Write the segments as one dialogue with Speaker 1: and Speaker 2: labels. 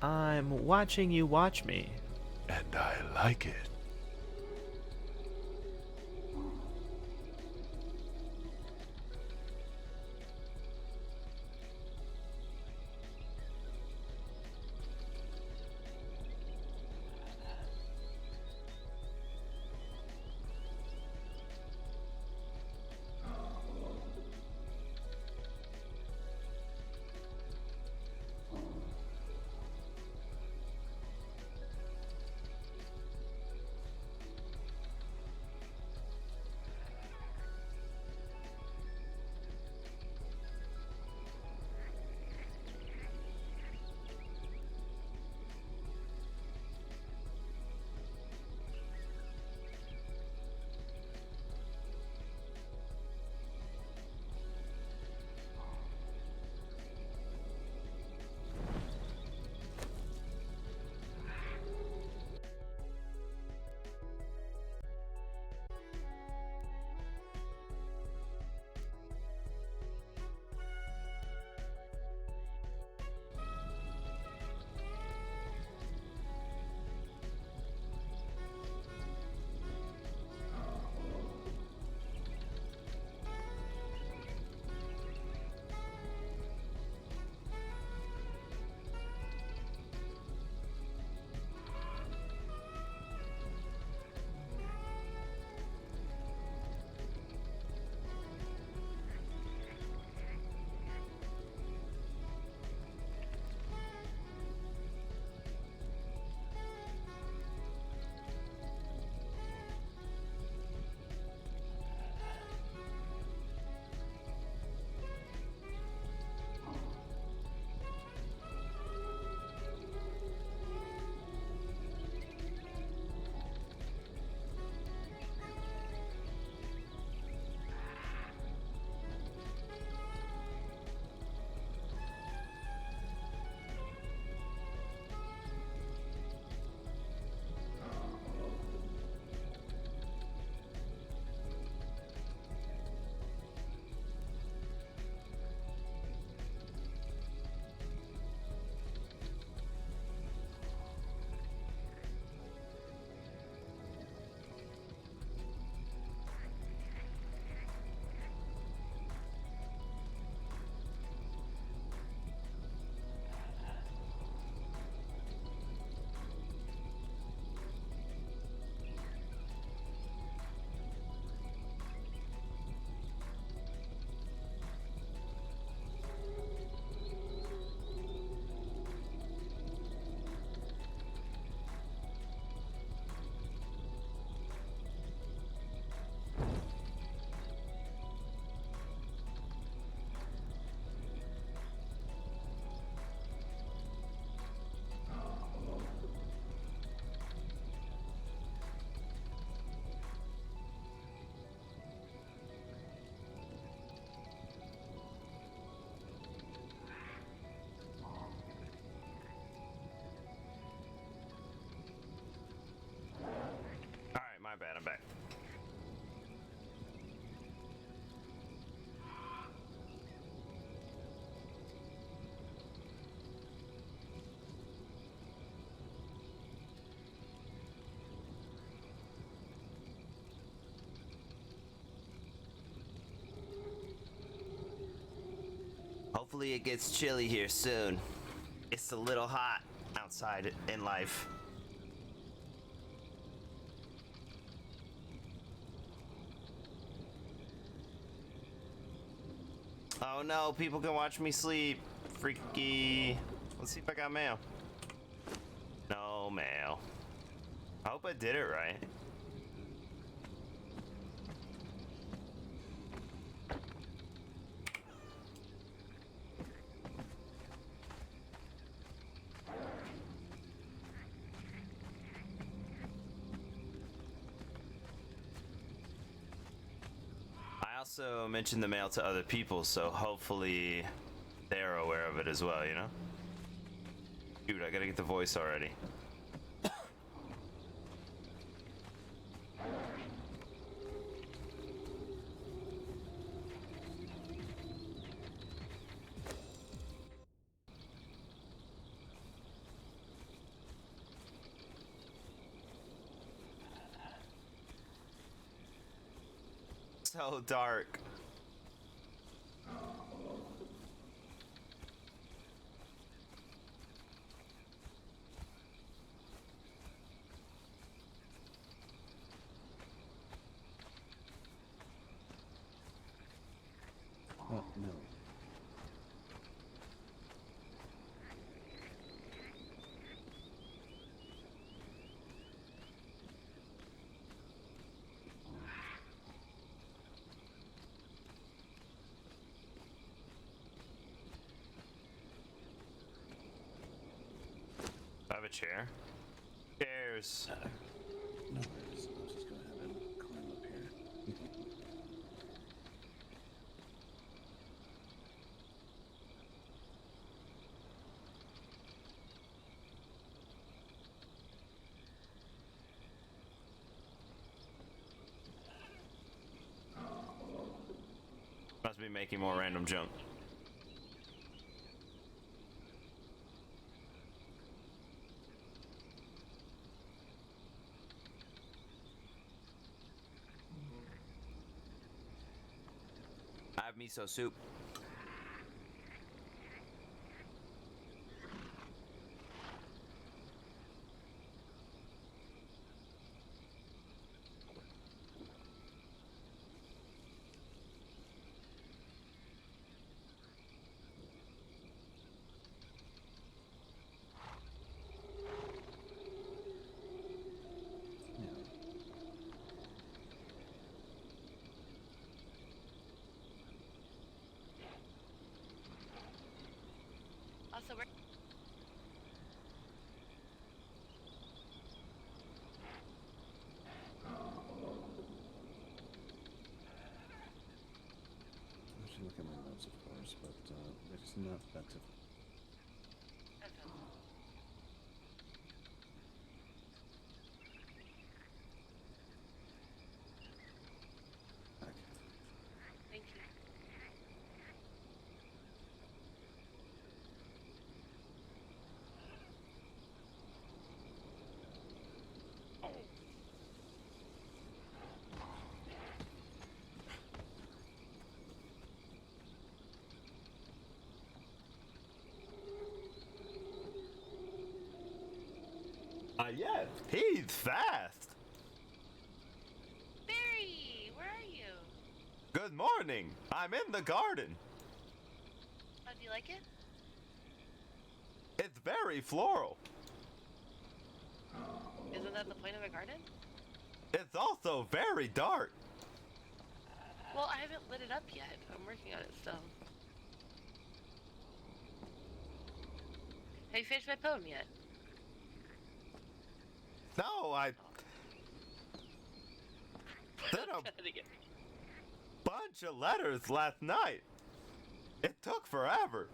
Speaker 1: I'm watching you watch me.
Speaker 2: And I like it.
Speaker 3: Alright, my bad, I'm back. Hopefully it gets chilly here soon. It's a little hot outside in life. Oh no, people can watch me sleep. Freaky. Let's see if I got mail. No mail. I hope I did it right. I also mentioned the mail to other people, so hopefully they're aware of it as well, you know? Dude, I gotta get the voice already. so dark.
Speaker 4: Oh, no.
Speaker 3: I have a chair. Chairs.
Speaker 4: No worries. I'll just go ahead and climb up here.
Speaker 3: Must be making more random junk. I have miso soup.
Speaker 4: Yeah.
Speaker 5: Also, we're
Speaker 4: I should look at my notes, of course, but it's not that difficult. Okay.
Speaker 5: thank you.
Speaker 3: Yes. He's fast.
Speaker 5: Barry, where are you?
Speaker 3: Good morning. I'm in the garden.
Speaker 5: Oh, do you like it?
Speaker 3: It's very floral.
Speaker 5: Isn't that the point of a garden?
Speaker 3: It's also very dark.
Speaker 5: Well, I haven't lit it up yet. I'm working on it still. Have you finished my poem yet?
Speaker 3: No, I sent a bunch of letters last night. It took forever.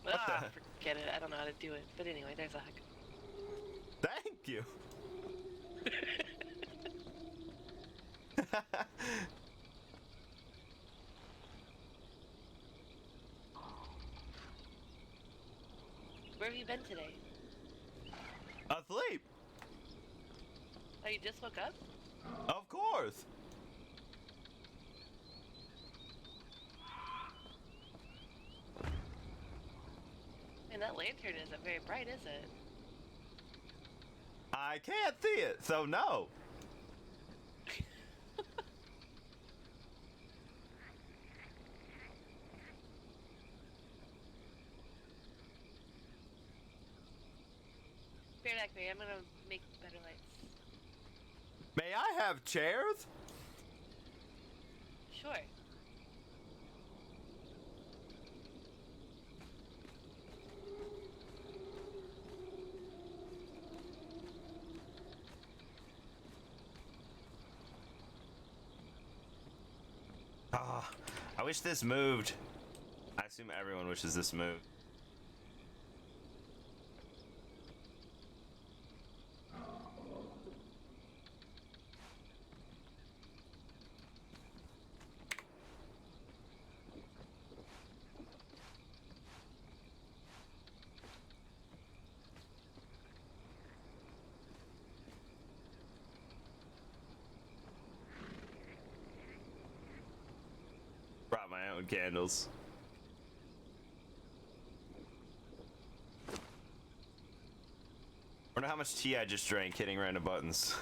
Speaker 5: Ah, forget it. I don't know how to do it. But anyway, there's a hug.
Speaker 3: Thank you.
Speaker 5: Where have you been today?
Speaker 3: Asleep.
Speaker 5: Oh, you just woke up?
Speaker 3: Of course.
Speaker 5: And that lantern isn't very bright, is it?
Speaker 3: I can't see it, so no.
Speaker 5: Bear back, Barry. I'm gonna make better lights.
Speaker 3: May I have chairs?
Speaker 5: Sure.
Speaker 3: Ah, I wish this moved. I assume everyone wishes this moved. on candles. Wonder how much tea I just drank hitting random buttons.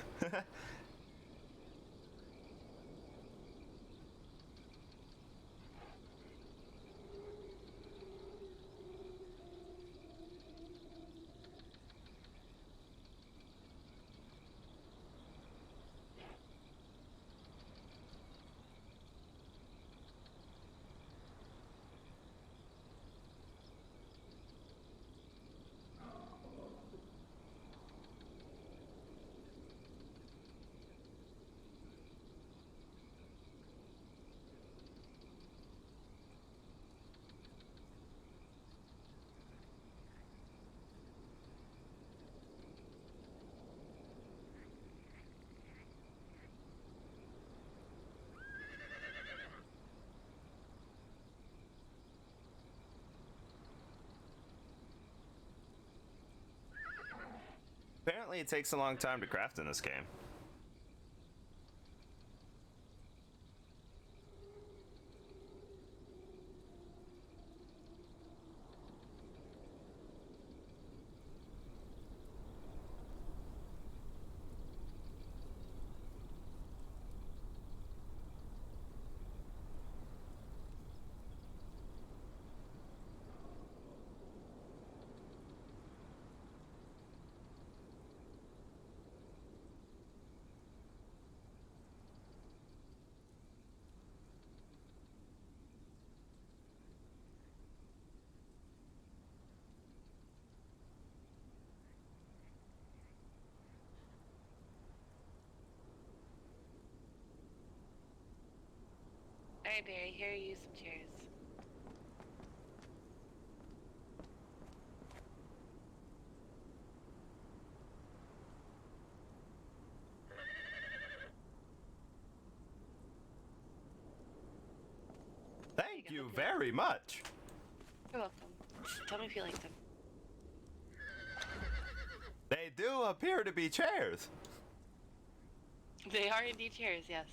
Speaker 3: Apparently it takes a long time to craft in this game.
Speaker 5: Alright, Barry, here are you some chairs.
Speaker 3: Thank you very much.
Speaker 5: You're welcome. Tell me if you like them.
Speaker 3: They do appear to be chairs.
Speaker 5: They are indeed chairs, yes.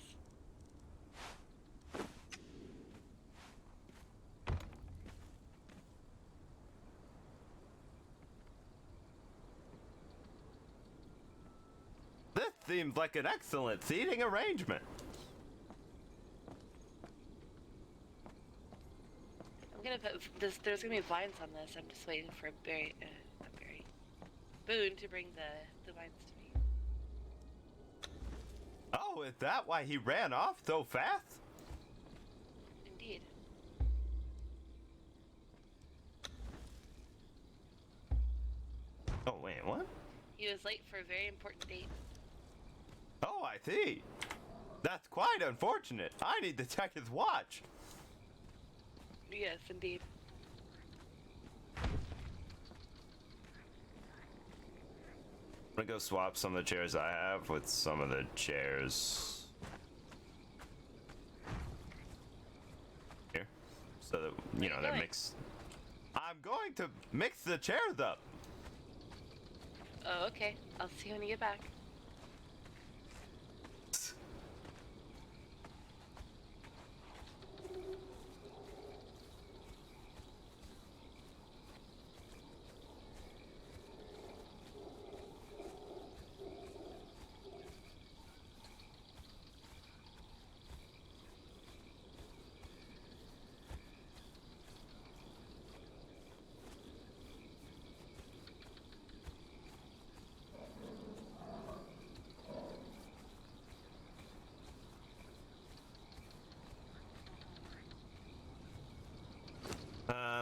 Speaker 3: This seems like an excellent seating arrangement.
Speaker 5: I'm gonna put this. There's gonna be vines on this. I'm just waiting for Barry, not Barry, Boone to bring the vines to me.
Speaker 3: Oh, is that why he ran off so fast?
Speaker 5: Indeed.
Speaker 3: Oh, wait, what?
Speaker 5: He was late for a very important date.
Speaker 3: Oh, I see. That's quite unfortunate. I need to check his watch.
Speaker 5: Yes, indeed.
Speaker 3: I'm gonna go swap some of the chairs I have with some of the chairs here, so that, you know, they're mixed. I'm going to mix the chairs up.
Speaker 5: Oh, okay. I'll see you when you get back.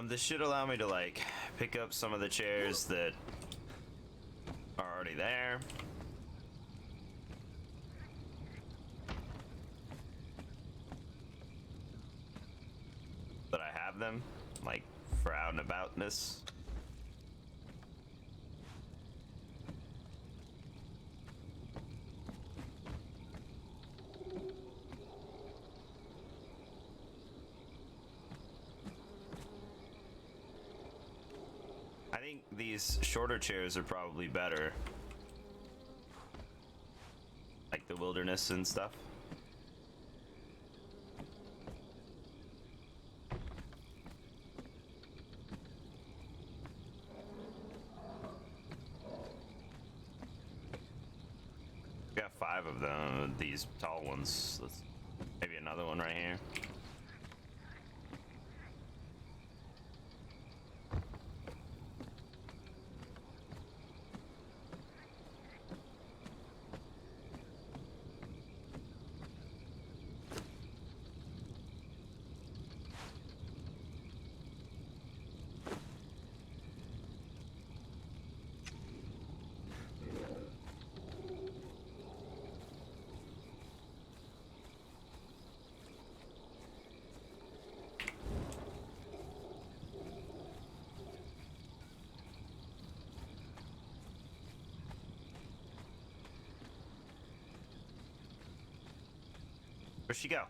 Speaker 3: This should allow me to, like, pick up some of the chairs that are already there. But I have them, like, for out and aboutness. I think these shorter chairs are probably better. Like the wilderness and stuff. Got 5 of them, these tall ones. Let's, maybe another one right here. Where'd she go?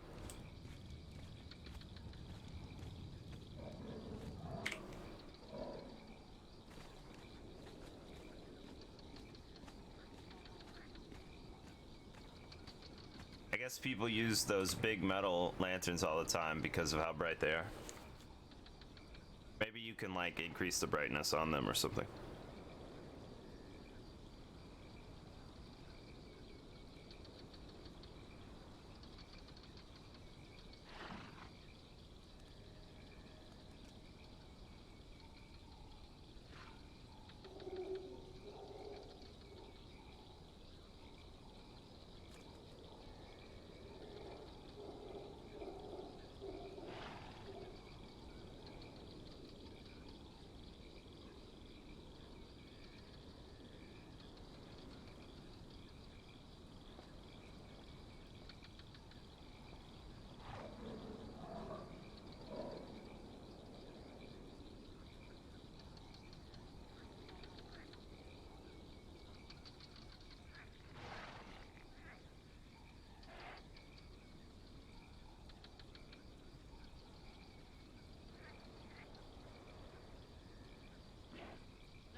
Speaker 3: I guess people use those big metal lanterns all the time because of how bright they are. Maybe you can like increase the brightness on them or something.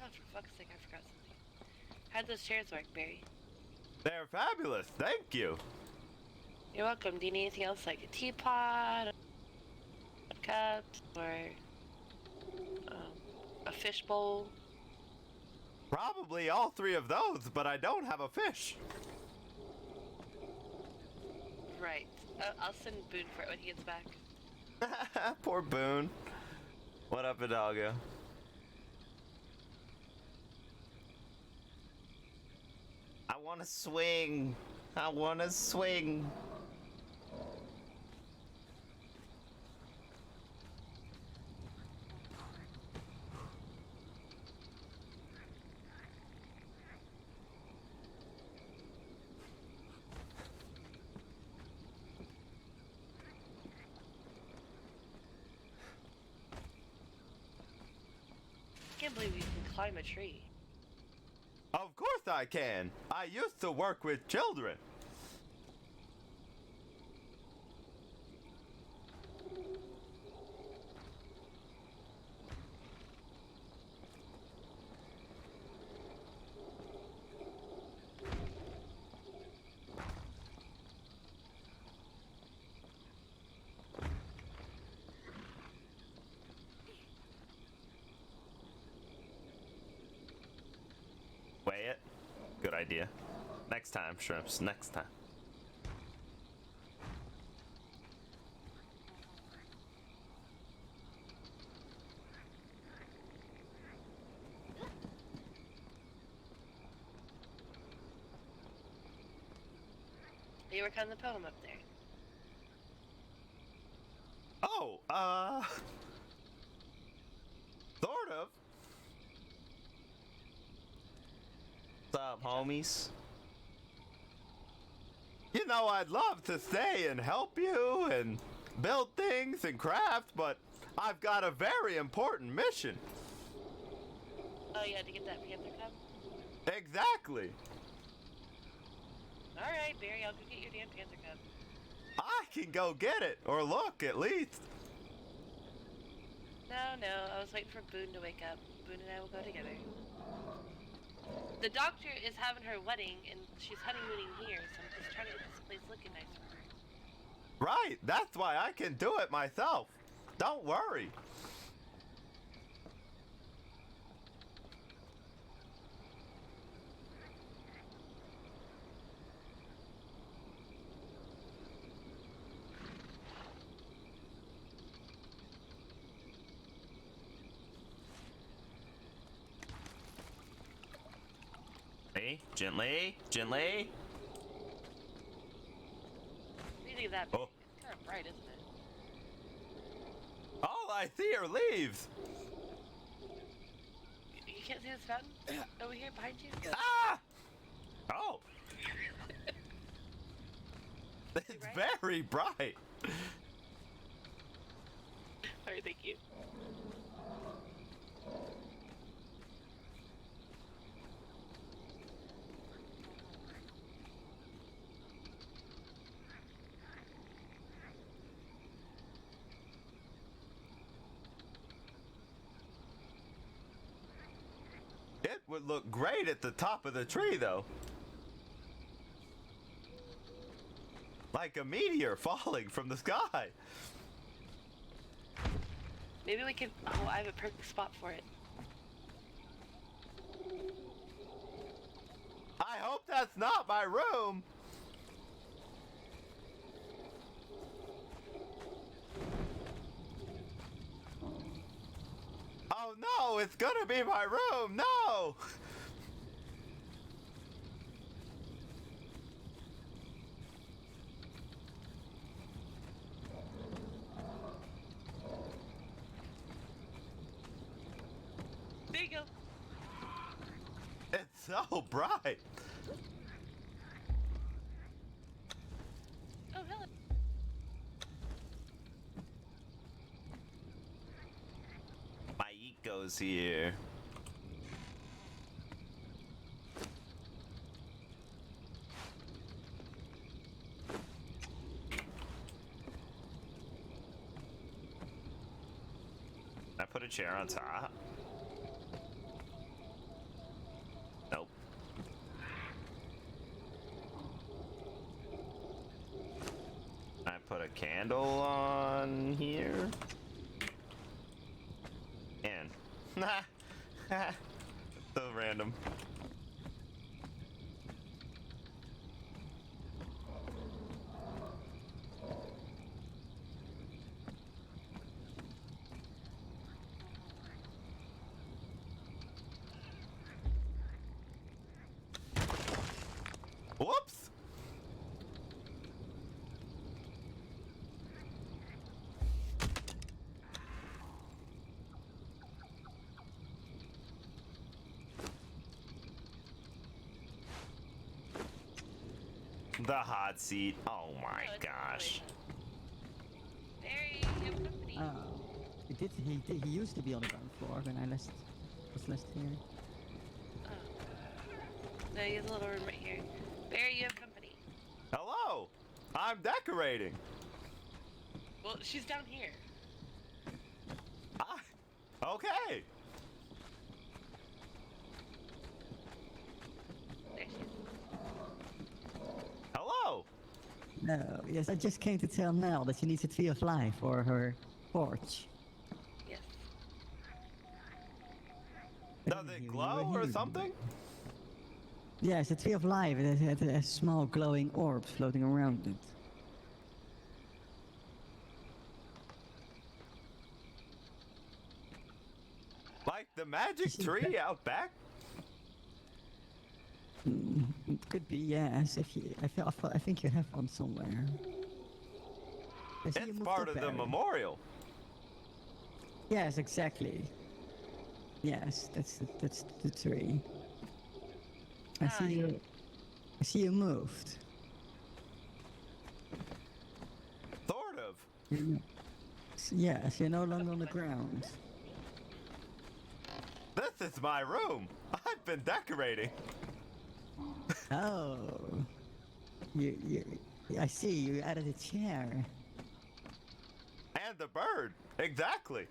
Speaker 5: Oh, for fuck's sake, I forgot something. How'd those chairs work, Barry?
Speaker 3: They're fabulous, thank you.
Speaker 5: You're welcome. Do you need anything else, like a teapot, cups, or a fish bowl?
Speaker 3: Probably all 3 of those, but I don't have a fish.
Speaker 5: Right. I'll send Boone for it when he gets back.
Speaker 3: Poor Boone. What up, Hidalgo? I wanna swing. I wanna swing.
Speaker 5: I can't believe you can climb a tree.
Speaker 3: Of course I can. I used to work with children. Weigh it. Good idea. Next time, shrimps. Next time.
Speaker 5: You work on the poem up there.
Speaker 3: Oh, sort of. What's up, homies? You know, I'd love to stay and help you and build things and craft, but I've got a very important mission.
Speaker 5: Oh, yeah, to get that panther cub?
Speaker 3: Exactly.
Speaker 5: Alright, Barry, I'll go get your damn panther cub.
Speaker 3: I can go get it, or look at least.
Speaker 5: No, I was waiting for Boone to wake up. Boone and I will go together. The doctor is having her wedding, and she's honeymooning here, so I'm just trying to get this place looking nice for her.
Speaker 3: Right, that's why I can do it myself. Don't worry. Hey, gently, gently.
Speaker 5: What do you think of that? Big?
Speaker 3: Oh.
Speaker 5: It's kind of bright, isn't it?
Speaker 3: All I see are leaves.
Speaker 5: You can't see this fountain over here behind you?
Speaker 3: Ah! Oh. It's
Speaker 5: bright?
Speaker 3: very bright.
Speaker 5: Sorry, thank you.
Speaker 3: It would look great at the top of the tree, though. Like a meteor falling from the sky.
Speaker 5: Maybe we can. Oh, I have a perfect spot for it.
Speaker 3: I hope that's not my room. Oh no, it's gonna be my room. No.
Speaker 5: There you go.
Speaker 3: It's so bright.
Speaker 5: Oh, hello.
Speaker 3: My eco's here. I put a chair on top. Nope. I put a candle on here. And so random. Whoops. The hot seat. Oh my
Speaker 5: Oh, it's
Speaker 3: gosh.
Speaker 5: Barry, you have company.
Speaker 6: He used to be on the ground floor when I was last here.
Speaker 5: Oh. No, he has a little room right here. Barry, you have company.
Speaker 3: Hello. I'm decorating.
Speaker 5: Well, she's down here.
Speaker 3: Ah, okay.
Speaker 5: There she is.
Speaker 3: Hello.
Speaker 6: No, yes, I just came to tell Mel that she needs a tree of life for her porch.
Speaker 5: Yes.
Speaker 3: Does it glow or something?
Speaker 6: Yes, a tree of life. It has small glowing orbs floating around it.
Speaker 3: Like the magic tree out back?
Speaker 6: It could be, yes. I think you have one somewhere. I see you
Speaker 3: It's
Speaker 6: moved
Speaker 3: part
Speaker 6: up,
Speaker 3: of the
Speaker 6: Barry.
Speaker 3: memorial.
Speaker 6: Yes, exactly. Yes, that's the tree. I
Speaker 5: Ah,
Speaker 6: see you. I see you moved.
Speaker 3: Sort of.
Speaker 6: Yes, you're no longer on the ground.
Speaker 3: This is my room. I've been decorating.
Speaker 6: Oh, I see. You added a chair.
Speaker 3: And the bird. Exactly.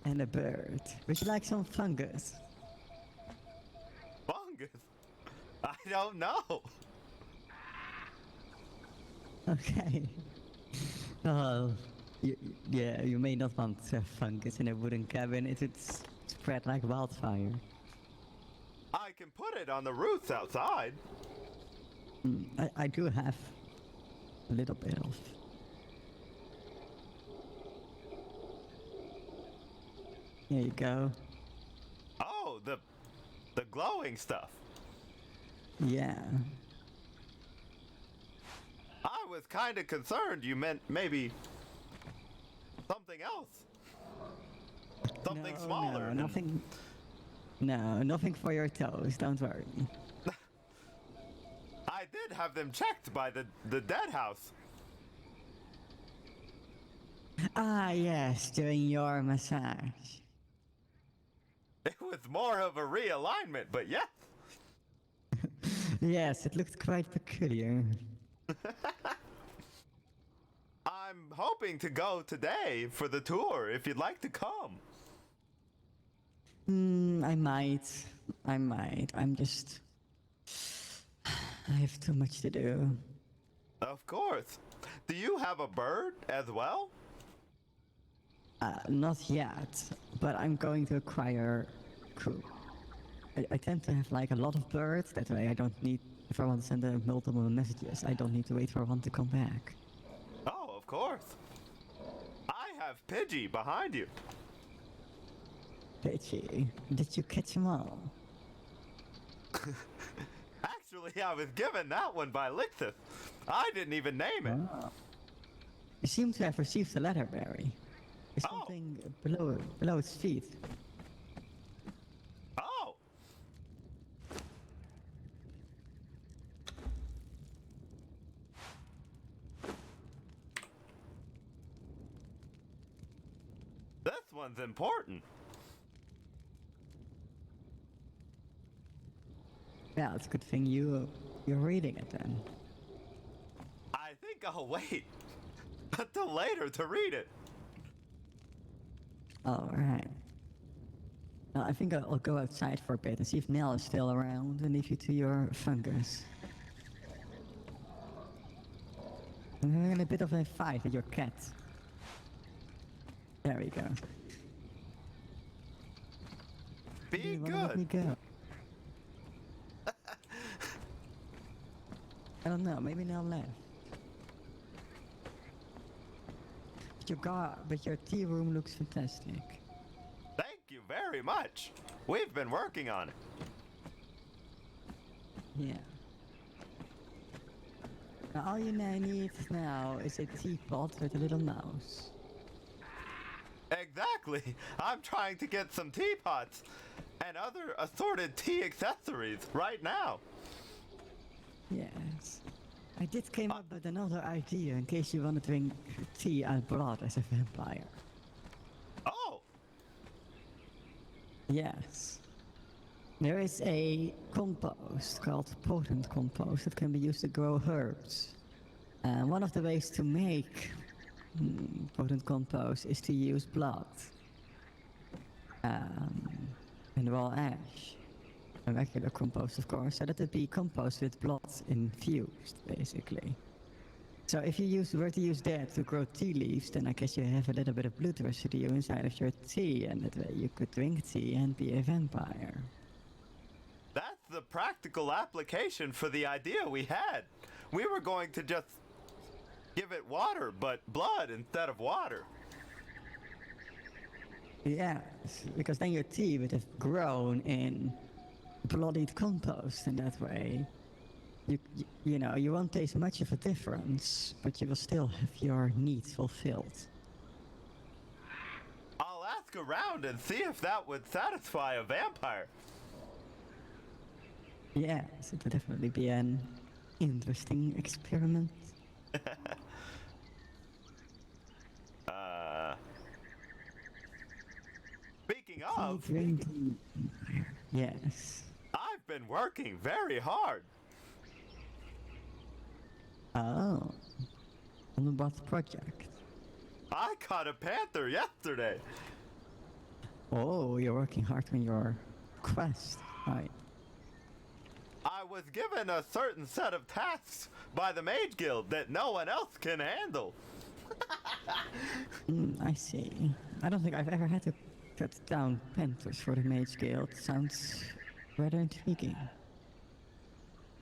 Speaker 6: And a bird. Would you like some fungus?
Speaker 3: Fungus. I don't know.
Speaker 6: Okay. Oh, yeah, you may not want fungus in a wooden cabin. It would spread like wildfire.
Speaker 3: I can put it on the roofs outside.
Speaker 6: I do have a little bit of. Here you go.
Speaker 3: Oh, the glowing stuff.
Speaker 6: Yeah.
Speaker 3: I was kind of concerned you meant maybe something else. Something smaller.
Speaker 6: No, nothing. No, nothing for your toes. Don't worry.
Speaker 3: I did have them checked by the dead house.
Speaker 6: Ah, yes, during your massage.
Speaker 3: It was more of a realignment, but yes.
Speaker 6: Yes, it looked quite peculiar.
Speaker 3: I'm hoping to go today for the tour if you'd like to come.
Speaker 6: I might. I'm just. I have too much to do.
Speaker 3: Of course. Do you have a bird as well?
Speaker 6: Not yet, but I'm going to acquire crew. I tend to have like a lot of birds, that way I don't need, if I want to send multiple messages, I don't need to wait for one to come back.
Speaker 3: Oh, of course. I have Pidgey behind you.
Speaker 6: Pidgey, did you catch them all?
Speaker 3: Actually, I was given that one by Lixith. I didn't even name it.
Speaker 6: Oh. You seem to have received a letter, Barry. There's
Speaker 3: Oh.
Speaker 6: something below its feet.
Speaker 3: Oh! This one's important.
Speaker 6: Yeah, it's a good thing you're reading it then.
Speaker 3: I think I'll wait until later to read it.
Speaker 6: Alright. I think I'll go outside for a bit and see if Nell is still around and leave you to your fungus. I'm having a bit of a fight with your cat. There we go.
Speaker 3: Be
Speaker 6: You wanna let me
Speaker 3: good.
Speaker 6: go? I don't know, maybe Nell left. But your tea room looks fantastic.
Speaker 3: Thank you very much. We've been working on it.
Speaker 6: Yeah. Now all you now need now is a teapot with a little mouse.
Speaker 3: Exactly. I'm trying to get some teapots and other assorted tea accessories right now.
Speaker 6: Yes. I did came up with another idea in case you want to drink tea and blood as a vampire.
Speaker 3: Oh,
Speaker 6: Yes. There is a compost called potent compost that can be used to grow herbs. And one of the ways to make potent compost is to use blood and raw ash. A regular compost, of course, so that it be compost with blood infused, basically. So if you were to use that to grow tea leaves, then I guess you have a little bit of blood residue inside of your tea, and that way you could drink tea and be a vampire.
Speaker 3: that's the practical application for the idea we had. We were going to just give it water, but blood instead of water.
Speaker 6: Yes, because then your tea would have grown in bloodied compost, and that way you know, you won't taste much of a difference, but you will still have your needs fulfilled.
Speaker 3: I'll ask around and see if that would satisfy a vampire.
Speaker 6: Yes, it would definitely be an interesting experiment.
Speaker 3: Speaking
Speaker 6: Tea
Speaker 3: of,
Speaker 6: drinking vampire. Yes.
Speaker 3: I've been working very hard.
Speaker 6: Oh. On what project?
Speaker 3: I caught a panther yesterday.
Speaker 6: Oh, you're working hard on your quest, right?
Speaker 3: I was given a certain set of tasks by the Mage Guild that no one else can handle.
Speaker 6: I see. I don't think I've ever had to cut down panthers for the Mage Guild. Sounds rather intriguing.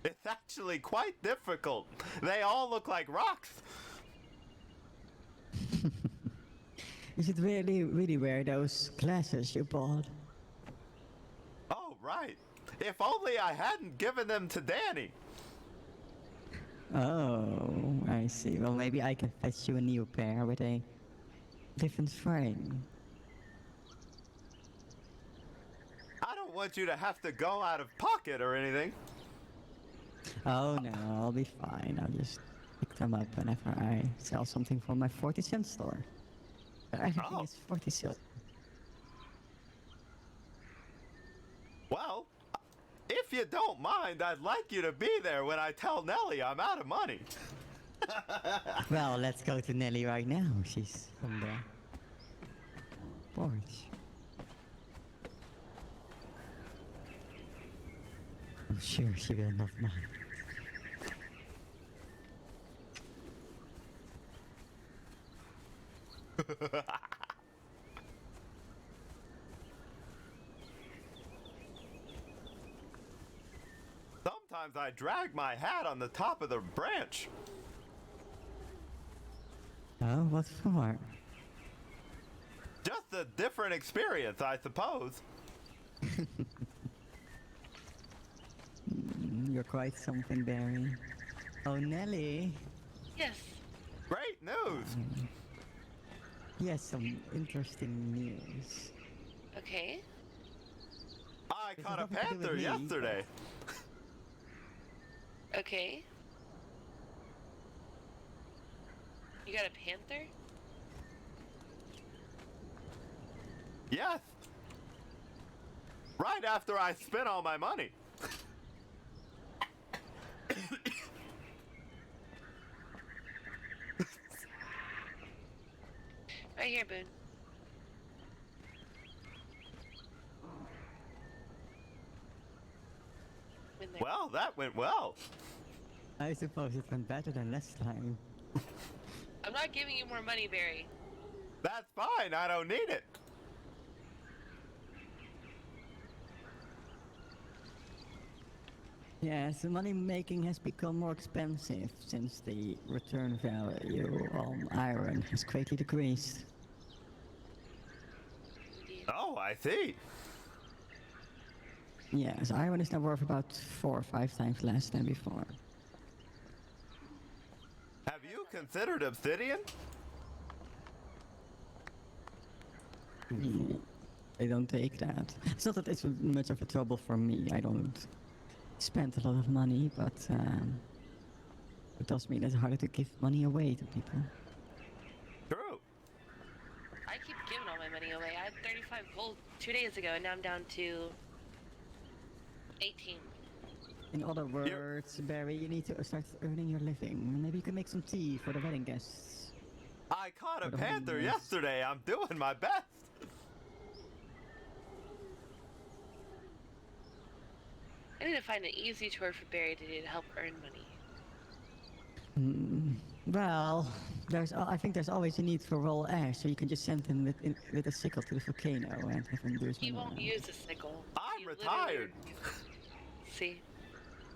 Speaker 3: It's actually quite difficult. They all look like rocks.
Speaker 6: You should really wear those glasses you bought.
Speaker 3: Oh, right. If only I hadn't given them to Danny.
Speaker 6: Oh, I see. Well, maybe I can fetch you a new pair with a different frame.
Speaker 3: I don't want you to have to go out of pocket or anything.
Speaker 6: Oh no, I'll be fine. I'll just pick them up whenever I sell something from my 40-cent store. Everything
Speaker 3: Oh.
Speaker 6: is 40 cents.
Speaker 3: Well, if you don't mind, I'd like you to be there when I tell Nellie I'm out of money.
Speaker 6: Well, let's go to Nelly right now. She's on the porch. I'm sure she will not mind.
Speaker 3: Sometimes I drag my hat on the top of the branch.
Speaker 6: Oh, what for?
Speaker 3: Just a different experience, I suppose.
Speaker 6: You're quite something, Barry. Oh, Nelly.
Speaker 5: Yes.
Speaker 3: Great news.
Speaker 6: Yes, some interesting news.
Speaker 5: Okay.
Speaker 3: I
Speaker 6: This
Speaker 3: caught a
Speaker 6: has nothing to do with
Speaker 3: panther
Speaker 6: me,
Speaker 3: yesterday.
Speaker 5: Okay. You got a panther?
Speaker 3: Yes. Right after I spent all my money.
Speaker 5: Right here, Boone. In there.
Speaker 3: Well, that went well.
Speaker 6: I suppose it went better than last time.
Speaker 5: I'm not giving you more money, Barry.
Speaker 3: That's fine. I don't need it.
Speaker 6: Yes, the money making has become more expensive since the return value on iron has greatly decreased.
Speaker 5: Indeed.
Speaker 3: Oh, I see.
Speaker 6: Yes, iron is now worth about 4 or 5 times less than before.
Speaker 3: Have you considered obsidian?
Speaker 6: I don't take that. It's not that it's much of a trouble for me. I don't spend a lot of money, but it does mean it's harder to give money away to people.
Speaker 3: True.
Speaker 5: I keep giving all my money away. I had 35 gold 2 days ago, and now I'm down to 18.
Speaker 6: In other words, Barry, you need to start earning your living. Maybe you can make some tea for the wedding guests.
Speaker 3: I caught a
Speaker 6: What a
Speaker 3: panther
Speaker 6: mess.
Speaker 3: yesterday. I'm doing my best.
Speaker 5: I need to find an easy chore for Barry to do to help earn money.
Speaker 6: Well, I think there's always a need for raw ash, so you can just send him with a sickle to the volcano and have him do his
Speaker 5: He
Speaker 6: own
Speaker 5: won't
Speaker 6: work.
Speaker 5: use a sickle.
Speaker 3: I'm
Speaker 5: He
Speaker 3: retired.
Speaker 5: literally- See?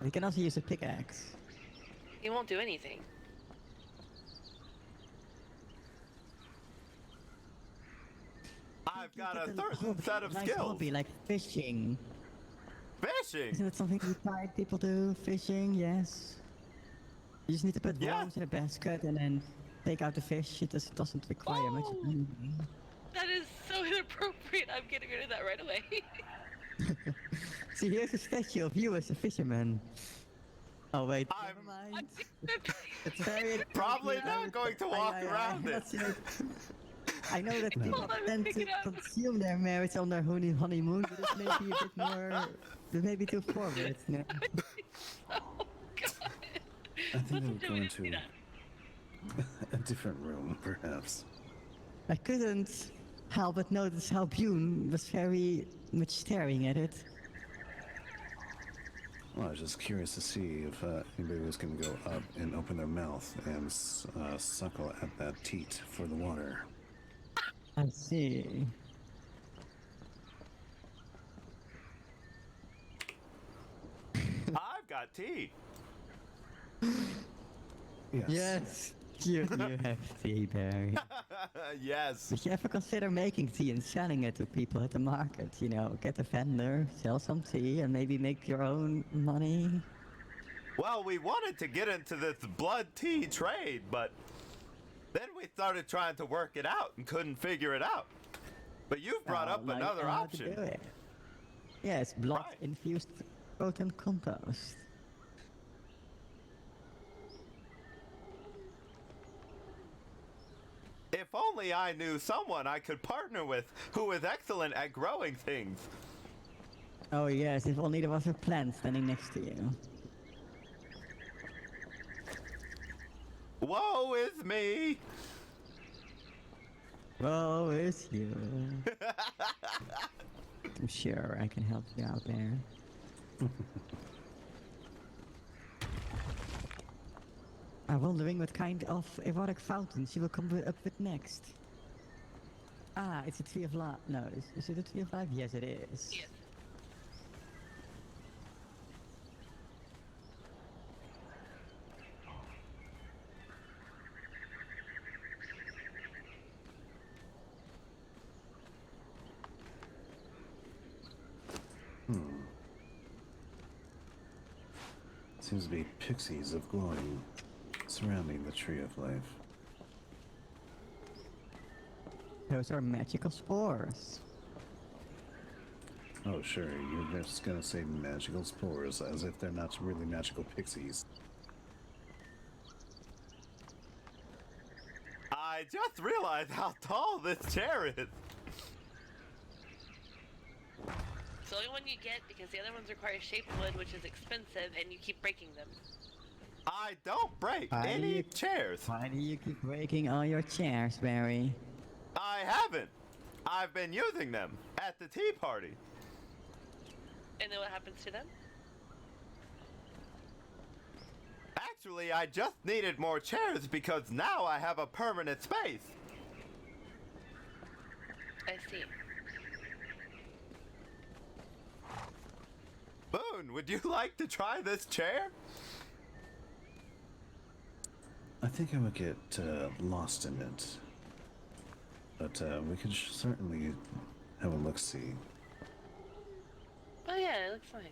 Speaker 6: You can also use a pickaxe.
Speaker 5: He won't do anything.
Speaker 3: I've got a
Speaker 6: Get
Speaker 3: certain set of
Speaker 6: nice
Speaker 3: skills.
Speaker 6: hobby like fishing.
Speaker 3: Fishing.
Speaker 6: Isn't it something retired people do? Fishing, yes. You just need to put
Speaker 3: Yeah.
Speaker 6: worms in a basket and then take out the fish. It doesn't require much.
Speaker 5: Oh!
Speaker 6: anything.
Speaker 5: That is so inappropriate. I'm getting rid of that right away.
Speaker 6: See, here's a statue of you as a fisherman. Oh wait,
Speaker 3: I'm-
Speaker 6: never mind. It's very
Speaker 3: Probably
Speaker 6: inappropriate.
Speaker 3: not going to walk around it.
Speaker 6: I know that people
Speaker 5: Hold on,
Speaker 6: tend
Speaker 5: pick
Speaker 6: to
Speaker 5: it up.
Speaker 6: consume their marriage on their honeymoon, but it's maybe a bit more, maybe too forward. No?
Speaker 5: Oh, God.
Speaker 4: I think
Speaker 5: Let's
Speaker 4: I'm
Speaker 5: do
Speaker 4: going
Speaker 5: it.
Speaker 4: to a different room, perhaps.
Speaker 6: I couldn't help but notice how Bune was very much staring at it.
Speaker 4: Well, I was just curious to see if anybody was going to go up and open their mouth and suckle at that teat for the water.
Speaker 6: I see.
Speaker 3: I've got tea.
Speaker 4: Yes.
Speaker 6: Yes, you have tea, Barry.
Speaker 3: Yes.
Speaker 6: Did you ever consider making tea and selling it to people at the market? You know, get a vendor, sell some tea, and maybe make your own money?
Speaker 3: Well, we wanted to get into this blood tea trade, but then we started trying to work it out and couldn't figure it out. But you've brought up
Speaker 6: Like,
Speaker 3: another
Speaker 6: how to
Speaker 3: option.
Speaker 6: do it. Yes, blood
Speaker 3: Right.
Speaker 6: infused protein compost.
Speaker 3: If only I knew someone I could partner with who was excellent at growing things.
Speaker 6: Oh yes, if only there was a plant standing next to you.
Speaker 3: Woe is me!
Speaker 6: Oh, it's you. I'm sure I can help you out there. I'm wondering what kind of erotic fountain she will come up with next. Ah, it's a tree of life. No, is it a tree of life? Yes, it is.
Speaker 5: Yes.
Speaker 4: Seems to be pixies of glowing surrounding the tree of life.
Speaker 6: Those are magical spores.
Speaker 4: Oh, sure, you're just gonna say magical spores as if they're not really magical pixies.
Speaker 3: I just realized how tall this chair is.
Speaker 5: It's the only one you get because the other ones require shaped wood, which is expensive, and you keep breaking them.
Speaker 3: I don't break
Speaker 6: Why do
Speaker 3: any
Speaker 6: you-
Speaker 3: chairs.
Speaker 6: Why do you keep breaking all your chairs, Barry?
Speaker 3: I haven't. I've been using them at the tea party.
Speaker 5: And then what happens to them?
Speaker 3: Actually, I just needed more chairs because now I have a permanent space.
Speaker 5: I see.
Speaker 3: Boone, would you like to try this chair?
Speaker 4: I think I would get lost in it. But we could certainly have a look-see.
Speaker 5: Oh yeah, it looks nice.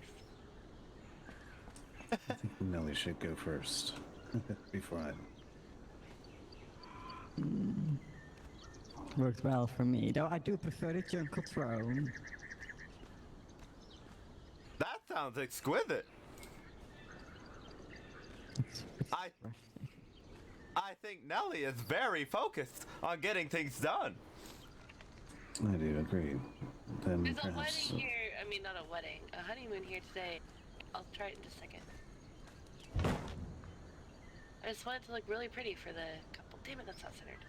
Speaker 4: I think Nelly should go first. Before I...
Speaker 6: Worked well for me, though I do prefer the jungle throne.
Speaker 3: That sounds exquisite.
Speaker 6: It's
Speaker 3: I-
Speaker 6: breathtaking.
Speaker 3: I think Nelly is very focused on getting things done.
Speaker 4: I do agree. Then
Speaker 5: There's a
Speaker 4: perhaps...
Speaker 5: wedding here. I mean, not a wedding. A honeymoon here today. I'll try it in just a second. I just want it to look really pretty for the couple. Damn it, that's not centered.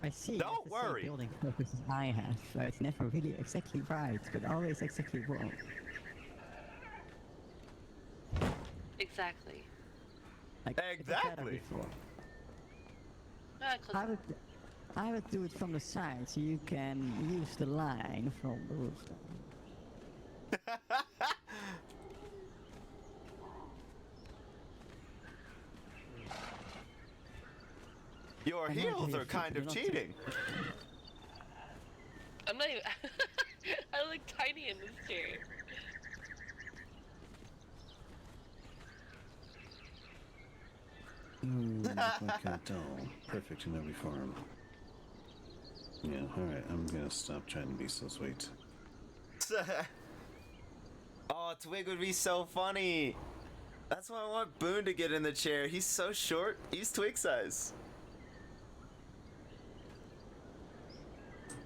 Speaker 6: I see.
Speaker 3: Don't
Speaker 6: that's the same
Speaker 3: worry.
Speaker 6: building focus as I have, so it's never really exactly right, but always exactly wrong.
Speaker 5: Exactly.
Speaker 6: Like, it was better
Speaker 3: Exactly.
Speaker 6: before.
Speaker 5: Ah, close.
Speaker 6: I would do it from the side, so you can use the line from the roof.
Speaker 3: Your
Speaker 6: I know
Speaker 3: heels
Speaker 6: how you
Speaker 3: are
Speaker 6: feel,
Speaker 3: kind
Speaker 6: but
Speaker 3: of
Speaker 6: you're not
Speaker 3: cheating.
Speaker 5: I'm not even. I look tiny in this chair.
Speaker 4: Look like a doll. Perfect in every form. Yeah, alright, I'm gonna stop trying to be so sweet.
Speaker 3: Oh, Twig would be so funny. That's why I want Boone to get in the chair. He's so short. He's Twig size.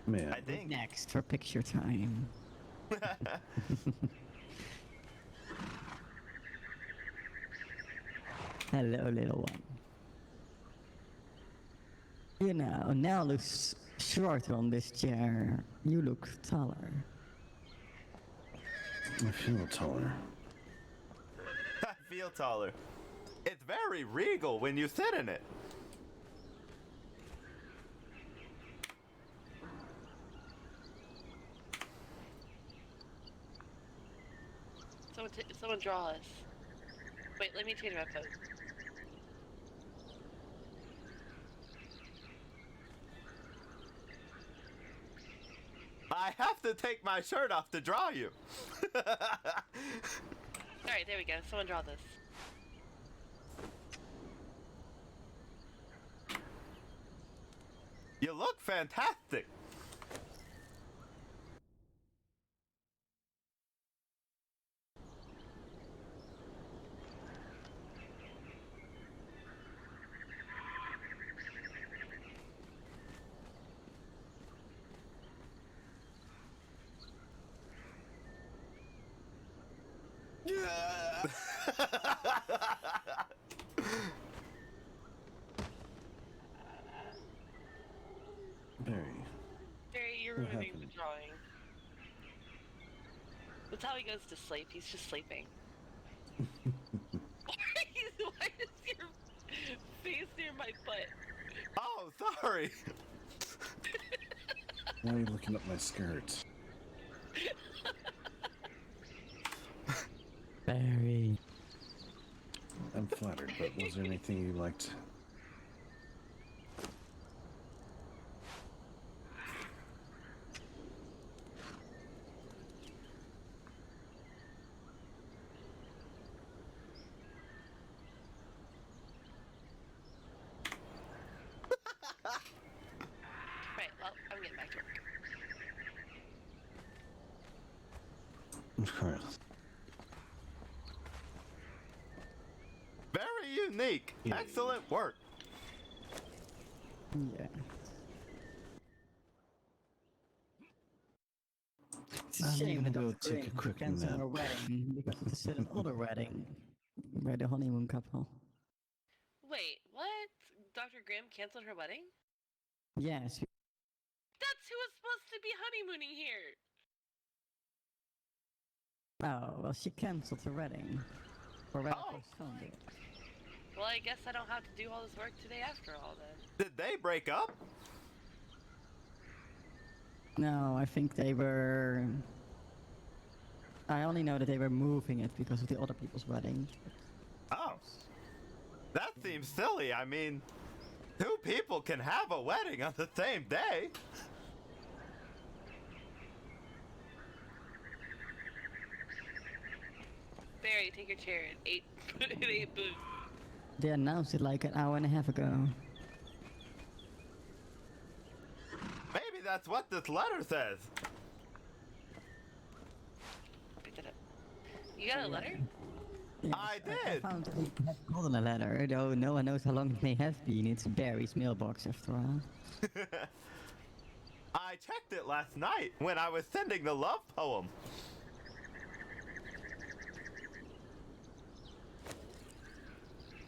Speaker 4: Man,
Speaker 3: I think.
Speaker 6: Next for picture time. Hello, little one. You know, Nell looks shorter on this chair. You look taller.
Speaker 4: I feel taller.
Speaker 3: I feel taller. It's very regal when you sit in it.
Speaker 5: Someone draw us. Wait, let me change my pose.
Speaker 3: I have to take my shirt off to draw you.
Speaker 5: Alright, there we go. Someone draw this.
Speaker 3: You look fantastic.
Speaker 4: Barry,
Speaker 5: Barry, you're
Speaker 4: What
Speaker 5: ruining the
Speaker 4: happened?
Speaker 5: drawing. That's how he goes to sleep. He's just sleeping. Why is your face near my butt?
Speaker 3: Oh, sorry.
Speaker 4: why are you looking up my skirt?
Speaker 6: Barry.
Speaker 4: I'm flattered, but was there anything you liked?
Speaker 5: Right, well, I'm getting back to work.
Speaker 4: Of course.
Speaker 3: Very unique.
Speaker 4: Yeah.
Speaker 3: Excellent work.
Speaker 6: Yeah. It's a
Speaker 4: I'm
Speaker 6: shame
Speaker 4: gonna
Speaker 6: that
Speaker 4: go
Speaker 6: Dr.
Speaker 4: take a
Speaker 6: Green
Speaker 4: quick
Speaker 6: canceled
Speaker 4: nap.
Speaker 6: her wedding because it's still another wedding by the honeymoon couple.
Speaker 5: Wait, what? Dr. Grimm canceled her wedding?
Speaker 6: Yes.
Speaker 5: That's who was supposed to be honeymooning here!
Speaker 6: Oh, well, she canceled her wedding. Or rather
Speaker 3: Oh.
Speaker 6: postponed it.
Speaker 5: Well, I guess I don't have to do all this work today after all then.
Speaker 3: Did they break up?
Speaker 6: No, I think they were... I only know that they were moving it because of the other people's wedding.
Speaker 3: Oh. That seems silly. I mean, two people can have a wedding on the same day.
Speaker 5: Barry, take your chair and ate boo.
Speaker 6: They announced it like an hour and a half ago.
Speaker 3: Maybe that's what this letter says.
Speaker 5: Pick that up. You got a letter?
Speaker 6: Yes,
Speaker 3: I
Speaker 6: I
Speaker 3: did.
Speaker 6: found it had gotten a letter, though no one knows how long it may have been. It's Barry's mailbox after all.
Speaker 3: I checked it last night when I was sending the love poem.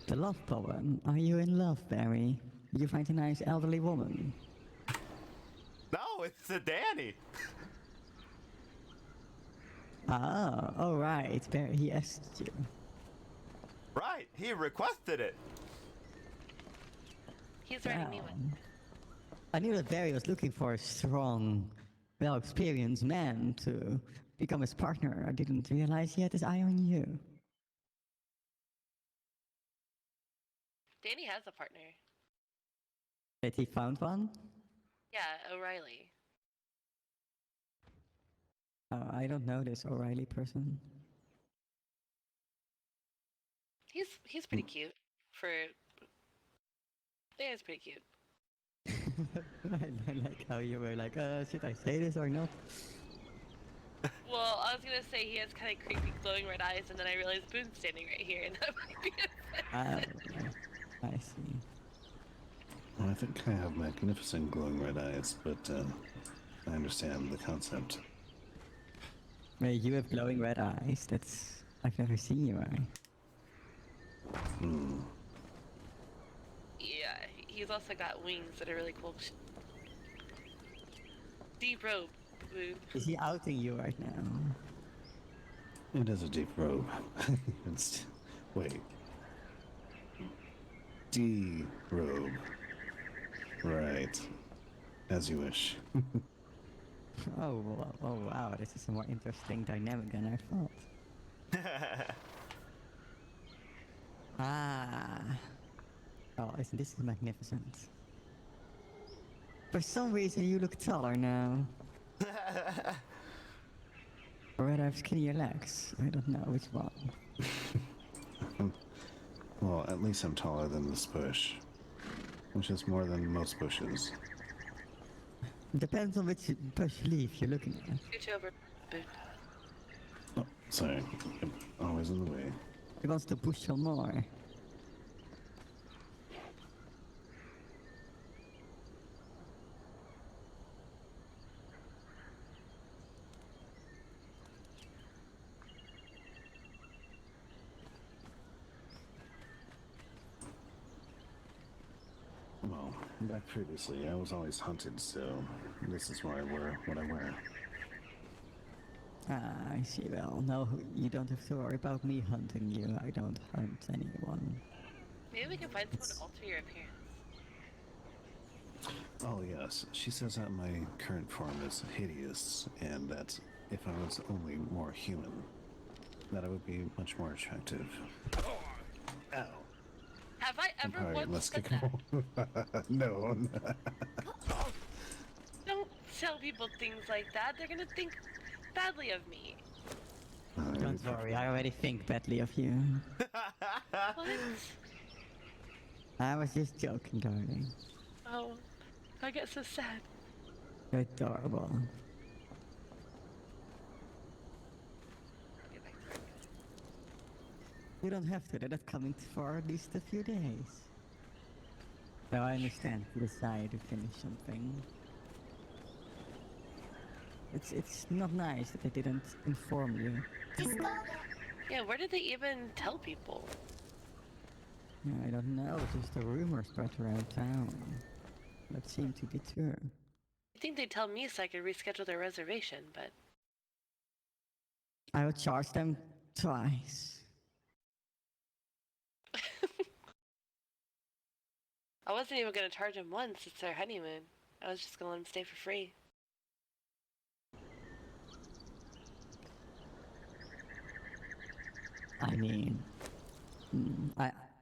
Speaker 6: The love poem. Are you in love, Barry? Did you find a nice elderly woman?
Speaker 3: No, it's to Danny.
Speaker 6: Ah, oh right, Barry, he asked you.
Speaker 3: Right, he requested it.
Speaker 5: He's writing me
Speaker 6: Wow.
Speaker 5: one.
Speaker 6: I knew that Barry was looking for a strong, well-experienced man to become his partner. I didn't realize he had his eye on you.
Speaker 5: Danny has a partner.
Speaker 6: That he found one?
Speaker 5: Yeah, O'Reilly.
Speaker 6: Oh, I don't know this O'Reilly person.
Speaker 5: He's pretty cute. For yeah, he's pretty cute.
Speaker 6: I like how you were like, should I say this or not?
Speaker 5: Well, I was gonna say he has kind of creepy glowing red eyes, and then I realized Boone's standing right here, and that might be offensive.
Speaker 6: I see.
Speaker 4: Well, I think I have magnificent glowing red eyes, but I understand the concept.
Speaker 6: Wait, you have glowing red eyes? That's... I've never seen your eye.
Speaker 5: Yeah, he's also got wings that are really cool. Deep robe, Boone.
Speaker 6: Is he outing you right now?
Speaker 4: It is a deep robe. It's... Wait. D-robe. Right. As you wish.
Speaker 6: Oh, oh wow, this is a more interesting dynamic than I thought. Ah. Oh, isn't this magnificent? For some reason you look taller now. Or rather have skinnier legs. I don't know which one.
Speaker 4: Well, at least I'm taller than this bush, which is more than most bushes.
Speaker 6: Depends on which bush leaf you're looking at.
Speaker 5: Scooch over, Boone.
Speaker 4: Oh, sorry. I'm always in the way.
Speaker 6: He wants to push some more.
Speaker 4: Well, back previously, I was always hunted, so this is why I wear what I wear.
Speaker 6: Ah, I see. Well, no, you don't have to worry about me hunting you. I don't hunt anyone.
Speaker 5: Maybe we can find someone to alter your appearance.
Speaker 4: Oh yes, she says that my current form is hideous, and that if I was only more human, that I would be much more attractive. Ow.
Speaker 5: Have I ever
Speaker 4: Alright,
Speaker 5: once
Speaker 4: let's
Speaker 5: said
Speaker 4: get
Speaker 5: that?
Speaker 4: No.
Speaker 5: Don't tell people things like that. They're gonna think badly of me.
Speaker 6: Don't worry, I already think badly of you.
Speaker 5: What?
Speaker 6: I was just joking, darling.
Speaker 5: Oh, I get so sad.
Speaker 6: You're adorable.
Speaker 5: Get back to work.
Speaker 6: You don't have to. They're not coming for at least a few days. So I understand if you decide to finish something. It's not nice that they didn't inform you.
Speaker 5: Yeah, where did they even tell people?
Speaker 6: Yeah, I don't know. Just a rumor spread around town. That seemed to be true.
Speaker 5: I think they'd tell me so I could reschedule their reservation, but
Speaker 6: I would charge them twice.
Speaker 5: I wasn't even gonna charge them once. It's their honeymoon. I was just gonna let them stay for free.
Speaker 6: I mean, you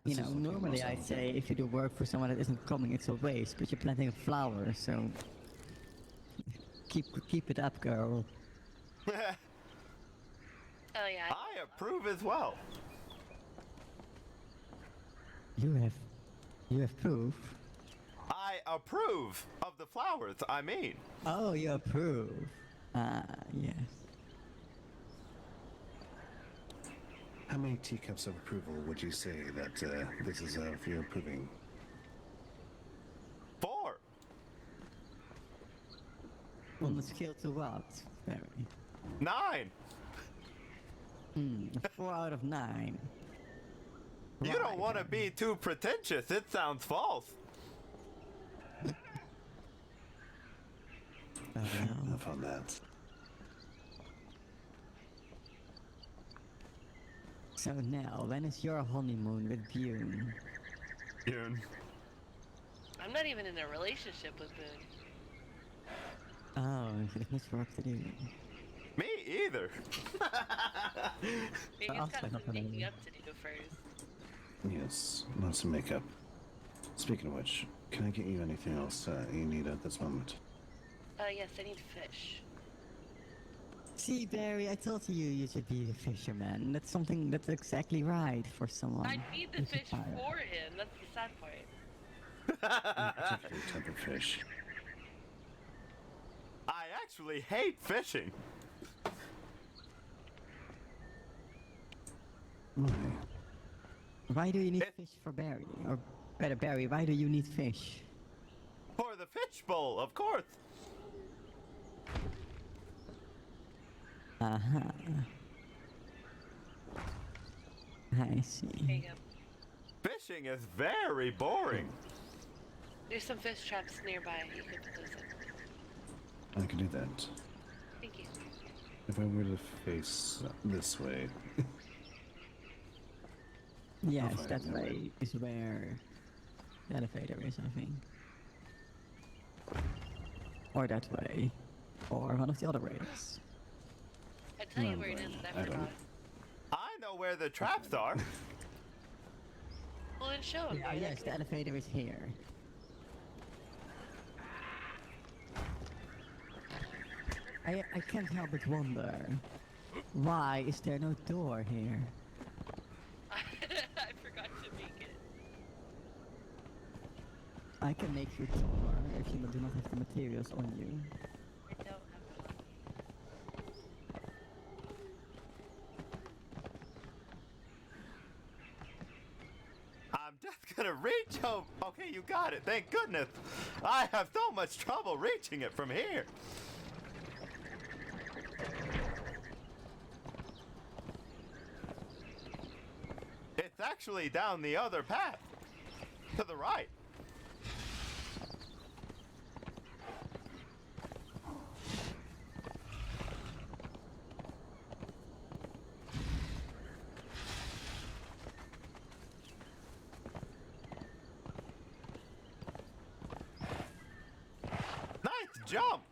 Speaker 4: This
Speaker 6: know,
Speaker 4: is looking
Speaker 6: normally
Speaker 4: awesome.
Speaker 6: I'd say if you do work for someone that isn't coming, it's a waste. But you're planting a flower, so keep it up, girl.
Speaker 5: Oh yeah.
Speaker 3: I approve as well.
Speaker 6: You have proof.
Speaker 3: I approve of the flowers, I mean.
Speaker 6: Oh, you approve. Ah, yes.
Speaker 4: How many teacups of approval would you say that this is of your approving?
Speaker 3: 4.
Speaker 6: On the scale to what? Very.
Speaker 3: 9.
Speaker 6: 4 out of 9.
Speaker 3: You don't
Speaker 6: Right,
Speaker 3: want to
Speaker 6: then.
Speaker 3: be too pretentious. It sounds false.
Speaker 6: Oh, no.
Speaker 4: Enough on that.
Speaker 6: So now, when is your honeymoon with Bune?
Speaker 3: Yun.
Speaker 5: I'm not even in a relationship with Boone.
Speaker 6: Oh, there's much work to do.
Speaker 3: Me either.
Speaker 5: Maybe
Speaker 6: I'll
Speaker 5: it's got
Speaker 6: sign
Speaker 5: some
Speaker 6: up on
Speaker 5: making
Speaker 6: it.
Speaker 5: up to do first.
Speaker 4: Yes, lots of makeup. Speaking of which, can I get you anything else you need at this moment?
Speaker 5: Yes, I need fish.
Speaker 6: See, Barry, I told you should be a fisherman. That's something that's exactly right for someone.
Speaker 5: I feed the
Speaker 6: who's a
Speaker 5: fish
Speaker 6: pirate.
Speaker 5: for him. That's the sad part.
Speaker 4: Particular type of fish.
Speaker 3: I actually hate fishing.
Speaker 4: Why?
Speaker 6: Why do you need
Speaker 3: It-
Speaker 6: fish for Barry? Or better, Barry, why do you need fish?
Speaker 3: For the fish bowl, of course.
Speaker 6: Uh-huh. I see.
Speaker 5: There you go.
Speaker 3: Fishing is very boring.
Speaker 5: There's some fish traps nearby. You could put those in.
Speaker 4: I can do that.
Speaker 5: Thank you.
Speaker 4: If I were to face this way.
Speaker 6: Yes,
Speaker 4: find
Speaker 6: that
Speaker 4: a way.
Speaker 6: way is where the elevator is, I think. Or that way. Or one of the other ways.
Speaker 5: I'll tell you
Speaker 4: No,
Speaker 5: where it is,
Speaker 4: Brian,
Speaker 5: but
Speaker 4: I
Speaker 5: I
Speaker 4: don't.
Speaker 5: forgot.
Speaker 3: I know where the traps are.
Speaker 5: Well, then show him.
Speaker 6: Yeah, yes, the elevator is here. I can't help but wonder, why is there no door here?
Speaker 5: I forgot to make it.
Speaker 6: I can make you a door if you do not have the materials on you.
Speaker 5: I don't have it on me.
Speaker 3: I'm just gonna reach. Oh, okay, you got it. Thank goodness. I have so much trouble reaching it from here. It's actually down the other path. To the right. Nice jump.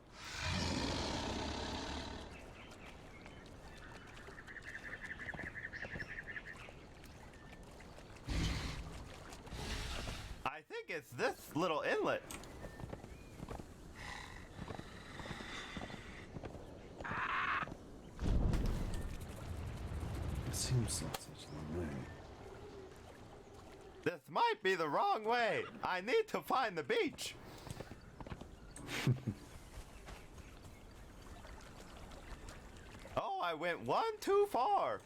Speaker 3: I think it's this little inlet.
Speaker 4: It seems like such a long way.
Speaker 3: This might be the wrong way. I need to find the beach. Oh, I went one too far.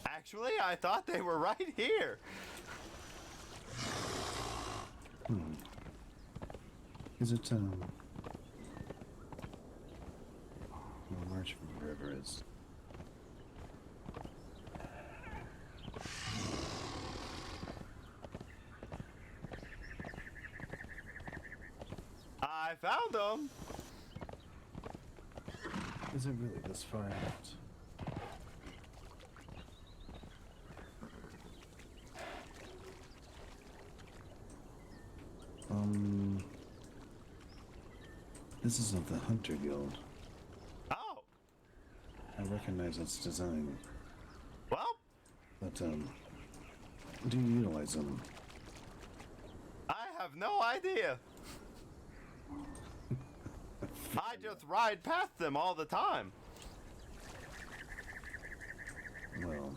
Speaker 3: Actually, I thought they were right here.
Speaker 4: Is it, well, March from the river is...
Speaker 3: I found them.
Speaker 4: Is it really this far out? This is of the Hunter Guild.
Speaker 3: Oh,
Speaker 4: I recognize its design,
Speaker 3: well,
Speaker 4: but, do you utilize them?
Speaker 3: I have no idea. I just ride past them all the time.
Speaker 4: Well,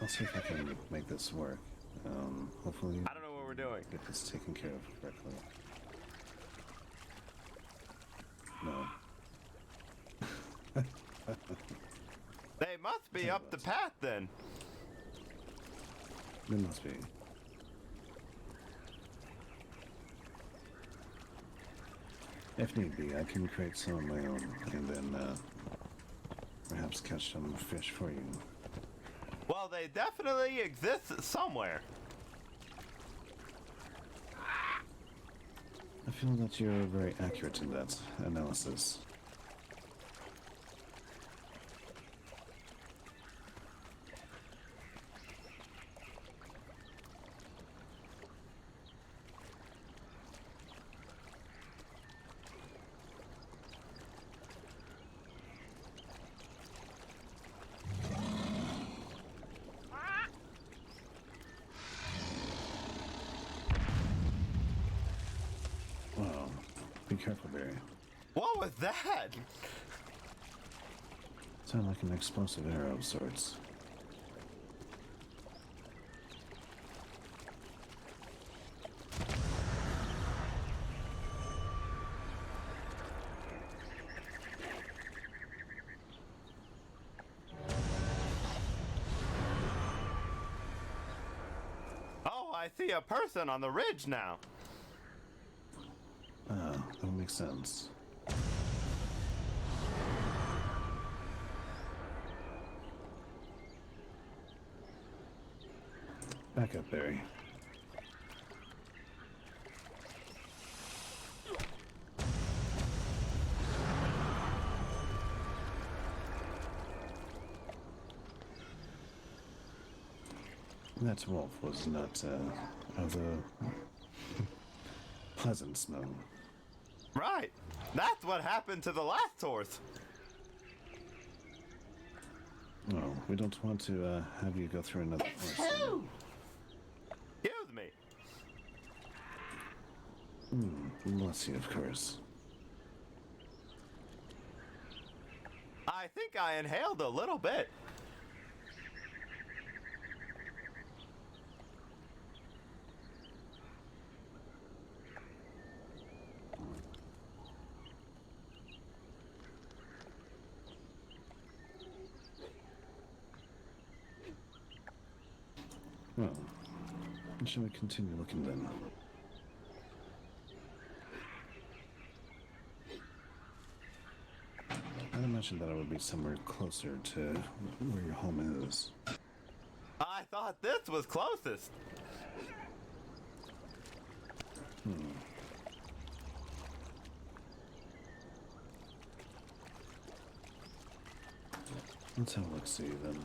Speaker 4: I'll see if I can make this work. Hopefully...
Speaker 3: I don't know what we're doing.
Speaker 4: Get this taken care of correctly. No.
Speaker 3: They must be up the path then.
Speaker 4: There must be. If need be, I can create some of my own, and then, perhaps catch some fish for you.
Speaker 3: Well, they definitely exist somewhere.
Speaker 4: I feel that you're very accurate in that analysis. Wow. Be careful, Barry.
Speaker 3: What was that?
Speaker 4: Sound like an explosive arrow of sorts.
Speaker 3: Oh, I see a person on the ridge now.
Speaker 4: Ah, that makes sense. Back up, Barry. That wolf was not, of the pleasant smell.
Speaker 3: Right. That's what happened to the last horse.
Speaker 4: Oh, we don't want to have you go through another horse.
Speaker 3: Excuse me.
Speaker 4: Bless you, of course.
Speaker 3: I think I inhaled a little bit.
Speaker 4: Well, shall we continue looking then? I'd imagine that I would be somewhere closer to where your home is.
Speaker 3: I thought this was closest.
Speaker 4: Let's have a look-see then.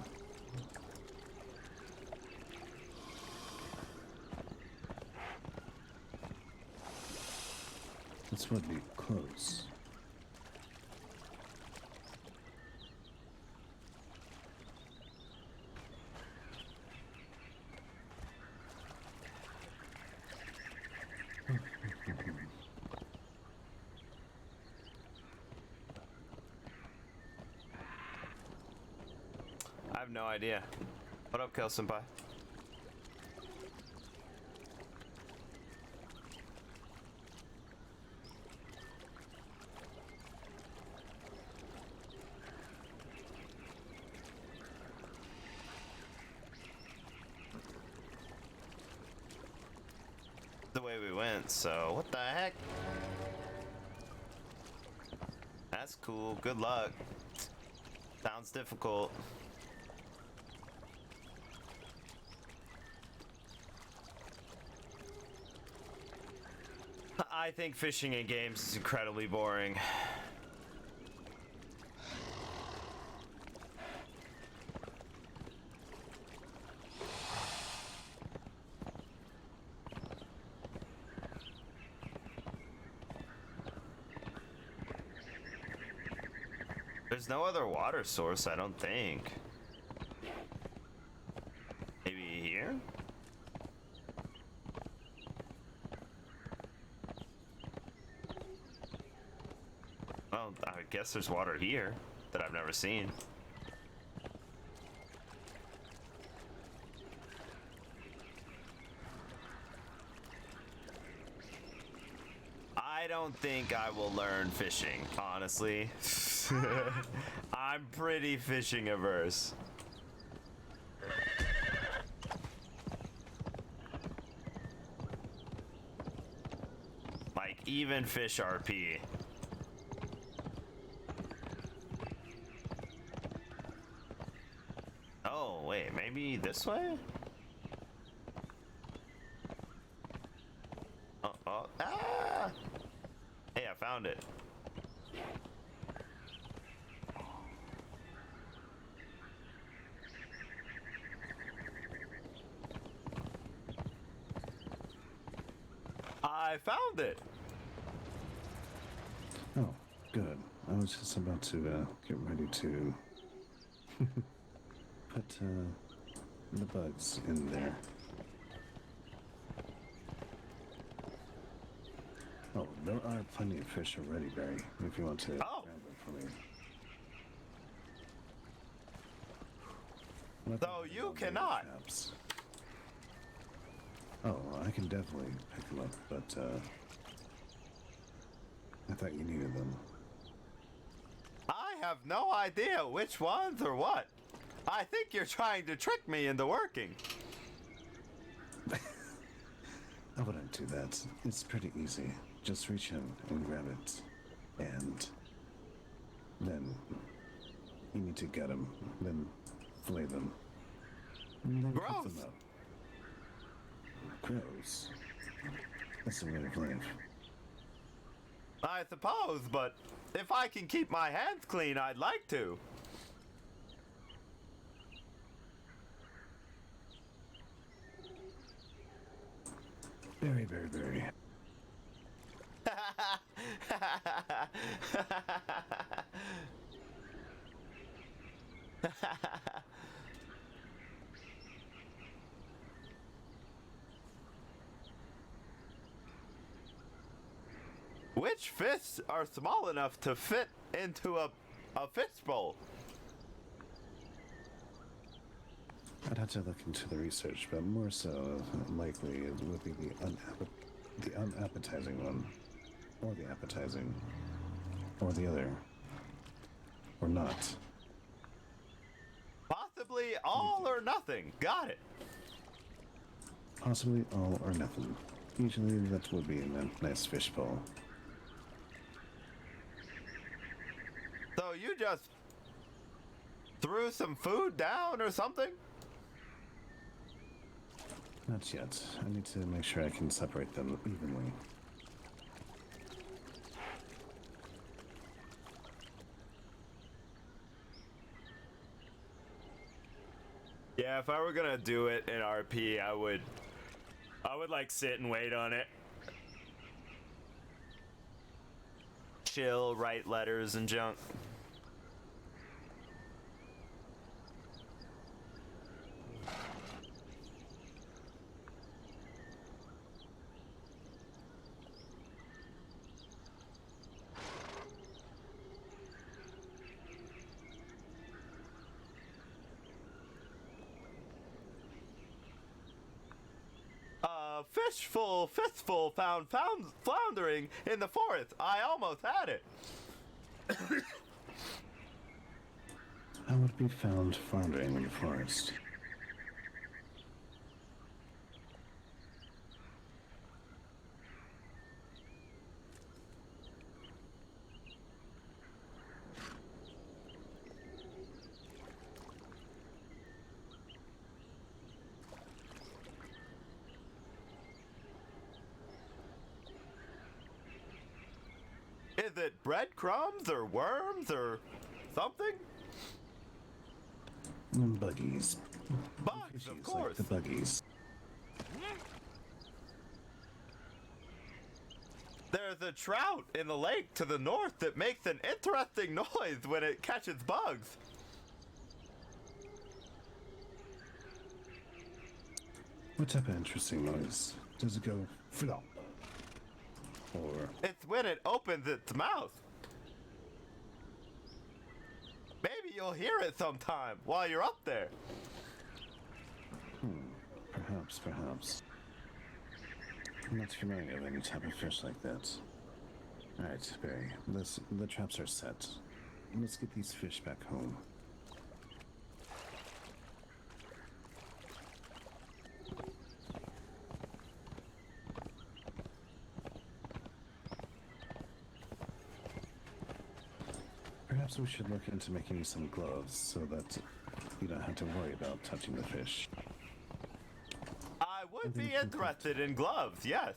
Speaker 4: This would be close.
Speaker 3: I have no idea. What up, Kel Senpai? The way we went, so what the heck? That's cool. Good luck. Sounds difficult. I think fishing in games is incredibly boring. There's no other water source, I don't think. Maybe here? Well, I guess there's water here that I've never seen. I don't think I will learn fishing, honestly. I'm pretty fishing averse. Like, even fish RP. Oh, wait, maybe this way? Oh, ah! Hey, I found it. I found it.
Speaker 4: Oh, good. I was just about to get ready to put the bugs in there. Oh, there are plenty of fish already, Barry, if you want to grab
Speaker 3: Oh.
Speaker 4: them for me.
Speaker 3: Though you cannot.
Speaker 4: Traps. Oh, I can definitely pick them up, but I thought you needed them.
Speaker 3: I have no idea which ones or what. I think you're trying to trick me into working.
Speaker 4: I wouldn't do that. It's pretty easy. Just reach in and grab it. And then you need to get them, then fillet them. And then cook
Speaker 3: Gross.
Speaker 4: them up. Gross. That's the way of life.
Speaker 3: I suppose, but if I can keep my hands clean, I'd like to.
Speaker 4: Very, very, very.
Speaker 3: Which fists are small enough to fit into a fishbowl?
Speaker 4: I'd have to look into the research, but more so likely it would be the unappetizing one, or the appetizing, or the other, or not.
Speaker 3: Possibly all or nothing. Got it.
Speaker 4: Possibly all or nothing. Usually that would be a nice fishbowl.
Speaker 3: So you just threw some food down or something?
Speaker 4: Not yet. I need to make sure I can separate them evenly.
Speaker 3: Yeah, if I were gonna do it in RP, I would like sit and wait on it. Chill, write letters and junk. Fistful found floundering in the forest. I almost had it.
Speaker 4: How would it be found floundering in the forest?
Speaker 3: Is it breadcrumbs or worms or something?
Speaker 4: Buggies.
Speaker 3: Bugs, of
Speaker 4: Fishies
Speaker 3: course.
Speaker 4: like the buggies.
Speaker 3: There's a trout in the lake to the north that makes an interesting noise when it catches bugs.
Speaker 4: What type of interesting noise? Does it go flop? Or
Speaker 3: It's when it opens its mouth. Maybe you'll hear it sometime while you're up there.
Speaker 4: perhaps. I'm not familiar with any type of fish like that. Alright, Barry, the traps are set. Let's get these fish back home. Perhaps we should look into making you some gloves so that you don't have to worry about touching the fish.
Speaker 3: I would be interested in gloves, yes.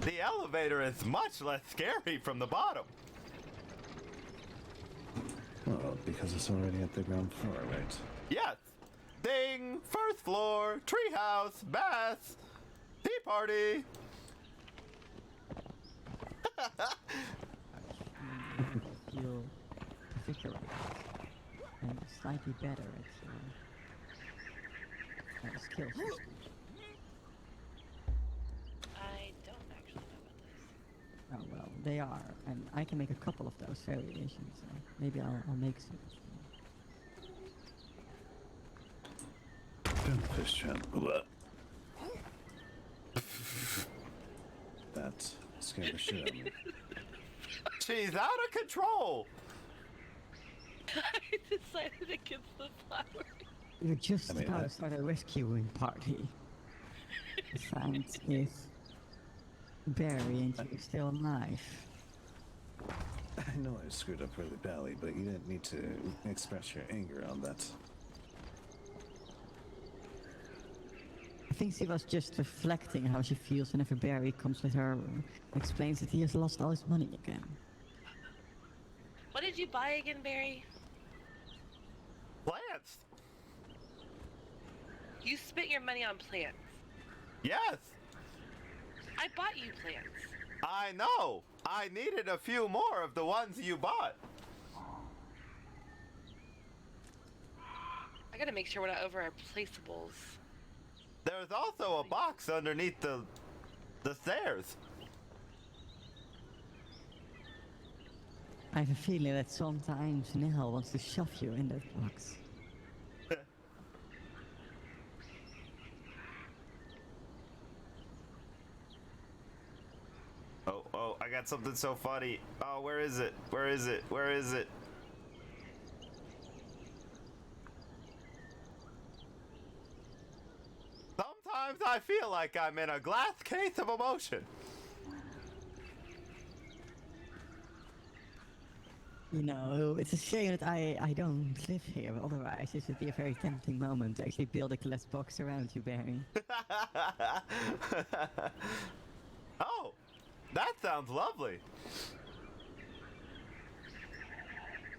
Speaker 3: The elevator is much less scary from the bottom.
Speaker 4: Well, because it's already at the ground floor, right?
Speaker 3: Yes. Ding! First floor, treehouse, bath, tea party.
Speaker 6: Feel particular and slightly better at skills systems.
Speaker 5: I don't actually know about this.
Speaker 6: Oh well, they are, and I can make a couple of those variations. So maybe I'll make some.
Speaker 4: Fish trap. That scared the shit out of me.
Speaker 3: She's out of control.
Speaker 5: I decided against the flower.
Speaker 6: You're just
Speaker 4: I mean,
Speaker 6: about to start a rescuing party. And if Barry and you are still alive.
Speaker 4: I know I screwed up really badly, but you didn't need to express your anger on that.
Speaker 6: I think she was just reflecting how she feels whenever Barry comes with her and explains that he has lost all his money again.
Speaker 5: What did you buy again, Barry?
Speaker 3: Plants.
Speaker 5: You spent your money on plants.
Speaker 3: Yes,
Speaker 5: I bought you plants.
Speaker 3: I know. I needed a few more of the ones you bought.
Speaker 5: I gotta make sure we're not over our placeables.
Speaker 3: There's also a box underneath the stairs.
Speaker 6: I have a feeling that sometimes Nihal wants to shove you in that box.
Speaker 3: Oh, I got something so funny. Oh, where is it? Where is it? Where is it? Sometimes I feel like I'm in a glass case of emotion.
Speaker 6: You know, it's a shame that I don't live here, otherwise this would be a very tempting moment to actually build a glass box around you, Barry.
Speaker 3: Oh, that sounds lovely.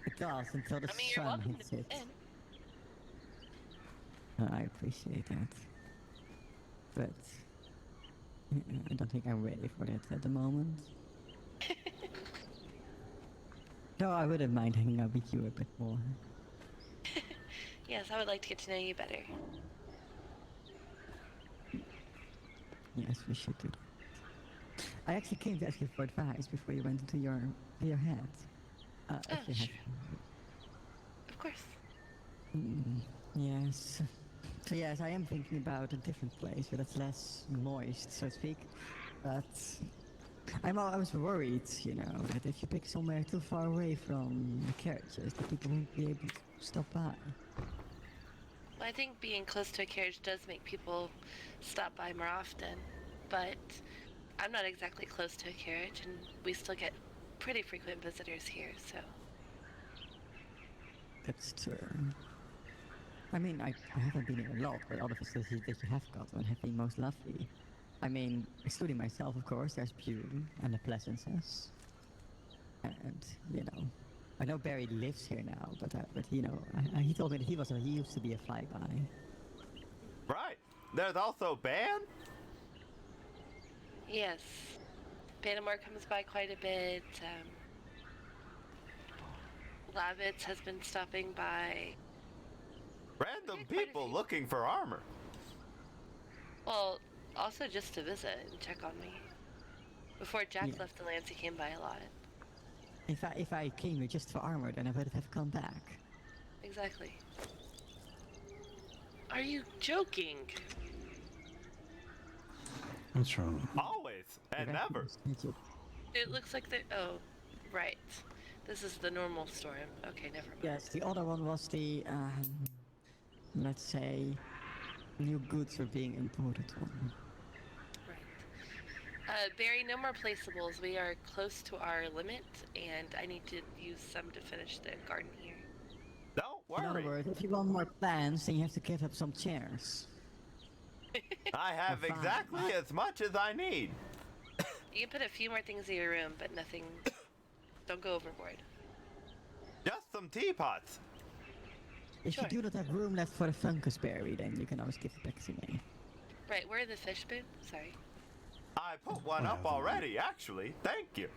Speaker 6: It does, until the
Speaker 5: I mean, you're
Speaker 6: sun
Speaker 5: welcome
Speaker 6: hits
Speaker 5: to
Speaker 6: it.
Speaker 5: move in.
Speaker 6: I appreciate that. But I don't think I'm ready for that at the moment. No, I wouldn't mind hanging out with you a bit more.
Speaker 5: Yes, I would like to get to know you better.
Speaker 6: Yes, we should do that. I actually came to ask you for advice before you went into your head. If you
Speaker 5: sure.
Speaker 6: have.
Speaker 5: Of course.
Speaker 6: Yes. So yes, I am thinking about a different place where it's less moist, so to speak. But I was worried, you know, that if you pick somewhere too far away from the carriages, that people won't be able to stop by.
Speaker 5: Well, I think being close to a carriage does make people stop by more often, but I'm not exactly close to a carriage, and we still get pretty frequent visitors here, so.
Speaker 6: That's true. I mean, I haven't been here a lot, but all the facilities that you have gotten have been most lovely. I mean, excluding myself, of course, there's beauty and the pleasantness. And, you know, I know Barry lives here now, but you know, he told me that he used to be a flyby.
Speaker 3: Right. There's also Ban.
Speaker 5: Yes. Banamore comes by quite a bit. Lavitz has been stopping by.
Speaker 3: Random
Speaker 5: Yeah, quite a
Speaker 3: people
Speaker 5: few.
Speaker 3: looking for armor.
Speaker 5: Well, also just to visit and check on me. Before Jack
Speaker 6: Yeah.
Speaker 5: left the lands, he came by a lot.
Speaker 6: If I came here just for armor, then I would have come back.
Speaker 5: Exactly. Are you joking?
Speaker 4: What's wrong?
Speaker 3: Always and never.
Speaker 5: It looks like the. Oh, right. This is the normal storm. Okay, never mind.
Speaker 6: Yes, the other one was the, let's say, new goods are being imported on.
Speaker 5: Right. Barry, no more placeables. We are close to our limit, and I need to use some to finish the garden here.
Speaker 3: Don't
Speaker 6: In other
Speaker 3: worry.
Speaker 6: words, if you want more plants, then you have to give up some chairs.
Speaker 3: I have
Speaker 6: Fine.
Speaker 3: exactly as much as I need.
Speaker 5: You can put a few more things in your room, but nothing. Don't go overboard.
Speaker 3: Just some teapots.
Speaker 6: If
Speaker 5: Sure.
Speaker 6: you do not have room left for the fungus berry, then you can always give it back to me.
Speaker 5: Right, where are the fish spoon? Sorry.
Speaker 3: I put one up already, actually. Thank you.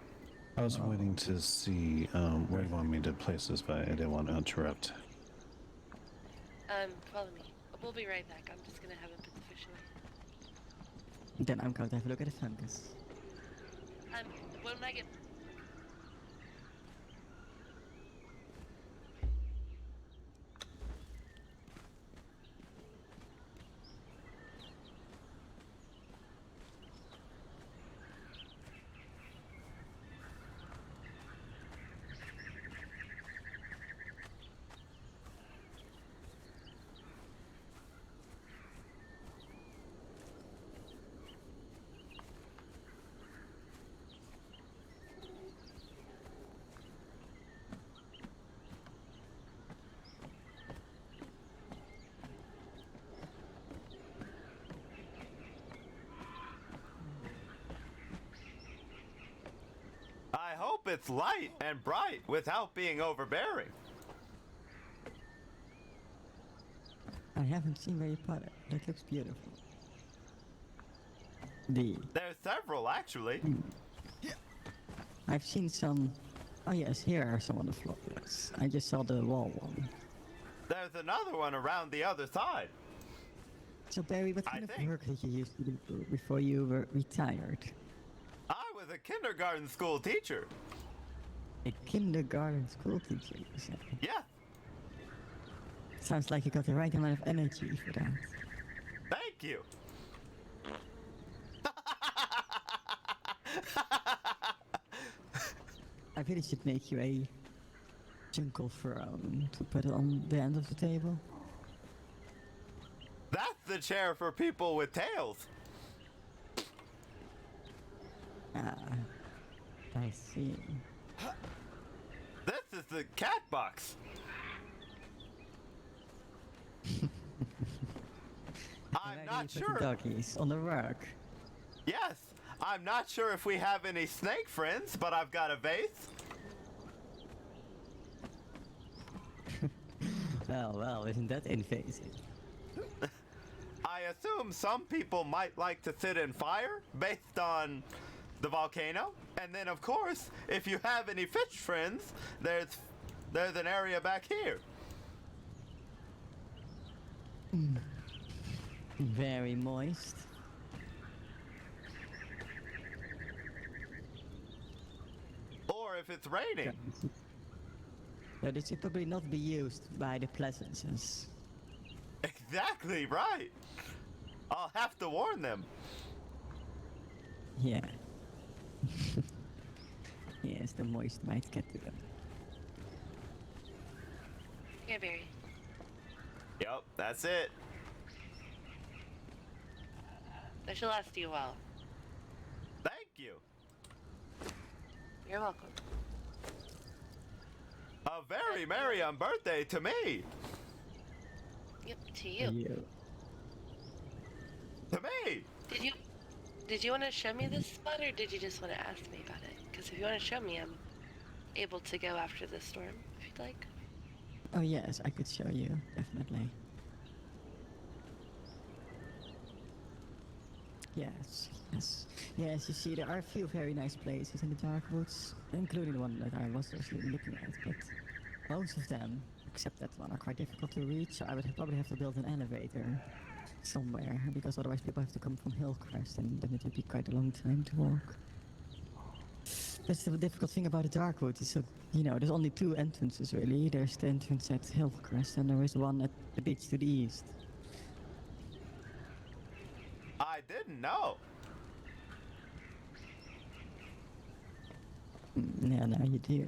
Speaker 4: I was waiting to see where you want me to place this, but I didn't want to interrupt.
Speaker 5: Follow me. We'll be right back. I'm just gonna have him put the fish away.
Speaker 6: Then I'm going to have a look at the fungus.
Speaker 5: When I get.
Speaker 3: I hope it's light and bright without being overbearing.
Speaker 6: I haven't seen Harry Potter. That looks beautiful. The
Speaker 3: There's several, actually.
Speaker 6: I've seen some. Oh yes, here are some on the floor. Yes, I just saw the wall one.
Speaker 3: There's another one around the other side.
Speaker 6: So Barry, what
Speaker 3: I
Speaker 6: kind of
Speaker 3: think-
Speaker 6: work did you used to do before you were retired?
Speaker 3: I was a kindergarten school teacher.
Speaker 6: A kindergarten school teacher, you said.
Speaker 3: Yeah,
Speaker 6: Sounds like you got the right amount of energy for that.
Speaker 3: thank you.
Speaker 6: I really should make you a jungle throne to put on the end of the table.
Speaker 3: That's the chair for people with tails.
Speaker 6: Ah, I see.
Speaker 3: This is the cat box. I'm
Speaker 6: Where do
Speaker 3: not
Speaker 6: you put
Speaker 3: sure.
Speaker 6: the doggies on the rug.
Speaker 3: Yes, I'm not sure if we have any snake friends, but I've got a vase.
Speaker 6: Well, isn't that invasive?
Speaker 3: I assume some people might like to sit in fire based on the volcano. And then, of course, if you have any fish friends, there's an area back here.
Speaker 6: Very moist.
Speaker 3: Or if it's raining.
Speaker 6: So this should probably not be used by the Pleasances.
Speaker 3: Exactly right. I'll have to warn them.
Speaker 6: Yeah. Yes, the moist might get to them.
Speaker 5: Here, Barry.
Speaker 3: Yep, that's it.
Speaker 5: That should last you a while.
Speaker 3: Thank you.
Speaker 5: You're welcome.
Speaker 3: A very merry on birthday to me.
Speaker 5: Yep, to you.
Speaker 3: To me.
Speaker 5: Did you want to show me this spot, or did you just want to ask me about it? Because if you want to show me, I'm able to go after the storm, if you'd like.
Speaker 6: Oh yes, I could show you, definitely. Yes. Yes, you see, there are a few very nice places in the Dark Woods, including the one that I was actually looking at, but most of them, except that one, are quite difficult to reach, so I would probably have to build an elevator somewhere, because otherwise people have to come from Hillcrest, and then it would be quite a long time to walk. That's the difficult thing about the Dark Woods, is so, there's only two entrances really. There's the entrance at Hillcrest, and there is one at the beach to the east.
Speaker 3: I didn't know.
Speaker 6: Yeah, now you do.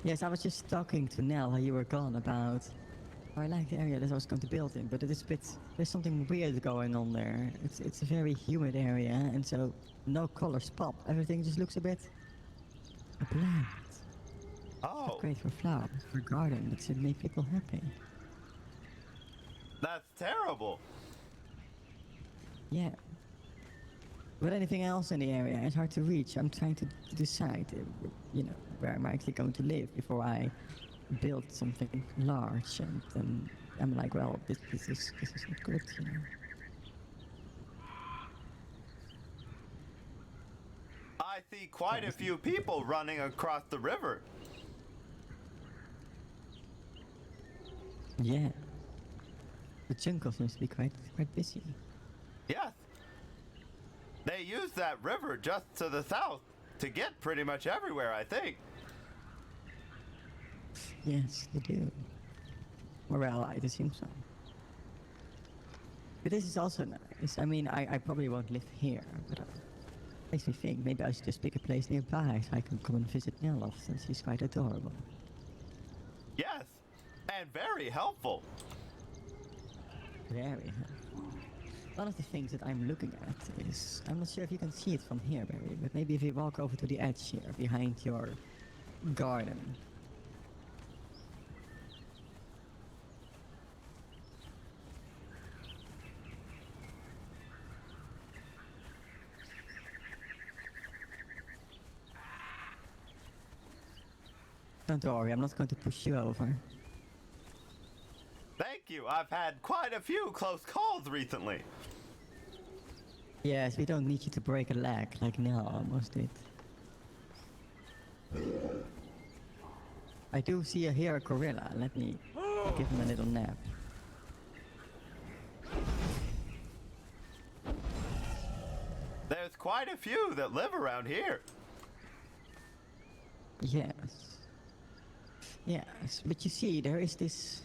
Speaker 6: Yes, I was just talking to Nell while you were gone about I like the area that I was going to build in, but there's something weird going on there. It's a very humid area, and so no colors pop. Everything just looks a bit bland.
Speaker 3: Oh,
Speaker 6: Not great for flowers, for a garden. It should make people happy.
Speaker 3: that's terrible.
Speaker 6: Yeah. But anything else in the area, it's hard to reach. I'm trying to decide, where I'm actually going to live before I build something large. And then I'm like, well, this is not good,
Speaker 3: I see quite a few people running across the river.
Speaker 6: Yeah. The jungle seems to be quite busy.
Speaker 3: Yes. They use that river just to the south to get pretty much everywhere, I think.
Speaker 6: Yes, they do. Well, I'd assume so. But this is also nice. I mean, I probably won't live here, but makes me think maybe I should just pick a place nearby so I can come and visit Nell often. She's quite adorable.
Speaker 3: Yes, and very helpful.
Speaker 6: Very helpful. One of the things that I'm looking at is, I'm not sure if you can see it from here, Barry, but maybe if you walk over to the edge here, behind your garden. Don't worry, I'm not going to push you over.
Speaker 3: Thank you. I've had quite a few close calls recently.
Speaker 6: Yes, we don't need you to break a leg like Nell almost did. I do see here a gorilla. Let me give him a little nap.
Speaker 3: There's quite a few that live around here.
Speaker 6: Yes. Yes, but you see, there is this...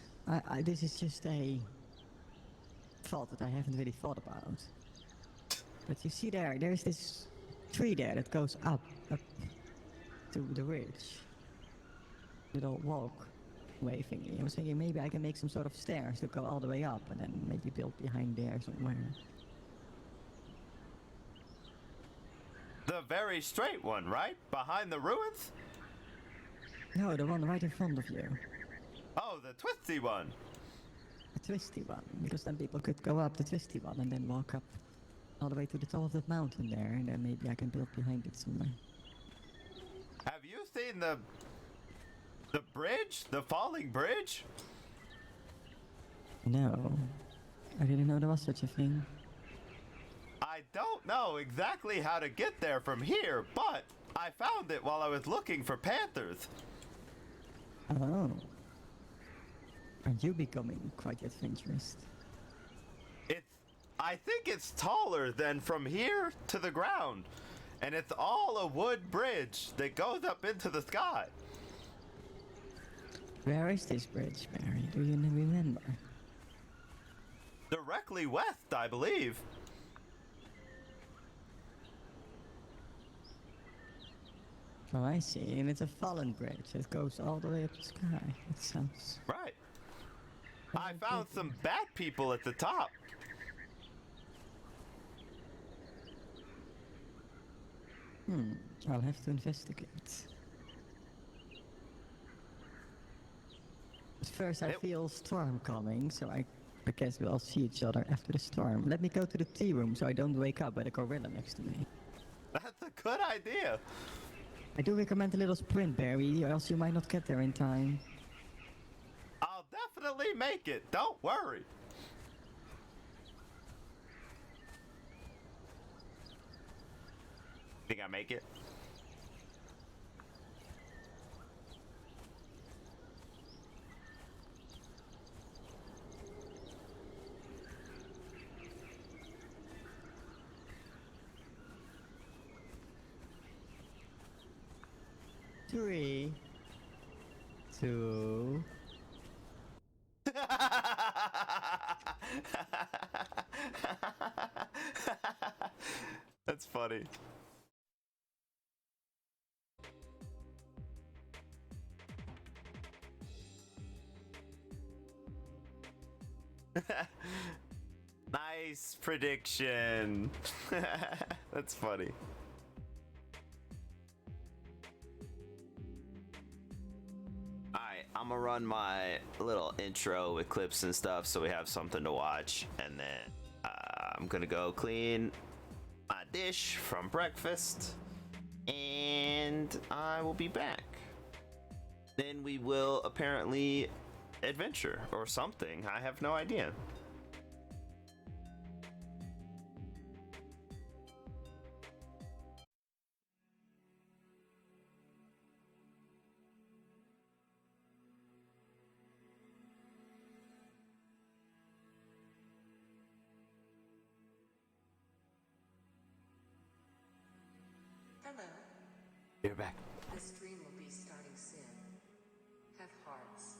Speaker 6: this is just a thought that I haven't really thought about. But you see there's this tree there that goes up to the ridge. Little walkway thingy. I was thinking maybe I can make some sort of stairs to go all the way up and then maybe build behind there somewhere.
Speaker 3: The very straight one, right? Behind the ruins?
Speaker 6: No, the one right in front of you.
Speaker 3: Oh, the twisty one.
Speaker 6: A twisty one, because then people could go up the twisty one and then walk up all the way to the top of that mountain there, and then maybe I can build behind it somewhere.
Speaker 3: Have you seen the bridge? The falling bridge?
Speaker 6: No. I didn't know there was such a thing.
Speaker 3: I don't know exactly how to get there from here, but I found it while I was looking for panthers.
Speaker 6: Oh. Are you becoming quite adventurous?
Speaker 3: I think it's taller than from here to the ground. And it's all a wood bridge that goes up into the sky.
Speaker 6: Where is this bridge, Barry? Do you remember?
Speaker 3: Directly west, I believe.
Speaker 6: Oh, I see. And it's a fallen bridge that goes all the way up the sky. That sounds...
Speaker 3: Right. I found some bat people at the top.
Speaker 6: I'll have to investigate. But first I feel storm coming, so I guess we'll see each other after the storm. Let me go to the tea room so I don't wake up by the gorilla next to me.
Speaker 3: That's a good idea.
Speaker 6: I do recommend a little sprint, Barry, or else you might not get there in time.
Speaker 3: I'll definitely make it. Don't worry. Think I make it?
Speaker 6: Three, two.
Speaker 3: That's funny. Nice prediction. That's funny. Alright, I'm gonna run my little intro with clips and stuff so we have something to watch, and then I'm gonna go clean my dish from breakfast, and I will be back. Then we will apparently adventure or something. I have no idea.
Speaker 7: Hello.
Speaker 3: You're back.
Speaker 7: The stream will be starting soon. Have hearts.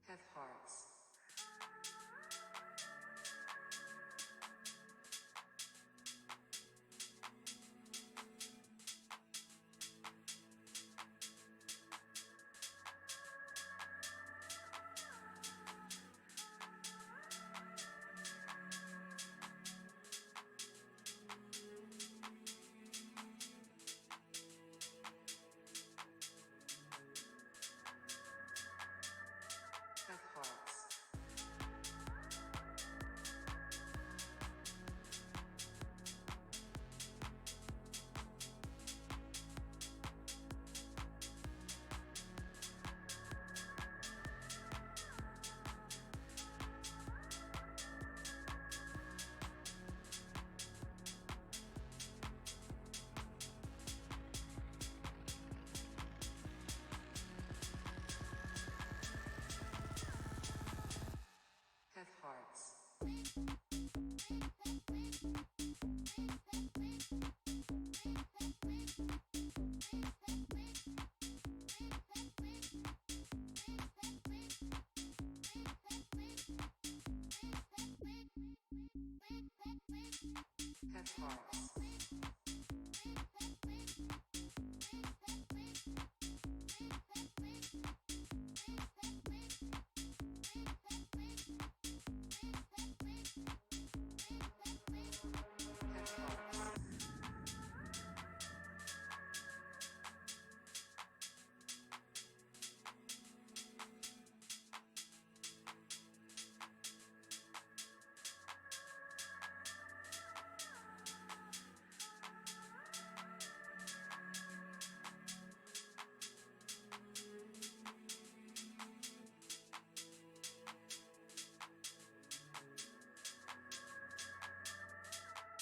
Speaker 7: Have hearts. Have hearts. Have hearts.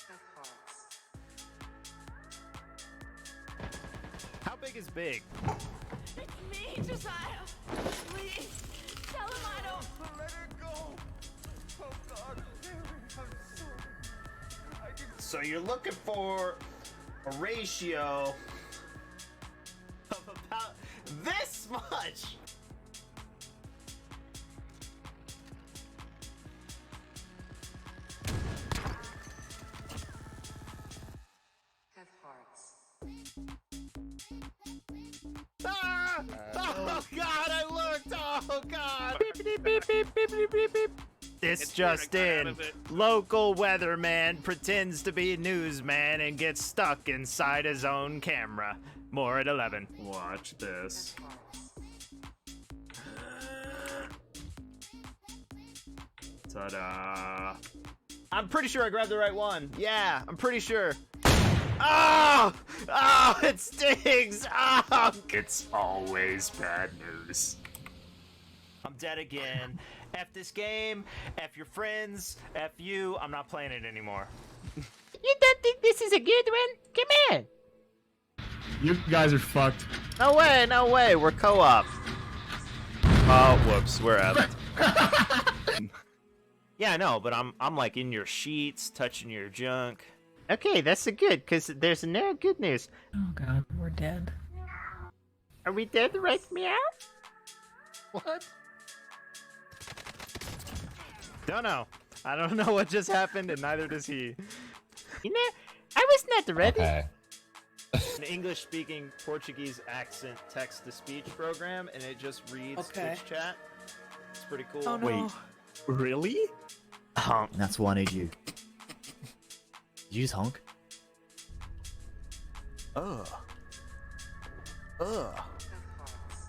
Speaker 7: Have hearts.
Speaker 1: How big is big?
Speaker 8: It's me, Josiah. Please, tell him I don't.
Speaker 3: Let her go. Oh God, Harry, I'm sorry. So you're looking for a ratio of about this much.
Speaker 7: Have hearts.
Speaker 3: Ah! Oh God, I looked. Oh God.
Speaker 1: This just in. Local weatherman pretends to be a newsman and gets stuck inside his own camera. More at 11. Watch this.
Speaker 7: Have hearts.
Speaker 1: Ta-da. I'm pretty sure I grabbed the right one. Yeah, I'm pretty sure. Oh! Oh, it stings! Oh! It's always bad news. I'm dead again. F this game, F your friends, F you. I'm not playing it anymore.
Speaker 9: You don't think this is a good one? Come here.
Speaker 10: You guys are fucked.
Speaker 1: No way, no way. We're co-op. Oh, whoops. We're out. Yeah, I know, but I'm like in your sheets, touching your junk.
Speaker 9: Okay, that's a good, because there's no good news.
Speaker 11: Oh god, we're dead.
Speaker 9: Are we dead right meow?
Speaker 10: What?
Speaker 1: Don't know. I don't know what just happened, and neither does he.
Speaker 9: You know, I was not ready.
Speaker 12: Okay.
Speaker 1: An English-speaking Portuguese accent text-to-speech program, and it just reads Twitch chat. It's pretty cool.
Speaker 11: Oh no.
Speaker 10: Wait, really?
Speaker 1: Honk.
Speaker 13: That's why I need you. Did you just honk?
Speaker 3: Ugh. Ugh.
Speaker 7: Have hearts.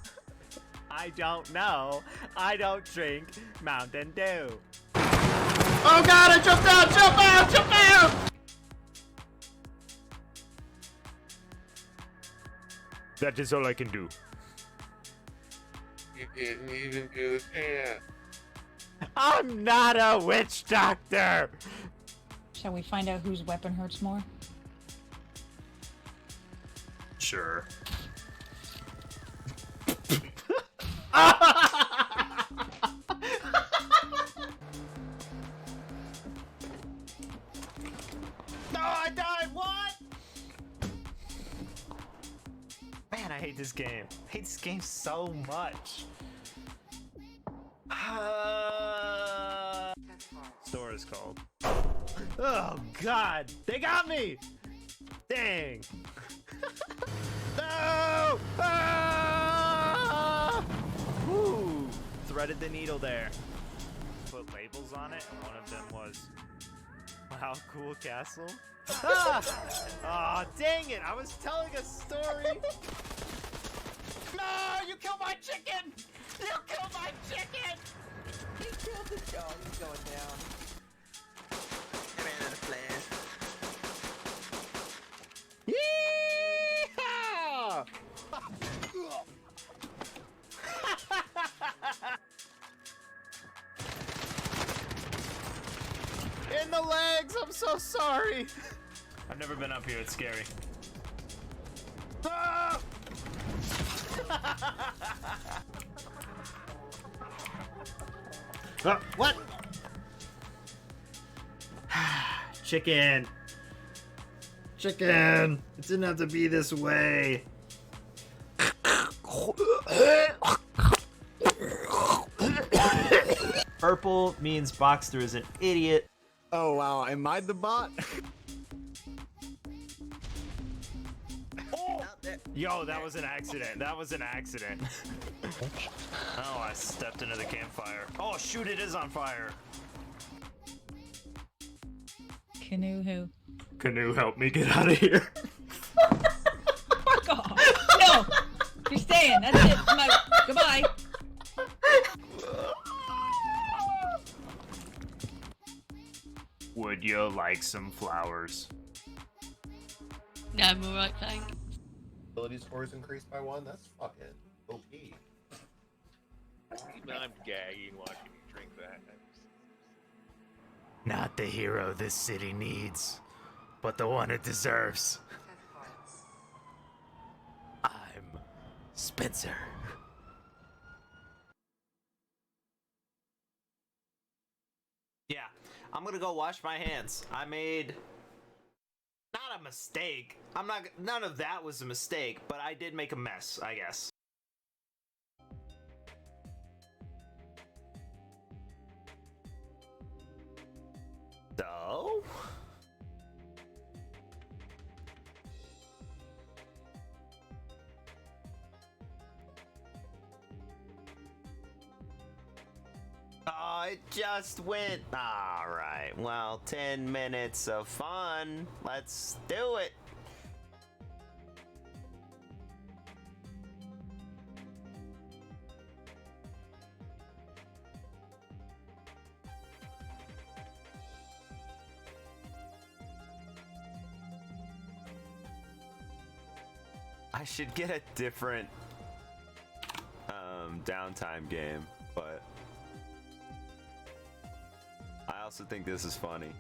Speaker 1: I don't know. I don't drink Mountain Dew.
Speaker 10: Oh god, I jumped out! Jump out! Jump out!
Speaker 1: That is all I can do.
Speaker 12: You didn't even do that.
Speaker 1: I'm not a witch doctor!
Speaker 11: Shall we find out whose weapon hurts more?
Speaker 1: Sure. No, I died! What? Man, I hate this game. I hate this game so much.
Speaker 7: Have hearts.
Speaker 1: Store is called. Oh God! They got me! Dang! No! Ah! Woo! Threaded the needle there. Put labels on it, and one of them was, "Wow, cool castle." Ah! Aw, dang it! I was telling a story. No! You killed my chicken! You killed my chicken!
Speaker 8: He killed the dog. He's going down. I ran out of flash.
Speaker 1: Yeehaw! In the legs! I'm so sorry! I've never been up here, it's scary. Ah! What? chicken. Chicken. It didn't have to be this way. Purple means Boxster is an idiot.
Speaker 13: Oh wow, am I the bot?
Speaker 1: Yo, that was an accident. That was an accident. Oh, I stepped into the campfire. Oh, shoot, it is on fire.
Speaker 11: Canoe who?
Speaker 1: Canoe, help me get out of here.
Speaker 11: Fuck off. No! You're staying. That's it. Goodbye.
Speaker 1: Would you like some flowers?
Speaker 5: No, I'm alright, thanks.
Speaker 12: Ability scores increased by 1. That's fucking OP.
Speaker 2: I'm gagging watching you drink that.
Speaker 1: Not the hero this city needs, but the one it deserves. I'm Spencer. Yeah, I'm gonna go wash my hands. I made not a mistake. None of that was a mistake, but I did make a mess, I guess. So? Oh, it just went. Alright, well, 10 minutes of fun. Let's do it. I should get a different downtime game, but I also think this is funny.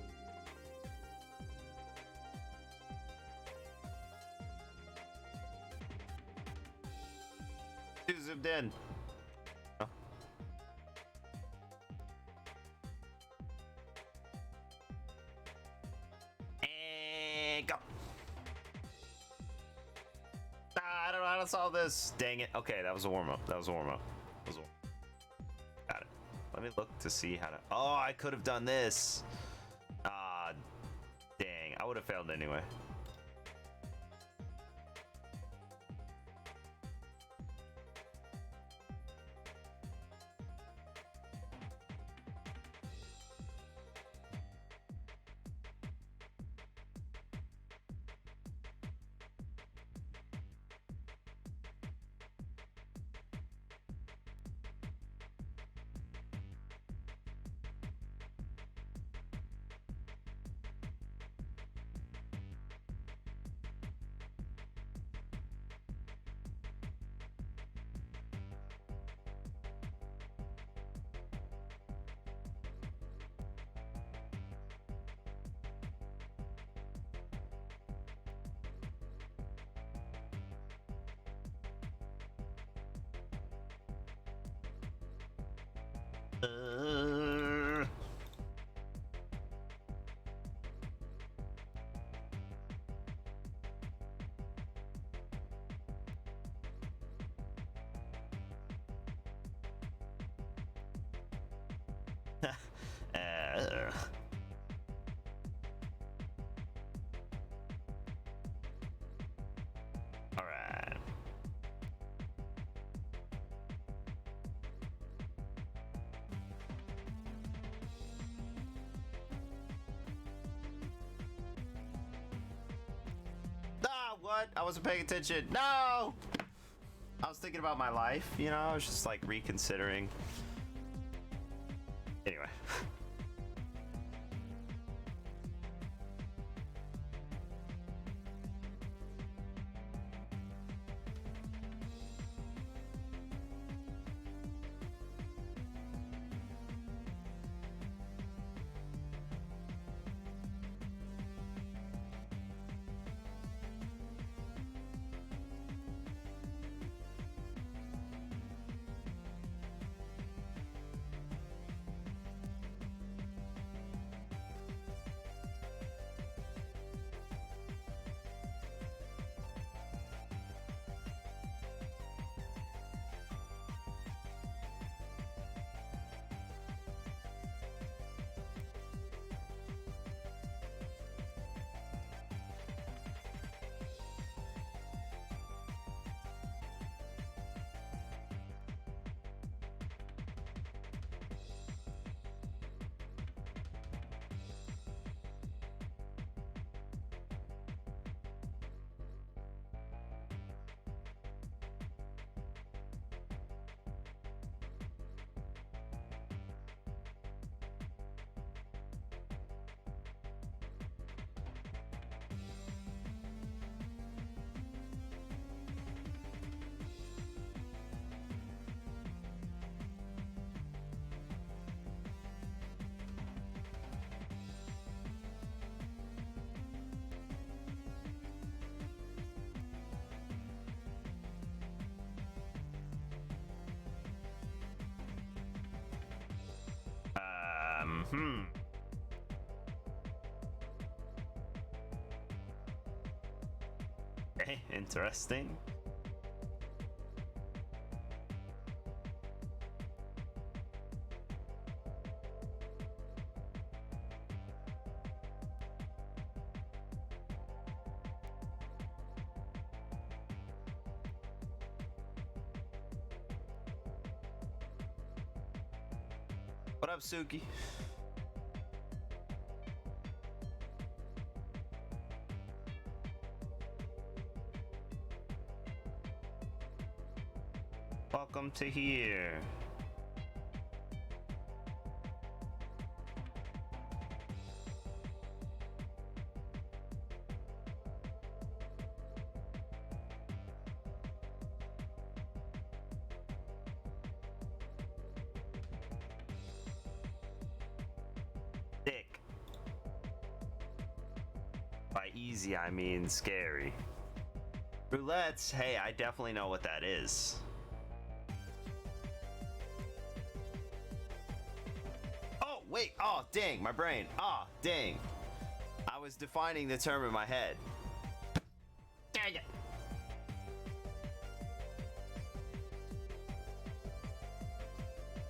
Speaker 1: You zoomed in. Oh. And go. I don't know how to solve this. Dang it. Okay, that was a warm-up. Got it. Let me look to see how to... Oh, I could have done this. Ah, dang. I would have failed anyway. All right. Ah, what? I wasn't paying attention. No! I was thinking about my life, you know? I was just like reconsidering. Anyway.
Speaker 3: Mm-hmm. Okay, interesting. What up, Suki? Welcome to here. Thick. By easy, I mean scary. Roulettes, hey, I definitely know what that is. Oh, wait, oh, dang, my brain. Ah, dang. I was defining the term in my head. Dang it.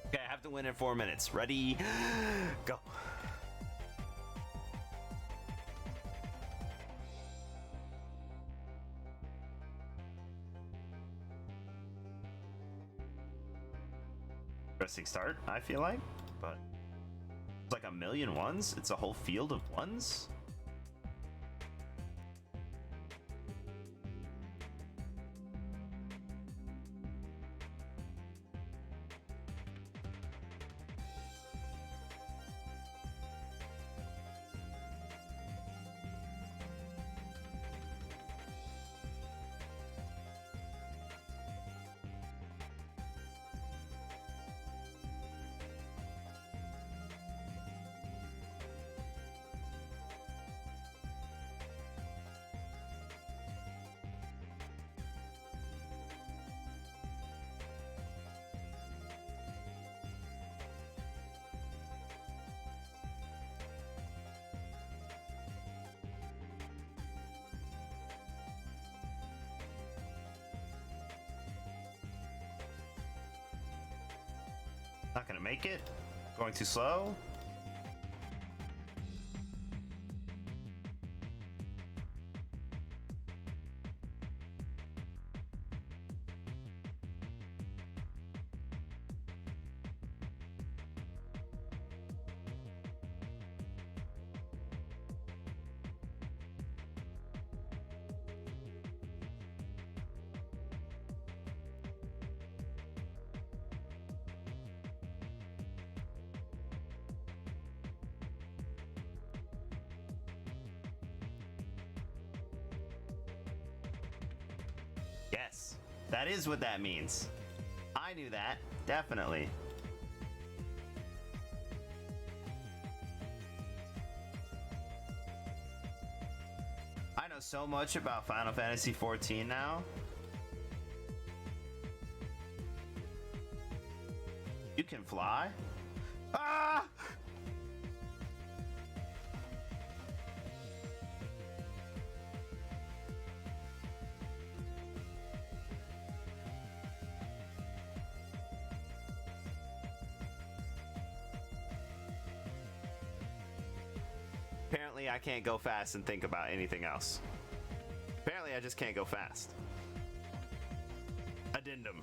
Speaker 3: Okay, I have to win in 4 minutes. Ready? Go. Interesting start, I feel like, but it's like a million ones. It's a whole field of ones. Not gonna make it. Going too slow. Yes, that is what that means. I knew that, definitely. I know so much about Final Fantasy XIV now. You can fly? Ah! Apparently, I can't go fast and think about anything else. Apparently, I just can't go fast. Addendum.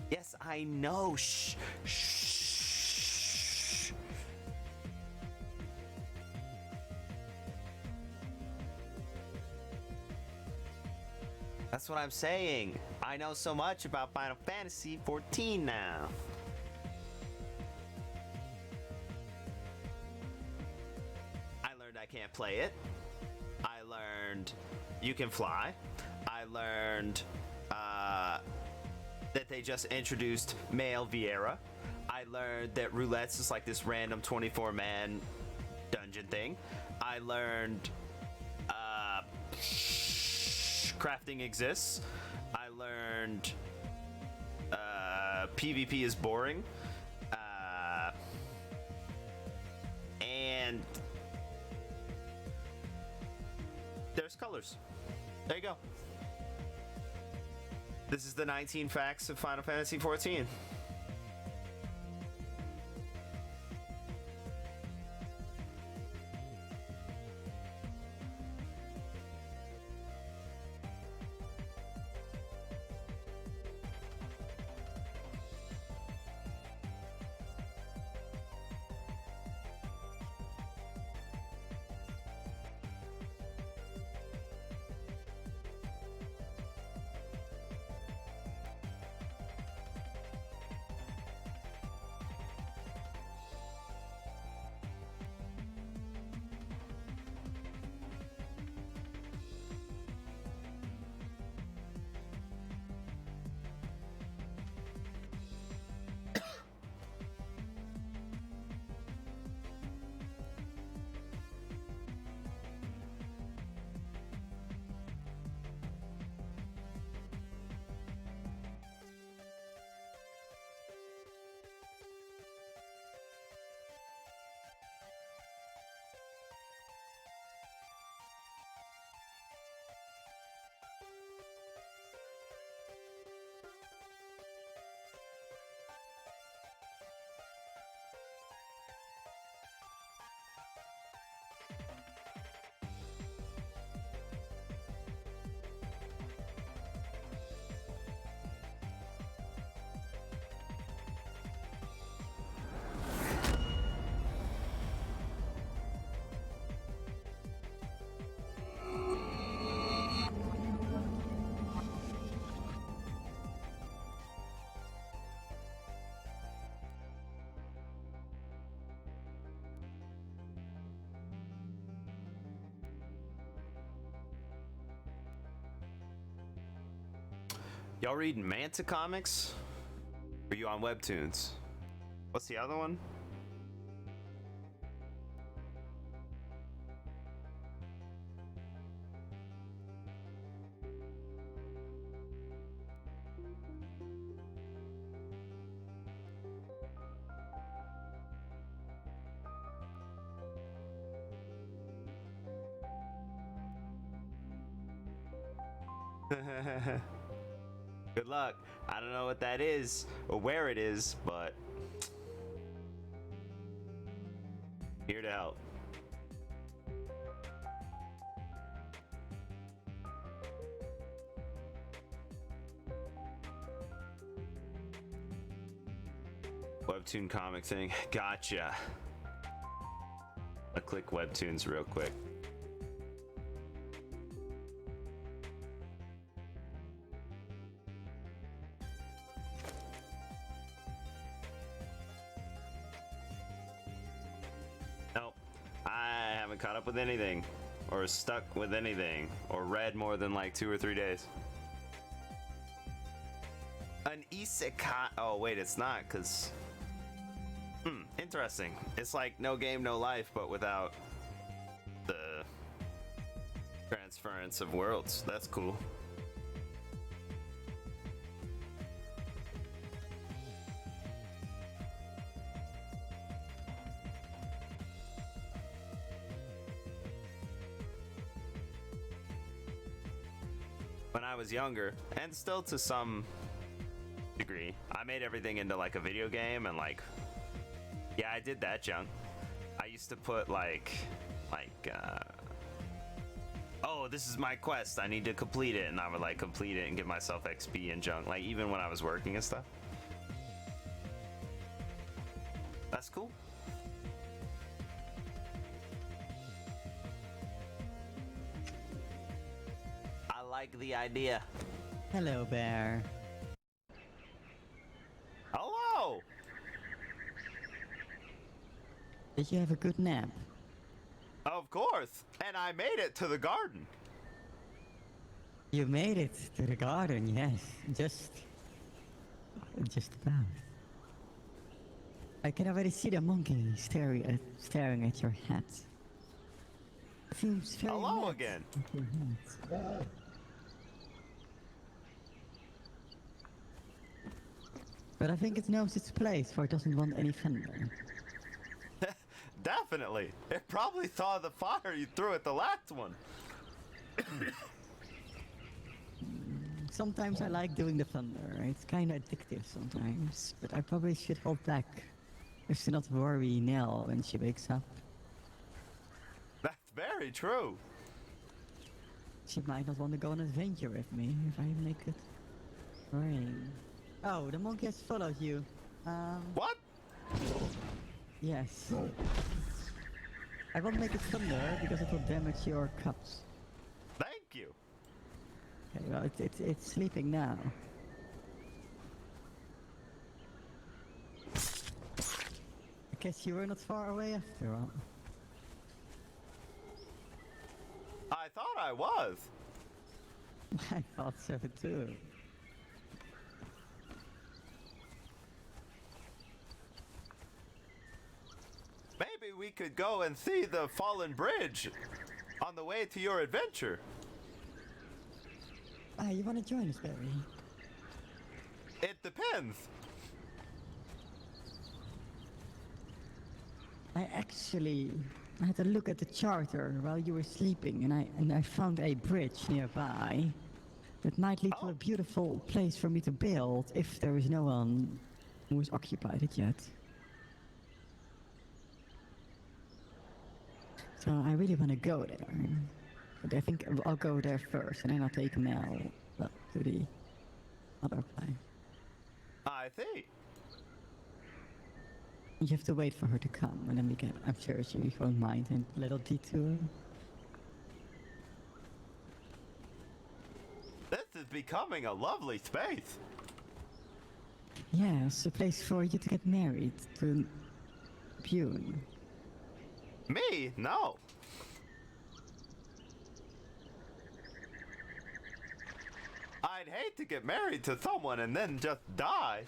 Speaker 3: Yes, I know. Shh. Shh. That's what I'm saying. I know so much about Final Fantasy XIV now. I can't play it. I learned you can fly. I learned that they just introduced male Vieira. I learned that roulettes is like this random 24-man dungeon thing. I learned crafting exists. I learned PvP is boring.
Speaker 1: $10. There you go. This is the 19 facts of Final Fantasy XIV. Y'all reading Manta comics? Or are you on Webtoons? What's the other one? Good luck. I don't know what that is or where it is, but here to help. Webtoon comic thing. Gotcha. I'll click Webtoons real quick. Caught up with anything, or stuck with anything, or read more than like 2 or 3 days. An isekai. Oh wait, it's not, cause interesting. It's like No Game No Life, but without the transference of worlds. That's cool. When I was younger, and still to some degree, I made everything into like a video game, and like, yeah, I did that junk. I used to put oh, this is my quest, I need to complete it, and I would like complete it and give myself XP and junk, like even when I was working and stuff. That's cool. Like the idea.
Speaker 6: Hello, bear.
Speaker 1: Hello.
Speaker 6: Did you have a good nap?
Speaker 3: Of course, and I made it to the garden.
Speaker 6: You made it to the garden, yes. Just about. I can already see the monkey staring at your hat. It seems very
Speaker 3: Hello
Speaker 6: mad
Speaker 3: again.
Speaker 6: at your hat. But I think it knows its place, for it doesn't want any thunder.
Speaker 3: Definitely. It probably saw the fire you threw at the last one.
Speaker 6: Sometimes I like doing the thunder. It's kind of addictive sometimes, but I probably should hold back just to not worry Nell when she wakes up.
Speaker 3: That's very true.
Speaker 6: She might not want to go on an adventure with me if I make it rain. Oh, the monkey has followed you.
Speaker 3: What?
Speaker 6: Yes. I won't make it thunder because it will damage your cups.
Speaker 3: Thank you.
Speaker 6: Okay, well, it's sleeping now. I guess you were not far away after all.
Speaker 3: I thought I was.
Speaker 6: I thought so too.
Speaker 3: Maybe we could go and see the fallen bridge on the way to your adventure.
Speaker 6: Ah, you want to join us, Barry?
Speaker 3: It depends.
Speaker 6: I actually had a look at the charter while you were sleeping, and I found a bridge nearby that might lead to a beautiful place for me to build if there is no one who has occupied it yet. So I really want to go there, but I think I'll go there first, and then I'll take Mel to the other place.
Speaker 3: I see.
Speaker 6: You have to wait for her to come, and then we can. I'm sure she won't mind a little detour.
Speaker 3: This is becoming a lovely space.
Speaker 6: Yes, a place for you to get married to Bune.
Speaker 3: Me? No. I'd hate to get married to someone and then just die.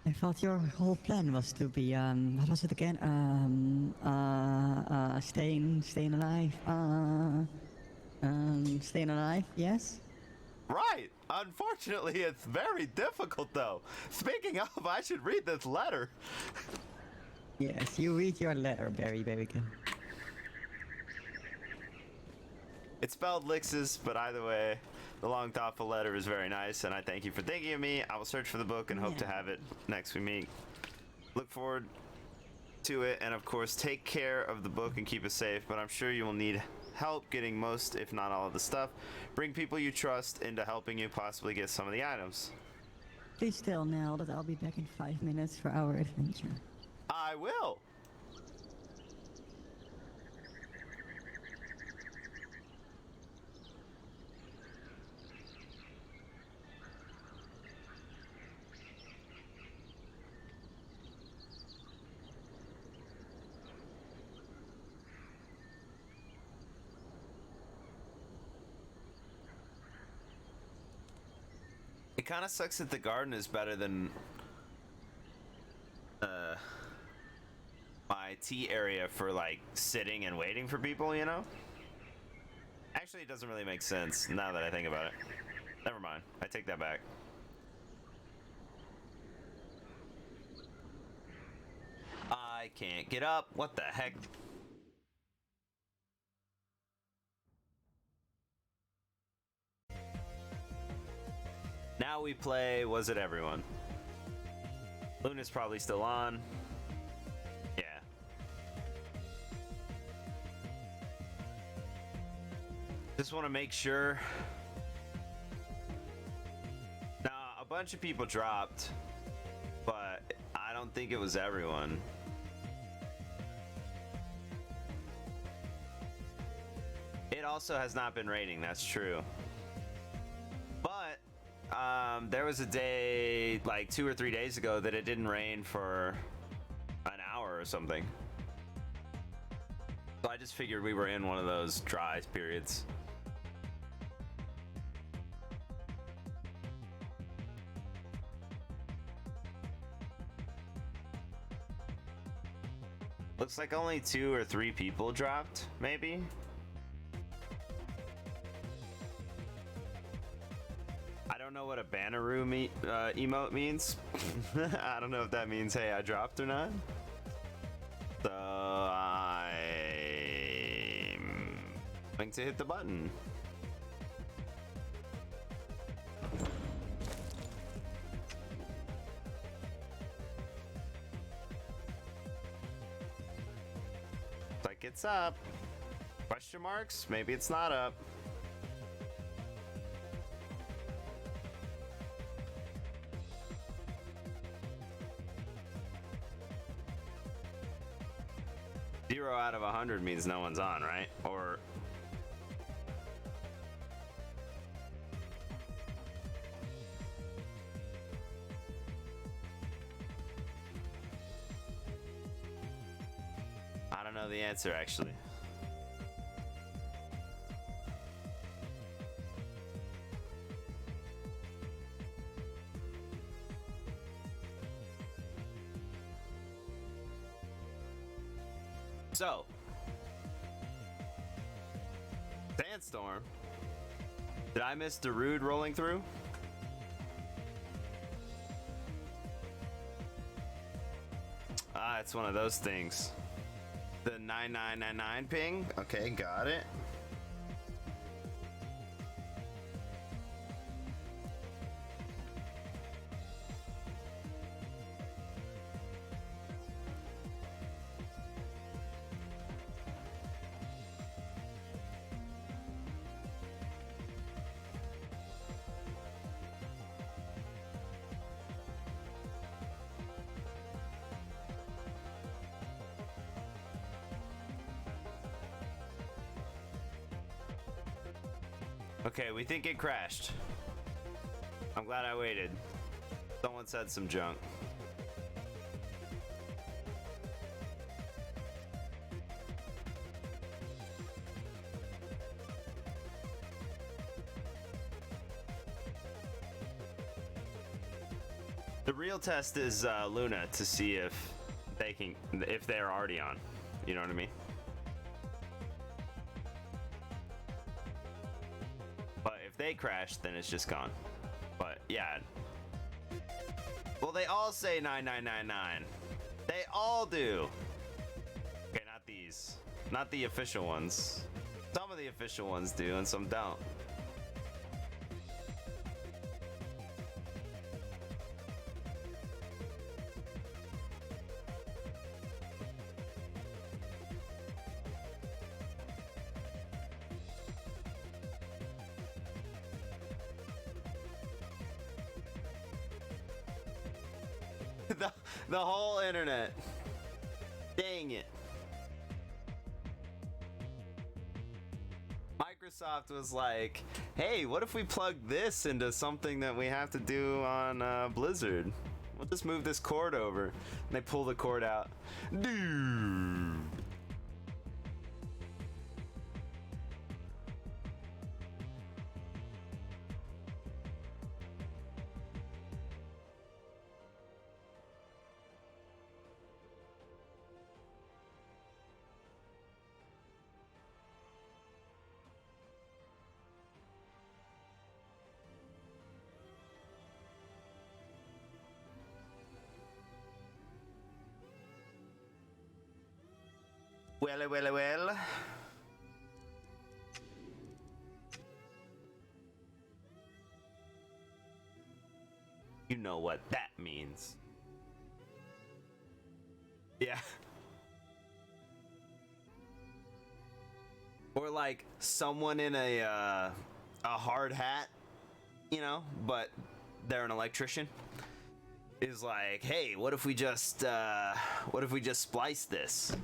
Speaker 6: I thought your whole plan was to be, what was it again? Staying alive. Staying alive, yes?
Speaker 3: Right. Unfortunately, it's very difficult though. Speaking of, I should read this letter.
Speaker 6: Yes, you read your letter, Barry Barrigan.
Speaker 3: It's spelled Lixus, but either way, the long, thoughtful letter is very nice, and I thank you for thinking of me. I will search for the book and hope to have it next we meet. Look forward to it, and of course, take care of the book and keep it safe, but I'm sure you will need help getting most, if not all of the stuff. Bring people you trust into helping you possibly get some of the items.
Speaker 6: Please tell Nell that I'll be back in 5 minutes for our adventure.
Speaker 3: I will! It kind of sucks that the garden is better than my tea area for like sitting and waiting for people, you know? Actually, it doesn't really make sense now that I think about it. Never mind. I take that back. I can't get up. What the heck? Now we play Was It Everyone? Luna's probably still on. Yeah. Just want to make sure. Nah, a bunch of people dropped, but I don't think it was everyone. It also has not been raining, that's true. But there was a day like 2 or 3 days ago that it didn't rain for an hour or something. So I just figured we were in one of those dry periods. Looks like only 2 or 3 people dropped, maybe?
Speaker 1: know what a Banneroo emote means. I don't know if that means, hey, I dropped or not. So I'm going to hit the button. Like it's up. Question marks? Maybe it's not up. Zero out of 100 means no one's on, right? Or I don't know the answer actually. So, Sandstorm. Did I miss Darude rolling through? Ah, it's one of those things. The 9999 ping? Okay, got it. Okay, we think it crashed. I'm glad I waited. Someone said some junk. The real test is Luna to see if they're already on. You know what I mean? They crash, then it's just gone. But yeah. Well, they all say 9999. They all do. Okay, not these. Not the official ones. Some of the official ones do, and some don't. The whole internet. Dang it. Microsoft was like, hey, what if we plug this into something that we have to do on Blizzard? We'll just move this cord over. And they pull the cord out. Dude. Well. You know what that means. Yeah. Or like someone in a hard hat, you know, but they're an electrician. Is like, hey, what if we just splice this?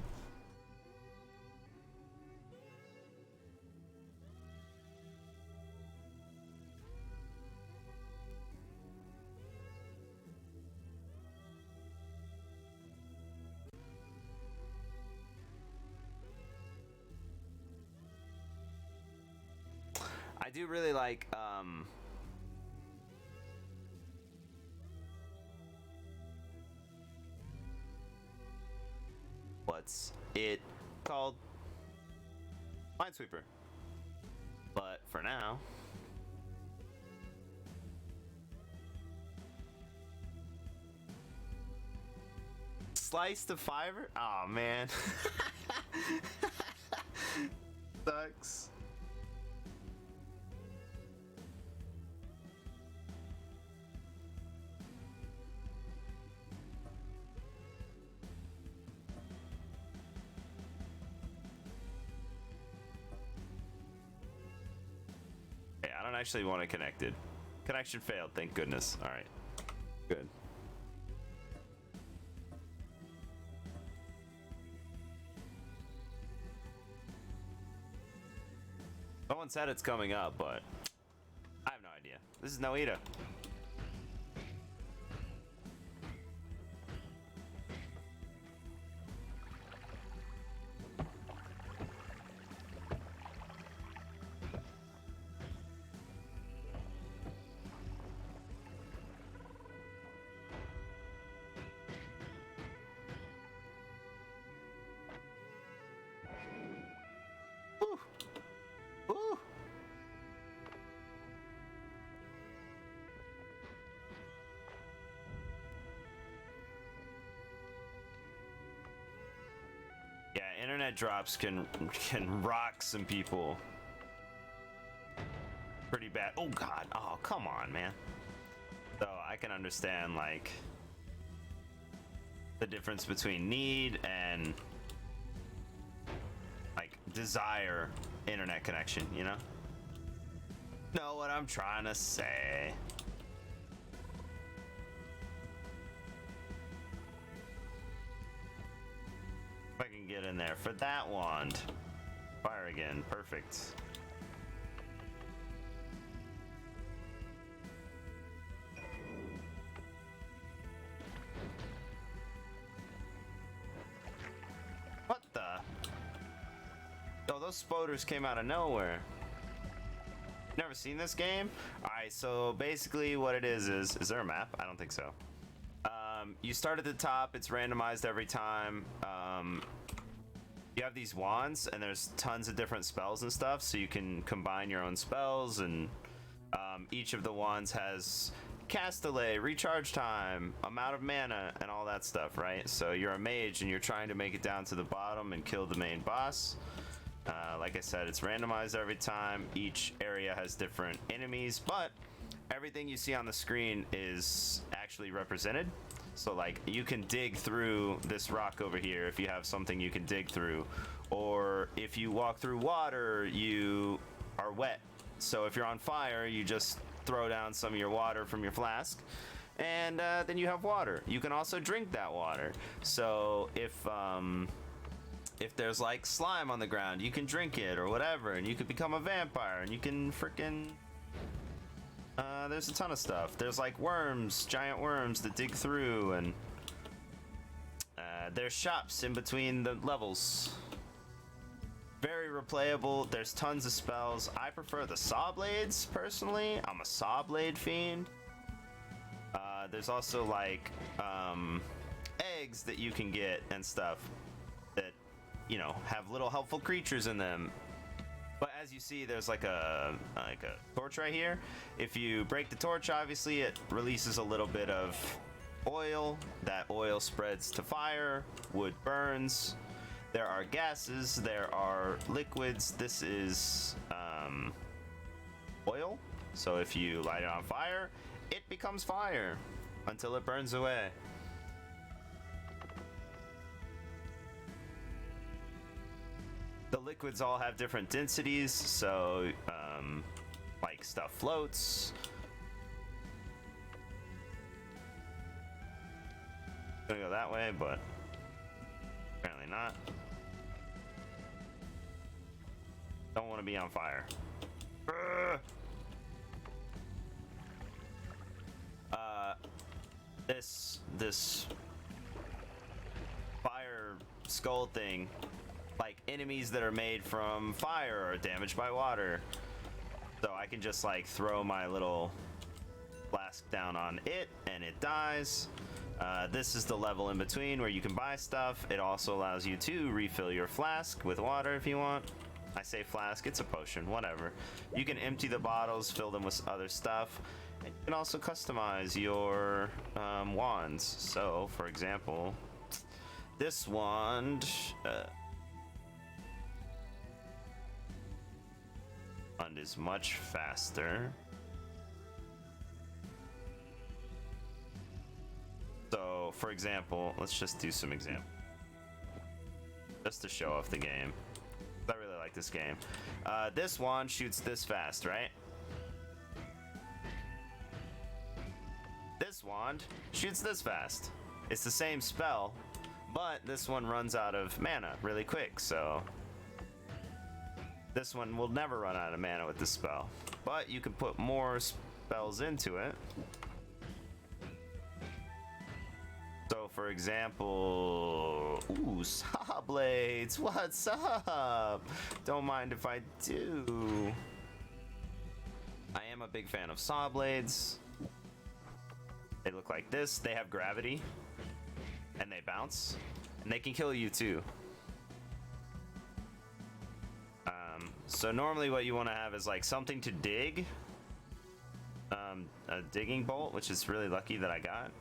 Speaker 1: I do really like what's it called? Minesweeper. But for now,
Speaker 3: slice to fiber? Oh man. Sucks. Hey, I don't actually want it connected. Connection failed, thank goodness. Alright. Good. Someone said it's coming up, but I have no idea. This is Noita. Yeah, internet drops can rock some people. Pretty bad. Oh god. Oh, come on, man. So I can understand like the difference between need and like desire internet connection, you know? Know what I'm trying to say. If I can get in there for that wand. Fire again. Perfect. What the? Oh, those spoders came out of nowhere. Never seen this game? Alright, so basically what it is there a map? I don't think so. You start at the top, it's randomized every time. You have these wands, and there's tons of different spells and stuff, so you can combine your own spells, and each of the wands has cast delay, recharge time, amount of mana, and all that stuff, right? So you're a mage, and you're trying to make it down to the bottom and kill the main boss. Like I said, it's randomized every time. Each area has different enemies, but everything you see on the screen is actually represented. So like you can dig through this rock over here if you have something you can dig through, or if you walk through water, you are wet. So if you're on fire, you just throw down some of your water from your flask, and then you have water. You can also drink that water. So if there's like slime on the ground, you can drink it or whatever, and you could become a vampire, and you can frickin' there's a ton of stuff. There's like worms, giant worms that dig through, and there's shops in between the levels. Very replayable. There's tons of spells. I prefer the saw blades personally. I'm a saw blade fiend. There's also like eggs that you can get and stuff that, you know, have little helpful creatures in them. But as you see, there's like a torch right here. If you break the torch, obviously it releases a little bit of oil. That oil spreads to fire. Wood burns. There are gases. There are liquids. This is oil. So if you light it on fire, it becomes fire until it burns away. The liquids all have different densities, so like stuff floats. Gonna go that way, but apparently not. Don't want to be on fire. This fire skull thing. Like enemies that are made from fire are damaged by water, so I can just like throw my little flask down on it and it dies. This is the level in between where you can buy stuff. It also allows you to refill your flask with water if you want. I say flask, it's a potion, whatever. You can empty the bottles, fill them with other stuff, and you can also customize your wands. So for example,
Speaker 1: This wand, wand is much faster. So, for example, let's just do some examples. Just to show off the game. I really like this game. This wand shoots this fast, right? This wand shoots this fast. It's the same spell, but this one runs out of mana really quick, so this one will never run out of mana with this spell. But you can put more spells into it. So, for example, ooh, saw blades. What's up? Don't mind if I do. I am a big fan of saw blades. They look like this. They have gravity, and they bounce, and they can kill you too. So normally, what you want to have is like something to dig. A digging bolt, which is really lucky that I got.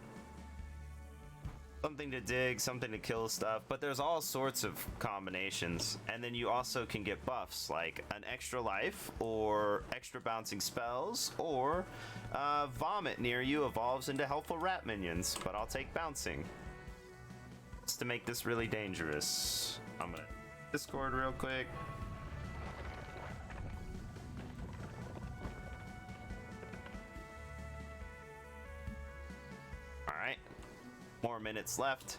Speaker 1: Something to dig, something to kill stuff, but there's all sorts of combinations. And then you also can get buffs like an extra life or extra bouncing spells, or vomit near you evolves into helpful rat minions, but I'll take bouncing just to make this really dangerous. I'm gonna Discord real quick. All right. More minutes left.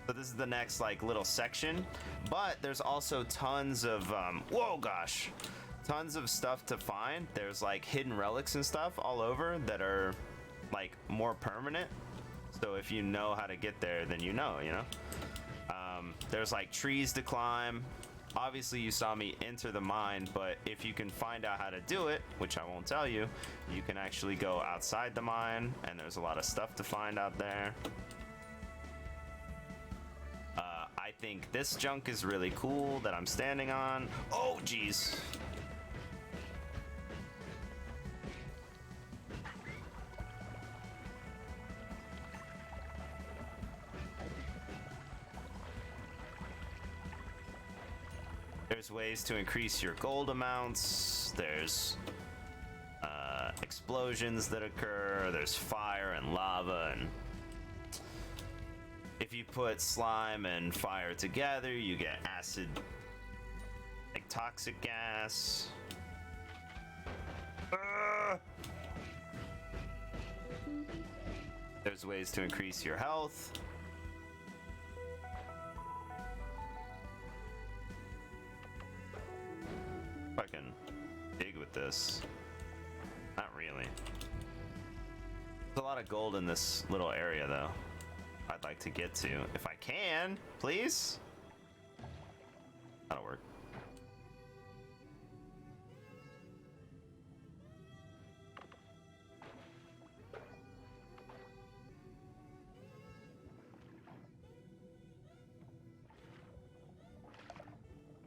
Speaker 1: So this is the next like little section, but there's also tons of whoa gosh, tons of stuff to find. There's like hidden relics and stuff all over that are like more permanent. So if you know how to get there, then you know. There's like trees to climb. Obviously you saw me enter the mine, but if you can find out how to do it, which I won't tell you, you can actually go outside the mine, and there's a lot of stuff to find out there. I think this junk is really cool that I'm standing on. Oh, geez. There's ways to increase your gold amounts. There's explosions that occur. There's fire and lava, and if you put slime and fire together, you get acid, like toxic gas. There's ways to increase your health. If I can dig with this. Not really. There's a lot of gold in this little area, though. I'd like to get to, if I can, please. That'll work.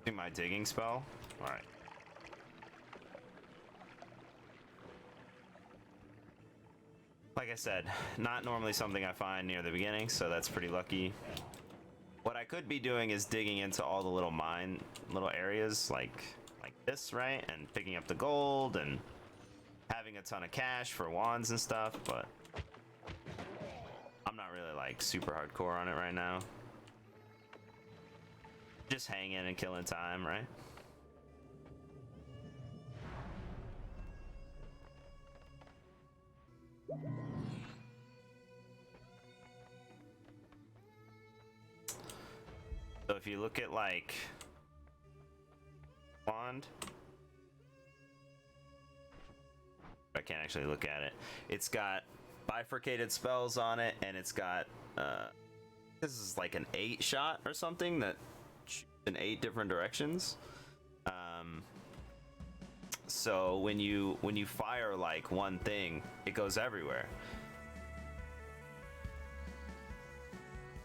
Speaker 1: Do my digging spell. All right. Like I said, not normally something I find near the beginning, so that's pretty lucky. What I could be doing is digging into all the little little areas like this, right? And picking up the gold and having a ton of cash for wands and stuff, but I'm not really like super hardcore on it right now. Just hanging and killing time, right? So if you look at like wand, I can't actually look at it. It's got bifurcated spells on it, and it's got this is like an 8 shot or something that shoots in 8 different directions. So when you fire like one thing, it goes everywhere.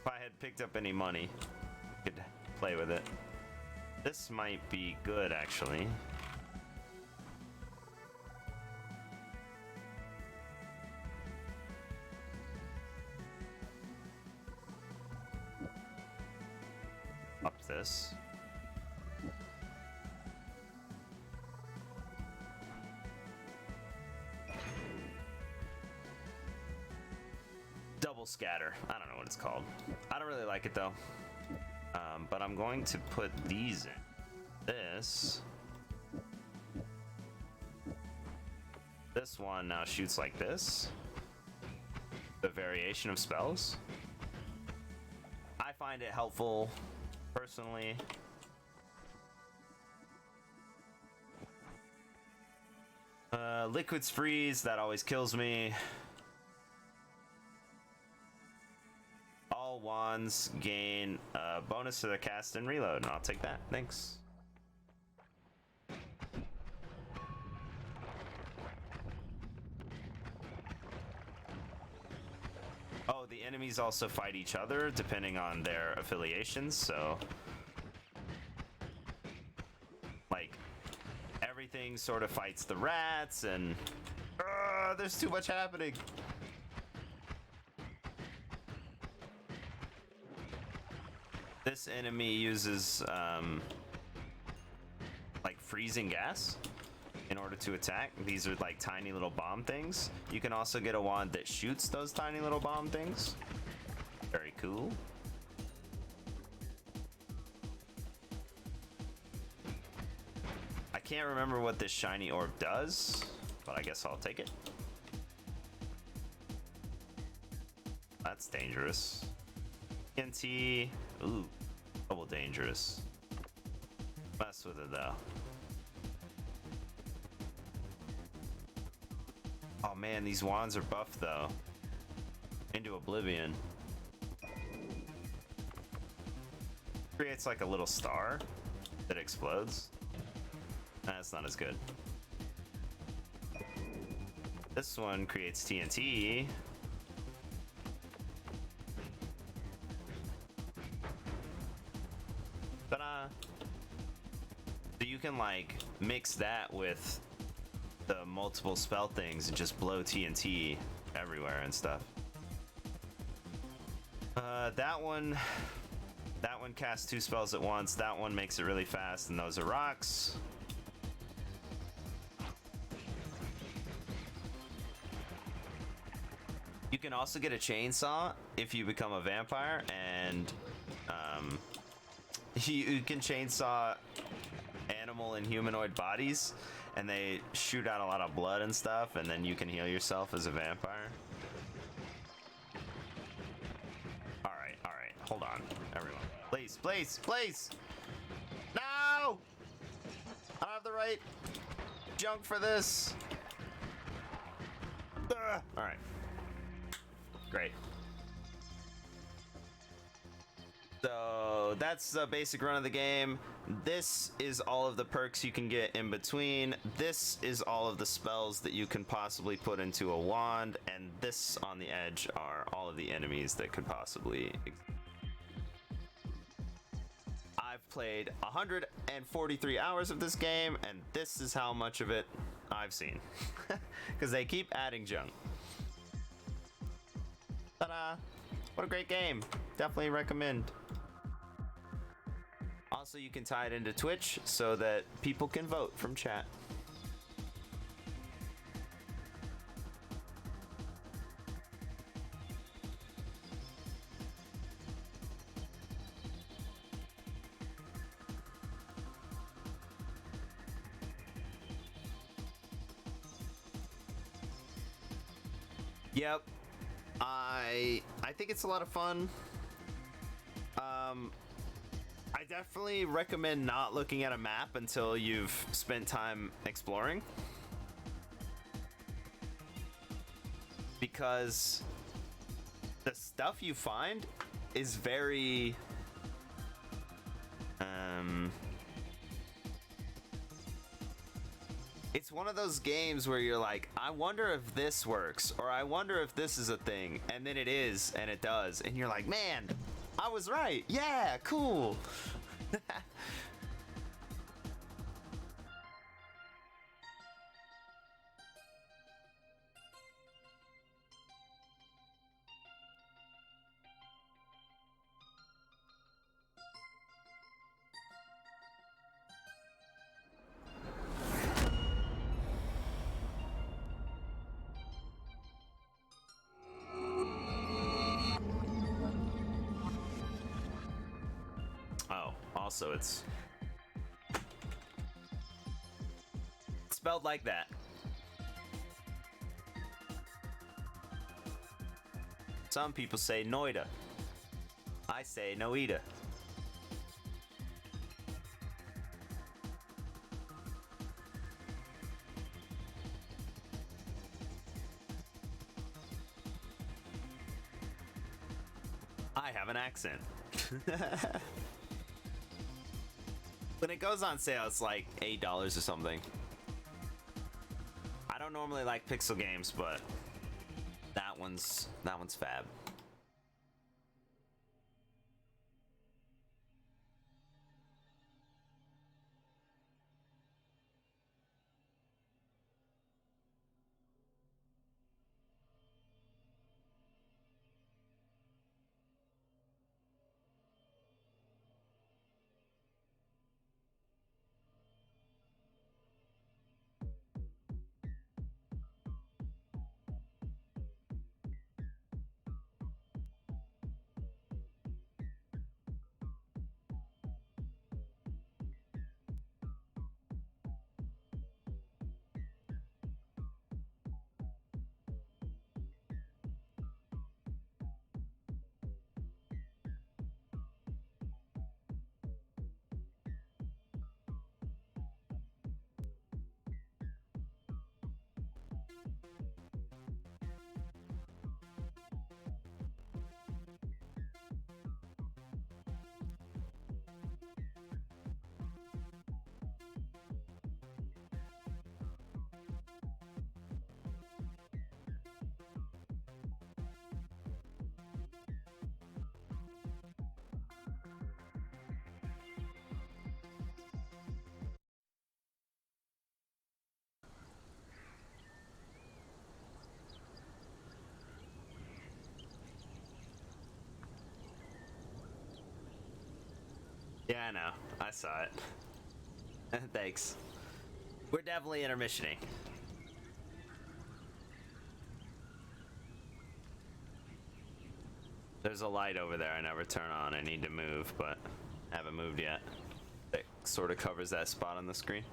Speaker 1: If I had picked up any money, I could play with it. This might be good, actually. cast this. Double scatter. I don't know what it's called. I don't really like it though. But I'm going to put these in. This one now shoots like this. The variation of spells. I find it helpful personally. Liquids freeze, that always kills me. All wands gain a bonus to the cast and reload, and I'll take that. Thanks. Oh, the enemies also fight each other depending on their affiliations, so like everything sort of fights the rats, and there's too much happening. This enemy uses like freezing gas in order to attack. These are like tiny little bomb things. You can also get a wand that shoots those tiny little bomb things. Very cool. I can't remember what this shiny orb does, but I guess I'll take it. That's dangerous. TNT. Ooh, double dangerous. Mess with it though. Oh man, these wands are buffed though. Into oblivion. Creates like a little star that explodes. That's not as good. This one creates TNT. Ta-da! So you can like mix that with the multiple spell things and just blow TNT everywhere and stuff. That one casts 2 spells at once. That one makes it really fast, and those are rocks. You can also get a chainsaw if you become a vampire, and you can chainsaw animal and humanoid bodies, and they shoot out a lot of blood and stuff, and then you can heal yourself as a vampire. Alright, hold on, everyone. Please, please, please! No! I don't have the right junk for this. Alright. Great. So that's the basic run of the game. This is all of the perks you can get in between. This is all of the spells that you can possibly put into a wand, and this on the edge are all of the enemies that could possibly exist. I've played 143 hours of this game, and this is how much of it I've seen. Because they keep adding junk. Ta-da! What a great game. Definitely recommend. Also, you can tie it into Twitch so that people can vote from chat. Yep. I think it's a lot of fun. I definitely recommend not looking at a map until you've spent time exploring, because the stuff you find is very it's one of those games where you're like, I wonder if this works, or I wonder if this is a thing, and then it is, and it does, and you're like, man, I was right. Yeah, cool. so it's spelled like that. Some people say Noida. I say Noida. I have an accent. When it goes on sale, it's like $8 or something. I don't normally like pixel games, but that one's fab. Yeah, I know. I saw it. Thanks. We're definitely intermissioning. There's a light over there I never turn on. I need to move, but haven't moved yet. It sort of covers that spot on the screen.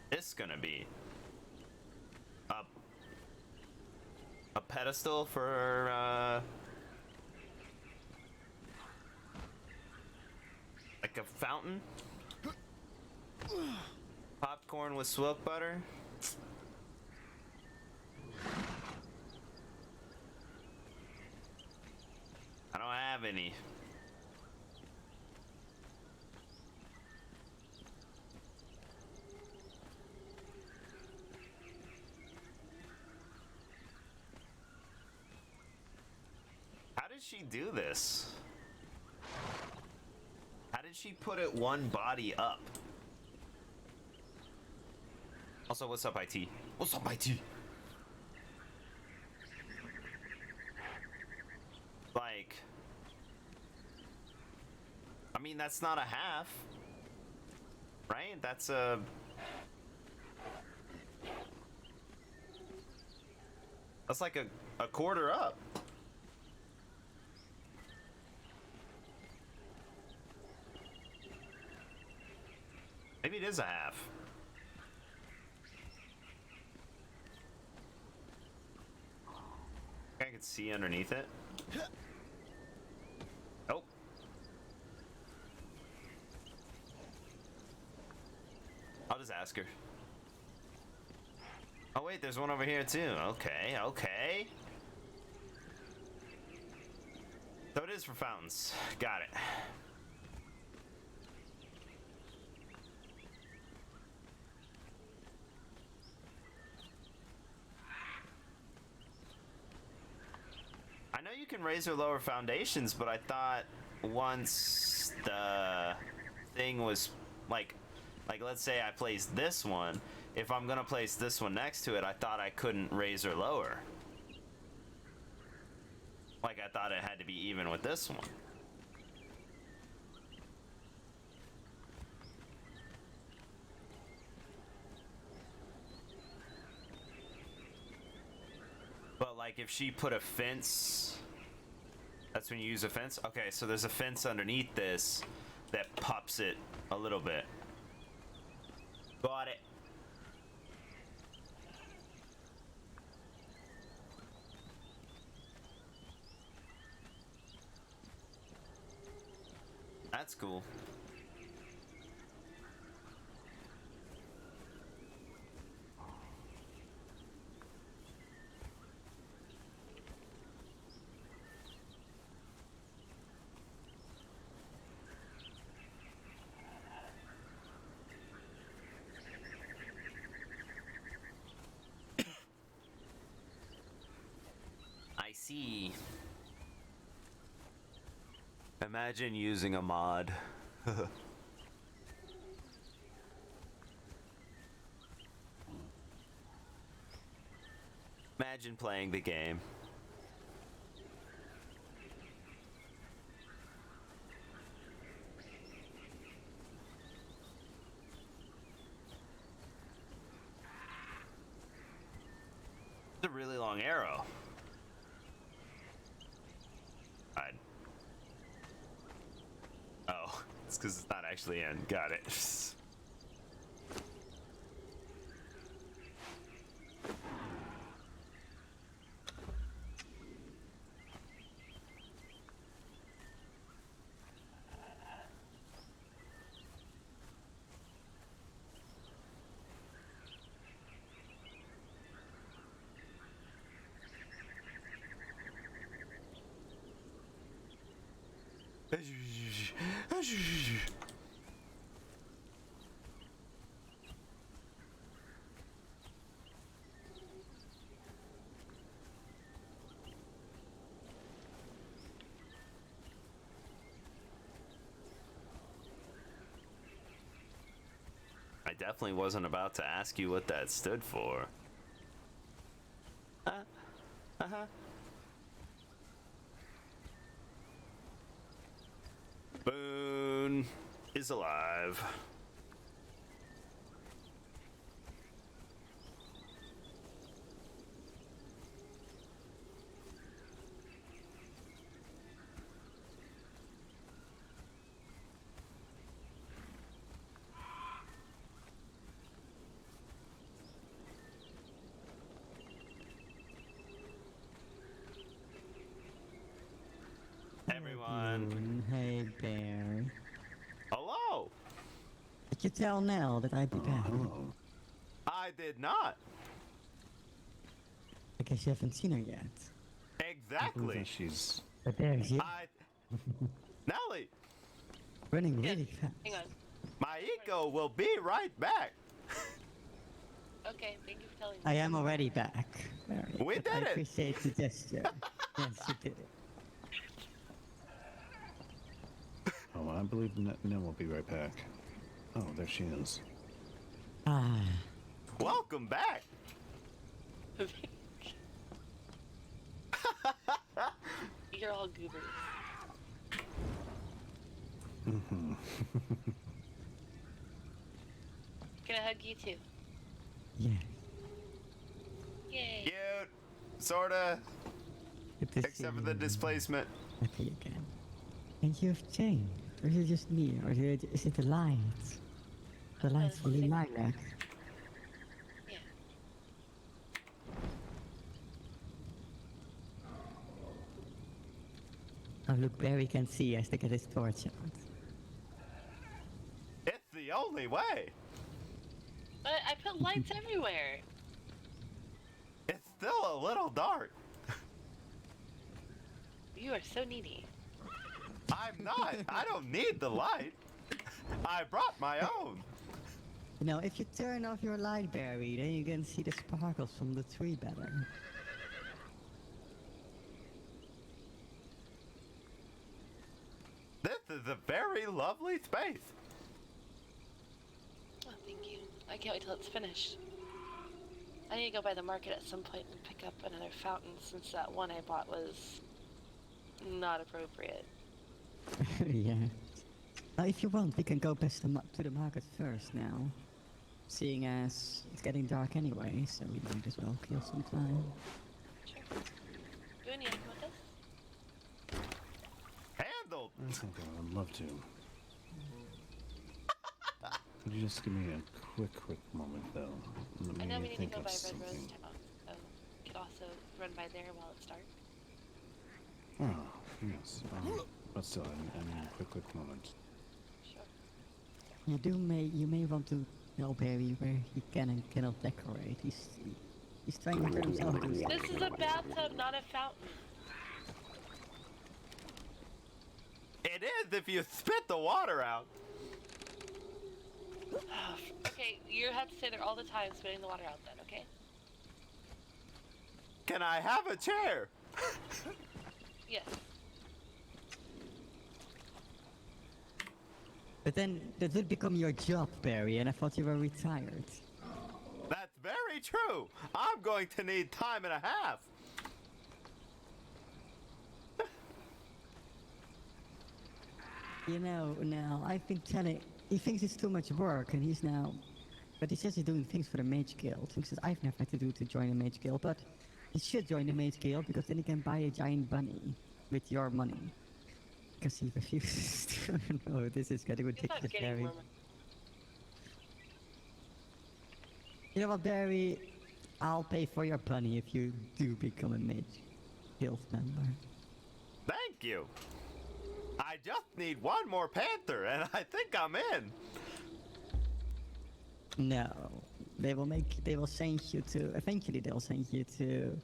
Speaker 1: This gonna be a pedestal for like a fountain? Popcorn with swilt butter? I don't have any. How did she do this? How did she put it one body up? Also, what's up, IT? What's up, IT? Like, I mean, that's not a half, right? That's like a quarter up. Maybe it is a half. I can see underneath it. Oh. I'll just ask her. Oh wait, there's one over here too. Okay, okay. So it is for fountains. Got it. I know you can raise or lower foundations, but I thought once the thing was like let's say I placed this one, if I'm gonna place this one next to it, I thought I couldn't raise or lower.
Speaker 3: Like I thought it had to be even with this one. But like if she put a fence, that's when you use a fence? Okay, so there's a fence underneath this that pops it a little bit. Got it. That's cool. I see. Imagine using a mod. Imagine playing the game. It's a really long arrow. Oh, it's because it's not actually in. Got it. I definitely wasn't about to ask you what that stood for. Boone is alive. Everyone.
Speaker 6: Hey, Bear.
Speaker 3: Hello.
Speaker 6: Did you tell Nell that I'd be back?
Speaker 4: Hello.
Speaker 3: I did not.
Speaker 6: I guess you haven't seen her yet.
Speaker 3: Exactly.
Speaker 4: She's
Speaker 6: But there's you.
Speaker 3: Nelly.
Speaker 6: Running really fast.
Speaker 5: Hang on.
Speaker 3: My eco will be right back.
Speaker 5: Okay, thank you for telling me.
Speaker 6: I am already back. Mary,
Speaker 3: We
Speaker 6: but
Speaker 3: did
Speaker 6: I
Speaker 3: it.
Speaker 6: appreciate the gesture. Yes, you did it.
Speaker 4: Oh, I believe Nell will be right back. Oh, there she is.
Speaker 6: Ah.
Speaker 3: Welcome back.
Speaker 5: You're all goobers.
Speaker 4: Mm-hmm.
Speaker 5: Can I hug you too?
Speaker 6: Yeah.
Speaker 5: Yay.
Speaker 3: Cute. Sorta. Except for the displacement.
Speaker 6: Happy again. And you've changed. Or is it just me? Or is it the lights? The lights fully lilac.
Speaker 5: Yeah.
Speaker 6: Oh, look, Barry can see as they get his torch out.
Speaker 3: It's the only way.
Speaker 5: But I put lights everywhere.
Speaker 3: It's still a little dark.
Speaker 5: You are so needy.
Speaker 3: I'm not. I don't need the light. I brought my own.
Speaker 6: You know, if you turn off your light, Barry, then you can see the sparkles from the tree better.
Speaker 3: This is a very lovely space.
Speaker 5: Oh, thank you. I can't wait till it's finished. I need to go by the market at some point and pick up another fountain since that one I bought was not appropriate.
Speaker 6: Yeah. If you want, we can go best to the market first now. Seeing as it's getting dark anyway, so we might as well kill some time.
Speaker 5: Sure. Boone, you happy with this?
Speaker 3: Handled!
Speaker 4: I think I would love to. Could you just give me a quick moment, though? Let
Speaker 5: I know we
Speaker 4: me
Speaker 5: need to
Speaker 4: think
Speaker 5: go
Speaker 4: of
Speaker 5: by Red
Speaker 4: something.
Speaker 5: Rose Town, so we could also run by there while it's dark.
Speaker 4: Oh, yes. But still, I need a quick moment.
Speaker 5: Sure.
Speaker 6: You may want to tell Barry where he can and cannot decorate. He's trying to turn himself into a
Speaker 5: This is a bathtub, not a fountain.
Speaker 3: It is if you spit the water out.
Speaker 5: Okay, you have to stay there all the time spitting the water out then, okay?
Speaker 3: Can I have a chair?
Speaker 5: Yes.
Speaker 6: But then that would become your job, Barry, and I thought you were retired.
Speaker 3: That's very true. I'm going to need time and a half.
Speaker 6: You know, now I've been telling. He thinks it's too much work, and he's now. But he says he's doing things for the Mage Guild. Things that I've never had to do to join the Mage Guild, but he should join the Mage Guild because then he can buy a giant bunny with your money. Because he refuses to. No, this is getting ridiculous, Barry. You know what, Barry? I'll pay for your bunny if you do become a Mage Guild member.
Speaker 3: Thank you. I just need one more panther, and I think I'm in.
Speaker 6: No, they will send you to. Eventually, they'll send you to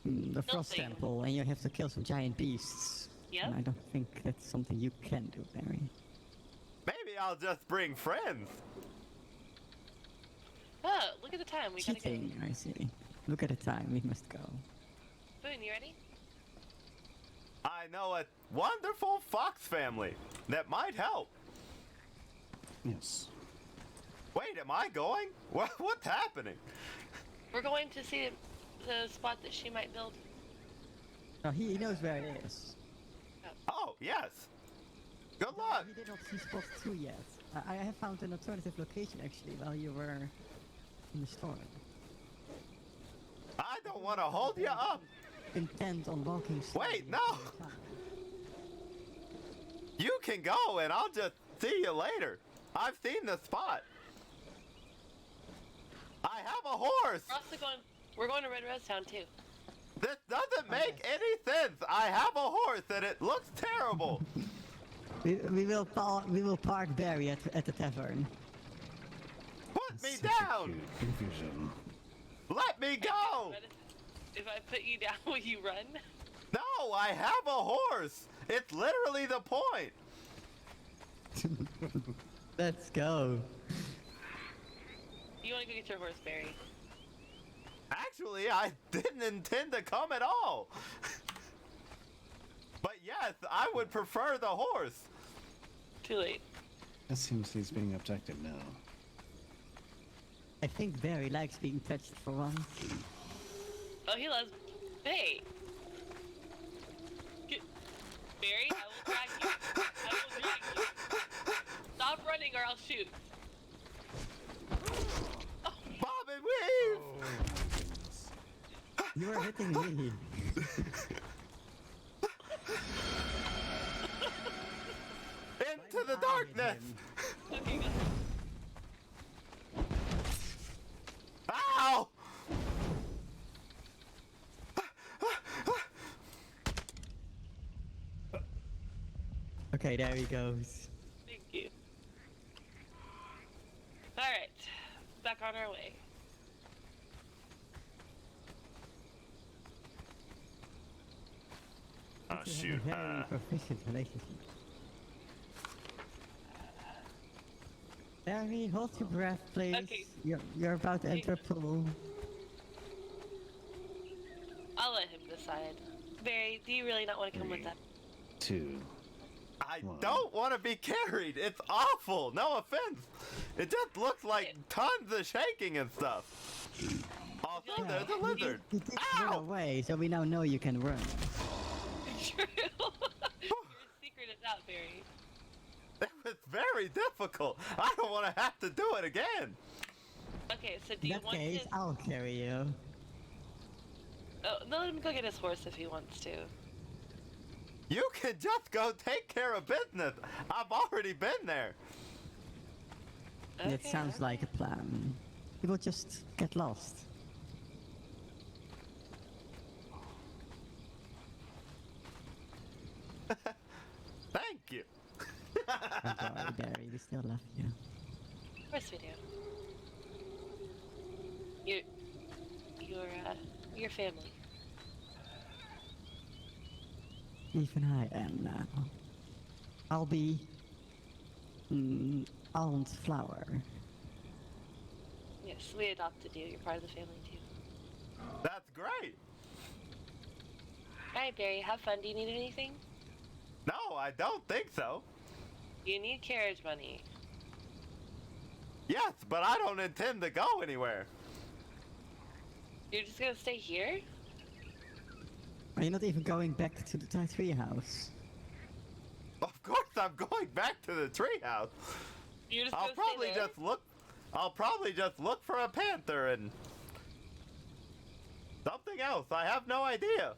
Speaker 6: the Frost Temple, and you have to kill some giant beasts.
Speaker 5: Yep.
Speaker 6: And I don't think that's something you can do, Barry.
Speaker 3: Maybe I'll just bring friends.
Speaker 5: Oh, look at the time. We gotta go.
Speaker 6: Cheating, I see. Look at the time. We must go.
Speaker 5: Boone, you ready?
Speaker 3: I know a wonderful fox family that might help.
Speaker 4: Yes.
Speaker 3: Wait, am I going? What's happening?
Speaker 5: We're going to see the spot that she might build.
Speaker 6: No, he knows where it is.
Speaker 3: Oh, yes. Good luck.
Speaker 6: He did not see spot 2 yet. I have found an alternative location actually while you were in the store.
Speaker 3: I don't want to hold you up.
Speaker 6: Intent on walking.
Speaker 3: Wait, no. You can go, and I'll just see you later. I've seen the spot. I have a horse.
Speaker 5: We're going to Red Rose Town too.
Speaker 3: This doesn't make any sense. I have a horse, and it looks terrible.
Speaker 6: We will park Barry at the tavern.
Speaker 3: Put me down.
Speaker 4: Confusion.
Speaker 3: Let me go.
Speaker 5: If I put you down, will you run?
Speaker 3: No, I have a horse. It's literally the point.
Speaker 6: Let's go.
Speaker 5: You want to go get your horse, Barry?
Speaker 3: Actually, I didn't intend to come at all. But yes, I would prefer the horse.
Speaker 5: Too late.
Speaker 4: It seems he's being abducted now.
Speaker 6: I think Barry likes being touched for once.
Speaker 5: Oh, he loves. Hey. Barry, I will drag you. I will drag you. Stop running or I'll shoot.
Speaker 3: Bob and weave.
Speaker 6: You are hitting me.
Speaker 3: Into the darkness.
Speaker 5: Okay, go.
Speaker 3: Ow!
Speaker 6: Okay, there he goes.
Speaker 5: Thank you. Alright. Back on our way.
Speaker 3: Oh shoot.
Speaker 6: Very proficient relationship. Barry, hold your breath, please.
Speaker 5: Okay.
Speaker 6: You're about to enter a pool.
Speaker 5: I'll let him decide. Barry, do you really not want to come with that?
Speaker 4: 2.
Speaker 3: I don't want to be carried. It's awful. No offense. It just looks like tons of shaking and stuff. Also, there's a lizard.
Speaker 6: You did run away, so we now know you can run.
Speaker 5: True. Your secret is out, Barry.
Speaker 3: It was very difficult. I don't want to have to do it again.
Speaker 5: Okay, so do
Speaker 6: In
Speaker 5: you
Speaker 6: that
Speaker 5: want
Speaker 6: case,
Speaker 5: to...
Speaker 6: I'll carry you.
Speaker 5: Oh, no, let him go get his horse if he wants to.
Speaker 3: You can just go take care of business. I've already been there.
Speaker 6: It sounds like a plan. You will just get lost.
Speaker 3: Thank you.
Speaker 6: Don't worry, Barry, we still love you.
Speaker 5: Of course we do. Your family.
Speaker 6: Even I am now. I'll be... Aunt Flower.
Speaker 5: Yes, we adopted you. You're part of the family too.
Speaker 3: That's great.
Speaker 5: Alright, Barry, have fun. Do you need anything?
Speaker 3: No, I don't think so.
Speaker 5: You need carriage money.
Speaker 3: Yes, but I don't intend to go anywhere.
Speaker 5: You're just gonna stay here?
Speaker 6: Are you not even going back to the tree house?
Speaker 3: Of course I'm going back to the treehouse.
Speaker 5: You're just
Speaker 3: I'll
Speaker 5: gonna
Speaker 3: probably
Speaker 5: stay there?
Speaker 3: I'll probably just look for a panther and something else. I have no idea.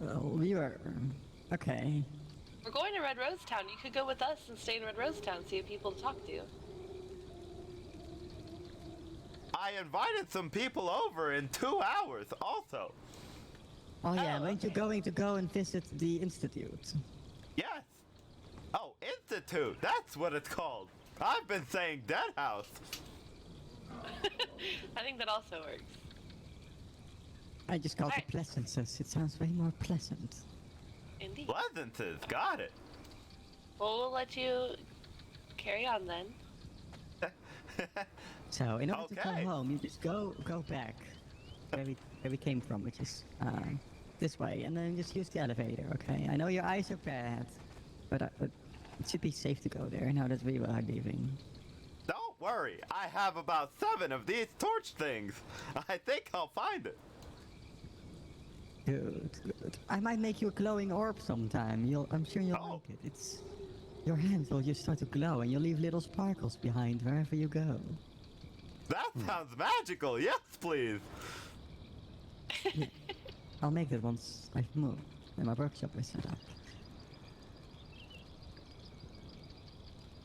Speaker 6: Oh, you are... Okay.
Speaker 5: We're going to Red Rose Town. You could go with us and stay in Red Rose Town, see if people to talk to.
Speaker 3: I invited some people over in 2 hours also.
Speaker 6: Oh yeah,
Speaker 5: Oh,
Speaker 6: weren't you going to go and visit the Institute?
Speaker 3: Yes. Oh, Institute. That's what it's called. I've been saying Dead House.
Speaker 5: I think that also works.
Speaker 6: I just called
Speaker 5: Alright.
Speaker 6: it Pleasances. It sounds way more pleasant.
Speaker 5: Indeed.
Speaker 3: Pleasances. Got it.
Speaker 5: Well, we'll let you carry on then.
Speaker 6: So, in order to come
Speaker 3: Okay.
Speaker 6: home, you just go back where we came from, which is this way, and then just use the elevator, okay? I know your eyes are bad, but it should be safe to go there now that we are leaving.
Speaker 3: Don't worry. I have about 7 of these torch things. I think I'll find it.
Speaker 6: Good, good. I might make you a glowing orb sometime. I'm sure you'll
Speaker 3: Oh.
Speaker 6: like it. Your hands will just start to glow, and you'll leave little sparkles behind wherever you go.
Speaker 3: That sounds magical. Yes, please.
Speaker 6: I'll make that once I've moved and my workshop is set up.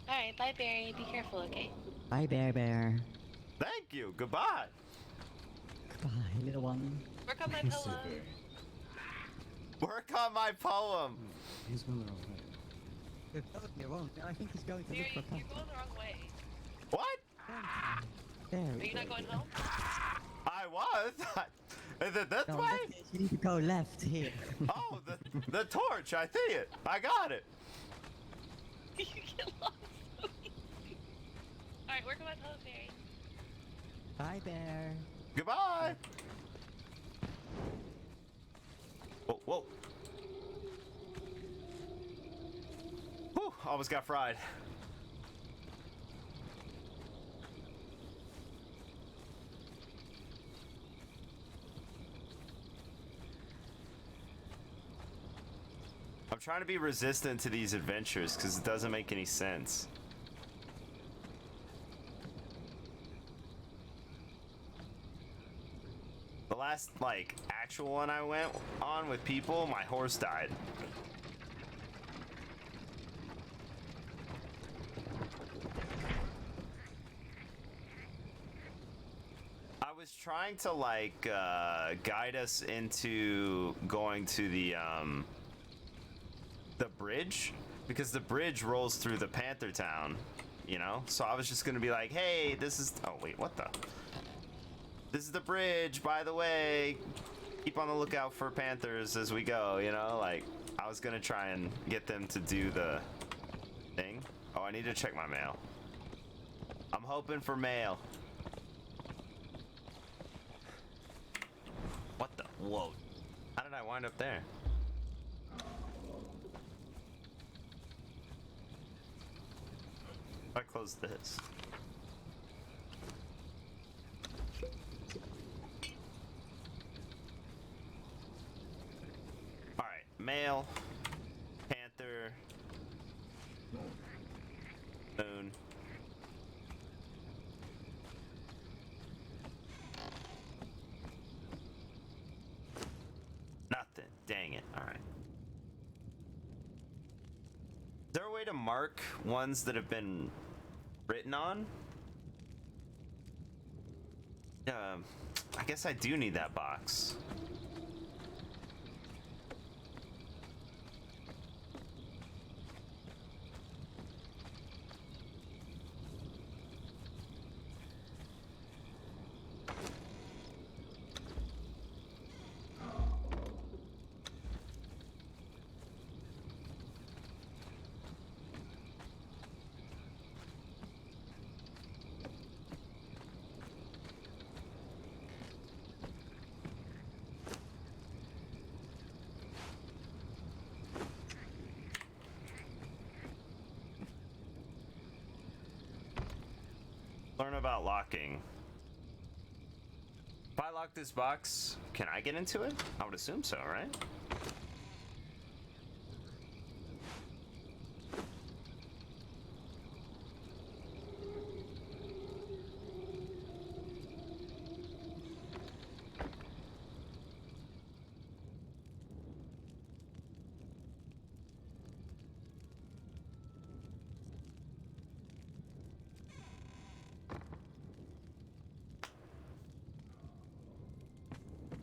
Speaker 5: Alright, bye, Barry. Be careful, okay?
Speaker 6: Bye, Bear.
Speaker 3: Thank you. Goodbye.
Speaker 6: Goodbye, little one.
Speaker 5: Work on my poem.
Speaker 3: Work on my poem.
Speaker 4: He's going the wrong way.
Speaker 6: You're totally wrong. I think he's going to
Speaker 5: Barry,
Speaker 6: look for
Speaker 5: you're going the wrong way.
Speaker 3: What?
Speaker 6: There
Speaker 5: Are
Speaker 6: we
Speaker 5: you
Speaker 6: go.
Speaker 5: not going home?
Speaker 3: I was. Is it this
Speaker 6: No, in
Speaker 3: way?
Speaker 6: that case, you need to go left here.
Speaker 3: Oh, the torch. I see it. I got it.
Speaker 5: You get lost so easy. Alright, work on my poem, Barry.
Speaker 6: Bye, Bear.
Speaker 3: Goodbye. Whoa, whoa. Whew, almost got fried. I'm trying to be resistant to these adventures because it doesn't make any sense. The last, like, actual one I went on with people, my horse died. I was trying to, like, guide us into going to the bridge, because the bridge rolls through the Panther Town, you know? So I was just gonna be like, hey, this is... Oh, wait, what the... This is the bridge, by the way. Keep on the lookout for panthers as we go, you know? Like, I was gonna try and get them to do the thing. Oh, I need to check my mail. I'm hoping for mail. What the? Whoa. How did I wind up there? If I close this.
Speaker 1: male, panther, moon. Nothing. Dang it. All right. Is there a way to mark ones that have been written on? I guess I do need that box. Learn about locking. If I lock this box, can I get into it? I would assume so, right?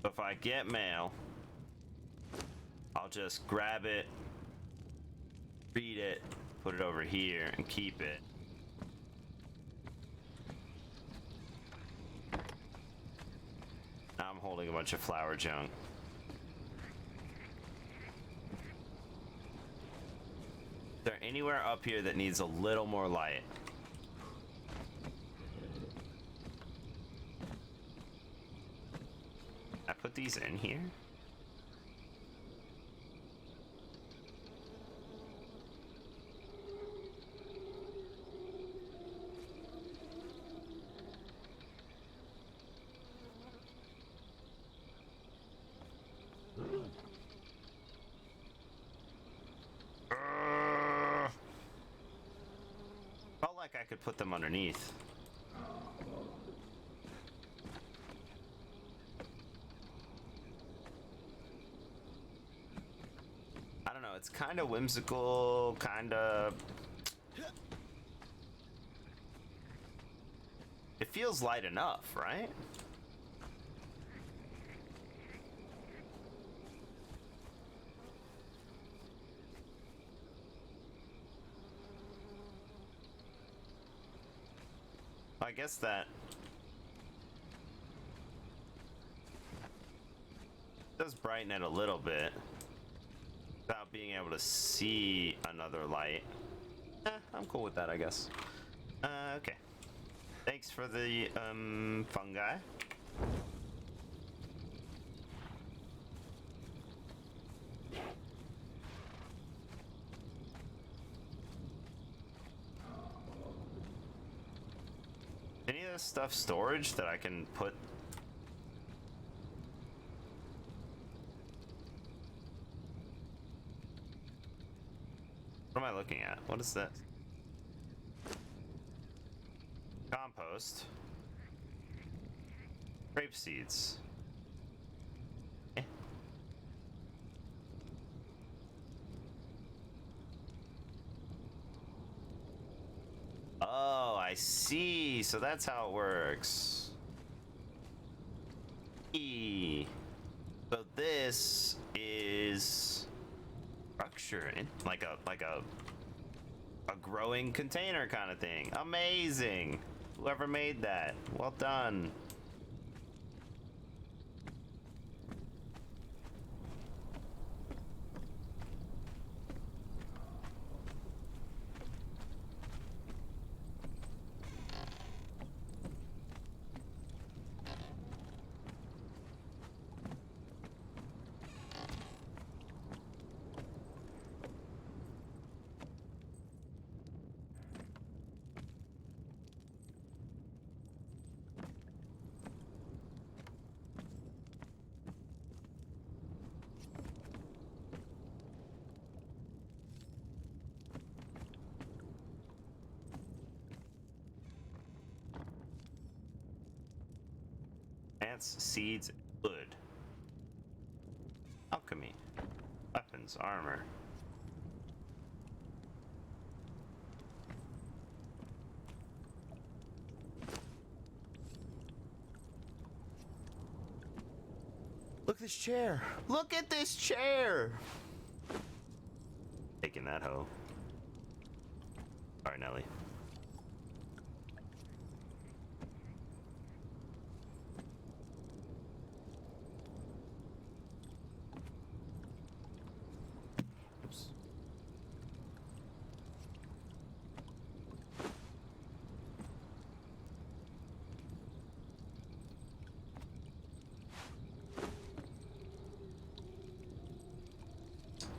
Speaker 1: If I get mail, I'll just grab it, read it, put it over here, and keep it. Now I'm holding a bunch of flower junk. Is there anywhere up here that needs a little more light? I put these in here? Felt like I could put them underneath. I don't know, it's kind of whimsical, kind of... It feels light enough, right? I guess that does brighten it a little bit without being able to see another light. I'm cool with that, I guess. Okay. Thanks for the fungi. Any of this stuff storage that I can put? What am I looking at? What is this? Compost. Grape seeds. Eh. Oh, I see. So that's how it works. So this is structure, like a growing container kind of thing. Amazing. Whoever made that, well done.
Speaker 3: Plants, seeds, wood. Alchemy. Weapons, armor. Look at this chair. Look at this chair. Taking that hoe. All right, Nelly. Oops.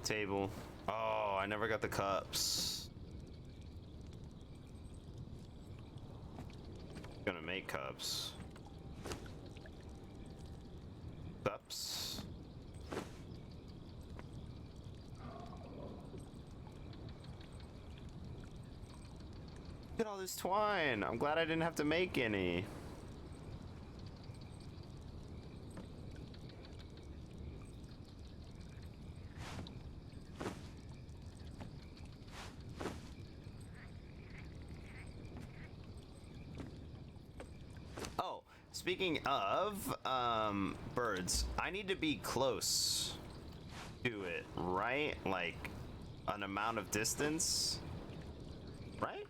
Speaker 3: Table. Oh, I never got the cups. Gonna make cups. Cups. Look at all this twine. I'm glad I didn't have to make any. Oh, speaking of birds, I need to be close to it, right? Like an amount of distance, right?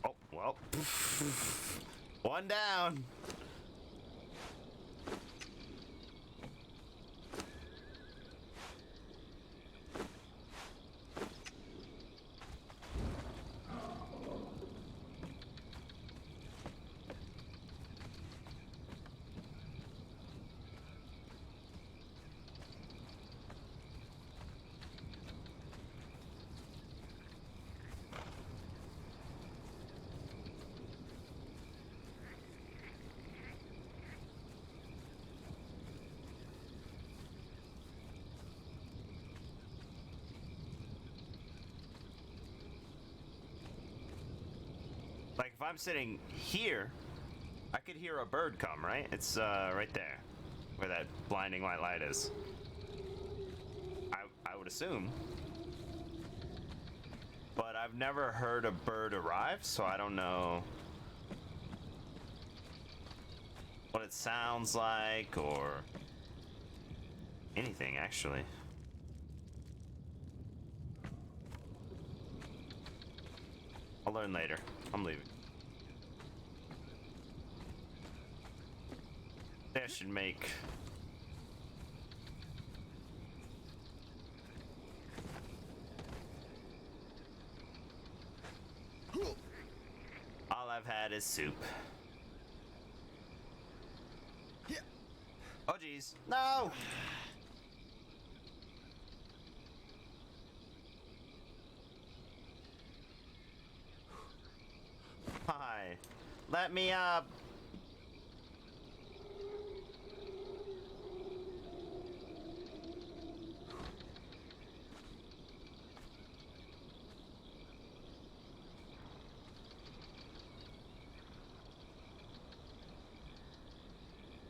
Speaker 3: Oh, well. One down. Like if I'm sitting here, I could hear a bird come, right? It's right there, where that blinding white light is. I would assume. But I've never heard a bird arrive, so I don't know what it sounds like or anything, actually. I'll learn later. I'm leaving. That should make... All I've had is soup. Oh jeez. No! Hi. Let me up.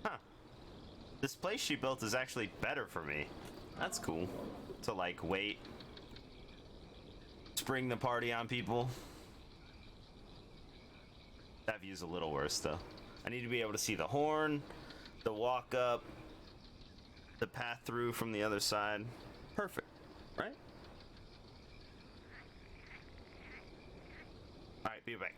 Speaker 3: Huh. This place she built is actually better for me. That's cool. To like wait. Spring the party on people. That view's a little worse though. I need to be able to see the horn, the walk up, the path through from the other side. Perfect, right? Alright, be back.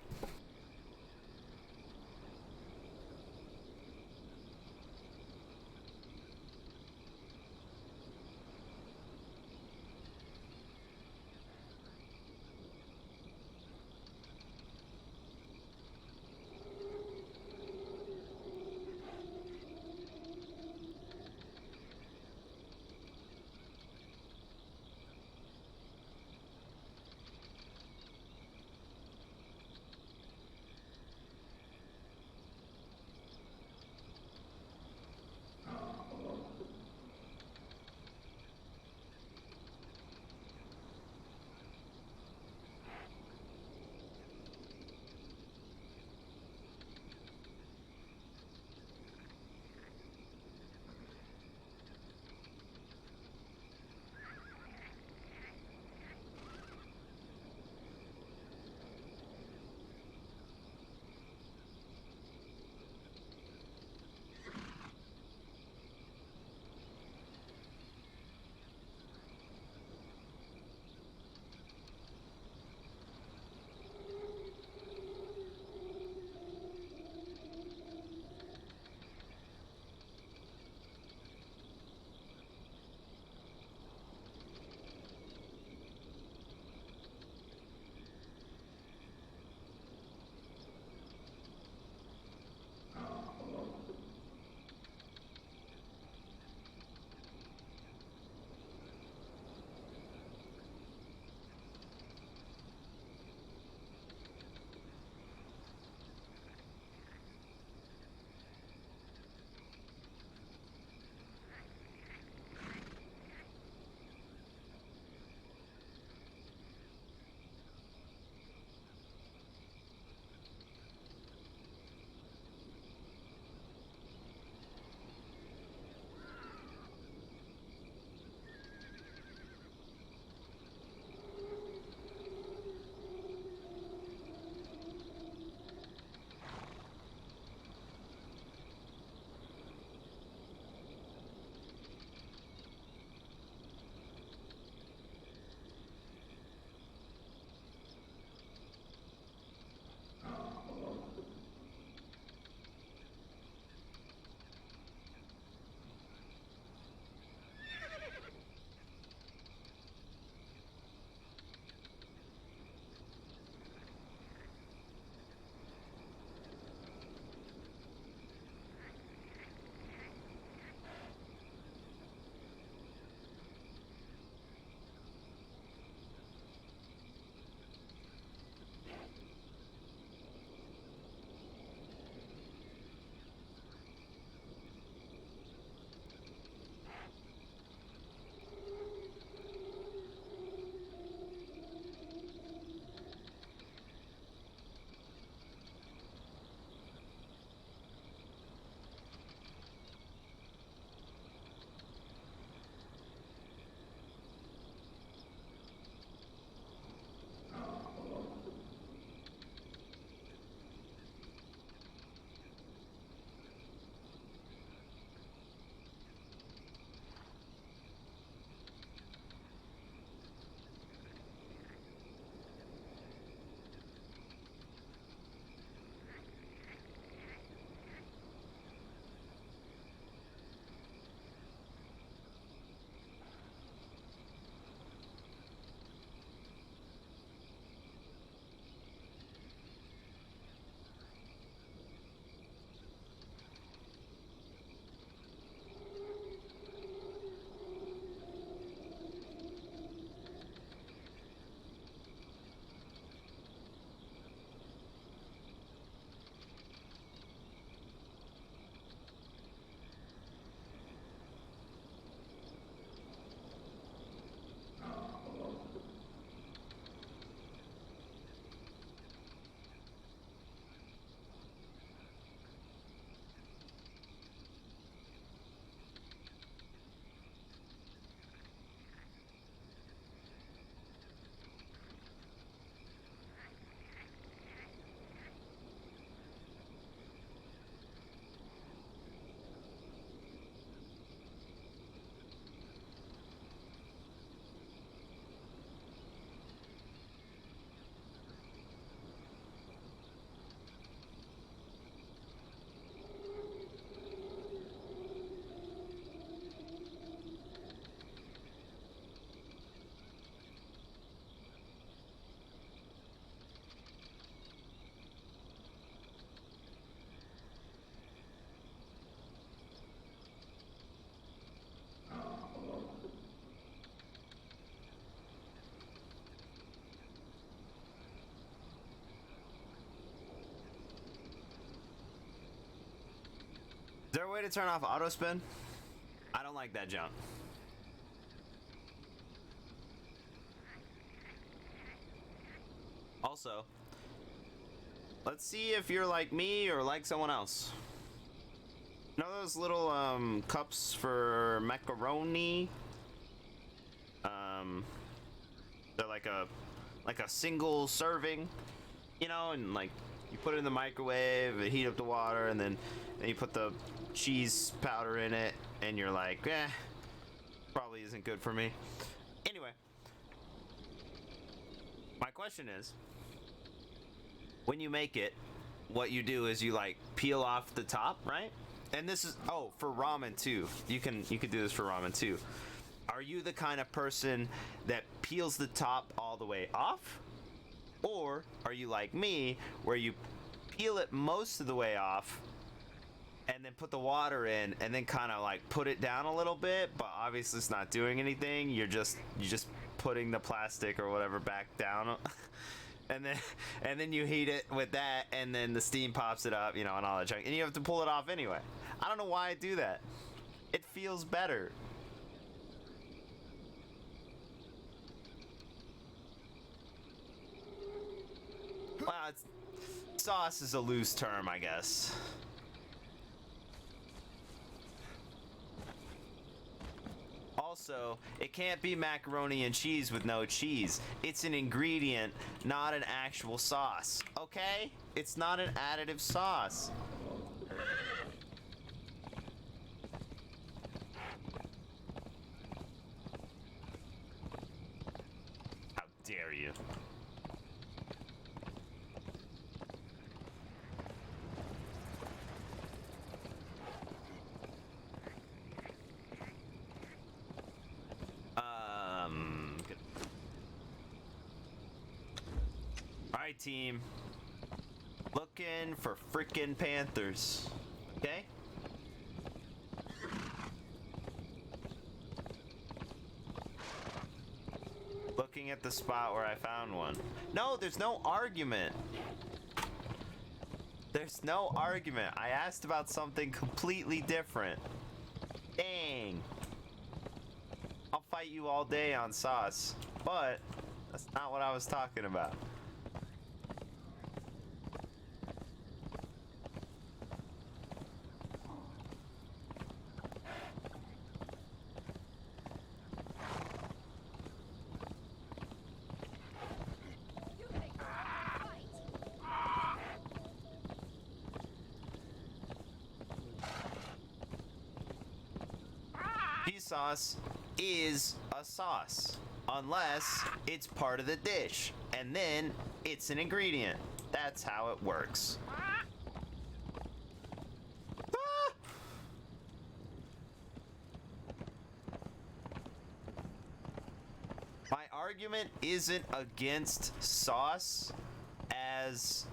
Speaker 1: there a way to turn off auto spin? I don't like that jump. Also, let's see if you're like me or like someone else. You know those little cups for macaroni? They're like a single serving, you know, and like you put it in the microwave, heat up the water, and then you put the cheese powder in it, and you're like, probably isn't good for me. Anyway, my question is, when you make it, what you do is you like peel off the top, right? And this is, oh, for ramen too. You could do this for ramen too. Are you the kind of person that peels the top all the way off? Or are you like me, where you peel it most of the way off and then put the water in and then kind of like put it down a little bit, but obviously it's not doing anything. You're just putting the plastic or whatever back down. And then you heat it with that, and then the steam pops it up, you know, and all that junk. And you have to pull it off anyway. I don't know why I do that. It feels better. Well, sauce is a loose term, I guess. Also, it can't be macaroni and cheese with no cheese. It's an ingredient, not an actual sauce. Okay? It's not an additive sauce. How dare you? Good. Alright, team. Looking for frickin' panthers. Okay? Looking at the spot where I found one. No, there's no argument. There's no argument. I asked about something completely different. Dang. I'll fight you all day on sauce, but that's not what I was talking about. Cheese sauce is a sauce unless it's part of the dish, and then it's an ingredient. That's how it works. My argument isn't against sauce as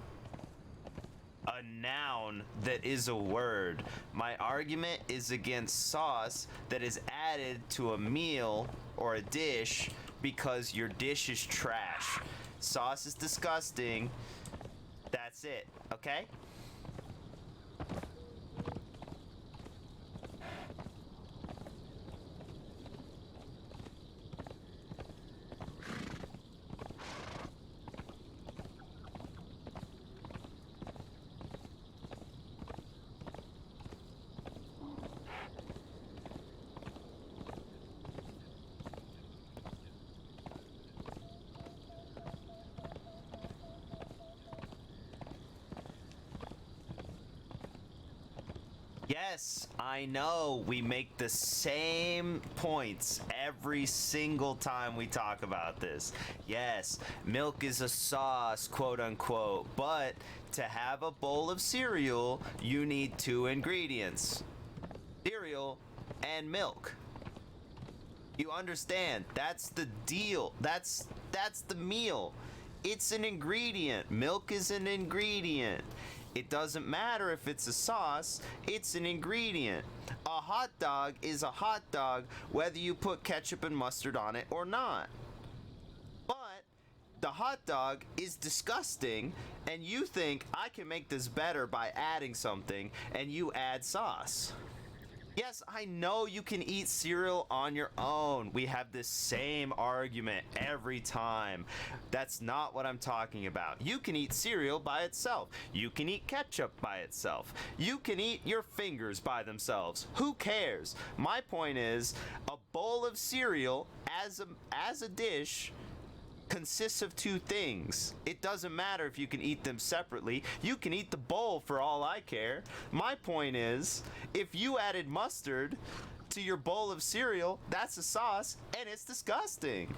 Speaker 1: a noun that is a word. My argument is against sauce that is added to a meal or a dish because your dish is trash. Sauce is disgusting. That's it, okay? Yes, I know we make the same points every single time we talk about this. Yes, milk is a sauce, quote unquote, but to have a bowl of cereal, you need 2 ingredients. Cereal and milk. You understand? That's the deal. That's the meal. It's an ingredient. Milk is an ingredient. It doesn't matter if it's a sauce, it's an ingredient. A hot dog is a hot dog whether you put ketchup and mustard on it or not. But the hot dog is disgusting, and you think I can make this better by adding something, and you add sauce. Yes, I know you can eat cereal on your own. We have this same argument every time. That's not what I'm talking about. You can eat cereal by itself. You can eat ketchup by itself. You can eat your fingers by themselves. Who cares? My point is, a bowl of cereal as a dish consists of two things. It doesn't matter if you can eat them separately. You can eat the bowl for all I care. My point is, if you added mustard to your bowl of cereal, that's a sauce, and it's disgusting.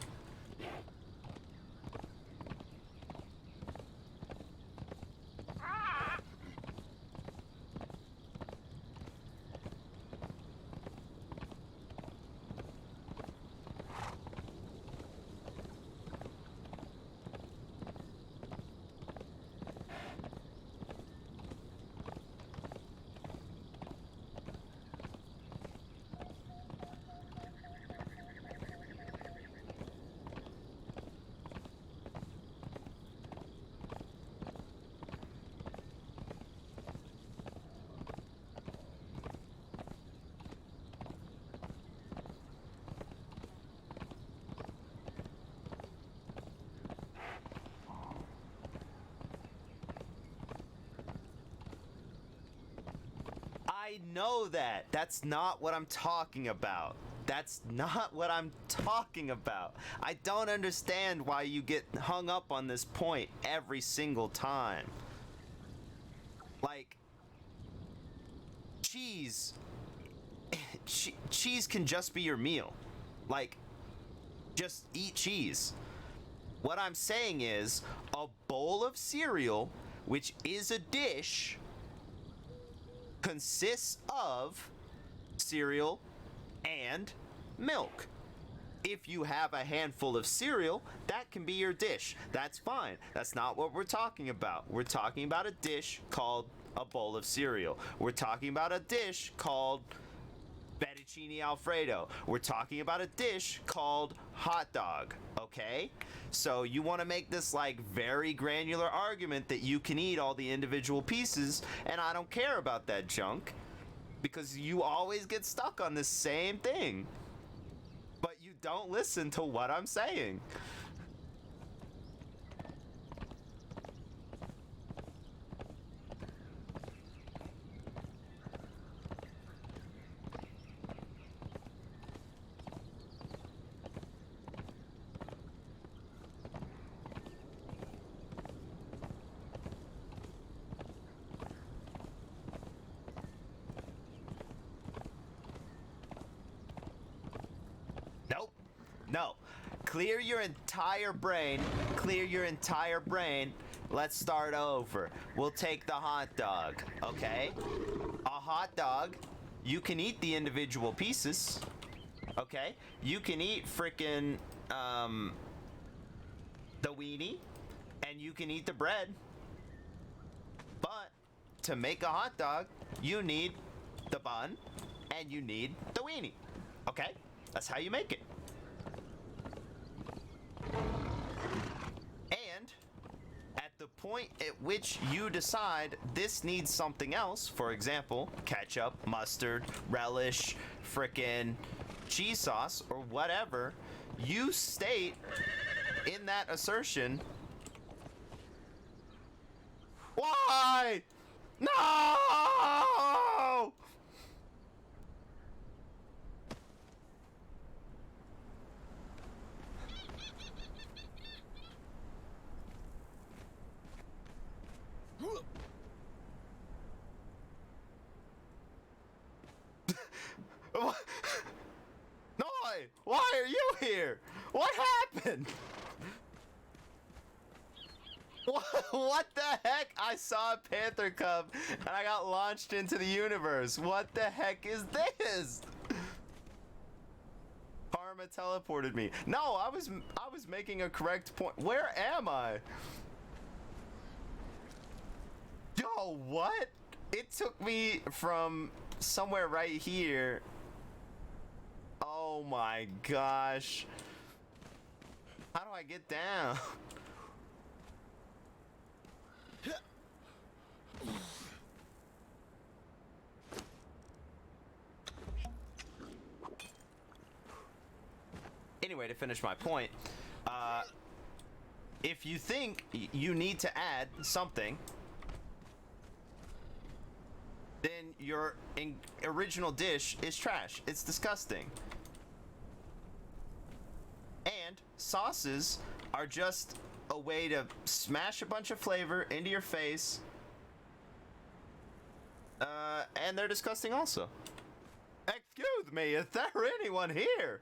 Speaker 1: I know that. That's not what I'm talking about. That's not what I'm talking about. I don't understand why you get hung up on this point every single time. Like, cheese. Cheese can just be your meal. Like, just eat cheese. What I'm saying is, a bowl of cereal, which is a dish, consists of cereal and milk. If you have a handful of cereal, that can be your dish. That's fine. That's not what we're talking about. We're talking about a dish called a bowl of cereal. We're talking about a dish called fettuccine alfredo. We're talking about a dish called hot dog, okay? So you want to make this like very granular argument that you can eat all the individual pieces, and I don't care about that junk because you always get stuck on the same thing. But you don't listen to what I'm saying. Nope. No. Clear your entire brain. Clear your entire brain. Let's start over. We'll take the hot dog, okay? A hot dog, you can eat the individual pieces, okay? You can eat frickin' the weenie, and you can eat the bread. But to make a hot dog, you need the bun, and you need the weenie, okay? That's how you make it. And at the point at which you decide this needs something else, for example, ketchup, mustard, relish, frickin' cheese sauce, or whatever, you state in that assertion, why? No! Noi, why are you here? What happened? What the heck? I saw a panther cub and I got launched into the universe. What the heck is this? Karma teleported me. No, I was making a correct point. Where am I? Yo, what? It took me from somewhere right here. Oh my gosh. How do I get down? Anyway, to finish my point, if you think you need to add something, then your original dish is trash. It's disgusting. And sauces are just a way to smash a bunch of flavor into your face. And they're disgusting also.
Speaker 3: Excuse me, is there anyone here?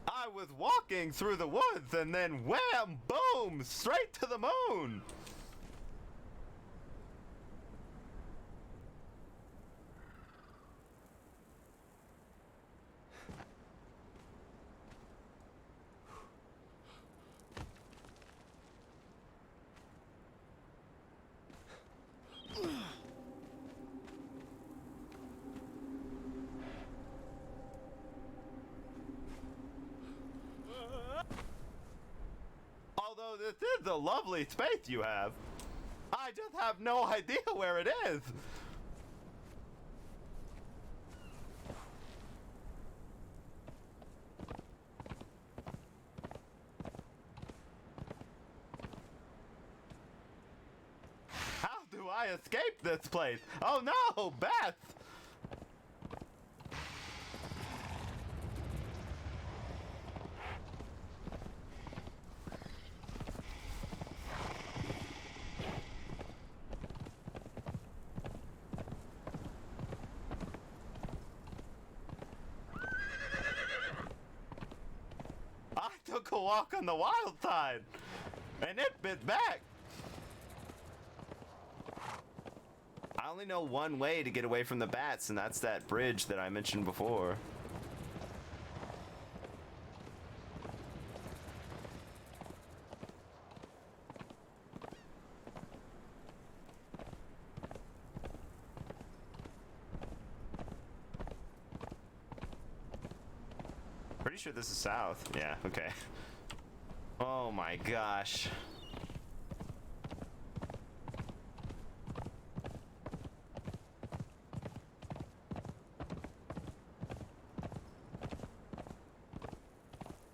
Speaker 3: I was walking through the woods and then wham, boom, straight to the moon. Although this is a lovely space you have, I just have no idea where it is. How do I escape this place? Oh no, Beth! I took a walk on the wild side, and it bit back.
Speaker 1: I only know one way to get away from the bats, and that's that bridge that I mentioned before. Pretty sure this is south. Yeah, okay. Oh my gosh.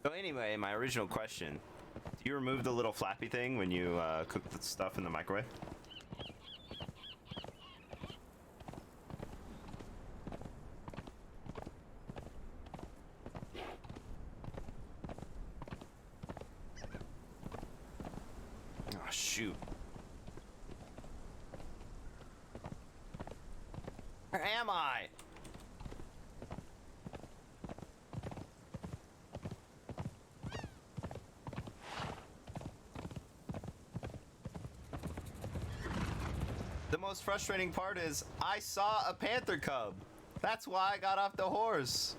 Speaker 1: So anyway, my original question. Do you remove the little flappy thing when you cook the stuff in the microwave? Oh, shoot. Where am I? The most frustrating part is I saw a panther cub. That's why I got off the horse.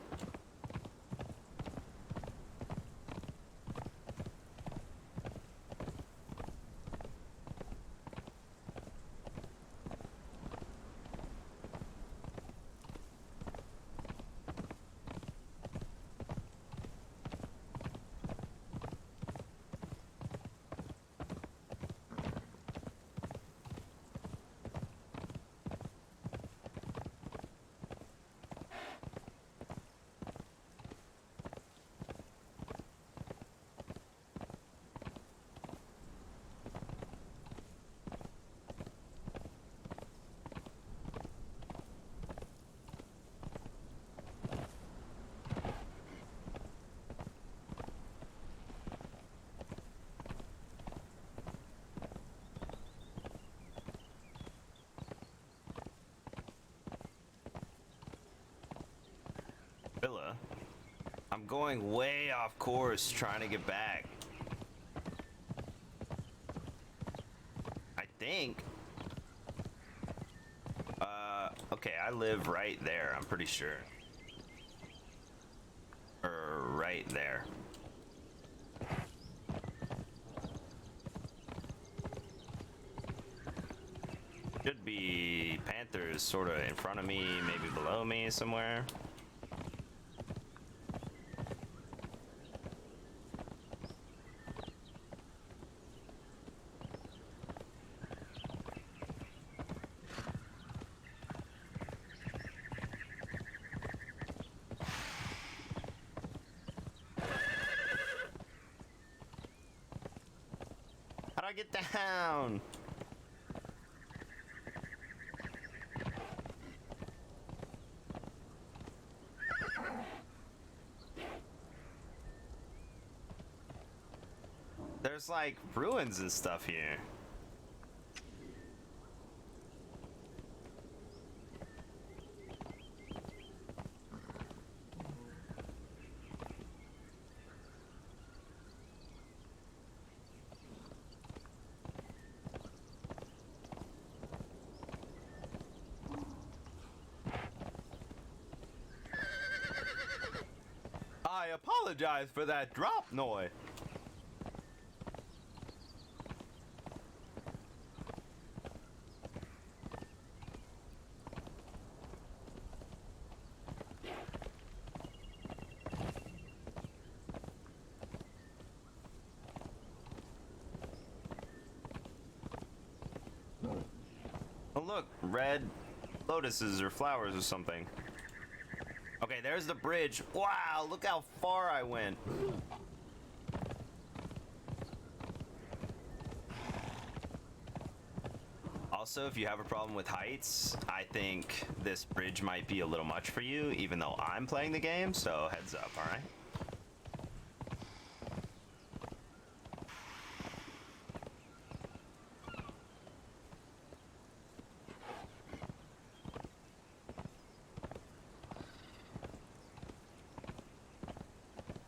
Speaker 1: Villa. I'm going way off course trying to get back. I think. Okay, I live right there, I'm pretty sure. Or right there. Should be panthers sort of in front of me, maybe below me somewhere. How'd I get down? There's like ruins and stuff here.
Speaker 3: I apologize for that drop noise.
Speaker 1: Oh look, red lotuses or flowers or something. Okay, there's the bridge. Wow, look how far I went. Also, if you have a problem with heights, I think this bridge might be a little much for you, even though I'm playing the game, so heads up, alright?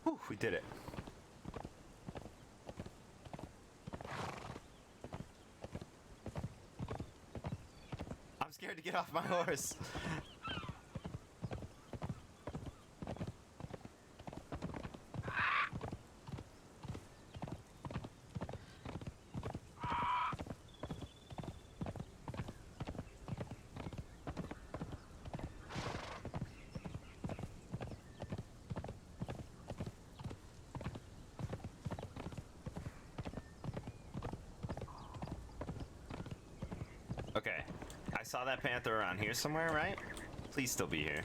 Speaker 1: Whew, we did it. I'm scared to get off my horse. Okay, I saw that panther around here somewhere, right? Please still be here.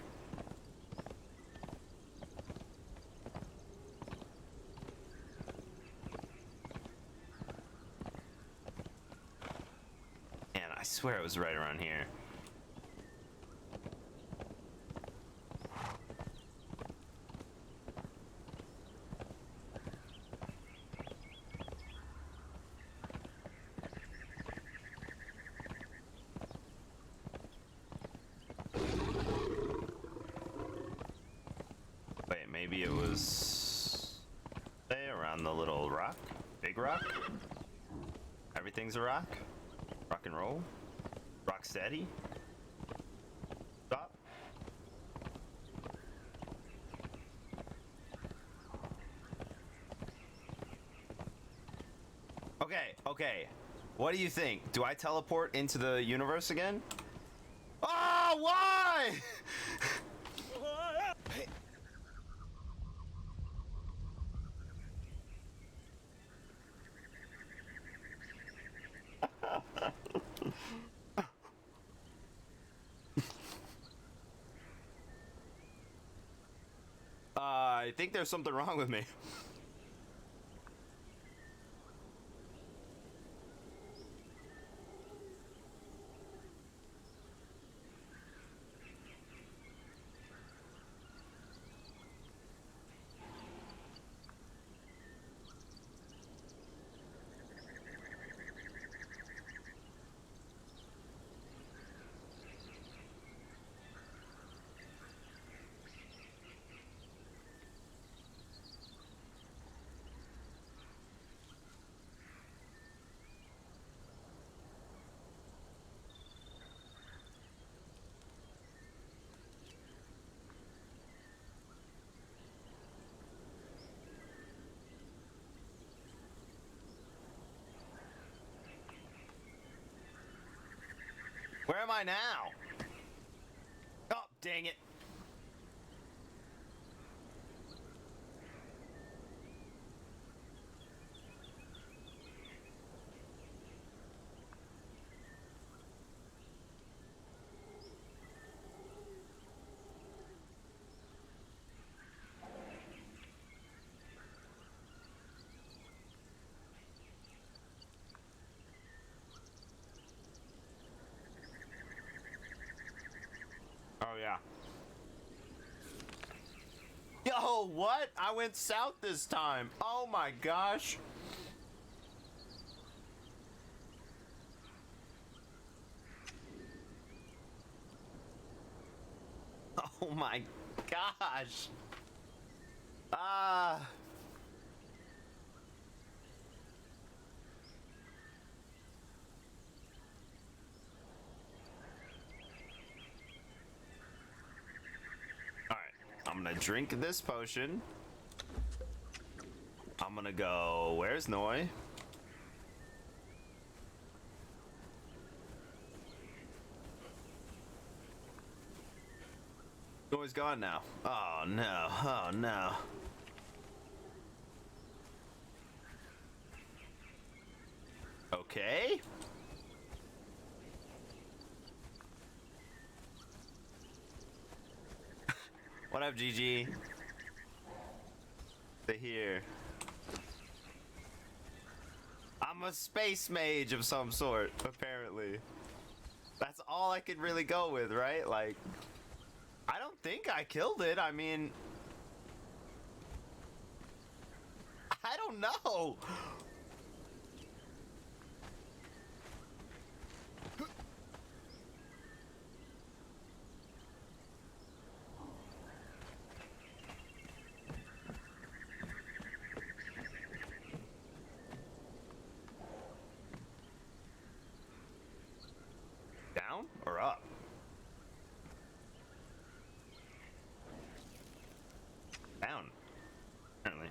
Speaker 1: And I swear it was right around here. Wait, maybe it was say around the little rock? Big rock? Everything's a rock? Rock and roll? Rock steady? Stop. Okay, okay. What do you think? Do I teleport into the universe again? Oh, why? I think there's something wrong with me.
Speaker 3: Where am I now? Oh, dang it. Oh, yeah. Yo, what? I went south this time. Oh my gosh. Oh my gosh. Ah. Alright, I'm gonna drink this potion. I'm gonna go, where's Noi? Noi's gone now. Oh no, oh no. Okay. What up, GG? They here. I'm a space mage of some sort, apparently. That's all I could really go with, right? Like, I don't think I killed it. I mean, I don't know. Down or up? Down, apparently.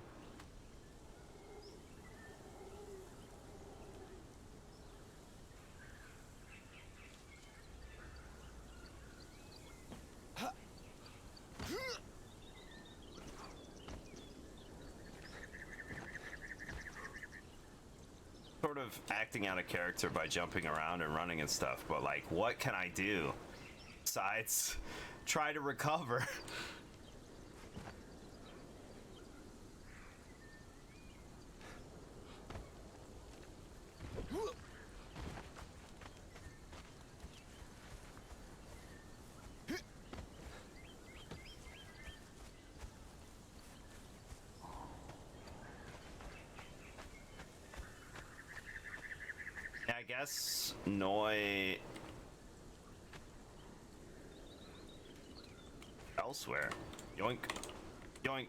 Speaker 3: Sort of acting out a character by jumping around and running and stuff, but like, what can I do besides try to recover? I guess Noi elsewhere. Yoink. Yoink.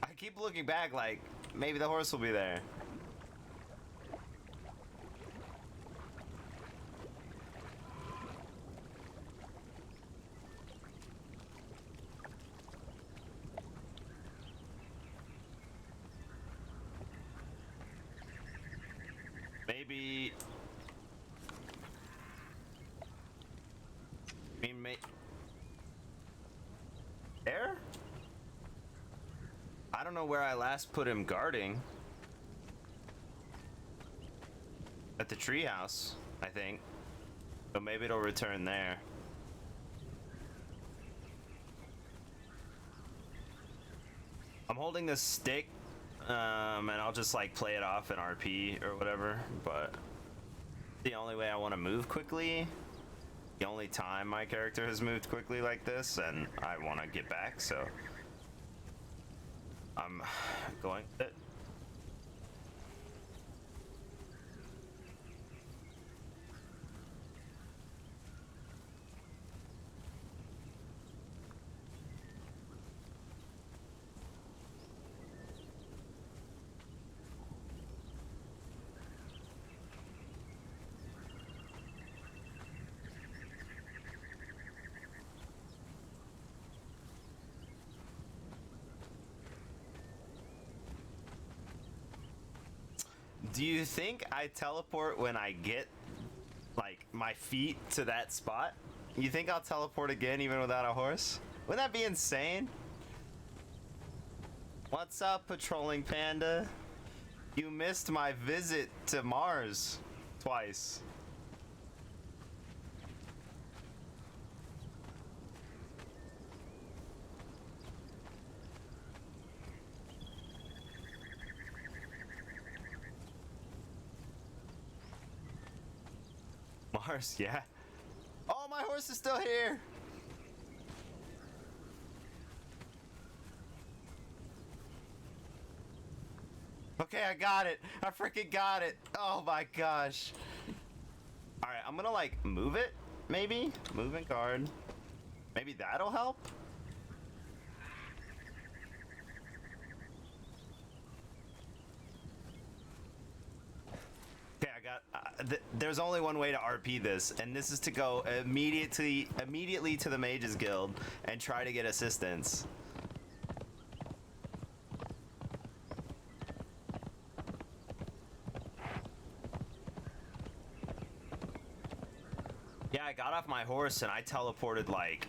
Speaker 3: I keep looking back like, maybe the horse will be there. Maybe... I mean, there? I don't know where I last put him guarding. At the treehouse, I think. But maybe it'll return there. I'm holding this stick
Speaker 1: And I'll just like play it off in RP or whatever. But the only way I want to move quickly, the only time my character has moved quickly like this, and I want to get back, so I'm going with it. Do you think I teleport when I get, like, my feet to that spot? You think I'll teleport again even without a horse? Wouldn't that be insane? What's up, patrolling panda? You missed my visit to Mars twice. Mars, yeah. Oh, my horse is still here. Okay, I got it. I freaking got it. Oh my gosh. All right, I'm gonna like move it, maybe. Move and guard. Maybe that'll help. Okay, I got. There's only one way to RP this, and this is to go immediately to the Mages Guild and try to get assistance. Yeah, I got off my horse and I teleported like.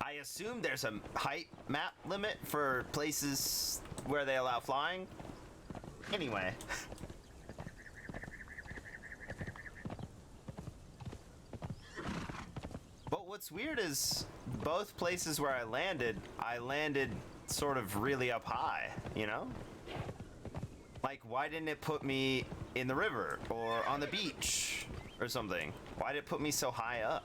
Speaker 1: I assume there's a height map limit for places where they allow flying. Anyway. But what's weird is both places where I landed sort of really up high, you know? Like, why didn't it put me in the river or on the beach or something? Why did it put me so high up?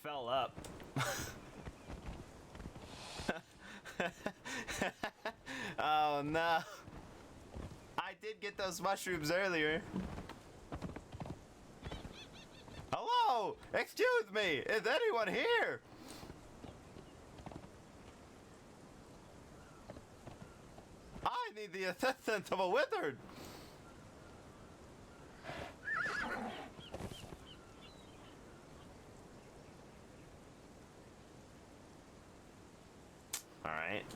Speaker 1: Fell up. Oh no. I did get those mushrooms earlier. Hello! Excuse me! Is anyone here? I need the assistance of a wizard.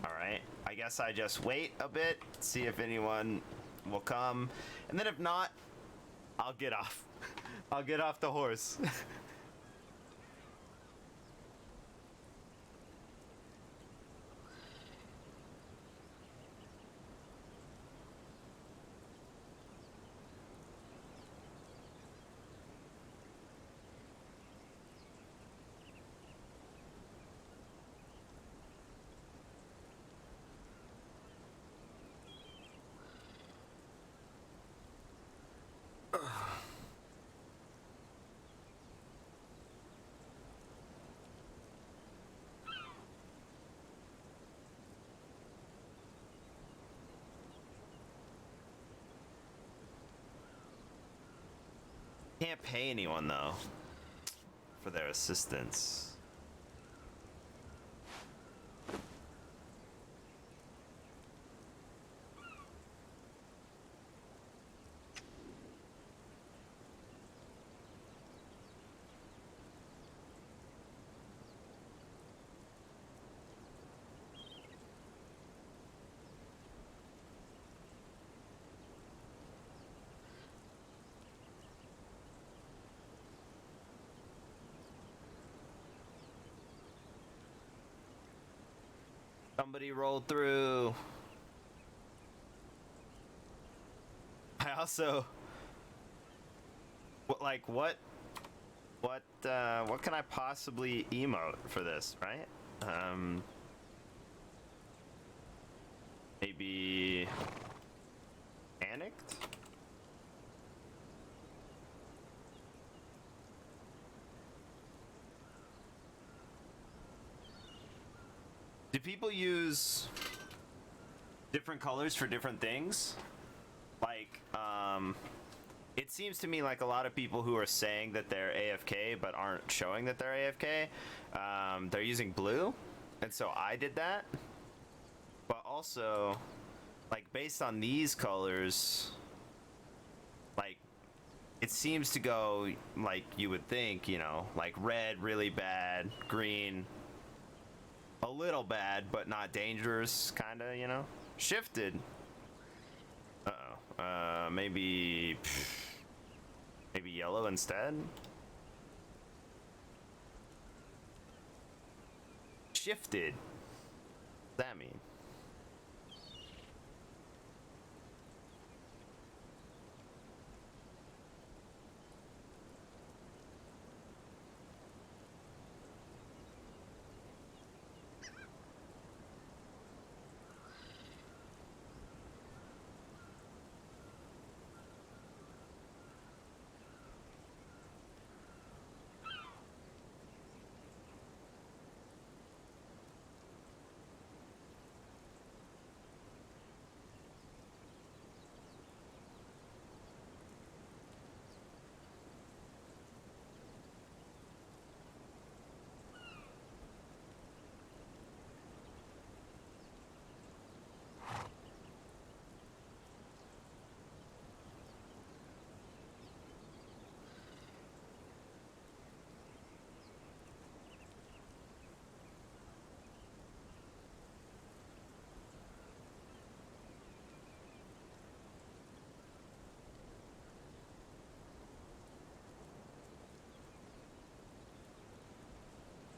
Speaker 1: Alright. I guess I just wait a bit, see if anyone will come, and then if not, I'll get off. I'll get off the horse. Can't pay anyone though for their assistance. Somebody rolled through. I also, what can I possibly emote for this, right? Maybe panicked? Do people use different colors for different things? Like, it seems to me like a lot of people who are saying that they're AFK but aren't showing that they're AFK, they're using blue, and so I did that. But also, like, based on these colors, like, it seems to go like you would think, you know, like red really bad, green a little bad, but not dangerous, kinda, you know? Shifted. Uh-oh. Maybe yellow instead? Shifted. What's that mean?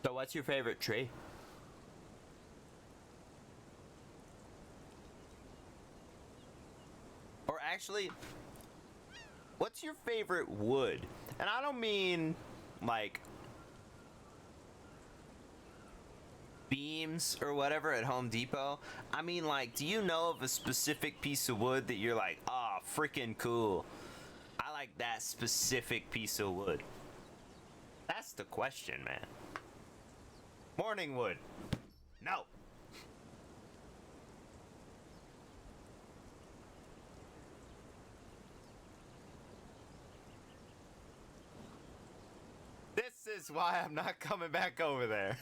Speaker 1: So what's your favorite tree? Or actually, what's your favorite wood? And I don't mean like beams or whatever at Home Depot. I mean, like, do you know of a specific piece of wood that you're like, ah, oh, freaking cool. I like that specific piece of wood. That's the question, man. Morning wood. No. This is why I'm not coming back over there.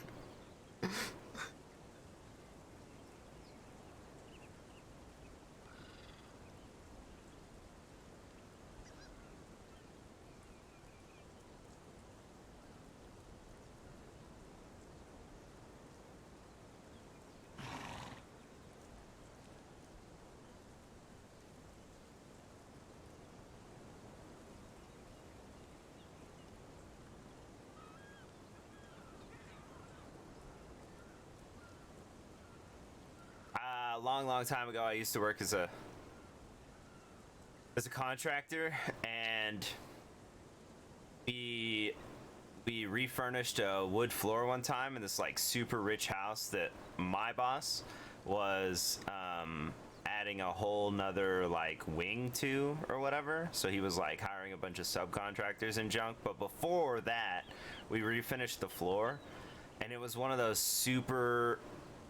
Speaker 1: A long time ago, I used to work as a contractor, and we refurnished a wood floor one time in this like super rich house that my boss was adding a whole nother like wing to or whatever. So he was like hiring a bunch of subcontractors and junk. But before that, we refinished the floor, and it was one of those super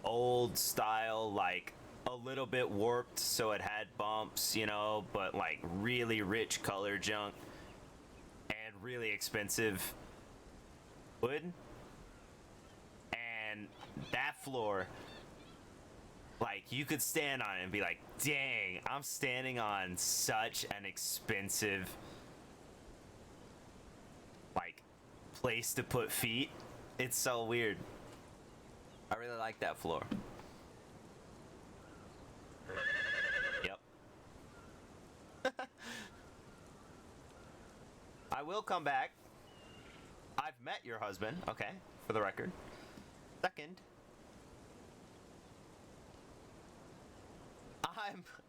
Speaker 1: old style, like a little bit warped, so it had bumps, you know, but like really rich color junk. And really expensive wood. And that floor, like, you could stand on it and be like, dang, I'm standing on such an expensive, like, place to put feet. It's so weird. I really like that floor. Yep. I will come back. I've met your husband, okay, for the record. Second,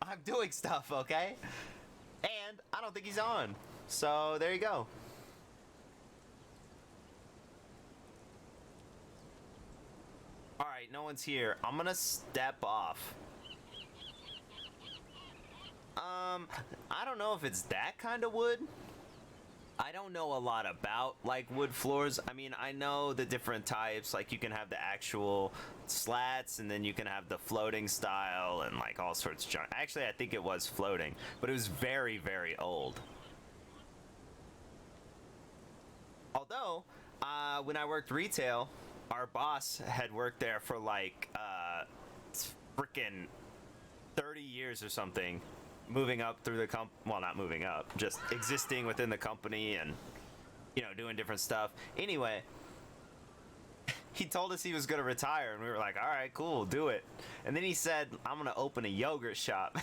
Speaker 1: I'm doing stuff, okay? And I don't think he's on. So there you go. Alright, no one's here. I'm gonna step off. I don't know if it's that kind of wood. I don't know a lot about, like, wood floors. I mean, I know the different types. Like, you can have the actual slats, and then you can have the floating style, and, like, all sorts of junk. Actually, I think it was floating, but it was very, very old. Although, when I worked retail, our boss had worked there for, like, freaking 30 years or something. Moving up through the well, not moving up, just existing within the company and, you know, doing different stuff. Anyway, he told us he was going to retire, and we were like, all right, cool, do it. And then he said, I'm going to open a yogurt shop.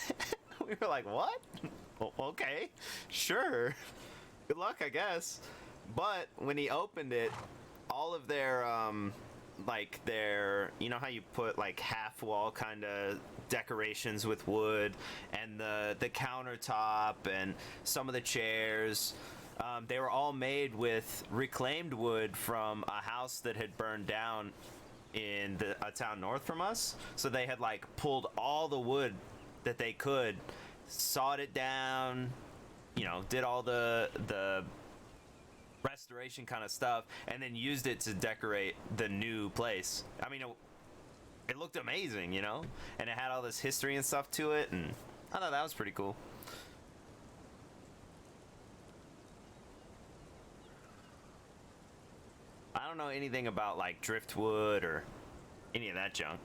Speaker 1: We were like, what? Well, okay, sure. Good luck, I guess. But when he opened it, all of their, like, their, you know how you put, like, half wall kind of decorations with wood, and the countertop and some of the chairs, they were all made with reclaimed wood from a house that had burned down in a town north from us. So they had, like, pulled all the wood that they could, sawed it down, you know, did all the restoration kind of stuff, and then used it to decorate the new place. I mean, it looked amazing, you know, and it had all this history and stuff to it, and I thought that was pretty cool. I don't know anything about, like, driftwood or any of that junk.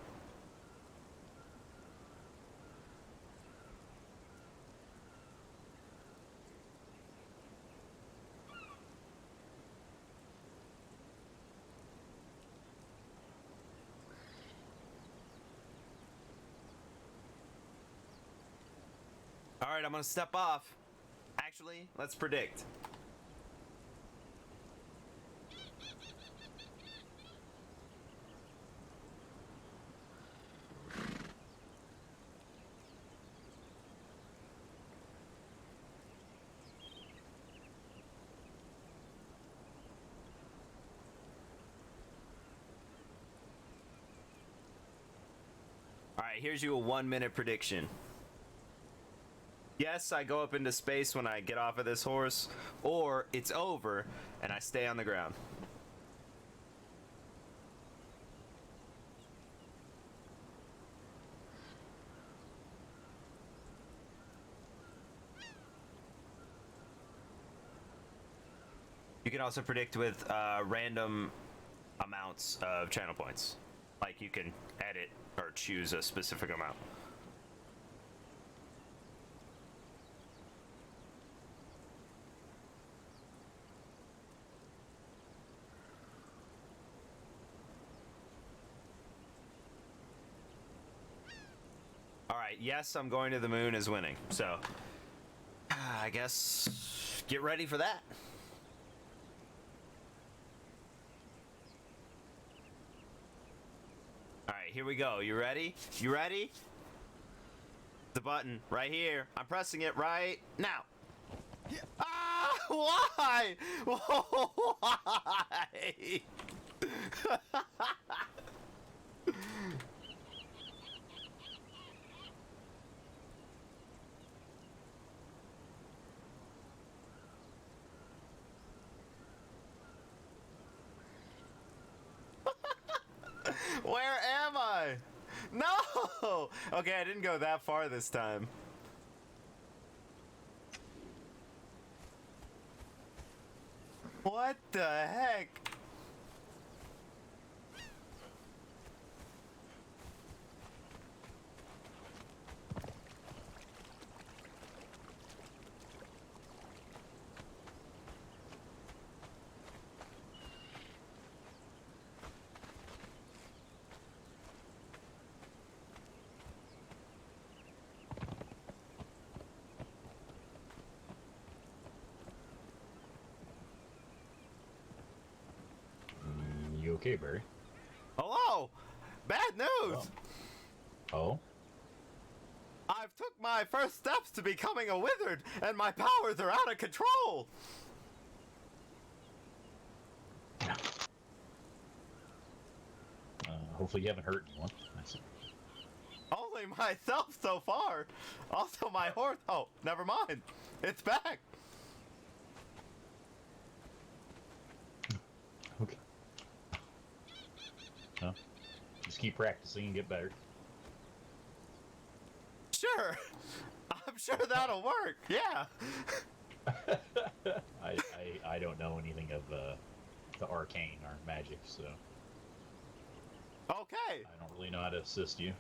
Speaker 1: All right, I'm gonna step off. Actually, let's predict. All right, here's you a 1-minute prediction. Yes, I go up into space when I get off of this horse, or it's over and I stay on the ground. You can also predict with random amounts of channel points. Like, you can edit or choose a specific amount. Alright, yes, I'm going to the moon is winning. So, I guess get ready for that. Alright, here we go. You ready? You ready? The button right here. I'm pressing it right now. Ah! Why? Why? Where am I? No! Okay, I didn't go that far this time.
Speaker 3: What the heck?
Speaker 14: You okay, Barry?
Speaker 3: Hello! Bad news!
Speaker 14: Oh?
Speaker 3: I've took my first steps to becoming a wizard, and my powers are out of control!
Speaker 14: Hopefully you haven't hurt anyone.
Speaker 3: Only myself so far. Also my horse. Oh, never mind. It's back.
Speaker 14: Okay. No. Just keep practicing and get better.
Speaker 3: Sure. I'm sure that'll work. Yeah.
Speaker 14: I don't know anything of the arcane or magic, so
Speaker 3: Okay.
Speaker 14: I don't really know how to assist you.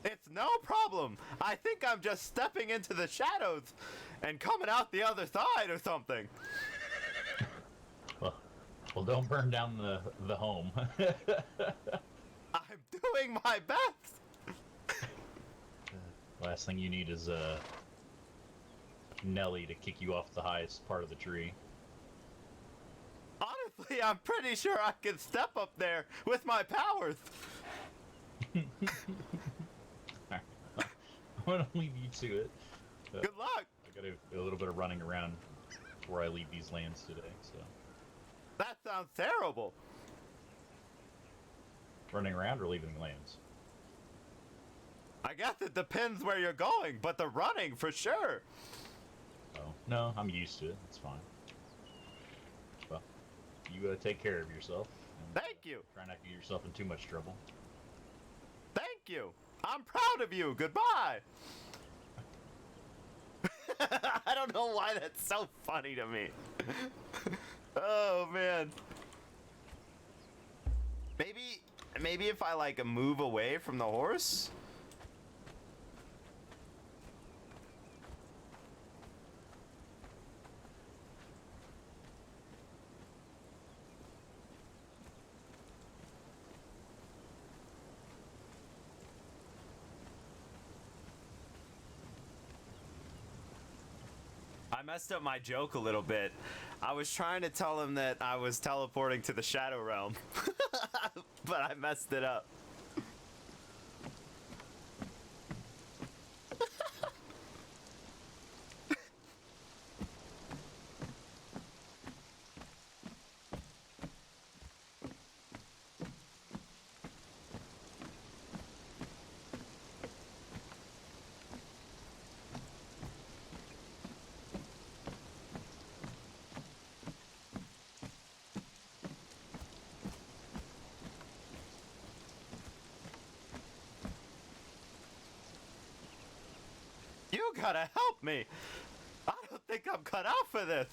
Speaker 3: It's no problem. I think I'm just stepping into the shadows and coming out the other side or something.
Speaker 14: Well, don't burn down the home.
Speaker 3: I'm doing my best.
Speaker 14: Last thing you need is Nelly to kick you off the highest part of the tree.
Speaker 3: Honestly, I'm pretty sure I can step up there with my powers.
Speaker 14: I'm gonna leave you to it.
Speaker 3: Good luck.
Speaker 14: I gotta do a little bit of running around before I leave these lands today, so.
Speaker 3: That sounds terrible.
Speaker 14: Running around or leaving the lands?
Speaker 3: I guess it depends where you're going, but the running for sure.
Speaker 14: Oh, no, I'm used to it. It's fine. Well, you take care of yourself. And,
Speaker 3: Thank you.
Speaker 14: Try not to get yourself in too much trouble.
Speaker 3: Thank you. I'm proud of you. Goodbye. I don't know why that's so funny to me. Oh man. Maybe if I like move away from the horse? I messed up my joke a little bit. I was trying to tell him that I was teleporting to the Shadow Realm, but I messed it up. You gotta help me! I don't think I'm cut out for this!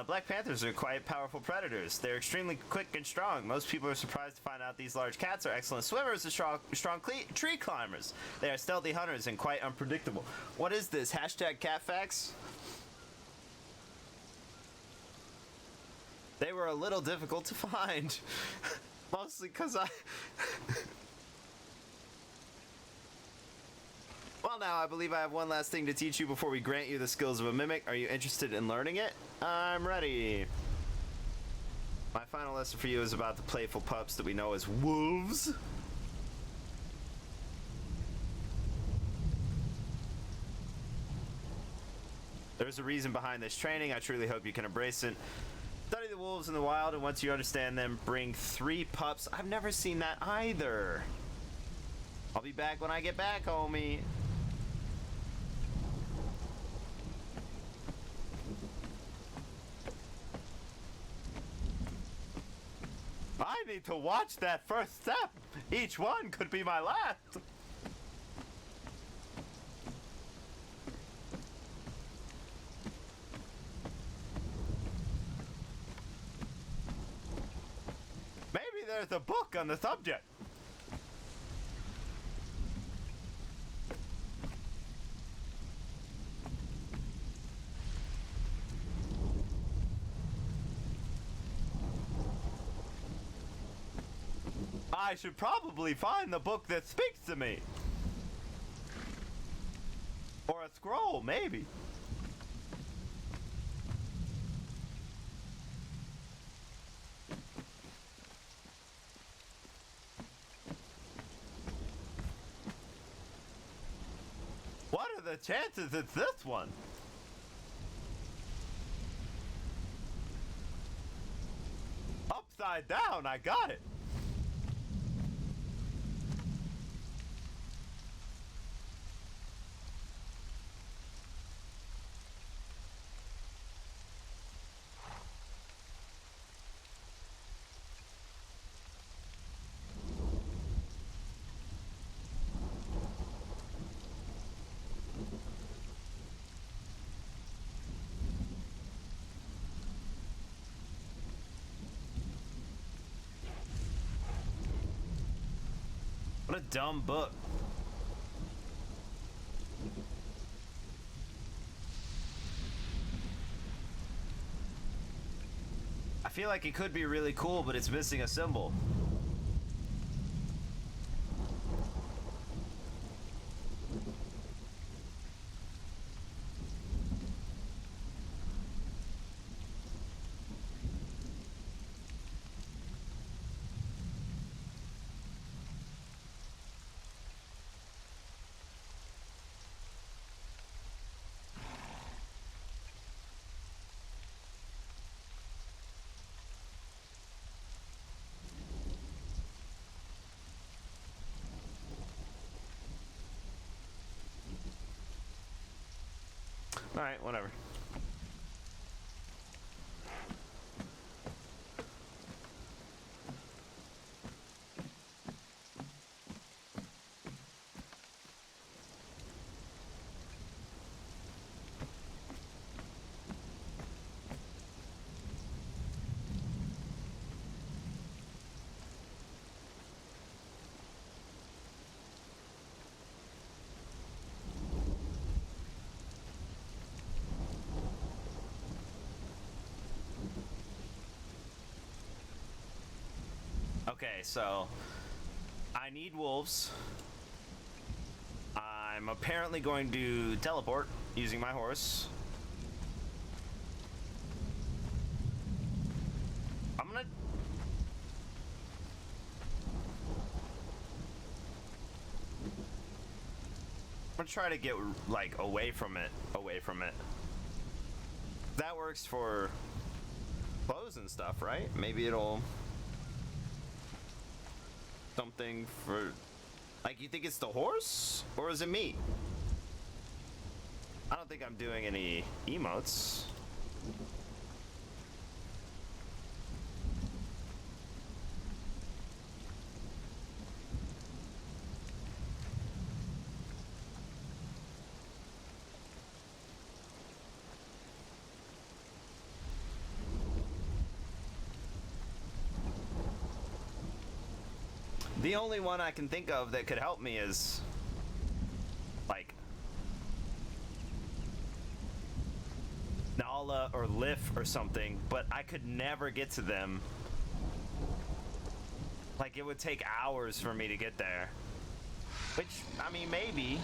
Speaker 3: Black Panthers are quite powerful predators. They're extremely quick and strong. Most people are surprised to find out these large cats are excellent swimmers and strong tree climbers. They are stealthy hunters and quite unpredictable. What is this? Hashtag catfacts? They were a little difficult to find. Mostly because I... Well now, I believe I have one last thing to teach you before we grant you the skills of a mimic. Are you interested in learning it? I'm ready. My final lesson for you is about the playful pups that we know as wolves. There's a reason behind this training. I truly hope you can embrace it. Study the wolves in the wild, and once you understand them, bring 3 pups. I've never seen that either. I'll be back when I get back, homie. I need to watch that first step. Each one could be my last. Maybe there's a book on the subject. I should probably find the book that speaks to me. Or a scroll, maybe. What are the chances it's this one? Upside down, I got it. What a dumb book. I feel like it could be really cool, but it's missing a symbol. Alright, whatever. Okay, so I need wolves. I'm apparently going to teleport using my horse. I'm gonna try to get like away from it. That works for clothes and stuff, right? Maybe it'll something for, like, you think it's the horse or is it me? I don't think I'm doing any emotes. The only one I can think of that could help me is like Nala or Lif or something, but I could never get to them. Like, it would take hours for me to get there. Which, I mean, maybe.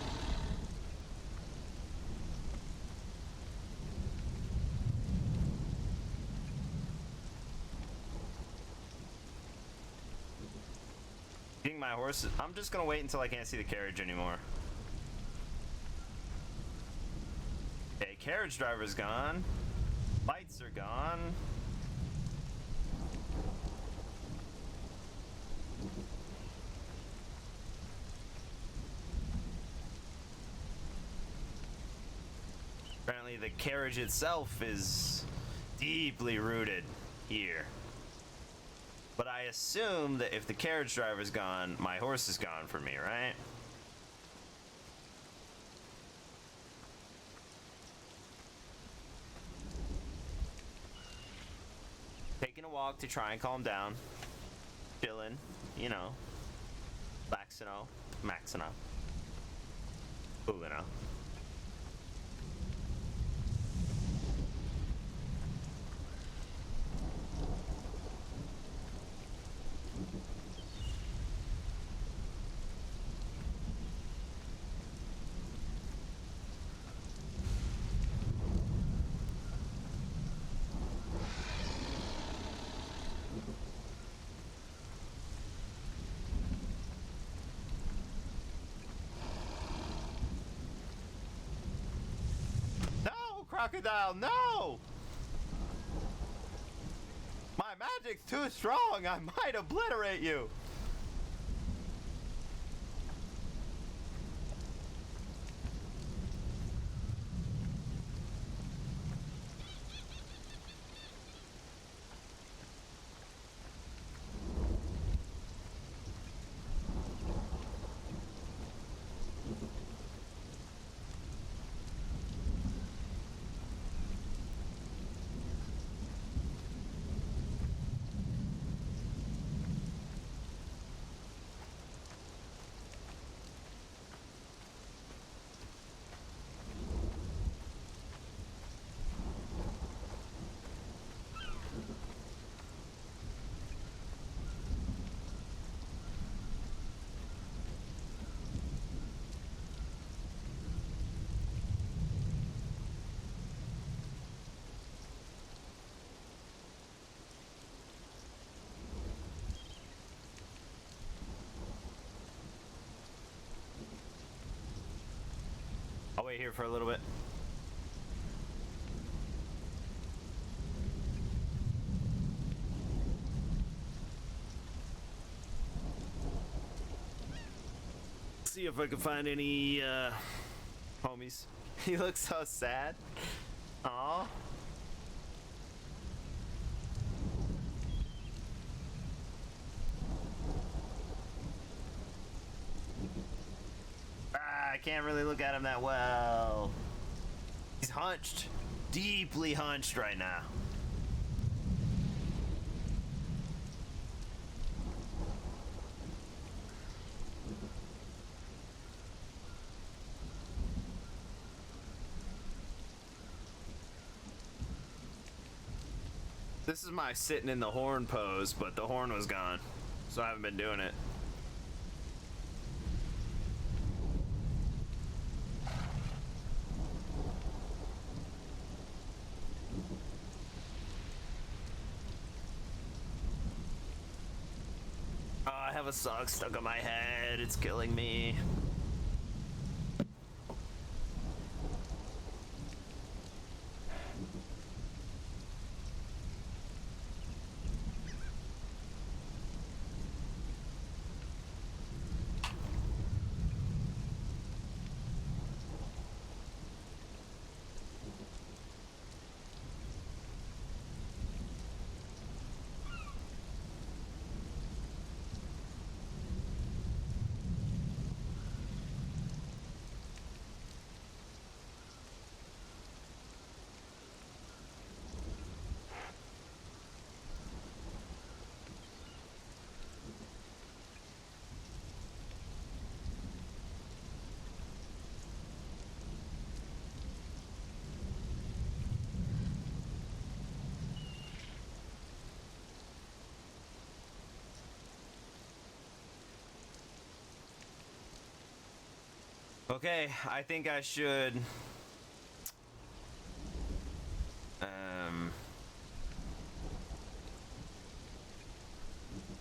Speaker 3: Getting my horse, I'm just gonna wait until I can't see the carriage anymore. Okay, carriage driver's gone. Lights are gone. Apparently the carriage itself is deeply rooted here.
Speaker 1: But I assume that if the carriage driver's gone, my horse is gone for me, right? Taking a walk to try and calm down. Chilling, you know. Maxino. Ugano.
Speaker 3: Crocodile, no! My magic's too strong. I might obliterate you. I'll wait here for a little bit. See if I can find any homies. He looks so sad. Aw. I can't really look at him that well. He's hunched. Deeply hunched right now. This is my sitting in the horn pose, but the horn was gone, so I haven't been doing it. Oh, I have a sock stuck on my head. It's killing me. Okay, I think I should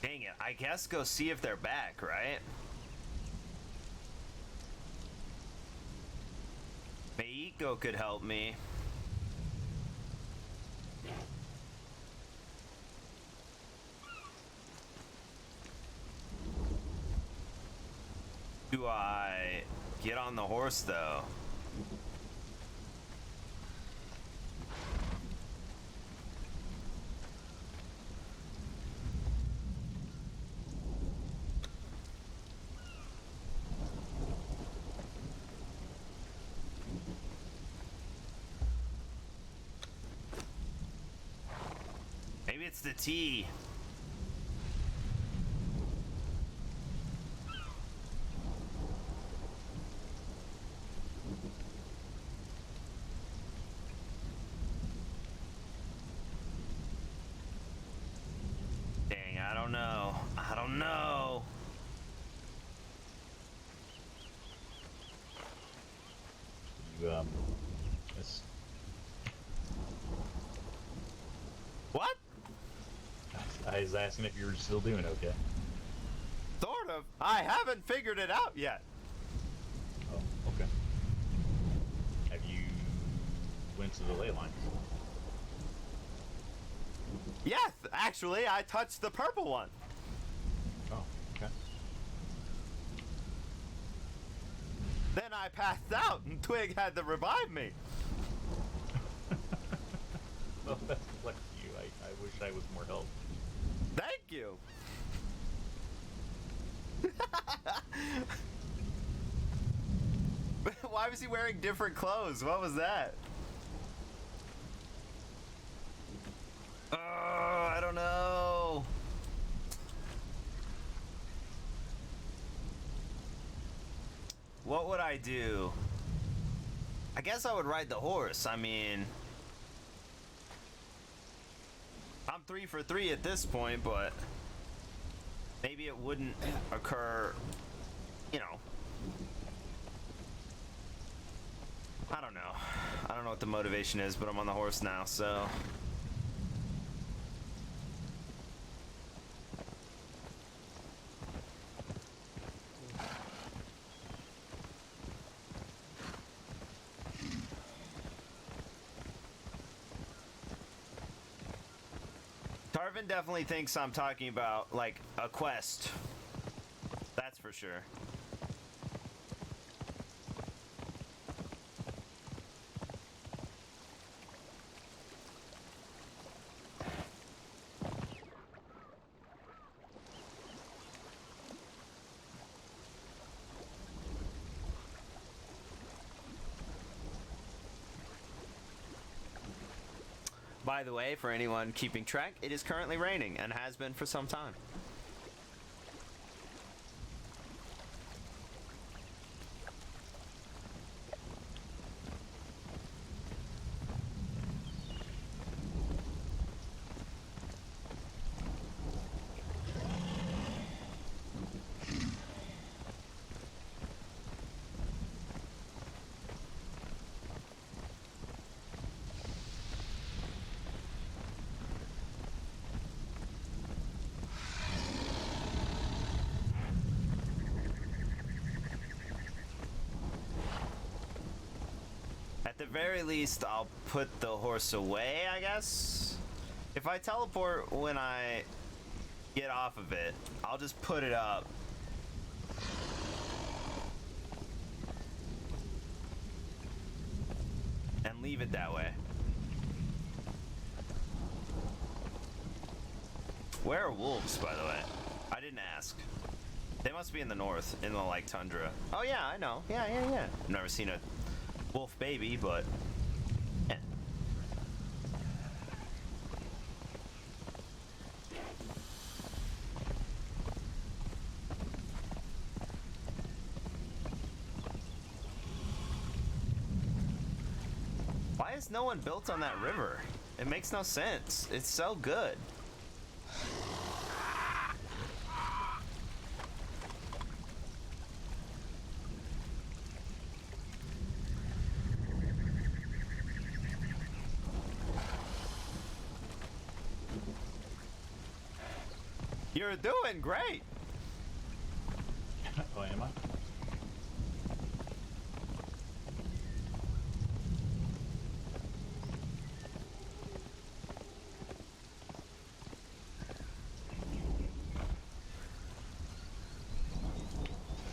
Speaker 3: dang it, I guess go see if they're back, right? Meiko could help me. Do I get on the horse though?
Speaker 1: it's the T. Dang, I don't know. I don't know.
Speaker 14: You, it's...
Speaker 1: What?
Speaker 14: I was asking if you were still doing okay.
Speaker 3: Sort of. I haven't figured it out yet.
Speaker 14: Oh, okay. Have you went to the ley line?
Speaker 3: Yes, actually, I touched the purple one.
Speaker 14: Oh, okay.
Speaker 3: Then I passed out, and Twig had to revive me.
Speaker 14: Well, that's lucky you. I wish I was more help.
Speaker 3: Thank you. Why was he wearing different clothes? What was that?
Speaker 1: I don't know. What would I do? I guess I would ride the horse. I mean, I'm 3 for 3 at this point, but maybe it wouldn't occur, you know. I don't know. I don't know what the motivation is, but I'm on the horse now, so. Tarvin definitely thinks I'm talking about, like, a quest. That's for sure. By the way, for anyone keeping track, it is currently raining and has been for some time. At the very least, I'll put the horse away, I guess. If I teleport when I get off of it, I'll just put it up. And leave it that way. Where are wolves, by the way? I didn't ask. They must be in the north, in the, like, tundra. Oh, yeah, I know. Yeah. I've never seen a wolf baby, but yeah. Why is no one built on that river? It makes no sense. It's so good. You're doing great.
Speaker 14: Oh, am I?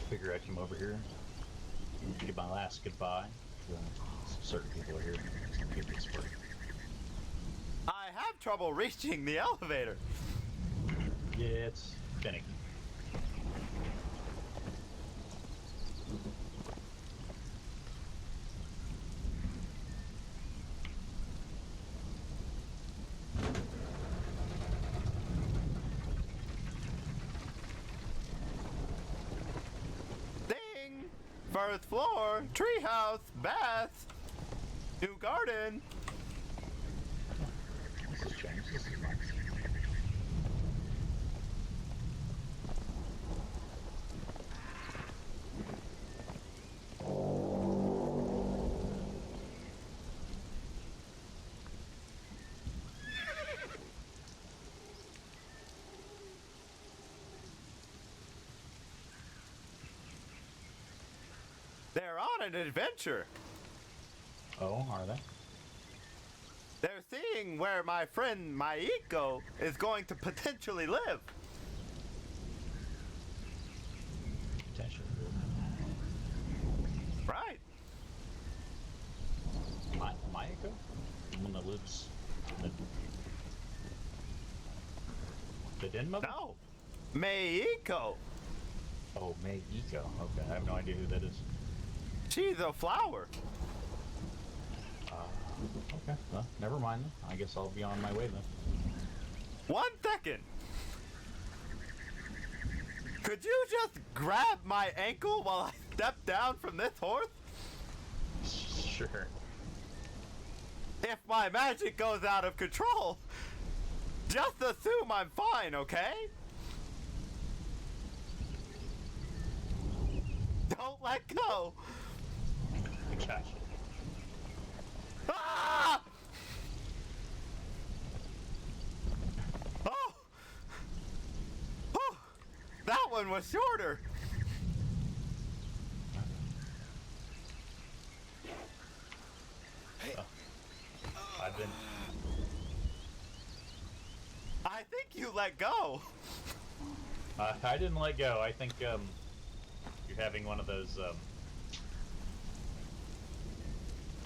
Speaker 14: Figure I came over here, give my last goodbye to certain people here.
Speaker 3: I have trouble reaching the elevator.
Speaker 14: Yeah, it's finicky.
Speaker 3: first floor, treehouse, bath, new garden.
Speaker 14: This has changed. This is nice.
Speaker 3: They're on an adventure.
Speaker 14: Oh, are they?
Speaker 3: They're seeing where my friend Maiko is going to potentially live.
Speaker 14: Potentially.
Speaker 3: Right.
Speaker 14: Mayako? The one that lives in the den mother?
Speaker 3: No. Maiko.
Speaker 14: Oh, Mayiko. Okay, I have no idea who that is.
Speaker 3: She's a flower.
Speaker 14: Okay, well, never mind then. I guess I'll be on my way then.
Speaker 3: 1 second. Could you just grab my ankle while I step down from this horse?
Speaker 14: Sure.
Speaker 3: If my magic goes out of control, just assume I'm fine, okay? Don't let go.
Speaker 14: Gotcha.
Speaker 3: Ah! Oh! Oh! That one was shorter.
Speaker 14: I've been.
Speaker 3: I think you let go.
Speaker 14: I didn't let go. I think you're having one of those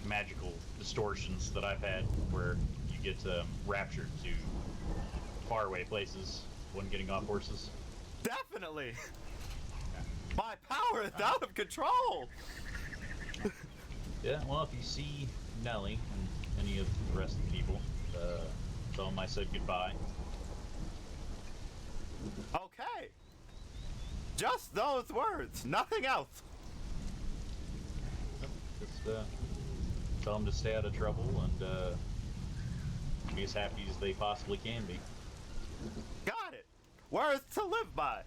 Speaker 14: magical distortions that I've had, where you get raptured to faraway places when getting off horses.
Speaker 3: Definitely. My power is out of control.
Speaker 14: Yeah. Well, if you see Nelly and any of the rest of the people, tell them I said goodbye.
Speaker 3: Okay. Just those words, nothing else.
Speaker 14: Just tell them to stay out of trouble and be as happy as they possibly can be.
Speaker 3: Got it. Words to live by.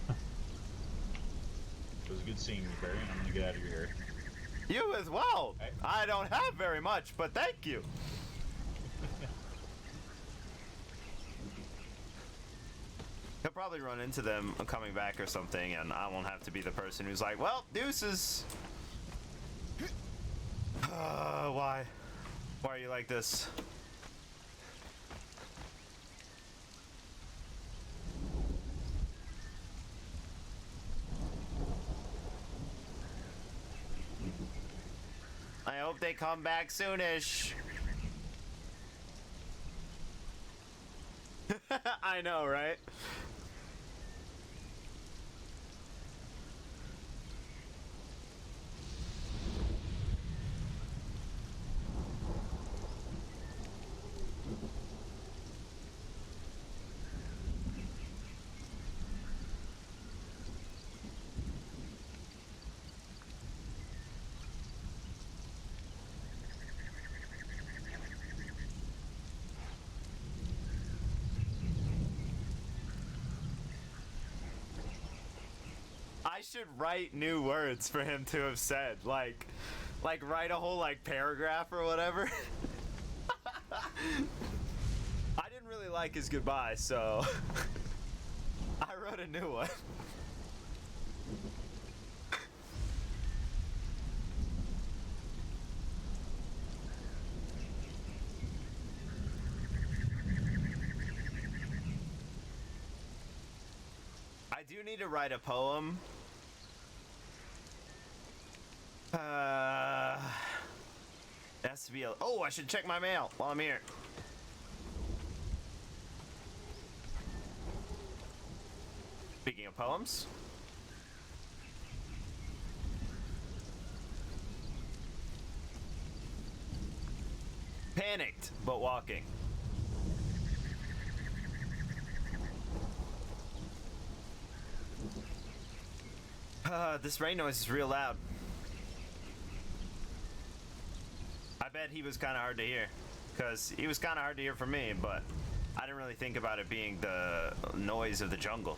Speaker 14: It was a good seeing you, Barry, and I'm gonna get out of your hair.
Speaker 3: You as well.
Speaker 14: Hey.
Speaker 3: I don't have very much, but thank you. He'll probably run into them coming back or something, and I won't have to be the person who's like, well, deuces. Why? Why are you like this? I hope they come back soonish. I know, right? I should write new words for him to have said, like write a whole paragraph or whatever. I didn't really like his goodbye, so I wrote a new one. I do need to write a poem. It has to be a... Oh, I should check my mail while I'm here. Speaking of poems. Panicked, but walking.
Speaker 1: This rain noise is real loud. I bet he was kind of hard to hear, because he was kind of hard to hear for me, but I didn't really think about it being the noise of the jungle.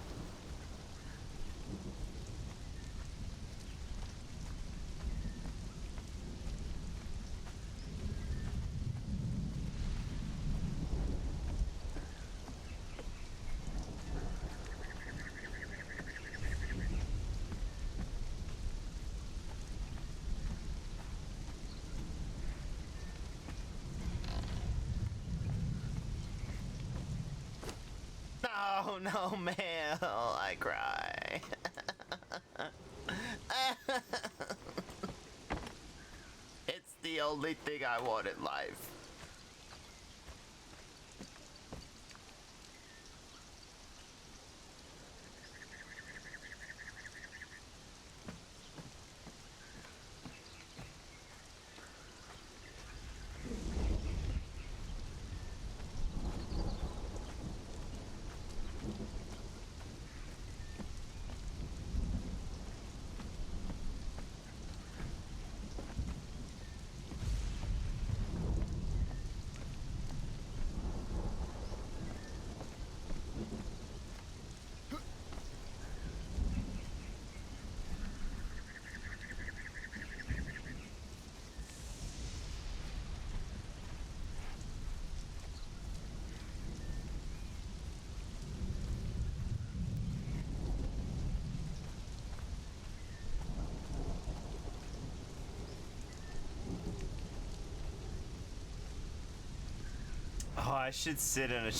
Speaker 1: Oh no, Mel, I cry. It's the only thing I want in life. Oh, I should sit in a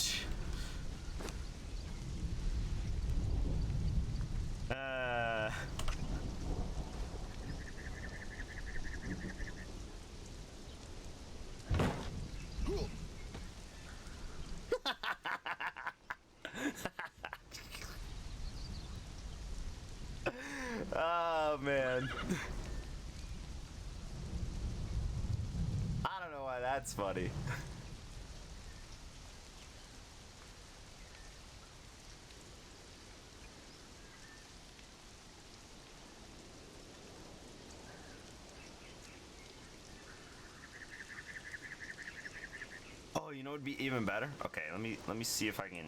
Speaker 1: Oh, man. I don't know why that's funny. Oh, you know what'd be even better? Okay, let me see if I can.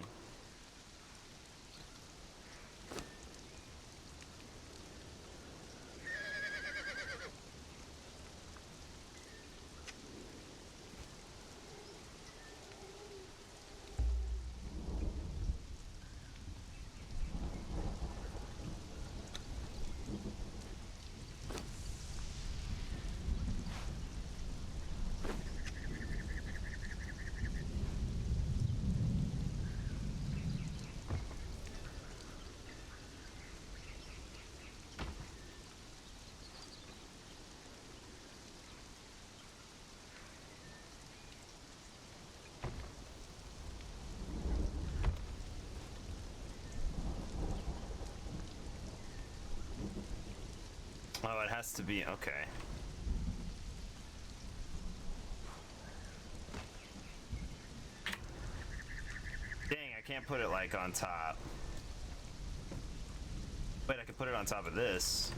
Speaker 1: Oh, it has to be, okay. Dang, I can't put it like on top. Wait, I can put it on top of this.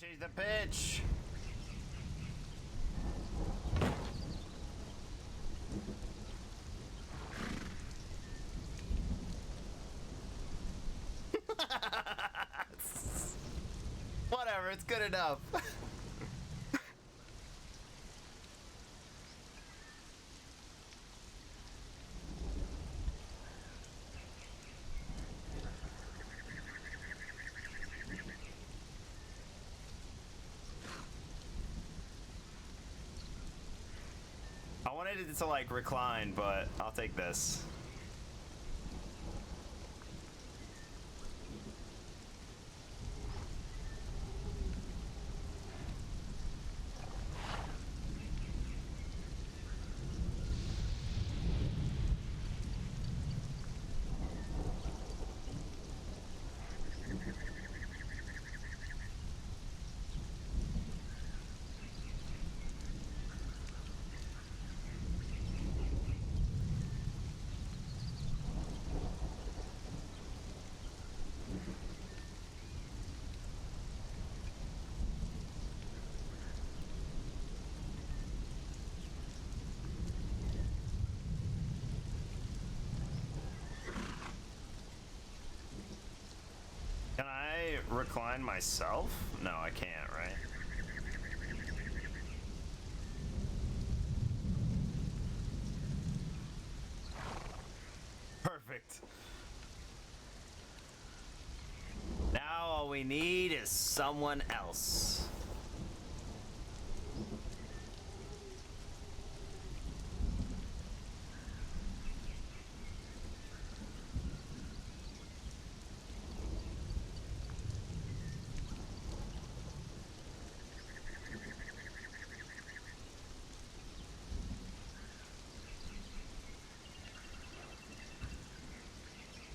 Speaker 3: change the pitch. Whatever, it's good enough. I wanted it to like recline, but I'll take this. Can I recline myself? No, I can't, right? Perfect. Now all we need is someone else.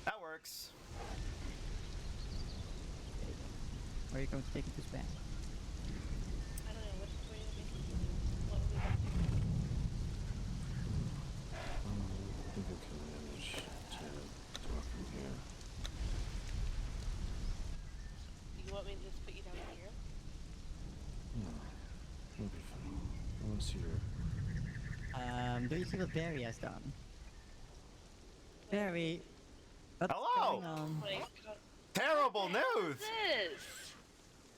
Speaker 3: That works.
Speaker 6: Where are you going to take this back?
Speaker 5: I don't know what are you what are we
Speaker 4: I think I can manage to talk from here.
Speaker 5: You want me to just put you down here?
Speaker 4: No, it'll be fine. Unless you're...
Speaker 6: Do you see what Barry has done? Barry, what's
Speaker 3: Hello!
Speaker 6: going on?
Speaker 5: Oh my God.
Speaker 3: Terrible news!
Speaker 5: What's this?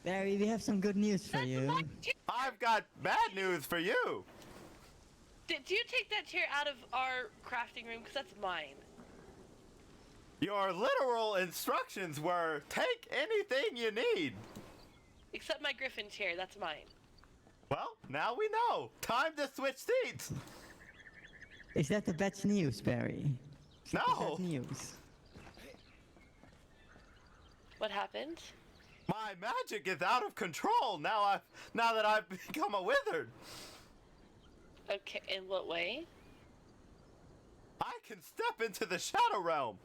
Speaker 6: Barry, we have some good news for
Speaker 5: That's
Speaker 6: you.
Speaker 5: my chair.
Speaker 3: I've got bad news for you!
Speaker 5: Did you take that chair out of our crafting room? Because that's mine.
Speaker 3: Your literal instructions were, take anything you need.
Speaker 5: Except my griffin chair, that's mine.
Speaker 3: Well, now we know. Time to switch seats.
Speaker 6: Is that the bad news, Barry? Is that the
Speaker 3: No.
Speaker 6: bad news?
Speaker 5: What happened?
Speaker 3: My magic is out of control now that I've become a wizard.
Speaker 5: Okay, in what way?
Speaker 3: I can step into the shadow realm.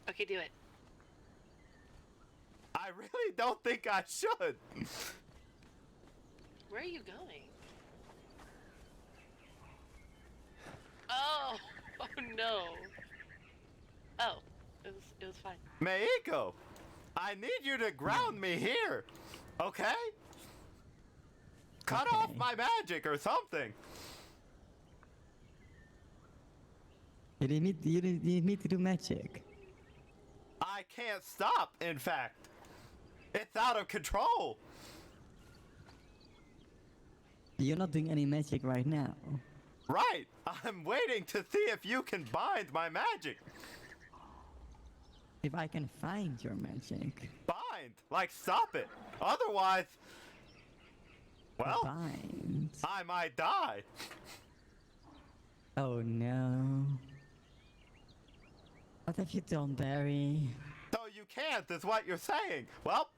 Speaker 5: Okay, do it.
Speaker 3: I really don't think I should.
Speaker 5: Where are you going? Oh, oh no. Oh, it was fine.
Speaker 3: Meiko, I need you to ground me here, okay? Cut off my magic or something.
Speaker 6: You need to do magic.
Speaker 3: I can't stop, in fact. It's out of control.
Speaker 6: You're not doing any magic right now.
Speaker 3: Right. I'm waiting to see if you can bind my magic.
Speaker 6: If I can find your magic.
Speaker 3: Bind? Like stop it. Otherwise, well,
Speaker 6: Bind.
Speaker 3: I might die.
Speaker 6: Oh no. What have you done, Barry?
Speaker 3: So you can't, is what you're saying. Well,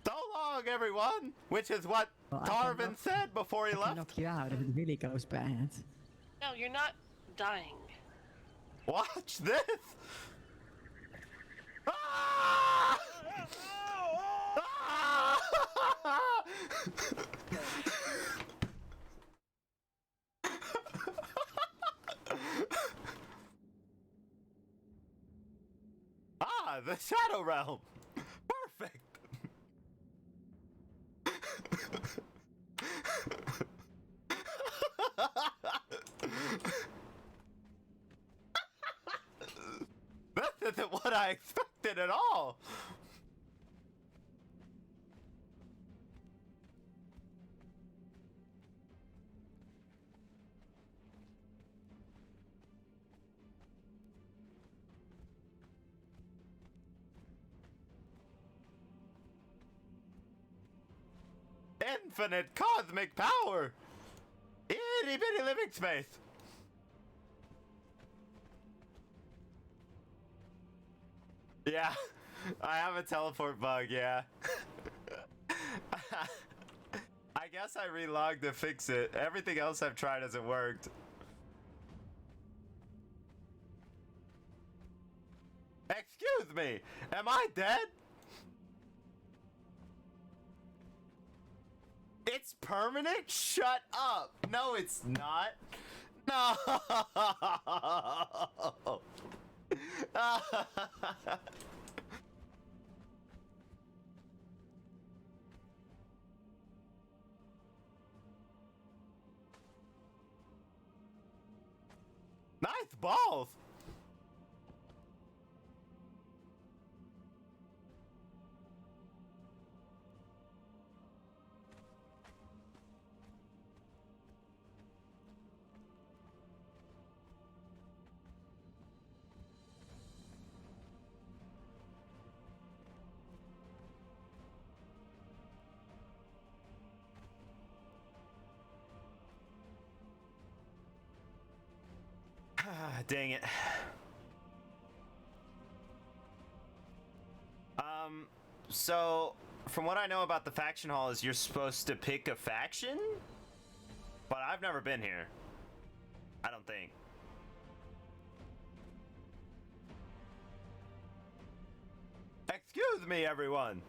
Speaker 3: so long, everyone. Which is what
Speaker 6: Well,
Speaker 3: Tarvin said before he
Speaker 6: I can
Speaker 3: left.
Speaker 6: knock you out if it really goes bad.
Speaker 5: No, you're not dying.
Speaker 3: Watch this. Ah! Ah! Ah, the Shadow Realm. Perfect. This isn't what I expected at all. Infinite cosmic power! Itty bitty living space! Yeah, I have a teleport bug, yeah. I guess I relogged to fix it. Everything else I've tried hasn't worked. Excuse me, am I dead? It's permanent? Shut up. No, it's not. No. Nice balls. Dang it. So from what I know about the faction hall is you're supposed to pick a faction, but I've never been here. I don't think. Excuse me, everyone.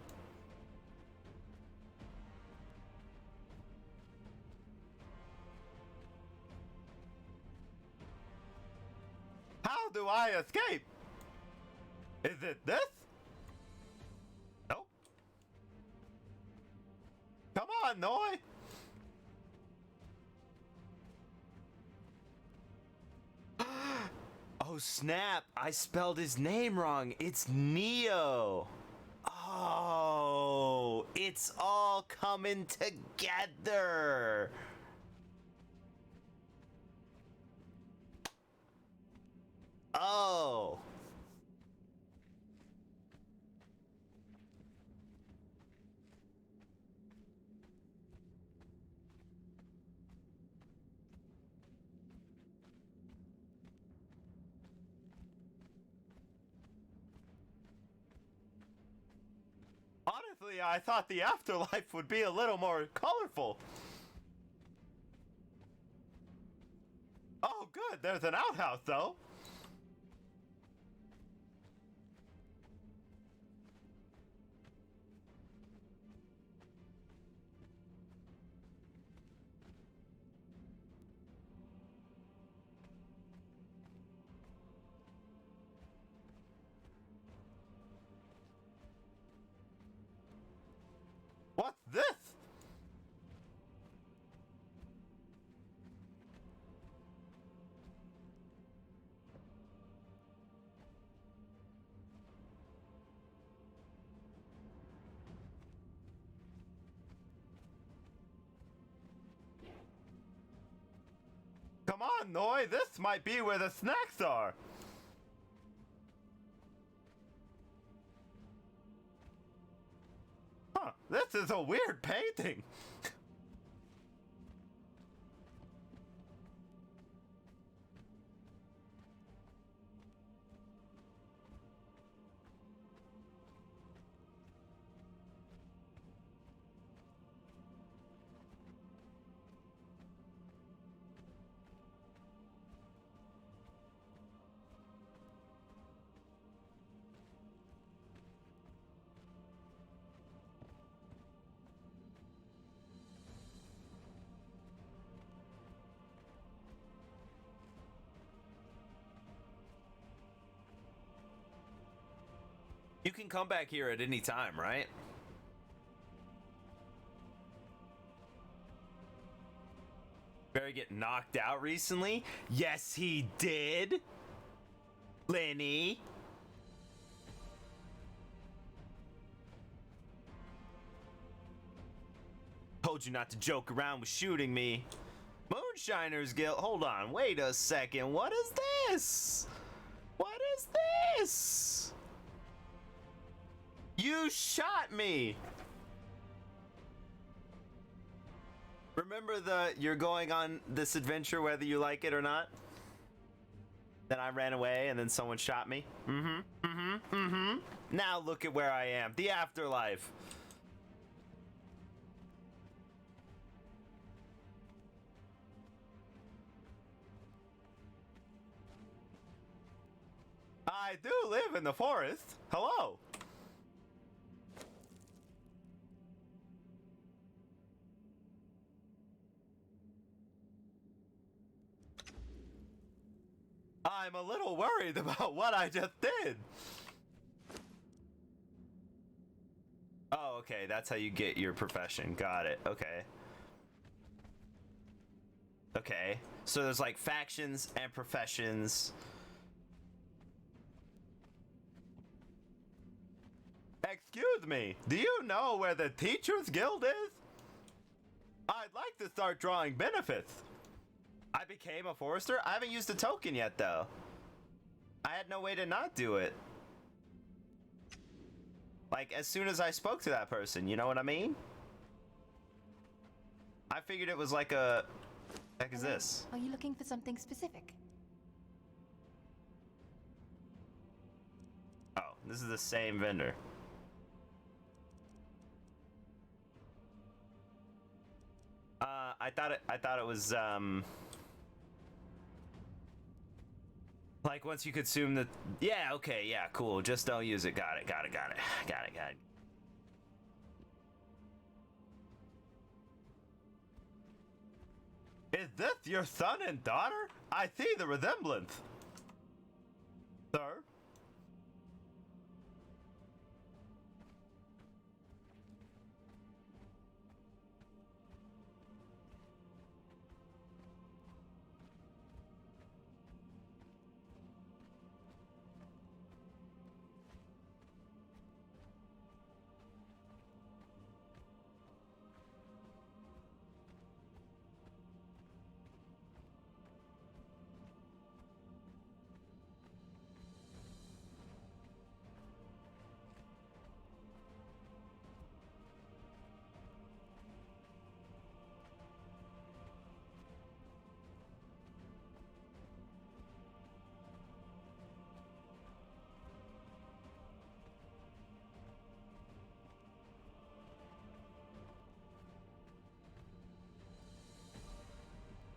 Speaker 3: How do I escape? Is it this? Nope. Come on, Noi. Oh snap, I spelled his name wrong. It's Neo. Oh, it's all coming together. Oh. Honestly, I thought the afterlife would be a little more colorful. Oh, good. There's an outhouse, though. What's this? Come on, Noi, this might be where the snacks are. Huh, this is a weird painting. You can come back here at any time, right?
Speaker 1: Barry get knocked out recently? Yes, he did. Lenny. Told you not to joke around with shooting me. Moonshiners Guild. Hold on. Wait a second. What is this? What is this? You shot me. Remember you're going on this adventure whether you like it or not? Then I ran away and then someone shot me. Now look at where I am. The afterlife. I do live in the forest. Hello. I'm a little worried about what I just did. Oh, okay. That's how you get your profession. Got it. Okay. Okay. So there's like factions and professions. Excuse me. Do you know where the Teachers Guild is? I'd like to start drawing benefits. I became a forester? I haven't used a token yet, though. I had no way to not do it. Like, as soon as I spoke to that person, you know what I mean? I figured it was like a... What the heck is this?
Speaker 15: Are you looking for something specific?
Speaker 1: Oh, this is the same vendor. I thought it was, like once you consume the... Yeah, okay, yeah, cool. Just don't use it. Got it. Is this your son and daughter? I see the resemblance. Sir?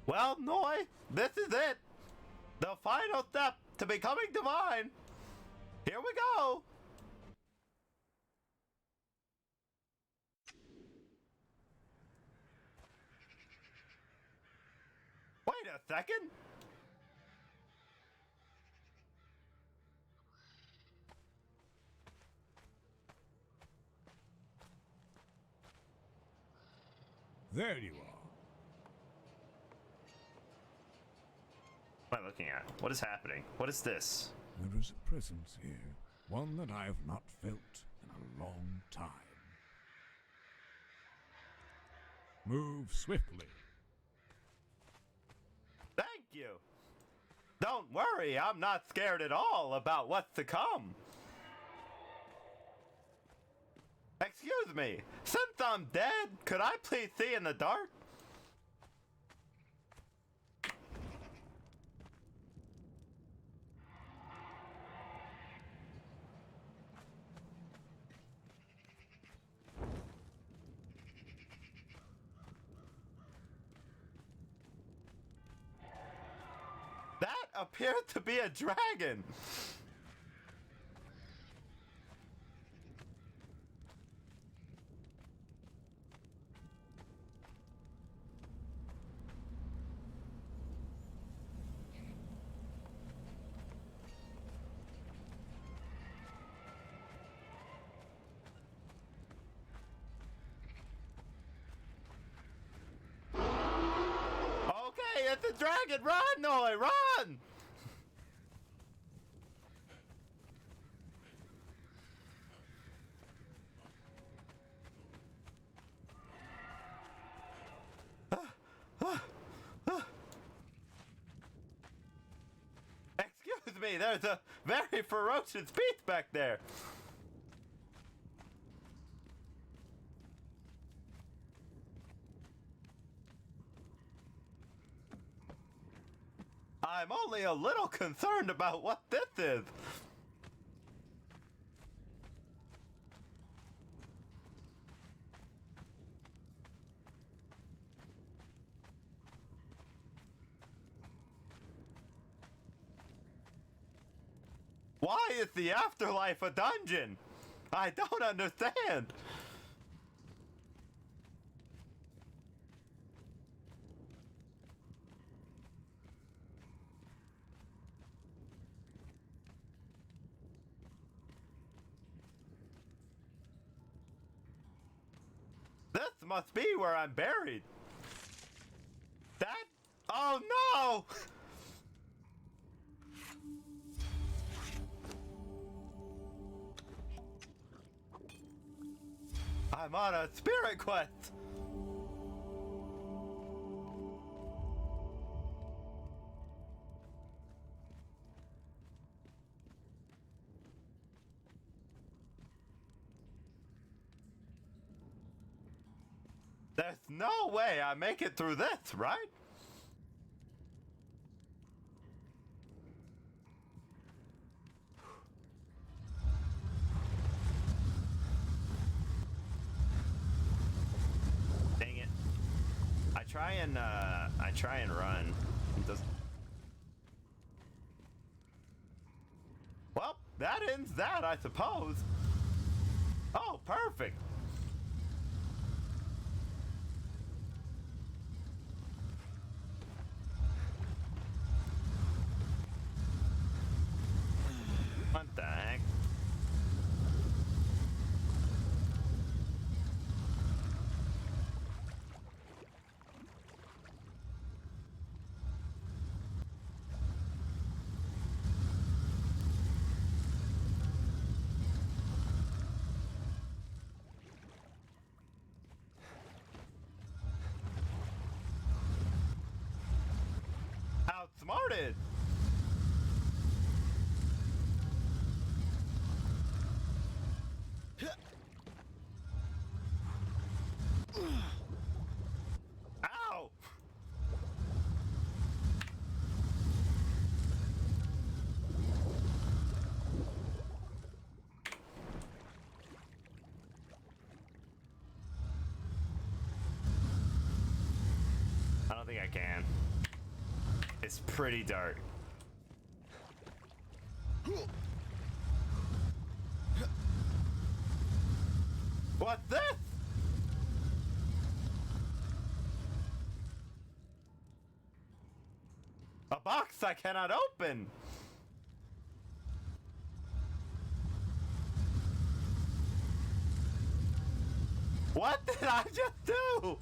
Speaker 1: Well, Noi, this is it. The final step to becoming divine. Here we go. Wait a second.
Speaker 16: There you are.
Speaker 1: What am I looking at? What is happening? What is this?
Speaker 16: There is a presence here, one that I have not felt in a long time. Move swiftly.
Speaker 3: Thank you. Don't worry, I'm not scared at all about what's to come. Excuse me, since I'm dead, could I please see in the dark? That appears to be a dragon. dragon! Run, Noi! Run! Excuse me, there's a very ferocious beast back there. I'm only a little concerned about what this is. Why is the afterlife a dungeon? I don't understand. This must be where I'm buried. That? Oh no! I'm on a spirit quest. There's no way I make it through this, right? Dang it. I try and run. It doesn't. Well, that ends that, I suppose. Oh, perfect. What the heck? Outsmarted. Ow! I don't think I can. It's pretty dark. What's this? A box I cannot open. What did I just do?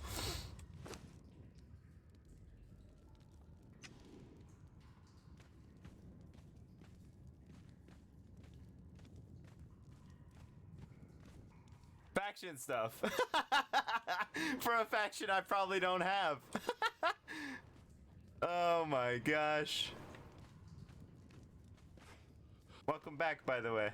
Speaker 3: Faction stuff. For a faction I probably don't have. Oh my gosh. Welcome back, by the way.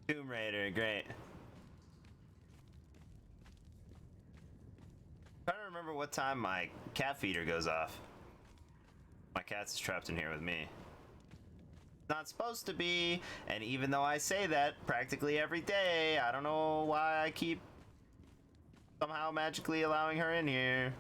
Speaker 3: Tomb Raider, great. I'm trying to remember what time my cat feeder goes off. My cat's trapped in here with me. Not supposed to be, and even though I say that practically every day, I don't know why I keep somehow magically allowing her in here.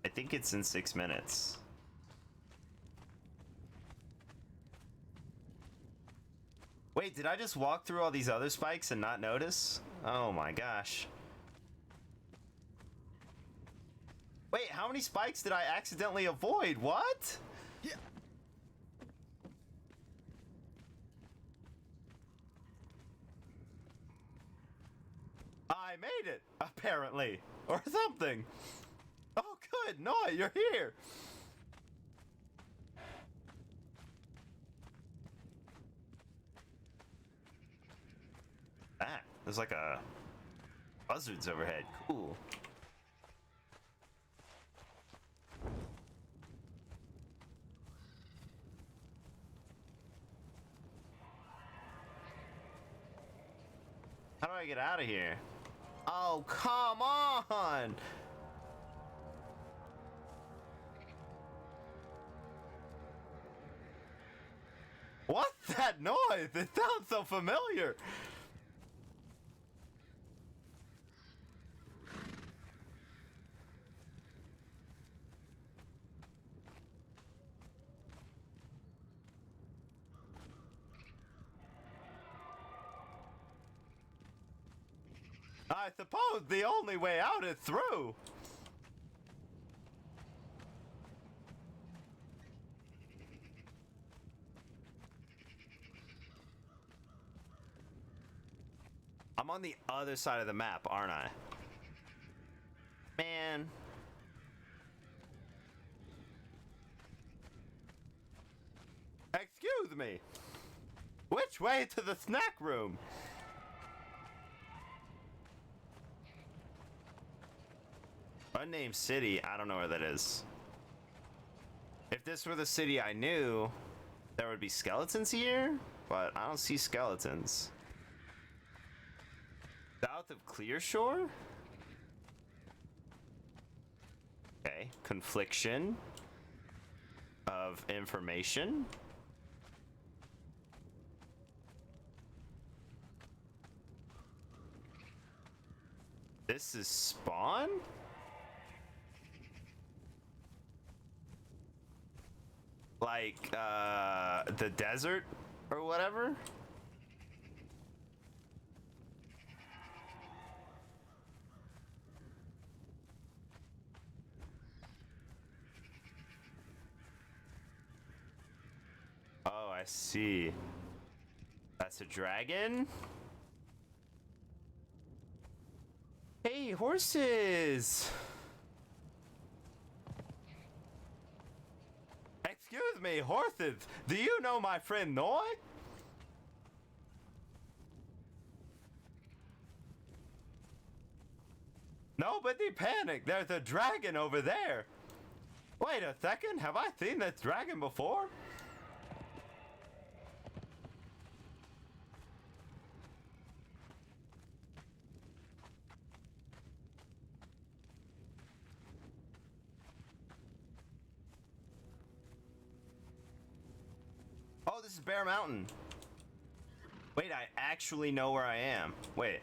Speaker 3: I think it's in 6 minutes. Wait, did I just walk through all these other spikes and not notice? Oh my gosh. Wait, how many spikes did I accidentally avoid? What?
Speaker 13: Yeah.
Speaker 3: I made it, apparently. Or something. Oh, good. Noah, you're here. Ah, there's like a buzzards overhead. Cool. How do I get out of here? Oh, come on! What's that noise? It sounds so familiar. I suppose the only way out is through. I'm on the other side of the map, aren't I? Man. Excuse me. Which way to the snack room? Unnamed city, I don't know where that is. If this were the city I knew, there would be skeletons here, but I don't see skeletons. South of Clearshore? Okay, confliction of information. This is spawn? Like, the desert or whatever? Oh, I see. That's a dragon? Hey, horses! Excuse me, horses! Do you know my friend Noy? Nobody panic, there's a dragon over there! Wait a second, have I seen this dragon before? Oh, this is Bear Mountain. Wait, I actually know where I am. Wait.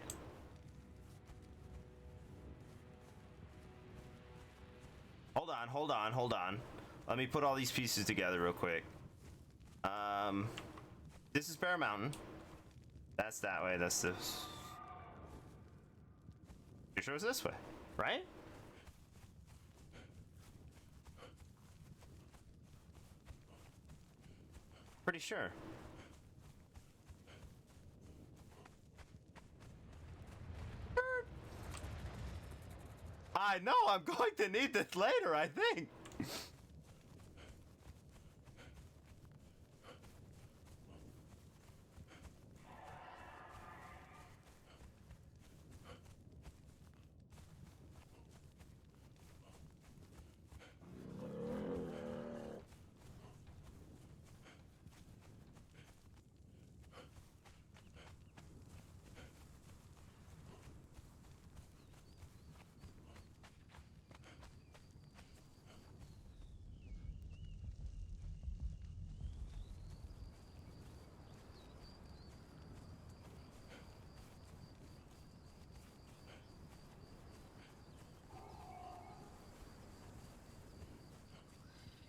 Speaker 3: Hold on. Let me put all these pieces together real quick. This is Bear Mountain. That's that way, that's this. You sure it's this way, right? Pretty sure. I know, I'm going to need this later, I think.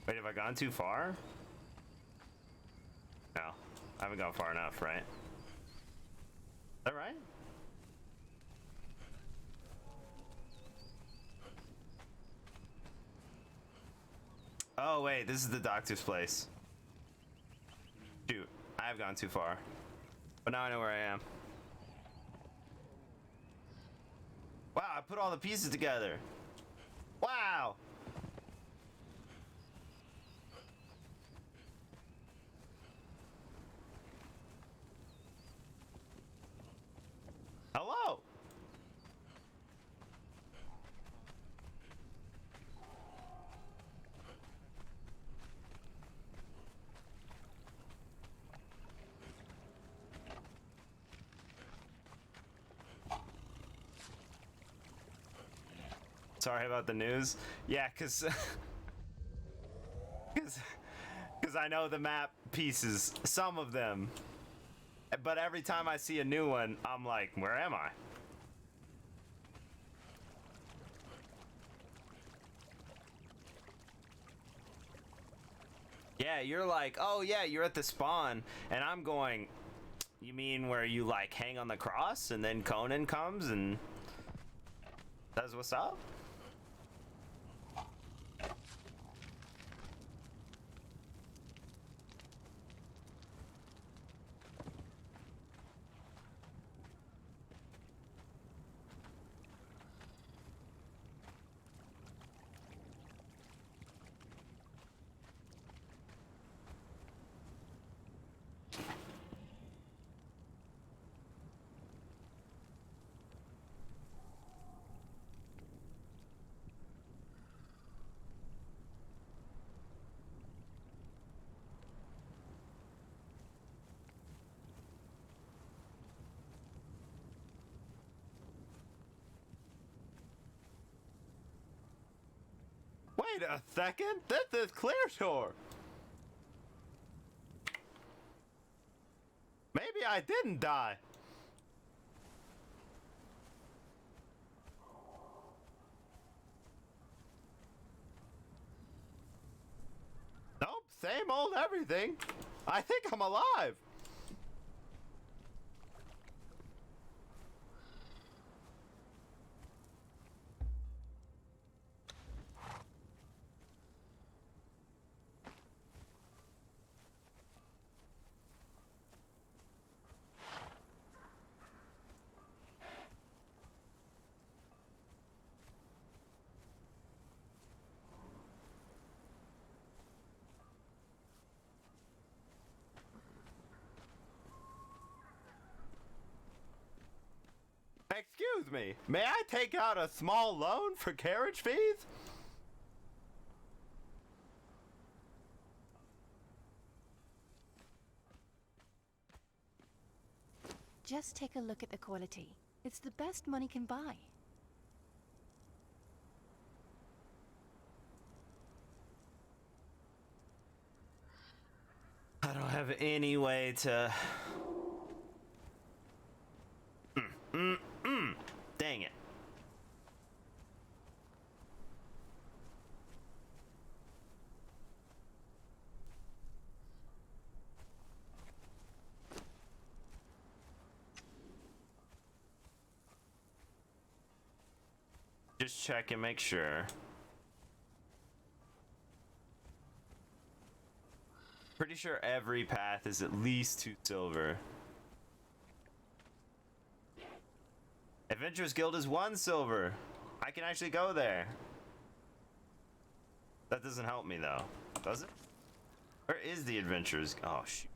Speaker 3: Wait, have I gone too far? No, I haven't gone far enough, right? Is that right?
Speaker 1: Oh wait, this is the doctor's place. Shoot, I have gone too far. But now I know where I am. Wow, I put all the pieces together. Wow! Hello! Sorry about the news. Yeah, cause I know the map pieces, some of them. But every time I see a new one, I'm like, where am I? Yeah, you're like, oh yeah, you're at the spawn, and I'm going, you mean where you like hang on the cross and then Conan comes and says what's up? Wait a second, this is Clear Shore. Maybe I didn't die. Nope, same old everything. I think I'm alive. Excuse me, may I take out a small loan for carriage fees?
Speaker 15: Just take a look at the quality. It's the best money can buy.
Speaker 1: I don't have any way to... Dang it. Just check and make sure. Pretty sure every path is at least 2 silver. Adventurers Guild is 1 silver. I can actually go there. That doesn't help me though, does it? Where is the Adventurers? Oh shoot.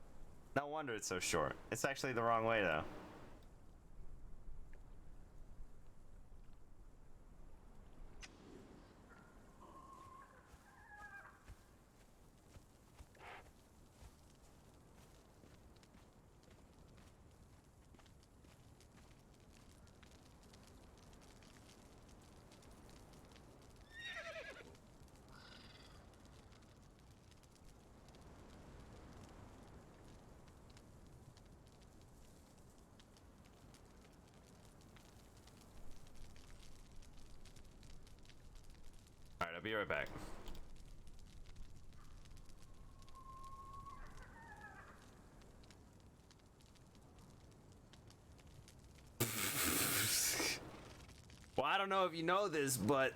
Speaker 1: No wonder it's so short. It's actually the wrong way though. Alright, I'll be right back. Well, I don't know if you know this, but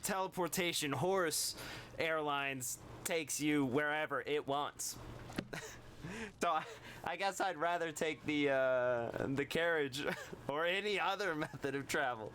Speaker 1: teleportation horse airlines takes you wherever it wants. So I guess I'd rather take the carriage or any other method of travel.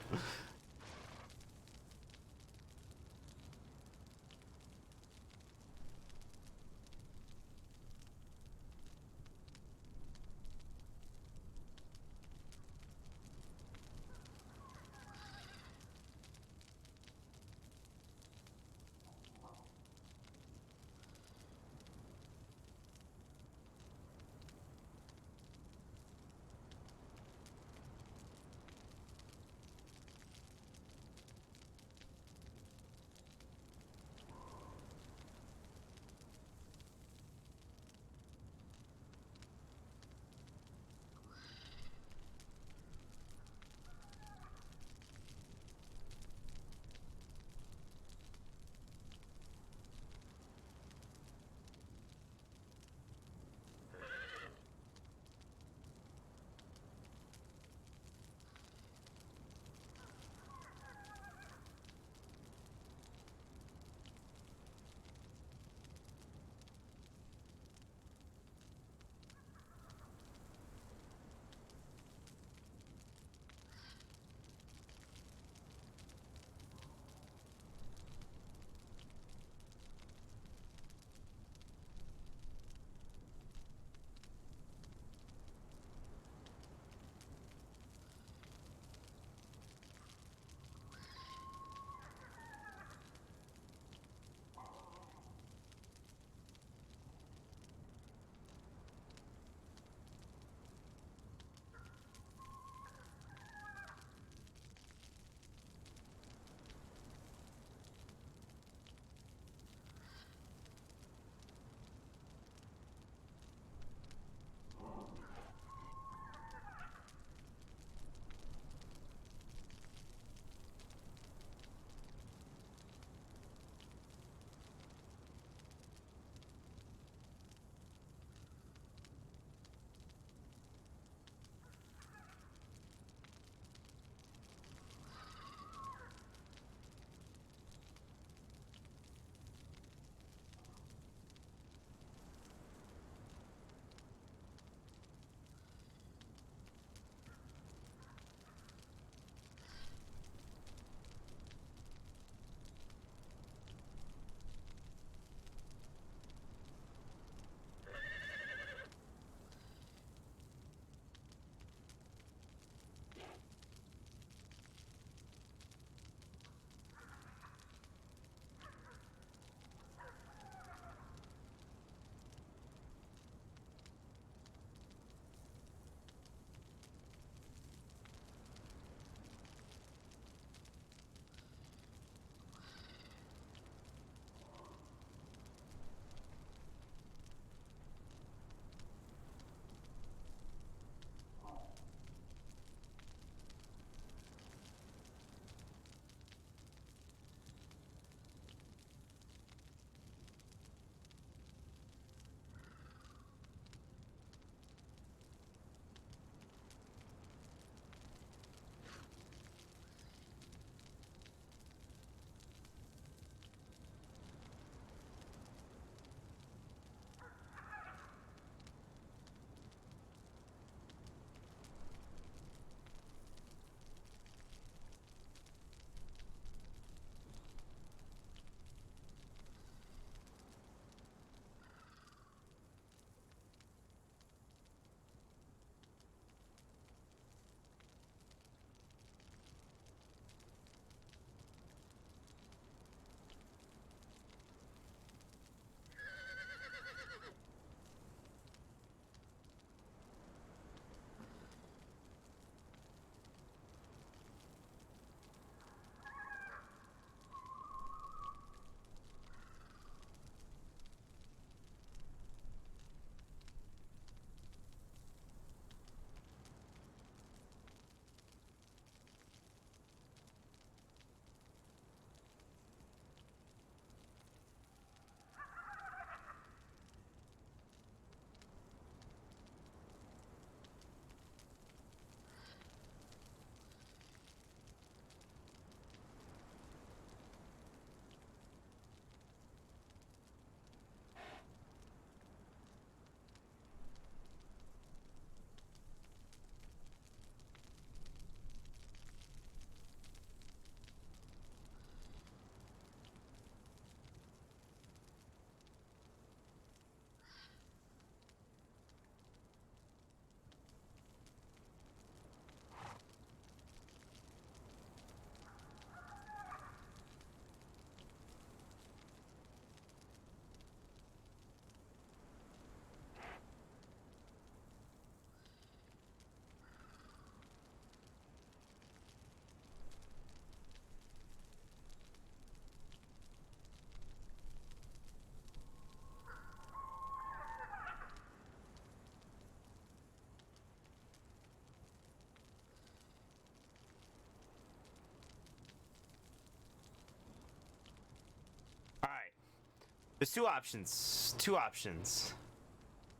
Speaker 1: There's two options. Two options.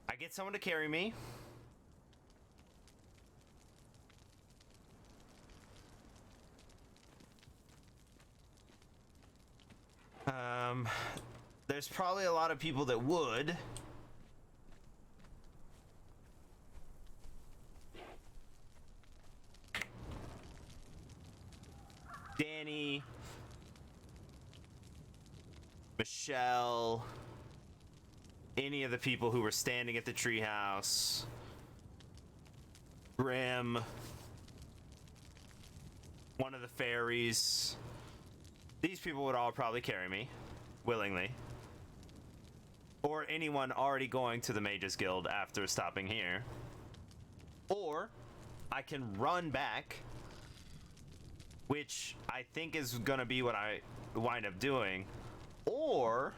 Speaker 1: I get someone to carry me. There's probably a lot of people that would. Danny, Michelle, any of the people who were standing at the treehouse, Grim, one of the fairies. These people would all probably carry me willingly. Or anyone already going to the Mages Guild after stopping here. Or I can run back, which I think is gonna be what I wind up doing. Or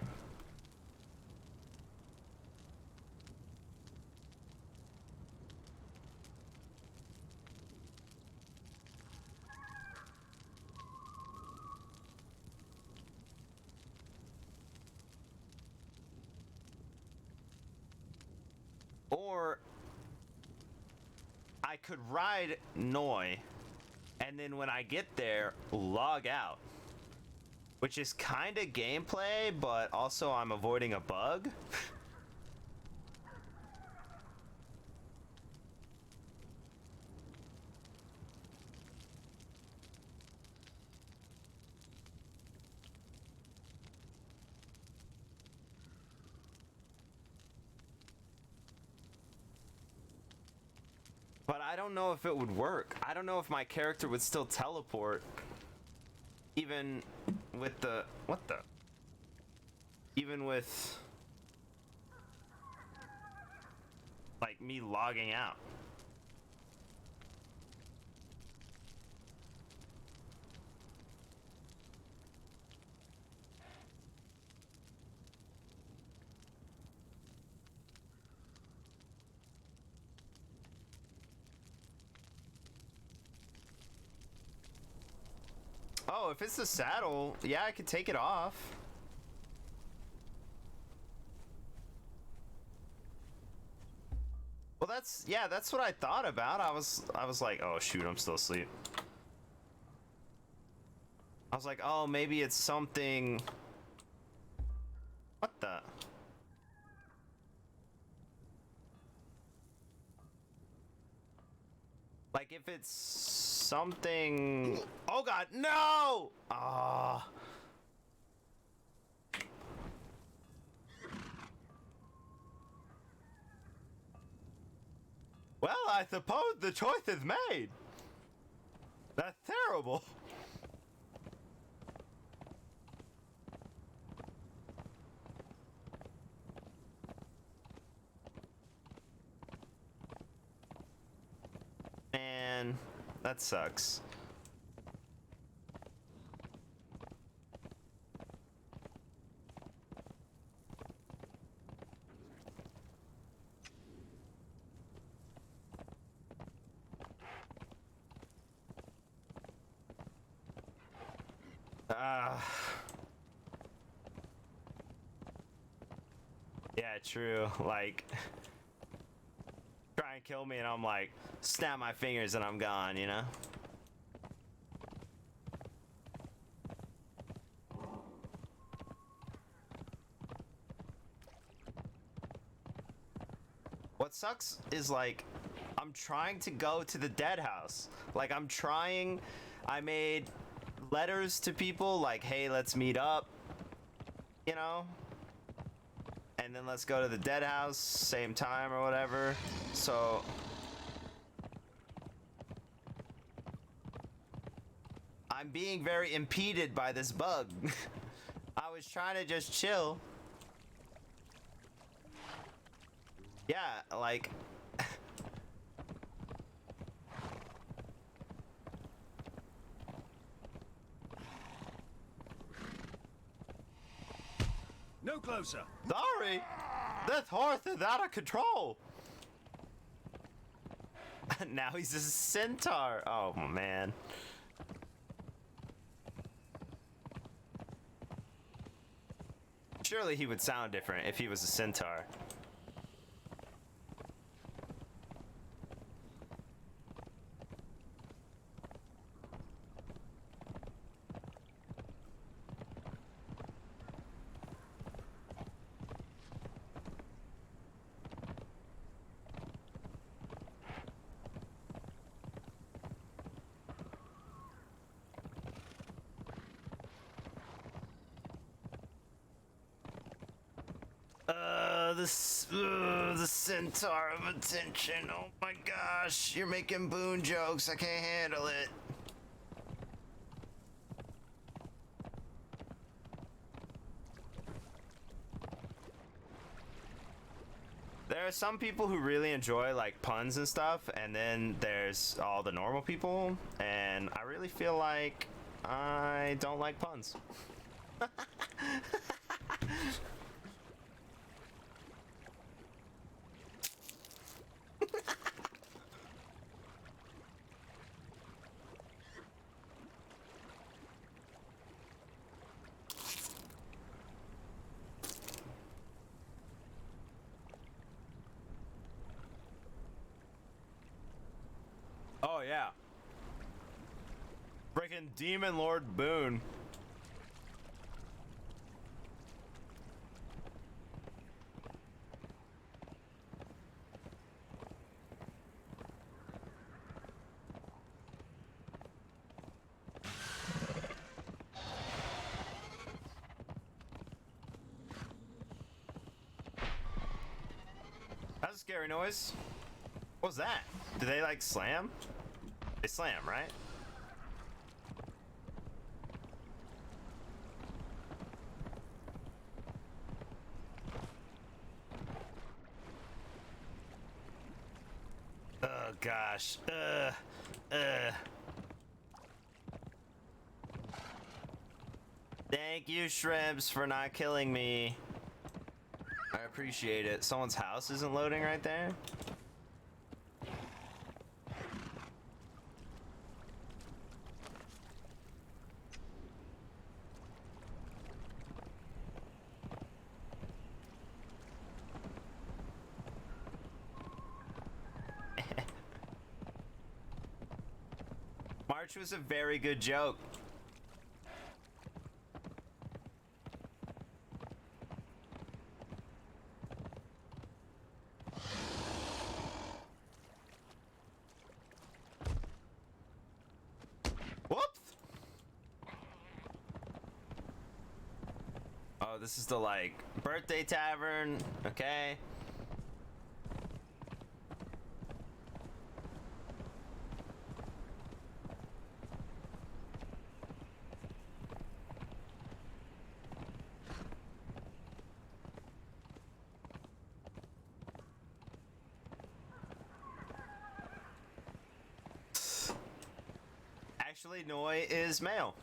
Speaker 1: I could ride Noi, and then when I get there, log out. Which is kind of gameplay, but also I'm avoiding a bug. But I don't know if it would work. I don't know if my character would still teleport. Even with the... What the? Even with... like, me logging out. Oh, if it's the saddle, yeah, I could take it off. Well, that's what I thought about. I was like, oh shoot, I'm still asleep. I was like, oh, maybe it's something. What the? Like if it's something. Oh god, no! Ah. Well, I suppose the choice is made. That's terrible. Man, that sucks. Yeah, true. Like, try and kill me and I'm like, snap my fingers and I'm gone, you know? What sucks is like, I'm trying to go to the dead house. Like I made letters to people like, hey, let's meet up, you know? And then let's go to the dead house, same time or whatever. So I'm being very impeded by this bug. I was trying to just chill. Yeah, like
Speaker 10: no closer.
Speaker 3: Sorry, this horse is out of control.
Speaker 1: now he's a centaur. Oh man. surely he would sound different if he was a centaur. The centaur of attention. Oh my gosh, you're making Boone jokes. I can't handle it. There are some people who really enjoy like puns and stuff, and then there's all the normal people, and I really feel like I don't like puns. Oh yeah. Freaking Demon Lord Boone. That's a scary noise. What was that? Do they like slam? They slam, right? Oh gosh. Thank you, shrimps, for not killing me. I appreciate it. Someone's house isn't loading right there. March was a very good joke. Whoops! Oh, this is the like birthday tavern, okay? Actually, Noi is male.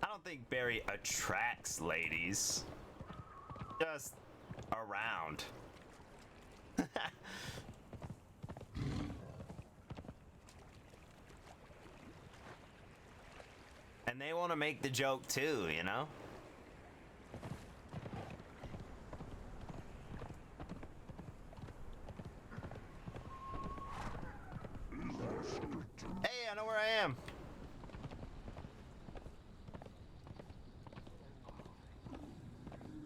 Speaker 1: I don't think Barry attracts ladies. Just around. And they want to make the joke too, you know? Hey, I know where I am.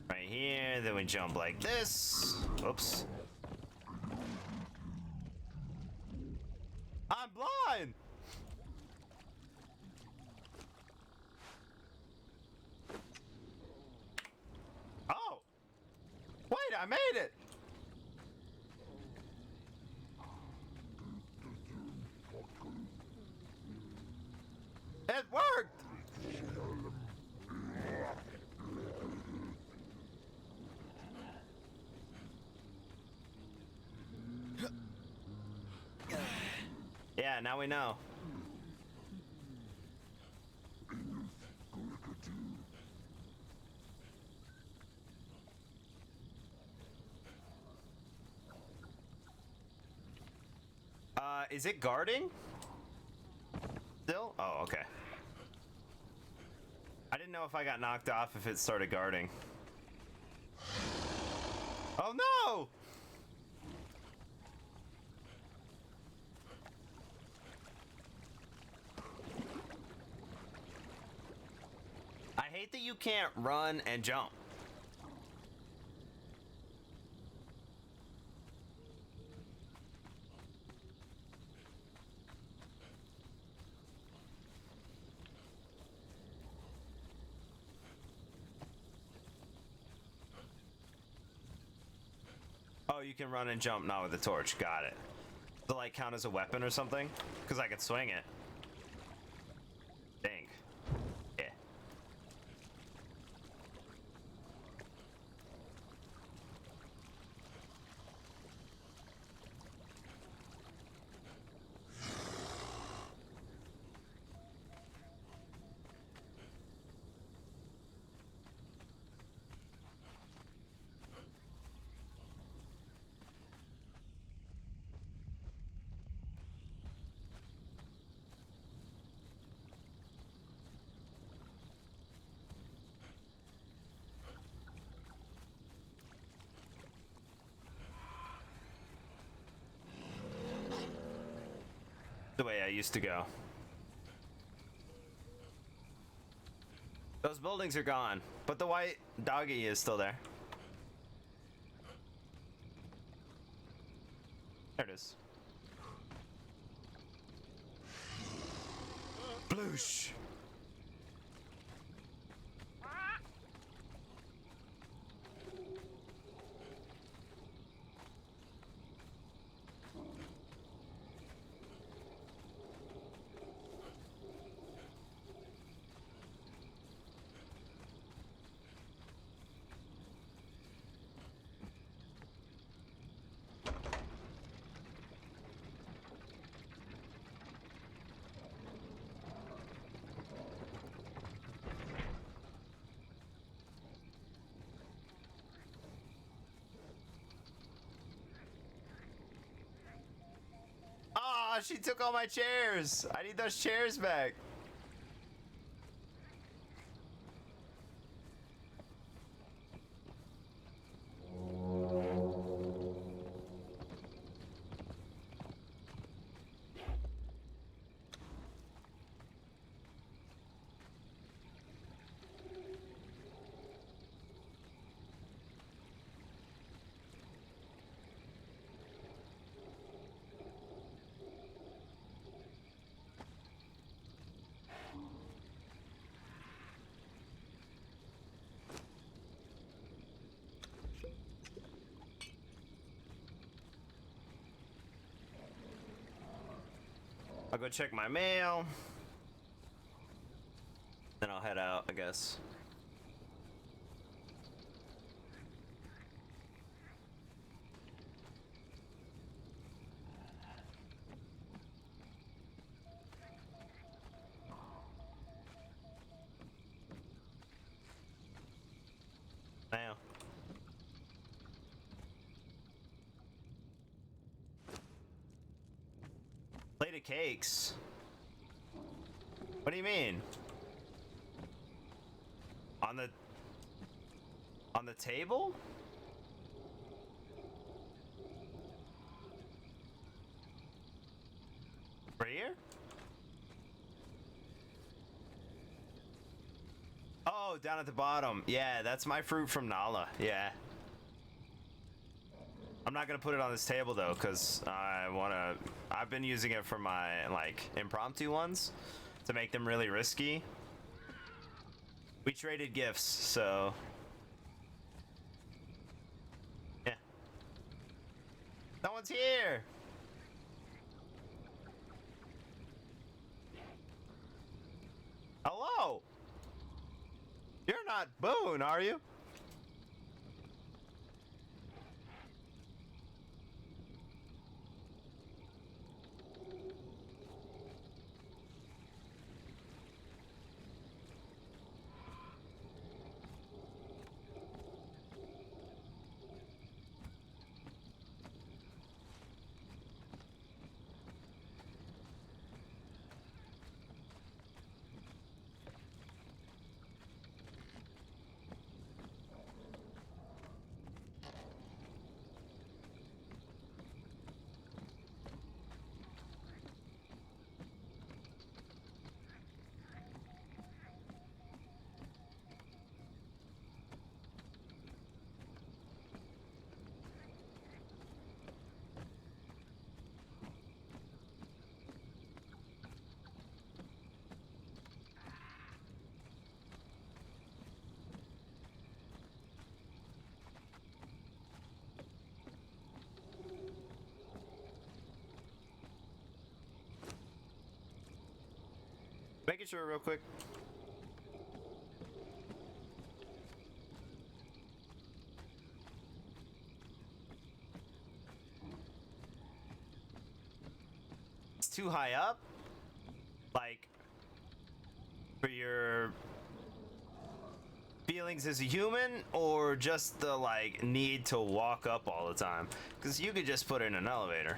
Speaker 1: Right here, then we jump like this. Whoops. I'm blind! Oh! Wait, I made it! It worked! Yeah, now we know. Is it guarding? Still? Oh, okay. I didn't know if I got knocked off if it started guarding. Oh no! I hate that you can't run and jump. Oh, you can run and jump, not with the torch. Got it. Does the light count as a weapon or something? Because I could swing it. Dang. Yeah. The way I used to go. Those buildings are gone, but the white doggy is still there. There it is. Bloosh. Ah, she took all my chairs. I need those chairs back. I'll go check my mail. Then I'll head out, I guess. Now. Plate of cakes. What do you mean? On the table? Right here? Oh, down at the bottom. Yeah, that's my fruit from Nala. Yeah. I'm not gonna put it on this table though, because I've been using it for my like impromptu ones to make them really risky. We traded gifts, so yeah. No one's here. Hello. You're not Boone, are you? making sure real quick. It's too high up? Like, for your feelings as a human, or just the, like, need to walk up all the time? Because you could just put it in an elevator.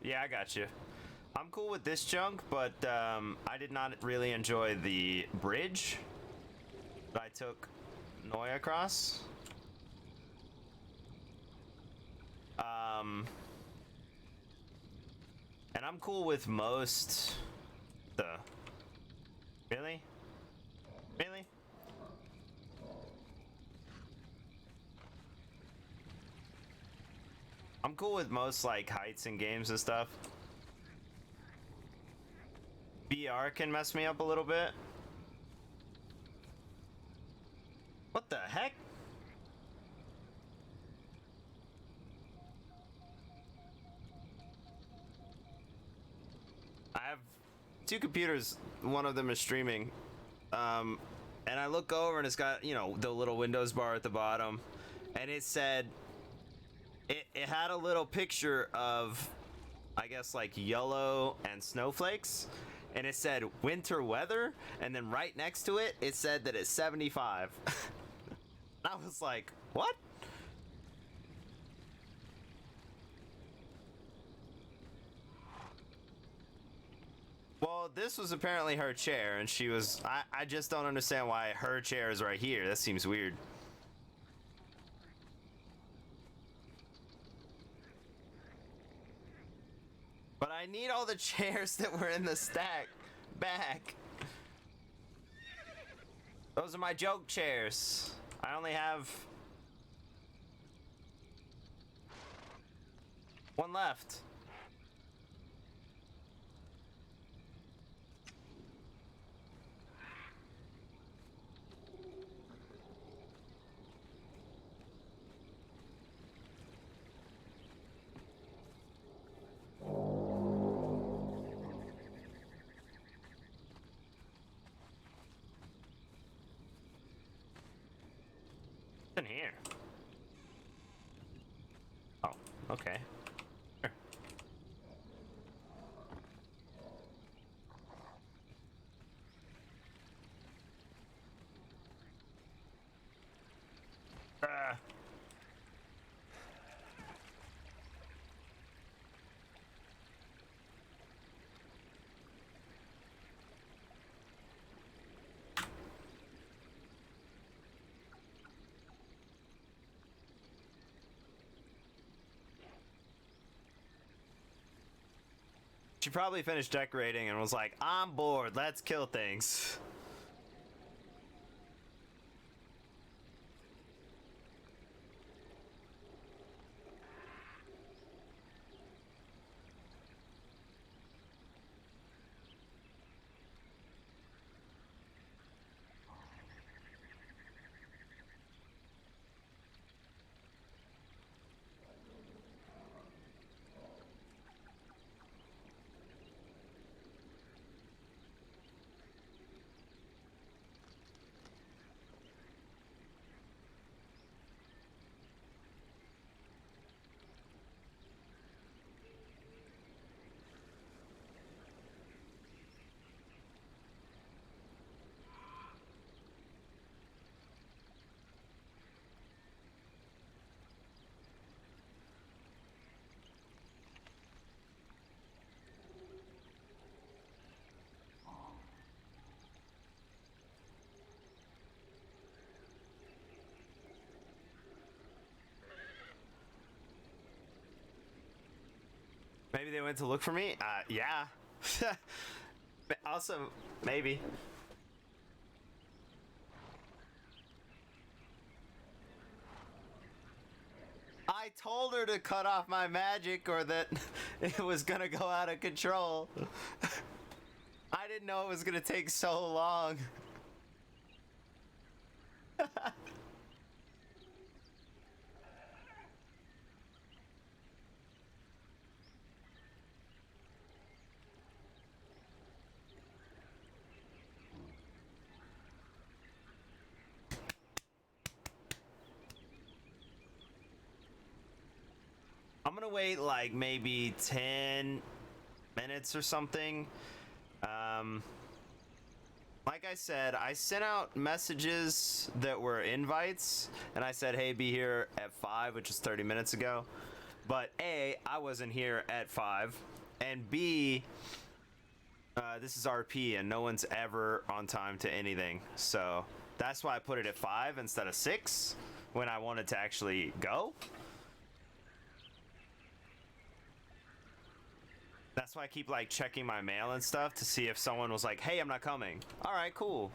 Speaker 1: Yeah, I got you. I'm cool with this chunk, but I did not really enjoy the bridge that I took Noya across. And I'm cool with most the... Really? Really? I'm cool with most, like, heights in games and stuff. VR can mess me up a little bit. What the heck? I have two computers. One of them is streaming. And I look over and it's got, you know, the little Windows bar at the bottom. And it said... It had a little picture of, I guess, like yellow and snowflakes, and it said winter weather, and then right next to it, it said that it's 75. I was like, what? Well, this was apparently her chair, and she was, I just don't understand why her chair is right here. That seems weird. But I need all the chairs that were in the stack back. Those are my joke chairs. I only have one left. In here. Oh, okay. Sure. She probably finished decorating and was like, I'm bored, let's kill things. Maybe they went to look for me? Yeah. Also, maybe.
Speaker 3: I told her to cut off my magic or that it was gonna go out of control. I didn't know it was gonna take so long. I'm gonna wait like maybe 10 minutes or something. Like I said, I sent out messages that were invites, and I said, hey, be here at 5, which is 30 minutes ago. But A, I wasn't here at 5, and B, this is RP, and no one's ever on time to anything. So that's why I put it at 5 instead of 6 when I wanted to actually go. That's why I keep like checking my mail and stuff to see if someone was like, hey, I'm not coming. All right, cool.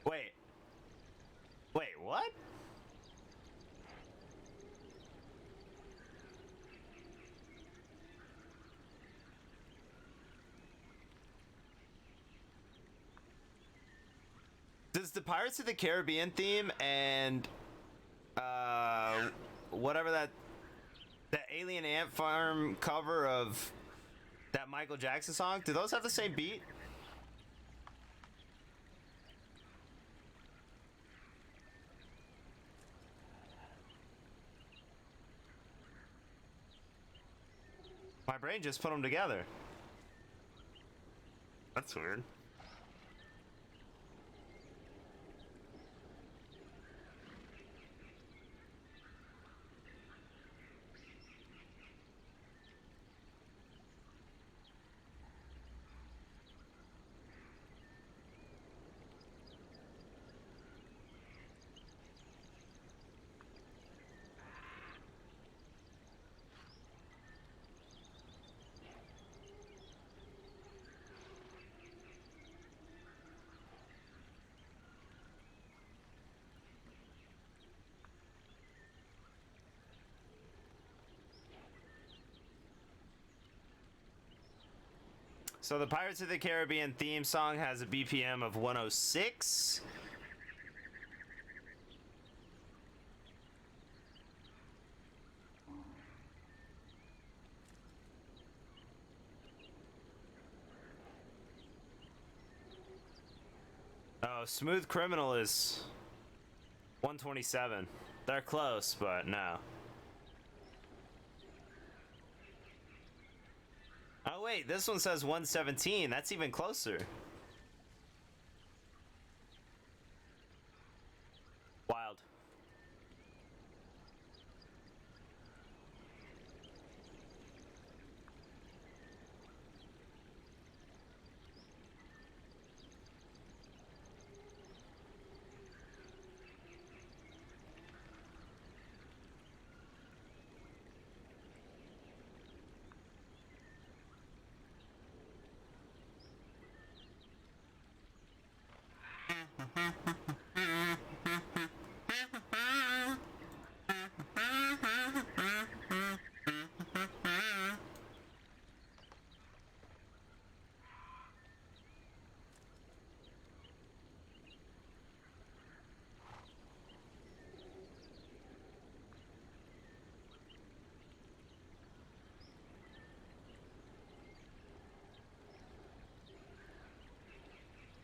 Speaker 3: Wait. Wait, what? Does the Pirates of the Caribbean theme and whatever that Alien Ant Farm cover of that Michael Jackson song, do those have the same beat? My brain just put them together. That's weird. So the Pirates of the Caribbean theme song has a BPM of 106. Oh, Smooth Criminal is 127. They're close, but no. Oh wait, this one says 117. That's even closer. Wild.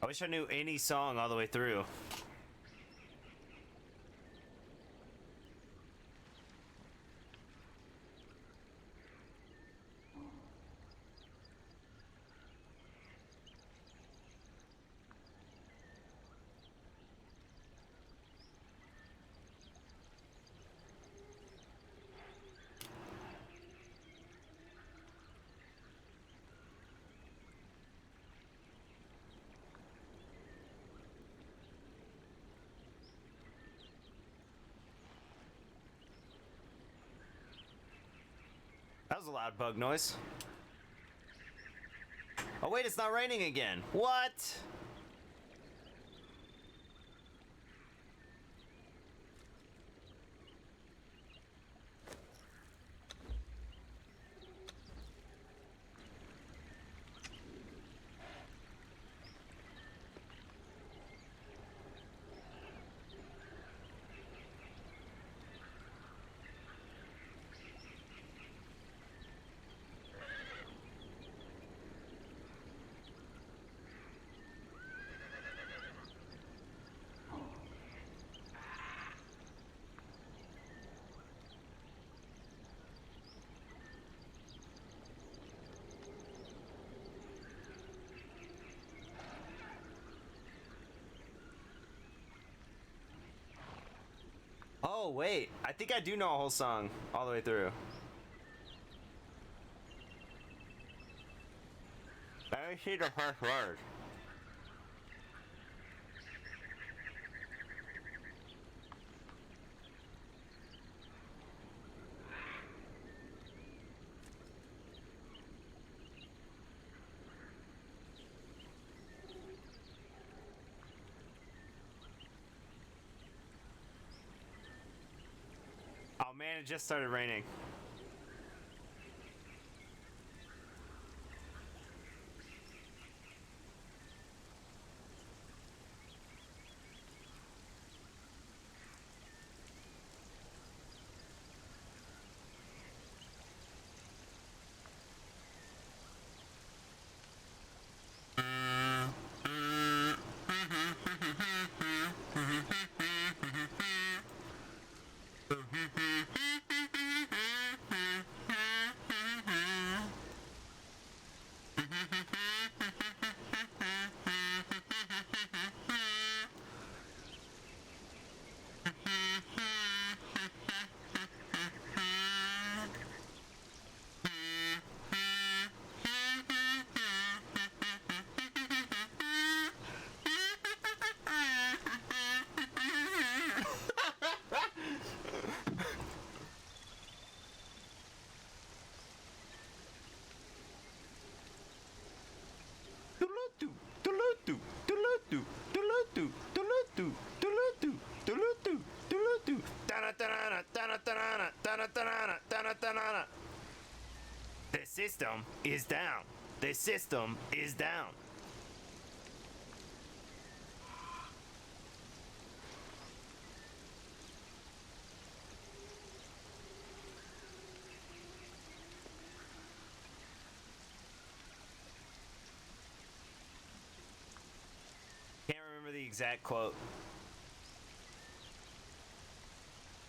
Speaker 3: I wish I knew any song all the way through.
Speaker 1: was a loud bug noise. Oh wait, it's not raining again. What? Oh, wait. I think I do know a whole song all the way through. Let me see the first word. Oh man, it just started raining. The system is down. The system is down. Can't remember the exact quote.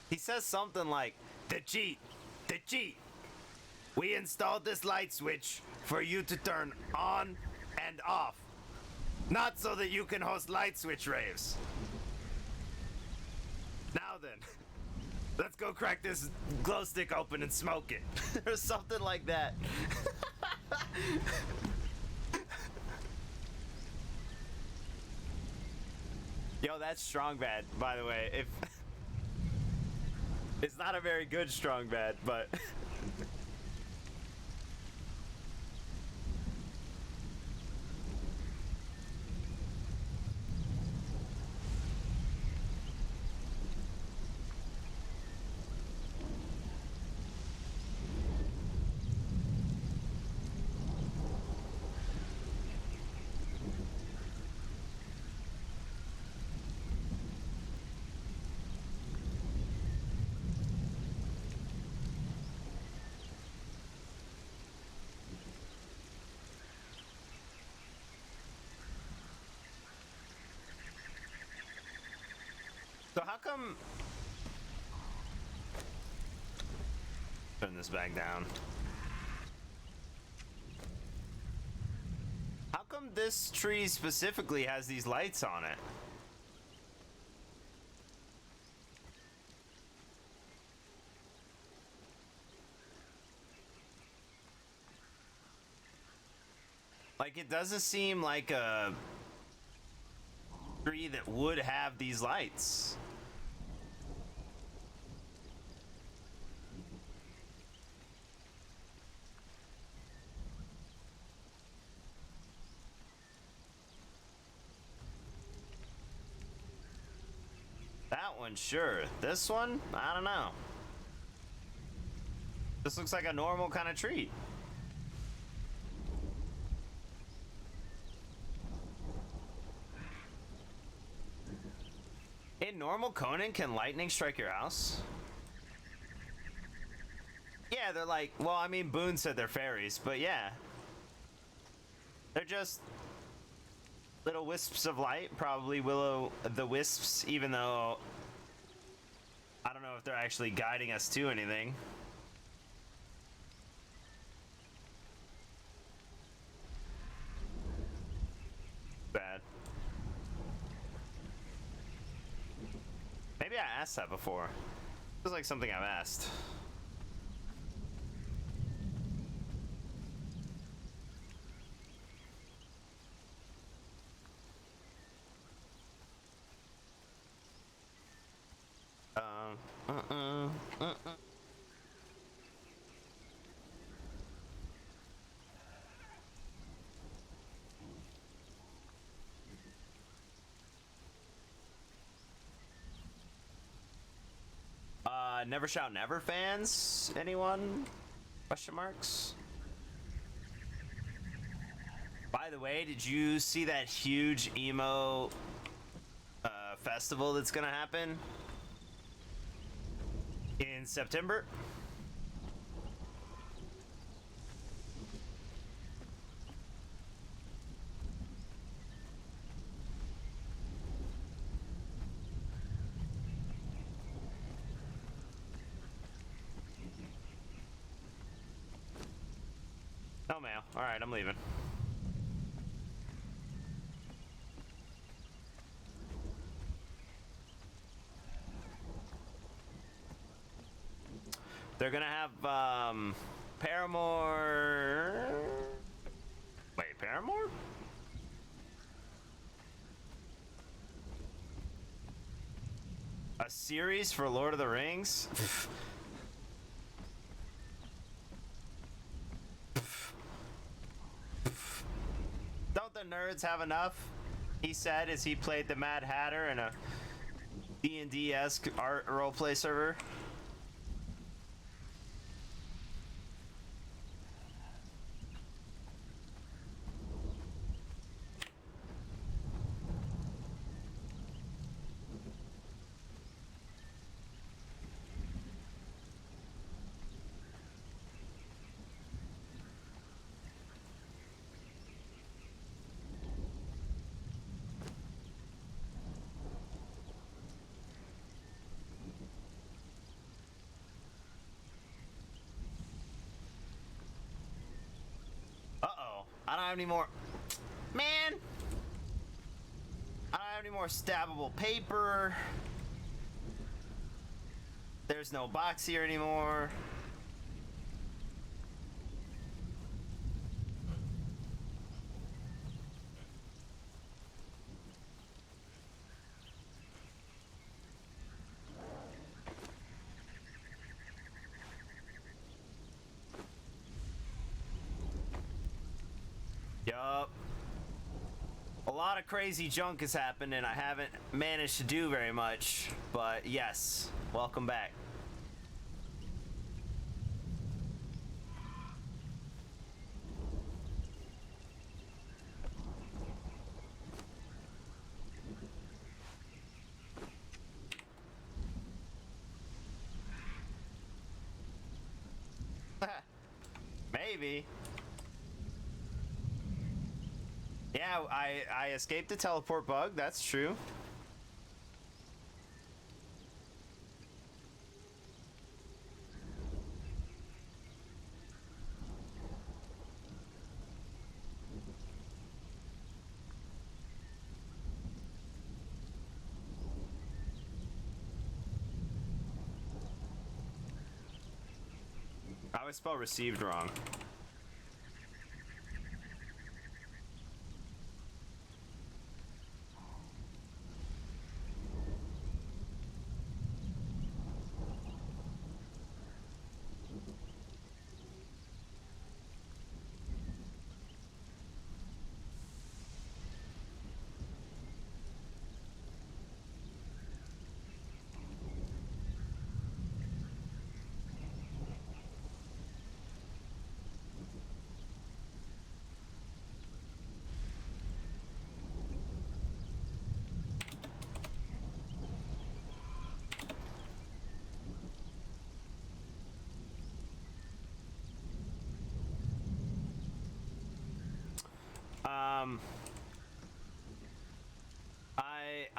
Speaker 1: He says something like, the cheat, the cheat. We installed this light switch for you to turn on and off. Not so that you can host light switch raves. Now then, let's go crack this glow stick open and smoke it. Or something like that. Yo, that's strong bad, by the way. If it's not a very good strong bad, but so how come... Turn this back down. How come this tree specifically has these lights on it? Like, it doesn't seem like a tree that would have these lights. That one, sure. This one, I don't know. This looks like a normal kind of treat. In normal Conan, can lightning strike your house? Yeah, they're like, well, I mean, Boone said they're fairies, but yeah. They're just little wisps of light, probably will-o'-the-wisps, even though I don't know if they're actually guiding us to anything. Bad. Maybe I asked that before. Feels like something I've asked. Never Shout Never fans? Anyone? Question marks? By the way, did you see that huge emo festival that's gonna happen in September? No mail. Alright, I'm leaving. They're gonna have, Paramore... Wait, Paramore? A series for Lord of the Rings? Don't the nerds have enough? He said as he played the Mad Hatter in a D&D-esque art roleplay server. Uh-oh. I don't have any more... Man! I don't have any more stabbable paper. There's no box here anymore. Yup. A lot of crazy junk has happened and I haven't managed to do very much. But yes, welcome back. Maybe. Yeah, I escaped the teleport bug, that's true. I always spell received wrong.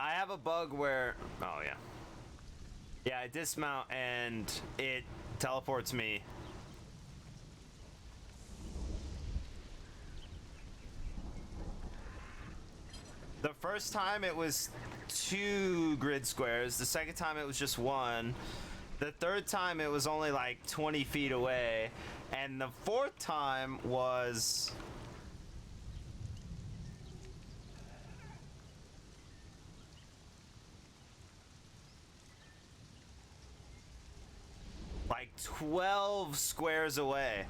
Speaker 1: I have a bug where, oh yeah. Yeah, I dismount and it teleports me. The first time it was 2 grid squares. The second time it was just 1. The third time it was only like 20 feet away. And the fourth time was... like 12 squares away.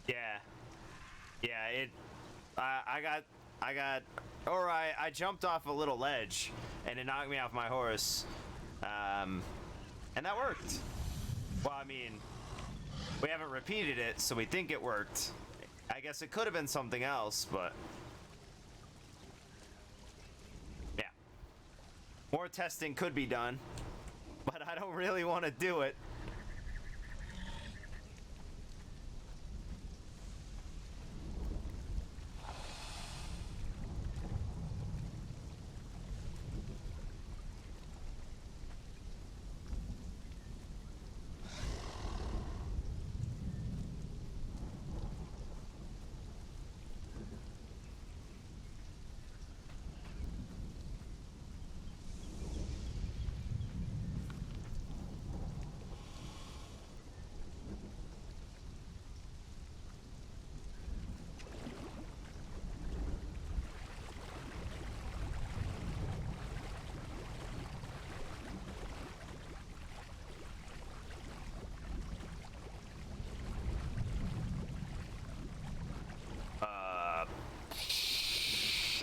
Speaker 1: Yeah. Yeah, it... I got... Alright, I jumped off a little ledge, and it knocked me off my horse. And that worked. Well, I mean, we haven't repeated it, so we think it worked. I guess it could have been something else, but... yeah. More testing could be done, but I don't really want to do it.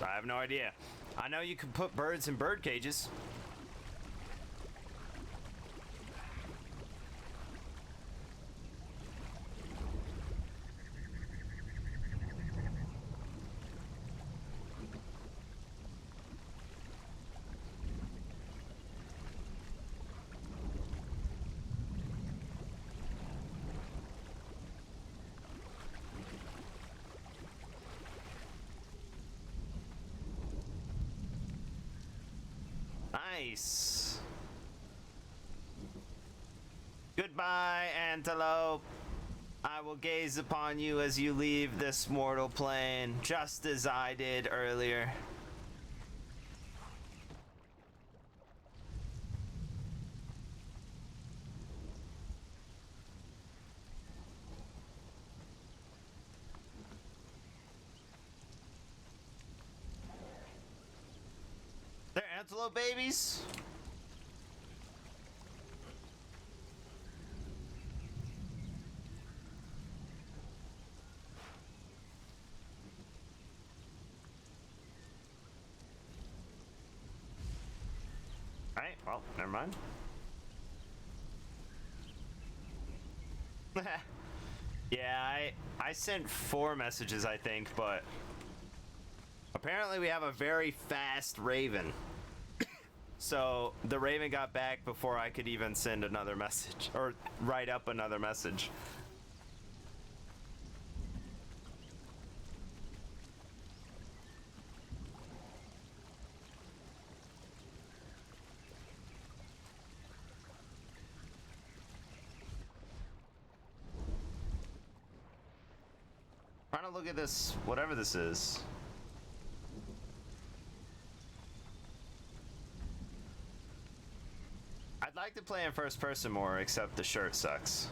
Speaker 1: I have no idea. I know you can put birds in bird cages. Nice. Goodbye, antelope. I will gaze upon you as you leave this mortal plane, just as I did earlier. They're antelope babies? Alright, well, never mind. Yeah, I sent 4 messages, I think, but apparently we have a very fast Raven. So the Raven got back before I could even send another message or write up another message. Trying to look at this, whatever this is. I'd like to play in first person more, except the shirt sucks.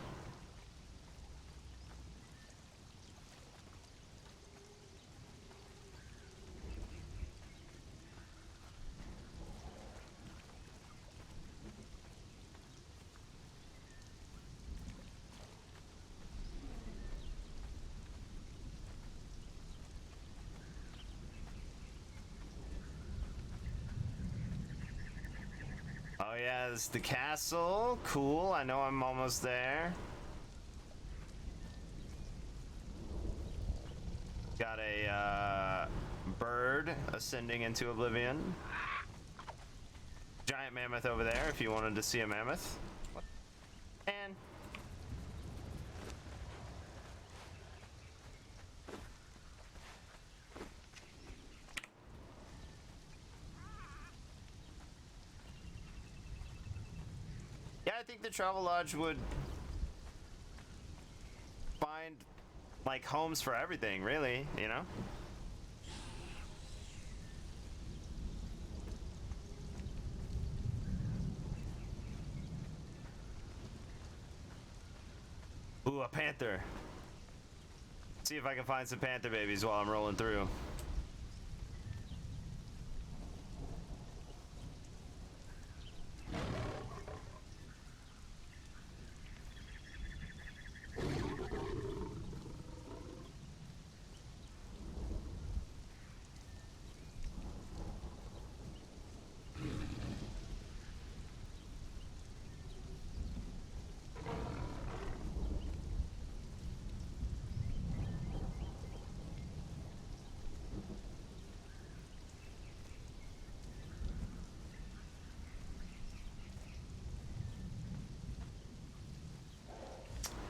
Speaker 1: Oh yeah, this is the castle. Cool, I know I'm almost there. Got a bird ascending into oblivion. Giant mammoth over there if you wanted to see a mammoth. And yeah, I think the travel lodge would find like homes for everything, really, you know? Ooh, a panther. See if I can find some panther babies while I'm rolling through.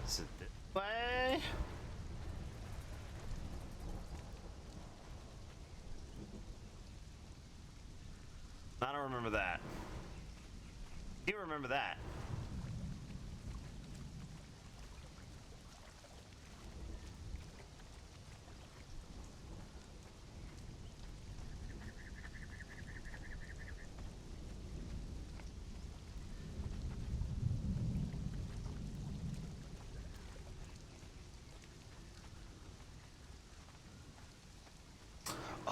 Speaker 1: Is it this way? I don't remember that. You remember that?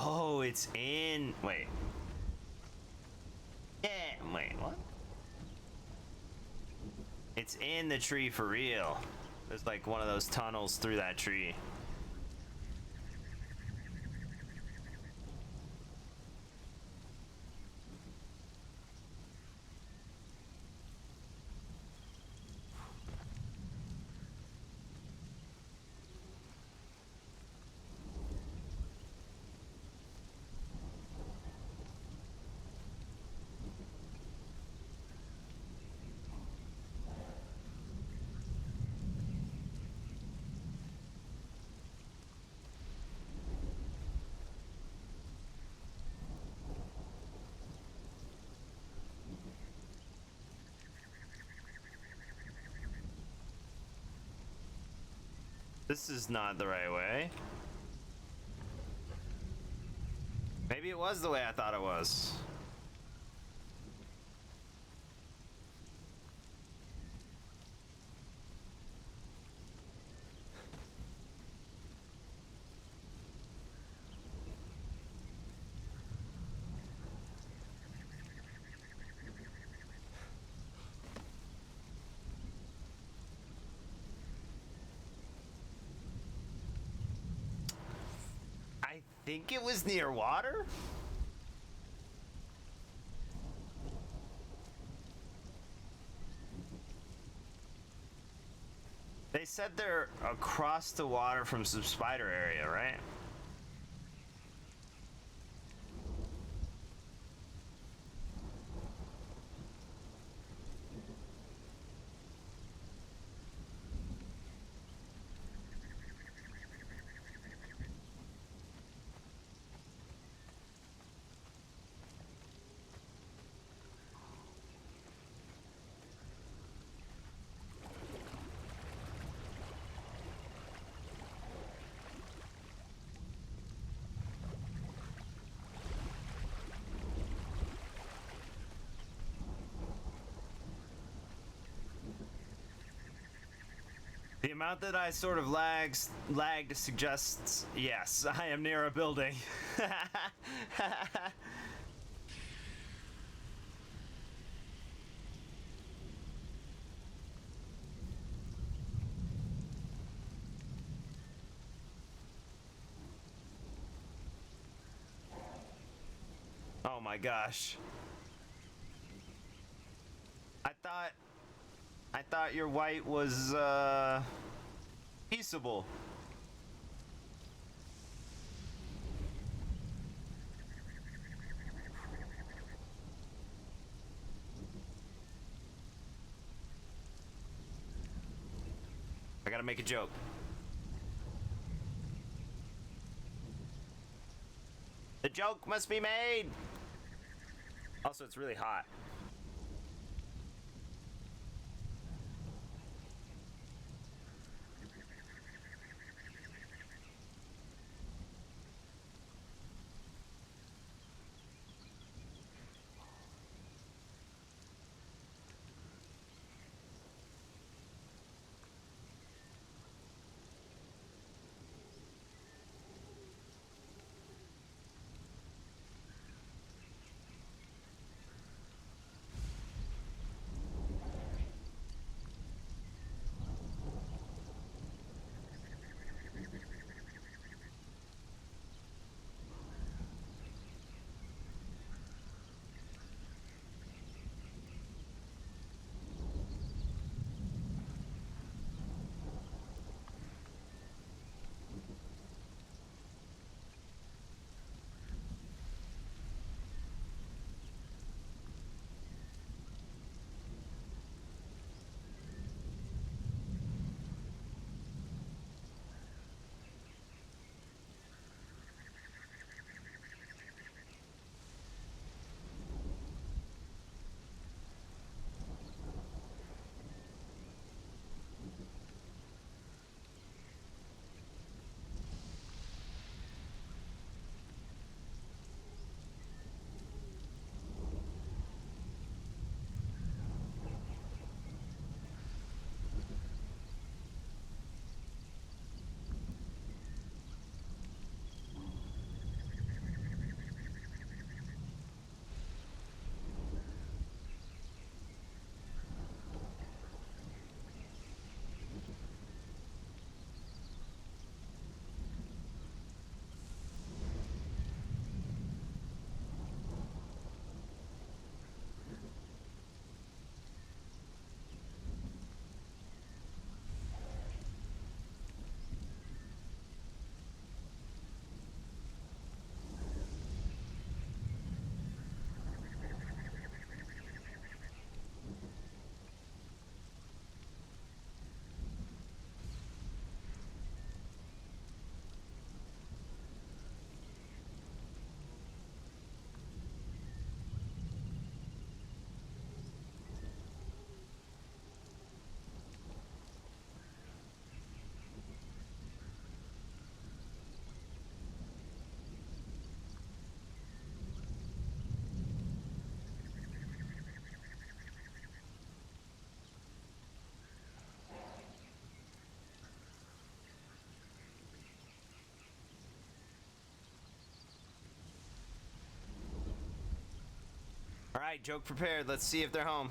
Speaker 1: Oh, it's in. Wait. Yeah. Wait. What? It's in the tree for real. There's like one of those tunnels through that tree. This is not the right way. Maybe it was the way I thought it was. I think it was near water. They said they're across the water from some spider area, right? The amount that I sort of lagged suggests, yes, I am near a building. Oh my gosh. thought your white was peaceable. I gotta make a joke. The joke must be made. Also, it's really hot. All right, joke prepared. Let's see if they're home.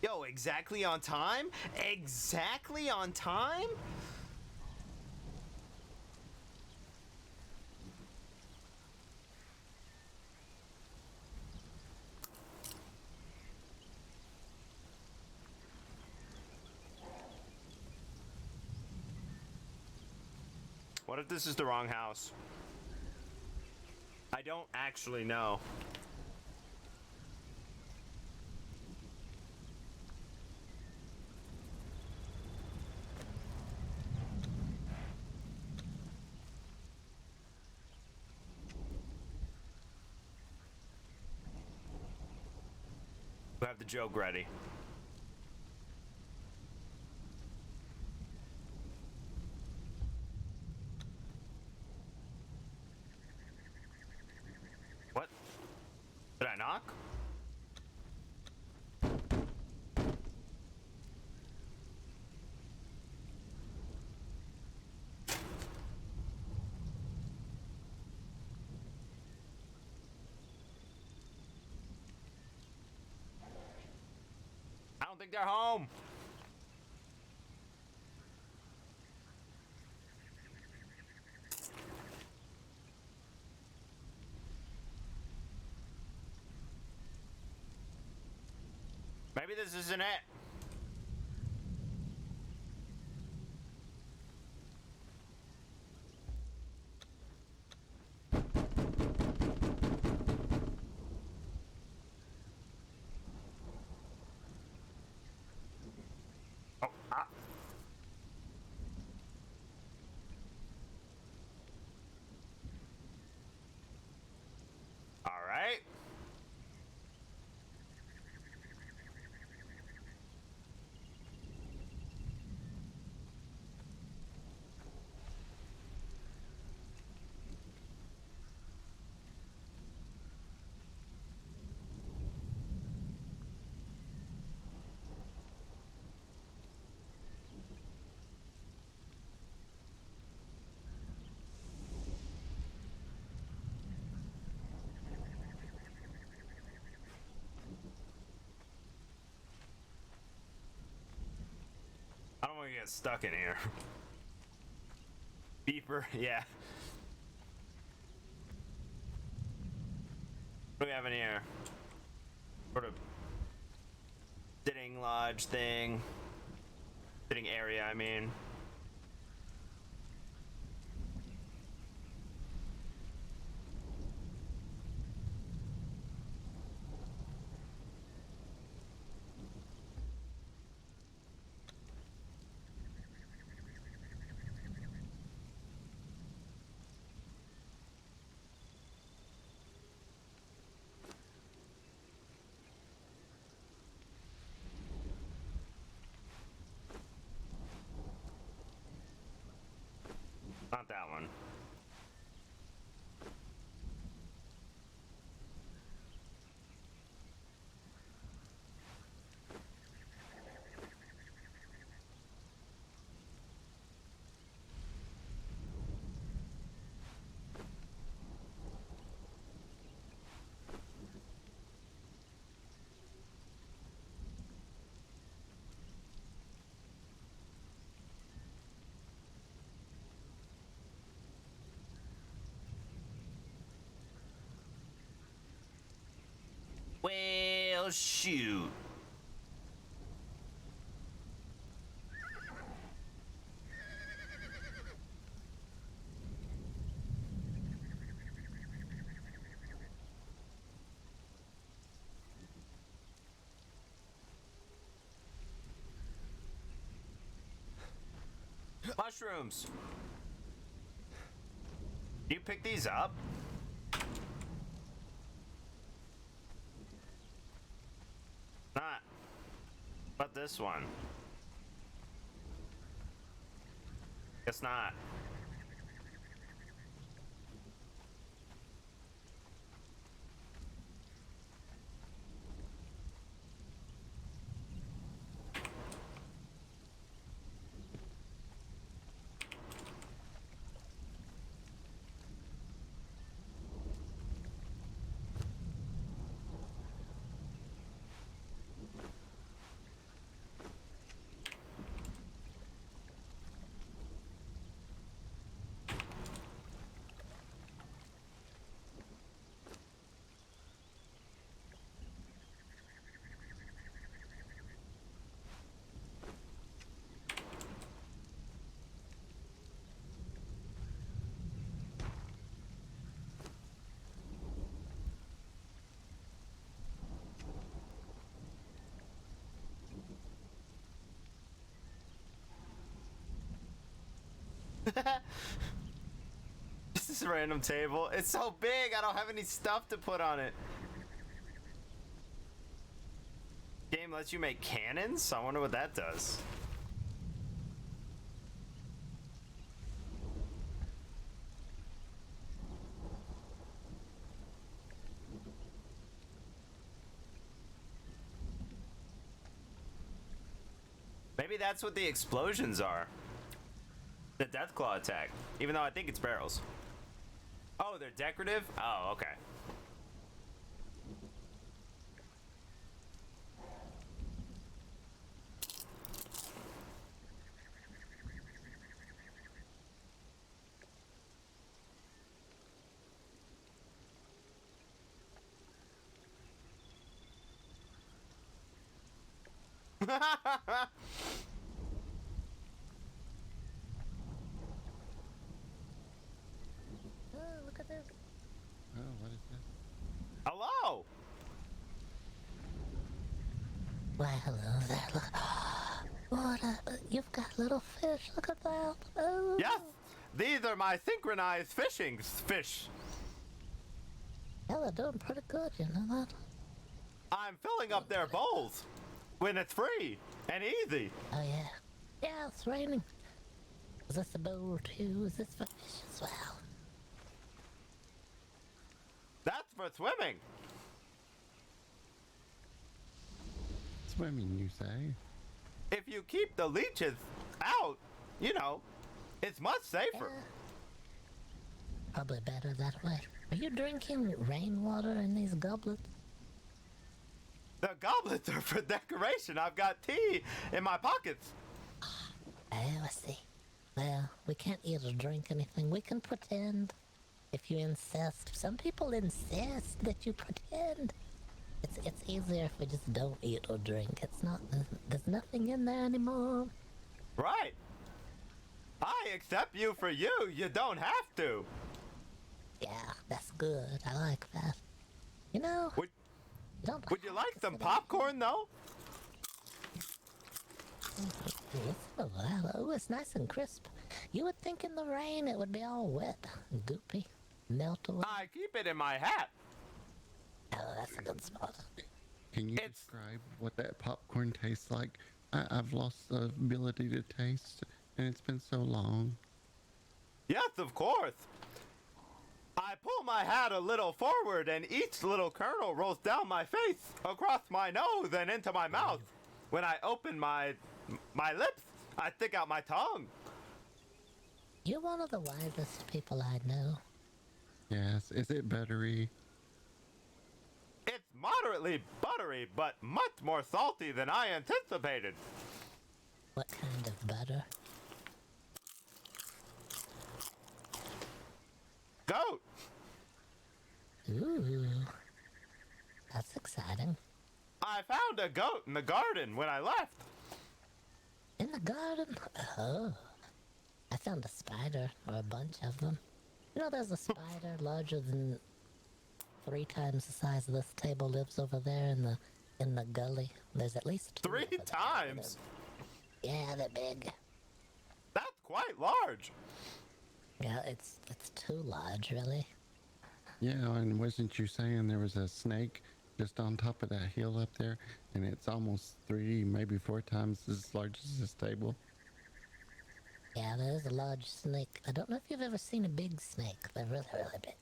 Speaker 1: Yo, exactly on time? Exactly on time? What if this is the wrong house? I don't actually know. We have the joke ready. What? Did I knock? I don't think they're home. Maybe this isn't it. Oh, ah. All right. I don't want to get stuck in here. Beeper, yeah. What do we have in here? Sort of sitting lodge thing. Sitting area, I mean. Not that one. Well, shoot. Mushrooms. Do you pick these up? Not. But this one. Guess not. This is a random table. It's so big, I don't have any stuff to put on it. Game lets you make cannons? I wonder what that does. Maybe that's what the explosions are. The Deathclaw attack. Even though I think it's barrels. Oh, they're decorative? Oh, okay.
Speaker 17: Oh, look at this.
Speaker 18: Oh, what is that?
Speaker 3: Hello.
Speaker 17: Why, hello there. Look. What you've got little fish. Look at that. Oh.
Speaker 3: Yes, these are my synchronized fishing fish.
Speaker 17: Yeah, they're doing pretty good, you know that?
Speaker 3: I'm filling up their bowls when it's free and easy.
Speaker 17: Oh, yeah. Yeah, it's raining. Is this a bowl too? Is this for fish as well?
Speaker 3: That's for swimming.
Speaker 18: Swimming, you say?
Speaker 3: If you keep the leeches out, you know, it's much safer.
Speaker 17: Yeah. Probably better that way. Are you drinking rainwater in these goblets?
Speaker 3: The goblets are for decoration. I've got tea in my pockets.
Speaker 17: Oh, I see. Well, we can't eat or drink anything. We can pretend if you insist. Some people insist that you pretend. It's easier if we just don't eat or drink. It's not, there's nothing in there anymore.
Speaker 3: Right. I accept you for you. You don't have to.
Speaker 17: Yeah, that's good. I like that. You know,
Speaker 3: would you like some popcorn, though?
Speaker 17: Oh, it's nice and crisp. You would think in the rain it would be all wet and goopy, melt away.
Speaker 3: I keep it in my hat.
Speaker 17: Oh, that's a good spot.
Speaker 18: Can you describe what that popcorn tastes like? I've lost the ability to taste, and it's been so long.
Speaker 3: Yes, of course. I pull my hat a little forward, and each little kernel rolls down my face, across my nose, and into my mouth. When I open my lips, I stick out my tongue.
Speaker 17: You're one of the wisest people I know.
Speaker 18: Yes, is it buttery?
Speaker 3: It's moderately buttery, but much more salty than I anticipated.
Speaker 17: What kind of butter?
Speaker 3: Goat.
Speaker 17: Ooh, that's exciting.
Speaker 3: I found a goat in the garden when I left.
Speaker 17: In the garden? Oh, I found a spider, or a bunch of them. You know, there's a spider larger than 3 times the size of this table lives over there in the gully. There's at least 2
Speaker 3: 3 times?
Speaker 17: Yeah, they're big.
Speaker 3: That's quite large.
Speaker 17: Yeah, it's too large, really.
Speaker 18: Yeah, and wasn't you saying there was a snake just on top of that hill up there, and it's almost 3, maybe 4 times as large as this table?
Speaker 17: Yeah, there's a large snake. I don't know if you've ever seen a big snake. They're really, really big.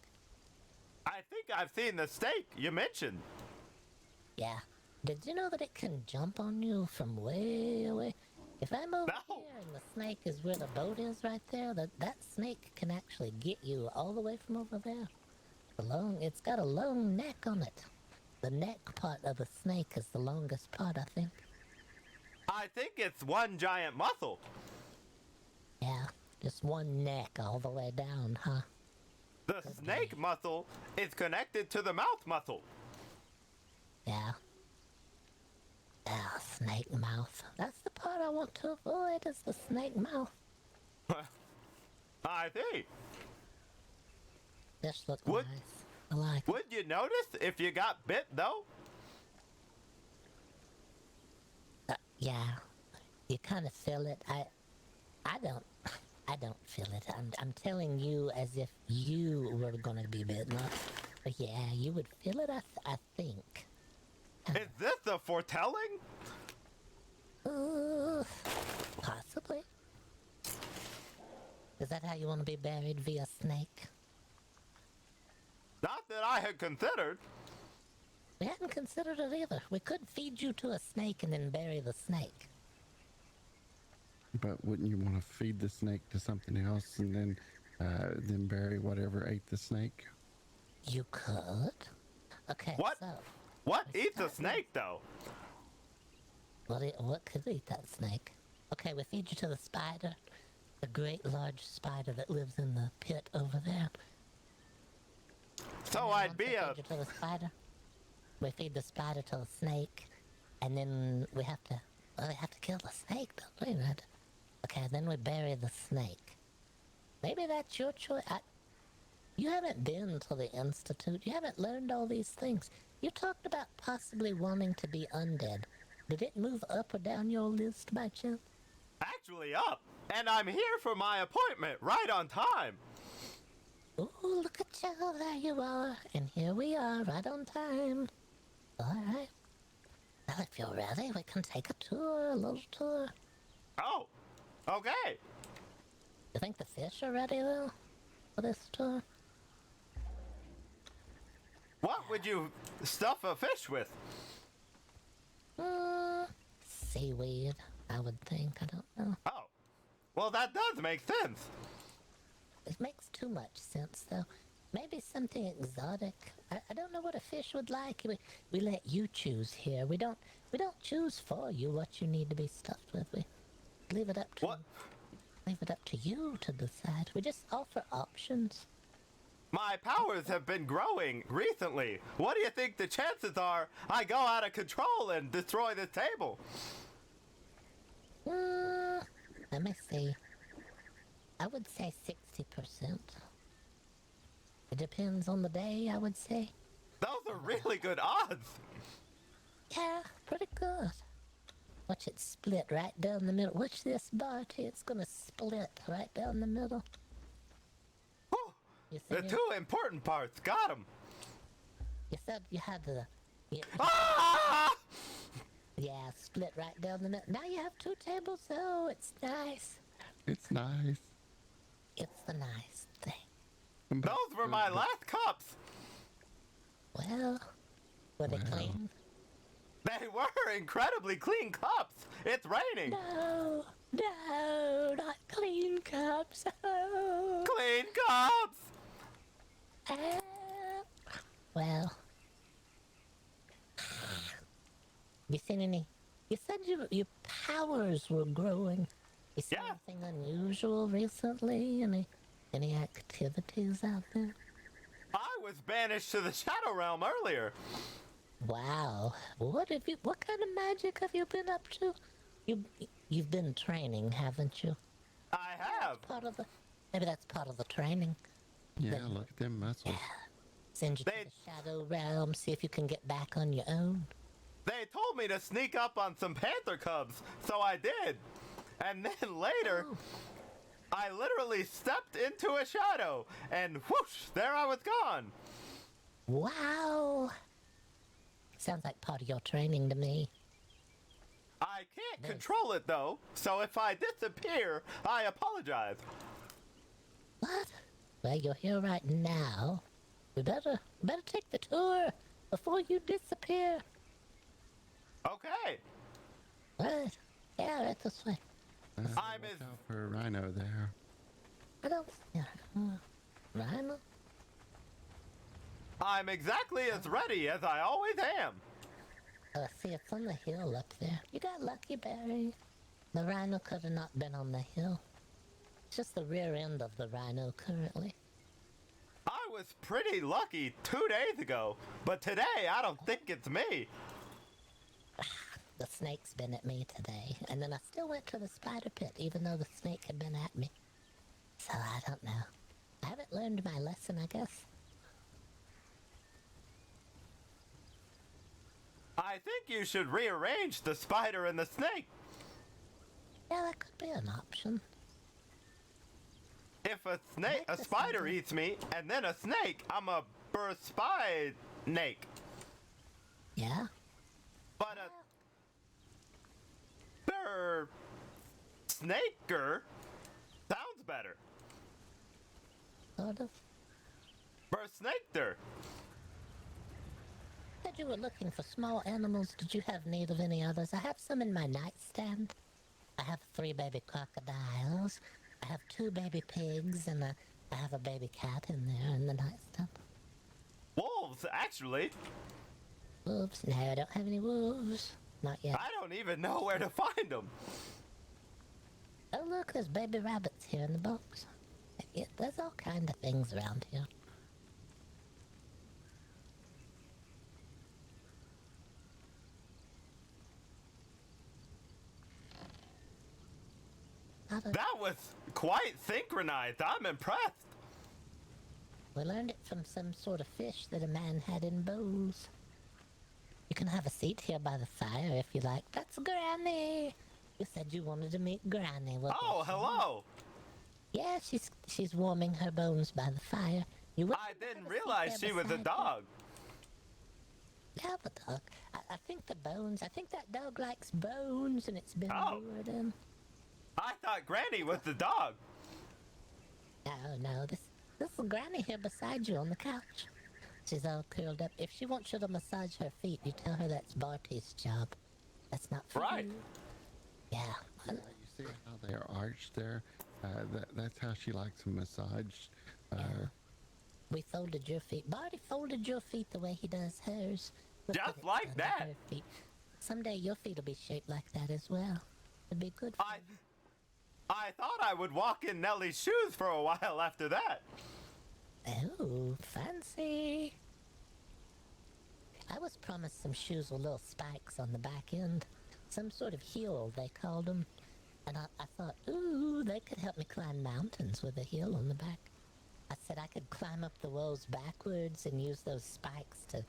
Speaker 3: I think I've seen the snake you mentioned.
Speaker 17: Yeah. Did you know that it can jump on you from way away? If I'm over here and the snake is where the boat is right there, that snake can actually get you all the way from over there. It's got a long neck on it. The neck part of a snake is the longest part, I think.
Speaker 3: I think it's one giant muscle.
Speaker 17: Yeah, just one neck all the way down, huh?
Speaker 3: The snake muscle is connected to the mouth muscle.
Speaker 17: Yeah. Ah, snake mouth. That's the part I want to avoid, is the snake mouth.
Speaker 3: I see.
Speaker 17: This looks nice. I like it.
Speaker 3: Would you notice if you got bit, though?
Speaker 17: Yeah. You kind of feel it. I don't feel it. I'm telling you as if you were gonna be bitten. But yeah, you would feel it, I think.
Speaker 3: Is this a foretelling?
Speaker 17: Possibly. Is that how you want to be buried, via snake?
Speaker 3: Not that I had considered.
Speaker 17: We hadn't considered it either. We could feed you to a snake and then bury the snake.
Speaker 18: But wouldn't you want to feed the snake to something else and then bury whatever ate the snake?
Speaker 17: You could. Okay.
Speaker 3: What?
Speaker 17: So,
Speaker 3: what eats a snake, though?
Speaker 17: What could eat that snake? Okay, we feed you to the spider, the great large spider that lives in the pit over there.
Speaker 3: So I'd be a.
Speaker 17: Feed you to the spider. We feed the spider to the snake, and then we have to Well, we have to kill the snake, don't we? Right? Okay, then we bury the snake. Maybe that's your choice. You haven't been to the Institute. You haven't learned all these things. You talked about possibly wanting to be undead. Did it move up or down your list by chance?
Speaker 3: Actually up, and I'm here for my appointment right on time.
Speaker 17: Ooh, look at you, there you are. And here we are, right on time. Alright. Well, if you're ready, we can take a tour, a little tour.
Speaker 3: Oh, okay.
Speaker 17: You think the fish are ready, though, for this tour?
Speaker 3: What would you stuff a fish with?
Speaker 17: Seaweed, I would think. I don't know.
Speaker 3: Oh, well, that does make sense.
Speaker 17: It makes too much sense, though. Maybe something exotic. I don't know what a fish would like. We let you choose here. We don't choose for you what you need to be stuffed with. We leave it up to leave it up to you to decide. We just offer options.
Speaker 3: My powers have been growing recently. What do you think the chances are I go out of control and destroy this table?
Speaker 17: Let me see. I would say 60%. It depends on the day, I would say.
Speaker 3: Those are really good odds.
Speaker 17: Yeah, pretty good. Watch it split right down the middle. Watch this, Barty. It's gonna split right down the middle.
Speaker 3: The two important parts. Got them.
Speaker 17: You said you had the... Yeah, split right down the middle. Now you have two tables, so it's nice.
Speaker 18: It's nice.
Speaker 17: It's the nice thing.
Speaker 3: Those were my last cups.
Speaker 17: Well, were they clean?
Speaker 3: They were incredibly clean cups. It's raining.
Speaker 17: No, not clean cups.
Speaker 3: Clean cups.
Speaker 17: Well, you seen any? You said your powers were growing. You seen anything unusual recently? Any activities out there?
Speaker 3: I was banished to the Shadow Realm earlier.
Speaker 17: Wow. What kind of magic have you been up to? You've been training, haven't you?
Speaker 3: I have.
Speaker 17: Maybe that's part of the training.
Speaker 18: Yeah, look at them muscles.
Speaker 17: Send you to the Shadow Realm, see if you can get back on your own.
Speaker 3: They told me to sneak up on some panther cubs, so I did. And then later, I literally stepped into a shadow, and whoosh, there I was gone.
Speaker 17: Wow. Sounds like part of your training to me.
Speaker 3: I can't control it, though, so if I disappear, I apologize.
Speaker 17: What? Well, you're here right now. We better take the tour before you disappear.
Speaker 3: Okay.
Speaker 17: Right. Yeah, right this way.
Speaker 18: Watch out for a rhino there.
Speaker 17: I don't see a rhino.
Speaker 3: I'm exactly as ready as I always am.
Speaker 17: See, it's on the hill up there. You got lucky, Barry. The rhino could have not been on the hill. It's just the rear end of the rhino currently.
Speaker 3: I was pretty lucky 2 days ago, but today I don't think it's me.
Speaker 17: The snake's been at me today, and then I still went to the spider pit even though the snake had been at me. So I don't know. I haven't learned my lesson, I guess.
Speaker 3: I think you should rearrange the spider and the snake.
Speaker 17: Yeah, that could be an option.
Speaker 3: If a spider eats me and then a snake, I'm a snake.
Speaker 17: Yeah.
Speaker 3: But a snaker sounds better.
Speaker 17: Sort of.
Speaker 3: Snaker.
Speaker 17: Said you were looking for small animals. Did you have need of any others? I have some in my nightstand. I have 3 baby crocodiles. I have 2 baby pigs, and I have a baby cat in there in the nightstand.
Speaker 3: Wolves, actually.
Speaker 17: Wolves? No, I don't have any wolves. Not yet.
Speaker 3: I don't even know where to find them.
Speaker 17: Oh, look, there's baby rabbits here in the box. Yeah, there's all kind of things around here.
Speaker 3: That was quite synchronized. I'm impressed.
Speaker 17: We learned it from some sort of fish that a man had in bowls. You can have a seat here by the fire if you like. That's Granny. You said you wanted to meet Granny. Well,
Speaker 3: oh, hello.
Speaker 17: Yeah, she's warming her bones by the fire.
Speaker 3: I didn't realize she was a dog.
Speaker 17: Yeah, the dog. I think the bones. I think that dog likes bones, and it's been lured in.
Speaker 3: I thought Granny was the dog.
Speaker 17: No. This is Granny here beside you on the couch. She's all curled up. If she wants you to massage her feet, you tell her that's Barty's job. That's not for you. Yeah.
Speaker 18: You see how they're arched there? That's how she likes them massaged.
Speaker 17: We folded your feet. Barty folded your feet the way he does hers.
Speaker 3: Just like that.
Speaker 17: Someday your feet will be shaped like that as well. It'd be good for you.
Speaker 3: I thought I would walk in Nellie's shoes for a while after that.
Speaker 17: Oh, fancy. I was promised some shoes with little spikes on the back end. Some sort of heel, they called them. And I thought, ooh, they could help me climb mountains with a heel on the back. I said I could climb up the walls backwards and use those spikes to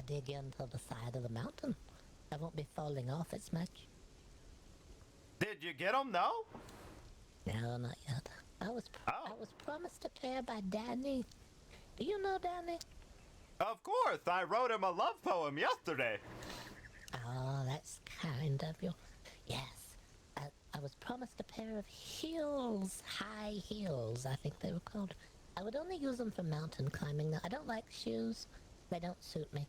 Speaker 17: dig into the side of the mountain. I won't be falling off as much.
Speaker 3: Did you get them, though?
Speaker 17: No, not yet. I was promised a pair by Danny. Do you know Danny?
Speaker 3: Of course, I wrote him a love poem yesterday.
Speaker 17: Oh, that's kind of you. Yes, I was promised a pair of heels, high heels, I think they were called. I would only use them for mountain climbing. I don't like shoes. They don't suit me.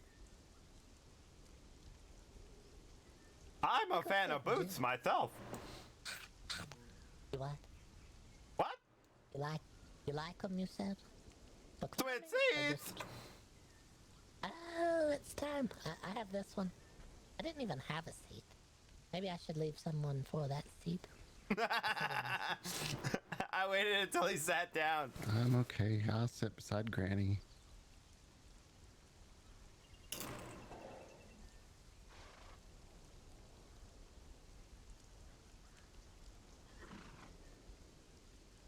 Speaker 3: I'm a fan of boots myself.
Speaker 17: You what?
Speaker 3: What?
Speaker 17: You like them, you said?
Speaker 3: Twin seats!
Speaker 17: Oh, it's time. I have this one. I didn't even have a seat. Maybe I should leave someone for that seat.
Speaker 3: I waited until he sat down.
Speaker 18: I'm okay. I'll sit beside Granny.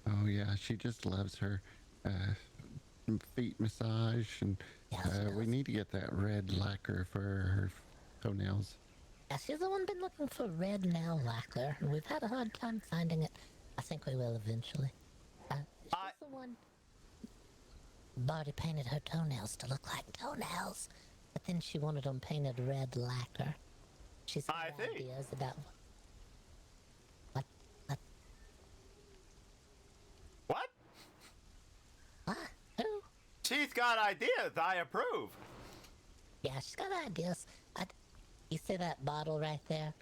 Speaker 18: Oh yeah, she just loves her feet massage, and we need to get that red lacquer for her toenails.
Speaker 17: Yeah, she's the one been looking for red nail lacquer, and we've had a hard time finding it. I think we will eventually. She's the one. Barty painted her toenails to look like toenails, but then she wanted them painted red lacquer. She's got ideas about what. Who?
Speaker 3: She's got ideas. I approve.
Speaker 17: Yeah, she's got ideas. You see that bottle right there?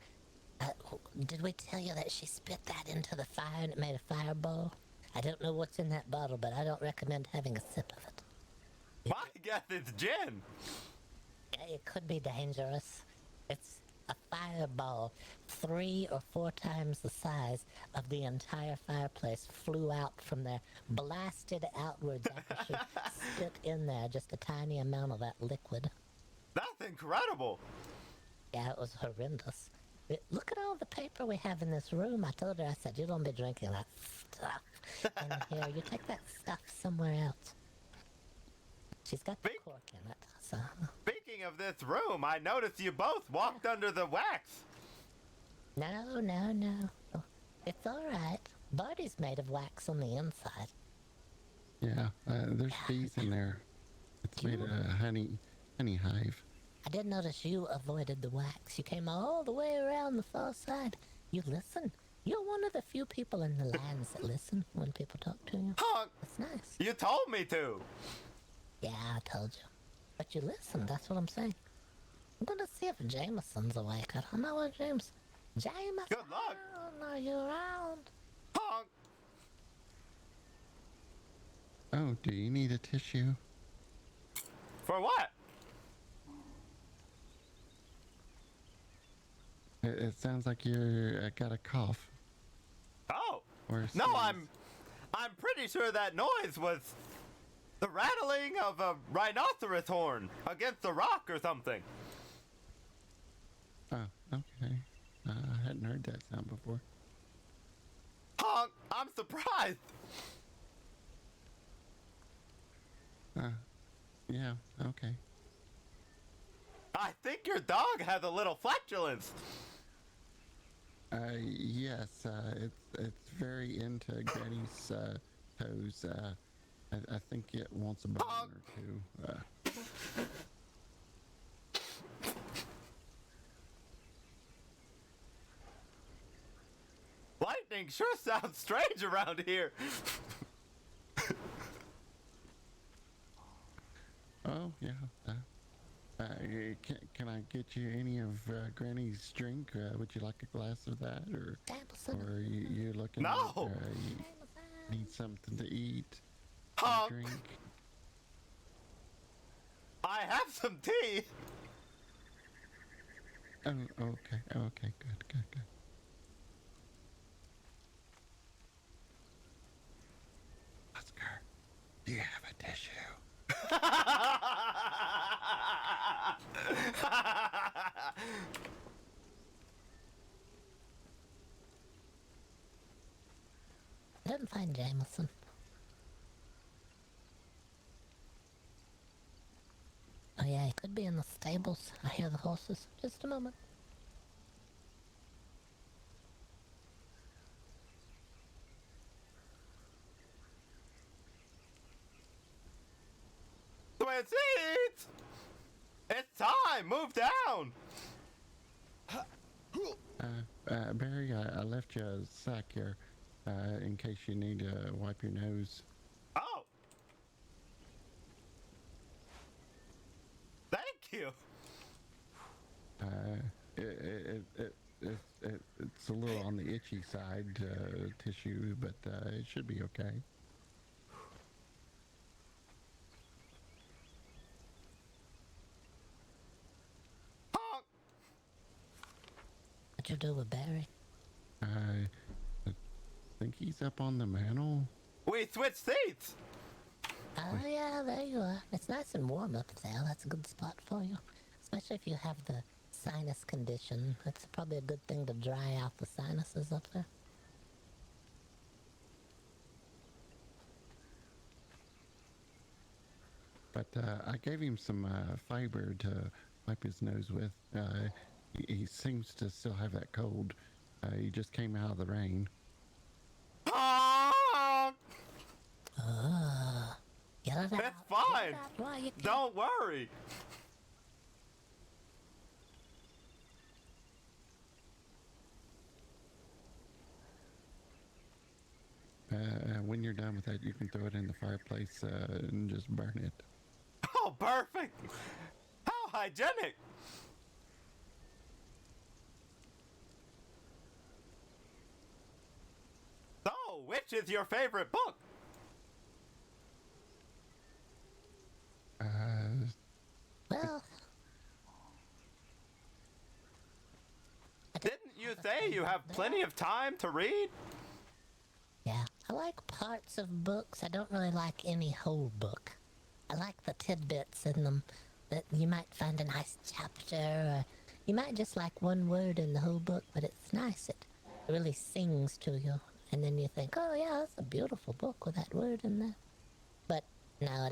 Speaker 17: Did we tell you that she spit that into the fire and it made a fireball? I don't know what's in that bottle, but I don't recommend having a sip of it.
Speaker 3: My guess it's gin.
Speaker 17: It could be dangerous. It's a fireball 3 or 4 times the size of the entire fireplace flew out from there, blasted outwards after she spit in there just a tiny amount of that liquid.
Speaker 3: That's incredible.
Speaker 17: Yeah, it was horrendous. Look at all the paper we have in this room. I told her, I said, you don't be drinking that stuff in here. You take that stuff somewhere else. She's got the cork in it, so...
Speaker 3: Speaking of this room, I noticed you both walked under the wax.
Speaker 17: No. It's all right. Barty's made of wax on the inside.
Speaker 18: Yeah, there's bees in there. It's made of honey hive.
Speaker 17: I did notice you avoided the wax. You came all the way around the far side. You listen. You're one of the few people in the lands that listen when people talk to you.
Speaker 3: Honk!
Speaker 17: That's nice.
Speaker 3: You told me to.
Speaker 17: Yeah, I told you. But you listened, that's what I'm saying. I'm gonna see if Jameson's awake. I don't know where Jameson... Jameson!
Speaker 3: Good luck!
Speaker 17: Are you around?
Speaker 3: Honk!
Speaker 18: Oh, do you need a tissue?
Speaker 3: For what?
Speaker 18: It sounds like you're got a cough.
Speaker 3: Oh!
Speaker 18: Or a
Speaker 3: no,
Speaker 18: sneeze.
Speaker 3: I'm pretty sure that noise was the rattling of a rhinoceros horn against a rock or something.
Speaker 18: Oh, okay. I hadn't heard that sound before.
Speaker 3: Honk! surprised.
Speaker 18: Yeah, okay.
Speaker 3: I think your dog has a little flatulence.
Speaker 18: Yes, it's very into Granny's toes. I think it wants a bone or two.
Speaker 3: Lightning sure sounds strange around here.
Speaker 18: Oh yeah. Can I get you any of Granny's drink? Would you like a glass of that, or you're looking?
Speaker 3: No.
Speaker 18: You need something to eat, drink.
Speaker 3: I have some tea.
Speaker 18: Oh, okay, good. Oscar, do you have a tissue?
Speaker 17: I didn't find Jameson. Oh yeah, he could be in the stables. I hear the horses. Just a moment.
Speaker 3: Twin seats! It's time! Move down!
Speaker 18: Barry, I left you a sack here, in case you need to wipe your nose.
Speaker 3: Oh! Thank you!
Speaker 18: It's a little on the itchy side, tissue, but it should be okay.
Speaker 17: What'd you do with Barry?
Speaker 18: I think he's up on the mantle.
Speaker 3: We switched seats!
Speaker 17: Oh yeah, there you are. It's nice and warm up there. That's a good spot for you. Especially if you have the sinus condition. It's probably a good thing to dry out the sinuses up there.
Speaker 18: But I gave him some fiber to wipe his nose with. He seems to still have that cold. He just came out of the rain.
Speaker 17: Get it out.
Speaker 3: It's fine! Don't worry!
Speaker 18: When you're done with that, you can throw it in the fireplace and just burn it.
Speaker 3: Oh, perfect! How hygienic! So, which is your favorite book?
Speaker 17: Well,
Speaker 3: didn't you say you have plenty of time to read?
Speaker 17: Yeah, I like parts of books. I don't really like any whole book. I like the tidbits in them that you might find a nice chapter, or you might just like one word in the whole book, but it's nice. It really sings to you, and then you think, oh yeah, that's a beautiful book with that word in there. But no, I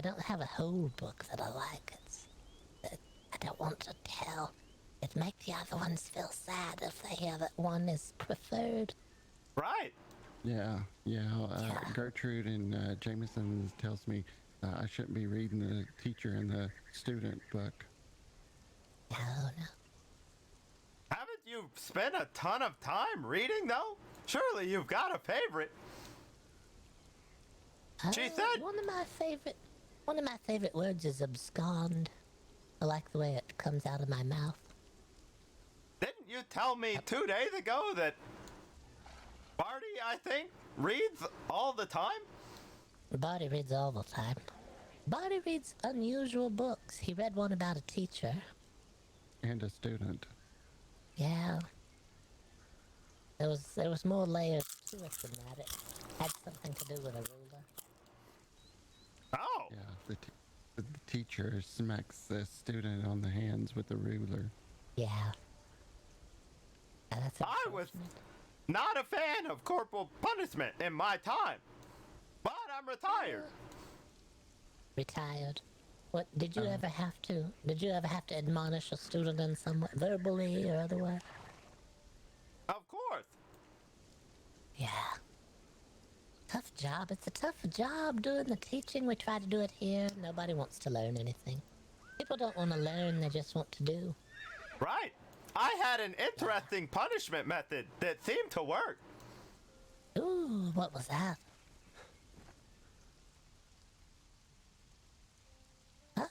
Speaker 17: don't have a whole book that I like. I don't want to tell. It makes the other ones feel sad if they hear that one is preferred.
Speaker 3: Right.
Speaker 18: Yeah. Gertrude and Jameson tells me I shouldn't be reading the teacher and the student book.
Speaker 17: No.
Speaker 3: Haven't you spent a ton of time reading, though? Surely you've got a favorite. She said
Speaker 17: one of my favorite words is abscond. I like the way it comes out of my mouth.
Speaker 3: Didn't you tell me 2 days ago that Barty, I think, reads all the time?
Speaker 17: Barty reads all the time. Barty reads unusual books. He read one about a teacher.
Speaker 18: And a student.
Speaker 17: Yeah. There was more layers to it than that. It had something to do with a ruler.
Speaker 3: Oh!
Speaker 18: Yeah, the teacher smacks the student on the hands with the ruler.
Speaker 17: Yeah. That's
Speaker 3: Not a fan of corporal punishment in my time, but I'm retired.
Speaker 17: Retired. What did you ever have to? Did you ever have to admonish a student in some way, verbally or otherwise?
Speaker 3: Of course.
Speaker 17: Yeah. Tough job. It's a tough job doing the teaching. We try to do it here. Nobody wants to learn anything. People don't want to learn. They just want to do.
Speaker 3: Right. I had an interesting punishment method that seemed to work.
Speaker 17: Ooh, what was that?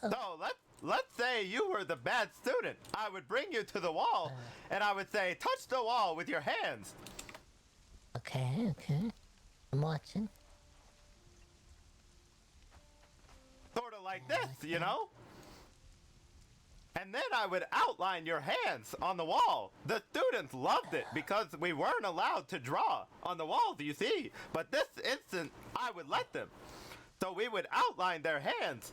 Speaker 3: So let's say you were the bad student. I would bring you to the wall, and I would say, touch the wall with your hands.
Speaker 17: Okay. I'm watching.
Speaker 3: Sort of like this, you know? And then I would outline your hands on the wall. The students loved it because we weren't allowed to draw on the walls, you see. But this instant, I would let them. So we would outline their hands.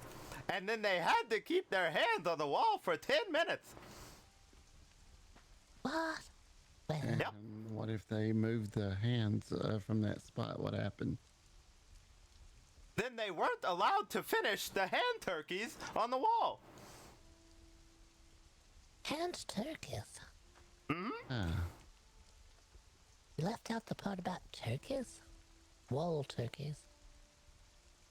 Speaker 3: And then they had to keep their hands on the wall for 10 minutes.
Speaker 17: What?
Speaker 18: And what if they moved the hands from that spot? What happened?
Speaker 3: Then they weren't allowed to finish the hand turkeys on the wall.
Speaker 17: Hand turkeys?
Speaker 3: Hmm?
Speaker 17: You left out the part about turkeys? Wall turkeys.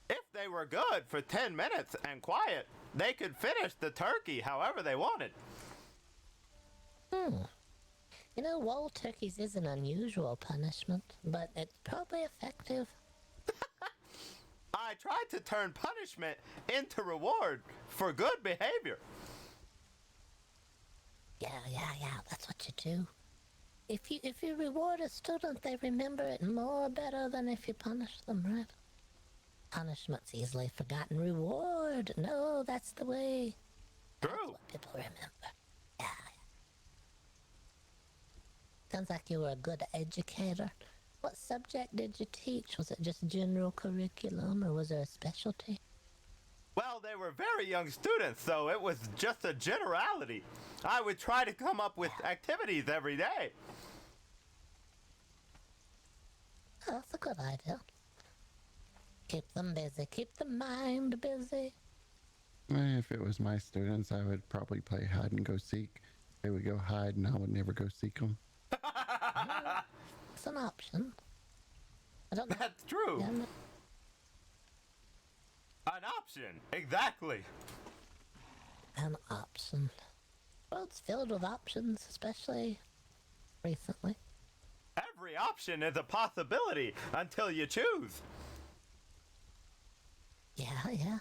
Speaker 3: If they were good for 10 minutes and quiet, they could finish the turkey however they wanted.
Speaker 17: You know, wall turkeys is an unusual punishment, but it's probably effective.
Speaker 3: I tried to turn punishment into reward for good behavior.
Speaker 17: Yeah, that's what you do. If you reward a student, they remember it more better than if you punish them, right? Punishment's easily forgotten. Reward, no, that's the way.
Speaker 3: True.
Speaker 17: That's what people remember. Yeah. Sounds like you were a good educator. What subject did you teach? Was it just general curriculum, or was there a specialty?
Speaker 3: Well, they were very young students, so it was just a generality. I would try to come up with activities every day.
Speaker 17: Oh, that's a good idea. Keep them busy. Keep the mind busy.
Speaker 18: If it was my students, I would probably play hide and go seek. They would go hide, and I would never go seek them.
Speaker 17: It's an option. I don't know.
Speaker 3: That's true.
Speaker 17: Yeah,
Speaker 3: An option, exactly.
Speaker 17: An option. Well, it's filled with options, especially recently.
Speaker 3: Every option is a possibility until you choose.
Speaker 17: Yeah.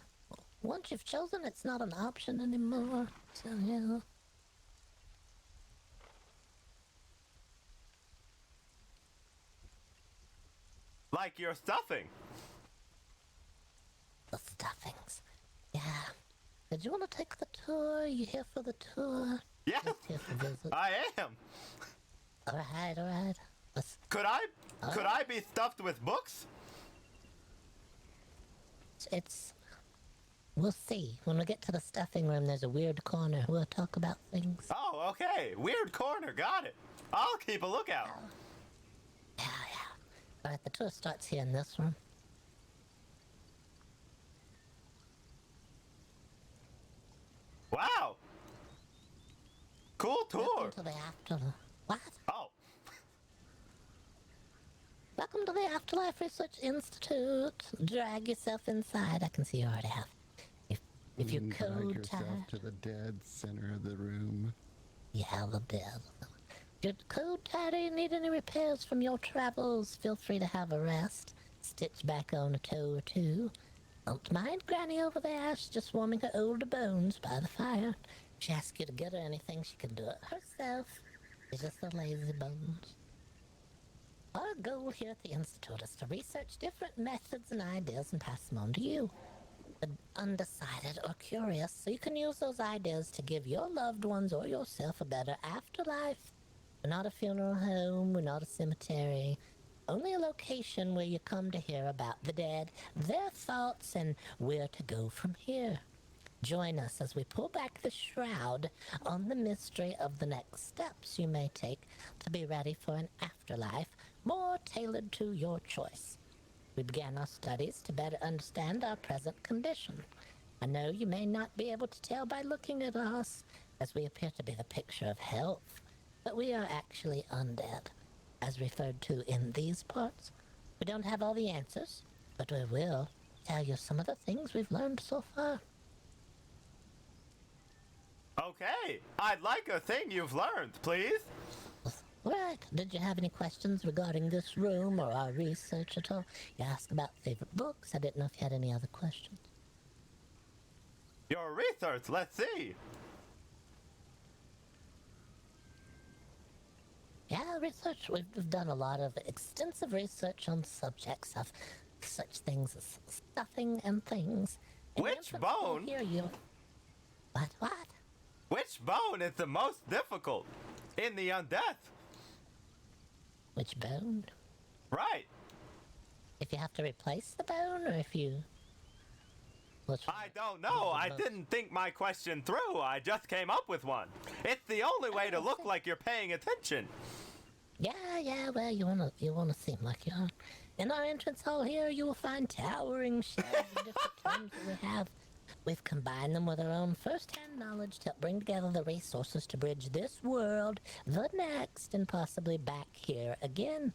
Speaker 17: Once you've chosen, it's not an option anymore. So, yeah.
Speaker 3: Like your stuffing.
Speaker 17: The stuffings. Yeah. Did you want to take the tour? You here for the tour?
Speaker 3: Yes,
Speaker 17: here for visit?
Speaker 3: I am.
Speaker 17: All right.
Speaker 3: Could I be stuffed with books?
Speaker 17: We'll see. When we get to the stuffing room, there's a weird corner. We'll talk about things.
Speaker 3: Oh, okay. Weird corner. Got it. I'll keep a lookout.
Speaker 17: Yeah. All right, the tour starts here in this room.
Speaker 3: Wow. Cool tour.
Speaker 17: Welcome to the afterlife. What?
Speaker 3: Oh.
Speaker 17: Welcome to the Afterlife Research Institute. Drag yourself inside. I can see you already have. If you're
Speaker 18: drag
Speaker 17: code
Speaker 18: yourself
Speaker 17: tired.
Speaker 18: to the dead center of the room.
Speaker 17: Yeah, the bed. If you're code tired or you need any repairs from your travels, feel free to have a rest. Stitch back on a toe or two. Don't mind Granny over there. She's just warming her older bones by the fire. If she asks you to get her anything, she can do it herself. She's just a lazy bones. Our goal here at the Institute is to research different methods and ideas and pass them on to you. The undecided or curious, so you can use those ideas to give your loved ones or yourself a better afterlife. We're not a funeral home, we're not a cemetery. Only a location where you come to hear about the dead, their thoughts, and where to go from here. Join us as we pull back the shroud on the mystery of the next steps you may take to be ready for an afterlife more tailored to your choice. We began our studies to better understand our present condition. I know you may not be able to tell by looking at us, as we appear to be the picture of health, but we are actually undead, as referred to in these parts. We don't have all the answers, but we will tell you some of the things we've learned so far.
Speaker 3: Okay, I'd like a thing you've learned, please.
Speaker 17: Right. Did you have any questions regarding this room or our research at all? You asked about favorite books. I didn't know if you had any other questions.
Speaker 3: Your research, let's see.
Speaker 17: Yeah, research. We've done a lot of extensive research on subjects of such things as stuffing and things. And
Speaker 3: Which bone?
Speaker 17: Here you. What?
Speaker 3: Which bone is the most difficult in the undead?
Speaker 17: Which bone?
Speaker 3: Right.
Speaker 17: If you have to replace the bone, or if you...
Speaker 3: I don't know. I didn't think my question through. I just came up with one. It's the only way to look like you're paying attention.
Speaker 17: Yeah, well, you wanna seem like you are. In our entrance hall here, you will find towering shelves of different terms that we have. We've combined them with our own first-hand knowledge to help bring together the resources to bridge this world, the next, and possibly back here again.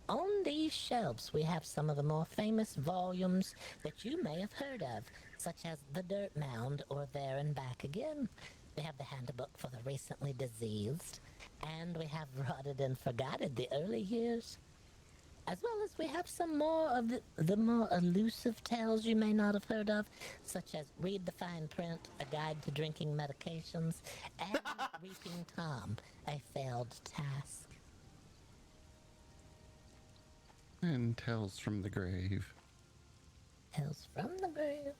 Speaker 17: On these shelves, we have some of the more famous volumes that you may have heard of, such as The Dirt Mound or There and Back Again. We have the Handbook for the Recently Diseased, and we have Rotted and Forgotten the Early Years. As well as we have some more of the more elusive tales you may not have heard of, such as Read the Fine Print, A Guide to Drinking Medications, and Reaping Tom, A Failed Task.
Speaker 18: And Tales from the Grave.
Speaker 17: Tales from the Grave.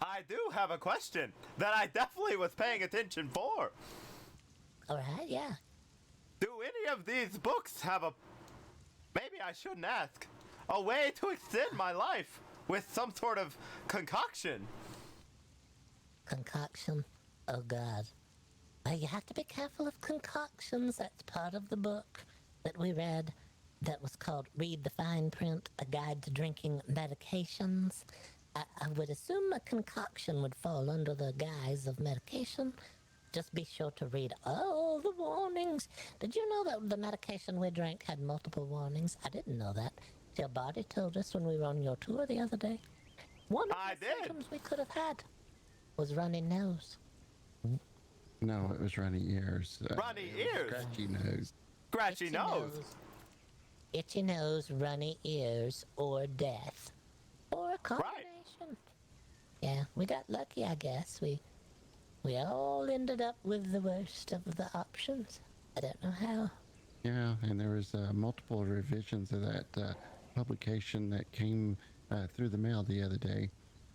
Speaker 3: I do have a question that I definitely was paying attention for.
Speaker 17: Alright, yeah.
Speaker 3: Do any of these books have a... Maybe I shouldn't ask. A way to extend my life with some sort of concoction?
Speaker 17: Concoction? Oh god. You have to be careful of concoctions. That's part of the book that we read that was called Read the Fine Print, A Guide to Drinking Medications. I would assume a concoction would fall under the guise of medication. Just be sure to read all the warnings. Did you know that the medication we drank had multiple warnings? I didn't know that. Your body told us when we were on your tour the other day. One of the symptoms we could have had was runny nose.
Speaker 18: No, it was runny ears.
Speaker 3: Runny ears?
Speaker 18: Scratchy nose.
Speaker 3: Scratchy nose.
Speaker 17: Itchy nose, runny ears, or death. Or a combination. Yeah, we got lucky, I guess. We all ended up with the worst of the options. I don't know how.
Speaker 18: Yeah, and there was multiple revisions of that publication that came through the mail the other day.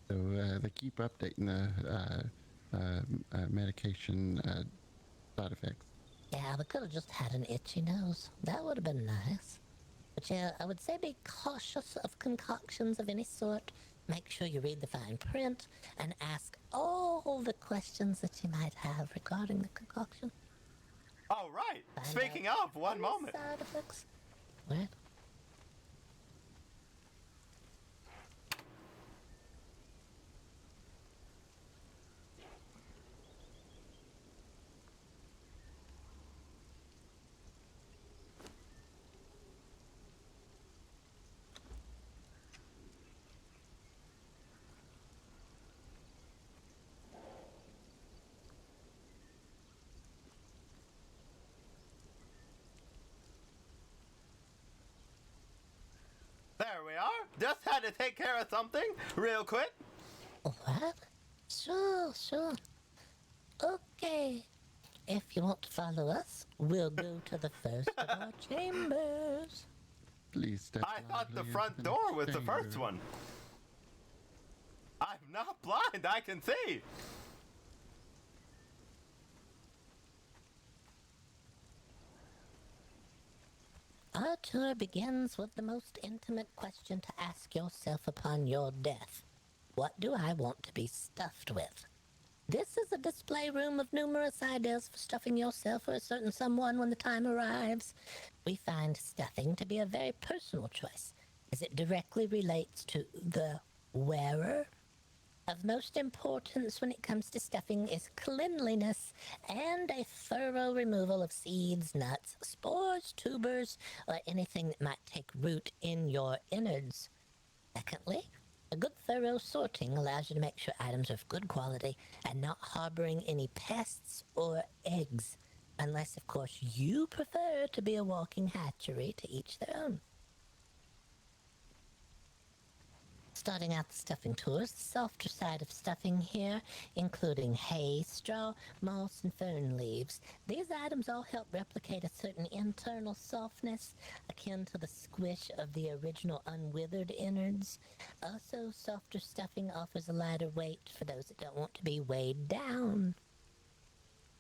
Speaker 18: So they keep updating the medication side effects.
Speaker 17: Yeah, we could have just had an itchy nose. That would have been nice. But yeah, I would say be cautious of concoctions of any sort. Make sure you read the fine print and ask all the questions that you might have regarding the concoction.
Speaker 3: All right. Speaking of, one moment.
Speaker 17: Side effects. What?
Speaker 3: There we are. Just had to take care of something real quick.
Speaker 17: What? Sure. Okay. If you want to follow us, we'll go to the first of our chambers.
Speaker 18: Please step
Speaker 3: I thought the front door was the first one. I'm not blind, I can see.
Speaker 17: Our tour begins with the most intimate question to ask yourself upon your death. What do I want to be stuffed with? This is a display room of numerous ideas for stuffing yourself or a certain someone when the time arrives. We find stuffing to be a very personal choice, as it directly relates to the wearer. Of most importance when it comes to stuffing is cleanliness and a thorough removal of seeds, nuts, spores, tubers, or anything that might take root in your innards. Secondly, a good thorough sorting allows you to make sure items are of good quality and not harboring any pests or eggs, unless, of course, you prefer to be a walking hatchery. To each their own. Starting out the stuffing tours, the softer side of stuffing here, including hay, straw, moss, and fern leaves. These items all help replicate a certain internal softness akin to the squish of the original unwithered innards. Also, softer stuffing offers a lighter weight for those that don't want to be weighed down.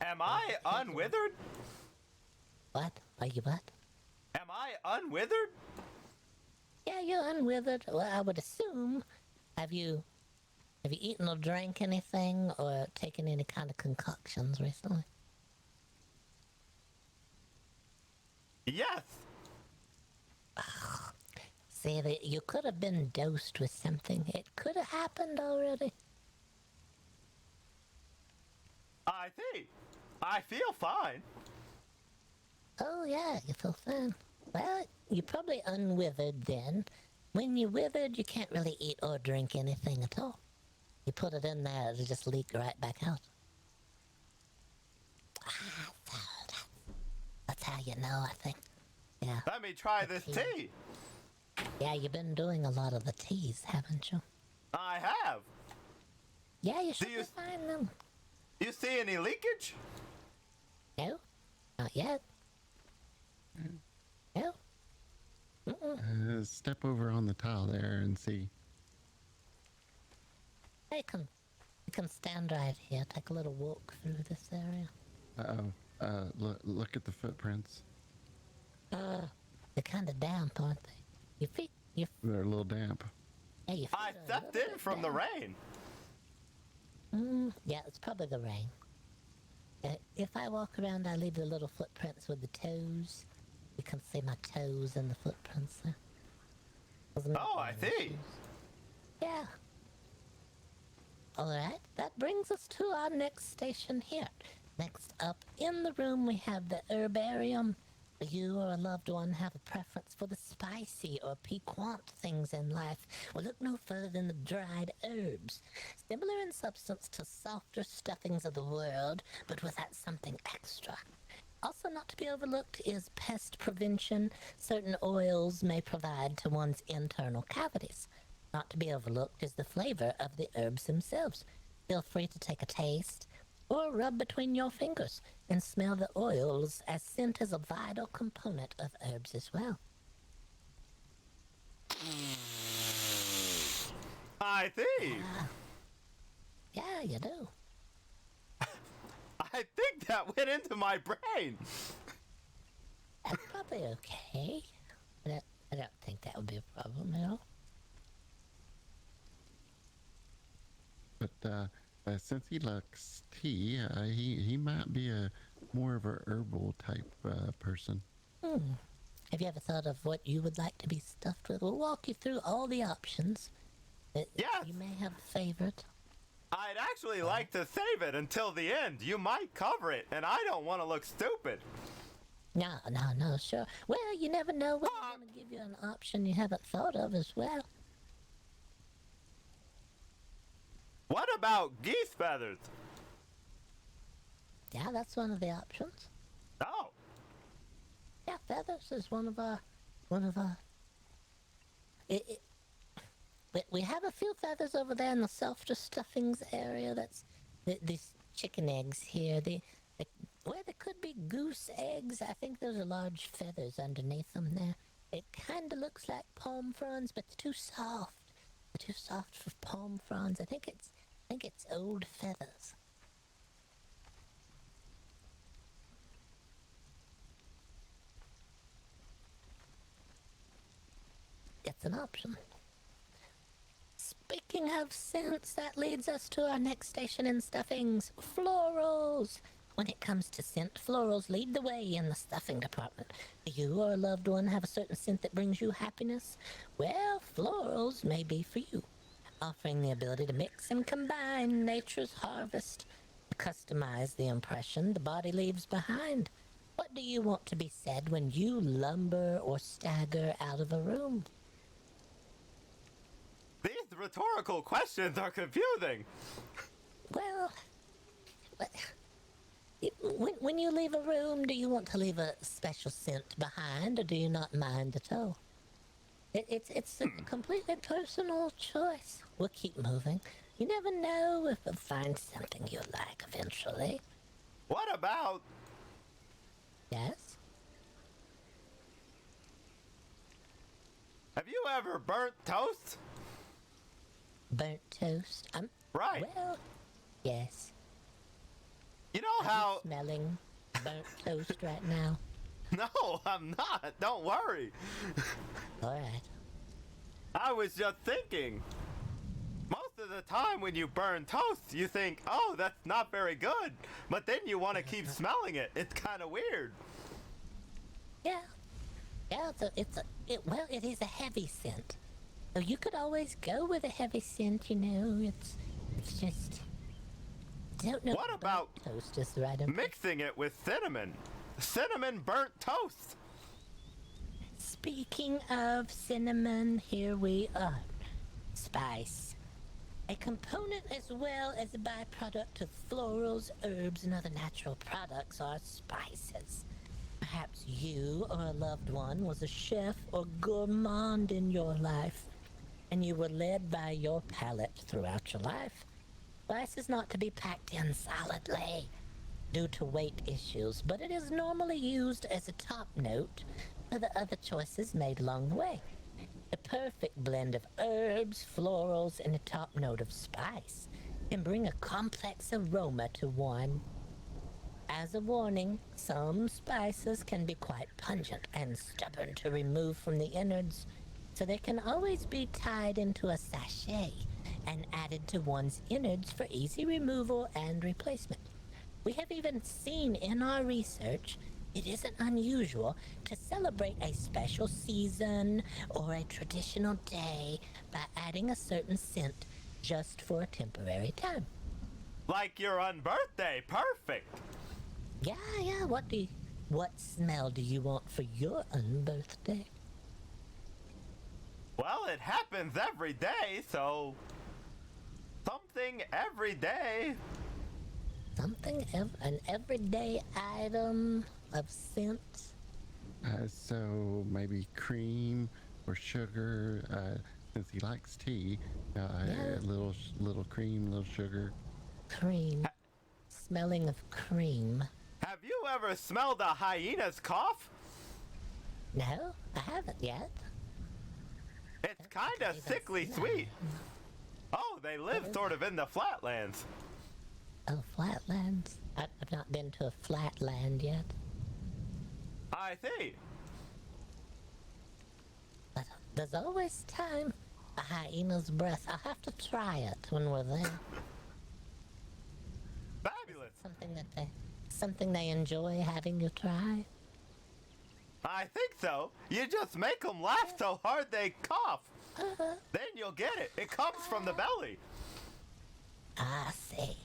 Speaker 3: Am I unwithered?
Speaker 17: What? Are you what?
Speaker 3: Am I unwithered?
Speaker 17: Yeah, you're unwithered. Well, I would assume. Have you eaten or drank anything or taken any kind of concoctions recently?
Speaker 3: Yes.
Speaker 17: See, you could have been dosed with something. It could have happened already.
Speaker 3: I see. I feel fine.
Speaker 17: Oh, yeah, you feel fine. Well, you're probably unwithered then. When you're withered, you can't really eat or drink anything at all. You put it in there, it'll just leak right back out. That's how you know, I think. Yeah.
Speaker 3: Let me try this tea.
Speaker 17: Yeah, you've been doing a lot of the teas, haven't you?
Speaker 3: I have.
Speaker 17: Yeah, you should be fine then.
Speaker 3: You see any leakage?
Speaker 17: No, not yet. No.
Speaker 18: Step over on the tile there and see.
Speaker 17: Hey, you can stand right here. Take a little walk through this area.
Speaker 18: Look at the footprints.
Speaker 17: They're kind of damp, aren't they? Your feet,
Speaker 18: They're a little damp.
Speaker 17: Yeah, your feet
Speaker 3: I stepped in from the rain.
Speaker 17: Yeah, it's probably the rain. If I walk around, I leave the little footprints with the toes. You can see my toes in the footprints there.
Speaker 3: Oh, I see.
Speaker 17: Yeah. Alright, that brings us to our next station here. Next up in the room we have the herbarium. If you or a loved one have a preference for the spicy or piquant things in life, well, look no further than the dried herbs. Similar in substance to softer stuffings of the world, but without something extra. Also not to be overlooked is pest prevention. Certain oils may provide to one's internal cavities. Not to be overlooked is the flavor of the herbs themselves. Feel free to take a taste or rub between your fingers and smell the oils, as scent is a vital component of herbs as well.
Speaker 3: I see.
Speaker 17: Yeah, you do.
Speaker 3: I think that went into my brain.
Speaker 17: That's probably okay. I don't think that would be a problem at all.
Speaker 18: But since he likes tea, he might be more of a herbal type person.
Speaker 17: Have you ever thought of what you would like to be stuffed with? We'll walk you through all the options.
Speaker 3: Yes.
Speaker 17: You may have a favorite.
Speaker 3: I'd actually like to save it until the end. You might cover it, and I don't want to look stupid.
Speaker 17: No, sure. Well, you never know when I'm going to give you an option you haven't thought of as well.
Speaker 3: What about geese feathers?
Speaker 17: Yeah, that's one of the options.
Speaker 3: Oh.
Speaker 17: Yeah, feathers is one of our. We have a few feathers over there in the softer stuffings area. That's these chicken eggs here. Where there could be goose eggs, I think those are large feathers underneath them there. It kind of looks like palm fronds, but they're too soft. They're too soft for palm fronds. I think it's old feathers. It's an option. speaking of scents, that leads us to our next station in stuffings, florals. When it comes to scent, florals lead the way in the stuffing department. Do you or a loved one have a certain scent that brings you happiness? Well, florals may be for you, offering the ability to mix and combine nature's harvest to customize the impression the body leaves behind. What do you want to be said when you lumber or stagger out of a room?
Speaker 3: These rhetorical questions are confusing.
Speaker 17: Well, when you leave a room, do you want to leave a special scent behind, or do you not mind at all? It's a completely personal choice. We'll keep moving. You never know if we'll find something you like eventually.
Speaker 3: What about...
Speaker 17: Yes?
Speaker 3: Have you ever burnt toast?
Speaker 17: Burnt toast?
Speaker 3: Right.
Speaker 17: Well, yes.
Speaker 3: You know how...
Speaker 17: smelling burnt toast right now?
Speaker 3: No, I'm not. Don't worry.
Speaker 17: Alright.
Speaker 3: I was just thinking. Most of the time when you burn toast, you think, oh, that's not very good. But then you want to keep smelling it. It's kind of weird.
Speaker 17: Yeah. Yeah, it is a heavy scent. So you could always go with a heavy scent, you know. It's just... Don't know.
Speaker 3: What about
Speaker 17: toast is the right
Speaker 3: mixing it with cinnamon? Cinnamon burnt toast.
Speaker 17: Speaking of cinnamon, here we are. Spice. A component as well as a byproduct of florals, herbs, and other natural products are spices. Perhaps you or a loved one was a chef or gourmand in your life, and you were led by your palate throughout your life. Spice is not to be packed in solidly due to weight issues, but it is normally used as a top note for the other choices made along the way. The perfect blend of herbs, florals, and a top note of spice can bring a complex aroma to one. As a warning, some spices can be quite pungent and stubborn to remove from the innards, so they can always be tied into a sachet and added to one's innards for easy removal and replacement. We have even seen in our research it isn't unusual to celebrate a special season or a traditional day by adding a certain scent just for a temporary time.
Speaker 3: Like your unbirthday, perfect!
Speaker 17: Yeah, what smell do you want for your unbirthday?
Speaker 3: Well, it happens every day, so... something every day.
Speaker 17: An everyday item of scent?
Speaker 18: So maybe cream or sugar, since he likes tea. A little cream, little sugar.
Speaker 17: Cream. Smelling of cream.
Speaker 3: Have you ever smelled a hyena's cough?
Speaker 17: No, I haven't yet.
Speaker 3: It's kind of sickly sweet. Oh, they live sort of in the flatlands.
Speaker 17: Oh, flatlands? I've not been to a flatland yet.
Speaker 3: I see.
Speaker 17: But there's always time. A hyena's breath. I'll have to try it when we're there.
Speaker 3: Fabulous.
Speaker 17: Something they enjoy having you try?
Speaker 3: I think so. You just make them laugh so hard they cough. Then you'll get it. It comes from the belly.
Speaker 17: I see.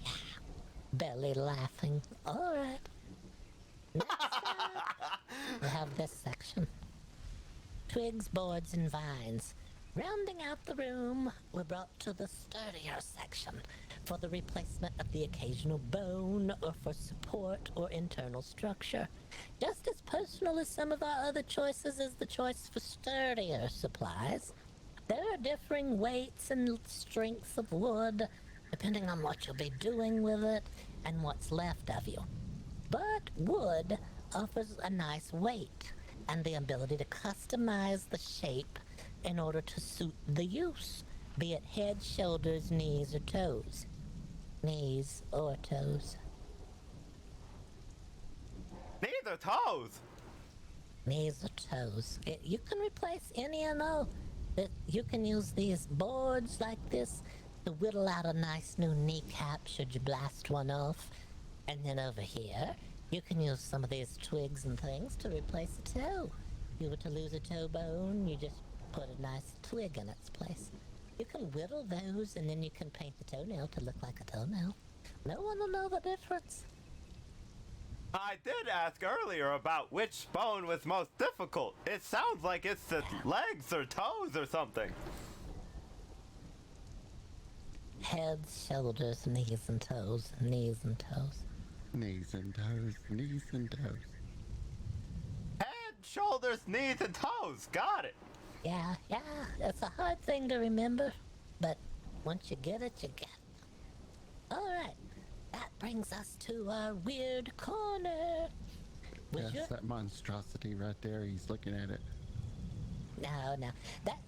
Speaker 17: Belly laughing. All right. Next up, we have this section. Twigs, boards, and vines. Rounding out the room, we're brought to the sturdier section for the replacement of the occasional bone or for support or internal structure. Just as personal as some of our other choices is the choice for sturdier supplies. There are differing weights and strengths of wood, depending on what you'll be doing with it and what's left of you. But wood offers a nice weight and the ability to customize the shape in order to suit the use, be it head, shoulders, knees, or toes. Knees or toes.
Speaker 3: Neither toes.
Speaker 17: Knees or toes. You can replace any and all. that you can use these boards like this to whittle out a nice new kneecap should you blast one off. And then over here, you can use some of these twigs and things to replace a toe. If you were to lose a toe bone, you just put a nice twig in its place. You can whittle those and then you can paint the toenail to look like a toenail. No one will know the difference.
Speaker 3: I did ask earlier about which bone was most difficult. It sounds like it's the legs or toes or something.
Speaker 17: Heads, shoulders, knees and toes, knees and toes.
Speaker 18: Knees and toes, knees and toes.
Speaker 3: Head, shoulders, knees, and toes. Got it.
Speaker 17: Yeah, it's a hard thing to remember, but once you get it, you get it. Alright, that brings us to our weird corner.
Speaker 18: Yes, that monstrosity right there, he's looking at it.
Speaker 17: No,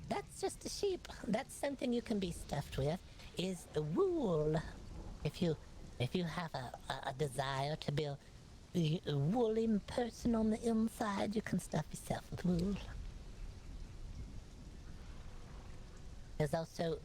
Speaker 17: that's just a sheep. That's something you can be stuffed with, is the wool. If you have a desire to be a woolly person on the inside, you can stuff yourself with wool. There's also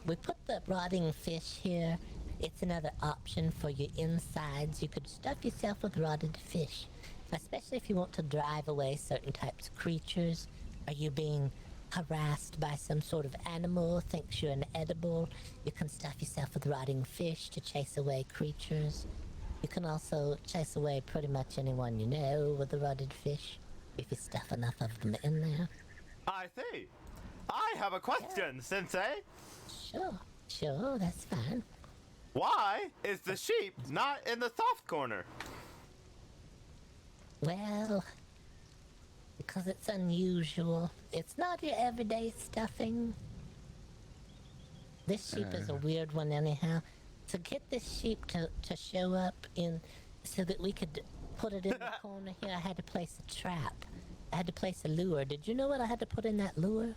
Speaker 17: we put the rotting fish here. It's another option for your insides. You could stuff yourself with rotted fish, especially if you want to drive away certain types of creatures. Are you being harassed by some sort of animal, thinks you're an edible? You can stuff yourself with rotting fish to chase away creatures. You can also chase away pretty much anyone you know with the rotted fish, if you stuff enough of them in there.
Speaker 3: I see. I have a question, Sensei.
Speaker 17: Sure, that's fine.
Speaker 3: Why is the sheep not in the soft corner?
Speaker 17: Well, because it's unusual. It's not your everyday stuffing. This sheep is a weird one anyhow. To get this sheep to show up in, so that we could put it in the corner here, I had to place a trap. I had to place a lure. Did you know what I had to put in that lure?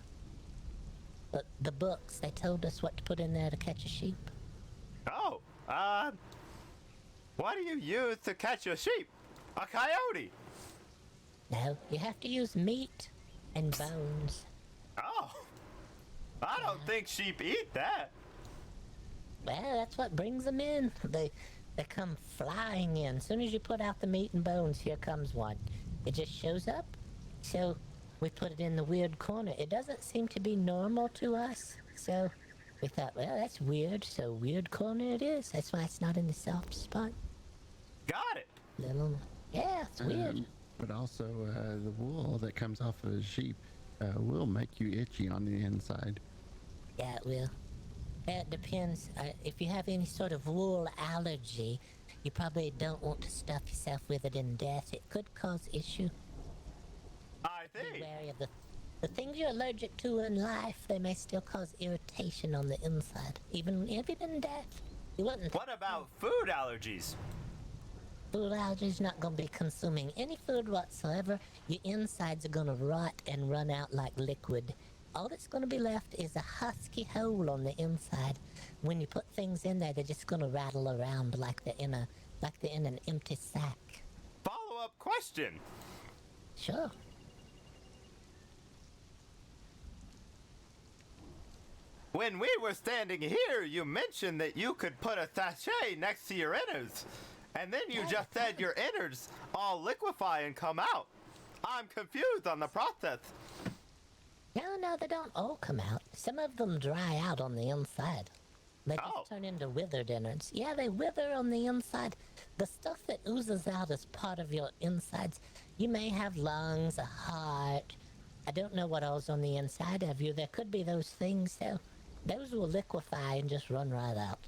Speaker 17: The books, they told us what to put in there to catch a sheep.
Speaker 3: Oh, what do you use to catch a sheep? A coyote?
Speaker 17: No, you have to use meat and bones.
Speaker 3: Oh, I don't think sheep eat that.
Speaker 17: Well, that's what brings them in. They come flying in. As soon as you put out the meat and bones, here comes one. It just shows up. So we put it in the weird corner. It doesn't seem to be normal to us. So we thought, well, that's weird. So weird corner it is. That's why it's not in the soft spot.
Speaker 3: Got it.
Speaker 17: Yeah, it's weird.
Speaker 18: But also, the wool that comes off of a sheep will make you itchy on the inside.
Speaker 17: Yeah, it will. It depends. If you have any sort of wool allergy, you probably don't want to stuff yourself with it in death. It could cause issue.
Speaker 3: I see.
Speaker 17: Be wary of the things you're allergic to in life. They may still cause irritation on the inside, even in death. You wouldn't.
Speaker 3: What about food allergies?
Speaker 17: Food allergies, not going to be consuming any food whatsoever. Your insides are going to rot and run out like liquid. All that's going to be left is a husky hole on the inside. When you put things in there, they're just going to rattle around like they're in an empty sack.
Speaker 3: Follow-up question.
Speaker 17: Sure.
Speaker 3: When we were standing here, you mentioned that you could put a sachet next to your innards. And then you just said your innards all liquefy and come out. I'm confused on the process.
Speaker 17: No, they don't all come out. Some of them dry out on the inside. They just turn into withered innards. Yeah, they wither on the inside. The stuff that oozes out is part of your insides. You may have lungs, a heart. I don't know what all's on the inside of you. There could be those things, though. Those will liquefy and just run right out.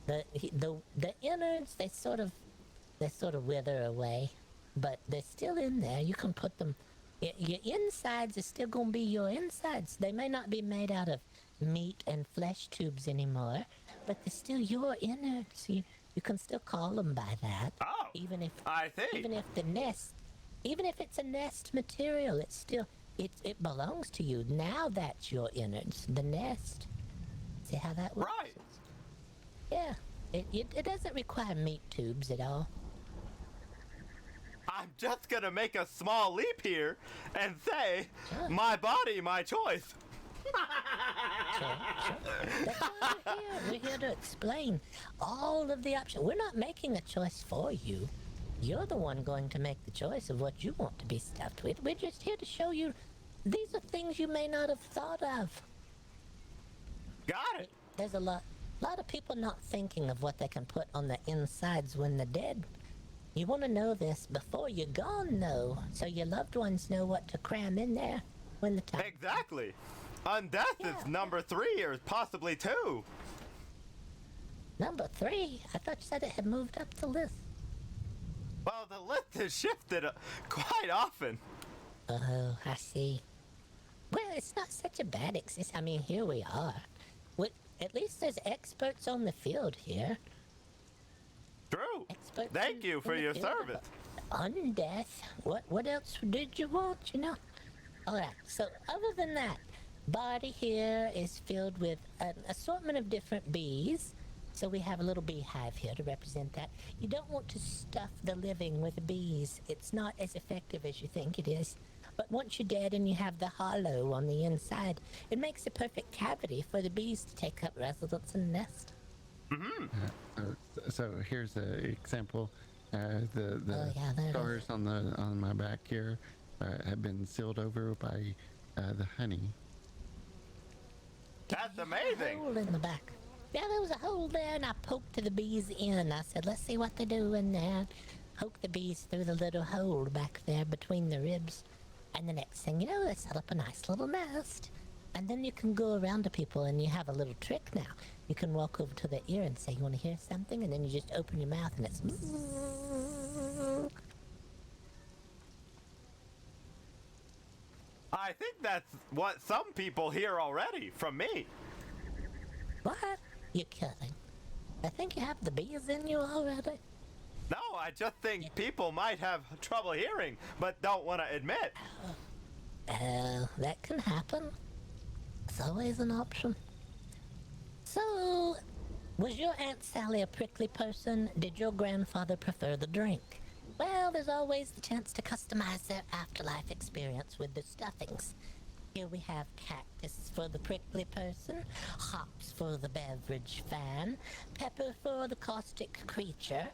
Speaker 17: The innards, they sort of wither away, but they're still in there. You can put them. Your insides are still going to be your insides. They may not be made out of meat and flesh tubes anymore, but they're still your innards. You can still call them by that.
Speaker 3: Oh,
Speaker 17: even if it's a nest material, it's still it belongs to you. Now that's your innards, the nest. See how that works?
Speaker 3: Right.
Speaker 17: Yeah, it doesn't require meat tubes at all.
Speaker 3: I'm just gonna make a small leap here and say, my body, my choice.
Speaker 17: Sure. That's why we're here. We're here to explain all of the options. We're not making a choice for you. You're the one going to make the choice of what you want to be stuffed with. We're just here to show you these are things you may not have thought of.
Speaker 3: Got it.
Speaker 17: There's a lot of people not thinking of what they can put on the insides when they're dead. You want to know this before you're gone, though, so your loved ones know what to cram in there when the time.
Speaker 3: Exactly. Undeath is number 3 or possibly 2.
Speaker 17: Number 3? I thought you said it had moved up the list.
Speaker 3: Well, the list has shifted quite often.
Speaker 17: Oh, I see. Well, it's not such a bad existence. I mean, here we are. At least there's experts on the field here.
Speaker 3: True.
Speaker 17: Experts
Speaker 3: Thank you for your service.
Speaker 17: Undeath. What else did you want, you know? Alright, so other than that, body here is filled with an assortment of different bees. So we have a little beehive here to represent that. You don't want to stuff the living with bees. It's not as effective as you think it is. But once you're dead and you have the hollow on the inside, it makes a perfect cavity for the bees to take up residence and nest.
Speaker 18: So here's an example. The
Speaker 17: there it
Speaker 18: scars on my back here have been sealed over by the honey.
Speaker 3: That's amazing.
Speaker 17: A hole in the back. Yeah, there was a hole there, and I poked the bees in. I said, let's see what they do in there. Poke the bees through the little hole back there between the ribs. And the next thing you know, they set up a nice little nest. And then you can go around to people, and you have a little trick now. You can walk over to their ear and say, you want to hear something? And then you just open your mouth, and it's...
Speaker 3: I think that's what some people hear already from me.
Speaker 17: What? You're kidding. I think you have the bees in you already.
Speaker 3: No, I just think people might have trouble hearing, but don't want to admit.
Speaker 17: That can happen. It's always an option. So, was your Aunt Sally a prickly person? Did your grandfather prefer the drink? Well, there's always the chance to customize their afterlife experience with the stuffings. Here we have cactus for the prickly person, hops for the beverage fan, pepper for the caustic creature,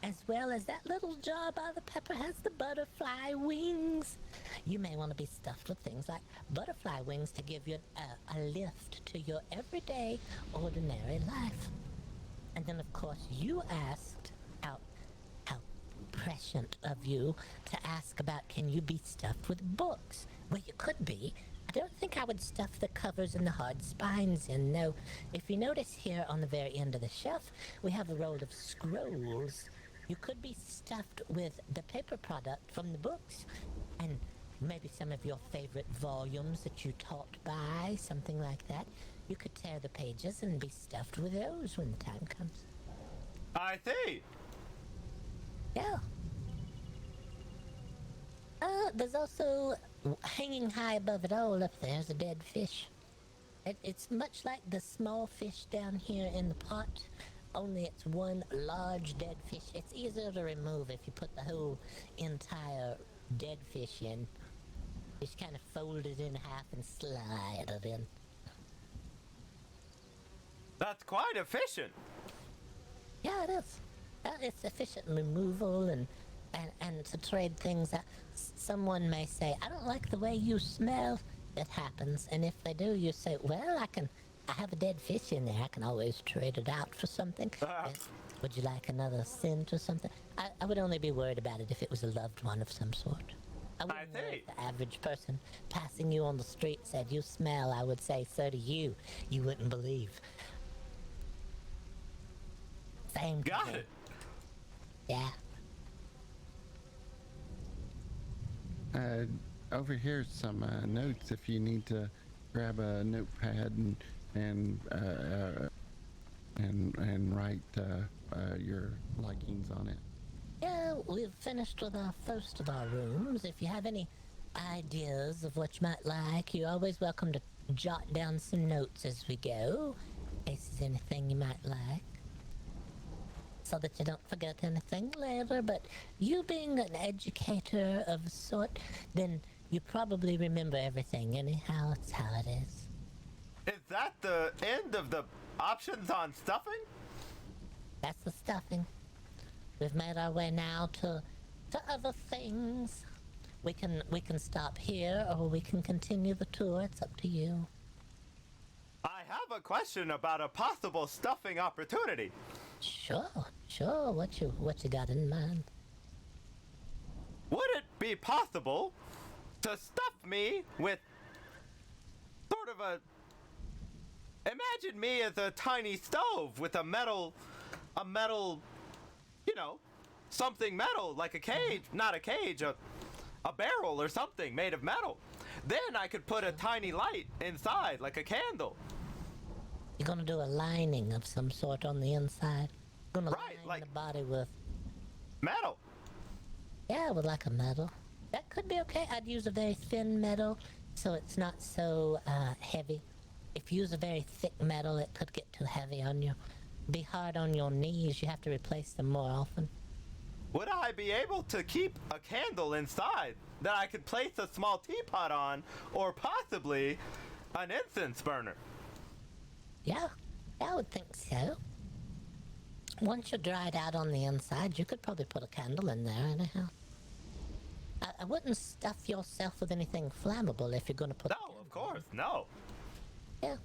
Speaker 17: as well as that little jar by the pepper has the butterfly wings. You may want to be stuffed with things like butterfly wings to give you a lift to your everyday, ordinary life. And then, of course, you asked, how prescient of you to ask about, can you be stuffed with books? Well, you could be. I don't think I would stuff the covers and the hard spines in, no. If you notice here on the very end of the shelf, we have a roll of scrolls. You could be stuffed with the paper product from the books, and maybe some of your favorite volumes that you taught by, something like that. You could tear the pages and be stuffed with those when the time comes.
Speaker 3: I see.
Speaker 17: Yeah. There's also, hanging high above it all up there's a dead fish. It's much like the small fish down here in the pot, only it's one large dead fish. It's easier to remove if you put the whole entire dead fish in. Just kind of fold it in half and slide it in.
Speaker 3: That's quite efficient.
Speaker 17: Yeah, it is. It's efficient removal and to trade things out. Someone may say, I don't like the way you smell. It happens. And if they do, you say, well, I have a dead fish in there. I can always trade it out for something. Would you like another scent or something? I would only be worried about it if it was a loved one of some sort. I wouldn't worry if the average person passing you on the street said, you smell. I would say, so do you. You wouldn't believe. Same.
Speaker 3: Got it.
Speaker 17: Yeah.
Speaker 18: Over here's some notes if you need to grab a notepad and write your likings on it.
Speaker 17: Yeah, we've finished with our first of our rooms. If you have any ideas of what you might like, you're always welcome to jot down some notes as we go, in case there's anything you might like, so that you don't forget anything later. But you being an educator of a sort, then you probably remember everything anyhow. It's how it is.
Speaker 3: Is that the end of the options on stuffing?
Speaker 17: That's the stuffing. We've made our way now to other things. We can stop here, or we can continue the tour. It's up to you.
Speaker 3: I have a question about a possible stuffing opportunity.
Speaker 17: Sure. What you got in mind?
Speaker 3: Would it be possible to stuff me with sort of a... Imagine me as a tiny stove with a metal, you know, something metal, like a cage, not a cage, a barrel or something made of metal. Then I could put a tiny light inside, like a candle.
Speaker 17: You're gonna do a lining of some sort on the inside. You're gonna line the body with
Speaker 3: metal.
Speaker 17: Yeah, with like a metal. That could be okay. I'd use a very thin metal, so it's not so heavy. If you use a very thick metal, it could get too heavy on you. Be hard on your knees. You have to replace them more often.
Speaker 3: Would I be able to keep a candle inside that I could place a small teapot on, or possibly an incense burner?
Speaker 17: Yeah, I would think so. Once you're dried out on the inside, you could probably put a candle in there anyhow. I wouldn't stuff yourself with anything flammable if you're going to put.
Speaker 3: No, of course, no.
Speaker 17: Yeah,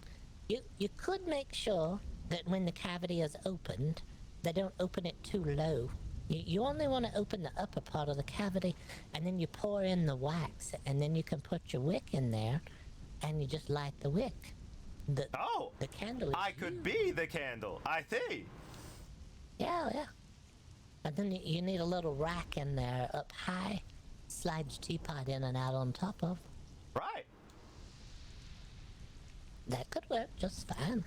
Speaker 17: you could make sure that when the cavity is opened, they don't open it too low. You only want to open the upper part of the cavity, and then you pour in the wax, and then you can put your wick in there, and you just light the wick. The candle is
Speaker 3: I could be the candle. I see.
Speaker 17: Yeah. And then you need a little rack in there up high. Slide your teapot in and out on top of.
Speaker 3: Right.
Speaker 17: That could work just fine.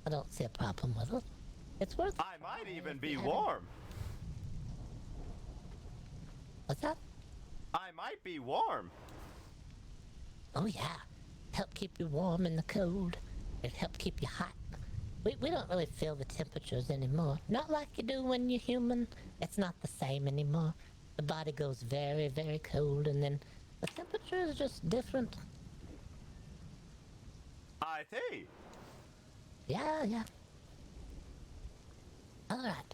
Speaker 17: I don't see a problem with it. It's worth.
Speaker 3: I might even be warm.
Speaker 17: What's that?
Speaker 3: I might be warm.
Speaker 17: Oh yeah. Help keep you warm in the cold. It help keep you hot. We don't really feel the temperatures anymore. Not like you do when you're human. It's not the same anymore. The body goes very, very cold, and then the temperature is just different.
Speaker 3: I see.
Speaker 17: Yeah. Alright.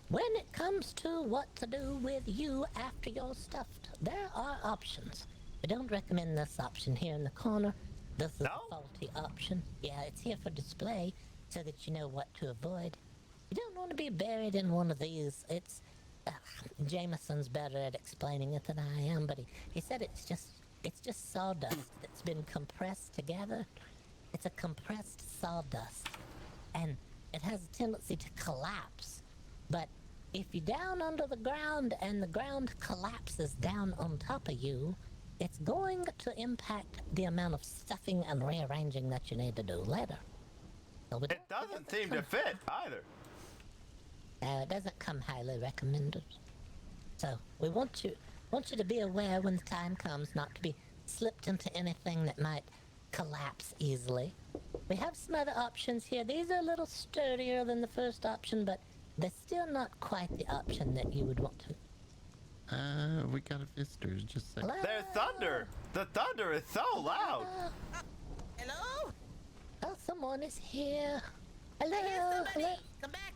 Speaker 17: When it comes to what to do with you after you're stuffed, there are options. I don't recommend this option here in the corner. This is a faulty option. Yeah, it's here for display, so that you know what to avoid. You don't want to be buried in one of these. It's... Jameson's better at explaining it than I am, but he said it's just sawdust that's been compressed together. It's a compressed sawdust, and it has a tendency to collapse. But if you're down under the ground and the ground collapses down on top of you, it's going to impact the amount of stuffing and rearranging that you need to do later. So
Speaker 3: it doesn't seem to fit either.
Speaker 17: It doesn't come highly recommended. So we want you to be aware when the time comes not to be slipped into anything that might collapse easily. We have some other options here. These are a little sturdier than the first option, but they're still not quite the option that you would want to.
Speaker 18: We got a visitor. Just a second.
Speaker 3: There's thunder. The thunder is so loud.
Speaker 8: Hello?
Speaker 17: Oh, someone is here. Hello.
Speaker 8: I hear somebody.
Speaker 17: Hello.
Speaker 8: Come back.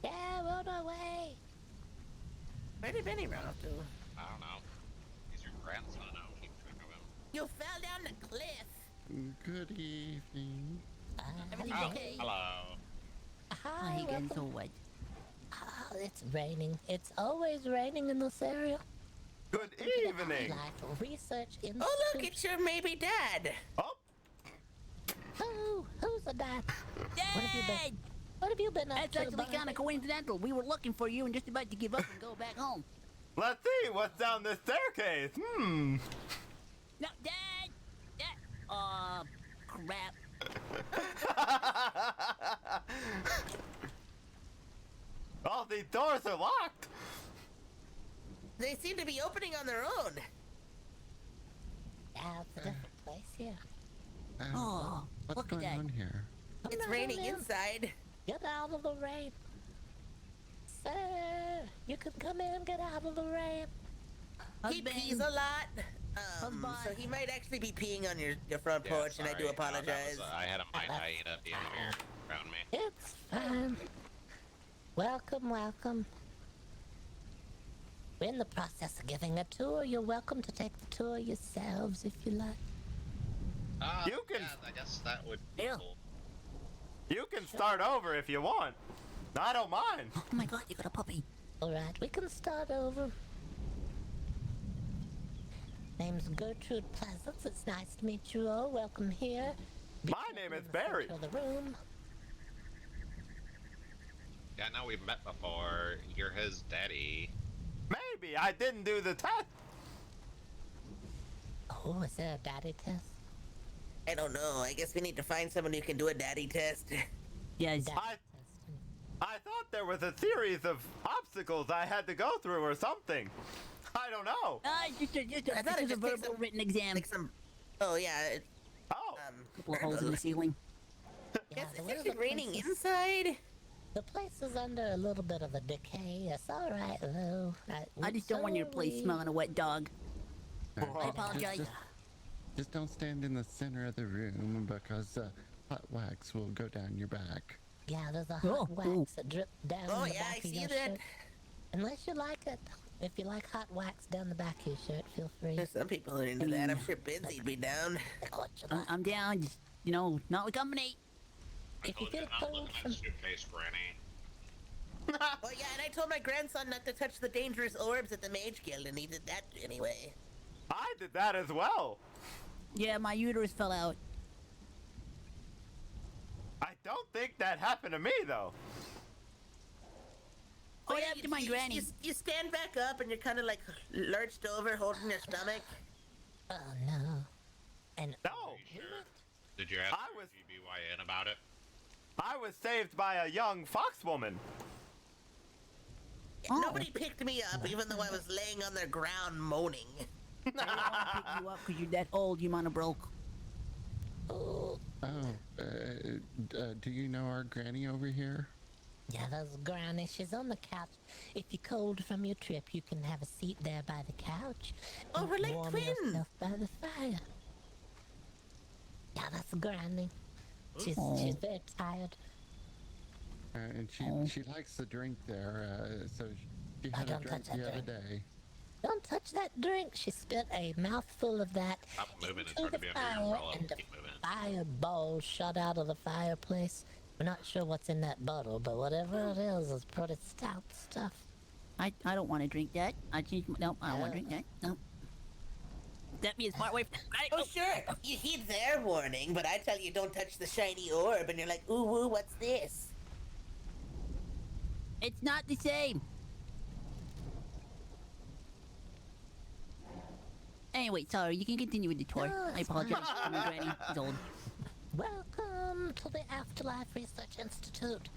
Speaker 17: Yeah, we're on our way.
Speaker 8: Where did Benny run off to?
Speaker 2: I don't know. He's your grandson. I don't keep track of him.
Speaker 8: You fell down the cliff.
Speaker 18: Good evening.
Speaker 8: Everything okay?
Speaker 2: Hello.
Speaker 17: Hi,
Speaker 9: you getting so wet?
Speaker 17: Oh, it's raining. It's always raining in this area.
Speaker 3: Good evening.
Speaker 17: Life Research Institute.
Speaker 8: Oh, look, it's your maybe dad.
Speaker 17: Oh, who's the dad?
Speaker 9: Dad!
Speaker 17: What have you been up
Speaker 9: That's
Speaker 17: to?
Speaker 9: actually kind of coincidental. We were looking for you and just about to give up and go back home.
Speaker 3: Let's see what's down this staircase.
Speaker 9: No, Dad! Crap.
Speaker 3: All these doors are locked.
Speaker 8: They seem to be opening on their own.
Speaker 17: Yeah, it's a different place here.
Speaker 18: What's
Speaker 9: look at
Speaker 18: going
Speaker 9: that.
Speaker 18: on here?
Speaker 8: It's raining inside.
Speaker 17: Get out of the rain. Sir, you can come in, get out of the rain.
Speaker 8: He pees a lot. So he might actually be peeing on your front porch, and I do apologize.
Speaker 2: I had a Might hyena being weird around me.
Speaker 17: It's fine. Welcome, welcome. We're in the process of giving a tour. You're welcome to take the tour yourselves if you like.
Speaker 3: You can.
Speaker 2: Yeah, I guess that would be cool.
Speaker 3: You can start over if you want. I don't mind.
Speaker 9: Oh my god, you got a puppy.
Speaker 17: Alright, we can start over. Name's Gertrude Pleasance. It's nice to meet you all. Welcome here.
Speaker 3: My name is Barry.
Speaker 17: To the room.
Speaker 2: Yeah, I know we've met before. You're his daddy.
Speaker 3: Maybe I didn't do the test.
Speaker 17: Oh, is there a daddy test?
Speaker 8: I don't know. I guess we need to find someone who can do a daddy test.
Speaker 9: Yes.
Speaker 3: I thought there was a series of obstacles I had to go through or something. I don't know.
Speaker 9: Just a verbal written exam.
Speaker 8: Like some. Oh yeah.
Speaker 9: Couple of holes in the ceiling.
Speaker 8: It's actually raining inside.
Speaker 17: The place is under a little bit of a decay. It's all right though.
Speaker 9: I just don't want your place smelling a wet dog. I apologize.
Speaker 18: Just don't stand in the center of the room because hot wax will go down your back.
Speaker 17: Yeah, there's a hot wax that drips down
Speaker 8: Oh
Speaker 17: the
Speaker 8: yeah,
Speaker 17: back
Speaker 8: I
Speaker 17: of
Speaker 8: see
Speaker 17: your
Speaker 8: that.
Speaker 17: shirt. Unless you like it. If you like hot wax down the back of your shirt, feel free.
Speaker 8: There's some people are into that. I'm sure Benzi'd be down.
Speaker 9: I'm down. Just, not with company.
Speaker 17: If you feel cold from...
Speaker 2: Suitcase, Granny.
Speaker 8: Oh yeah, and I told my grandson not to touch the dangerous orbs at the Mage Guild, and he did that anyway.
Speaker 3: I did that as well.
Speaker 9: Yeah, my uterus fell out.
Speaker 3: I don't think that happened to me though.
Speaker 9: Oh yeah, to my granny.
Speaker 8: You stand back up and you're kind of like lurched over, holding your stomach.
Speaker 17: Oh no. And
Speaker 3: no.
Speaker 2: Sure? Did you ask GBYN about it?
Speaker 3: I was saved by a young fox woman.
Speaker 8: Yeah, nobody picked me up, even though I was laying on the ground moaning.
Speaker 9: I don't want to pick you up because you're that old. You might have broke.
Speaker 18: Do you know our granny over here?
Speaker 17: Yeah, that's Granny. She's on the couch. If you're cold from your trip, you can have a seat there by the couch.
Speaker 8: Oh, we're like
Speaker 17: warm
Speaker 8: twins.
Speaker 17: yourself by the fire. Yeah, that's Granny. She's very tired.
Speaker 18: And she likes the drink there, so she had a drink the other day.
Speaker 17: Don't touch that drink. She spit a mouthful of that
Speaker 2: Stop moving. It's
Speaker 17: into
Speaker 2: hard
Speaker 17: the
Speaker 2: to be under your
Speaker 17: fire,
Speaker 2: umbrella.
Speaker 17: and
Speaker 2: Keep moving.
Speaker 17: a fireball shot out of the fireplace. We're not sure what's in that bottle, but whatever it is pretty stout stuff.
Speaker 9: I don't want to drink that. I don't want to drink that. No. Let me as far away from that.
Speaker 8: Oh, sure. You heed their warning, but I tell you don't touch the shiny orb, and you're like, ooh, woo, what's this?
Speaker 9: It's not the same. Anyway, sorry. You can continue with the tour.
Speaker 17: No,
Speaker 9: I
Speaker 17: it's
Speaker 9: apologize.
Speaker 17: fine.
Speaker 9: My granny is old.
Speaker 17: Welcome to the Afterlife Research Institute.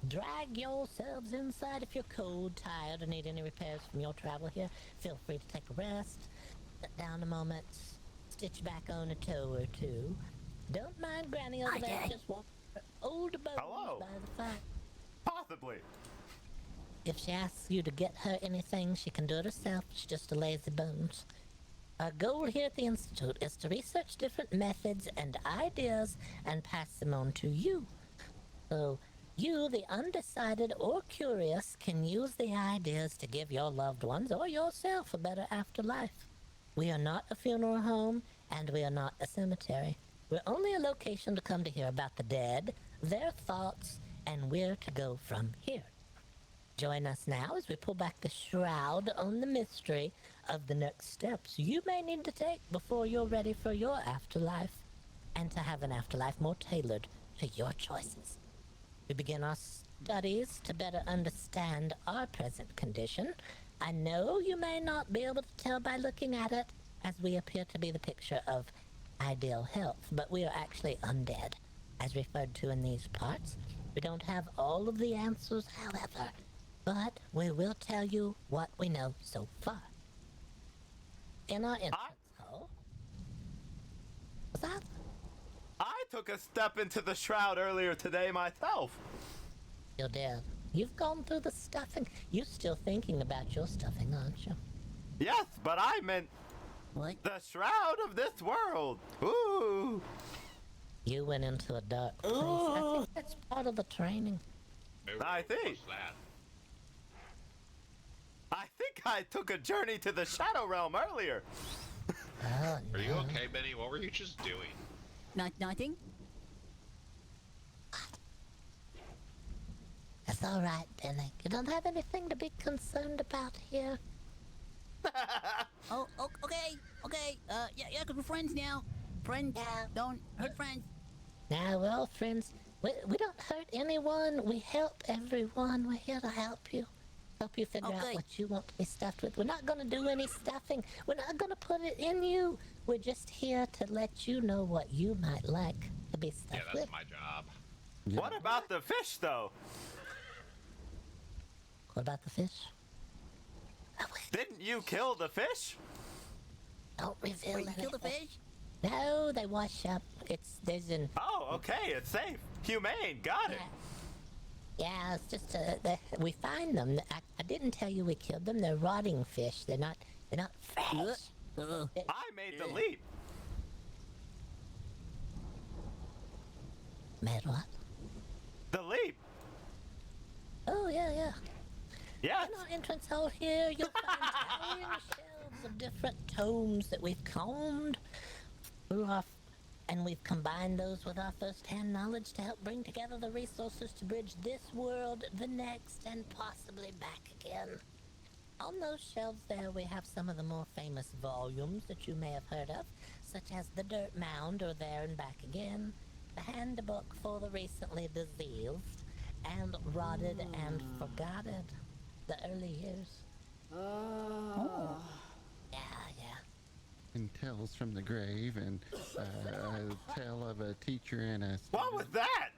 Speaker 17: Drag yourselves inside if you're cold, tired, or need any repairs from your travel here. Feel free to take a rest, sit down a moment, stitch back on a toe or two. Don't mind Granny over there, just walk her old bones by the fire.
Speaker 3: Possibly.
Speaker 17: If she asks you to get her anything, she can do it herself. She's just a lazy bones. Our goal here at the Institute is to research different methods and ideas and pass them on to you. So you, the undecided or curious, can use the ideas to give your loved ones or yourself a better afterlife. We are not a funeral home, and we are not a cemetery. We're only a location to come to hear about the dead, their thoughts, and where to go from here. Join us now as we pull back the shroud on the mystery of the next steps you may need to take before you're ready for your afterlife, and to have an afterlife more tailored to your choices. We begin our studies to better understand our present condition. I know you may not be able to tell by looking at it, as we appear to be the picture of ideal health, but we are actually undead, as referred to in these parts. We don't have all of the answers, however, but we will tell you what we know so far. In our entrance hall... What's that?
Speaker 3: I took a step into the shroud earlier today myself.
Speaker 17: You did. You've gone through the stuffing. You're still thinking about your stuffing, aren't you?
Speaker 3: Yes, but I meant
Speaker 9: What?
Speaker 3: The shroud of this world. Ooh.
Speaker 17: You went into a dark place. I think that's part of the training.
Speaker 3: I think.
Speaker 2: What's that?
Speaker 3: I think I took a journey to the Shadow Realm earlier.
Speaker 17: Oh,
Speaker 2: Are you okay, Benny? What were you just doing?
Speaker 9: Nothing?
Speaker 17: That's all right, Benny. You don't have anything to be concerned about here.
Speaker 9: Oh, okay. Yeah, 'cause we're friends now. Friends, don't hurt friends.
Speaker 17: Now we're all friends. We don't hurt anyone. We help everyone. We're here to help you. Help you figure out what you want to be stuffed with. We're not gonna do any stuffing. We're not gonna put it in you. We're just here to let you know what you might like to be stuffed
Speaker 2: Yeah,
Speaker 17: with.
Speaker 2: that's my job.
Speaker 3: What about the fish, though?
Speaker 17: What about the fish?
Speaker 3: Didn't you kill the fish?
Speaker 17: Don't reveal
Speaker 9: Wait, you killed the
Speaker 17: anything.
Speaker 9: fish?
Speaker 17: No, they wash up. There's an.
Speaker 3: Oh, okay, it's safe. Humane, got it.
Speaker 17: Yeah, it's just we find them. I didn't tell you we killed them. They're rotting fish. They're not fresh.
Speaker 3: I made the leap.
Speaker 17: Made what?
Speaker 3: The leap.
Speaker 17: Oh yeah.
Speaker 3: Yes.
Speaker 17: In our entrance hall here, you'll find towering shelves of different tomes that we've combed through and we've combined those with our first-hand knowledge to help bring together the resources to bridge this world, the next, and possibly back again. On those shelves there, we have some of the more famous volumes that you may have heard of, such as The Dirt Mound or There and Back Again, The Handbook for the Recently Diseased, and Rotted and Forgotten. The early years.
Speaker 9: Oh.
Speaker 17: Yeah.
Speaker 18: And Tales from the Grave, and a tale of a teacher and a.
Speaker 3: What was that?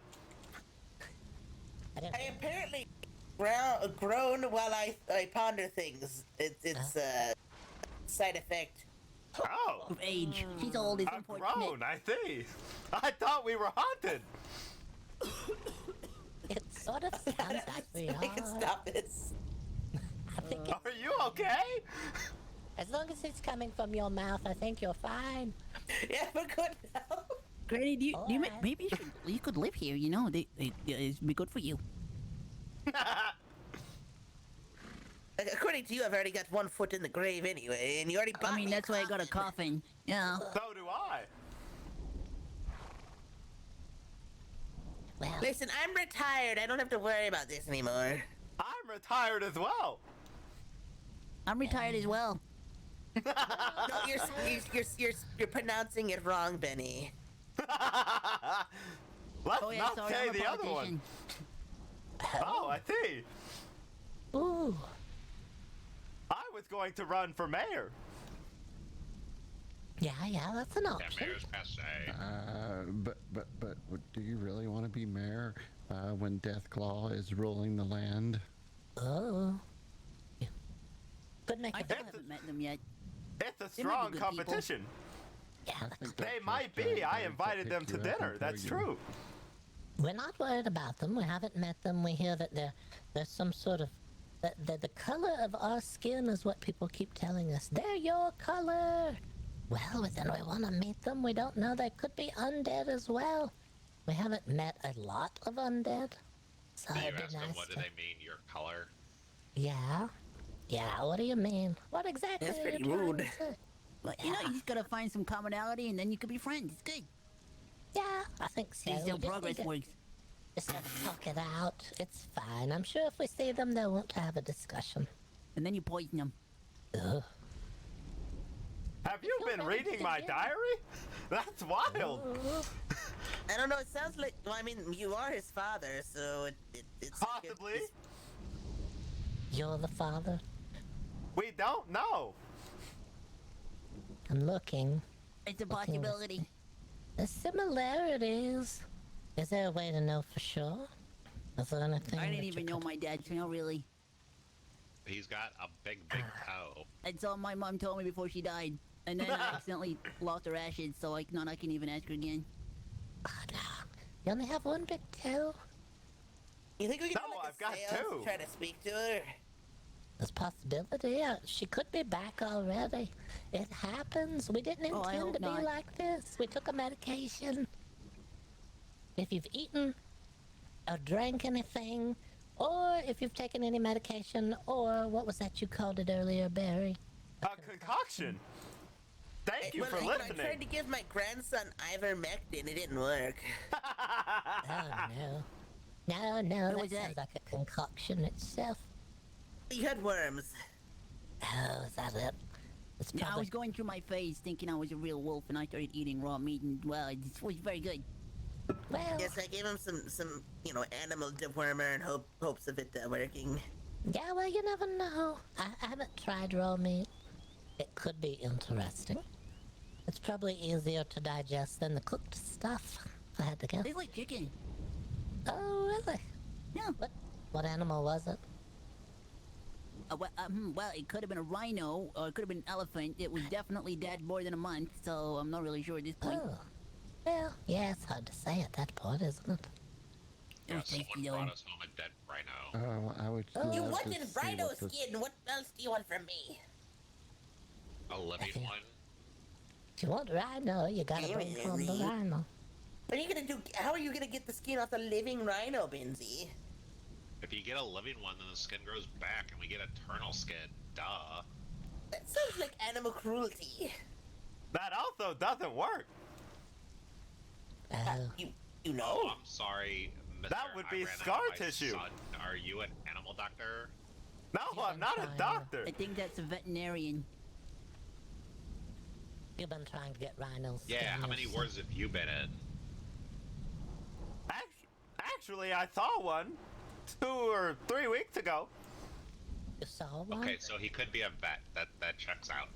Speaker 8: I apparently groan while I ponder things. It's a side effect.
Speaker 3: Oh.
Speaker 9: Of age. She's old, is
Speaker 3: I've
Speaker 9: unfortunate.
Speaker 3: grown, I see. I thought we were haunted.
Speaker 17: It sort of sounds like we
Speaker 8: I can
Speaker 17: are.
Speaker 8: stop this.
Speaker 17: I think
Speaker 3: Are you okay?
Speaker 17: as long as it's coming from your mouth, I think you're fine.
Speaker 8: Yeah, we're good now.
Speaker 9: Granny, do you
Speaker 17: Alright.
Speaker 9: maybe you could live here? You know, it'd be good for you.
Speaker 8: According to you, I've already got 1 foot in the grave anyway, and you already bought
Speaker 9: I mean,
Speaker 8: me
Speaker 9: that's why I got a coffin. Yeah.
Speaker 3: So do I.
Speaker 17: Well,
Speaker 8: Listen, I'm retired. I don't have to worry about this anymore.
Speaker 3: I'm retired as well.
Speaker 9: I'm retired as well.
Speaker 8: No, you're pronouncing it wrong, Benny.
Speaker 3: Let's
Speaker 9: Oh yeah,
Speaker 3: not
Speaker 9: sorry,
Speaker 3: say
Speaker 9: I'm a
Speaker 3: the other one.
Speaker 9: politician.
Speaker 3: Oh, I see.
Speaker 17: ooh.
Speaker 3: I was going to run for mayor.
Speaker 17: Yeah, that's an
Speaker 2: Yeah,
Speaker 17: option.
Speaker 2: mayor's passe.
Speaker 18: But do you really want to be mayor when Deathclaw is ruling the land?
Speaker 17: Oh. Could make
Speaker 9: I
Speaker 17: a
Speaker 9: still haven't met them yet.
Speaker 3: It's a
Speaker 9: They might be
Speaker 3: strong
Speaker 9: good people.
Speaker 3: competition.
Speaker 17: Yeah,
Speaker 18: I think
Speaker 3: They
Speaker 18: that's
Speaker 3: might
Speaker 18: just,
Speaker 3: be. I
Speaker 18: guys that
Speaker 3: invited them
Speaker 18: picked
Speaker 3: to
Speaker 18: you up
Speaker 3: dinner.
Speaker 18: and
Speaker 3: That's
Speaker 18: throw you.
Speaker 3: true.
Speaker 17: we're not worried about them. We haven't met them. We hear that there's some sort of the color of our skin is what people keep telling us. They're your color. Well, then we want to meet them. We don't know. They could be undead as well. We haven't met a lot of undead. So
Speaker 2: You
Speaker 17: it'd be
Speaker 2: asked them
Speaker 17: nice
Speaker 2: what do
Speaker 17: to...
Speaker 2: they mean, your color?
Speaker 17: Yeah. Yeah, what do you mean? What exactly
Speaker 8: That's
Speaker 17: are
Speaker 8: pretty
Speaker 17: you trying
Speaker 8: rude.
Speaker 17: to say?
Speaker 9: But you know, you just gotta find some commonality, and then you could be friends. It's good.
Speaker 17: Yeah, I think so.
Speaker 9: That's
Speaker 17: We
Speaker 9: how
Speaker 17: just
Speaker 9: progress
Speaker 17: need to-
Speaker 9: works.
Speaker 17: Just gotta talk it out. It's fine. I'm sure if we see them, they'll want to have a discussion.
Speaker 9: And then you poison them.
Speaker 17: Ugh.
Speaker 3: Have you been reading my diary? That's wild.
Speaker 8: I don't know. It sounds like. Well, I mean, you are his father, so it's
Speaker 3: Possibly.
Speaker 17: You're the father?
Speaker 3: We don't know.
Speaker 17: I'm looking.
Speaker 9: It's a
Speaker 17: Looking to
Speaker 9: possibility.
Speaker 17: see. The similarities. Is there a way to know for sure? Is there anything
Speaker 9: I didn't
Speaker 17: that
Speaker 9: even
Speaker 17: you
Speaker 9: know
Speaker 17: could-
Speaker 9: my dad, so not really.
Speaker 2: He's got a big toe.
Speaker 9: That's all my mom told me before she died. And then I accidentally lost her ashes, so I can even ask her again.
Speaker 17: Oh, no. You only have one big toe?
Speaker 8: You think we can
Speaker 3: No,
Speaker 8: do like
Speaker 3: I've
Speaker 8: a
Speaker 3: got
Speaker 8: seance
Speaker 3: two.
Speaker 8: to try to speak to her?
Speaker 17: There's possibility. She could be back already. It happens. We didn't
Speaker 9: Oh, I
Speaker 17: intend
Speaker 9: hope
Speaker 17: to be
Speaker 9: not.
Speaker 17: like this. We took a medication. If you've eaten or drank anything, or if you've taken any medication, or what was that you called it earlier, Barry?
Speaker 3: A concoction. Thank you for
Speaker 8: I
Speaker 3: listening.
Speaker 8: tried to give my grandson ivermectin. It didn't work.
Speaker 17: Oh, no. No, that sounds like a concoction itself.
Speaker 8: You had worms.
Speaker 17: Oh, is that it? It's
Speaker 9: Yeah, I
Speaker 17: probably...
Speaker 9: was going through my phase thinking I was a real wolf, and I started eating raw meat, and well, it was very good.
Speaker 17: Well,
Speaker 8: yes, I gave him some animal dewormer in hopes of it working.
Speaker 17: Yeah, well, you never know. I haven't tried raw meat. It could be interesting. It's probably easier to digest than the cooked stuff, if I had to guess.
Speaker 9: Tastes like chicken.
Speaker 17: Oh, really?
Speaker 9: Yeah.
Speaker 17: What animal was it?
Speaker 9: Well, it could have been a rhino, or it could have been an elephant. It was definitely dead more than a month, so I'm not really sure at this point.
Speaker 17: Oh. Well, yeah, it's hard to say at that point, isn't it?
Speaker 2: Yeah, someone brought us home a dead rhino.
Speaker 18: Oh, I would.
Speaker 8: You
Speaker 18: love to
Speaker 8: wanted
Speaker 18: see
Speaker 8: rhino
Speaker 18: what the-
Speaker 8: skin. What else do you want from me?
Speaker 2: A living one?
Speaker 17: If you want rhino, you gotta bring home the rhino.
Speaker 8: What are you gonna do? How are you gonna get the skin off the living rhino, Benzie?
Speaker 2: If you get a living one, then the skin grows back and we get eternal skin. Duh.
Speaker 8: That sounds like animal cruelty.
Speaker 3: That also doesn't work.
Speaker 8: You know?
Speaker 2: Oh, I'm sorry, Mr.
Speaker 3: That would be
Speaker 2: I ran
Speaker 3: scar
Speaker 2: out of my
Speaker 3: tissue.
Speaker 2: son. Are you an animal doctor?
Speaker 3: No, I'm not a doctor.
Speaker 9: I think that's a veterinarian.
Speaker 17: You've been trying to get rhinos.
Speaker 2: Yeah, how many wars have you been in?
Speaker 3: Actually, I saw one 2 or 3 weeks ago.
Speaker 17: You saw one?
Speaker 2: Okay, so he could be a vet. That checks out.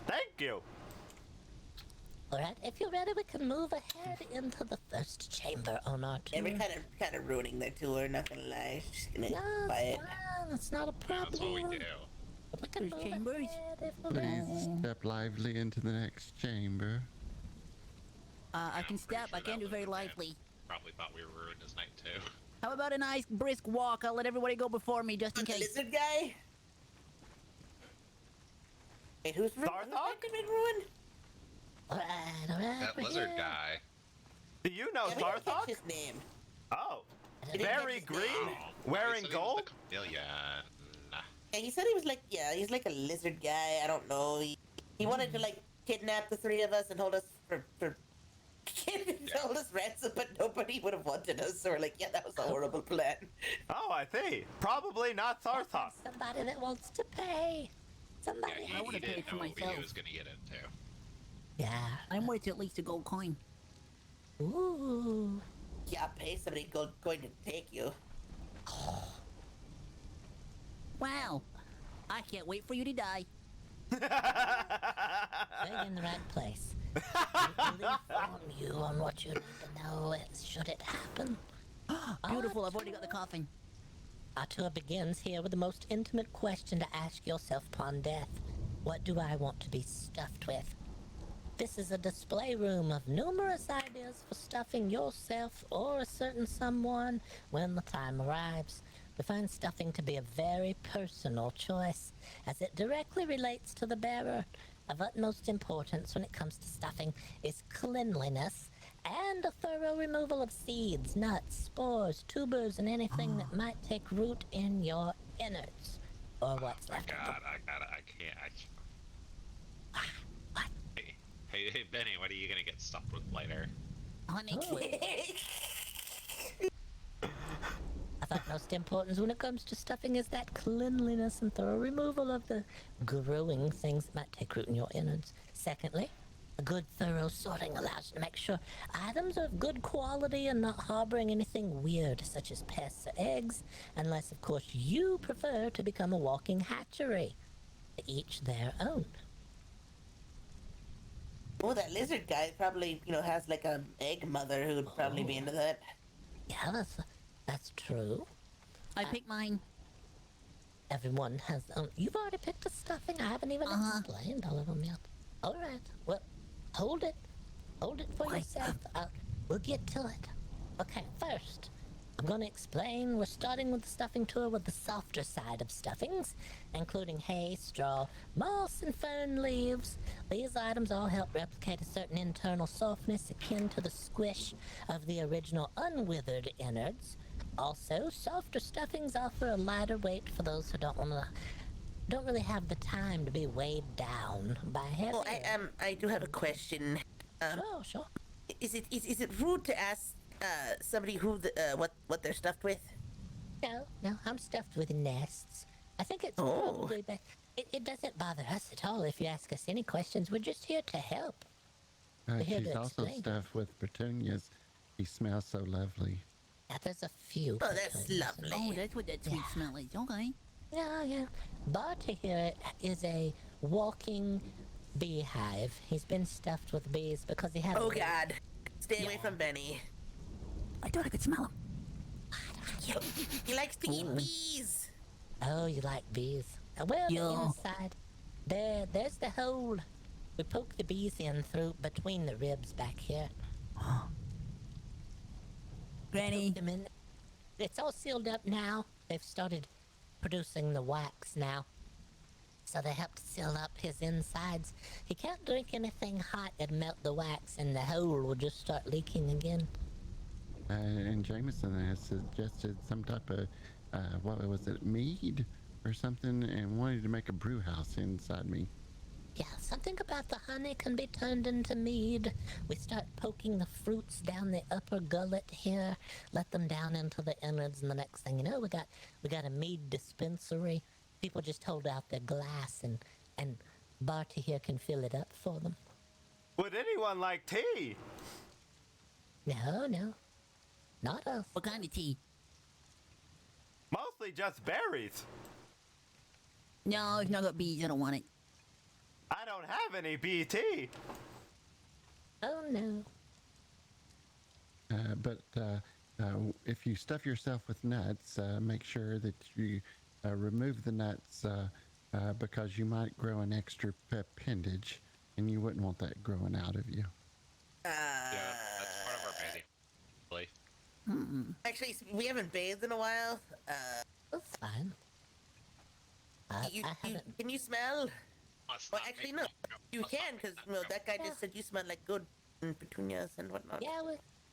Speaker 3: Thank you.
Speaker 17: Alright, if you're ready, we can move ahead into the first chamber on our tour.
Speaker 8: Yeah, we're kind of ruining the tour, not gonna lie. Just gonna
Speaker 17: No,
Speaker 8: buy it.
Speaker 17: it's not a problem.
Speaker 2: That's what we do.
Speaker 17: We can move
Speaker 9: chambers.
Speaker 17: ahead if we're
Speaker 18: Please step lively into the next chamber.
Speaker 9: I can step. I can't do very lively.
Speaker 2: Probably thought we were ruined his night too.
Speaker 9: How about a nice brisk walk? I'll let everybody go before me, just in
Speaker 8: The
Speaker 9: case.
Speaker 8: lizard guy? Wait, who's been ruined?
Speaker 17: Alright,
Speaker 2: That lizard guy.
Speaker 3: Do you know
Speaker 8: Yeah, we didn't catch
Speaker 3: Zarthok?
Speaker 8: his name.
Speaker 3: Oh,
Speaker 8: We didn't
Speaker 3: very
Speaker 8: catch his
Speaker 3: green,
Speaker 8: name.
Speaker 3: wearing gold.
Speaker 2: Chameleon.
Speaker 8: Yeah, he said he was like, he's like a lizard guy. I don't know. He wanted to like kidnap the three of us and hold us for hold us ransom, but nobody would have wanted us. So we're like, yeah, that was a horrible plan.
Speaker 3: Oh, I see. Probably not Zarthok.
Speaker 17: somebody that wants to pay. Somebody.
Speaker 2: Yeah,
Speaker 9: I would've
Speaker 2: he
Speaker 9: paid
Speaker 2: didn't
Speaker 9: for
Speaker 2: know what
Speaker 9: myself.
Speaker 2: he was gonna get into.
Speaker 17: Yeah.
Speaker 9: I'm worth at least a gold coin.
Speaker 17: Ooh.
Speaker 8: Yeah, pay somebody going to take you.
Speaker 9: Wow. I can't wait for you to die.
Speaker 17: You're in the right place. I will inform you on what you need to know should it happen.
Speaker 9: Beautiful, I've already got the coffin.
Speaker 17: Our tour begins here with the most intimate question to ask yourself upon death. What do I want to be stuffed with? This is a display room of numerous ideas for stuffing yourself or a certain someone when the time arrives. We find stuffing to be a very personal choice, as it directly relates to the bearer. Of utmost importance when it comes to stuffing is cleanliness and a thorough removal of seeds, nuts, spores, tubers, and anything that might take root in your innards. Or what's left of them.
Speaker 2: I can't. What? Hey, Benny, what are you gonna get stuffed with later?
Speaker 9: Honey.
Speaker 17: I thought most important when it comes to stuffing is that cleanliness and thorough removal of the growing things that might take root in your innards. Secondly, a good thorough sorting allows you to make sure items are of good quality and not harboring anything weird, such as pests or eggs, unless, of course, you prefer to become a walking hatchery. Each their own.
Speaker 8: Oh, that lizard guy probably, has like an egg mother who would probably be into that.
Speaker 17: Yeah, that's true.
Speaker 9: I picked mine.
Speaker 17: Everyone has their own. You've already picked a stuffing. I haven't even explained all of them yet. All right. Well, hold it. Hold it for yourself. We'll get to it. Okay, first, I'm going to explain. We're starting with the stuffing tour with the softer side of stuffings, including hay, straw, moss, and fern leaves. These items all help replicate a certain internal softness akin to the squish of the original unwithered innards. Also, softer stuffings offer a lighter weight for those who don't really have the time to be weighed down by heavy.
Speaker 8: Oh, I do have a question.
Speaker 17: Sure.
Speaker 8: Is it rude to ask somebody who what they're stuffed with?
Speaker 17: No, I'm stuffed with nests. I think it's probably best. It doesn't bother us at all if you ask us any questions. We're just here to help. We're here
Speaker 18: She's
Speaker 17: to
Speaker 18: also
Speaker 17: explain.
Speaker 18: stuffed with petunias. He smells so lovely.
Speaker 17: Yeah, there's a few.
Speaker 8: Oh, that's lovely.
Speaker 9: Oh, that's what that sweet smell is. Okay.
Speaker 17: Yeah. Barty here is a walking beehive. He's been stuffed with bees because he has.
Speaker 8: Oh God! Stay away from Benny.
Speaker 9: I thought I could smell him.
Speaker 8: He likes to eat bees.
Speaker 17: Oh, you like bees? Well,
Speaker 9: Yeah.
Speaker 17: inside, there's the hole. We poke the bees in through between the ribs back here.
Speaker 9: Granny.
Speaker 17: It's all sealed up now. They've started producing the wax now. So they have to seal up his insides. He can't drink anything hot and melt the wax, and the hole will just start leaking again.
Speaker 18: And Jameson has suggested some type of, what was it, mead or something, and wanted to make a brew house inside me.
Speaker 17: Yeah, something about the honey can be turned into mead. We start poking the fruits down the upper gullet here, let them down into the innards, and the next thing you know, we got a mead dispensary. People just hold out their glass, and Barty here can fill it up for them.
Speaker 3: Would anyone like tea?
Speaker 17: No, not us.
Speaker 9: What kind of tea?
Speaker 3: Mostly just berries.
Speaker 9: No, it's not got bees. I don't want it.
Speaker 3: I don't have any BT.
Speaker 17: Oh no.
Speaker 18: But if you stuff yourself with nuts, make sure that you remove the nuts because you might grow an extra appendage, and you wouldn't want that growing out of you.
Speaker 2: Yeah, that's part of our bathing. Really?
Speaker 8: Actually, we haven't bathed in a while.
Speaker 17: That's fine.
Speaker 8: Can you smell?
Speaker 2: Well,
Speaker 8: actually, no. You can, because that guy just said you smell like good petunias and whatnot.
Speaker 17: Yeah,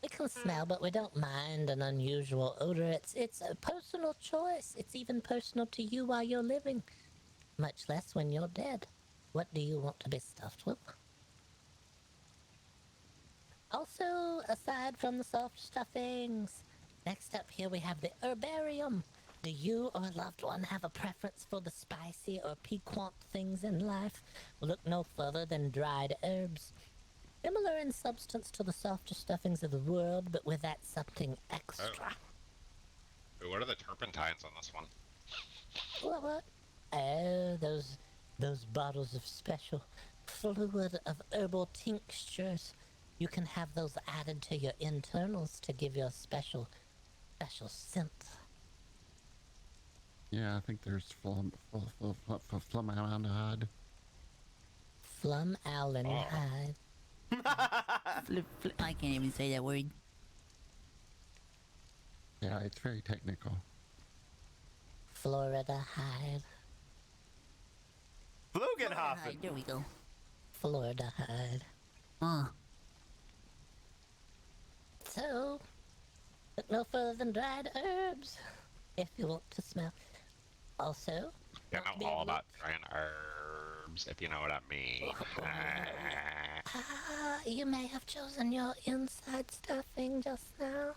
Speaker 17: we can smell, but we don't mind an unusual odor. It's a personal choice. It's even personal to you while you're living, much less when you're dead. What do you want to be stuffed with? Also, aside from the soft stuffings, next up here we have the herbarium. Do you or a loved one have a preference for the spicy or piquant things in life? Look no further than dried herbs. Similar in substance to the softer stuffings of the world, but with that something extra.
Speaker 2: Oh. What are the turpentines on this one?
Speaker 17: What? Oh, those bottles of special fluid of herbal tinctures. You can have those added to your internals to give you a special scent.
Speaker 18: Yeah, I think there's formaldehyde.
Speaker 17: Formaldehyde.
Speaker 9: I can't even say that word.
Speaker 18: Yeah, it's very technical.
Speaker 17: Floridahyde.
Speaker 3: Flugenhofen.
Speaker 9: There we go.
Speaker 17: Floridahyde. So, look no further than dried herbs, if you want to smell. Also,
Speaker 2: Yeah, I'm all about trying herbs, if you know what I mean.
Speaker 17: you may have chosen your inside stuffing just now.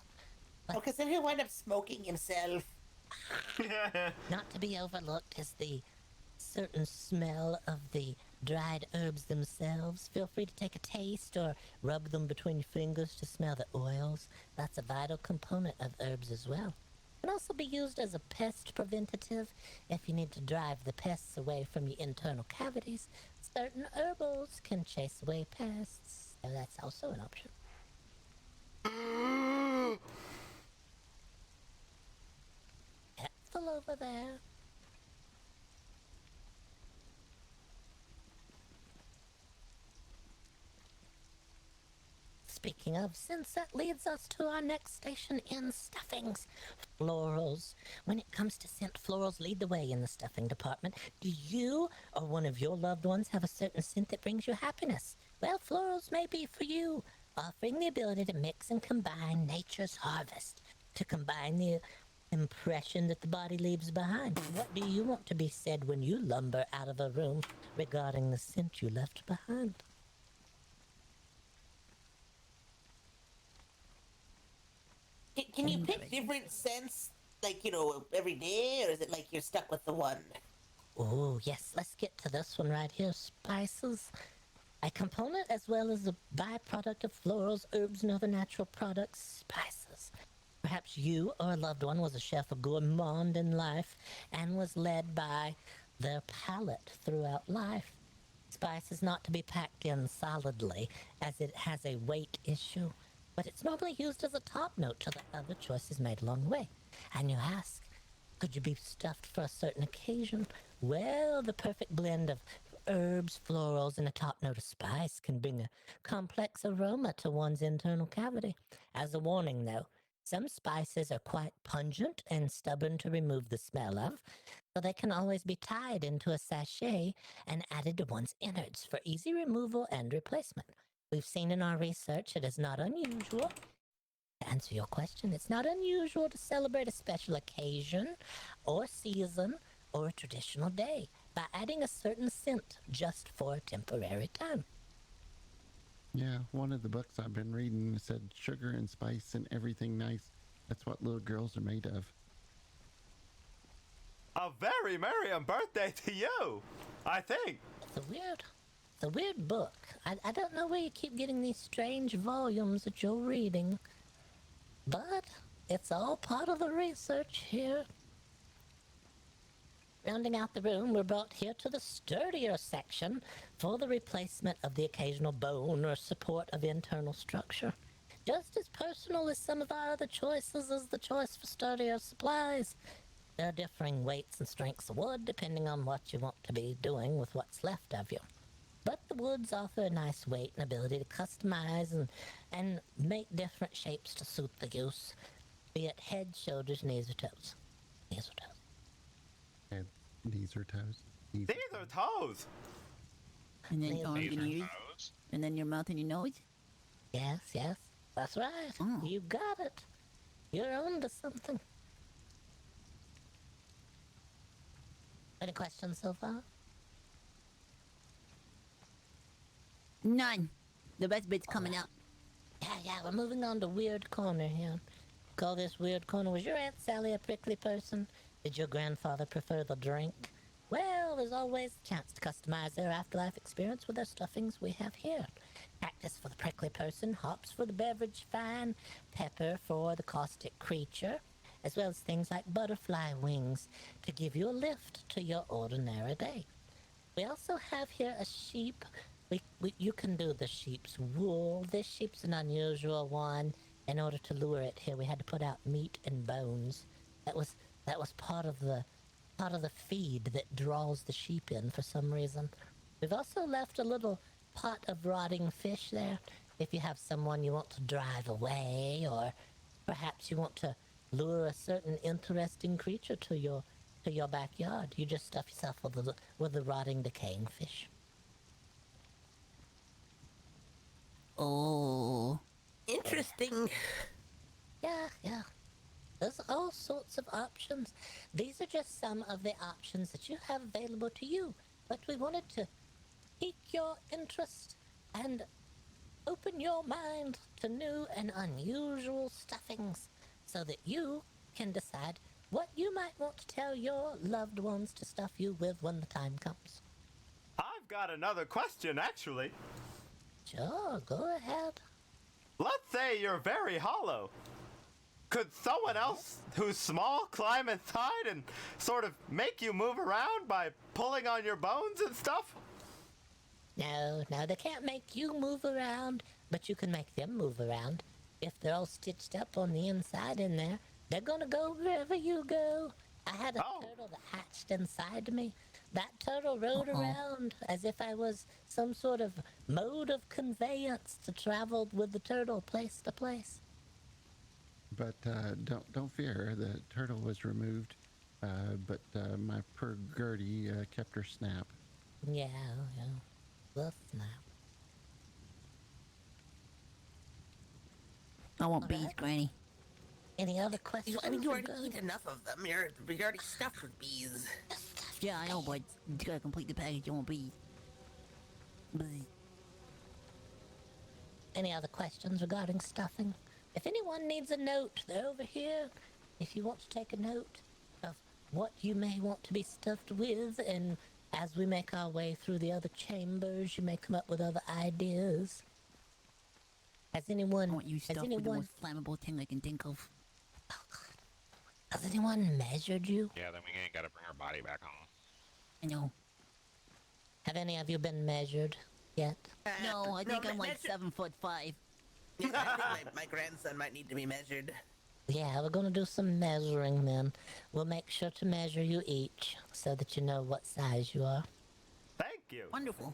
Speaker 8: Because then he'll wind up smoking himself.
Speaker 17: Not to be overlooked is the certain smell of the dried herbs themselves. Feel free to take a taste or rub them between your fingers to smell the oils. That's a vital component of herbs as well. Can also be used as a pest preventative if you need to drive the pests away from your internal cavities. Certain herbals can chase away pests, so that's also an option. Full over there. speaking of, since that leads us to our next station in stuffings. Florals. When it comes to scent, florals lead the way in the stuffing department. Do you or one of your loved ones have a certain scent that brings you happiness? Well, florals may be for you, offering the ability to mix and combine nature's harvest, to combine the impression that the body leaves behind. What do you want to be said when you lumber out of a room regarding the scent you left behind?
Speaker 8: Can you pick different scents, like, every day, or is it like you're stuck with the one?
Speaker 17: Oh, yes, let's get to this one right here. Spices. A component as well as a byproduct of florals, herbs, and other natural products, spices. Perhaps you or a loved one was a chef, a gourmand in life, and was led by their palate throughout life. Spice is not to be packed in solidly, as it has a weight issue, but it's normally used as a top note to the other choices made along the way. And you ask, could you be stuffed for a certain occasion? Well, the perfect blend of herbs, florals, and a top note of spice can bring a complex aroma to one's internal cavity. As a warning, though, some spices are quite pungent and stubborn to remove the smell of, so they can always be tied into a sachet and added to one's innards for easy removal and replacement. We've seen in our research it is not unusual. To answer your question, it's not unusual to celebrate a special occasion or season or a traditional day by adding a certain scent just for a temporary time.
Speaker 18: Yeah, one of the books I've been reading said sugar and spice and everything nice. That's what little girls are made of.
Speaker 3: A very merry birthday to you, I think.
Speaker 17: It's a weird book. I don't know where you keep getting these strange volumes that you're reading, but it's all part of the research here. Rounding out the room, we're brought here to the sturdier section for the replacement of the occasional bone or support of internal structure. Just as personal as some of our other choices is the choice for sturdier supplies. There are differing weights and strengths of wood depending on what you want to be doing with what's left of you. But the woods offer a nice weight and ability to customize and make different shapes to suit the use, be it head, shoulders, knees, or toes. Knees or toes.
Speaker 18: Head, knees or toes.
Speaker 3: These are toes.
Speaker 9: And then arms and ears. And then your mouth and your nose.
Speaker 17: Yes, that's right.
Speaker 9: Oh.
Speaker 17: You got it. You're onto something. Any questions so far?
Speaker 9: None. The best bit's coming out.
Speaker 17: Yeah, we're moving on to Weird Corner here. Call this Weird Corner. Was your Aunt Sally a prickly person? Did your grandfather prefer the drink? Well, there's always a chance to customize their afterlife experience with their stuffings we have here. Cactus for the prickly person, hops for the beverage fan, pepper for the caustic creature, as well as things like butterfly wings to give you a lift to your ordinary day. We also have here a sheep. You can do the sheep's wool. This sheep's an unusual one. In order to lure it here, we had to put out meat and bones. That was part of the feed that draws the sheep in for some reason. We've also left a little pot of rotting fish there. If you have someone you want to drive away, or perhaps you want to lure a certain interesting creature to your backyard, you just stuff yourself with the rotting, decaying fish.
Speaker 9: Oh.
Speaker 8: Interesting.
Speaker 17: Yeah. There's all sorts of options. These are just some of the options that you have available to you. But we wanted to pique your interest and open your mind to new and unusual stuffings so that you can decide what you might want to tell your loved ones to stuff you with when the time comes.
Speaker 3: I've got another question, actually.
Speaker 17: Sure, go ahead.
Speaker 3: Let's say you're very hollow. Could someone else who's small climb inside and sort of make you move around by pulling on your bones and stuff?
Speaker 17: No, they can't make you move around, but you can make them move around. If they're all stitched up on the inside in there, they're gonna go wherever you go. I had a turtle that hatched inside me. That turtle rode around as if I was some sort of mode of conveyance to travel with the turtle place to place.
Speaker 18: But don't fear, the turtle was removed, but my poor Gertie kept her snap.
Speaker 17: Yeah, the snap.
Speaker 9: I want bees, Granny.
Speaker 17: Any other questions?
Speaker 8: I mean, you already eat enough of them. You're already stuffed with bees.
Speaker 9: Yeah, I know, but you gotta complete the package. You want bees. Bzz.
Speaker 17: Any other questions regarding stuffing? If anyone needs a note, they're over here. If you want to take a note of what you may want to be stuffed with, and as we make our way through the other chambers, you may come up with other ideas. Has anyone...
Speaker 9: I want you stuffed with the most flammable thing I can think of.
Speaker 17: Has anyone measured you?
Speaker 2: Yeah, then we ain't gotta bring our body back home.
Speaker 9: I know.
Speaker 17: Have any of you been measured yet?
Speaker 9: No, I think I'm like 7'5".
Speaker 8: Yeah, I think my grandson might need to be measured.
Speaker 17: Yeah, we're gonna do some measuring then. We'll make sure to measure you each so that you know what size you are.
Speaker 3: Thank you.
Speaker 9: Wonderful.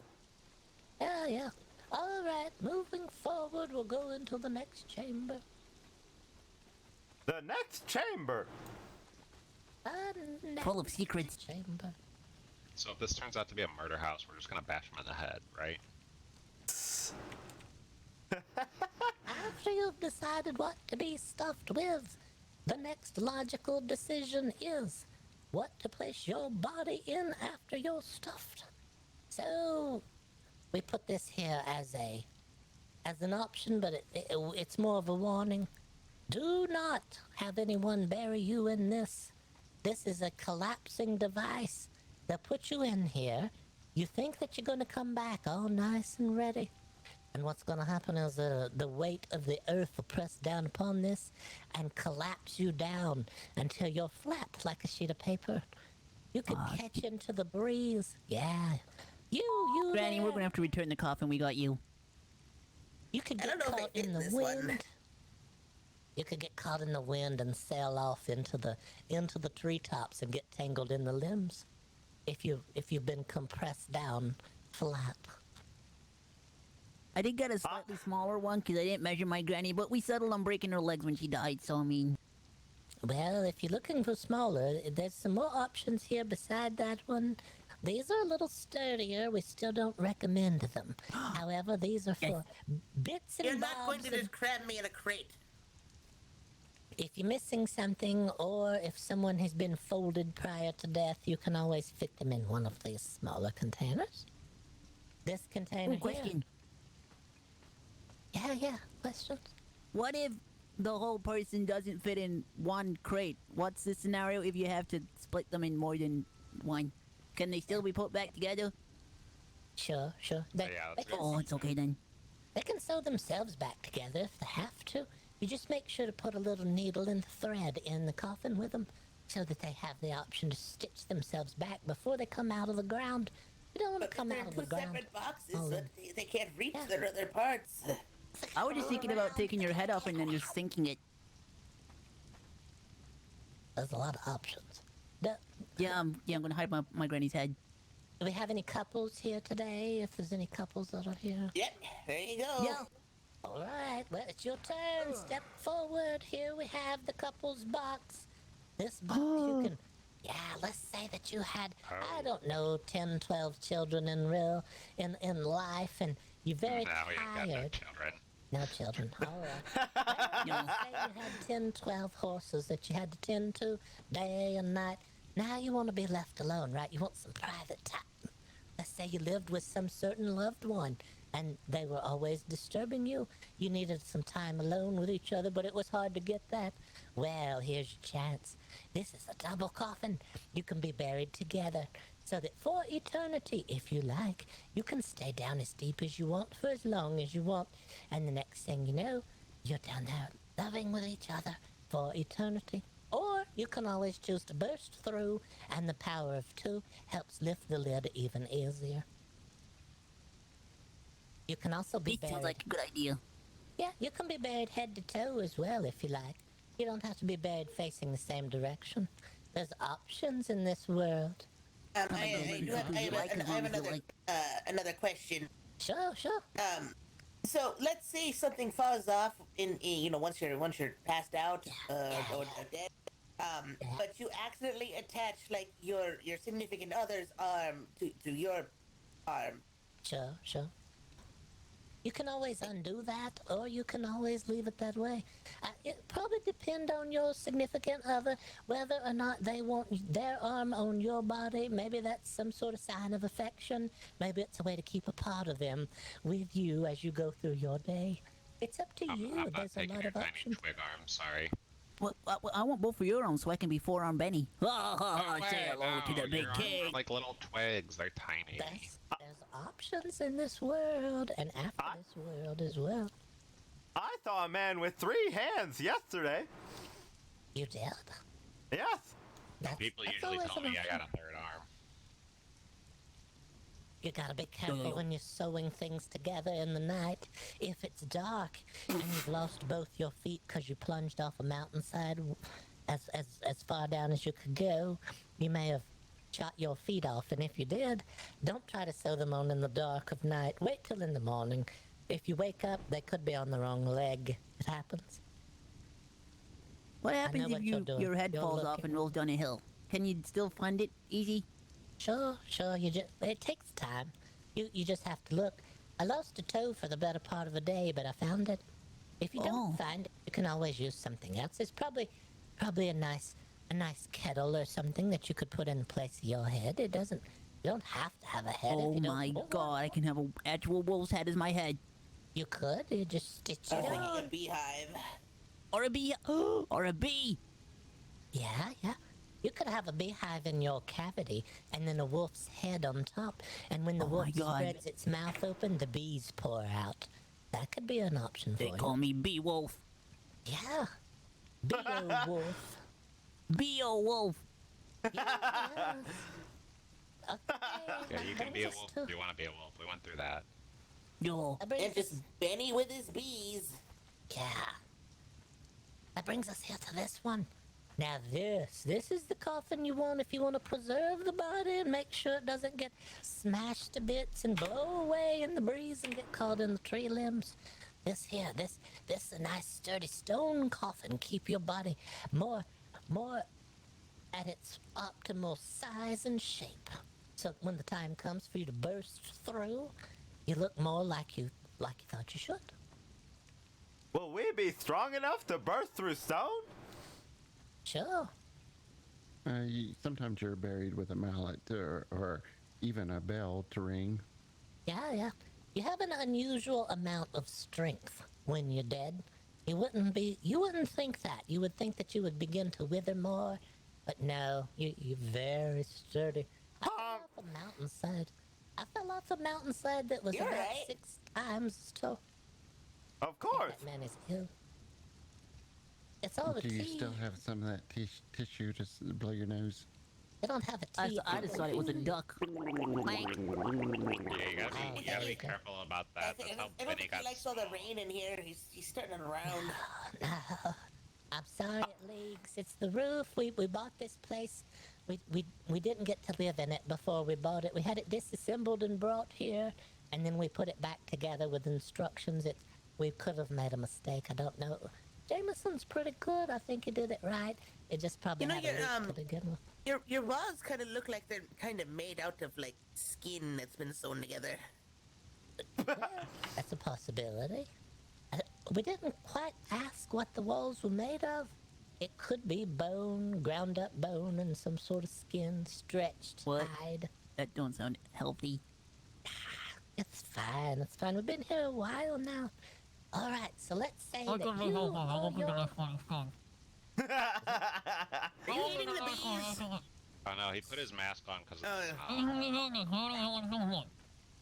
Speaker 17: Yeah. All right, moving forward, we'll go into the next chamber.
Speaker 3: The next chamber.
Speaker 9: Full of secrets.
Speaker 17: Chamber.
Speaker 2: So if this turns out to be a murder house, we're just gonna bash him in the head, right?
Speaker 17: After you've decided what to be stuffed with, the next logical decision is what to place your body in after you're stuffed. So we put this here as an option, but it's more of a warning. Do not have anyone bury you in this. This is a collapsing device. They'll put you in here. You think that you're going to come back all nice and ready. And what's going to happen is the weight of the earth will press down upon this and collapse you down until you're flat like a sheet of paper. You can catch into the breeze. Yeah. You
Speaker 9: Granny,
Speaker 17: there.
Speaker 9: we're gonna have to return the coffin. We got you.
Speaker 17: You could get caught in the wind. You could get caught in the wind and sail off into the treetops and get tangled in the limbs. If you've been compressed down flat.
Speaker 9: I did get a slightly smaller one because I didn't measure my granny, but we settled on breaking her legs when she died, so I mean...
Speaker 17: Well, if you're looking for smaller, there's some more options here beside that one. These are a little sturdier. We still don't recommend them. However, these are for bits and
Speaker 8: You're
Speaker 17: bobs.
Speaker 8: not going to just crab me in a crate.
Speaker 17: If you're missing something, or if someone has been folded prior to death, you can always fit them in one of these smaller containers. This container
Speaker 9: question.
Speaker 17: Yeah, questions?
Speaker 9: What if the whole person doesn't fit in one crate? What's the scenario if you have to split them in more than one? Can they still be put back together?
Speaker 17: Sure.
Speaker 9: It's okay then.
Speaker 17: They can sew themselves back together if they have to. You just make sure to put a little needle and thread in the coffin with them so that they have the option to stitch themselves back before they come out of the ground. You don't want to come out of the ground.
Speaker 8: Separate boxes, so they can't reach their other parts.
Speaker 9: I was just thinking about taking your head off and then just sinking it.
Speaker 17: There's a lot of options.
Speaker 9: Yeah, I'm gonna hide my granny's head.
Speaker 17: Do we have any couples here today? If there's any couples that are here.
Speaker 8: Yep, there you go.
Speaker 17: Yeah. All right, well, it's your turn. Step forward. Here we have the couples box. This box you can... Yeah, let's say that you had, I don't know, 10, 12 children in life, and you're very tired.
Speaker 2: No children.
Speaker 17: No children. All right. Let's say you had 10, 12 horses that you had to tend to day and night. Now you want to be left alone, right? You want some private time. Let's say you lived with some certain loved one, and they were always disturbing you. You needed some time alone with each other, but it was hard to get that. Well, here's your chance. This is a double coffin. You can be buried together, so that for eternity, if you like, you can stay down as deep as you want for as long as you want. And the next thing you know, you're down there loving with each other for eternity. Or you can always choose to burst through, and the power of two helps lift the lid even easier. You can also be buried.
Speaker 9: Sounds like a good idea.
Speaker 17: Yeah, you can be buried head to toe as well if you like. You don't have to be buried facing the same direction. There's options in this world.
Speaker 8: I have another question.
Speaker 17: Sure.
Speaker 8: So let's say something falls off in once you're passed out or dead. But you accidentally attach like your significant other's arm to your arm.
Speaker 17: Sure. You can always undo that, or you can always leave it that way. It probably depend on your significant other, whether or not they want their arm on your body. Maybe that's some sort of sign of affection. Maybe it's a way to keep a part of them with you as you go through your day. It's up to you.
Speaker 2: I'm not
Speaker 17: There's a
Speaker 2: taking
Speaker 17: lot
Speaker 2: your
Speaker 17: of
Speaker 2: tiny
Speaker 17: options.
Speaker 2: twig arm, sorry.
Speaker 9: Well, I want both of your arms so I can be four-arm Benny. Say hello to the big
Speaker 2: your arms
Speaker 9: king.
Speaker 2: are like little twigs. They're tiny.
Speaker 17: There's options in this world and after this world as well.
Speaker 3: I saw a man with 3 hands yesterday.
Speaker 17: You did?
Speaker 3: Yes.
Speaker 2: People usually tell me I got a third arm.
Speaker 17: You gotta be careful when you're sewing things together in the night. If it's dark and you've lost both your feet because you plunged off a mountainside as far down as you could go, you may have shot your feet off. And if you did, don't try to sew them on in the dark of night. Wait till in the morning. If you wake up, they could be on the wrong leg. It happens.
Speaker 9: What happens if your head
Speaker 17: You're
Speaker 9: falls off
Speaker 17: looking.
Speaker 9: and rolls down a hill? Can you still find it easy?
Speaker 17: Sure. It takes time. You just have to look. I lost a toe for the better part of a day, but I found it. If you don't find it, you can always use something else. There's probably a nice kettle or something that you could put in place of your head. You don't have to have a head.
Speaker 9: Oh
Speaker 17: if you don't
Speaker 9: my
Speaker 17: want
Speaker 9: god, I can have an actual wolf's head as my head.
Speaker 17: You could. You just stitch it
Speaker 8: A
Speaker 17: on.
Speaker 8: beehive.
Speaker 9: Or a bee. Or a bee.
Speaker 17: Yeah. You could have a beehive in your cavity and then a wolf's head on top. And when the wolf spreads its mouth open, the bees pour out. That could be an option for you.
Speaker 9: They call me Beowulf.
Speaker 17: Yeah. Beowulf.
Speaker 9: Beowulf.
Speaker 17: Yeah,
Speaker 2: Yeah, you can be a wolf if you want to be a wolf. We went through that.
Speaker 9: Yo.
Speaker 8: And just Benny with his bees.
Speaker 17: Yeah. That brings us here to this one. Now this is the coffin you want if you want to preserve the body and make sure it doesn't get smashed to bits and blow away in the breeze and get caught in the tree limbs. This is a nice sturdy stone coffin. Keep your body more at its optimal size and shape. So when the time comes for you to burst through, you look more like you thought you should.
Speaker 3: Will we be strong enough to burst through stone?
Speaker 17: Sure.
Speaker 18: Sometimes you're buried with a mallet or even a bell to ring.
Speaker 17: Yeah. You have an unusual amount of strength when you're dead. You wouldn't think that. You would think that you would begin to wither more, but no, you're very sturdy. I fell off a mountainside that was about 6 times as tall.
Speaker 3: Of course.
Speaker 17: That man is ill. It's all the
Speaker 18: Do you
Speaker 17: tea.
Speaker 18: still have some of that tissue to blow your nose?
Speaker 17: They don't have a tea.
Speaker 9: I just thought it was a duck.
Speaker 2: Yeah, you gotta be careful about that. That's how
Speaker 8: I don't
Speaker 2: Benny
Speaker 8: think
Speaker 2: got
Speaker 8: he likes all the rain in here. He's starting around.
Speaker 17: No, I'm sorry it leaks. It's the roof. We bought this place. We didn't get to live in it before we bought it. We had it disassembled and brought here, and then we put it back together with instructions. We could have made a mistake. I don't know. Jameson's pretty good. I think he did it right. It just probably had a leak to begin with.
Speaker 8: Your walls kind of look like they're kind of made out of like skin that's been sewn together.
Speaker 17: That's a possibility. We didn't quite ask what the walls were made of. It could be bone, ground up bone, and some sort of skin, stretched hide.
Speaker 9: That don't sound healthy.
Speaker 17: It's fine. We've been here a while now. All right, so let's say that you or your...
Speaker 8: Are you eating the bees?
Speaker 2: Oh no, he put his mask on because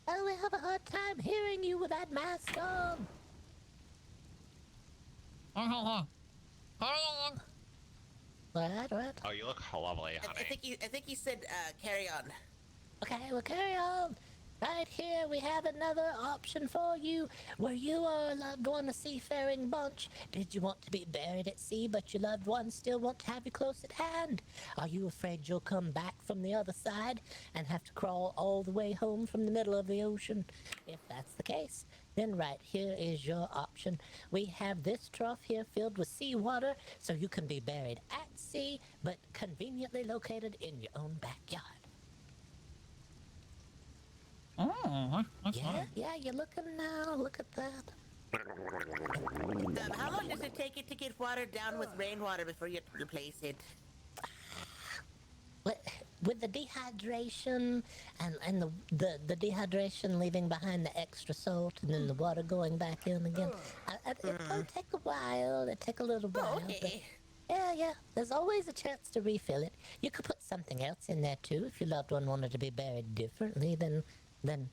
Speaker 17: Oh, we have a hard time hearing you with that mask on. What?
Speaker 2: Oh, you look lovely, honey.
Speaker 8: I think he said carry on.
Speaker 17: Okay, well, carry on. Right here, we have another option for you. Were you or a loved one a seafaring bunch? Did you want to be buried at sea, but your loved one still want to have you close at hand? Are you afraid you'll come back from the other side and have to crawl all the way home from the middle of the ocean? If that's the case, then right here is your option. We have this trough here filled with seawater, so you can be buried at sea, but conveniently located in your own backyard.
Speaker 11: Oh, that's
Speaker 17: Yeah,
Speaker 11: fine.
Speaker 17: yeah, you're looking now. Look at that.
Speaker 8: How long does it take it to get watered down with rainwater before you replace it?
Speaker 17: With the dehydration and the dehydration leaving behind the extra salt and then the water going back in again, it'll take a while. It'll take a little while.
Speaker 8: Okay.
Speaker 17: Yeah. There's always a chance to refill it. You could put something else in there too if your loved one wanted to be buried differently than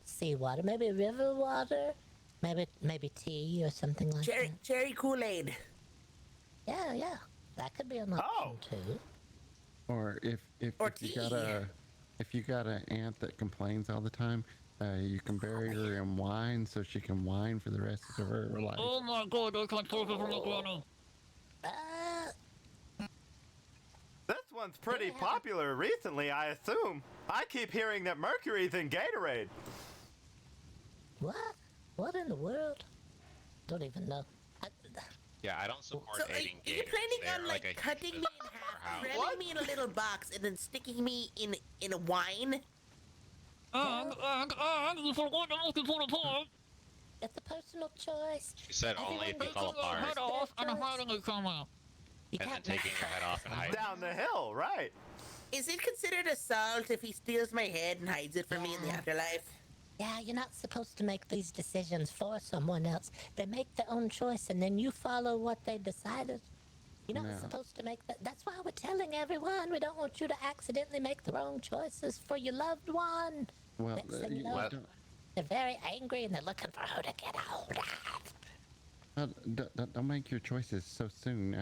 Speaker 17: seawater. Maybe river water. Maybe tea or something like that.
Speaker 8: Cherry Kool-Aid.
Speaker 17: Yeah. That could be an option too.
Speaker 18: Or if you got an aunt that complains all the time, you can bury her in wine so she can whine for the rest of her life.
Speaker 11: Oh my god, I can't take it from the granny.
Speaker 3: This one's pretty popular recently, I assume. I keep hearing that Mercury's in Gatorade.
Speaker 17: What? What in the world? Don't even know.
Speaker 2: Yeah, I don't support
Speaker 8: So
Speaker 2: eating
Speaker 8: are you
Speaker 2: gators.
Speaker 8: planning
Speaker 2: They're
Speaker 8: on like
Speaker 2: a
Speaker 8: cutting me in half,
Speaker 2: powerhouse.
Speaker 8: cramming me in a little box, and then sticking me in a wine?
Speaker 11: And you forgot the most important part.
Speaker 17: It's a personal choice.
Speaker 2: She said only if you fall apart.
Speaker 11: Head off and hiding it somewhere.
Speaker 2: And then taking your head off and hiding.
Speaker 3: Down the hill, right?
Speaker 8: Is it considered assault if he steals my head and hides it from me in the afterlife?
Speaker 17: Yeah, you're not supposed to make these decisions for someone else. They make their own choice and then you follow what they decided. You're not supposed to make that. That's why we're telling everyone we don't want you to accidentally make the wrong choices for your loved one.
Speaker 18: Well,
Speaker 17: Next thing you know, they're very angry and they're looking for who to get hold of.
Speaker 18: Don't make your choices so soon.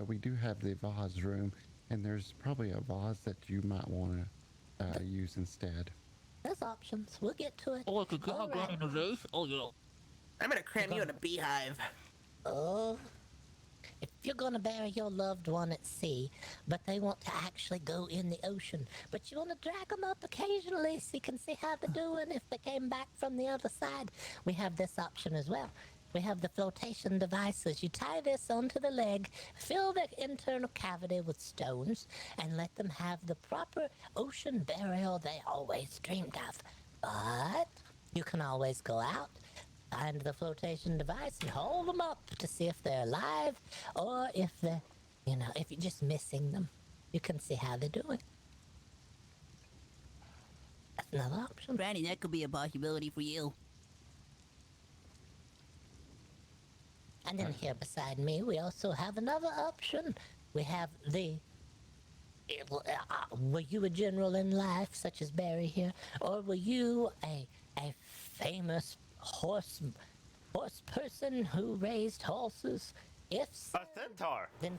Speaker 18: We do have the vase room, and there's probably a vase that you might want to use instead.
Speaker 17: There's options. We'll get to it.
Speaker 11: Oh, I could get my granny in a vase? Oh, yeah.
Speaker 8: I'm gonna cram you in a beehive.
Speaker 17: Oh. If you're gonna bury your loved one at sea, but they want to actually go in the ocean, but you want to drag them up occasionally so you can see how they're doing if they came back from the other side, we have this option as well. We have the flotation devices. You tie this onto the leg, fill the internal cavity with stones, and let them have the proper ocean burial they always dreamed of. But you can always go out, find the flotation device, and hold them up to see if they're alive, or if they're, if you're just missing them. You can see how they're doing. That's another option.
Speaker 9: Granny, that could be a possibility for you.
Speaker 17: And then here beside me, we also have another option. We have the... were you a general in life, such as Barry here? Or were you a famous horse person who raised horses? If so,
Speaker 3: a centaur.
Speaker 17: Then...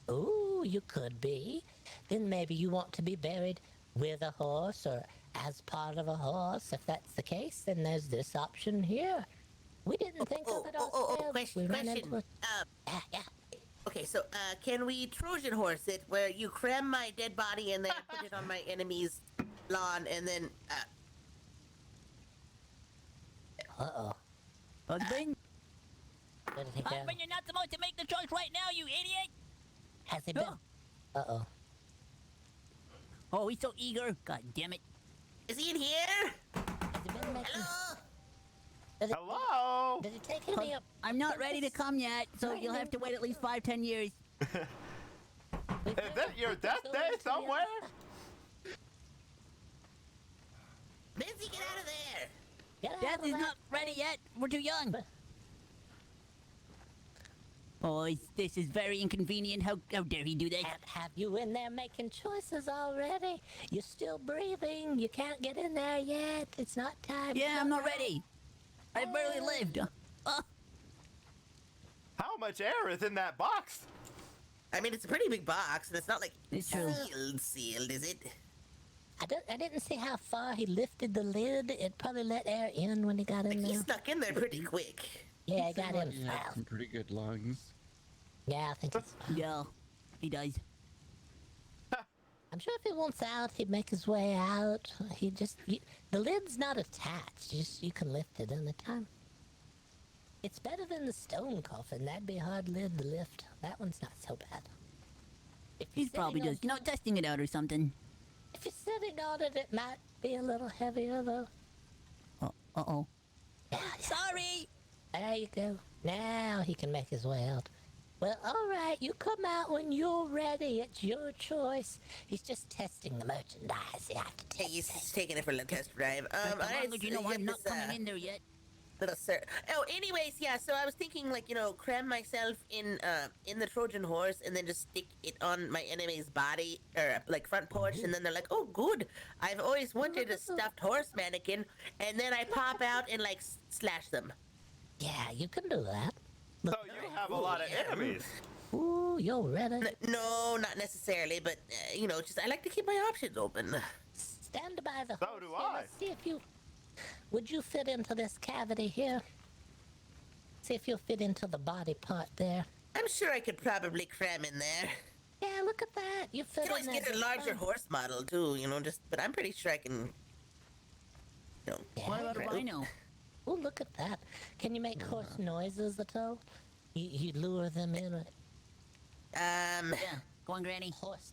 Speaker 17: Ooh, you could be. Then maybe you want to be buried with a horse or as part of a horse. If that's the case, then there's this option here. We didn't think of it ourselves.
Speaker 8: Question.
Speaker 17: Yeah.
Speaker 8: Okay, so can we Trojan horse it where you cram my dead body and then put it on my enemy's lawn and then
Speaker 9: Husband?
Speaker 17: Where did he go?
Speaker 9: Husband, you're not supposed to make the choice right now, you idiot!
Speaker 17: Has he been? Uh-oh.
Speaker 9: Oh, he's so eager. God damn it.
Speaker 8: Is he in here?
Speaker 17: Has he been making...
Speaker 8: Hello?
Speaker 3: Hello?
Speaker 17: Did he take any up?
Speaker 9: I'm not ready to come yet, so you'll have to wait at least 5-10 years.
Speaker 3: Is that your death day somewhere?
Speaker 8: Lindsay, get out of there!
Speaker 9: Death is not ready yet. We're too young. Oh, this is very inconvenient. How dare he do that?
Speaker 17: Can't have you in there making choices already. You're still breathing. You can't get in there yet. It's not time.
Speaker 9: Yeah, I'm not ready. I barely lived.
Speaker 3: How much air is in that box?
Speaker 8: I mean, it's a pretty big box, and it's not like
Speaker 9: It's true.
Speaker 8: sealed, is it?
Speaker 17: I didn't see how far he lifted the lid. It probably let air in when he got in there.
Speaker 8: He snuck in there pretty quick.
Speaker 17: Yeah, I got him
Speaker 18: He had
Speaker 17: fast.
Speaker 18: some pretty good lungs.
Speaker 17: Yeah, I think it's fine.
Speaker 9: Yeah, he does.
Speaker 17: I'm sure if he wants out, he'd make his way out. The lid's not attached. You can lift it anytime. It's better than the stone coffin. That'd be a hard lid to lift. That one's not so bad.
Speaker 9: He's probably just, testing it out or something.
Speaker 17: If you're sitting on it, it might be a little heavier, though.
Speaker 9: Uh-oh.
Speaker 17: Yeah. Sorry! There you go. Now he can make his way out. Well, all right, you come out when you're ready. It's your choice. He's just testing the merchandise. You have to test
Speaker 8: He's taking it for a little test drive.
Speaker 9: Come
Speaker 8: Alright,
Speaker 9: on, you know I'm not coming in there yet.
Speaker 8: Little sir. Oh, anyways, yeah. So I was thinking, like, cram myself in the Trojan horse and then just stick it on my enemy's body or like front porch, and then they're like, "Oh, good! I've always wanted a stuffed horse mannequin," and then I pop out and like slash them.
Speaker 17: Yeah, you can do that.
Speaker 3: So you have a lot of enemies.
Speaker 17: Ooh, you're ready.
Speaker 8: No, not necessarily, but just I like to keep my options open.
Speaker 17: Stand by the
Speaker 3: So
Speaker 17: horse
Speaker 3: do
Speaker 17: here.
Speaker 3: I.
Speaker 17: Let's see if you... Would you fit into this cavity here? See if you'll fit into the body part there.
Speaker 8: I'm sure I could probably cram in there.
Speaker 17: Yeah, look at that. You fit
Speaker 8: You can always
Speaker 17: in there.
Speaker 8: get a larger horse model too, but I'm pretty sure I can.
Speaker 9: What about a rhino?
Speaker 17: Oh, look at that. Can you make horse noises at all? You lure them in.
Speaker 9: Yeah, go on, Granny.
Speaker 17: Horse.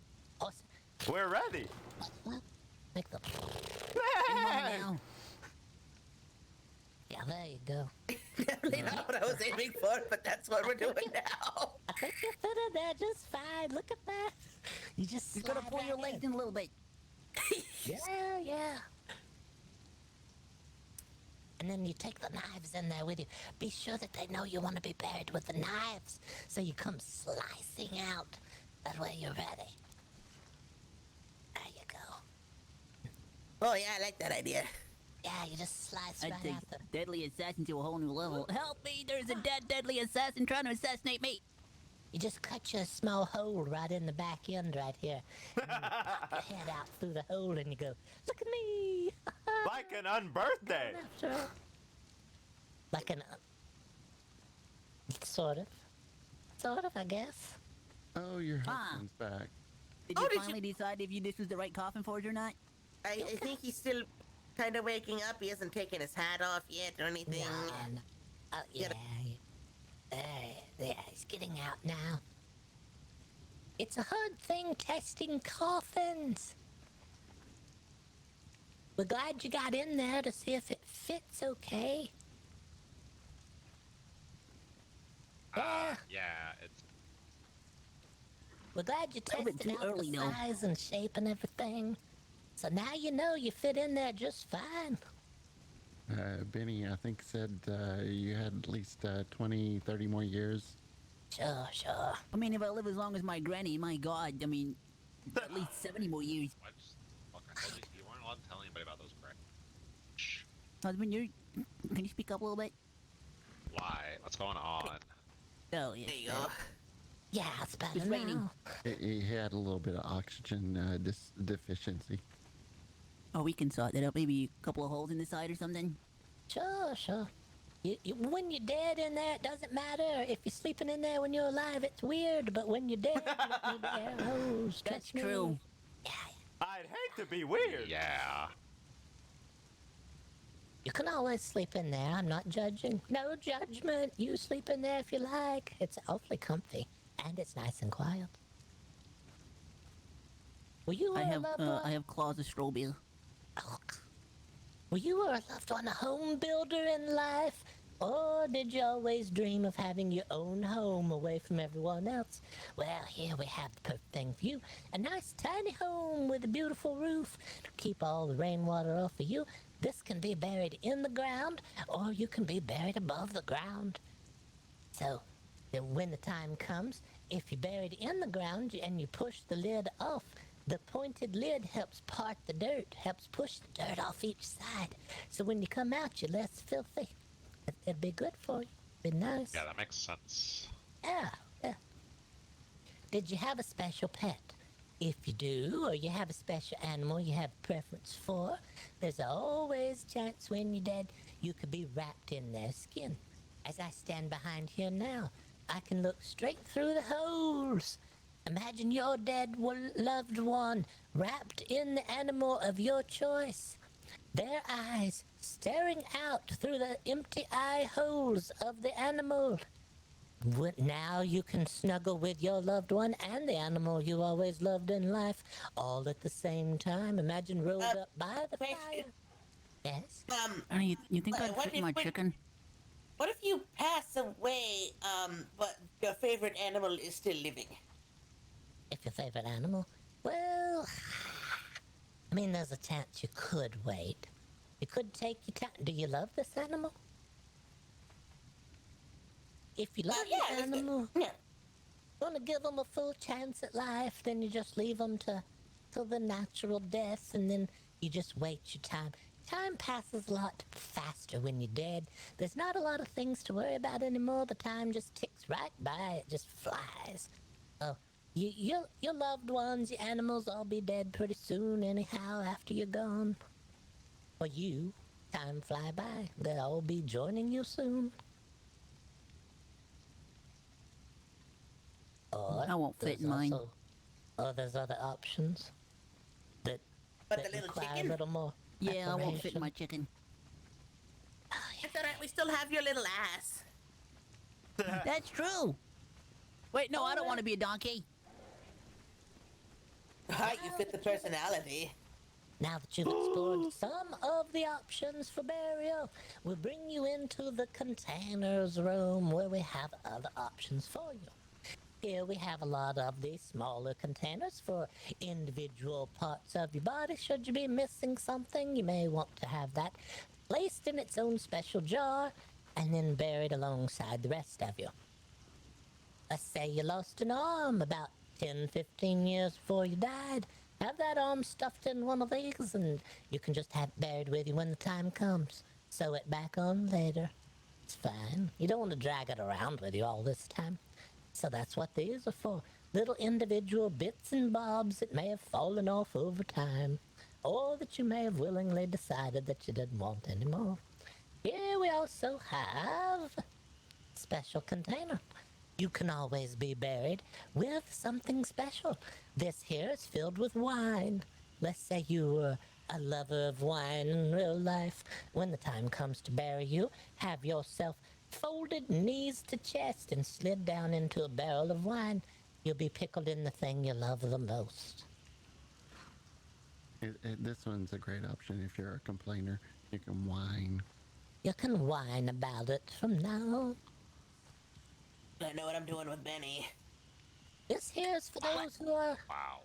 Speaker 3: We're ready.
Speaker 17: Make them.
Speaker 9: Now.
Speaker 17: Yeah, there you go.
Speaker 8: Definitely not what I was aiming for, but that's what we're doing now.
Speaker 17: I think you fit in there just fine. Look at that. You just
Speaker 9: You're gonna pull your legs in a little bit.
Speaker 17: Yeah. And then you take the knives in there with you. Be sure that they know you want to be buried with the knives, so you come slicing out. That way you're ready. There you go.
Speaker 8: Oh yeah, I like that idea.
Speaker 17: Yeah, you just slice
Speaker 9: I'd
Speaker 17: right
Speaker 9: take
Speaker 17: out the...
Speaker 9: deadly assassin to a whole new level. Help me! There's a deadly assassin trying to assassinate me.
Speaker 17: You just cut you a small hole right in the back end right here. And then you pop your head out through the hole and you go, look at me!
Speaker 3: Like an unbirthday.
Speaker 17: Like an... Sort of, I guess.
Speaker 18: Oh, your husband's back.
Speaker 9: Did you finally decide if this was the right coffin for it or not?
Speaker 8: I think he's still kind of waking up. He hasn't taken his hat off yet or anything.
Speaker 17: Yeah. There, he's getting out now. It's a hard thing testing coffins. We're glad you got in there to see if it fits okay.
Speaker 2: Yeah, it's...
Speaker 17: We're glad you tested
Speaker 9: too
Speaker 17: out
Speaker 9: early,
Speaker 17: the
Speaker 9: though.
Speaker 17: size and shape and everything. So now you know you fit in there just fine.
Speaker 18: Benny, I think, said you had at least 20, 30 more years.
Speaker 17: Sure.
Speaker 9: I mean, if I live as long as my granny, my god, I mean, at least 70 more years.
Speaker 2: What? Look, I told you, you weren't allowed to tell anybody about those, correct? Shh.
Speaker 9: Husband, can you speak up a little bit?
Speaker 2: Why? What's going on?
Speaker 9: Oh, yeah.
Speaker 8: There you go.
Speaker 17: Yeah, it's better
Speaker 9: It's raining.
Speaker 17: now.
Speaker 18: He had a little bit of oxygen deficiency.
Speaker 9: Oh, we can sort that out. Maybe a couple of holes in the side or something.
Speaker 17: Sure. When you're dead in there, it doesn't matter. If you're sleeping in there when you're alive, it's weird. But when you're dead, you don't need air hose.
Speaker 9: That's
Speaker 17: Trust me.
Speaker 9: true.
Speaker 3: I'd hate to be weird.
Speaker 2: Yeah.
Speaker 17: You can always sleep in there. I'm not judging. No judgment. You sleep in there if you like. It's awfully comfy. And it's nice and quiet. Were you
Speaker 9: I
Speaker 17: or a loved one?
Speaker 9: have claustrophobia.
Speaker 17: Were you or a loved one a home builder in life? Or did you always dream of having your own home away from everyone else? Well, here we have the perfect thing for you. A nice tiny home with a beautiful roof to keep all the rainwater off of you. This can be buried in the ground, or you can be buried above the ground. So, then when the time comes, if you're buried in the ground and you push the lid off, the pointed lid helps part the dirt, helps push the dirt off each side. So when you come out, you're less filthy. It'd be good for you. Be nice.
Speaker 2: Yeah, that makes sense.
Speaker 17: Yeah. Did you have a special pet? If you do, or you have a special animal you have preference for, there's always a chance when you're dead you could be wrapped in their skin. As I stand behind here now, I can look straight through the holes. Imagine your dead loved one wrapped in the animal of your choice. Their eyes staring out through the empty eye holes of the animal. Now you can snuggle with your loved one and the animal you always loved in life, all at the same time. Imagine rolled up by the fire. Yes?
Speaker 9: You think I'd fit my chicken?
Speaker 8: What if you pass away, but your favorite animal is still living?
Speaker 17: If your favorite animal? Well, I mean, there's a chance you could wait. You could take your time. Do you love this animal? If you love the animal, want to give them a full chance at life, then you just leave them to the natural death, and then you just wait your time. Time passes a lot faster when you're dead. There's not a lot of things to worry about anymore. The time just ticks right by. It just flies. Oh, your loved ones, your animals, all be dead pretty soon anyhow after you're gone. For you, time fly by. They'll all be joining you soon. Or
Speaker 9: I won't fit in mine.
Speaker 17: Or there's other options that
Speaker 8: But the little
Speaker 17: require
Speaker 8: chicken?
Speaker 17: a little more.
Speaker 9: Yeah, I won't fit in my chicken.
Speaker 8: It's alright, we still have your little ass.
Speaker 9: That's true. Wait, no, I don't want to be a donkey.
Speaker 8: Hi, you fit the personality.
Speaker 17: Now that you've explored some of the options for burial, we'll bring you into the containers room where we have other options for you. Here we have a lot of these smaller containers for individual parts of your body. Should you be missing something, you may want to have that placed in its own special jar and then buried alongside the rest of you. Let's say you lost an arm about 10-15 years before you died. Have that arm stuffed in one of these and you can just have it buried with you when the time comes. Sew it back on later. It's fine. You don't want to drag it around with you all this time. So that's what these are for. Little individual bits and bobs that may have fallen off over time, or that you may have willingly decided that you didn't want anymore. Here we also have a special container. You can always be buried with something special. This here is filled with wine. Let's say you were a lover of wine in real life. When the time comes to bury you, have yourself folded knees to chest and slid down into a barrel of wine. You'll be pickled in the thing you love the most.
Speaker 18: This one's a great option if you're a complainer. You can whine.
Speaker 17: You can whine about it from now.
Speaker 8: I know what I'm doing with Benny.
Speaker 17: This here is for those who are...
Speaker 2: Wow.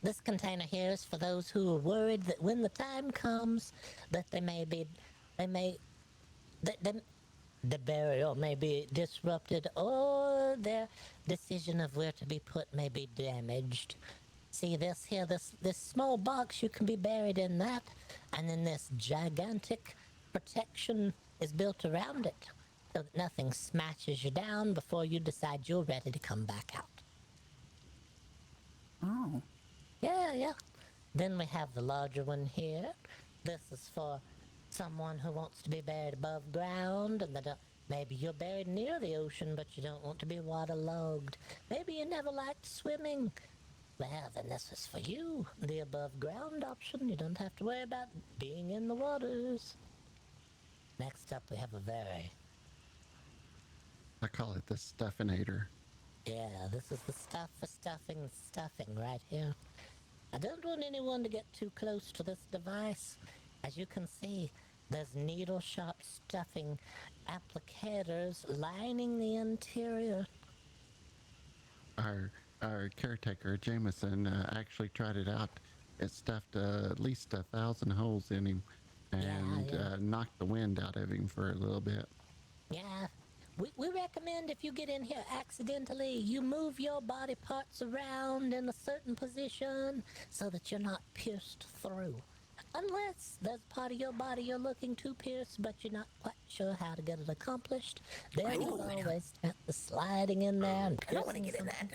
Speaker 17: This container here is for those who are worried that when the time comes that the burial may be disrupted or their decision of where to be put may be damaged. See this here, this small box, you can be buried in that, and then this gigantic protection is built around it so that nothing smashes you down before you decide you're ready to come back out.
Speaker 9: Oh.
Speaker 17: Yeah. Then we have the larger one here. This is for someone who wants to be buried above ground, and maybe you're buried near the ocean, but you don't want to be waterlogged. Maybe you never liked swimming. Well, then this is for you, the above ground option. You don't have to worry about being in the waters. Next up, we have a
Speaker 18: I call it the stuffinator.
Speaker 17: Yeah, this is the stuff for stuffing right here. I don't want anyone to get too close to this device. As you can see, there's needle-sharp stuffing applicators lining the interior.
Speaker 18: Our caretaker, Jameson, actually tried it out. It stuffed at least 1,000 holes in him and knocked the wind out of him for a little bit.
Speaker 17: Yeah. We recommend if you get in here accidentally, you move your body parts around in a certain position so that you're not pierced through. Unless there's part of your body you're looking to pierce, but you're not quite sure how to get it accomplished. There you always have the sliding in there and
Speaker 8: I don't want to get in that.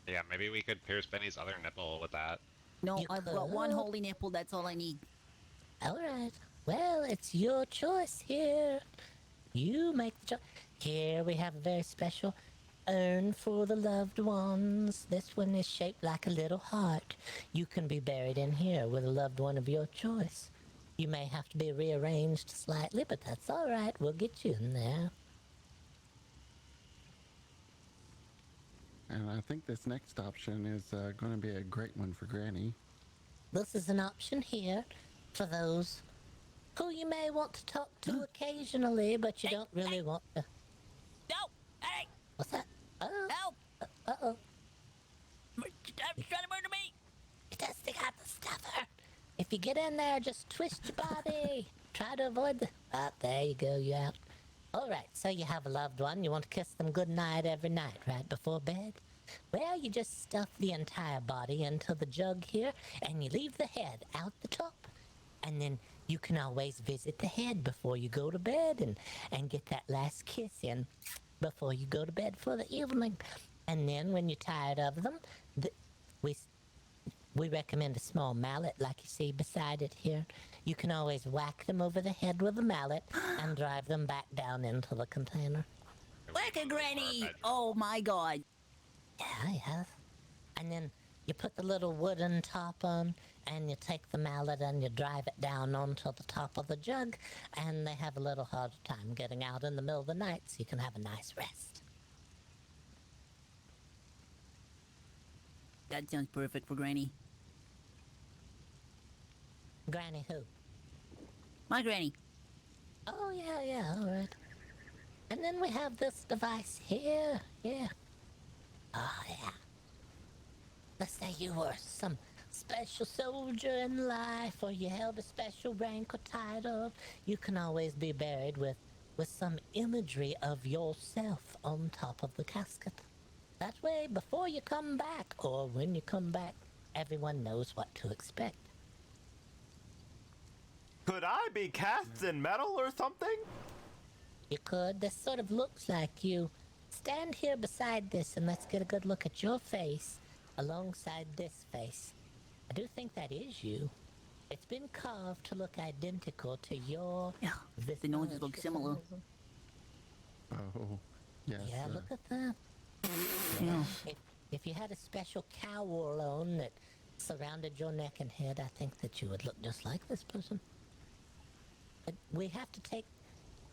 Speaker 2: Yeah, maybe we could pierce Benny's other nipple with that.
Speaker 9: No,
Speaker 17: You
Speaker 9: I've got one
Speaker 17: could.
Speaker 9: holy nipple. That's all I need.
Speaker 17: All right. Well, it's your choice here. You make the choice. Here we have a very special urn for the loved ones. This one is shaped like a little heart. You can be buried in here with a loved one of your choice. You may have to be rearranged slightly, but that's all right. We'll get you in there.
Speaker 18: And I think this next option is going to be a great one for Granny.
Speaker 17: This is an option here for those who you may want to talk to occasionally, but you don't really want to.
Speaker 9: No! Hey!
Speaker 17: What's that? Uh-oh.
Speaker 9: Help!
Speaker 17: Uh-oh.
Speaker 9: Trying to murder me!
Speaker 17: It does stick out the stuffer. If you get in there, just twist your body. Try to avoid the... Ah, there you go, you're out. All right, so you have a loved one. You want to kiss them goodnight every night, right before bed? Well, you just stuff the entire body into the jug here, and you leave the head out the top. And then you can always visit the head before you go to bed and get that last kiss in before you go to bed for the evening. And then when you're tired of them, we recommend a small mallet like you see beside it here. You can always whack them over the head with a mallet and drive them back down into the container.
Speaker 9: Whack a granny! Oh my god.
Speaker 17: Yeah. And then you put the little wooden top on, and you take the mallet and you drive it down onto the top of the jug, and they have a little harder time getting out in the middle of the night, so you can have a nice rest.
Speaker 9: That sounds perfect for Granny.
Speaker 17: Granny who?
Speaker 9: My Granny.
Speaker 17: Oh, yeah, all right. And then we have this device here, yeah. Oh, yeah. Let's say you were some special soldier in life, or you held a special rank or title. You can always be buried with some imagery of yourself on top of the casket. That way, before you come back, or when you come back, everyone knows what to expect.
Speaker 3: Could I be cast in metal or something?
Speaker 17: You could. This sort of looks like you. Stand here beside this and let's get a good look at your face alongside this face. I do think that is you. It's been carved to look identical to your...
Speaker 9: Yeah, the noses look similar.
Speaker 18: Oh, yes.
Speaker 17: Yeah, look at that.
Speaker 9: Yeah.
Speaker 17: If you had a special cowl on that surrounded your neck and head, I think that you would look just like this person. But we have to take...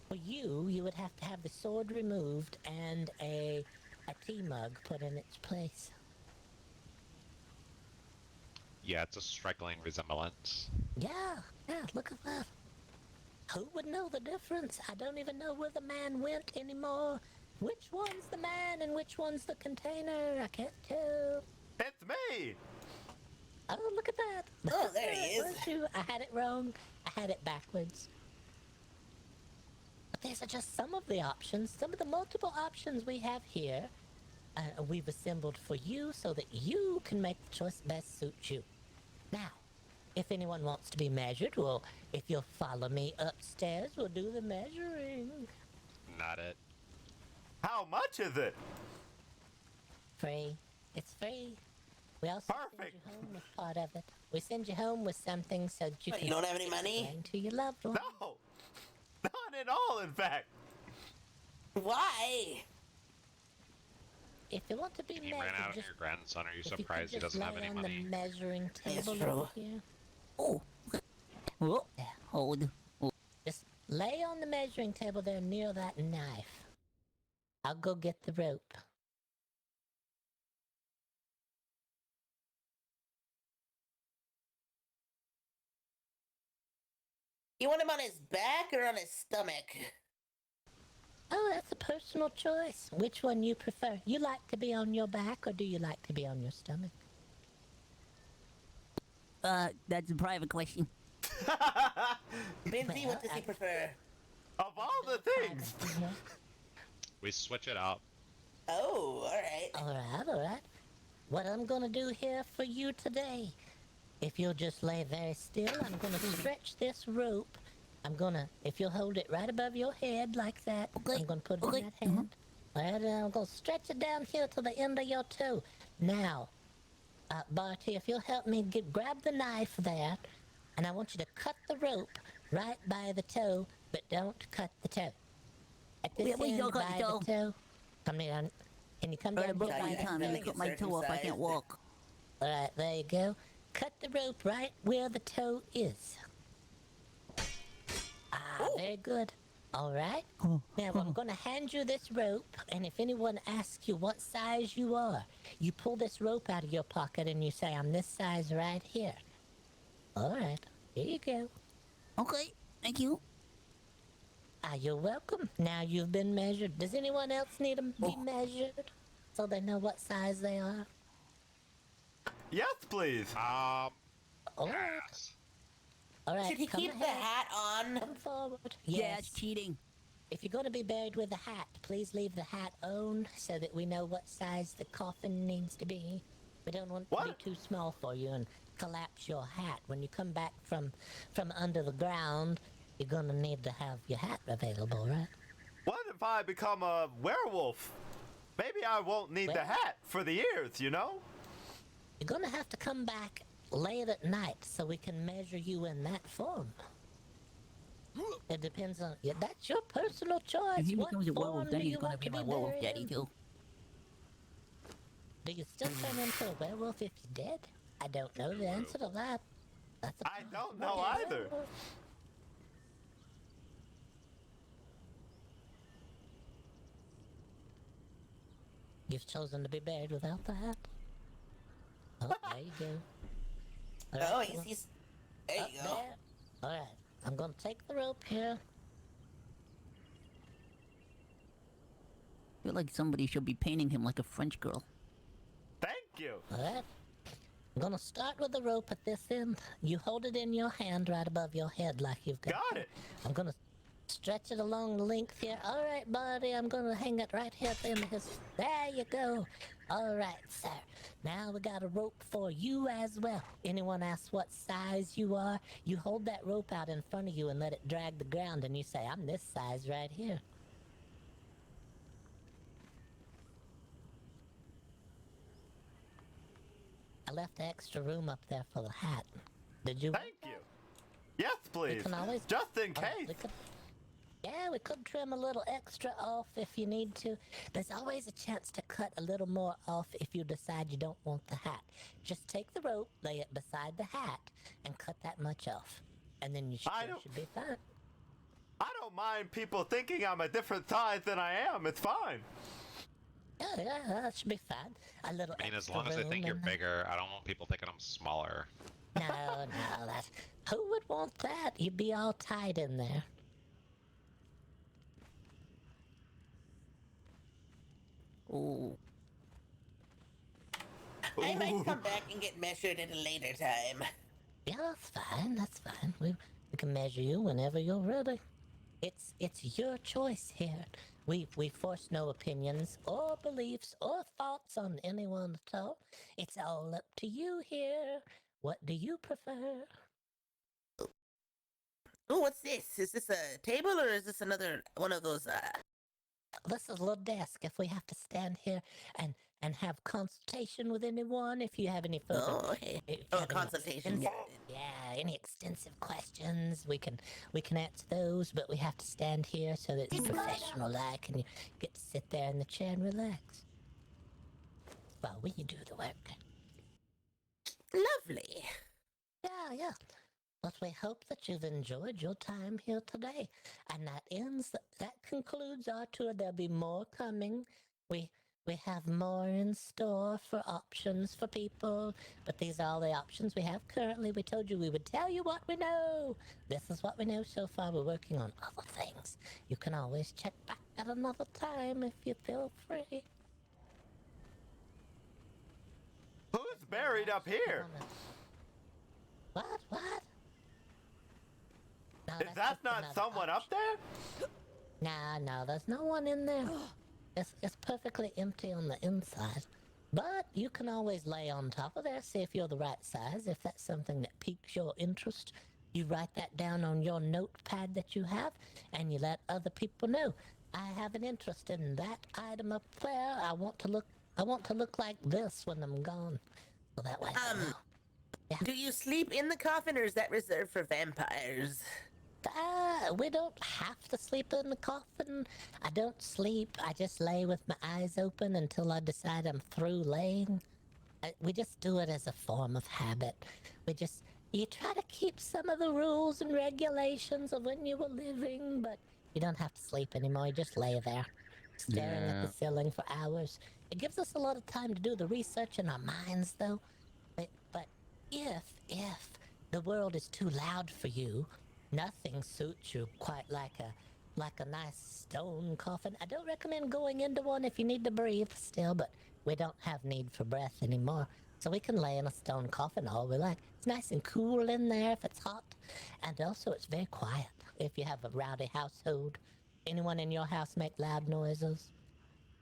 Speaker 17: For you, you would have to have the sword removed and a tea mug put in its place.
Speaker 2: Yeah, it's a striking resemblance.
Speaker 17: Yeah, look at that. Who would know the difference? I don't even know where the man went anymore. Which one's the man and which one's the container? I can't tell.
Speaker 3: It's me!
Speaker 17: Oh, look at that.
Speaker 8: Oh, there he is.
Speaker 17: I had it wrong. I had it backwards. But these are just some of the options, some of the multiple options we have here. We've assembled for you so that you can make the choice best suits you. Now, if anyone wants to be measured, well, if you'll follow me upstairs, we'll do the measuring.
Speaker 2: Not it.
Speaker 3: How much is it?
Speaker 17: Free. It's free. We also send you home with part of it. We send you home with something so that you
Speaker 8: What,
Speaker 17: can...
Speaker 8: you don't have any money?
Speaker 17: explain to your loved one.
Speaker 3: No! Not at all, in fact.
Speaker 8: Why?
Speaker 17: If you want to be
Speaker 2: You
Speaker 17: measured,
Speaker 2: ran out on
Speaker 17: just...
Speaker 2: your grandson. Are you
Speaker 17: if
Speaker 2: surprised he
Speaker 17: you could just
Speaker 2: doesn't have
Speaker 17: lay
Speaker 2: any
Speaker 17: on
Speaker 2: money?
Speaker 17: the measuring
Speaker 8: Yes,
Speaker 17: table
Speaker 8: true.
Speaker 17: over here.
Speaker 9: Oh. Oh. Yeah, hold. Oh.
Speaker 17: Just lay on the measuring table there near that knife. I'll go get the rope.
Speaker 8: You want him on his back or on his stomach?
Speaker 17: Oh, that's a personal choice. Which one you prefer? You like to be on your back, or do you like to be on your stomach?
Speaker 9: That's a private question.
Speaker 8: Binzy, what does he prefer?
Speaker 3: Of all the things!
Speaker 2: We switch it up.
Speaker 8: Oh, alright.
Speaker 17: Alright. What I'm gonna do here for you today, if you'll just lay very still, I'm gonna stretch this rope. If you'll hold it right above your head like that, I'm gonna put it in that hand. Alright, I'm gonna stretch it down here to the end of your toe. Now, Barty, if you'll help me grab the knife there, and I want you to cut the rope right by the toe, but don't cut the toe. At this
Speaker 9: Please
Speaker 17: end,
Speaker 9: don't cut
Speaker 17: by
Speaker 9: the toe.
Speaker 17: the toe. Come down. Can you come down
Speaker 9: About
Speaker 17: here?
Speaker 9: my time I cut my toe off, I can't walk.
Speaker 17: All right, there you go. Cut the rope right where the toe is. Very good. All right. Now I'm going to hand you this rope, and if anyone asks you what size you are, you pull this rope out of your pocket and you say, "I'm this size right here." All right. Here you go.
Speaker 9: Okay, thank you.
Speaker 17: You're welcome. Now you've been measured. Does anyone else need to be measured so they know what size they are?
Speaker 3: Yes, please.
Speaker 17: All right. All right.
Speaker 8: Should he
Speaker 17: come
Speaker 8: keep the
Speaker 17: ahead.
Speaker 8: hat on?
Speaker 17: Come forward.
Speaker 9: Yeah, it's cheating.
Speaker 17: If you're going to be buried with a hat, please leave the hat on so that we know what size the coffin needs to be. We don't want it to be too small for you and collapse your hat. When you come back from under the ground, you're going to need to have your hat available, right?
Speaker 3: What if I become a werewolf? Maybe I won't need the hat for the ears, you know?
Speaker 17: You're going to have to come back late at night so we can measure you in that form. It depends on... Yeah, that's your personal choice.
Speaker 9: If he
Speaker 17: What
Speaker 9: becomes a
Speaker 17: form
Speaker 9: werewolf,
Speaker 17: do
Speaker 9: then he's
Speaker 17: you
Speaker 9: gonna
Speaker 17: want
Speaker 9: be
Speaker 17: to
Speaker 9: my werewolf
Speaker 17: buried
Speaker 9: daddy
Speaker 17: in?
Speaker 9: too.
Speaker 17: Do you still turn into a werewolf if you're dead? I don't know the answer to that.
Speaker 3: I don't know either.
Speaker 17: You've chosen to be buried without the hat. Oh, there you go.
Speaker 8: Oh,
Speaker 17: right,
Speaker 8: he's there you go.
Speaker 17: There. All right, I'm gonna take the rope here.
Speaker 9: I feel like somebody should be painting him like a French girl.
Speaker 3: Thank you.
Speaker 17: All right. I'm gonna start with the rope at this end. You hold it in your hand right above your head like you've got.
Speaker 3: Got it.
Speaker 17: I'm gonna stretch it along the length here. All right, buddy. I'm gonna hang it right here at the end of his. There you go. All right, sir. Now we got a rope for you as well. Anyone asks what size you are, you hold that rope out in front of you and let it drag the ground, and you say, "I'm this size right here." I left extra room up there for the hat. Did you?
Speaker 3: Thank you. Yes, please.
Speaker 17: can always-
Speaker 3: Just in
Speaker 17: All right,
Speaker 3: case.
Speaker 17: we could trim a little extra off if you need to. There's always a chance to cut a little more off if you decide you don't want the hat. Just take the rope, lay it beside the hat, and cut that much off. And then you should be fine.
Speaker 3: I don't mind people thinking I'm a different size than I am. It's fine.
Speaker 17: Yeah, that should be fine. A little
Speaker 2: I mean, as
Speaker 17: extra
Speaker 2: long as they
Speaker 17: room
Speaker 2: think you're
Speaker 17: and-
Speaker 2: bigger, I don't want people thinking I'm smaller.
Speaker 17: No, that's... Who would want that? You'd be all tied in there.
Speaker 9: Ooh.
Speaker 8: I might come back and get measured at a later time.
Speaker 17: Yeah, that's fine. That's fine. We can measure you whenever you're ready. It's your choice here. We force no opinions or beliefs or thoughts on anyone at all. It's all up to you here. What do you prefer?
Speaker 8: Oh, what's this? Is this a table or is this another one of those?
Speaker 17: This is a little desk. If we have to stand here and have consultation with anyone, if you have any further,
Speaker 8: Oh, okay.
Speaker 17: if you
Speaker 8: Oh,
Speaker 17: have any
Speaker 8: consultation.
Speaker 17: yeah, any extensive questions, we can answer those. But we have to stand here so that it's professional like, and you get to sit there in the chair and relax while we do the work.
Speaker 8: Lovely.
Speaker 17: Yeah. But we hope that you've enjoyed your time here today. And that concludes our tour. There'll be more coming. We have more in store for options for people, but these are all the options we have currently. We told you we would tell you what we know. This is what we know so far. We're working on other things. You can always check back at another time if you feel free.
Speaker 3: Who's buried up here?
Speaker 17: What? No,
Speaker 3: Is that
Speaker 17: just
Speaker 3: not
Speaker 17: another
Speaker 3: someone up there?
Speaker 17: No, there's no one in there. It's perfectly empty on the inside. But you can always lay on top of there, see if you're the right size. If that's something that piques your interest, you write that down on your notepad that you have, and you let other people know. I have an interest in that item up there. I want to look I want to look like this when I'm gone. So that way.
Speaker 8: Do you sleep in the coffin, or is that reserved for vampires?
Speaker 17: We don't have to sleep in the coffin. I don't sleep. I just lay with my eyes open until I decide I'm through laying. We just do it as a form of habit. You try to keep some of the rules and regulations of when you were living, but you don't have to sleep anymore. You just lay there, staring at the ceiling for hours. It gives us a lot of time to do the research in our minds, though. But if the world is too loud for you, nothing suits you quite like a nice stone coffin. I don't recommend going into one if you need to breathe still, but we don't have need for breath anymore. So we can lay in a stone coffin all we like. It's nice and cool in there if it's hot. And also it's very quiet if you have a rowdy household. Anyone in your house make loud noises?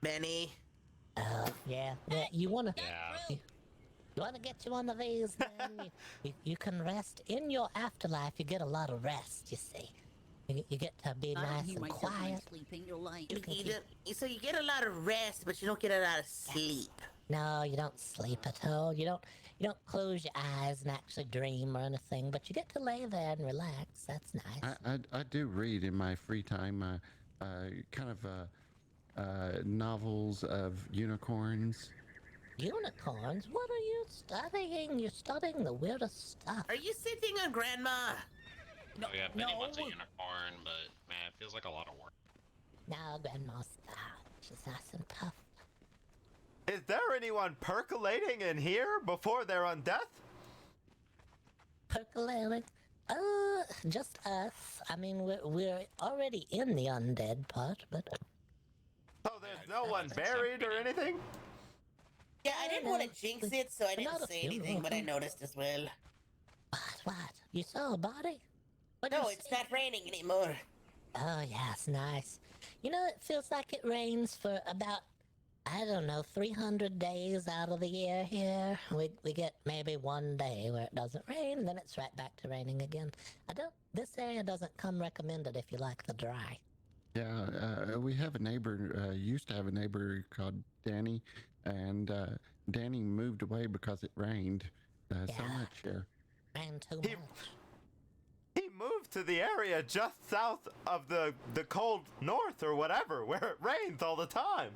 Speaker 8: Many.
Speaker 17: Yeah. You wanna get you one of these, then you can rest in your afterlife. You get a lot of rest, you see. You get to be nice and quiet.
Speaker 8: So you get a lot of rest, but you don't get a lot of sleep.
Speaker 17: No, you don't sleep at all. You don't close your eyes and actually dream or anything, but you get to lay there and relax. That's nice.
Speaker 18: I do read in my free time, kind of novels of unicorns.
Speaker 17: Unicorns? What are you studying? You're studying the weirdest stuff.
Speaker 8: Are you sitting on Grandma?
Speaker 2: Oh yeah, Benny wants a unicorn, but man, it feels like a lot of work.
Speaker 17: No, Grandma's she's nice and tough.
Speaker 3: Is there anyone percolating in here before they're on death?
Speaker 17: Percolating? Just us. I mean, we're already in the undead part, but...
Speaker 3: Oh, there's no one buried or anything?
Speaker 8: Yeah, I didn't want to jinx it, so I didn't say anything, but I noticed as well.
Speaker 17: What? You saw a body?
Speaker 8: No, it's not raining anymore.
Speaker 17: Oh, yeah, it's nice. You know, it feels like it rains for about, I don't know, 300 days out of the year here. We get maybe one day where it doesn't rain, and then it's right back to raining again. This area doesn't come recommended if you like the dry.
Speaker 18: Yeah, we have a neighbor, used to have a neighbor called Danny, and Danny moved away because it rained so much here.
Speaker 17: Rained too much.
Speaker 3: He moved to the area just south of the cold north or whatever, where it rains all the time.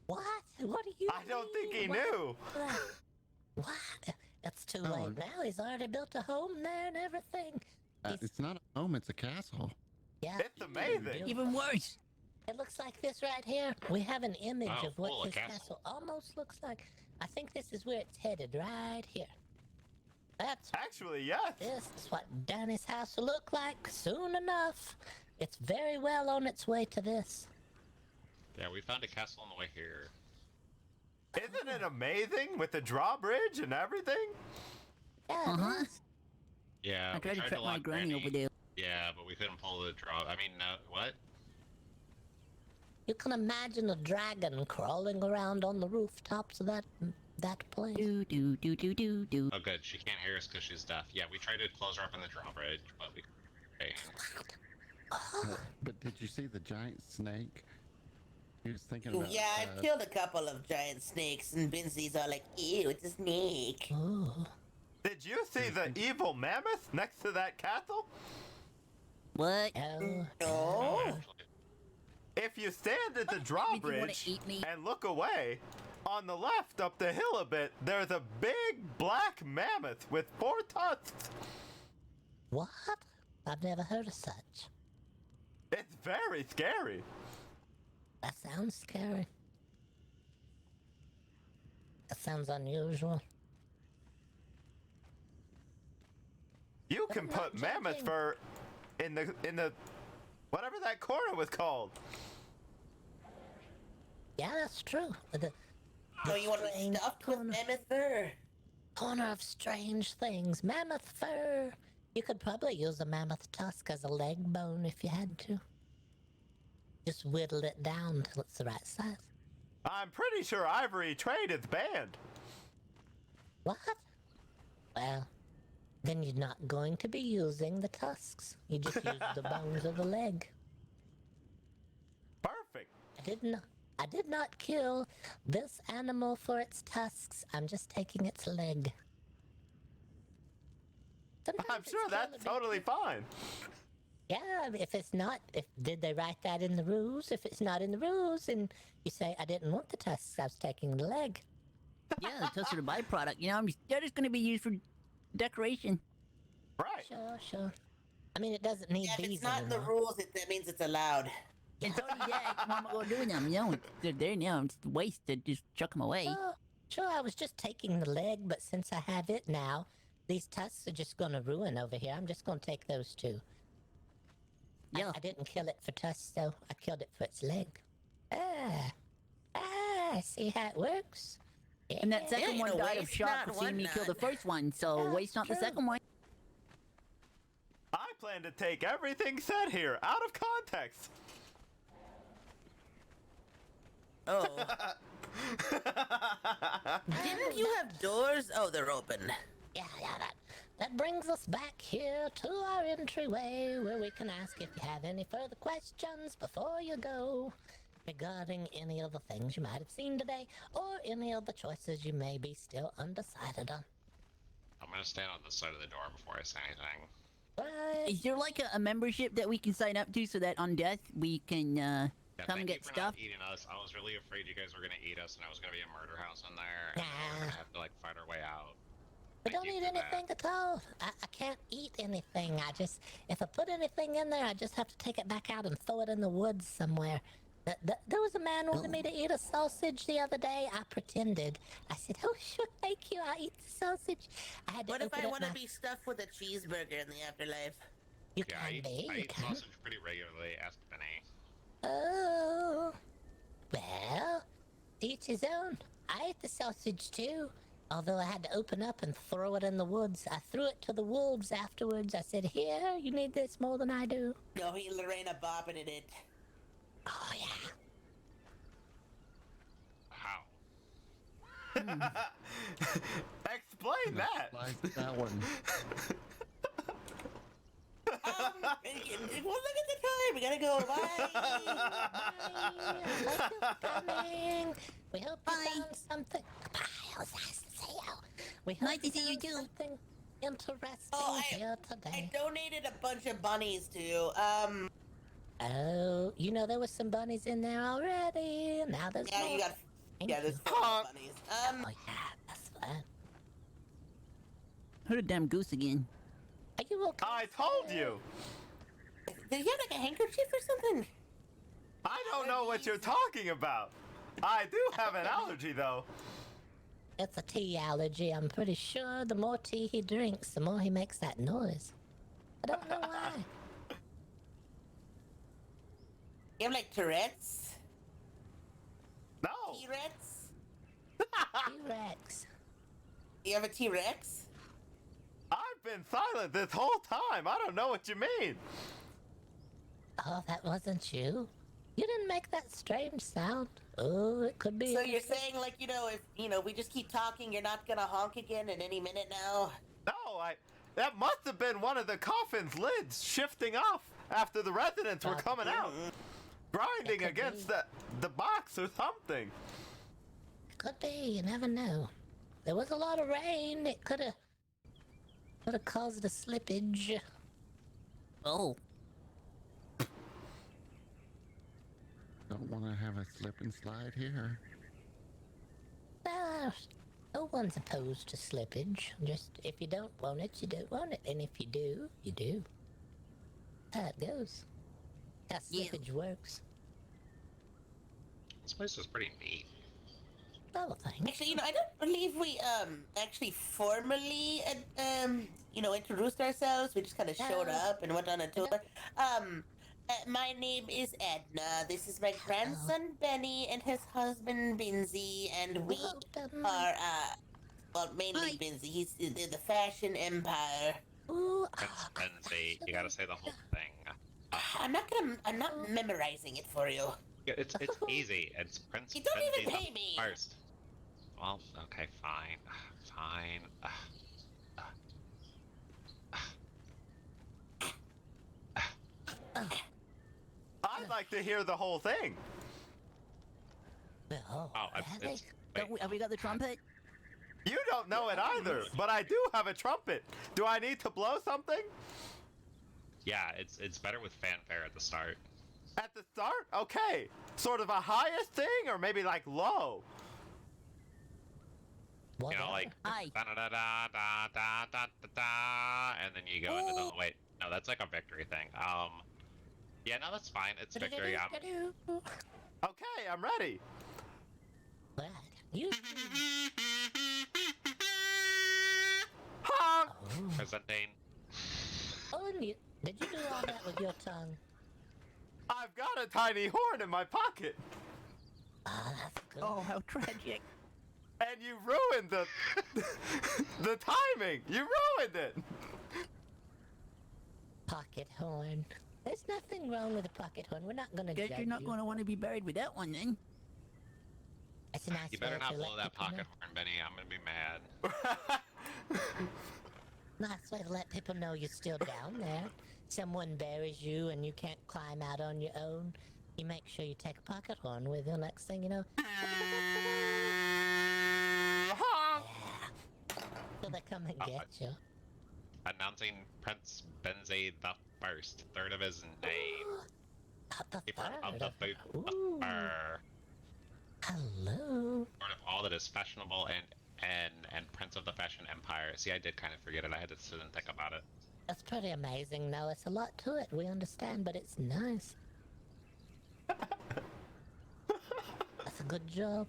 Speaker 17: What? What do you
Speaker 3: I don't think he knew.
Speaker 17: What? It's too late now. He's already built a home there and everything.
Speaker 18: It's not a home, it's a castle.
Speaker 17: Yeah.
Speaker 3: It's amazing.
Speaker 9: Even worse.
Speaker 17: It looks like this right here. We have an image
Speaker 2: Wow,
Speaker 17: of what
Speaker 2: cool, a
Speaker 17: his
Speaker 2: castle.
Speaker 17: castle almost looks like. I think this is where it's headed, right here. That's
Speaker 3: actually, yes.
Speaker 17: This is what Danny's house will look like soon enough. It's very well on its way to this.
Speaker 2: Yeah, we found a castle on the way here.
Speaker 3: Isn't it amazing with the drawbridge and everything?
Speaker 17: Yeah.
Speaker 2: Yeah,
Speaker 9: I
Speaker 2: we
Speaker 9: tried to trap my
Speaker 2: lock
Speaker 9: granny over there.
Speaker 2: Yeah, but we couldn't pull the draw. I mean, what?
Speaker 17: You can imagine a dragon crawling around on the rooftops of that place.
Speaker 9: Do.
Speaker 2: Oh, good. She can't hear us because she's deaf. Yeah, we tried to close her up in the drawbridge, but we. Hey.
Speaker 18: But did you see the giant snake? He was thinking about.
Speaker 8: Yeah, I've killed a couple of giant snakes, and Binsy's all like, ew, it's a snake.
Speaker 3: Did you see the evil mammoth next to that castle?
Speaker 9: What?
Speaker 8: No.
Speaker 3: If you stand at the drawbridge and look away, on the left up the hill a bit, there's a big black mammoth with 4 tusks.
Speaker 17: What? I've never heard of such.
Speaker 3: It's very scary.
Speaker 17: That sounds scary. That sounds unusual.
Speaker 3: You can put mammoth fur in the whatever that corner was called.
Speaker 17: Yeah, that's true.
Speaker 8: So you want to be stuffed with mammoth fur?
Speaker 17: Corner of strange things. Mammoth fur. You could probably use a mammoth tusk as a leg bone if you had to. Just whittle it down till it's the right size.
Speaker 3: I'm pretty sure ivory trade is banned.
Speaker 17: What? Well, then you're not going to be using the tusks. You just use the bones of the leg.
Speaker 3: Perfect.
Speaker 17: I didn't know. I did not kill this animal for its tusks. I'm just taking its leg.
Speaker 3: I'm sure that's totally fine.
Speaker 17: Yeah, if it's not, did they write that in the rules? If it's not in the rules, and you say I didn't want the tusks, I was taking the leg.
Speaker 9: Yeah, the tusks are the byproduct. You know, they're just going to be used for decoration.
Speaker 3: Right.
Speaker 17: Sure. I mean, it doesn't need
Speaker 8: If
Speaker 17: these
Speaker 8: it's not in the
Speaker 17: anymore.
Speaker 8: rules, that means it's allowed.
Speaker 9: And so does that. What am I going to do with them? You know, they're there now. It's wasted. Just chuck them away.
Speaker 17: Sure, I was just taking the leg, but since I have it now, these tusks are just going to ruin over here. I'm just going to take those two.
Speaker 9: Yeah.
Speaker 17: I didn't kill it for tusks, though. I killed it for its leg. See how it works?
Speaker 9: And that second
Speaker 8: Yeah,
Speaker 9: one
Speaker 8: you know,
Speaker 9: died of
Speaker 8: waste
Speaker 9: shock
Speaker 8: not,
Speaker 9: for seeing
Speaker 8: want
Speaker 9: me kill the
Speaker 8: none.
Speaker 9: first one, so waste not the
Speaker 17: true.
Speaker 9: second one.
Speaker 3: I plan to take everything said here out of context.
Speaker 8: Oh. Didn't you have doors? Oh, they're open.
Speaker 17: Yeah, that brings us back here to our entryway where we can ask if you have any further questions before you go regarding any of the things you might have seen today or any of the choices you may be still undecided on.
Speaker 2: I'm gonna stand on this side of the door before I say anything.
Speaker 9: Is there like a membership that we can sign up to so that on death we can
Speaker 2: Yeah,
Speaker 9: come and
Speaker 2: thank you
Speaker 9: get
Speaker 2: for
Speaker 9: stuff?
Speaker 2: not eating us. I was really afraid you guys were gonna eat us, and I was gonna be a murder house in there, and we were gonna have to like fight our way out.
Speaker 17: I don't eat anything at all. I can't eat anything. If I put anything in there, I just have to take it back out and throw it in the woods somewhere. There was a man wanted me to eat a sausage the other day. I pretended. I said, "Oh, sure, thank you. I'll eat the sausage." I had to
Speaker 8: What if
Speaker 17: open
Speaker 8: I
Speaker 17: up
Speaker 8: want to
Speaker 17: my-
Speaker 8: be stuffed with a cheeseburger in the afterlife?
Speaker 17: You
Speaker 2: Yeah, I eat sausage pretty regularly. Ask Benny.
Speaker 17: Oh, well, each his own. I ate the sausage too, although I had to open up and throw it in the woods. I threw it to the wolves afterwards. I said, "Here, you need this more than I do."
Speaker 8: No, he Lorena bopping at it.
Speaker 17: Oh yeah.
Speaker 2: How?
Speaker 3: Explain that.
Speaker 18: Like that one.
Speaker 8: Well, look at the time. We gotta go.
Speaker 17: Coming. We hope you found something. Bye. It was nice to see you. We hope
Speaker 9: Nice to see you too.
Speaker 17: Something interesting
Speaker 8: Oh,
Speaker 17: here today.
Speaker 8: I donated a bunch of bunnies to you.
Speaker 17: Oh, you know there was some bunnies in there already. Now there's
Speaker 8: Yeah,
Speaker 17: more.
Speaker 8: you got.
Speaker 17: Thank
Speaker 8: Yeah, there's
Speaker 17: you.
Speaker 8: 4 bunnies.
Speaker 17: Oh yeah, that's fun.
Speaker 9: Heard a damn goose again.
Speaker 17: Are you okay?
Speaker 3: I told you.
Speaker 8: Did you have like a handkerchief or something?
Speaker 3: I don't know what you're talking about. I do have an allergy though.
Speaker 17: It's a tea allergy. I'm pretty sure the more tea he drinks, the more he makes that noise. I don't know why.
Speaker 8: You have like Tourette's?
Speaker 3: No.
Speaker 8: T-Rex?
Speaker 17: T-Rex.
Speaker 8: You have a T-Rex?
Speaker 3: I've been silent this whole time. I don't know what you mean.
Speaker 17: Oh, that wasn't you? You didn't make that strange sound. Oh, it could be.
Speaker 8: So you're saying like, if, we just keep talking, you're not gonna honk again at any minute now?
Speaker 3: No, that must have been one of the coffin's lids shifting off after the residents were coming out. Grinding against the box or something.
Speaker 17: Could be, you never know. There was a lot of rain. It could have caused a slippage.
Speaker 9: Oh.
Speaker 18: Don't want to have a slip and slide here.
Speaker 17: No one's opposed to slippage. Just if you don't want it, you don't want it. And if you do, you do. That's how it goes. How slippage works.
Speaker 2: This place is pretty neat.
Speaker 17: Oh, thanks.
Speaker 8: Actually, I don't believe we actually formally introduced ourselves. We just kind of showed up and went on a tour. My name is Edna. This is my grandson Benny and his husband Binzi, and we are mainly Binzi. He's the fashion empire.
Speaker 2: That's Benzie. You gotta say the whole thing.
Speaker 8: I'm not memorizing it for you.
Speaker 2: Yeah, it's easy. It's Prince
Speaker 8: You don't even
Speaker 2: Benzie
Speaker 8: pay me.
Speaker 2: First. Well, okay, fine. Fine.
Speaker 3: I'd like to hear the whole thing.
Speaker 17: Oh,
Speaker 2: it's
Speaker 9: Have we got the trumpet?
Speaker 3: You don't know it either, but I do have a trumpet. Do I need to blow something?
Speaker 2: yeah, it's better with fanfare at the start.
Speaker 3: At the start? Okay. Sort of a highest thing, or maybe like low?
Speaker 2: You know, like
Speaker 9: Aye.
Speaker 2: da da da da da da da da, and then you go into the wait. No, that's like a victory thing. Yeah, no, that's fine. It's victory.
Speaker 3: Okay, I'm ready.
Speaker 17: Right. You.
Speaker 3: Honk!
Speaker 2: Presenting.
Speaker 17: Oh, and did you do all that with your tongue?
Speaker 3: I've got a tiny horn in my pocket.
Speaker 17: Ah, that's good.
Speaker 9: Oh, how tragic.
Speaker 3: And you ruined the the timing. You ruined it.
Speaker 17: Pocket horn. There's nothing wrong with a pocket horn. We're not gonna
Speaker 9: Guess
Speaker 17: judge
Speaker 9: you're not
Speaker 17: you.
Speaker 9: going to want to be buried with that one then.
Speaker 17: It's a nice
Speaker 2: You better
Speaker 17: way
Speaker 2: not
Speaker 17: to
Speaker 2: blow
Speaker 17: let
Speaker 2: that
Speaker 17: people
Speaker 2: pocket
Speaker 17: know.
Speaker 2: horn, Benny. I'm gonna be mad.
Speaker 17: Nice way to let people know you're still down there. Someone buries you and you can't climb out on your own. You make sure you take a pocket horn with you. Next thing you know, so they come and get you.
Speaker 2: Announcing Prince Benze the First, third of his name.
Speaker 17: The
Speaker 2: Keeper of the
Speaker 17: third.
Speaker 2: boot.
Speaker 17: Ooh. Hello.
Speaker 2: Sort of all that is fashionable and Prince of the Fashion Empire. See, I did kind of forget it. I had to sit and think about it.
Speaker 17: That's pretty amazing. No, it's a lot to it. We understand, but it's nice. That's a good job.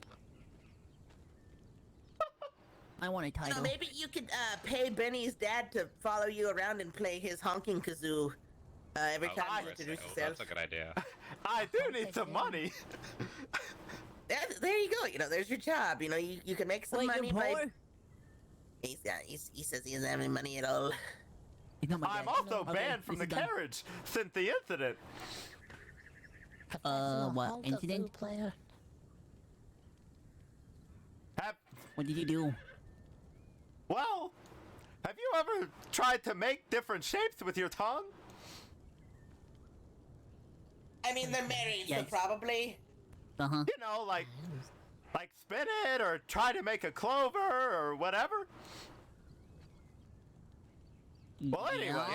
Speaker 9: I want a title.
Speaker 8: So maybe you could pay Benny's dad to follow you around and play his honking kazoo every time you introduce yourself.
Speaker 2: That's a good idea.
Speaker 3: I do need some money.
Speaker 8: There you go. You know, there's your job. You know, you can make some
Speaker 9: Wait,
Speaker 8: money
Speaker 9: you're
Speaker 8: by.
Speaker 9: poor?
Speaker 8: He says he doesn't have any money at all.
Speaker 9: He's not my
Speaker 3: I'm
Speaker 9: dad.
Speaker 3: also
Speaker 9: Okay,
Speaker 3: banned from
Speaker 9: this
Speaker 3: the
Speaker 9: is done.
Speaker 3: carriage since the incident.
Speaker 9: What
Speaker 17: Honk-a-zoo
Speaker 9: incident?
Speaker 17: player.
Speaker 9: What did you do?
Speaker 3: Well, have you ever tried to make different shapes with your tongue?
Speaker 8: I mean, they're married, so
Speaker 9: Yes.
Speaker 8: probably.
Speaker 9: Uh-huh.
Speaker 3: You know, like spin it or try to make a clover or whatever. Well, anyway,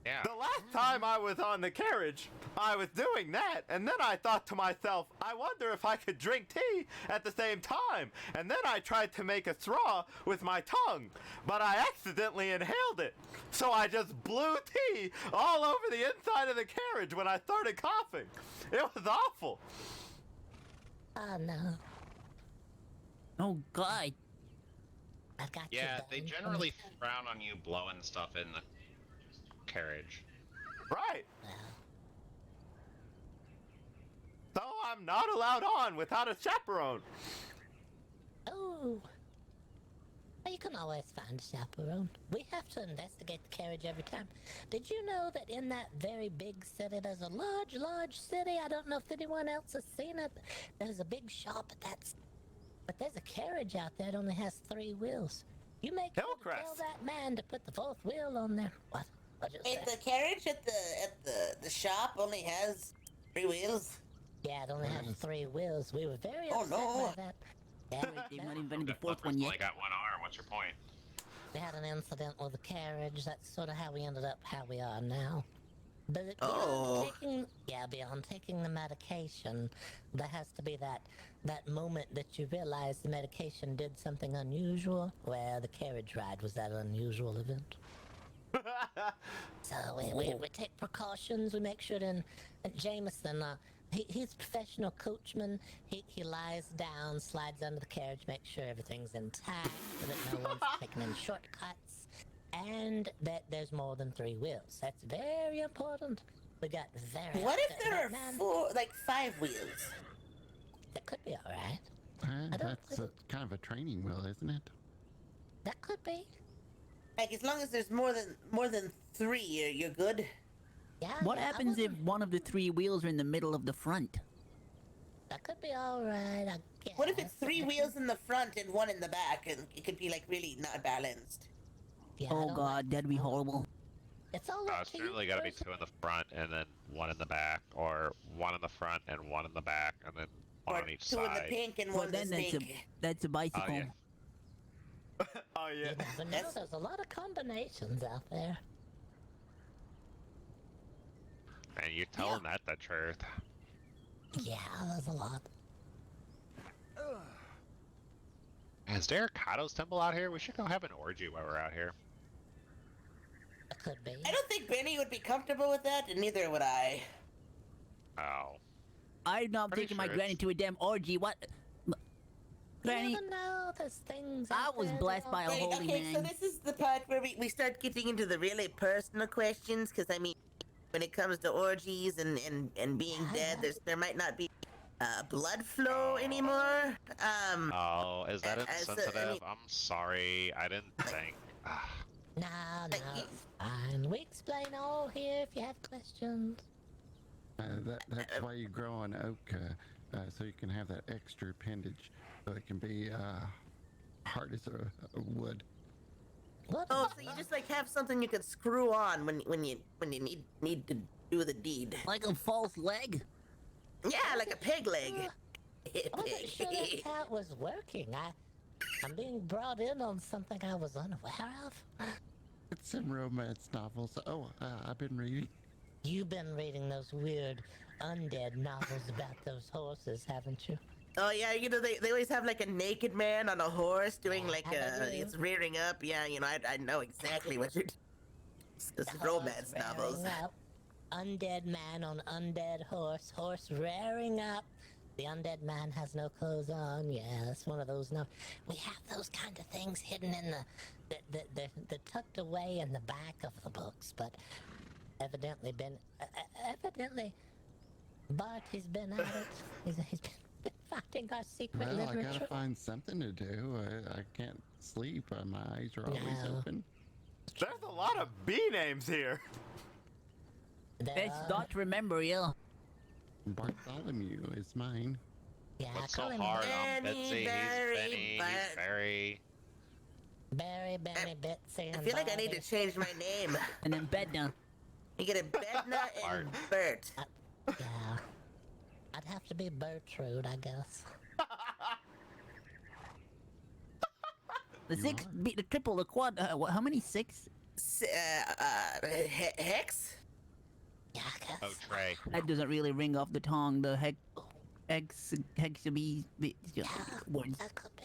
Speaker 2: Yeah.
Speaker 3: the last time I was on the carriage, I was doing that, and then I thought to myself, I wonder if I could drink tea at the same time. And then I tried to make a straw with my tongue, but I accidentally inhaled it. So I just blew tea all over the inside of the carriage when I started coughing. It was awful.
Speaker 17: Oh no.
Speaker 9: Oh, God.
Speaker 17: I got
Speaker 2: Yeah,
Speaker 17: you.
Speaker 2: they
Speaker 17: done.
Speaker 2: generally frown on you blowing stuff in the carriage.
Speaker 3: Right. So I'm not allowed on without a chaperone.
Speaker 17: Oh. Well, you can always find a chaperone. We have to investigate the carriage every time. Did you know that in that very big city, there's a large, large city? I don't know if anyone else has seen it. There's a big shop, but there's a carriage out there that only has 3 wheels. You make sure to tell that man to put the 4th wheel on there. What? What'd you
Speaker 8: Wait,
Speaker 17: say?
Speaker 8: the carriage at the shop only has 3 wheels.
Speaker 17: Yeah, it only has 3 wheels. We were very
Speaker 8: Oh,
Speaker 17: upset
Speaker 8: no.
Speaker 17: by that. Yeah,
Speaker 9: They've not invented the
Speaker 2: The
Speaker 9: 4th one
Speaker 2: flipper's
Speaker 9: yet.
Speaker 2: only got one arm. What's your point?
Speaker 17: we had an incident with the carriage. That's sort of how we ended up how we are now. But beyond taking the medication, there has to be that moment that you realize the medication did something unusual. Well, the carriage ride was that unusual event. So we take precautions. We make sure to. And Jameson, he's a professional coachman. He lies down, slides under the carriage, makes sure everything's intact, so that no one's taking any shortcuts, and that there's more than 3 wheels. That's very important. We got very.
Speaker 8: What if
Speaker 17: upset
Speaker 8: there
Speaker 17: with
Speaker 8: are
Speaker 17: that man.
Speaker 8: 5 wheels?
Speaker 17: That could be all right.
Speaker 18: That's kind of a training wheel, isn't it?
Speaker 17: That could be.
Speaker 8: Like, as long as there's more than 3, you're good.
Speaker 17: Yeah.
Speaker 9: What
Speaker 17: yeah, I
Speaker 9: happens if
Speaker 17: wouldn't-
Speaker 9: one of the 3 wheels are in the middle of the front?
Speaker 17: That could be all right. I guess.
Speaker 8: What if it's 3 wheels in the front and 1 in the back, and it could be like really not balanced?
Speaker 17: Yeah, I
Speaker 9: Oh,
Speaker 17: don't
Speaker 9: God, that'd be horrible.
Speaker 17: It's all
Speaker 2: No,
Speaker 17: up
Speaker 2: it's
Speaker 17: to you.
Speaker 2: generally got to be
Speaker 17: person.
Speaker 2: 2 in the front and then 1 in the back, or 1 in the front and 1 in the back, and then One
Speaker 8: Or
Speaker 2: on each
Speaker 8: two in the
Speaker 2: side.
Speaker 8: pink and
Speaker 9: Well,
Speaker 8: one the
Speaker 9: then
Speaker 8: snake.
Speaker 9: that's a bicycle.
Speaker 2: yeah.
Speaker 3: Oh yeah.
Speaker 17: You never know. There's a lot of combinations out there.
Speaker 2: And you're telling that the truth.
Speaker 17: Yeah, there's a lot.
Speaker 2: Is there a Kato's temple out here? We should go have an orgy while we're out here.
Speaker 17: Could be.
Speaker 8: I don't think Benny would be comfortable with that, and neither would I.
Speaker 2: Oh.
Speaker 9: I'm not
Speaker 2: Pretty
Speaker 9: taking my
Speaker 2: sure
Speaker 9: granny
Speaker 2: it's-
Speaker 9: to a damn orgy. What? Granny,
Speaker 17: You never know. There's things.
Speaker 9: I
Speaker 17: out
Speaker 9: was
Speaker 17: there
Speaker 9: blessed
Speaker 17: that
Speaker 9: by a
Speaker 17: don't-
Speaker 8: Right,
Speaker 9: holy
Speaker 8: okay,
Speaker 9: man.
Speaker 8: so this is the part where we start getting into the really personal questions, because I mean, when it comes to orgies and being dead, there might not be blood flow anymore.
Speaker 2: Oh, is that
Speaker 8: so,
Speaker 2: insensitive?
Speaker 8: I mean-
Speaker 2: I'm sorry. I didn't think.
Speaker 17: No, it's fine. We explain all here if you have questions.
Speaker 18: That's why you grow on oak, so you can have that extra appendage, so it can be hard as a wood.
Speaker 17: What?
Speaker 8: Oh, so you just like have something you can screw on when you need to do the deed.
Speaker 9: Like a false leg?
Speaker 8: Yeah, like a peg leg.
Speaker 17: I wasn't sure that's how it was working. I'm being brought in on something I was unaware of.
Speaker 18: It's some romance novels. Oh, I've been reading.
Speaker 17: You've been reading those weird undead novels about those horses, haven't you?
Speaker 8: Oh yeah, you know they always have like a naked man on a horse doing like
Speaker 17: they do.
Speaker 8: it's rearing up. Yeah, you know I know exactly what you're. It's romance
Speaker 17: Horse
Speaker 8: novels.
Speaker 17: rearing up. Undead man on undead horse. Horse rearing up. The undead man has no clothes on. Yeah, that's one of those. No, we have those kind of things hidden in the tucked away in the back of the books, but evidently Bart has been at it. He's been finding our secret
Speaker 18: Well, I
Speaker 17: literature.
Speaker 18: gotta find something to do. I can't sleep. My eyes are always
Speaker 17: No.
Speaker 18: open.
Speaker 3: There's a lot of B names here.
Speaker 9: Best not to remember, yeah.
Speaker 18: Bartholomew is mine.
Speaker 17: Yeah,
Speaker 2: What's
Speaker 17: call
Speaker 2: so
Speaker 17: him
Speaker 2: hard
Speaker 8: Benny,
Speaker 2: on Betsy? He's
Speaker 8: Barry,
Speaker 2: Benny. He's
Speaker 8: Bart.
Speaker 2: Barry.
Speaker 17: Barry, Benny, Betsy, and
Speaker 8: I feel like I need to change my name.
Speaker 9: And then Bedna.
Speaker 8: You get a Bedna and Bert.
Speaker 17: Yeah. I'd have to be Bertrude, I guess.
Speaker 9: The six beat the triple, the quad. How many? Six?
Speaker 8: Hex?
Speaker 17: Yeah, I guess.
Speaker 2: Oh, Trey.
Speaker 9: That doesn't really ring off the tongue. The hexabe words.
Speaker 17: That could be.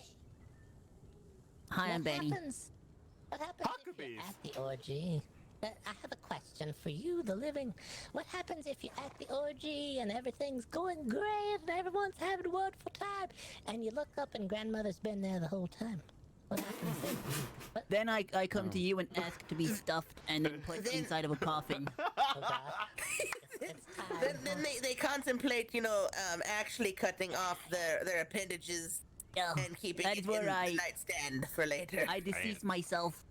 Speaker 9: Hi, I'm Benny.
Speaker 17: What happens if you're at the orgy? I have a question for you, the living. What happens if you're at the orgy and everything's going great and everyone's having a wonderful time, and you look up and grandmother's been there the whole time? What happens then?
Speaker 9: Then I come to you and ask to be stuffed and then put inside of a coffin.
Speaker 8: Then they contemplate, you know, actually cutting off their appendages and keeping
Speaker 9: That's
Speaker 8: it
Speaker 9: where
Speaker 8: in
Speaker 9: I-
Speaker 8: the nightstand for later.
Speaker 9: I deceased myself.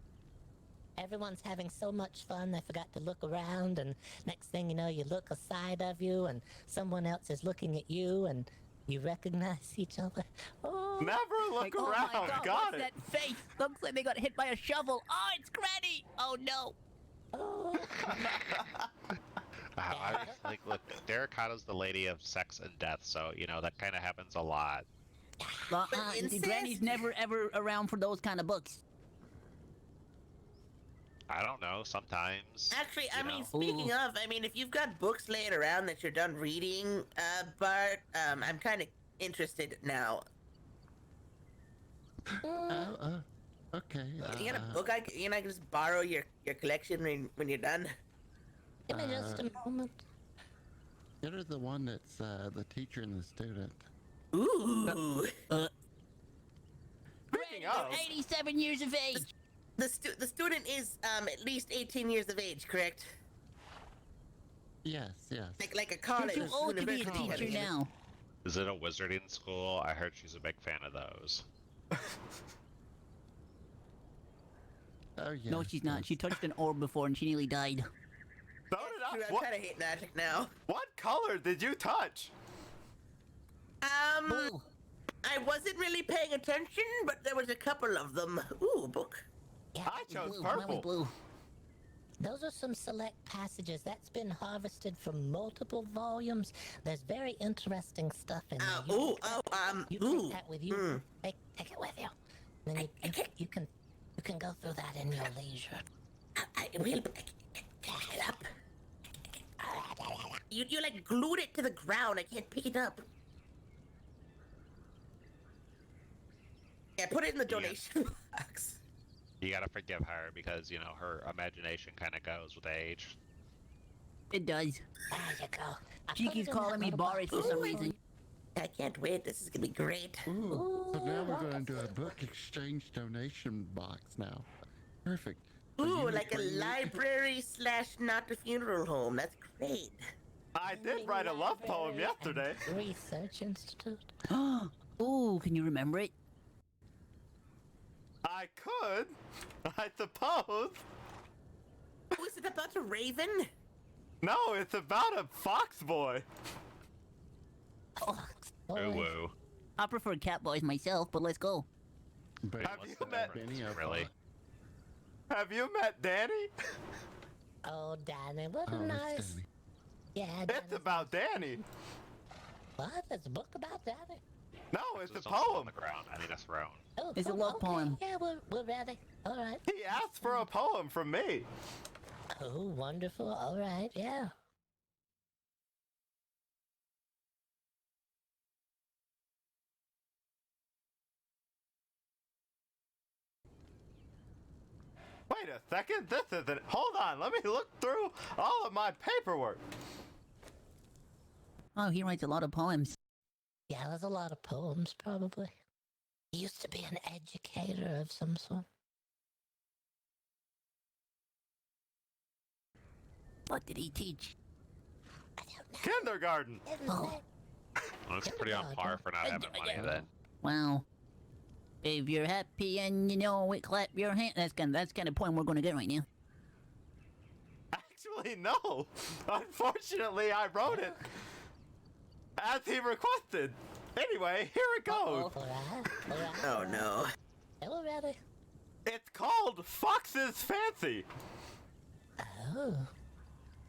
Speaker 17: Everyone's having so much fun they forgot to look around, and next thing you know, you look aside of you and someone else is looking at you and you recognize each other. Oh,
Speaker 3: Never look
Speaker 9: Oh
Speaker 3: around.
Speaker 9: my God,
Speaker 3: Got
Speaker 9: what's
Speaker 3: it.
Speaker 9: that face? Looks like they got hit by a shovel. Oh, it's Granny! Oh no!
Speaker 2: Like, look, Derricato's the lady of sex and death, so, you know, that kind of happens a lot.
Speaker 9: Granny's never ever around for those kind of books.
Speaker 2: I don't know, sometimes.
Speaker 8: Actually, I
Speaker 2: you
Speaker 8: mean,
Speaker 2: know.
Speaker 8: speaking of, I mean, if you've got books laying around that you're done reading, Bart, I'm kind of interested now.
Speaker 18: Okay.
Speaker 8: You got a book I can just borrow your collection when you're done?
Speaker 17: Give me just a moment.
Speaker 18: Get her the one that's the teacher and the student.
Speaker 8: Ooh.
Speaker 9: Granny, you're 87 years of age.
Speaker 8: The student is at least 18 years of age, correct?
Speaker 18: Yes, yes.
Speaker 8: Like a college.
Speaker 9: You're too old to be a
Speaker 8: university
Speaker 9: teacher
Speaker 8: kind of-
Speaker 9: now.
Speaker 2: Is it a wizarding school? I heard she's a big fan of those.
Speaker 18: Oh yeah.
Speaker 9: No, she's not. She touched an orb before and she nearly died.
Speaker 3: So did I.
Speaker 8: True, I
Speaker 3: What,
Speaker 8: kind of hate magic now.
Speaker 3: what color did you touch?
Speaker 9: Blue.
Speaker 8: I wasn't really paying attention, but there was a couple of them. Ooh, book.
Speaker 17: Yeah,
Speaker 3: I chose
Speaker 9: Blue. Mine was
Speaker 3: purple.
Speaker 9: blue.
Speaker 17: Those are some select passages. That's been harvested from multiple volumes. There's very interesting stuff in there. You take that with you. Take it with you. Then you can go through that in your leisure.
Speaker 8: I will pick it up. You like glued it to the ground. I can't pick it up. Yeah, put it in the donation box.
Speaker 2: You gotta forgive her because, you know, her imagination kind of goes with age.
Speaker 9: It does.
Speaker 17: There you go.
Speaker 9: She keeps calling me Boris for some reason.
Speaker 8: I can't wait. This is gonna be great.
Speaker 18: Ooh, so now we're going to do a book exchange donation box now. Perfect. So
Speaker 8: Ooh,
Speaker 18: you
Speaker 8: like a
Speaker 18: bring-
Speaker 8: library / not a funeral home. That's great.
Speaker 3: I did write a love poem yesterday.
Speaker 17: Research Institute.
Speaker 9: Ooh, can you remember it?
Speaker 3: I could, I suppose.
Speaker 8: Oh, is it about a raven?
Speaker 3: No, it's about a fox boy.
Speaker 2: Oh, whoa.
Speaker 9: I prefer cat boys myself, but let's go.
Speaker 18: But
Speaker 3: Have
Speaker 18: what's
Speaker 3: you
Speaker 18: the
Speaker 3: met-
Speaker 18: difference,
Speaker 2: Really?
Speaker 3: Have you met Danny?
Speaker 17: Oh, Danny, what
Speaker 18: Oh,
Speaker 17: a
Speaker 18: it's
Speaker 17: nice.
Speaker 18: Danny.
Speaker 17: Yeah,
Speaker 3: It's about Danny.
Speaker 17: What? There's a book about Danny?
Speaker 3: No, it's a
Speaker 2: There's also on
Speaker 3: poem.
Speaker 2: the ground. I need a throne.
Speaker 17: Oh,
Speaker 9: It's a love
Speaker 17: okay.
Speaker 9: poem.
Speaker 17: Yeah, we're ready. All right.
Speaker 3: He asked for a poem from me.
Speaker 17: Oh, wonderful. All right, yeah.
Speaker 3: Wait a second, this isn't. Hold on, let me look through all of my paperwork.
Speaker 9: Oh, he writes a lot of poems.
Speaker 17: Yeah, there's a lot of poems, probably. He used to be an educator of some sort.
Speaker 9: What did he teach?
Speaker 17: I don't know.
Speaker 3: Kindergarten.
Speaker 17: Oh.
Speaker 2: Well, it's pretty on par for not having money then.
Speaker 9: Wow. If you're happy and you know it, clap your hand. That's kind of poem we're gonna get right now.
Speaker 3: Actually, no. Unfortunately, I wrote it as he requested. Anyway, here it goes.
Speaker 17: All right.
Speaker 8: Oh no.
Speaker 17: Yeah, we're ready.
Speaker 3: It's called Fox's Fancy.
Speaker 17: Oh.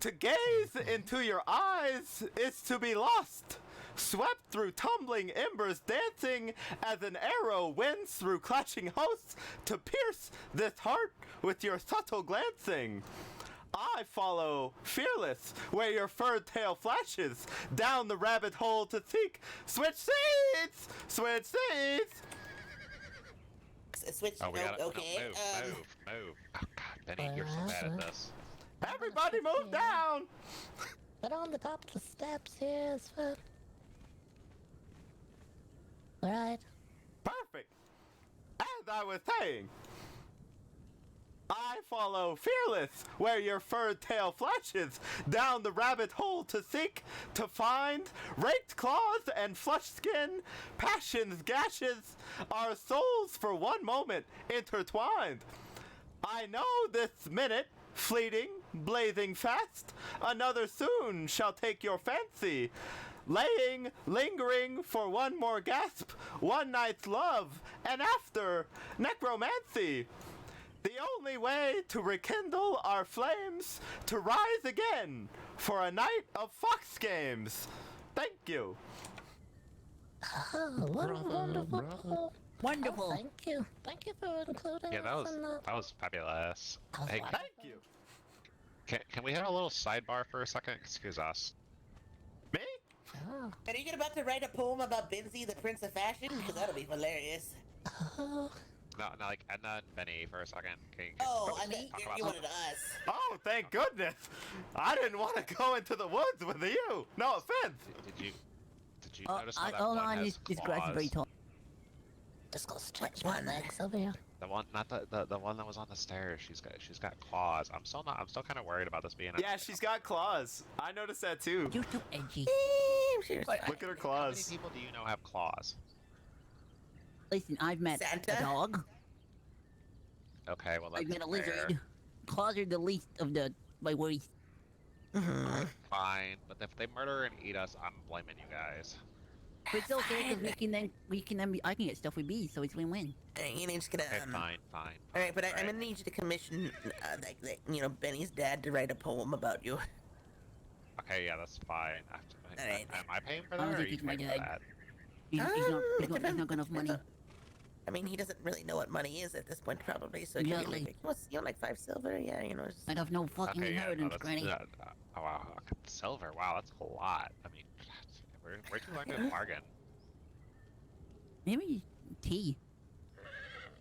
Speaker 3: To gaze into your eyes is to be lost. Swept through tumbling embers, dancing as an arrow wins through clashing hosts, to pierce this heart with your subtle glancing. I follow, fearless, where your furred tail flashes, down the rabbit hole to seek. Switch seats! Switch seats!
Speaker 8: Switch.
Speaker 2: Oh, we gotta
Speaker 8: okay.
Speaker 2: move. Oh god, Benny, you're so bad at this.
Speaker 3: Everybody move down!
Speaker 17: But on the top of the steps here is fun. Alright.
Speaker 3: Perfect. As I was saying, I follow fearless where your furred tail flashes, down the rabbit hole to seek, to find, raked claws and flushed skin, passions gashes, our souls for one moment intertwined. I know this minute, fleeting, blazing fast, another soon shall take your fancy. Laying, lingering for one more gasp, one night's love, and after, necromancy. The only way to rekindle our flames, to rise again for a night of Fox games. Thank you.
Speaker 17: Oh, wonderful.
Speaker 9: Wonderful.
Speaker 17: Oh, thank you. Thank you for including
Speaker 2: Yeah,
Speaker 17: us in the...
Speaker 2: that was fabulous.
Speaker 17: was
Speaker 2: Hey,
Speaker 17: wonderful.
Speaker 3: Thank you.
Speaker 2: can we have a little sidebar for a second? Excuse us.
Speaker 3: Me?
Speaker 17: Oh.
Speaker 8: Are you about to write a poem about Benzie, the Prince of Fashion? Because that'll be hilarious.
Speaker 17: Oh.
Speaker 2: No, like Edna and Benny for a second.
Speaker 8: Oh, I
Speaker 2: mean,
Speaker 8: mean, you wanted us.
Speaker 3: Oh, thank goodness. I didn't want to go into the woods with you. No offense.
Speaker 2: Did you notice how that
Speaker 9: Hold
Speaker 2: one
Speaker 9: on,
Speaker 2: has
Speaker 9: this grass is very
Speaker 2: claws?
Speaker 9: tall.
Speaker 17: Just go stretch my legs over here.
Speaker 2: The one, not the one that was on the stairs. She's got claws. I'm still kind of worried about this being.
Speaker 3: Yeah, she's got claws. I noticed that too.
Speaker 9: You're too edgy.
Speaker 3: Look at her
Speaker 2: How many
Speaker 3: claws.
Speaker 2: people do you know have claws?
Speaker 9: Listen, I've met
Speaker 8: Santa?
Speaker 9: a dog.
Speaker 2: Okay, well that's
Speaker 9: I've met a
Speaker 2: fair.
Speaker 9: lizard. Claws are the least of my worries.
Speaker 2: Fine, but if they murder and eat us, I'm blaming you guys.
Speaker 9: But it's okay because we can then I can get stuff with B, so it's win-win.
Speaker 8: You need to get
Speaker 2: Okay, fine.
Speaker 8: All right, but I'm gonna need you to commission, Benny's dad to write a poem about you.
Speaker 2: Okay, yeah, that's fine.
Speaker 8: Alright.
Speaker 2: Am I paying for
Speaker 9: I
Speaker 2: that,
Speaker 9: don't
Speaker 2: or are
Speaker 9: think
Speaker 2: you
Speaker 9: he's my
Speaker 2: paying for
Speaker 9: dad.
Speaker 2: that?
Speaker 9: He's not got enough money.
Speaker 8: I mean, he doesn't really know what money is at this point, probably. So it could be like, what's 5 silver? Yeah,
Speaker 9: I have no fucking
Speaker 2: Okay,
Speaker 9: inheritance,
Speaker 2: yeah,
Speaker 9: Granny.
Speaker 2: oh wow, silver. Wow, that's a lot. I mean, where'd you learn to bargain?
Speaker 9: Maybe tea.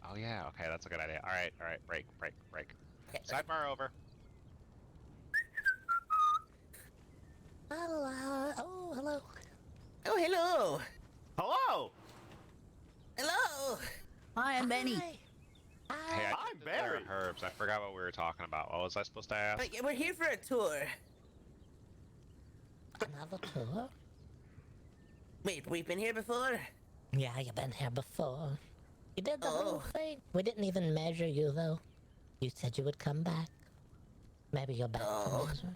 Speaker 2: Oh yeah, okay, that's a good idea. All right, break. Sidebar over.
Speaker 17: Hello. Oh, hello.
Speaker 8: Oh, hello.
Speaker 3: Hello.
Speaker 8: Hello.
Speaker 9: Hi, I'm Benny.
Speaker 2: Hey, I'm Barry. Herbs. I forgot what we were talking about. What was I supposed to ask?
Speaker 8: We're here for a tour.
Speaker 17: Another tour?
Speaker 8: Wait, we've been here before?
Speaker 17: Yeah, you've been here before. You did the whole thing. We didn't even measure you, though. You said you would come back. Maybe you're back to measure.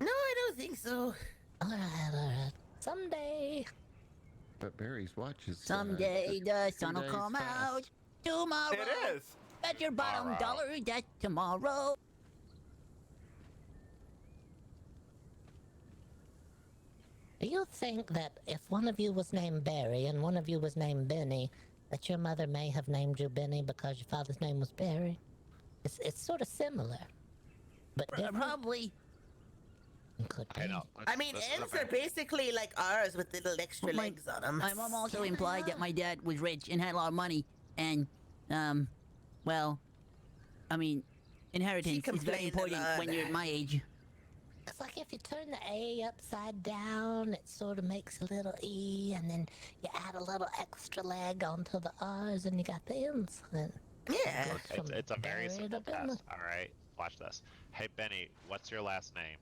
Speaker 8: No, I don't think so.
Speaker 17: Alright. Someday.
Speaker 18: But Barry's watch is.
Speaker 9: Someday the sun will
Speaker 18: days
Speaker 9: come
Speaker 18: fast.
Speaker 9: out. Tomorrow.
Speaker 3: It is.
Speaker 9: Bet your bottom dollar that tomorrow.
Speaker 17: Do you think that if one of you was named Barry and one of you was named Benny, that your mother may have named you Benny because your father's name was Barry? It's sort of similar. But
Speaker 9: Probably.
Speaker 17: Could
Speaker 2: I know.
Speaker 8: I mean, ends are basically like ours with little extra legs on them.
Speaker 9: My mom also implied that my dad was rich and had a lot of money, and, well, I mean, inheritance is very important when you're my age.
Speaker 17: it's like if you turn the A upside down, it sort of makes a little E, and then you add a little extra leg onto the R's, and you got the N's.
Speaker 8: Yeah.
Speaker 2: It's a very simple test. All right, watch this. Hey Benny, what's your last name?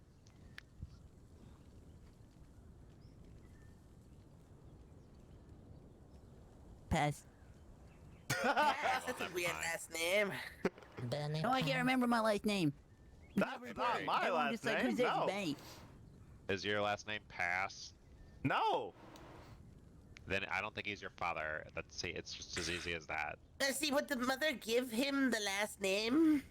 Speaker 9: Pass.
Speaker 8: That's a weird last name.
Speaker 17: Benny.
Speaker 9: No, I can't remember my last name.
Speaker 3: That's not my
Speaker 9: Everyone
Speaker 3: last
Speaker 9: just like,
Speaker 3: name.
Speaker 9: who's this
Speaker 3: No.
Speaker 9: Benny?
Speaker 2: Is your last name Pass?
Speaker 3: No.
Speaker 2: Then I don't think he's your father. Let's see, it's just as easy as that.
Speaker 8: Let's see, would the mother give him the last name?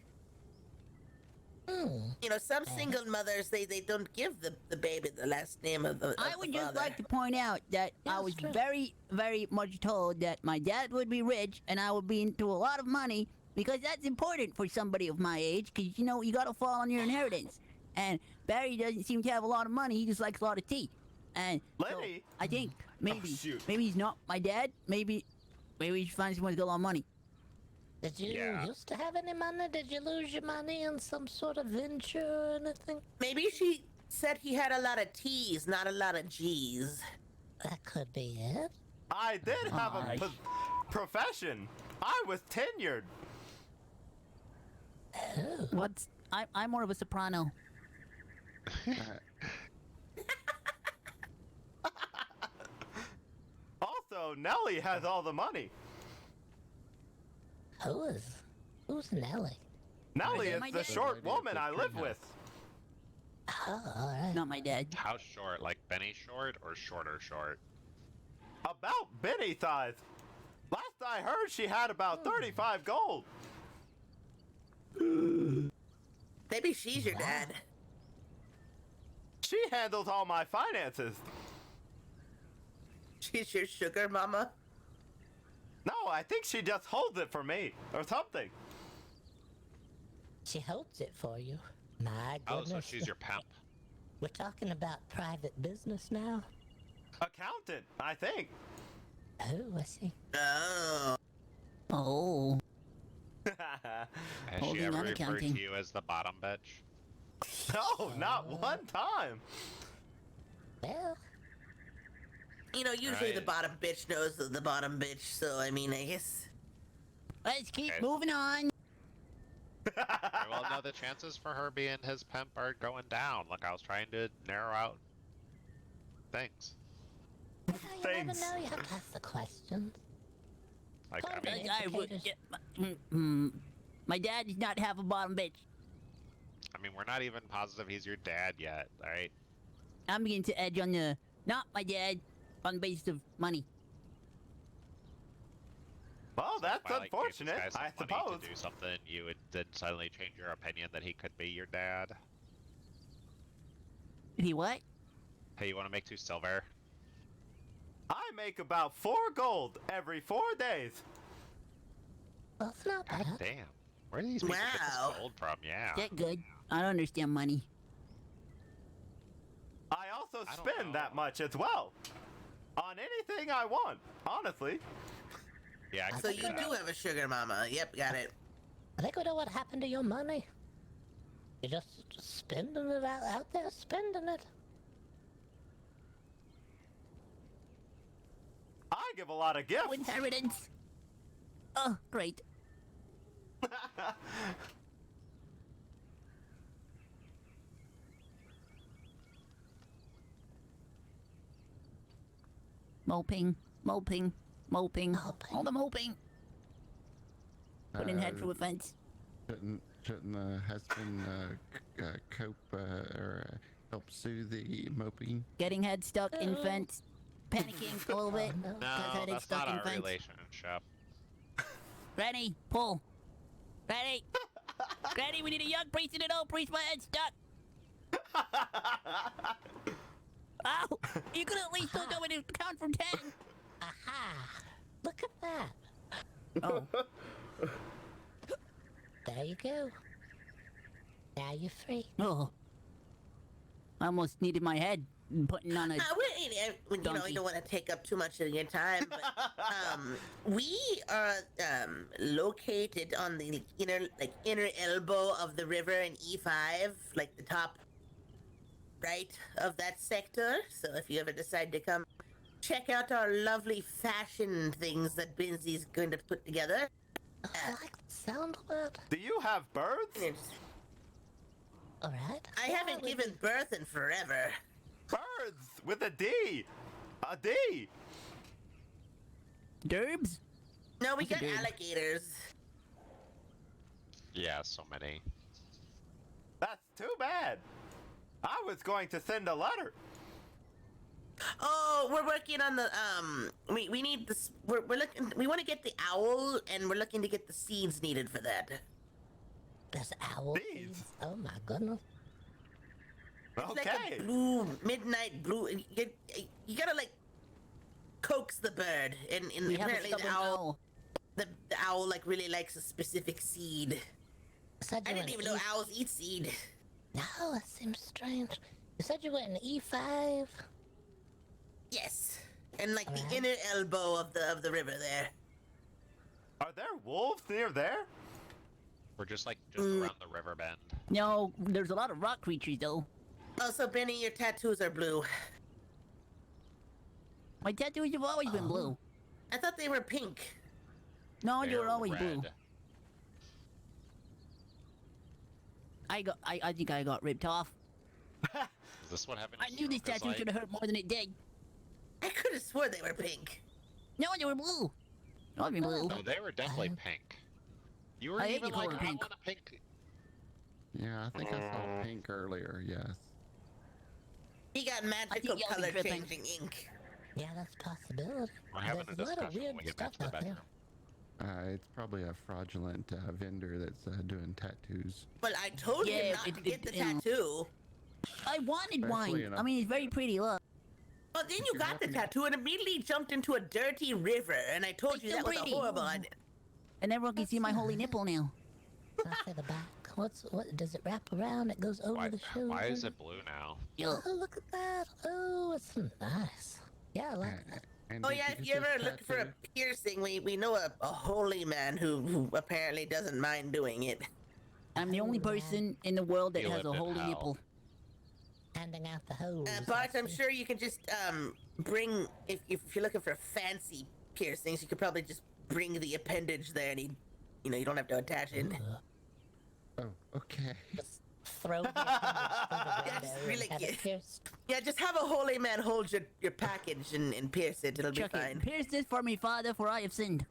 Speaker 8: You know, some single mothers, they don't give the baby the last name of the
Speaker 9: I would just
Speaker 8: father.
Speaker 9: like to point out that I was very, very much told that my dad would be rich and I would be into a lot of money because that's important for somebody of my age because, you know, you gotta fall on your inheritance. And Barry doesn't seem to have a lot of money, he just likes a lot of tea. And
Speaker 3: Lenny?
Speaker 9: so I think maybe,
Speaker 3: shoot.
Speaker 9: maybe he's not my dad, maybe we should find someone who's got a lot of money.
Speaker 17: Did you used to have any money? Did you lose your money in some sort of venture or anything?
Speaker 8: Maybe she said he had a lot of T's, not a lot of G's.
Speaker 17: That could be it.
Speaker 3: I did have a profession. I was tenured.
Speaker 9: I'm more of a soprano.
Speaker 3: Also, Nellie has all the money.
Speaker 17: Who's Nellie?
Speaker 3: Nellie is
Speaker 9: My
Speaker 3: the
Speaker 9: dad.
Speaker 3: short woman I live with.
Speaker 17: Oh, alright.
Speaker 9: Not my dad.
Speaker 2: How short? Like Benny short or shorter short?
Speaker 3: About Benny size. Last I heard, she had about 35 gold.
Speaker 8: Maybe she's your dad.
Speaker 3: She handles all my finances.
Speaker 8: She's your sugar mama?
Speaker 3: No, I think she just holds it for me, or something.
Speaker 17: She holds it for you. My
Speaker 2: Oh,
Speaker 17: goodness.
Speaker 2: so she's your pimp.
Speaker 17: We're talking about private business now.
Speaker 3: Accountant, I think.
Speaker 17: Oh, I see.
Speaker 8: Oh.
Speaker 9: Oh.
Speaker 2: Has
Speaker 9: Holding
Speaker 2: she ever
Speaker 9: on
Speaker 2: referred
Speaker 9: accounting.
Speaker 2: to you as the bottom bitch?
Speaker 3: No, not one time.
Speaker 17: Well,
Speaker 8: You know, usually the
Speaker 2: Right.
Speaker 8: bottom bitch knows the bottom bitch, so I mean, I guess.
Speaker 9: Let's keep
Speaker 2: Okay.
Speaker 9: moving on.
Speaker 2: Alright, well, no, the chances for her being his pimp are going down. Look, I was trying to narrow out things.
Speaker 17: you never
Speaker 3: Thanks.
Speaker 17: know. You have to ask the questions.
Speaker 2: Like, I
Speaker 17: Content
Speaker 2: mean,
Speaker 17: educators.
Speaker 9: My dad does not have a bottom bitch.
Speaker 2: we're not even positive he's your dad yet, alright?
Speaker 9: I'm beginning to edge on the not my dad. on the basis of money.
Speaker 3: Well, that's
Speaker 2: Why, like, gave this
Speaker 3: unfortunate,
Speaker 2: guy some
Speaker 3: I
Speaker 2: money
Speaker 3: suppose.
Speaker 2: to do something, you would then suddenly change your opinion that he could be your dad.
Speaker 9: He what?
Speaker 2: Hey, you want to make 2 silver?
Speaker 3: I make about 4 gold every 4 days.
Speaker 17: Well, it's not
Speaker 2: God
Speaker 17: bad.
Speaker 2: damn. Where do these people get
Speaker 8: Wow.
Speaker 2: this gold from? Yeah.
Speaker 9: That good. I don't understand money.
Speaker 3: I also
Speaker 2: I don't
Speaker 3: spend
Speaker 2: know.
Speaker 3: that much as well. On anything I want, honestly.
Speaker 2: Yeah, I can
Speaker 8: So
Speaker 2: see
Speaker 8: you
Speaker 2: that.
Speaker 8: do have a sugar mama. Yep, got it.
Speaker 17: I think we know what happened to your money. You're just spending it out there, spending it.
Speaker 3: I give a lot of gifts.
Speaker 9: Oh, inheritance. Oh, great. Moping, moping, moping. All the moping. Put in head for offense.
Speaker 18: Shouldn't the husband cope or help soothe the moping?
Speaker 9: Getting head stuck in fence. Panicking a little bit.
Speaker 2: No,
Speaker 9: head is
Speaker 2: that's
Speaker 9: stuck
Speaker 2: not
Speaker 9: in
Speaker 2: our
Speaker 9: fence.
Speaker 2: relationship.
Speaker 9: Ready? Pull. Ready? Ready? We need a young priest and an old priest. My head's stuck. Oh, you could at least know when to count from 10.
Speaker 17: Aha! Look at that.
Speaker 9: Oh.
Speaker 17: There you go. Now you're free.
Speaker 9: Oh. I almost needed my head putting on a...
Speaker 8: You know, I don't want to take up too much of your time, but we are located on the inner elbow of the river in E5, like the top right of that sector. So if you ever decide to come check out our lovely fashion things that Binsy's going to put together.
Speaker 17: I like the sound of it.
Speaker 3: Do you have birds?
Speaker 17: Alright.
Speaker 8: I haven't given birth in forever.
Speaker 3: Birds with a D. A D.
Speaker 9: Derbs?
Speaker 8: No, we
Speaker 9: What's a
Speaker 8: got
Speaker 9: derb?
Speaker 8: alligators.
Speaker 2: Yeah, so many.
Speaker 3: That's too bad. I was going to send a letter.
Speaker 8: Oh, we're working on the we need this. We're looking. We want to get the owl, and we're looking to get the seeds needed for that.
Speaker 17: There's owl seeds. Oh my goodness.
Speaker 8: It's like a blue midnight blue. You gotta like coax the bird, and
Speaker 9: We have a
Speaker 8: apparently the
Speaker 9: stubborn
Speaker 8: owl. The owl like really likes a specific seed.
Speaker 17: Said
Speaker 8: I
Speaker 17: you
Speaker 8: didn't
Speaker 17: were
Speaker 8: even
Speaker 17: an
Speaker 8: know owls eat seed.
Speaker 17: No, that seems strange. You said you were in E5.
Speaker 8: Yes, and like the inner elbow of the river there.
Speaker 3: Are there wolves near there?
Speaker 2: We're just around the river bend.
Speaker 9: No, there's a lot of rock creatures though.
Speaker 8: Oh, so Benny, your tattoos are blue.
Speaker 9: My tattoos have always been blue.
Speaker 8: I thought they were pink.
Speaker 9: No, they were
Speaker 2: They're
Speaker 9: always blue.
Speaker 2: red.
Speaker 9: I think I got ripped off.
Speaker 2: Is this what happened?
Speaker 9: I knew this tattoo should have hurt more than it did.
Speaker 8: I could have swore they were pink.
Speaker 9: No, they were blue. I'll be blue.
Speaker 2: No, they were definitely pink. You were
Speaker 9: I hate
Speaker 2: even
Speaker 9: you calling
Speaker 2: like,
Speaker 9: it
Speaker 2: I
Speaker 9: pink.
Speaker 2: want a pink.
Speaker 18: Yeah, I think I saw pink earlier. Yes.
Speaker 8: He got magical
Speaker 9: y'all be
Speaker 8: color
Speaker 9: tripping.
Speaker 8: changing ink.
Speaker 17: Yeah, that's a possibility.
Speaker 2: We're having
Speaker 17: There's
Speaker 2: a
Speaker 17: a lot of
Speaker 2: discussion
Speaker 17: weird
Speaker 2: when we get
Speaker 17: stuff
Speaker 2: back to the
Speaker 17: out there.
Speaker 2: bedroom.
Speaker 18: It's probably a fraudulent vendor that's doing tattoos.
Speaker 8: Well, I told him
Speaker 9: Yeah,
Speaker 8: not to get the tattoo.
Speaker 9: I wanted
Speaker 18: Especially
Speaker 9: one.
Speaker 18: in a-
Speaker 9: I mean, it's very pretty. Look.
Speaker 8: Well, then you got the tattoo and immediately jumped into a dirty river, and I told you
Speaker 9: so
Speaker 8: that was a
Speaker 9: pretty.
Speaker 8: horrible idea.
Speaker 9: And everyone can see my holy nipple now.
Speaker 17: Off at the back. What does it wrap around? It goes over the shoulder.
Speaker 2: Why is it blue now?
Speaker 9: Yo.
Speaker 17: Oh, look at that. Oh, it's nice. Yeah, I like that.
Speaker 18: And
Speaker 8: Oh
Speaker 18: did
Speaker 8: yeah,
Speaker 18: you
Speaker 8: if
Speaker 18: get
Speaker 8: you ever
Speaker 18: this
Speaker 8: look for a
Speaker 18: tattoo?
Speaker 8: piercing, we know a holy man who apparently doesn't mind doing it.
Speaker 9: I'm the only person in the world that
Speaker 2: He
Speaker 9: has a
Speaker 2: lived in
Speaker 9: holy
Speaker 2: hell.
Speaker 9: nipple.
Speaker 17: Handing out the hose.
Speaker 8: Bart,
Speaker 17: I
Speaker 8: I'm
Speaker 17: see.
Speaker 8: sure you can just bring if you're looking for fancy piercings, you could probably just bring the appendage there, and you don't have to attach it.
Speaker 18: Oh, okay.
Speaker 17: Just throw the appendage through the window
Speaker 8: really
Speaker 17: and have it
Speaker 8: cute.
Speaker 17: pierced.
Speaker 8: Yeah, just have a holy man hold your package and pierce it. It'll be
Speaker 9: Chuck
Speaker 8: fine.
Speaker 9: it. Pierce this for me, Father, for I have sinned.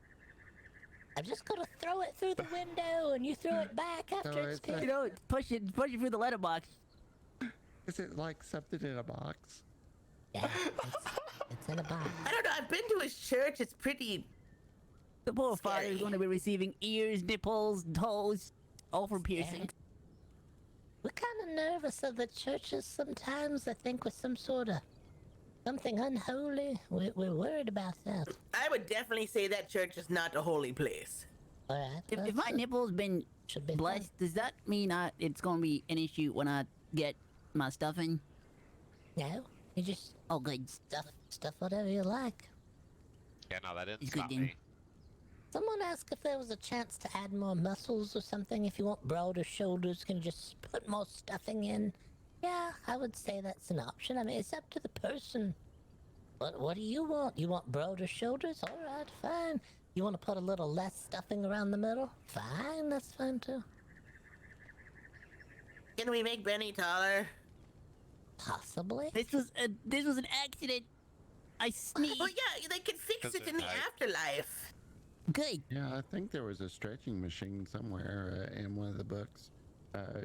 Speaker 17: I'm just gonna throw it through the window, and you throw it back after
Speaker 18: So
Speaker 17: it's
Speaker 18: it's
Speaker 17: pierced.
Speaker 9: You know, push it through the letterbox.
Speaker 18: Is it like something in a box?
Speaker 17: Yeah, It's in a box.
Speaker 8: I don't know. I've been to his church. It's pretty.
Speaker 9: The poor father is going to be receiving ears, nipples, toes, all for piercing.
Speaker 17: We're kind of nervous of the churches sometimes. I think with some sort of something unholy. We're worried about that.
Speaker 8: I would definitely say that church is not a holy place.
Speaker 17: All right.
Speaker 9: If my nipple's been blessed, does that mean it's going to be an issue when I get my stuffing?
Speaker 17: No, you just
Speaker 9: good
Speaker 17: stuff whatever you like.
Speaker 2: Yeah, no, that didn't
Speaker 9: It's
Speaker 2: stop
Speaker 9: good,
Speaker 2: me.
Speaker 17: Someone asked if there was a chance to add more muscles or something. If you want broader shoulders, can you just put more stuffing in? Yeah, I would say that's an option. I mean, it's up to the person. What do you want? You want broader shoulders? All right, fine. You want to put a little less stuffing around the middle? Fine, that's fine too.
Speaker 8: Can we make Benny taller?
Speaker 17: Possibly.
Speaker 9: This was an accident. I sneezed.
Speaker 8: Oh yeah, they can fix it in the afterlife.
Speaker 9: Good.
Speaker 18: Yeah, I think there was a stretching machine somewhere in one of the books.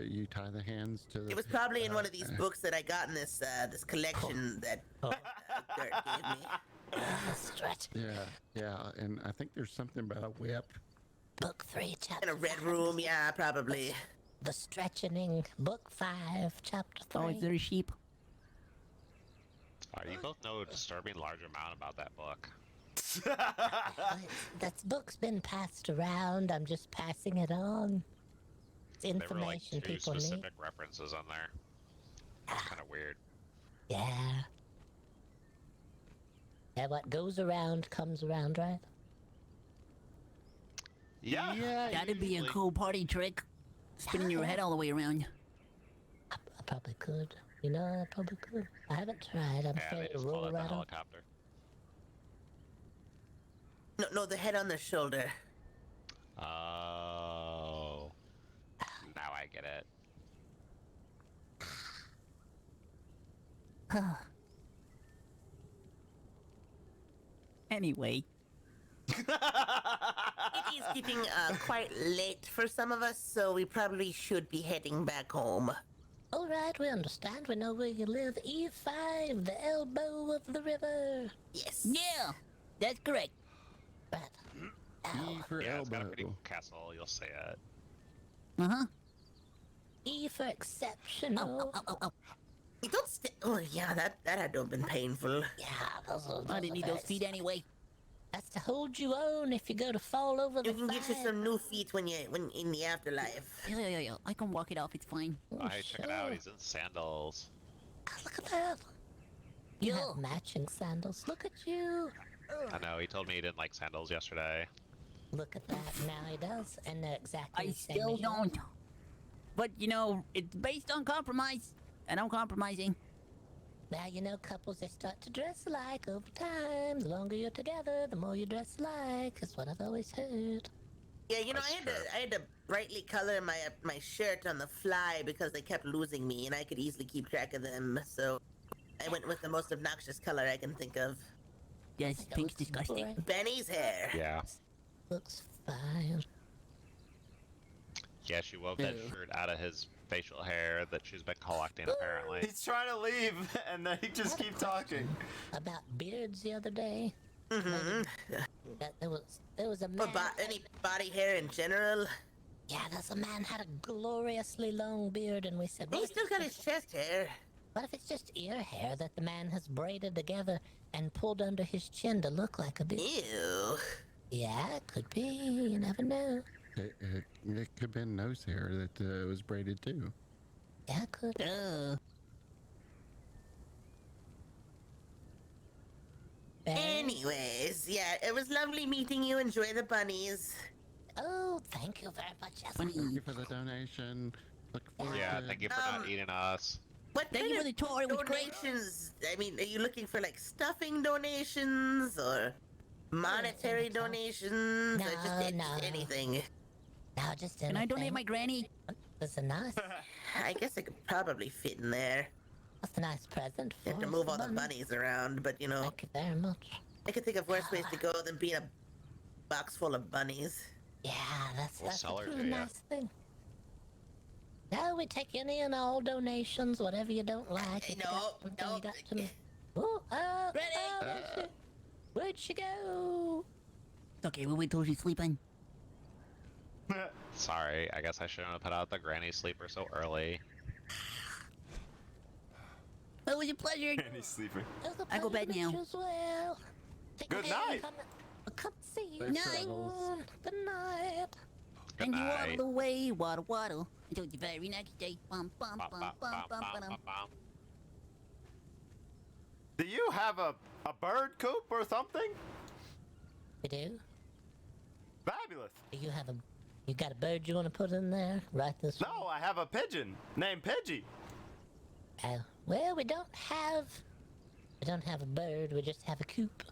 Speaker 18: You tie the hands to the...
Speaker 8: It was probably in one of these books that I got in this this collection that Dirt gave me.
Speaker 17: Stretch.
Speaker 18: Yeah, and I think there's something about a whip.
Speaker 17: Book 3, chapter
Speaker 8: In a red room, yeah, probably.
Speaker 17: The Stretching, Book 5, chapter 3.
Speaker 9: Oh, is there a sheep?
Speaker 2: You both know a disturbing large amount about that book.
Speaker 17: That book's been passed around. I'm just passing it on. It's
Speaker 2: There were
Speaker 17: information
Speaker 2: like two
Speaker 17: people need.
Speaker 2: specific references on there. Kind of weird.
Speaker 17: Yeah. Yeah, what goes around comes around, right?
Speaker 2: Yeah.
Speaker 9: That'd be a cool party trick. Spinning your head all the way around.
Speaker 17: I probably could. You know, I probably could. I haven't tried. I'm
Speaker 2: Yeah, they
Speaker 17: afraid to
Speaker 2: just call
Speaker 17: roll
Speaker 2: it the
Speaker 17: right off.
Speaker 2: helicopter.
Speaker 8: No, the head on the shoulder.
Speaker 2: Oh. Now I get it.
Speaker 9: Anyway.
Speaker 8: It is getting quite late for some of us, so we probably should be heading back home.
Speaker 17: All right, we understand. We know where you live. E5, the elbow of the river.
Speaker 8: Yes.
Speaker 9: Yeah, that's correct.
Speaker 17: But,
Speaker 18: E for
Speaker 2: Yeah, it's got a pretty
Speaker 18: elbow.
Speaker 2: cool castle, you'll see it.
Speaker 9: Uh-huh.
Speaker 17: E for exceptional.
Speaker 8: You don't oh yeah, that had to have been painful.
Speaker 17: Yeah, those
Speaker 9: I didn't need those feet anyway.
Speaker 17: That's to hold you on if you go to fall over the
Speaker 8: You can get you
Speaker 17: fire.
Speaker 8: some new feet when in the afterlife.
Speaker 9: Yeah. I can walk it off. It's fine.
Speaker 2: Oh, hey, check it out, he's in sandals.
Speaker 17: Look at that. You have matching sandals. Look at you.
Speaker 2: I know, he told me he didn't like sandals yesterday.
Speaker 17: Look at that. Now he does, and they're exactly
Speaker 9: I
Speaker 17: the same
Speaker 9: still
Speaker 17: as you.
Speaker 9: don't. But, you know, it's based on compromise. And I'm compromising.
Speaker 17: Now, you know, couples, they start to dress alike over time. The longer you're together, the more you dress alike. That's what I've always heard.
Speaker 8: Yeah, you know, I had to brightly color my shirt on the fly because they kept losing me, and I could easily keep track of them. So I went with the most obnoxious color I can think of.
Speaker 9: Yes, pink's disgusting.
Speaker 8: Benny's hair.
Speaker 2: Yeah.
Speaker 17: Looks fine.
Speaker 2: Yeah, she wove that shirt out of his facial hair that she's been collecting, apparently.
Speaker 3: He's trying to leave, and then he just keep talking.
Speaker 17: About beards the other day.
Speaker 8: Mm-hmm.
Speaker 17: That there was a man.
Speaker 8: Any body hair in general?
Speaker 17: Yeah, there's a man had a gloriously long beard, and we said,
Speaker 8: He's still got his chest hair.
Speaker 17: What if it's just ear hair that the man has braided together and pulled under his chin to look like a beard?
Speaker 8: Ew.
Speaker 17: Yeah, it could be. You never know.
Speaker 18: It could have been nose hair that was braided too.
Speaker 17: Yeah, it could.
Speaker 8: Anyways, yeah, it was lovely meeting you. Enjoy the bunnies.
Speaker 17: Oh, thank you very much.
Speaker 18: Thank you for the donation. Look forward
Speaker 2: Yeah,
Speaker 18: to
Speaker 2: thank you for not eating us.
Speaker 8: What
Speaker 9: Thank you for the tour. It was great.
Speaker 8: donations? I mean, are you looking for like stuffing donations or monetary donations or just anything?
Speaker 17: No, just
Speaker 9: Can I donate my granny?
Speaker 17: That's a nice.
Speaker 8: I guess it could probably fit in there.
Speaker 17: That's a nice present.
Speaker 8: You have to
Speaker 17: for
Speaker 8: move all the
Speaker 17: someone.
Speaker 8: bunnies around, but you know,
Speaker 17: Thank you very much.
Speaker 8: I could think of worse ways to go than being a box full of bunnies.
Speaker 17: Yeah, that's
Speaker 2: We'll sell
Speaker 17: a
Speaker 2: her
Speaker 17: pretty
Speaker 2: to ya.
Speaker 17: nice thing. No, we take any and all donations, whatever you don't like. If you got something you got to Oh, there's she. Where'd she go? Okay, we'll wait till she's sleeping.
Speaker 2: Sorry, I guess I shouldn't have put out the granny sleeper so early.
Speaker 17: It was a pleasure.
Speaker 3: Granny's sleeping.
Speaker 17: I go bed now.
Speaker 3: As well. Good night.
Speaker 17: Come see you.
Speaker 18: Safe
Speaker 17: Night.
Speaker 18: travels.
Speaker 17: Good night.
Speaker 2: Good
Speaker 17: And you
Speaker 2: night.
Speaker 17: waddle away, waddle waddle, until the very next day. Bum bum bum bum bum bum.
Speaker 3: Do you have a bird coop or something?
Speaker 17: You do?
Speaker 3: Fabulous.
Speaker 17: Do you have a? You got a bird you want to put in there? Right this way?
Speaker 3: No, I have a pigeon named Pidgey.
Speaker 17: Well, we don't have a bird. We just have a coop.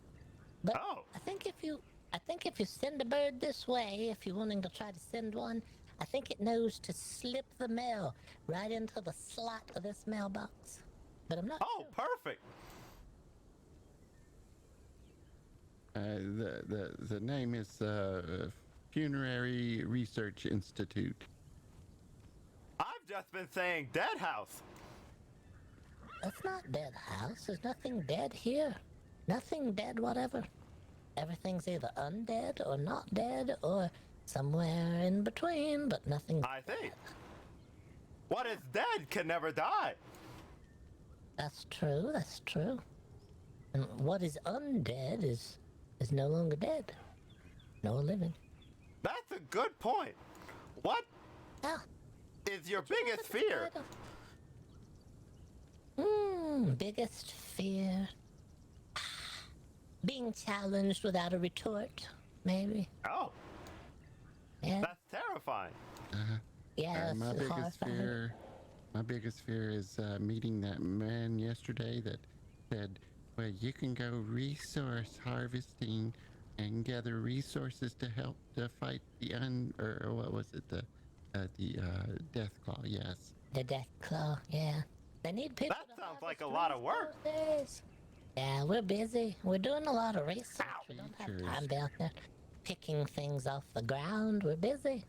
Speaker 17: But I think if you send a bird this way, if you're wanting to try to send one, I think it knows to slip the mail right into the slot of this mailbox. But I'm not.
Speaker 3: Oh, perfect.
Speaker 18: The name is Funerary Research Institute.
Speaker 3: I've just been saying dead house.
Speaker 17: That's not dead house. There's nothing dead here. Nothing dead whatever. Everything's either undead or not dead or somewhere in between, but nothing.
Speaker 3: I think. What is dead can never die.
Speaker 17: That's true, that's true. And what is undead is no longer dead. Nor living.
Speaker 3: That's a good point. What is your biggest fear?
Speaker 17: Biggest fear. Being challenged without a retort, maybe.
Speaker 3: Oh.
Speaker 17: Yeah.
Speaker 3: That's terrifying.
Speaker 17: Yeah,
Speaker 18: my
Speaker 17: it's
Speaker 18: biggest
Speaker 17: horrifying.
Speaker 18: fear. My biggest fear is meeting that man yesterday that said, "Well, you can go resource harvesting and gather resources to help to fight the or what was it, the death claw." Yes.
Speaker 17: The death claw, yeah. They need people.
Speaker 3: That sounds like a lot of work.
Speaker 17: Yeah, we're busy. We're doing a lot of research. We don't have time down there picking things off the ground. We're busy.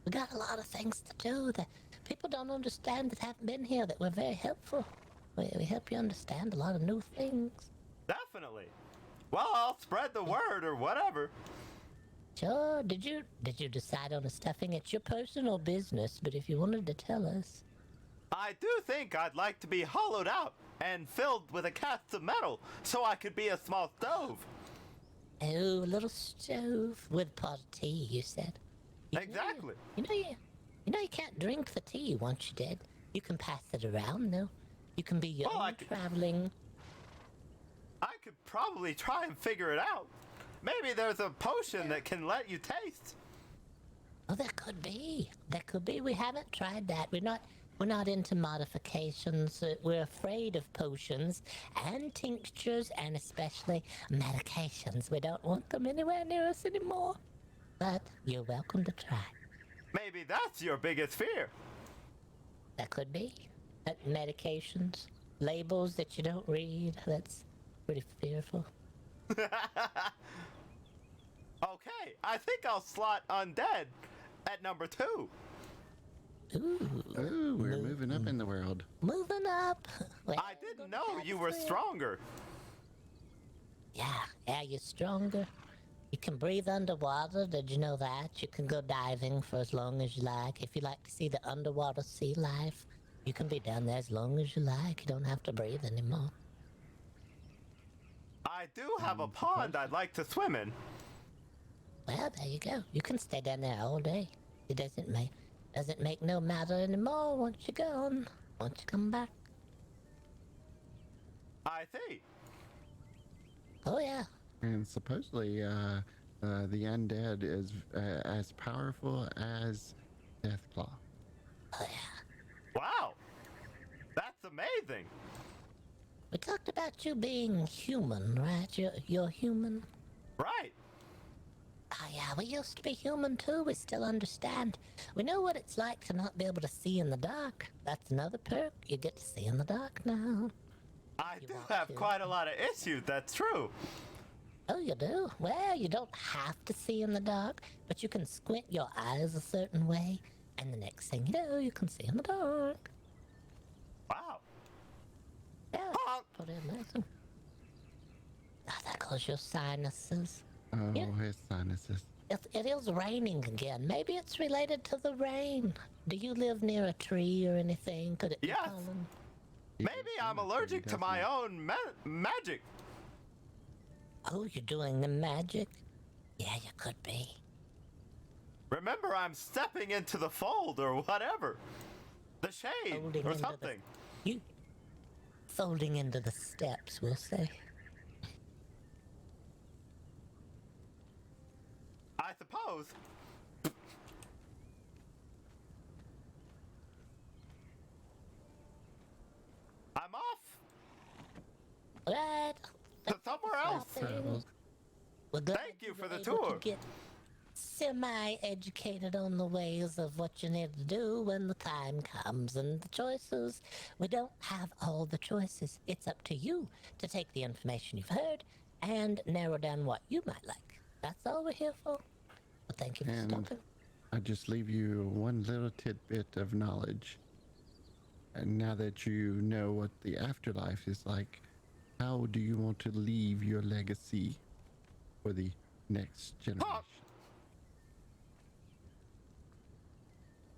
Speaker 17: We got a lot of things to do that people don't understand that haven't been here, that we're very helpful. We help you understand a lot of new things.
Speaker 3: Definitely. Well, I'll spread the word or whatever.
Speaker 17: Sure. Did you decide on a stuffing? It's your personal business, but if you wanted to tell us.
Speaker 3: I do think I'd like to be hollowed out and filled with a cast of metal so I could be a small stove.
Speaker 17: Oh, a little stove with a pot of tea, you said.
Speaker 3: Exactly.
Speaker 17: You know you can't drink the tea once you're dead. You can pass it around, though. You can be your own traveling.
Speaker 3: I could probably try and figure it out. Maybe there's a potion that can let you taste.
Speaker 17: Oh, there could be. There could be. We haven't tried that. We're not into modifications. We're afraid of potions and tinctures and especially medications. We don't want them anywhere near us anymore. But you're welcome to try.
Speaker 3: Maybe that's your biggest fear.
Speaker 17: That could be. Medications, labels that you don't read. That's pretty fearful.
Speaker 3: Okay, I think I'll slot undead at number 2.
Speaker 18: Ooh, we're moving up in the world.
Speaker 17: Moving up. Well,
Speaker 3: I didn't know you were stronger.
Speaker 17: Yeah, you're stronger. You can breathe underwater. Did you know that? You can go diving for as long as you like. If you like to see the underwater sea life, you can be down there as long as you like. You don't have to breathe anymore.
Speaker 3: I do have a pond I'd like to swim in.
Speaker 17: Well, there you go. You can stay down there all day. It doesn't make no matter anymore once you're gone. Once you come back.
Speaker 3: I see.
Speaker 17: Oh yeah.
Speaker 18: And supposedly, the undead is as powerful as Deathclaw.
Speaker 17: Oh yeah.
Speaker 3: Wow. That's amazing.
Speaker 17: We talked about you being human, right? You're human.
Speaker 3: Right.
Speaker 17: Oh yeah, we used to be human too. We still understand. We know what it's like to not be able to see in the dark. That's another perk. You get to see in the dark now.
Speaker 3: I do have quite a lot of issues, that's true.
Speaker 17: Oh, you do? Well, you don't have to see in the dark, but you can squint your eyes a certain way, and the next thing you know, you can see in the dark.
Speaker 3: Wow.
Speaker 17: Yeah, pretty amazing. because your sinuses.
Speaker 18: Oh,
Speaker 17: Yeah.
Speaker 18: his sinuses.
Speaker 17: It is raining again. Maybe it's related to the rain. Do you live near a tree or anything? Could it be
Speaker 3: Yes.
Speaker 17: pollen?
Speaker 3: Maybe I'm allergic to my own magic.
Speaker 17: Oh, you're doing the magic? Yeah, you could be.
Speaker 3: Remember, I'm stepping into the fold or whatever. The shade
Speaker 17: Folding
Speaker 3: or
Speaker 17: into
Speaker 3: something.
Speaker 17: You folding into the steps, we'll say.
Speaker 3: I suppose. I'm off.
Speaker 17: Right.
Speaker 3: To somewhere else.
Speaker 17: We're glad
Speaker 3: Thank you for
Speaker 17: were
Speaker 3: the
Speaker 17: able to
Speaker 3: tour.
Speaker 17: get semi-educated on the ways of what you need to do when the time comes and the choices. We don't have all the choices. It's up to you to take the information you've heard and narrow down what you might like. That's all we're here for. Well, thank you for
Speaker 18: And
Speaker 17: stopping.
Speaker 18: I just leave you one little tidbit of knowledge. And now that you know what the afterlife is like, how do you want to leave your legacy for the next generation?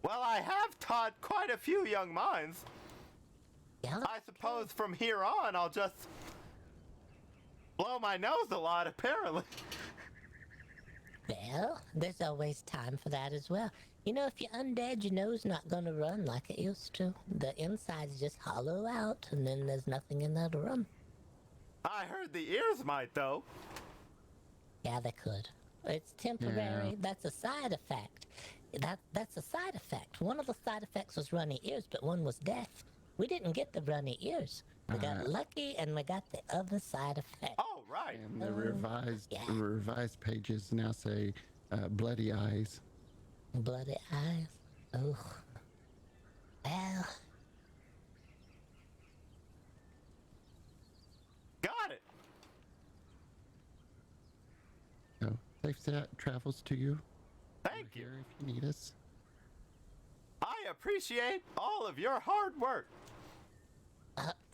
Speaker 3: Well, I have taught quite a few young minds.
Speaker 17: Yeah.
Speaker 3: I suppose from here on, I'll just blow my nose a lot, apparently.
Speaker 17: Well, there's always time for that as well. You know, if you're undead, your nose not gonna run like it used to. The insides just hollow out, and then there's nothing in there to run.
Speaker 3: I heard the ears might, though.
Speaker 17: Yeah, they could. It's temporary.
Speaker 18: Yeah.
Speaker 17: That's a side effect. That's a side effect. One of the side effects was runny ears, but one was death. We didn't get the runny ears. We got lucky, and we got the other side effect.
Speaker 3: Oh, right.
Speaker 18: And the revised pages now say bloody eyes.
Speaker 17: Bloody eyes. Oh. Well.
Speaker 3: Got it.
Speaker 18: So safe travels to you.
Speaker 3: Thank you.
Speaker 18: Here if you need us.
Speaker 3: I appreciate all of your hard work.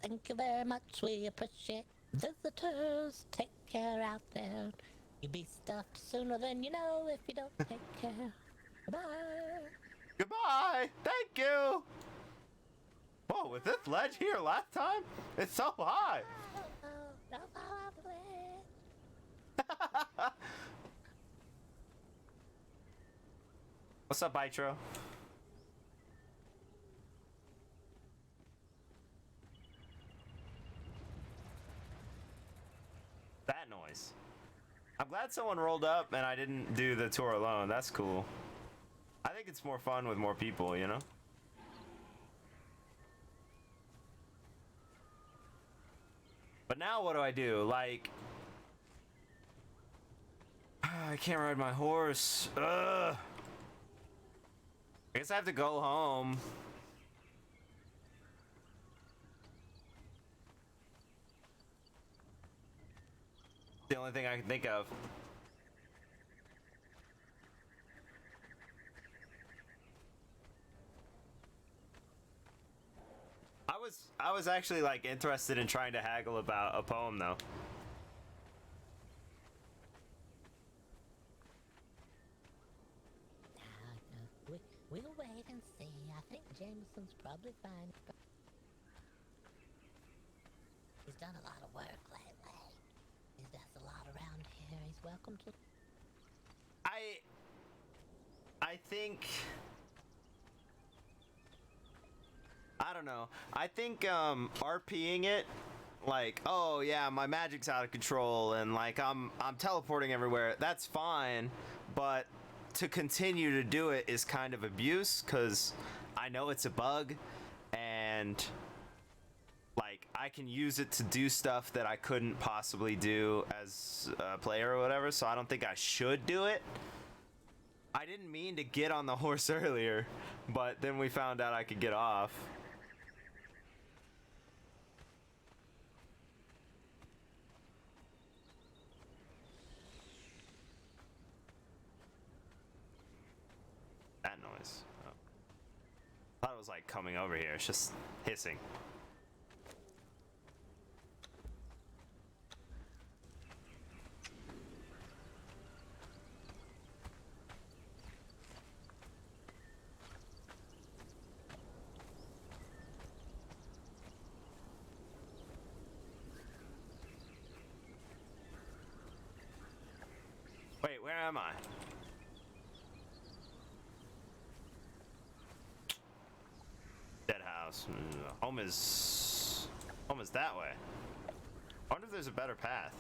Speaker 17: Thank you very much. We appreciate visitors. Take care out there. You'll be stuffed sooner than you know if you don't take care. Goodbye.
Speaker 3: Goodbye. Thank you. Whoa, was this ledge here last time? It's so high.
Speaker 17: Don't fall off the ledge.
Speaker 3: What's up, Bitro? That noise. I'm glad someone rolled up and I didn't do the tour alone. That's cool. I think it's more fun with more people, you know? But now what do I do? Like... I can't ride my horse. Ugh. I guess I have to go home. The only thing I can think of. I was actually like interested in trying to haggle about a poem though.
Speaker 17: We'll wait and see. I think Jameson's probably fine. He's done a lot of work lately. He does a lot around here. He's welcome to.
Speaker 3: I think I don't know. I think RPing it like, oh yeah, my magic's out of control and like I'm teleporting everywhere. That's fine, but to continue to do it is kind of abuse cuz I know it's a bug and like I can use it to do stuff that I couldn't possibly do as a player or whatever, so I don't think I should do it. I didn't mean to get on the horse earlier, but then we found out I could get off. That noise. Oh. I thought it was like coming over here. It's just hissing. am I? Dead house. Home is that way. I wonder if there's a better path.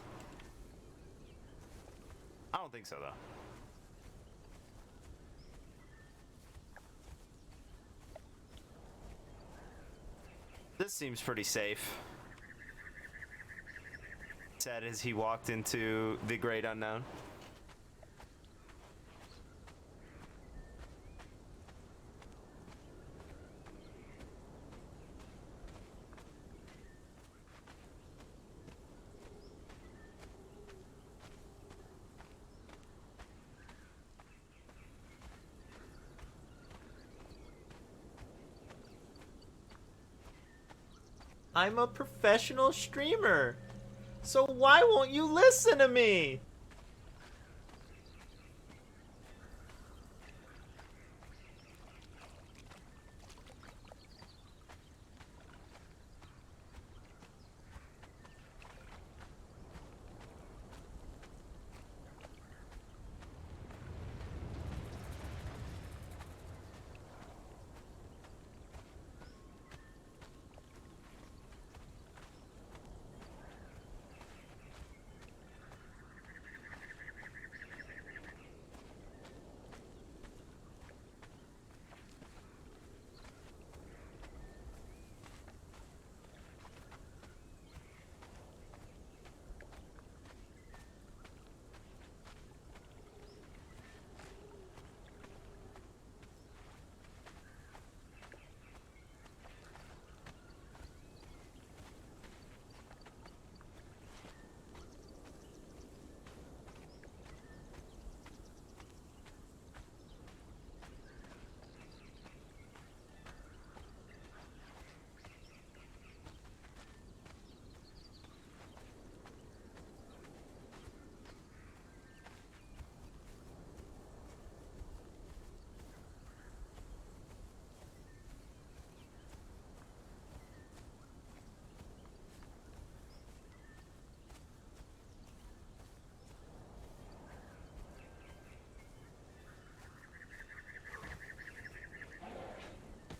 Speaker 3: I don't think so though. This seems pretty safe. Said as he walked into the great unknown.
Speaker 1: I'm a professional streamer. So why won't you listen to me?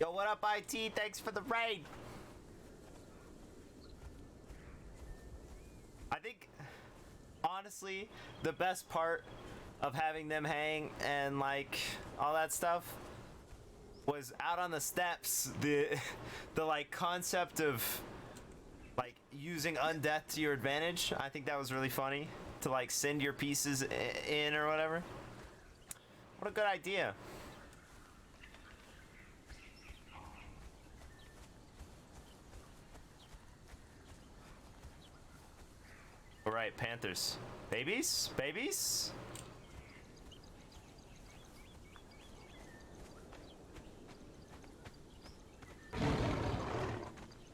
Speaker 1: Yo, what up, IT? Thanks for the raid. I think, honestly, the best part of having them hang and like all that stuff was out on the steps. The like concept of like using undeath to your advantage. I think that was really funny to like send your pieces in or whatever. What a good idea. All right, Panthers. Babies? Babies?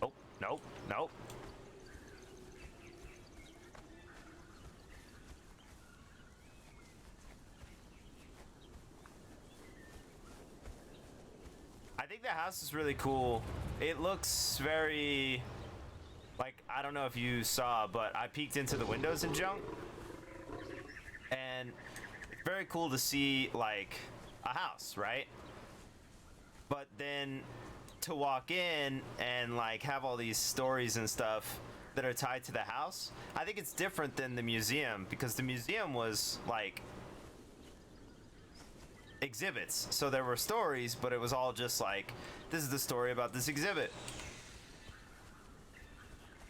Speaker 1: Oh, nope, nope. I think the house is really cool. It looks very... like, I don't know if you saw, but I peeked into the windows and junk. And it's very cool to see, like, a house, right? But then to walk in and, like, have all these stories and stuff that are tied to the house, I think it's different than the museum, because the museum was, like, exhibits. So there were stories, but it was all just like, this is the story about this exhibit.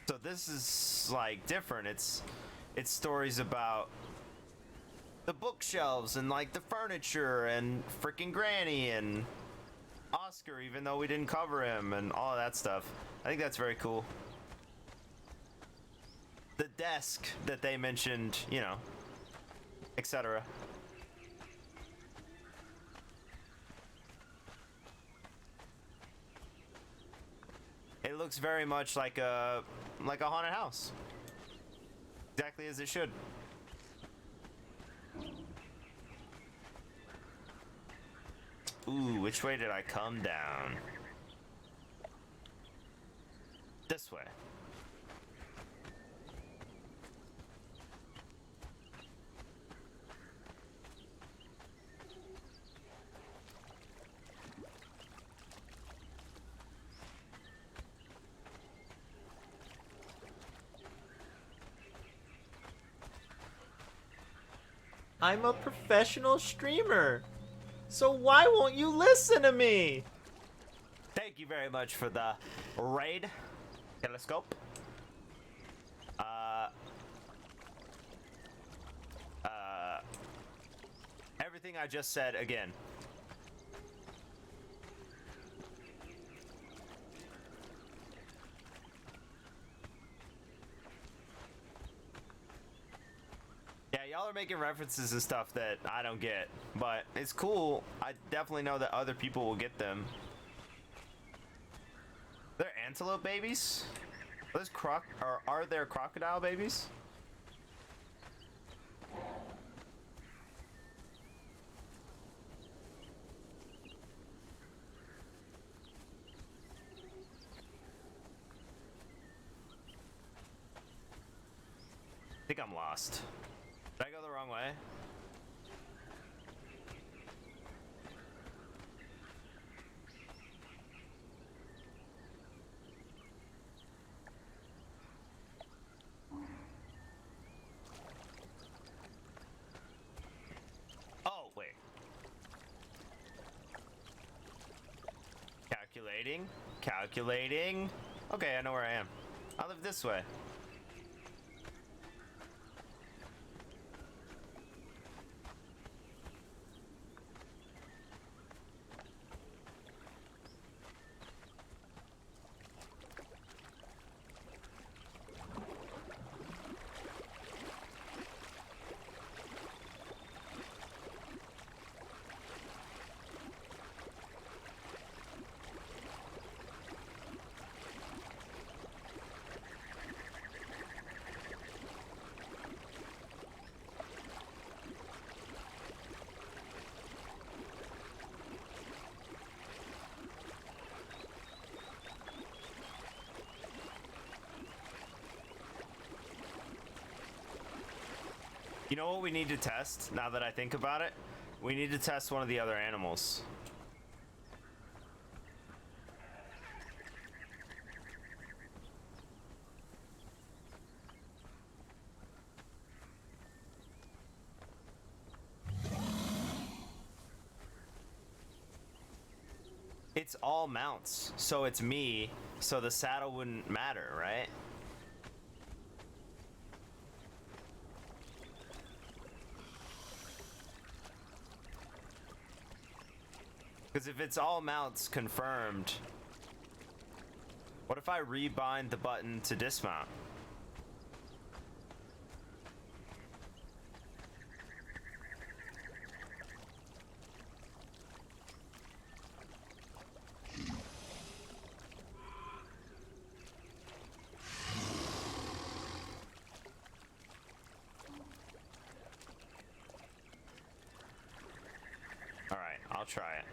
Speaker 1: So this is like different. It's stories about the bookshelves and like the furniture and freaking Granny and Oscar, even though we didn't cover him, and all of that stuff. I think that's very cool. The desk that they mentioned, you know, etc. It looks very much like a haunted house. Exactly as it should. Ooh, which way did I come down? This way. I'm a professional streamer. So why won't you listen to me?
Speaker 3: Thank you very much for the raid telescope. Everything I just said again. Yeah, y'all are making references to stuff that I don't get, but it's cool. I definitely know that other people will get them. They're antelope babies? Are there crocodile babies? I think I'm lost. Did I go the wrong way? Oh, wait. Calculating. Calculating. Okay, I know where I am. I live this way. You know what we need to test, now that I think about it? We need to test one of the other animals. It's all mounts, so it's me, so the saddle wouldn't matter, right? Because if it's all mounts confirmed, what if I rebind the button to dismount? All right, I'll try it.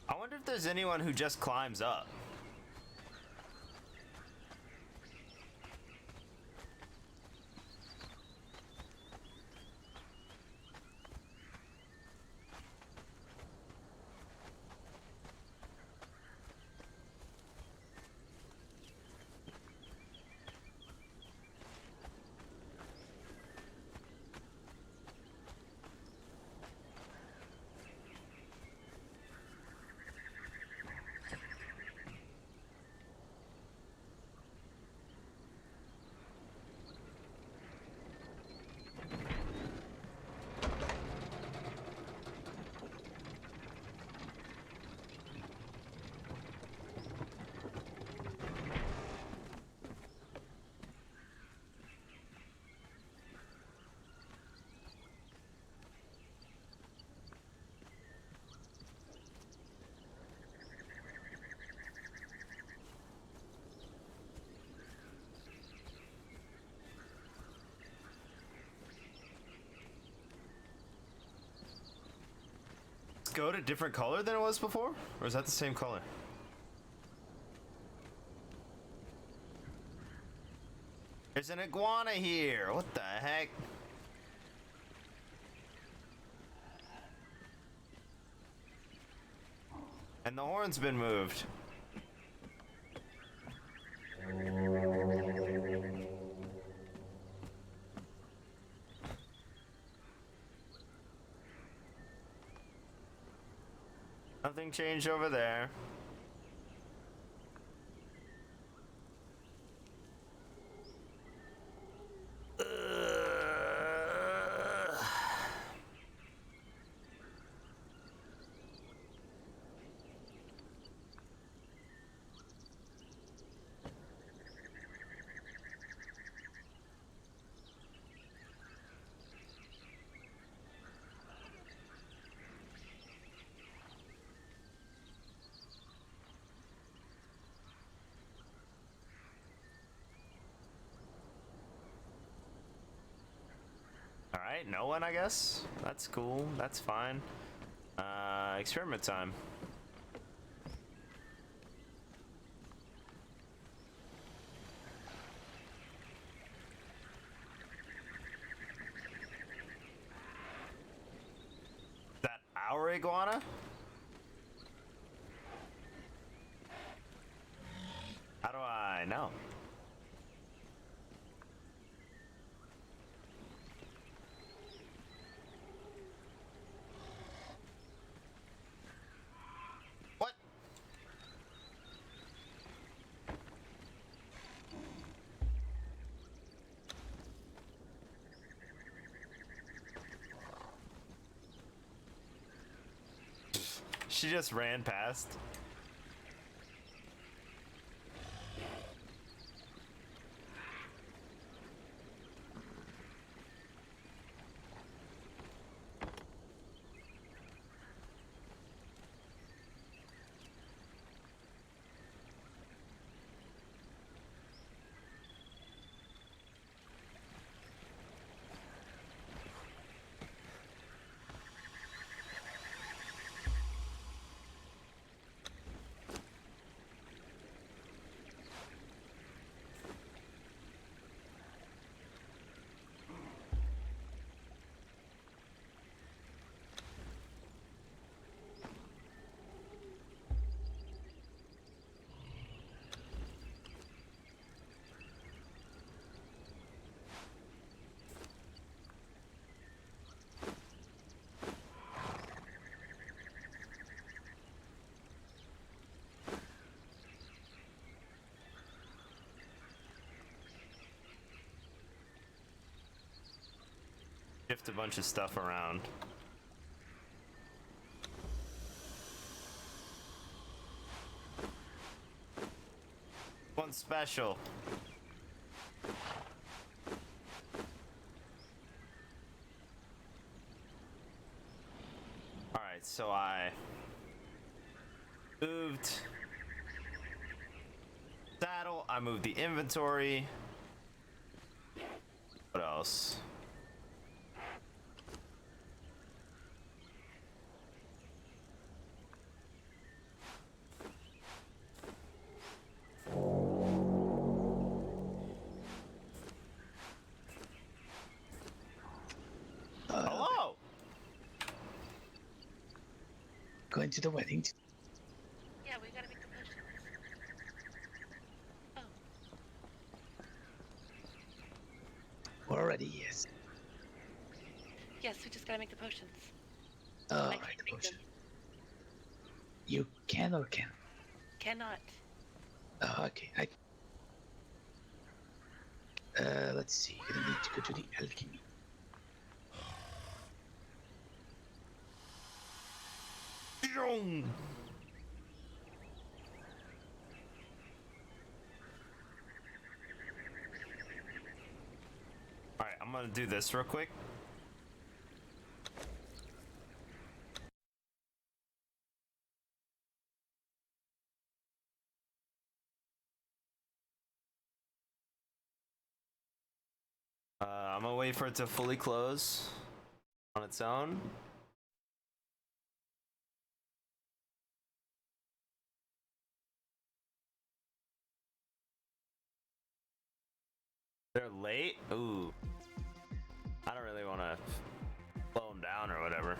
Speaker 3: I wonder if there's anyone who just climbs up. goat a different color than it was before? Or is that the same color? There's an iguana here. What the heck? And the horn's been moved. Nothing changed over there. Alright, no one, I guess. That's cool. That's fine. Experiment time. Is that our iguana? How do I know? What? She just ran past. Shift a bunch of stuff around. One special. Alright, so I moved saddle, I moved the inventory. What else? Hello.
Speaker 13: Going to the wedding.
Speaker 5: Yeah, we gotta make the potions. Oh.
Speaker 13: Already, yes.
Speaker 5: Yes, we just gotta make the potions.
Speaker 13: All
Speaker 5: I
Speaker 13: right,
Speaker 5: can't make
Speaker 13: potion.
Speaker 5: them.
Speaker 13: You can or can?
Speaker 5: Cannot.
Speaker 13: Okay, let's see. You're gonna need to go to the alchemy.
Speaker 3: Alright, I'm gonna do this real quick. I'm gonna wait for it to fully close on its own.
Speaker 1: They're late? Ooh. I don't really want to slow them down or whatever.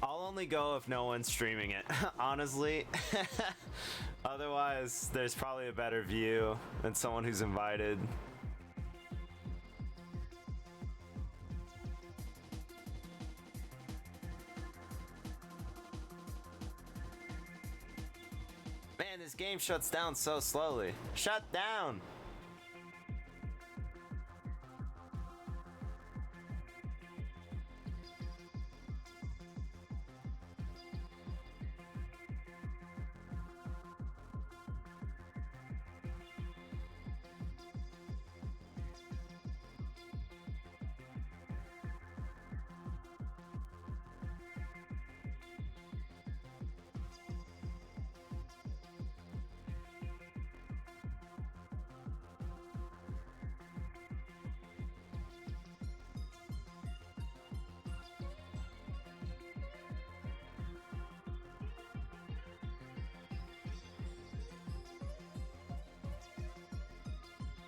Speaker 1: I'll only go if no one's streaming it, honestly. Otherwise, there's probably a better view than someone who's invited. Man, this game shuts down so slowly. Shut down!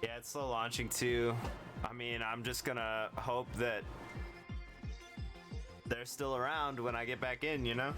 Speaker 1: Yeah, it's slow launching too. I mean, I'm just gonna hope that they're still around when I get back in, you know?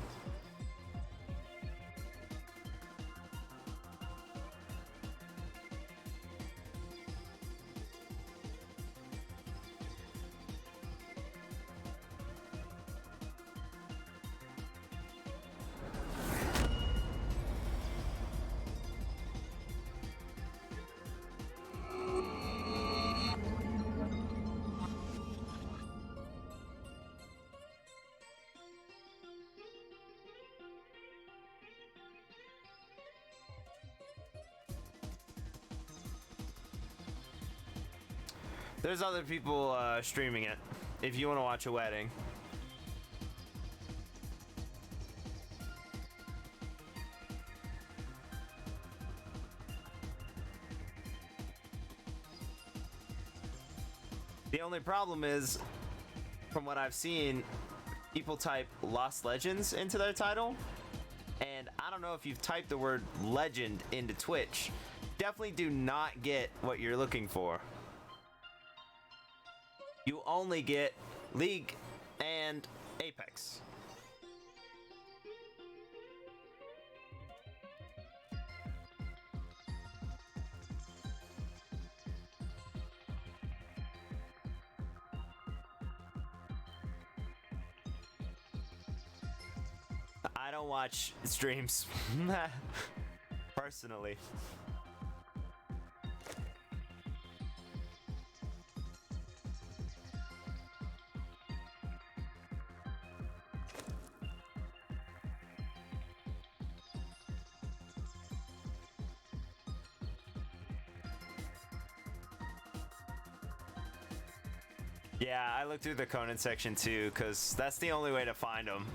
Speaker 1: There's other people streaming it if you want to watch a wedding. The only problem is, from what I've seen, people type Lost Legends into their title, and I don't know if you've typed the word legend into Twitch. Definitely do not get what you're looking for. You only get League and Apex. I don't watch streams personally. Yeah, I looked through the Conan section too, because that's the only way to find them.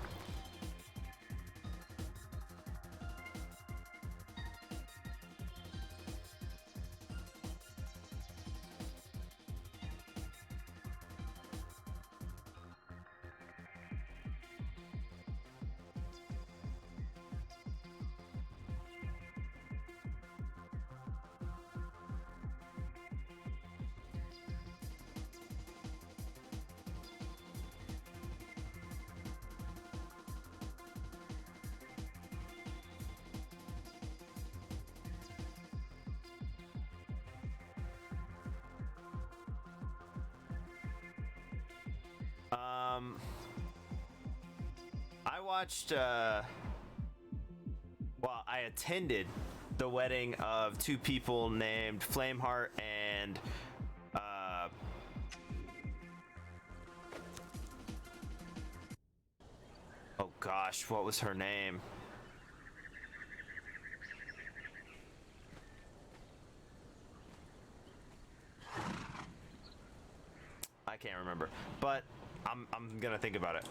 Speaker 1: I watched, well, I attended the wedding of two people named Flameheart and, oh gosh, what was her name? I can't remember, but I'm gonna think about it.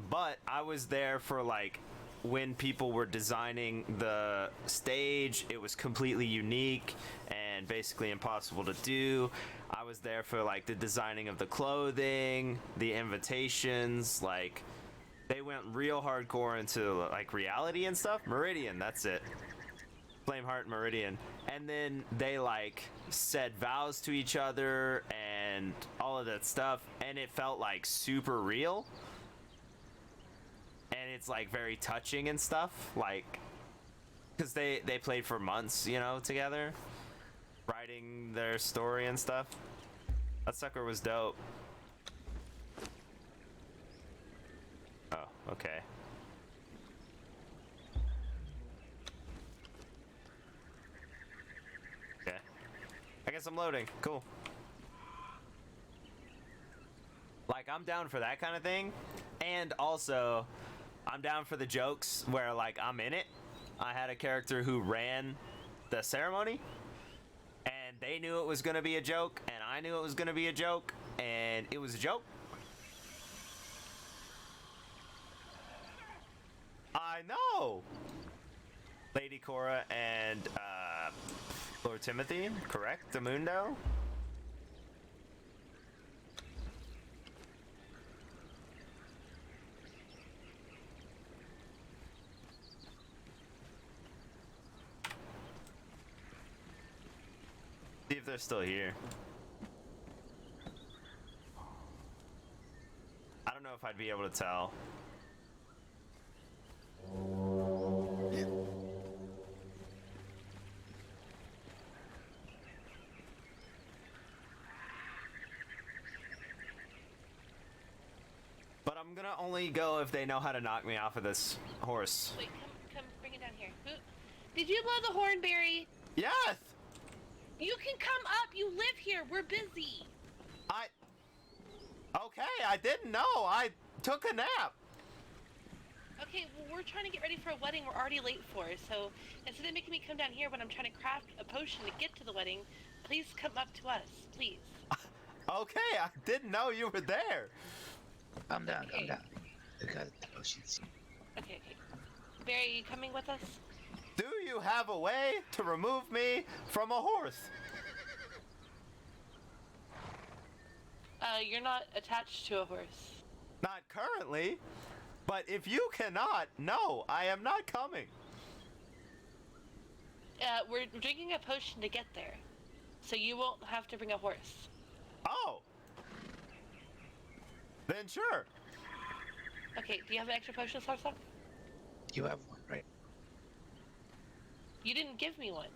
Speaker 1: But I was there for like when people were designing the stage. It was completely unique and basically impossible to do. I was there for like the designing of the clothing, the invitations, like they went real hardcore into like reality and stuff. Meridian, that's it. Flameheart Meridian. And then they like said vows to each other and all of that stuff, and it felt like super real. And it's like very touching and stuff, like because they played for months, you know, together, writing their story and stuff. That sucker was dope. Oh, okay. Okay. I guess I'm loading. Cool. Like, I'm down for that kind of thing. And also, I'm down for the jokes where, like, I'm in it. I had a character who ran the ceremony. And they knew it was going to be a joke. And I knew it was going to be a joke. And it was a joke. I know! Lady Cora and, Lord Timothy, correct? Demundo? See if they're still here. I don't know if I'd be able to tell. But I'm gonna only go if they know how to knock me off of this horse.
Speaker 5: Wait, come, bring it down here. Who? Did you blow the horn, Barry?
Speaker 3: Yes!
Speaker 5: You can come up. You live here. We're busy.
Speaker 3: Okay, I didn't know. I took a nap.
Speaker 5: Okay, well, we're trying to get ready for a wedding we're already late for, so instead of making me come down here when I'm trying to craft a potion to get to the wedding, please come up to us, please.
Speaker 3: Okay, I didn't know you were there.
Speaker 19: Calm down, calm down. I got the potions.
Speaker 5: Okay. Barry, you coming with us?
Speaker 3: Do you have a way to remove me from a horse?
Speaker 5: You're not attached to a horse.
Speaker 3: Not currently, but if you cannot, no, I am not coming.
Speaker 5: We're drinking a potion to get there, so you won't have to bring a horse.
Speaker 3: Oh. Then sure.
Speaker 5: Okay, do you have an extra potion, Sarsak?
Speaker 19: You have one, right?
Speaker 5: You didn't give me one.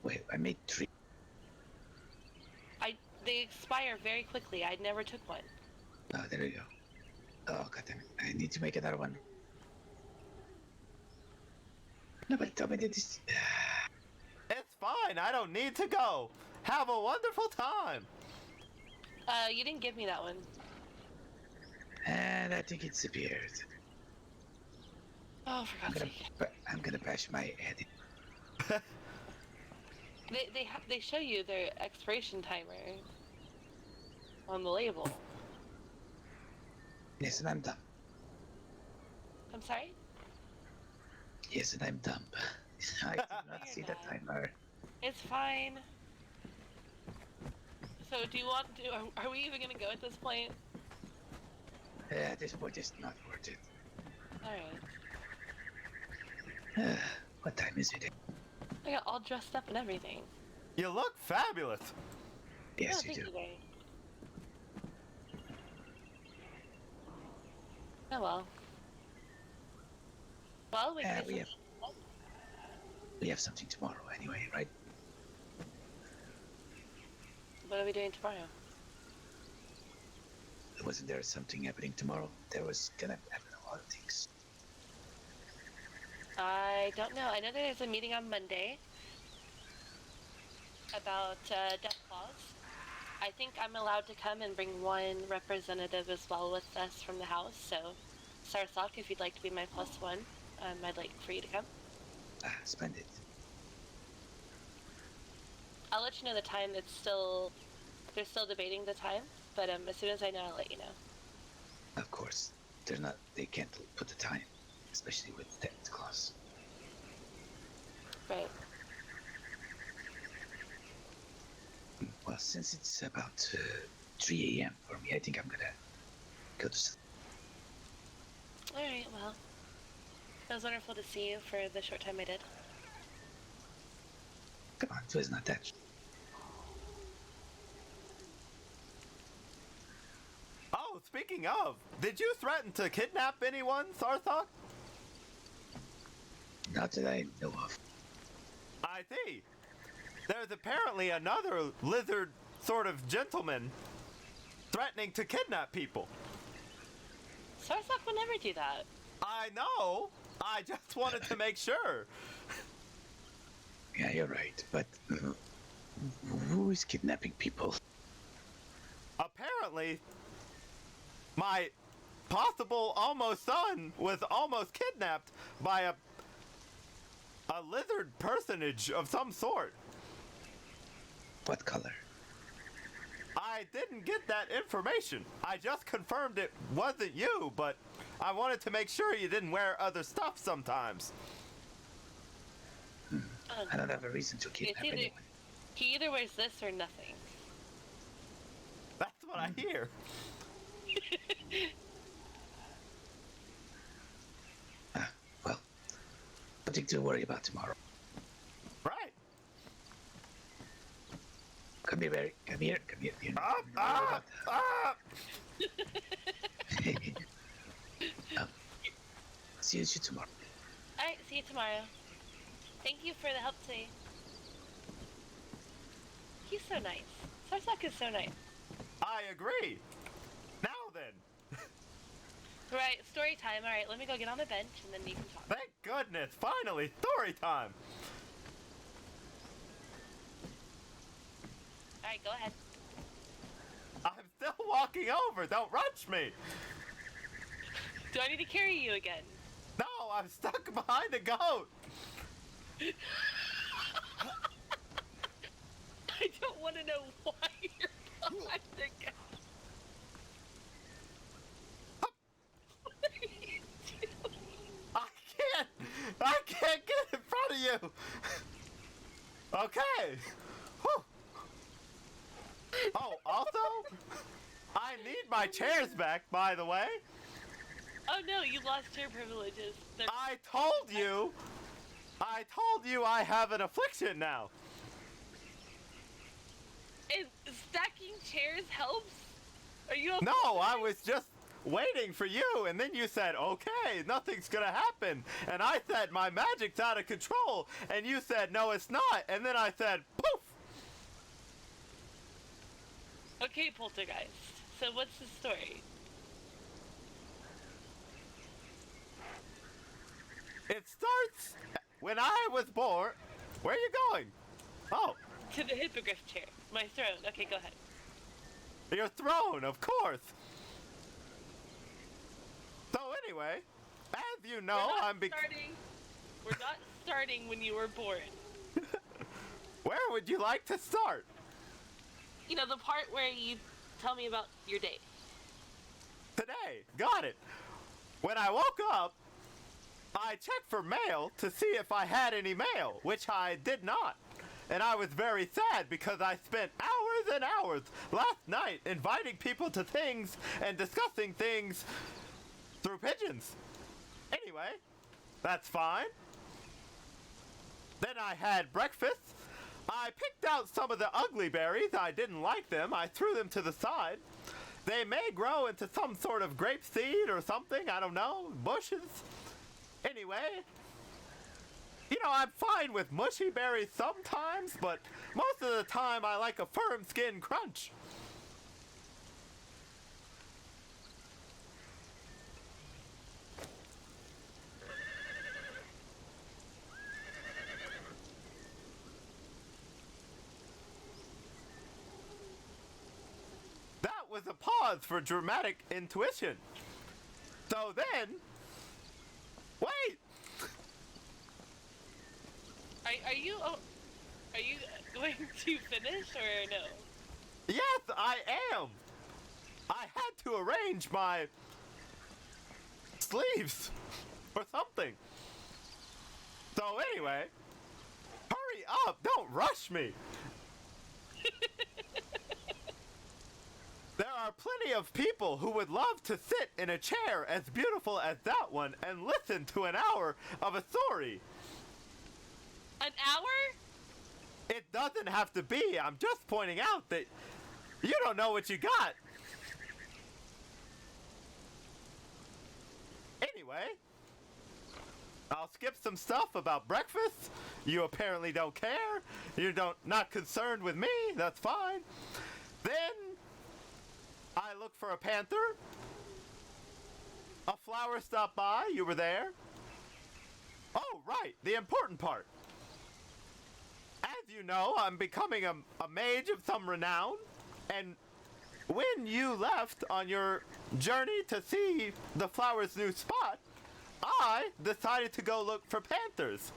Speaker 19: Wait, I made 3.
Speaker 5: They expire very quickly. I never took one.
Speaker 19: Oh, there you go. Oh, goddammit. I need to make another one. No, but tell me that this...
Speaker 3: It's fine. I don't need to go. Have a wonderful time.
Speaker 5: You didn't give me that one.
Speaker 19: And I think it disappeared.
Speaker 5: Oh, for God's sake.
Speaker 19: I'm gonna bash my head in.
Speaker 5: They show you their expiration timer on the label.
Speaker 19: Yes, and I'm dumb.
Speaker 5: I'm sorry?
Speaker 19: Yes, and I'm dumb. I did not see the timer.
Speaker 5: It's fine. So do you want to... Are we even gonna go at this point?
Speaker 19: At this point, it's not worth it.
Speaker 5: Alright.
Speaker 19: What time is it?
Speaker 5: I got all dressed up and everything.
Speaker 3: You look fabulous.
Speaker 19: Yes,
Speaker 5: oh,
Speaker 19: you
Speaker 5: thank
Speaker 19: do.
Speaker 5: You, Barry. Oh well. Well,
Speaker 19: we have something tomorrow anyway, right?
Speaker 5: What are we doing tomorrow?
Speaker 19: Wasn't there something happening tomorrow? There was gonna happen a lot of things.
Speaker 5: I don't know. I know there's a meeting on Monday about death clause. I think I'm allowed to come and bring one representative as well with us from the house. So, Sarsak, if you'd like to be my +1, I'd like for you to come.
Speaker 19: Splendid.
Speaker 5: I'll let you know the time. They're still debating the time, but as soon as I know, I'll let you know.
Speaker 19: Of course, they can't put the time, especially with the death clause.
Speaker 5: Right.
Speaker 19: Well, since it's about 3 a.m. for me, I think I'm gonna go to sleep.
Speaker 5: Alright, well. It was wonderful to see you for the short time I did.
Speaker 19: Come on, it was not that.
Speaker 3: Oh, speaking of, did you threaten to kidnap anyone, Sarthok?
Speaker 19: Not that I know of.
Speaker 3: I see. There's apparently another lizard sort of gentleman threatening to kidnap people.
Speaker 5: Sarthok would never do that.
Speaker 3: I know. I just wanted to make sure.
Speaker 19: Yeah, you're right, but who is kidnapping people?
Speaker 3: Apparently, my possible almost son was almost kidnapped by a lizard personage of some sort.
Speaker 19: What color?
Speaker 3: I didn't get that information. I just confirmed it wasn't you, but I wanted to make sure you didn't wear other stuff sometimes.
Speaker 19: I don't have a reason to kidnap anyone.
Speaker 5: He either wears this or nothing.
Speaker 3: That's what I hear.
Speaker 19: Well, nothing to worry about tomorrow.
Speaker 3: Right.
Speaker 19: Come here, Barry. Come here. Come here. See you tomorrow.
Speaker 5: Alright, see you tomorrow. Thank you for the help today. He's so nice. Sarthok is so nice.
Speaker 3: I agree. Now then.
Speaker 5: Right, story time. Alright, let me go get on the bench and then you can talk.
Speaker 3: Thank goodness, finally, story time.
Speaker 5: Alright, go ahead.
Speaker 3: I'm still walking over, don't rush me.
Speaker 5: Do I need to carry you again?
Speaker 3: No, I'm stuck behind a goat.
Speaker 5: I don't want to know why you're behind the goat.
Speaker 3: I can't get in front of you. Okay. Whew. Oh, also, I need my chairs back, by the way.
Speaker 5: Oh no, you lost chair privileges.
Speaker 3: I told you I have an affliction now.
Speaker 5: Is stacking chairs helps? Are you okay?
Speaker 3: No, I was just waiting for you, and then you said, okay, nothing's gonna happen. And I said, my magic's out of control. And you said, no, it's not. And then I said, poof.
Speaker 5: Okay, Poltergeist. So what's the story?
Speaker 3: It starts when I was born. Where are you going? Oh.
Speaker 5: To the hippogriff chair. My throne. Okay, go ahead.
Speaker 3: Your throne, of course. So anyway, as you know,
Speaker 5: We're not starting when you were born.
Speaker 3: Where would you like to start?
Speaker 5: You know, the part where you tell me about your day.
Speaker 3: Today. Got it. When I woke up, I checked for mail to see if I had any mail, which I did not. And I was very sad because I spent hours and hours last night inviting people to things and discussing things through pigeons. Anyway, that's fine. Then I had breakfast. I picked out some of the ugly berries. I didn't like them. I threw them to the side. They may grow into some sort of grape seed or something. I don't know. Bushes. Anyway, you know, I'm fine with mushy berries sometimes, but most of the time I like a firm skin crunch. That was a pause for dramatic intuition. So then, wait!
Speaker 5: Are you going to finish or no?
Speaker 3: Yes, I am! I had to arrange my sleeves or something. So anyway, hurry up, don't rush me. are plenty of people who would love to sit in a chair as beautiful as that one and listen to an hour of a story.
Speaker 5: An hour?
Speaker 3: It doesn't have to be. I'm just pointing out that you don't know what you got. Anyway, I'll skip some stuff about breakfast. You apparently don't care. Not concerned with me. That's fine. Then I look for a panther. A flower stopped by. You were there. Oh, right. The important part. As you know, I'm becoming a mage of some renown. And when you left on your journey to see the flower's new spot, I decided to go look for panthers.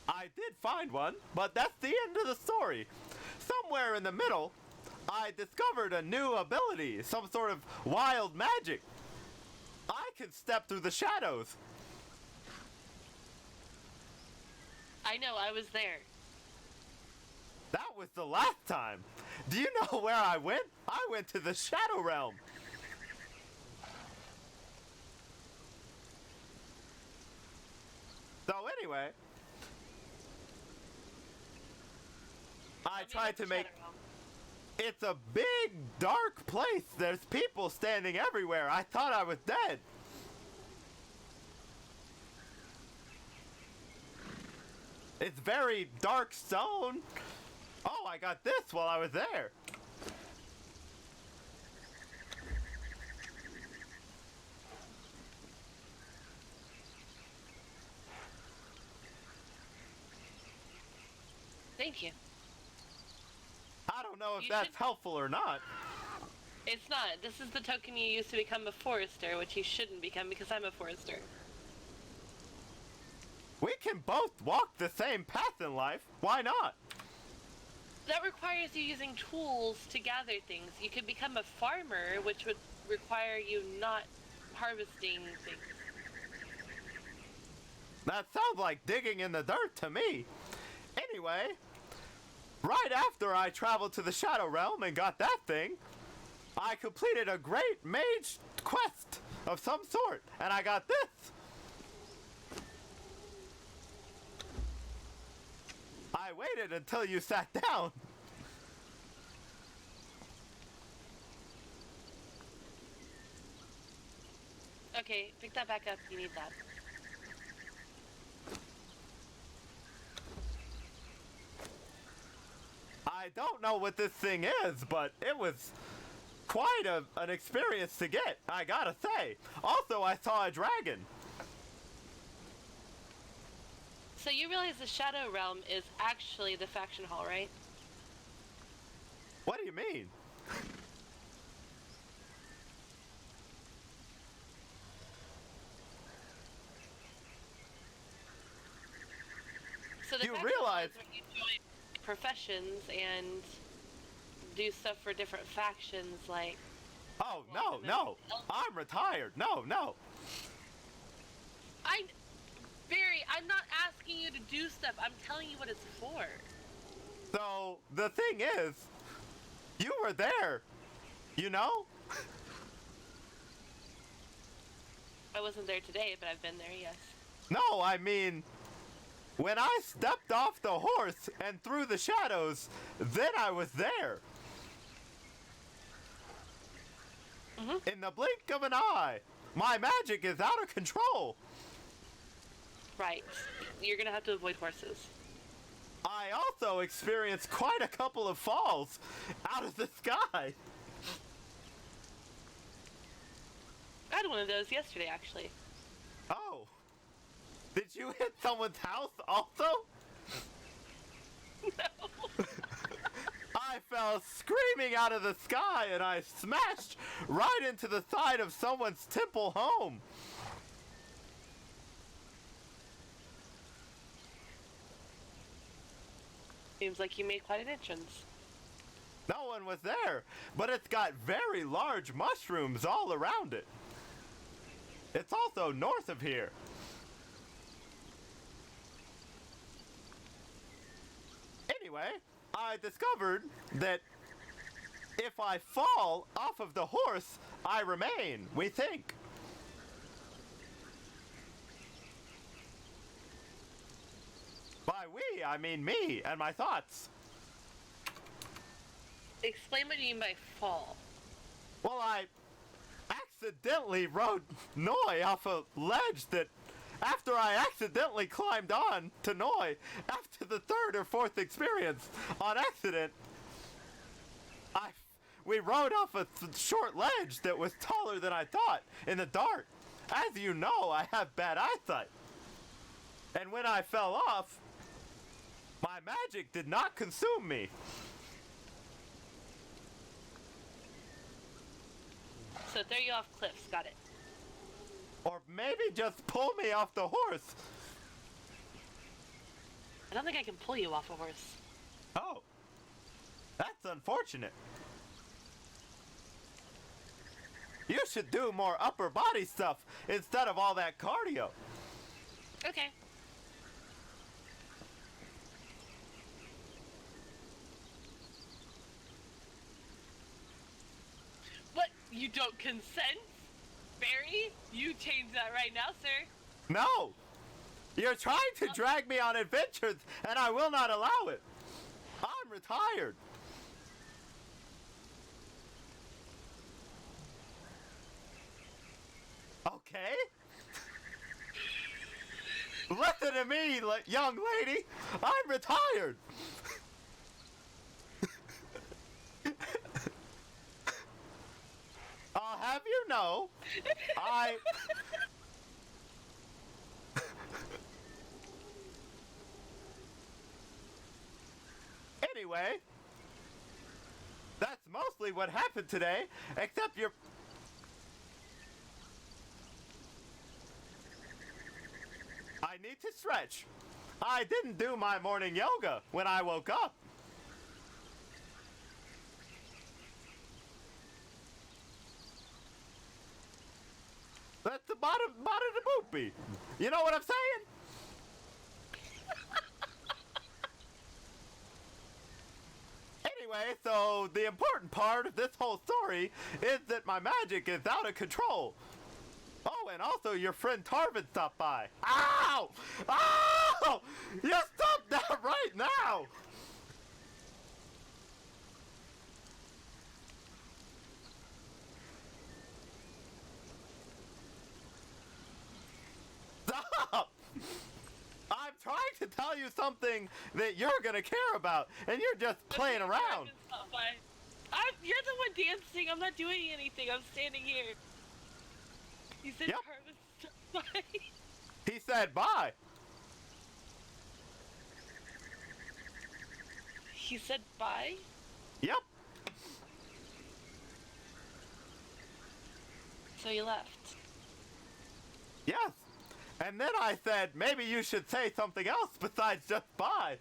Speaker 3: I did find one, but that's the end of the story. Somewhere in the middle, I discovered a new ability, some sort of wild magic. I can step through the shadows.
Speaker 5: I know, I was there.
Speaker 3: That was the last time. Do you know where I went? I went to the Shadow Realm. So anyway, I tried to make... It's a big, dark place. There's people standing everywhere. I thought I was dead. It's very dark stone. Oh, I got this while I was there.
Speaker 5: Thank you.
Speaker 3: I don't know if that's helpful or not.
Speaker 5: It's not. This is the token you use to become a forester, which you shouldn't become because I'm a forester.
Speaker 3: We can both walk the same path in life. Why not?
Speaker 5: That requires you using tools to gather things. You could become a farmer, which would require you not harvesting things.
Speaker 3: That sounds like digging in the dirt to me. Anyway, right after I traveled to the Shadow Realm and got that thing, I completed a great mage quest of some sort, and I got this. I waited until you sat down.
Speaker 5: Okay, pick that back up. You need that.
Speaker 3: I don't know what this thing is, but it was quite an experience to get, I gotta say. Also, I saw a dragon.
Speaker 5: So you realize the Shadow Realm is actually the faction hall, right?
Speaker 3: What do you mean?
Speaker 5: So the
Speaker 3: You
Speaker 5: faction
Speaker 3: realize-
Speaker 5: hall is when you join professions and do stuff for different factions, like...
Speaker 3: Oh, no. I'm retired. No.
Speaker 5: Barry, I'm not asking you to do stuff. I'm telling you what it's for.
Speaker 3: So, the thing is, you were there, you know?
Speaker 5: I wasn't there today, but I've been there, yes.
Speaker 3: No, I mean, when I stepped off the horse and through the shadows, then I was there. In the blink of an eye. My magic is out of control.
Speaker 5: Right. You're gonna have to avoid horses.
Speaker 3: I also experienced quite a couple of falls out of the sky.
Speaker 5: I had one of those yesterday, actually.
Speaker 3: Oh. Did you hit someone's house also?
Speaker 5: No.
Speaker 3: I fell screaming out of the sky and I smashed right into the side of someone's temple home.
Speaker 5: Seems like you made quite an entrance.
Speaker 3: No one was there, but it's got very large mushrooms all around it. It's also north of here. Anyway, I discovered that if I fall off of the horse, I remain, we think. By we, I mean me and my thoughts.
Speaker 5: Explain what you mean by fall.
Speaker 3: Well, I accidentally rode Noi off a ledge that, after I accidentally climbed on to Noi, after the third or fourth experience, on accident, we rode off a short ledge that was taller than I thought, in the dark. As you know, I have bad eyesight. And when I fell off, my magic did not consume me.
Speaker 5: So throw you off cliffs, got it.
Speaker 3: Or maybe just pull me off the horse.
Speaker 5: I don't think I can pull you off a horse.
Speaker 3: Oh. That's unfortunate. You should do more upper body stuff instead of all that cardio.
Speaker 5: Okay. What? You don't consent? Barry? You change that right now, sir.
Speaker 3: No! You're trying to drag me on adventures, and I will not allow it. I'm retired. Okay? Listen to me, young lady. I'm retired. I'll have you know, Anyway, that's mostly what happened today, except I need to stretch. I didn't do my morning yoga when I woke up. That's the bottom of the boopy. You know what I'm saying? Anyway, so the important part of this whole story is that my magic is out of control. Oh, and also your friend Tarvin stopped by. Ow! Ow! You stop that right now! Stop! I'm trying to tell you something that you're gonna care about, and you're just playing around.
Speaker 5: You're the one dancing. I'm not doing anything. I'm standing here. He said Tarvin stopped by.
Speaker 3: He said bye.
Speaker 5: He said bye?
Speaker 3: Yep.
Speaker 5: So you left.
Speaker 3: Yes. And then I said, maybe you should say something else besides just bye.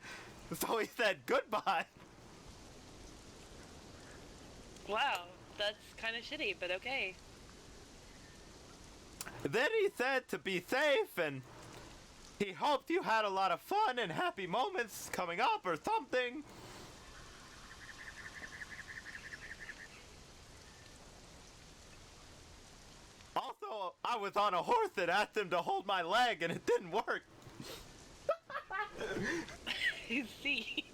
Speaker 3: So he said goodbye.
Speaker 5: Wow, that's kind of shitty, but okay.
Speaker 3: Then he said to be safe, and he hoped you had a lot of fun and happy moments coming up or something. Also, I was on a horse that asked him to hold my leg, and it didn't work.
Speaker 5: You see.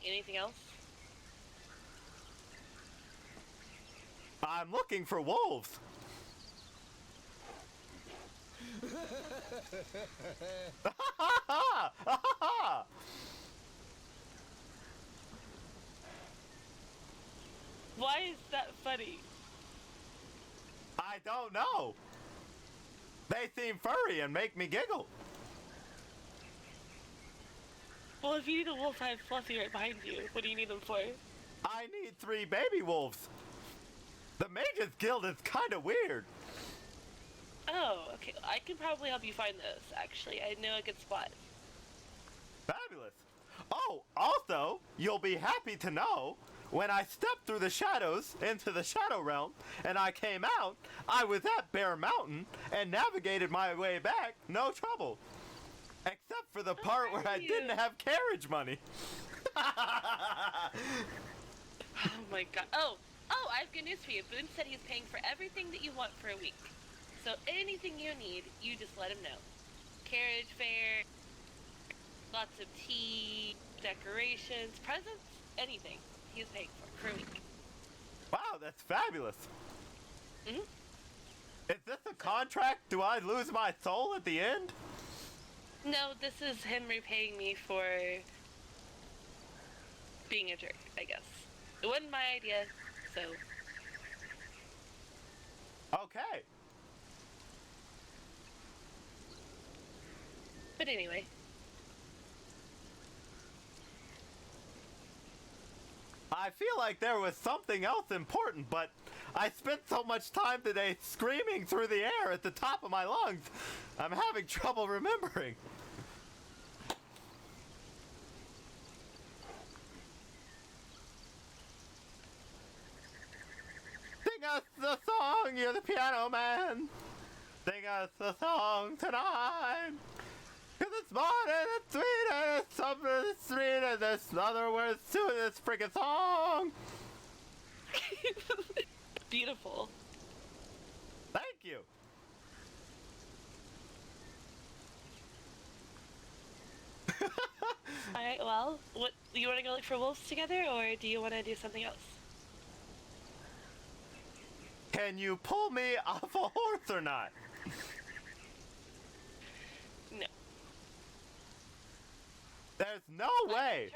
Speaker 5: Anything else?
Speaker 3: I'm looking for wolves.
Speaker 5: Why is that funny?
Speaker 3: I don't know. They seem furry and make me giggle.
Speaker 5: Well, if you need a wolf, I have Fluffy right behind you. What do you need them for?
Speaker 3: I need 3 baby wolves. The Mages Guild is kind of weird.
Speaker 5: Oh, okay. I can probably help you find those, actually. I know a good spot.
Speaker 3: Fabulous. Oh, also, you'll be happy to know, when I stepped through the shadows into the Shadow Realm, and I came out, I was at Bear Mountain, and navigated my way back, no trouble. Except for the part where I didn't have carriage money.
Speaker 5: Oh my god. Oh, I have good news for you. Boone said he's paying for everything that you want for a week. So anything you need, you just let him know. Carriage fare, lots of tea, decorations, presents, anything. He's paying for a week.
Speaker 3: Wow, that's fabulous.
Speaker 5: Mm-hmm.
Speaker 3: Is this a contract? Do I lose my soul at the end?
Speaker 5: No, this is him repaying me for being a jerk, I guess. It wasn't my idea, so...
Speaker 3: Okay.
Speaker 5: But anyway.
Speaker 3: I feel like there was something else important, but I spent so much time today screaming through the air at the top of my lungs, I'm having trouble remembering. Sing us the song, you're the piano man. Sing us the song tonight. Cause it's more and it's sweet and it's something that's sweet and there's other words to this freaking song.
Speaker 5: Beautiful.
Speaker 3: Thank you.
Speaker 5: Alright, well, what, you want to go look for wolves together, or do you want to do something else?
Speaker 3: Can you pull me off a horse or not?
Speaker 5: No.
Speaker 3: There's no way.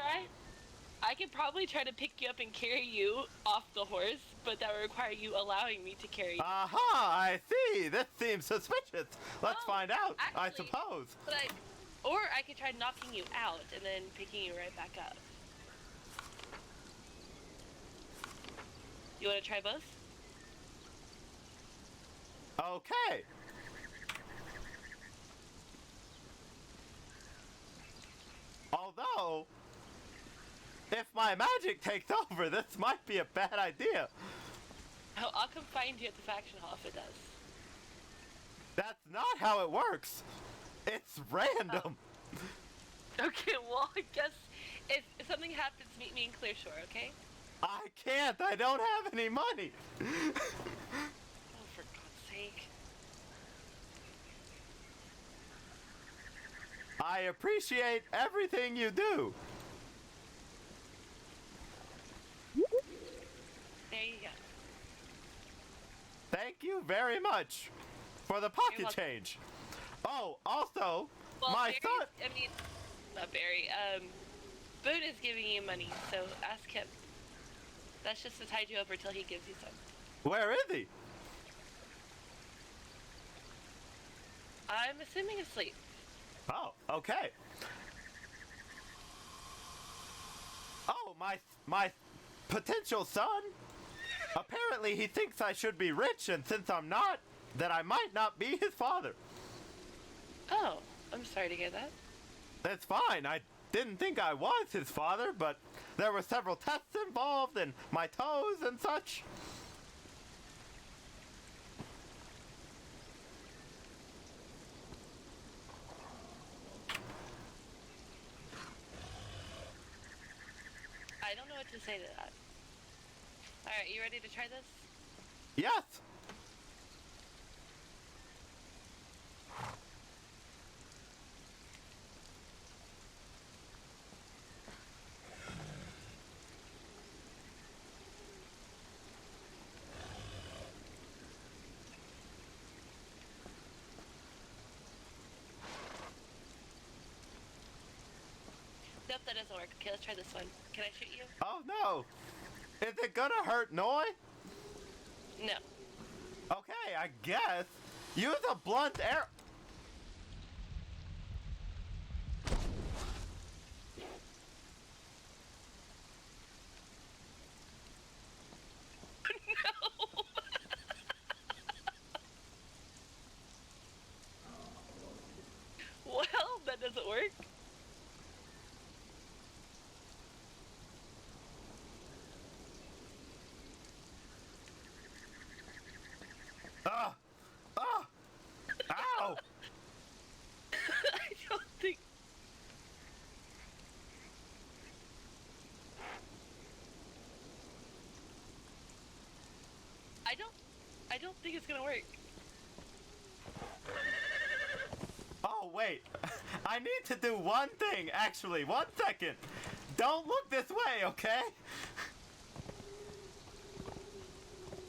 Speaker 5: I could probably try to pick you up and carry you off the horse, but that would require you allowing me to carry you.
Speaker 3: Aha, I see. This seems suspicious. Let's find out, I suppose.
Speaker 5: But or I could try knocking you out and then picking you right back up. You want to try both?
Speaker 3: Okay. Although, if my magic takes over, this might be a bad idea.
Speaker 5: Oh, I'll come find you at the faction hall if it does.
Speaker 3: That's not how it works. It's random.
Speaker 5: Okay, well, I guess if something happens, meet me in Clearshore, okay?
Speaker 3: I can't. I don't have any money.
Speaker 5: Oh, for God's sake.
Speaker 3: I appreciate everything you do.
Speaker 5: There you go.
Speaker 3: Thank you very much for the pocket change. Oh, also,
Speaker 5: Well,
Speaker 3: my
Speaker 5: Barry's,
Speaker 3: son...
Speaker 5: I mean, not Barry, Boone is giving you money, so ask him. That's just to tide you over till he gives you some.
Speaker 3: Where is he?
Speaker 5: I'm assuming asleep.
Speaker 3: Oh, okay. Oh, my potential son? Apparently he thinks I should be rich, and since I'm not, that I might not be his father.
Speaker 5: Oh, I'm sorry to hear that.
Speaker 3: That's fine. I didn't think I was his father, but there were several tests involved, and my toes and such.
Speaker 5: I don't know what to say to that. Alright, you ready to try this?
Speaker 3: Yes.
Speaker 5: Nope, that doesn't work. Okay, let's try this one. Can I shoot you?
Speaker 3: Oh no. Is it gonna hurt Noi?
Speaker 5: No.
Speaker 3: Okay, I guess. Use a blunt arrow.
Speaker 5: No! I don't think it's gonna work.
Speaker 3: Oh, wait. I need to do one thing, actually. 1 second. Don't look this way, okay?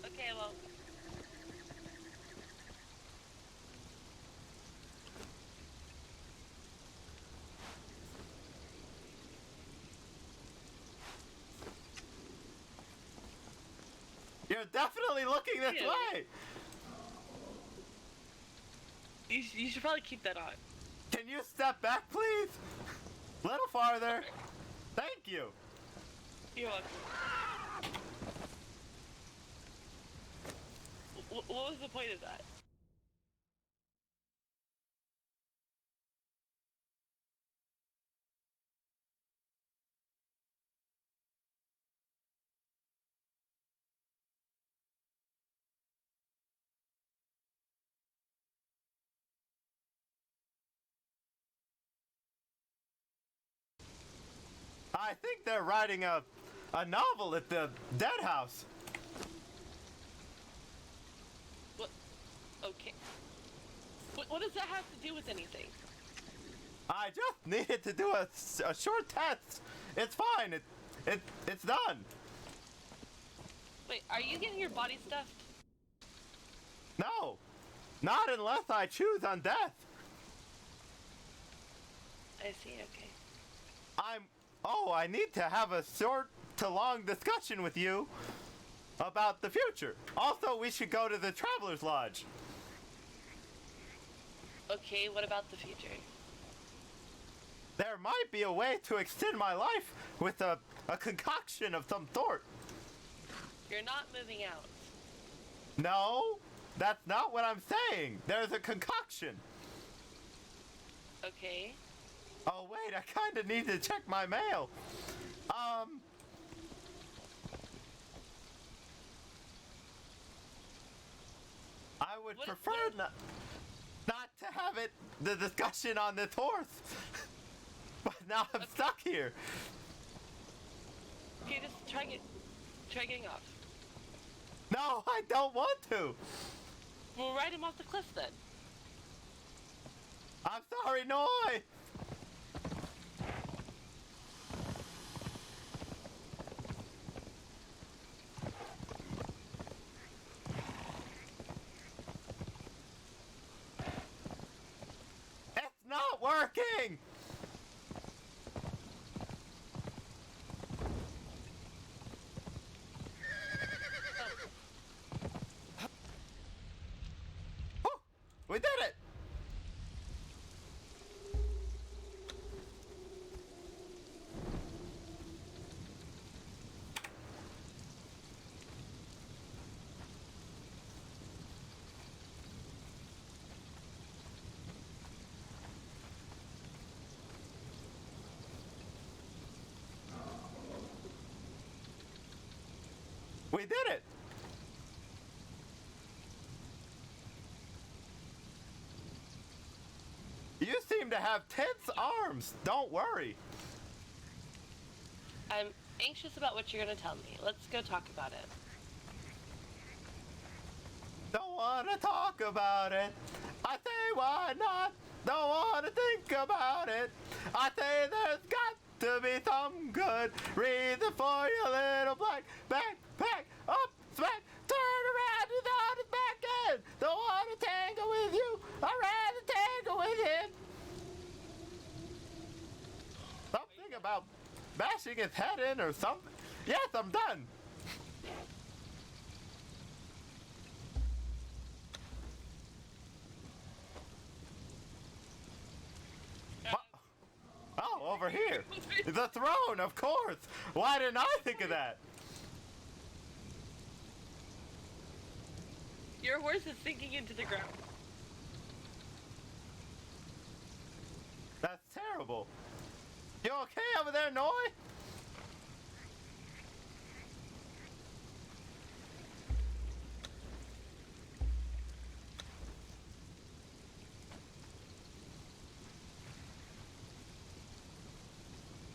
Speaker 5: Okay, well.
Speaker 3: You're definitely looking this
Speaker 5: Yeah.
Speaker 3: way.
Speaker 5: You should probably keep that on.
Speaker 3: Can you step back, please? A little farther. Thank you.
Speaker 5: You're welcome. What was the point of that?
Speaker 3: I think they're writing a novel at the dead house.
Speaker 5: What? Okay. What does that have to do with anything?
Speaker 3: I just needed to do a short test. It's fine. It's done.
Speaker 5: Wait, are you getting your body stuffed?
Speaker 3: No, not unless I choose on death.
Speaker 5: I see, okay.
Speaker 3: I need to have a short to long discussion with you about the future. Also, we should go to the Traveler's Lodge.
Speaker 5: Okay, what about the future?
Speaker 3: There might be a way to extend my life with a concoction of some sort.
Speaker 5: You're not moving out.
Speaker 3: No, that's not what I'm saying. There's a concoction.
Speaker 5: Okay.
Speaker 3: Oh wait, I kinda need to check my mail. I would prefer not to have the discussion on this horse. But now I'm stuck here.
Speaker 5: Okay, just try getting off.
Speaker 3: No, I don't want to.
Speaker 5: We'll ride him off the cliff then.
Speaker 3: I'm sorry, Noi. It's not working. We did it! We did it! You seem to have tense arms. Don't worry.
Speaker 5: I'm anxious about what you're gonna tell me. Let's go talk about it.
Speaker 3: Don't wanna talk about it. I say why not? Don't wanna think about it. I say there's got to be some good reason for your little black backpack. Up, smack, turn around and on his back end. Don't wanna tangle with you. I'd rather tangle with him. Something about bashing his head in or something. Yes, I'm done. Oh, over here. The throne, of course. Why didn't I think of that?
Speaker 5: Your horse is sinking into the ground.
Speaker 3: That's terrible. You okay over there, Noi?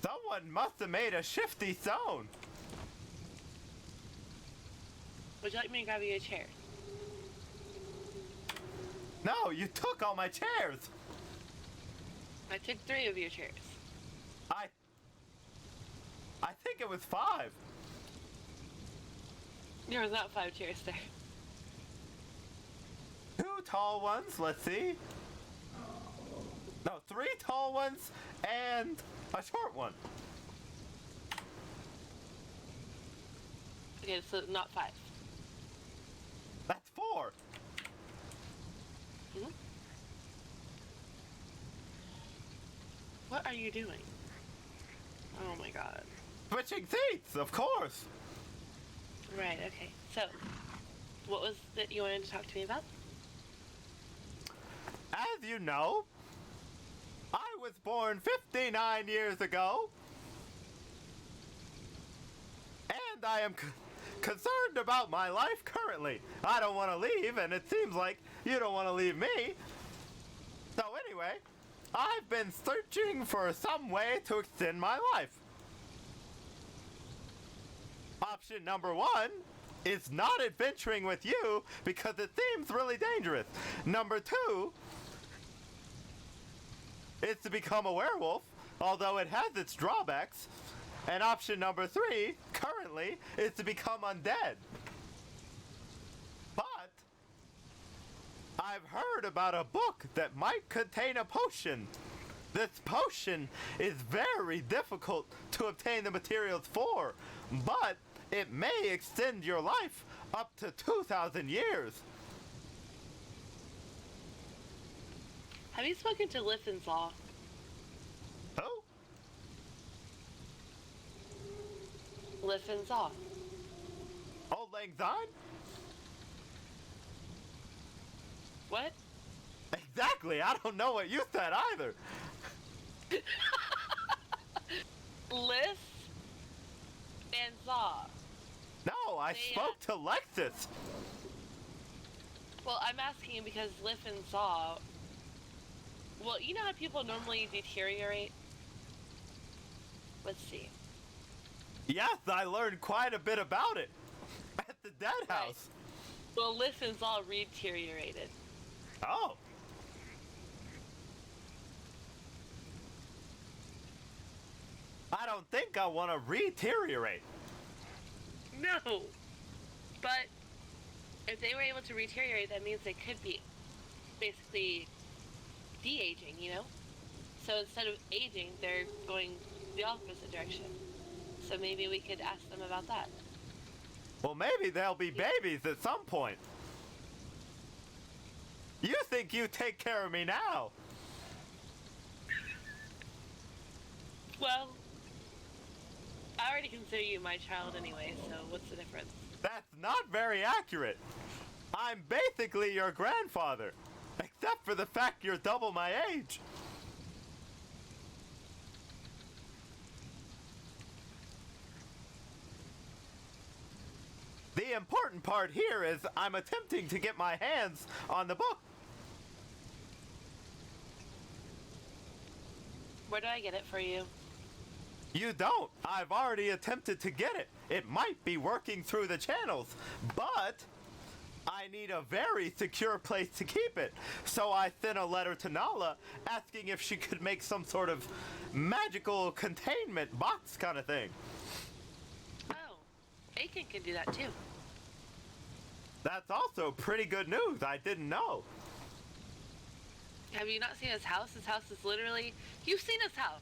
Speaker 3: Someone must have made a shifty zone.
Speaker 5: Would you like me to grab you a chair?
Speaker 3: No, you took all my chairs.
Speaker 5: I took 3 of your chairs.
Speaker 3: I think it was 5.
Speaker 5: There was not 5 chairs there.
Speaker 3: 2 tall ones, let's see. No, 3 tall ones and a short one.
Speaker 5: Okay, so not 5.
Speaker 3: That's 4.
Speaker 5: Hmm? What are you doing? Oh my god.
Speaker 3: Switching seats, of course.
Speaker 5: Right, okay. So, what was that you wanted to talk to me about?
Speaker 3: As you know, I was born 59 years ago. And I am concerned about my life currently. I don't want to leave, and it seems like you don't want to leave me. So anyway, I've been searching for some way to extend my life. Option number 1 is not adventuring with you because it seems really dangerous. Number 2 is to become a werewolf, although it has its drawbacks. And option number 3, currently, is to become undead. But I've heard about a book that might contain a potion. This potion is very difficult to obtain the materials for, but it may extend your life up to 2,000 years.
Speaker 5: Have you spoken to Liffin's Law?
Speaker 3: Who?
Speaker 5: Liffin's Law.
Speaker 3: Old Lang Syne?
Speaker 5: What?
Speaker 3: Exactly, I don't know what you said either.
Speaker 5: Lif and Zaw.
Speaker 3: No, I spoke to Lexus.
Speaker 5: Well, I'm asking you because Lif and Zaw. Well, you know how people normally deteriorate? Let's see.
Speaker 3: Yes, I learned quite a bit about it at the dead house.
Speaker 5: Well, Lif and Zaw deteriorated.
Speaker 3: Oh. I don't think I want to deteriorate.
Speaker 5: No. But if they were able to deteriorate, that means they could be basically de-aging, you know? So instead of aging, they're going the opposite direction. So maybe we could ask them about that.
Speaker 3: Well, maybe they'll be babies at some point. You think you take care of me now?
Speaker 5: Well, I already consider you my child anyway, so what's the difference?
Speaker 3: That's not very accurate. I'm basically your grandfather, except for the fact you're double my age. The important part here is I'm attempting to get my hands on the book.
Speaker 5: Where do I get it for you?
Speaker 3: You don't. I've already attempted to get it. It might be working through the channels, but I need a very secure place to keep it. So I sent a letter to Nala asking if she could make some sort of magical containment box kind of thing.
Speaker 5: Oh, Aiken can do that too.
Speaker 3: That's also pretty good news. I didn't know.
Speaker 5: Have you not seen his house? His house is literally... You've seen his house.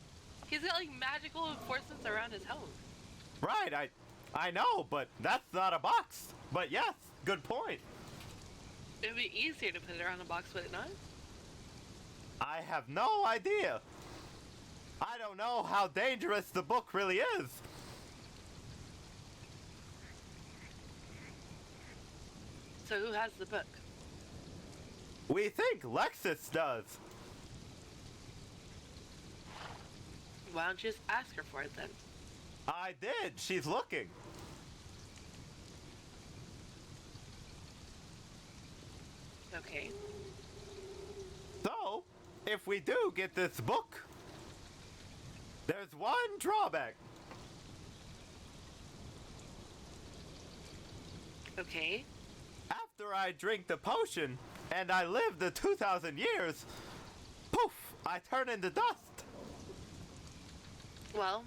Speaker 5: He's got like magical enforcements around his home.
Speaker 3: Right, I know, but that's not a box. But yes, good point.
Speaker 5: It would be easier to put it around a box, would it not?
Speaker 3: I have no idea. I don't know how dangerous the book really is.
Speaker 5: So who has the book?
Speaker 3: We think Lexus does.
Speaker 5: Why don't you just ask her for it then?
Speaker 3: I did. She's looking.
Speaker 5: Okay.
Speaker 3: So, if we do get this book, there's one drawback.
Speaker 5: Okay.
Speaker 3: After I drink the potion and I live the 2,000 years, poof, I turn into dust.
Speaker 5: Well,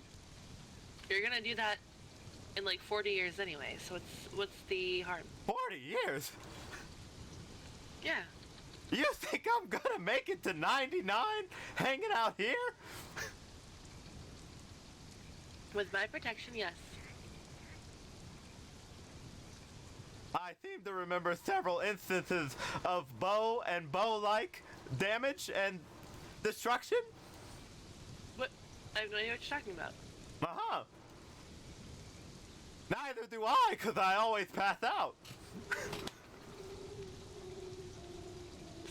Speaker 5: you're gonna do that in like 40 years anyway, so what's the harm?
Speaker 3: 40 years?
Speaker 5: Yeah.
Speaker 3: You think I'm gonna make it to 99 hanging out here?
Speaker 5: With my protection, yes.
Speaker 3: I seem to remember several instances of bow and bow-like damage and destruction.
Speaker 5: What? I have no idea what you're talking about.
Speaker 3: Uh-huh. Neither do I, because I always pass out.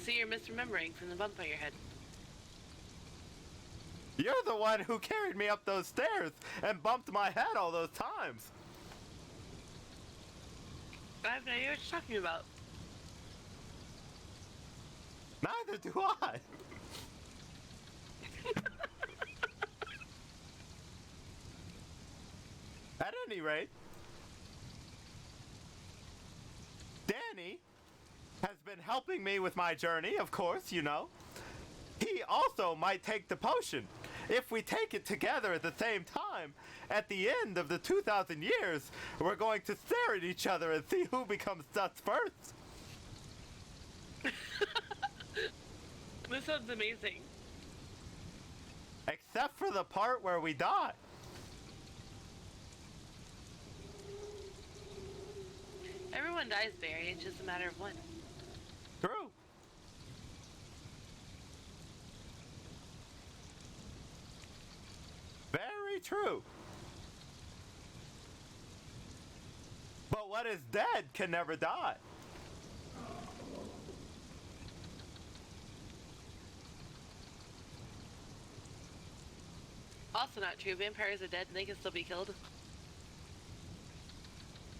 Speaker 5: See, you're misremembering from the bump on your head.
Speaker 3: You're the one who carried me up those stairs and bumped my head all those times.
Speaker 5: I have no idea what you're talking about.
Speaker 3: Neither do I. At any rate, Danny has been helping me with my journey, of course, you know. He also might take the potion. If we take it together at the same time, at the end of the 2,000 years, we're going to stare at each other and see who becomes dust first.
Speaker 5: This sounds amazing.
Speaker 3: Except for the part where we die.
Speaker 5: Everyone dies, Barry. It's just a matter of when.
Speaker 3: True. Very true. But what is dead can never die.
Speaker 5: Also not true. Vampires are dead and they can still be killed.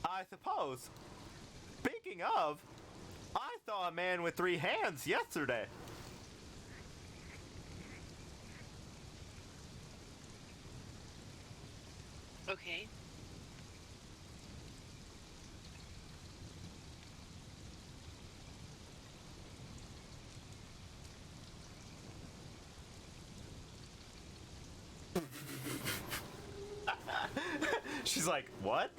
Speaker 3: I suppose. Speaking of, I saw a man with 3 hands yesterday.
Speaker 5: Okay.
Speaker 3: She's like, what?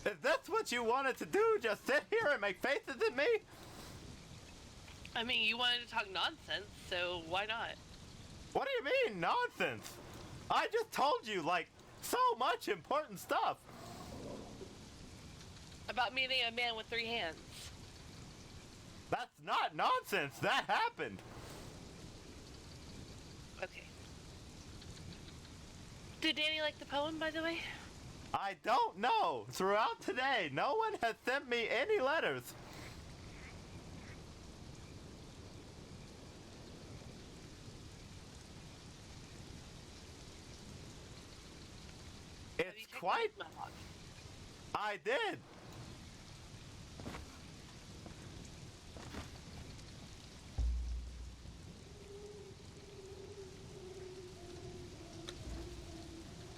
Speaker 3: If that's what you wanted to do, just sit here and make faces at me?
Speaker 5: I mean, you wanted to talk nonsense, so why not?
Speaker 3: What do you mean, nonsense? I just told you, like, so much important stuff.
Speaker 5: About meeting a man with 3 hands.
Speaker 3: That's not nonsense. That happened.
Speaker 5: Okay. Did Danny like the poem, by the way?
Speaker 3: I don't know. Throughout today, no one has sent me any letters. It's quite... I did.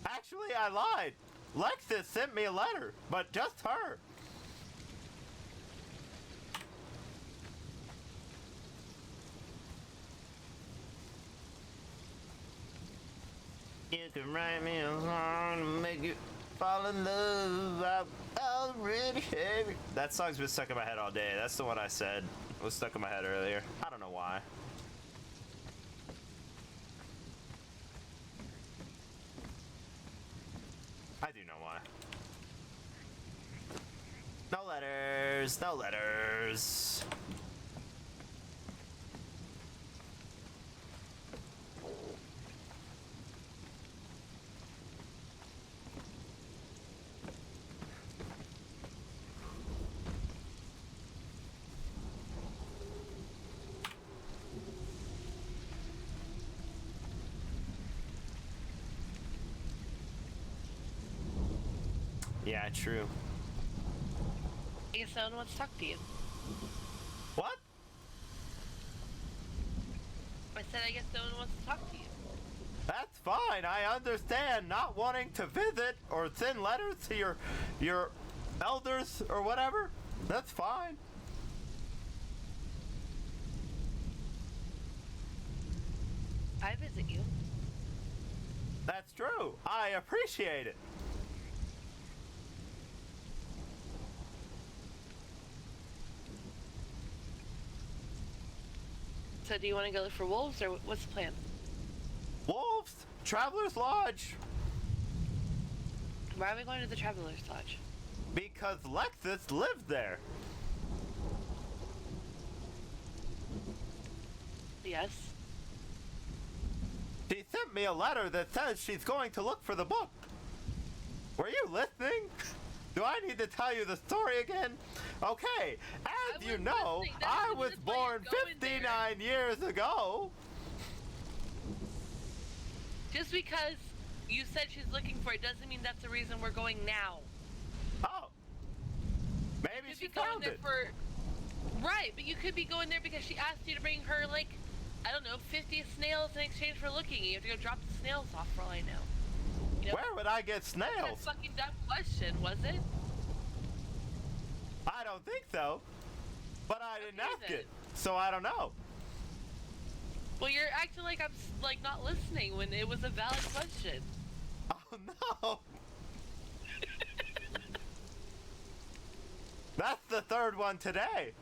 Speaker 3: Actually, I lied. Lexus sent me a letter, but just her. You can write me a song to make you fall in love. I'm already heavy. That song's been stuck in my head all day. That's the one I said was stuck in my head earlier. I don't know why. I do know why. No letters. No letters. Yeah, true.
Speaker 5: I guess no one wants to talk to you.
Speaker 3: What?
Speaker 5: I said I guess no one wants to talk to you.
Speaker 3: That's fine. I understand not wanting to visit or send letters to your elders or whatever. That's fine.
Speaker 5: I visit you.
Speaker 3: That's true. I appreciate it.
Speaker 5: So do you want to go look for wolves, or what's the plan?
Speaker 3: Wolves? Traveler's Lodge.
Speaker 5: Why are we going to the Traveler's Lodge?
Speaker 3: Because Lexus lived there.
Speaker 5: Yes.
Speaker 3: She sent me a letter that says she's going to look for the book. Were you listening? Do I need to tell you the story again? Okay, as you know, I was born 59 years ago.
Speaker 5: Just because you said she's looking for it doesn't mean that's the reason we're going now.
Speaker 3: Oh. Maybe she found it.
Speaker 5: Right, but you could be going there because she asked you to bring her, like, I don't know, 50 snails in exchange for looking. You have to go drop the snails off for all I know. You know?
Speaker 3: Where would I get snails?
Speaker 5: That's a fucking dumb question, was it?
Speaker 3: I don't think so. But I didn't ask
Speaker 5: then.
Speaker 3: it, so I don't know.
Speaker 5: Well, you're acting like I'm, like, not listening when it was a valid question.
Speaker 3: Oh, no. That's the third one today.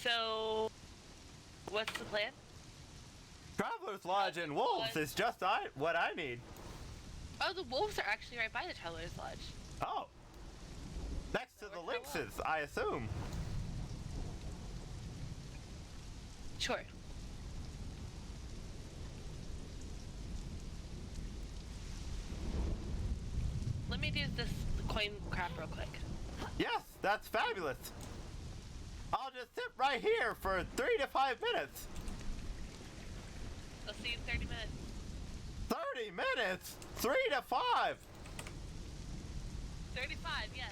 Speaker 5: So, what's the plan?
Speaker 3: Traveler's Lodge and wolves is just what I need.
Speaker 5: Oh, the wolves are actually right by the Traveler's Lodge.
Speaker 3: Oh. Next to the lynxes, I assume.
Speaker 5: Sure. Let me do this coin crap real quick.
Speaker 3: Yes, that's fabulous. I'll just sit right here for 3 to 5 minutes.
Speaker 5: I'll see you in 30 minutes.
Speaker 3: 30 minutes? 3 to 5.
Speaker 5: 35, yes.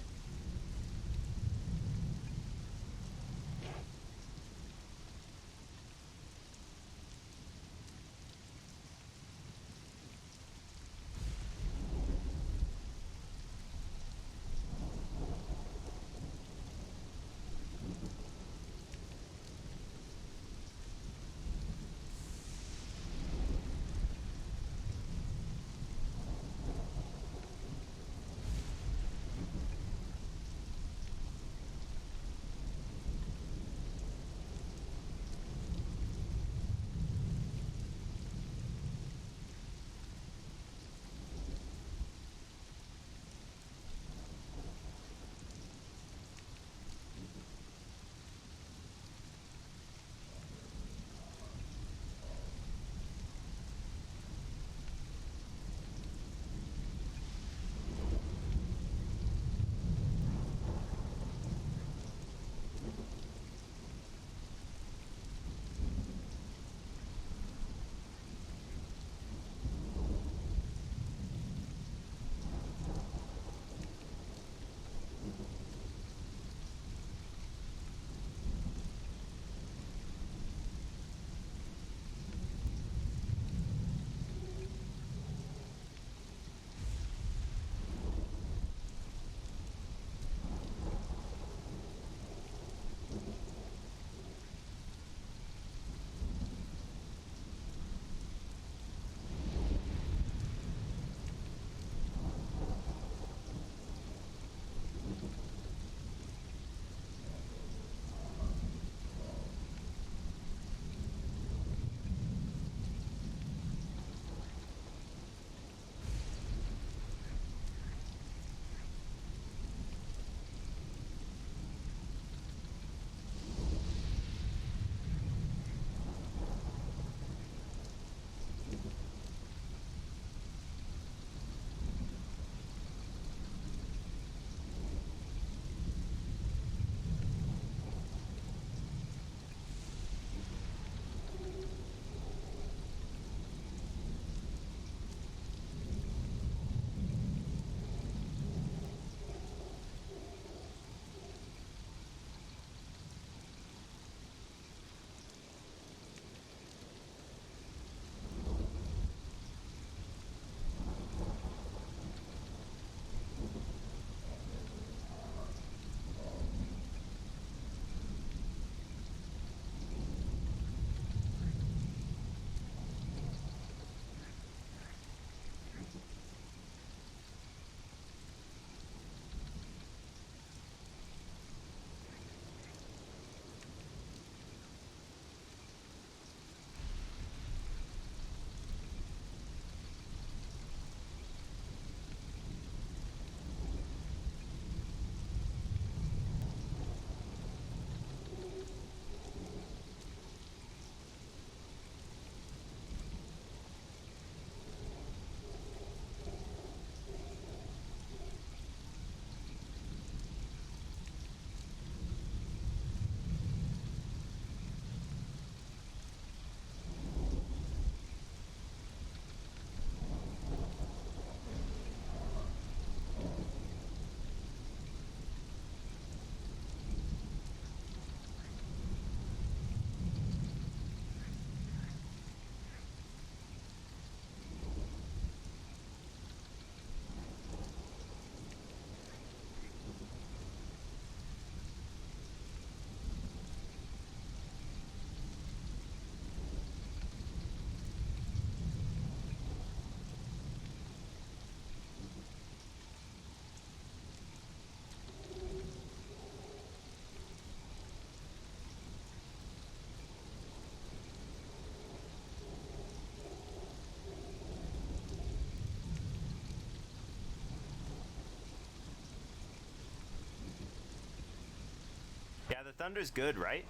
Speaker 1: the thunder's good, right?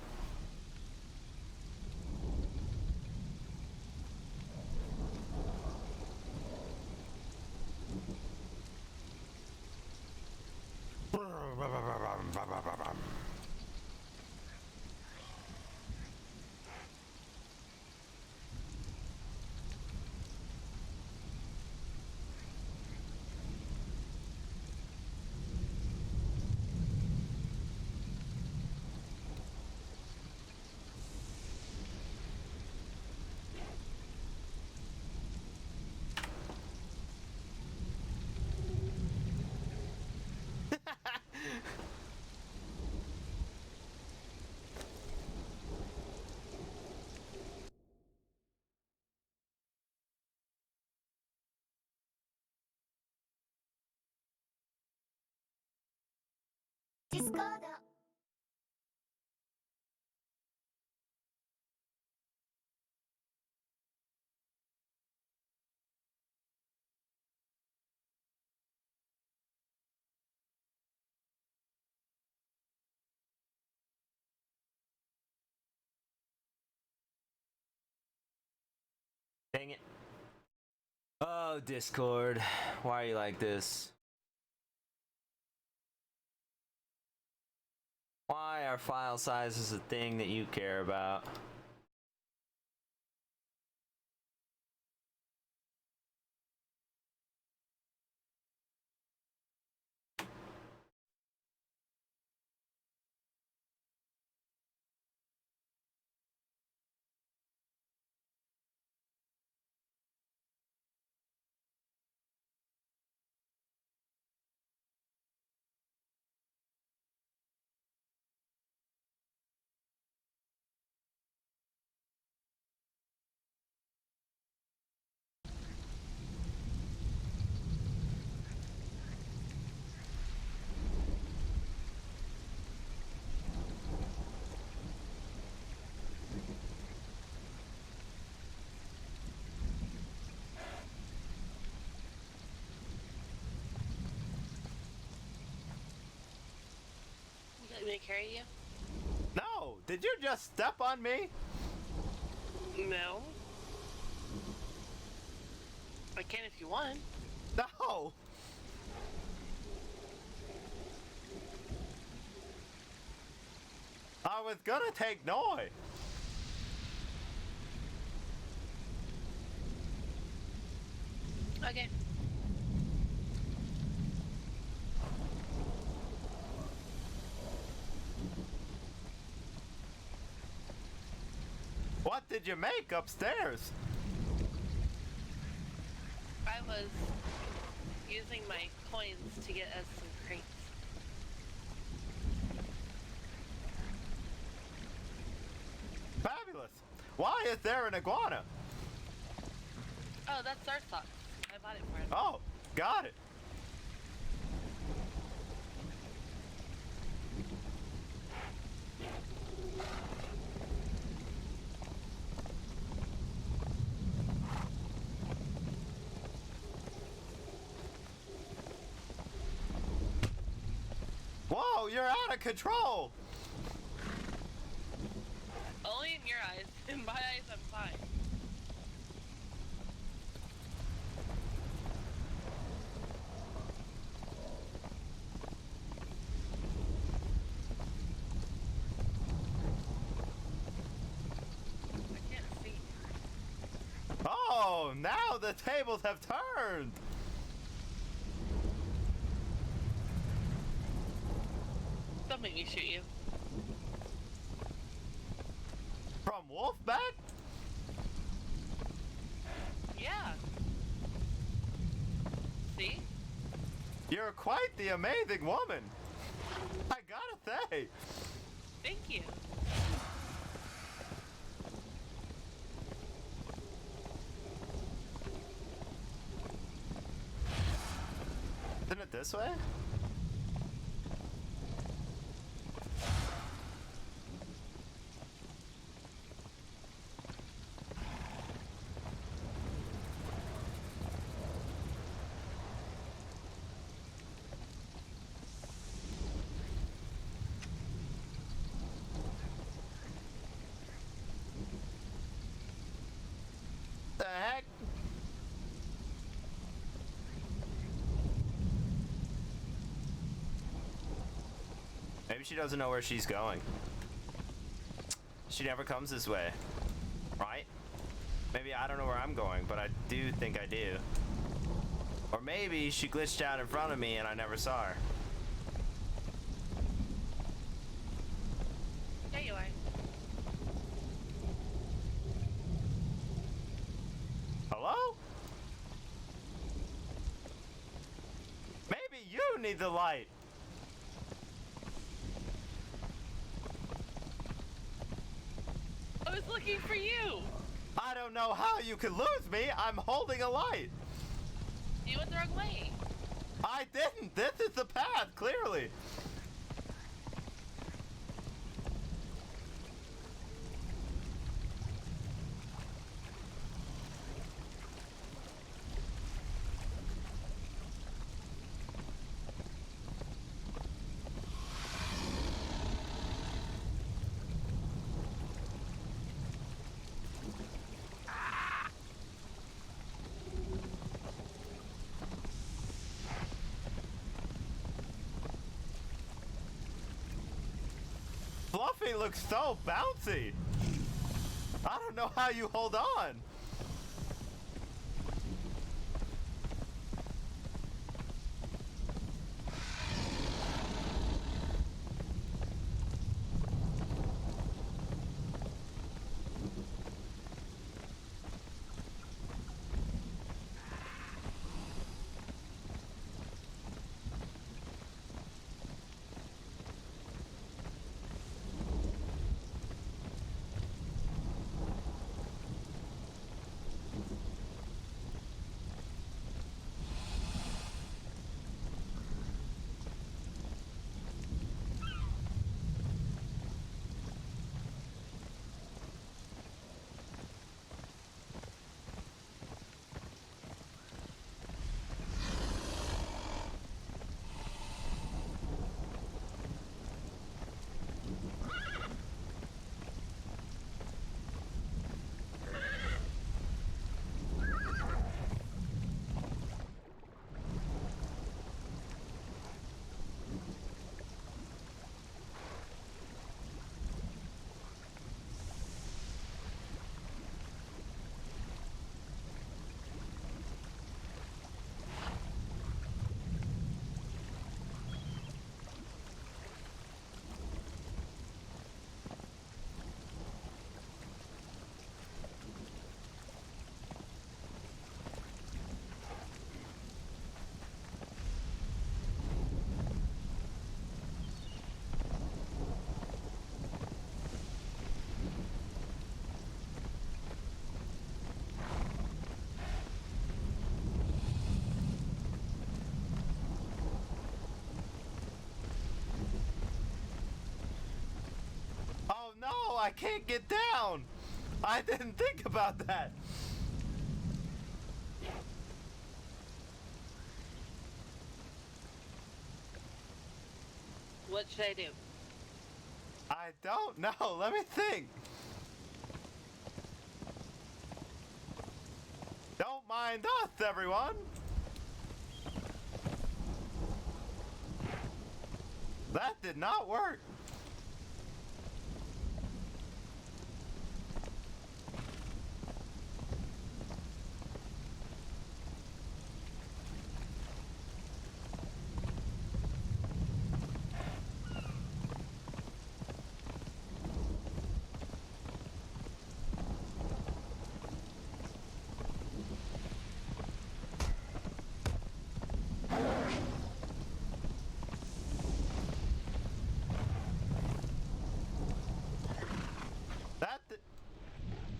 Speaker 17: Discord.
Speaker 1: Dang it. Oh, Discord. Why are you like this? Why are file sizes a thing that you care about?
Speaker 5: You want me to carry you?
Speaker 3: No! Did you just step on me?
Speaker 5: No. I can if you want.
Speaker 3: No! I was gonna take Noi.
Speaker 5: Okay.
Speaker 3: What did you make upstairs?
Speaker 5: I was using my coins to get us some crates.
Speaker 3: Fabulous. Why is there an iguana?
Speaker 5: Oh, that's our socks. I bought it for him.
Speaker 3: Oh, got it. Whoa, you're out of control.
Speaker 5: Only in your eyes. In my eyes, I'm fine. I can't see.
Speaker 3: Oh, now the tables have turned.
Speaker 5: Don't make me shoot you.
Speaker 3: From Wolfback?
Speaker 5: Yeah. See?
Speaker 3: You're quite the amazing woman. I gotta say.
Speaker 5: Thank you.
Speaker 3: Isn't it this way?
Speaker 1: Maybe she doesn't know where she's going. She never comes this way, right? Maybe I don't know where I'm going, but I do think I do. Or maybe she glitched out in front of me and I never saw her.
Speaker 5: There you are.
Speaker 3: Hello? Maybe you need the light.
Speaker 5: I was looking for you.
Speaker 3: I don't know how you could lose me. I'm holding a light.
Speaker 5: You went the wrong way.
Speaker 3: I didn't. This is the path, clearly. Fluffy looks so bouncy. I don't know how you hold on. Oh no, I can't get down. I didn't think about that.
Speaker 5: What should I do?
Speaker 3: I don't know. Let me think. Don't mind us, everyone. That did not work.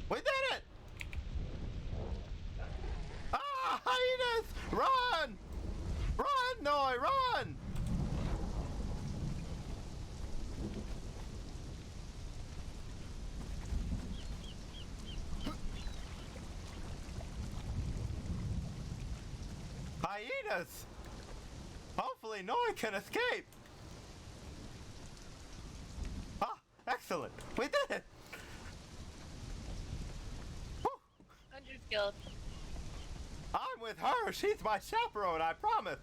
Speaker 3: We did it! Ah, hyenas! Run! Run, Noi, run! Hyenas! Hopefully Noi can escape! Ah, excellent! We did it!
Speaker 5: Hunter's Guild.
Speaker 3: I'm with her! She's my chaperone, I promise!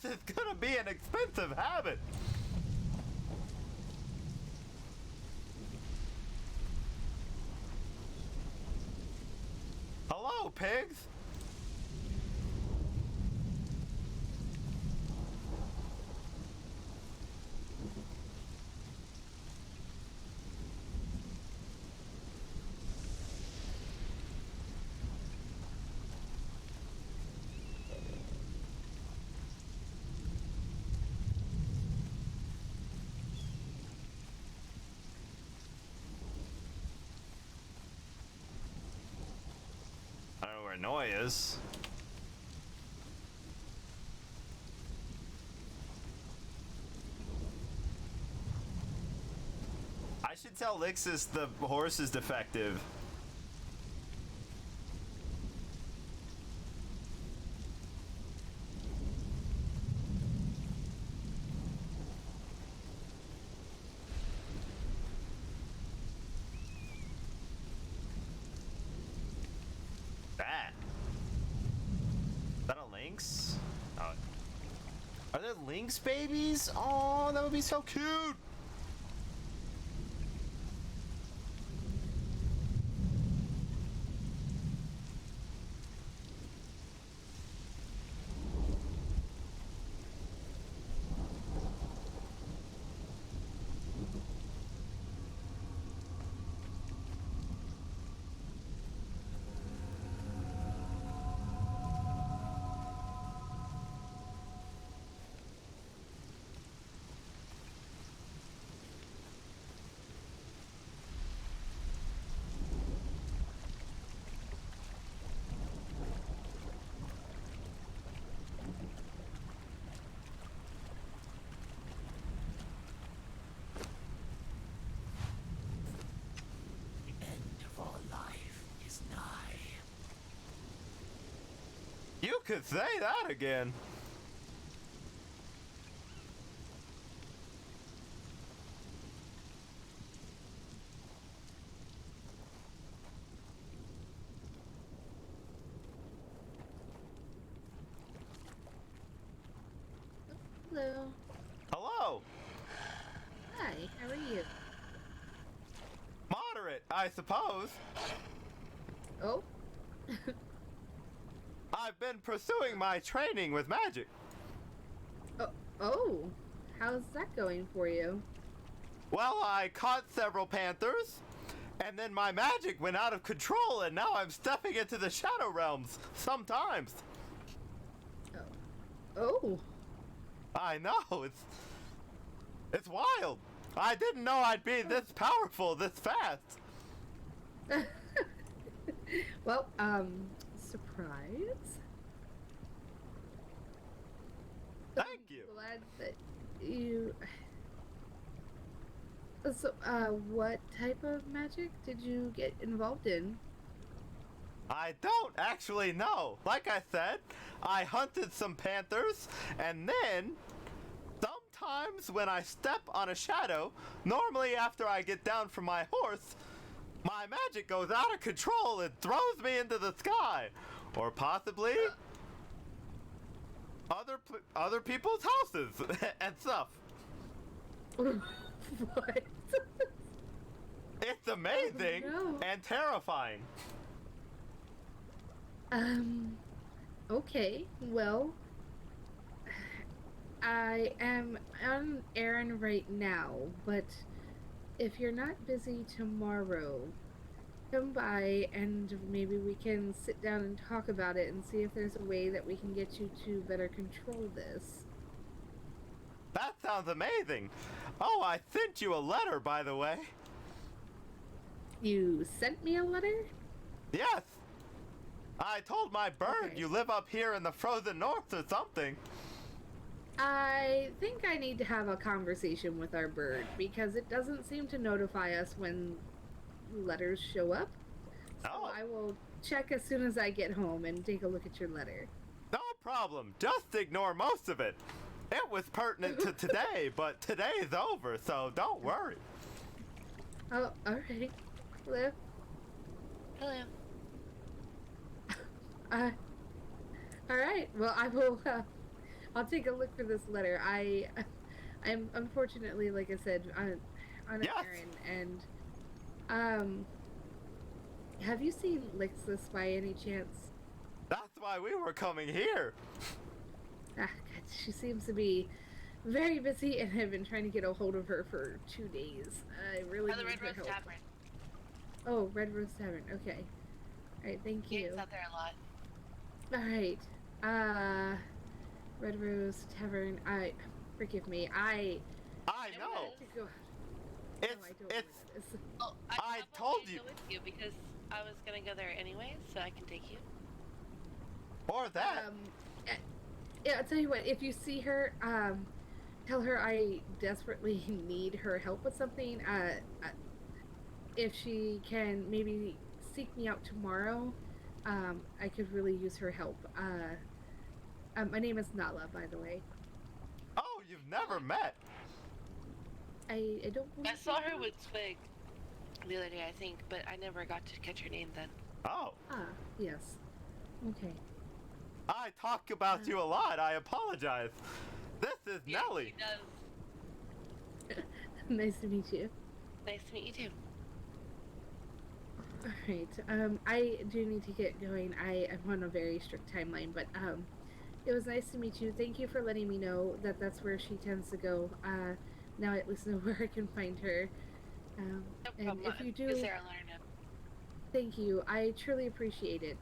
Speaker 3: This is gonna be an expensive habit. Hello, pigs. I don't know where Noi is. I should tell Lixus the horse is defective. Is that a lynx? Oh. Are there lynx babies? Oh, that would be so cute. You could say that again.
Speaker 20: Hello.
Speaker 3: Hello.
Speaker 20: Hi, how are you?
Speaker 3: Moderate, I suppose.
Speaker 20: Oh?
Speaker 3: I've been pursuing my training with magic.
Speaker 20: Oh, how's that going for you?
Speaker 3: Well, I caught several panthers, and then my magic went out of control, and now I'm stepping into the shadow realms sometimes.
Speaker 20: Oh.
Speaker 3: I know, it's wild. I didn't know I'd be this powerful this fast.
Speaker 20: Well, surprise.
Speaker 3: Thank you.
Speaker 20: Glad that you... So, what type of magic did you get involved in?
Speaker 3: I don't actually know. Like I said, I hunted some panthers, and then sometimes when I step on a shadow, normally after I get down from my horse, my magic goes out of control and throws me into the sky. Or possibly other people's houses and stuff.
Speaker 20: What?
Speaker 3: It's amazing and terrifying.
Speaker 20: Okay, well, I am on an errand right now, but if you're not busy tomorrow, come by and maybe we can sit down and talk about it and see if there's a way that we can get you to better control this.
Speaker 3: That sounds amazing. Oh, I sent you a letter, by the way.
Speaker 20: You sent me a letter?
Speaker 3: Yes. I told my bird you live up here in the frozen north or something.
Speaker 20: I think I need to have a conversation with our bird because it doesn't seem to notify us when letters show up. So I will check as soon as I get home and take a look at your letter.
Speaker 3: No problem. Just ignore most of it. It was pertinent to today, but today's over, so don't worry.
Speaker 20: Oh, alright. Hello?
Speaker 5: Hello.
Speaker 20: Alright. Well, I will, I'll take a look for this letter. I'm unfortunately, like I said, on an errand, and have you seen Lixus by any chance?
Speaker 3: That's why we were coming here.
Speaker 20: God, she seems to be very busy, and I've been trying to get a hold of her for 2 days. I really need her help.
Speaker 5: Tavern.
Speaker 20: Oh, Red Rose Tavern. Okay. All right. Thank you.
Speaker 5: It's out there a lot.
Speaker 20: All right. Red Rose Tavern. Forgive me. I
Speaker 3: know.
Speaker 20: To go.
Speaker 5: Well,
Speaker 3: I told you.
Speaker 5: Go with you because I was gonna go there anyway, so I can take you.
Speaker 3: Or that.
Speaker 20: Yeah, I'll tell you what. If you see her, tell her I desperately need her help with something. If she can maybe seek me out tomorrow, I could really use her help. My name is Nala, by the way.
Speaker 3: Oh, you've never met.
Speaker 20: I don't.
Speaker 5: I saw her with Twig the other day, I think, but I never got to catch her name then.
Speaker 3: Oh.
Speaker 20: Yes. Okay.
Speaker 3: I talk about you a lot. I apologize. This is Nellie.
Speaker 5: She does.
Speaker 20: Nice to meet you.
Speaker 5: Nice to meet you too.
Speaker 20: Alright, I do need to get going. I'm on a very strict timeline, but, it was nice to meet you. Thank you for letting me know that that's where she tends to go. Now I at least know where I can find her. And if you do... Thank you. I truly appreciate it.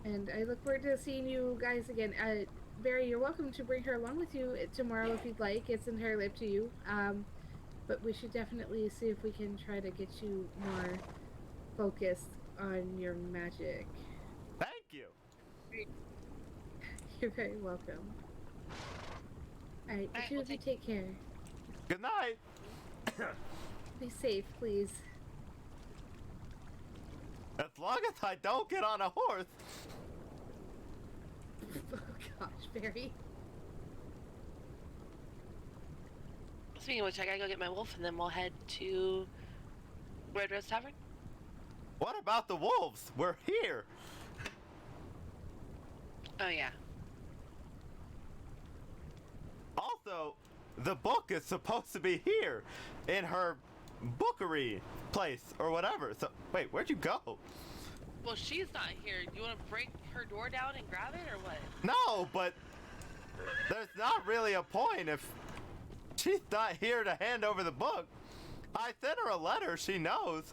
Speaker 20: And I look forward to seeing you guys again. Barry, you're welcome to bring her along with you tomorrow if you'd like. It's entirely up to you. But we should definitely see if we can try to get you more focused on your magic.
Speaker 3: Thank you.
Speaker 20: You're very welcome. Alright, the two of you take care.
Speaker 3: Good night.
Speaker 20: Be safe, please.
Speaker 3: As long as I don't get on a horse.
Speaker 20: Oh gosh, Barry.
Speaker 5: Speaking of which, I gotta go get my wolf and then we'll head to Red Rose Tavern.
Speaker 3: What about the wolves? We're here.
Speaker 5: Oh yeah.
Speaker 3: Also, the book is supposed to be here in her bookery place or whatever. So, wait, where'd you go?
Speaker 5: Well, she's not here. You want to break her door down and grab it or what?
Speaker 3: No, but there's not really a point if she's not here to hand over the book. I sent her a letter, she knows.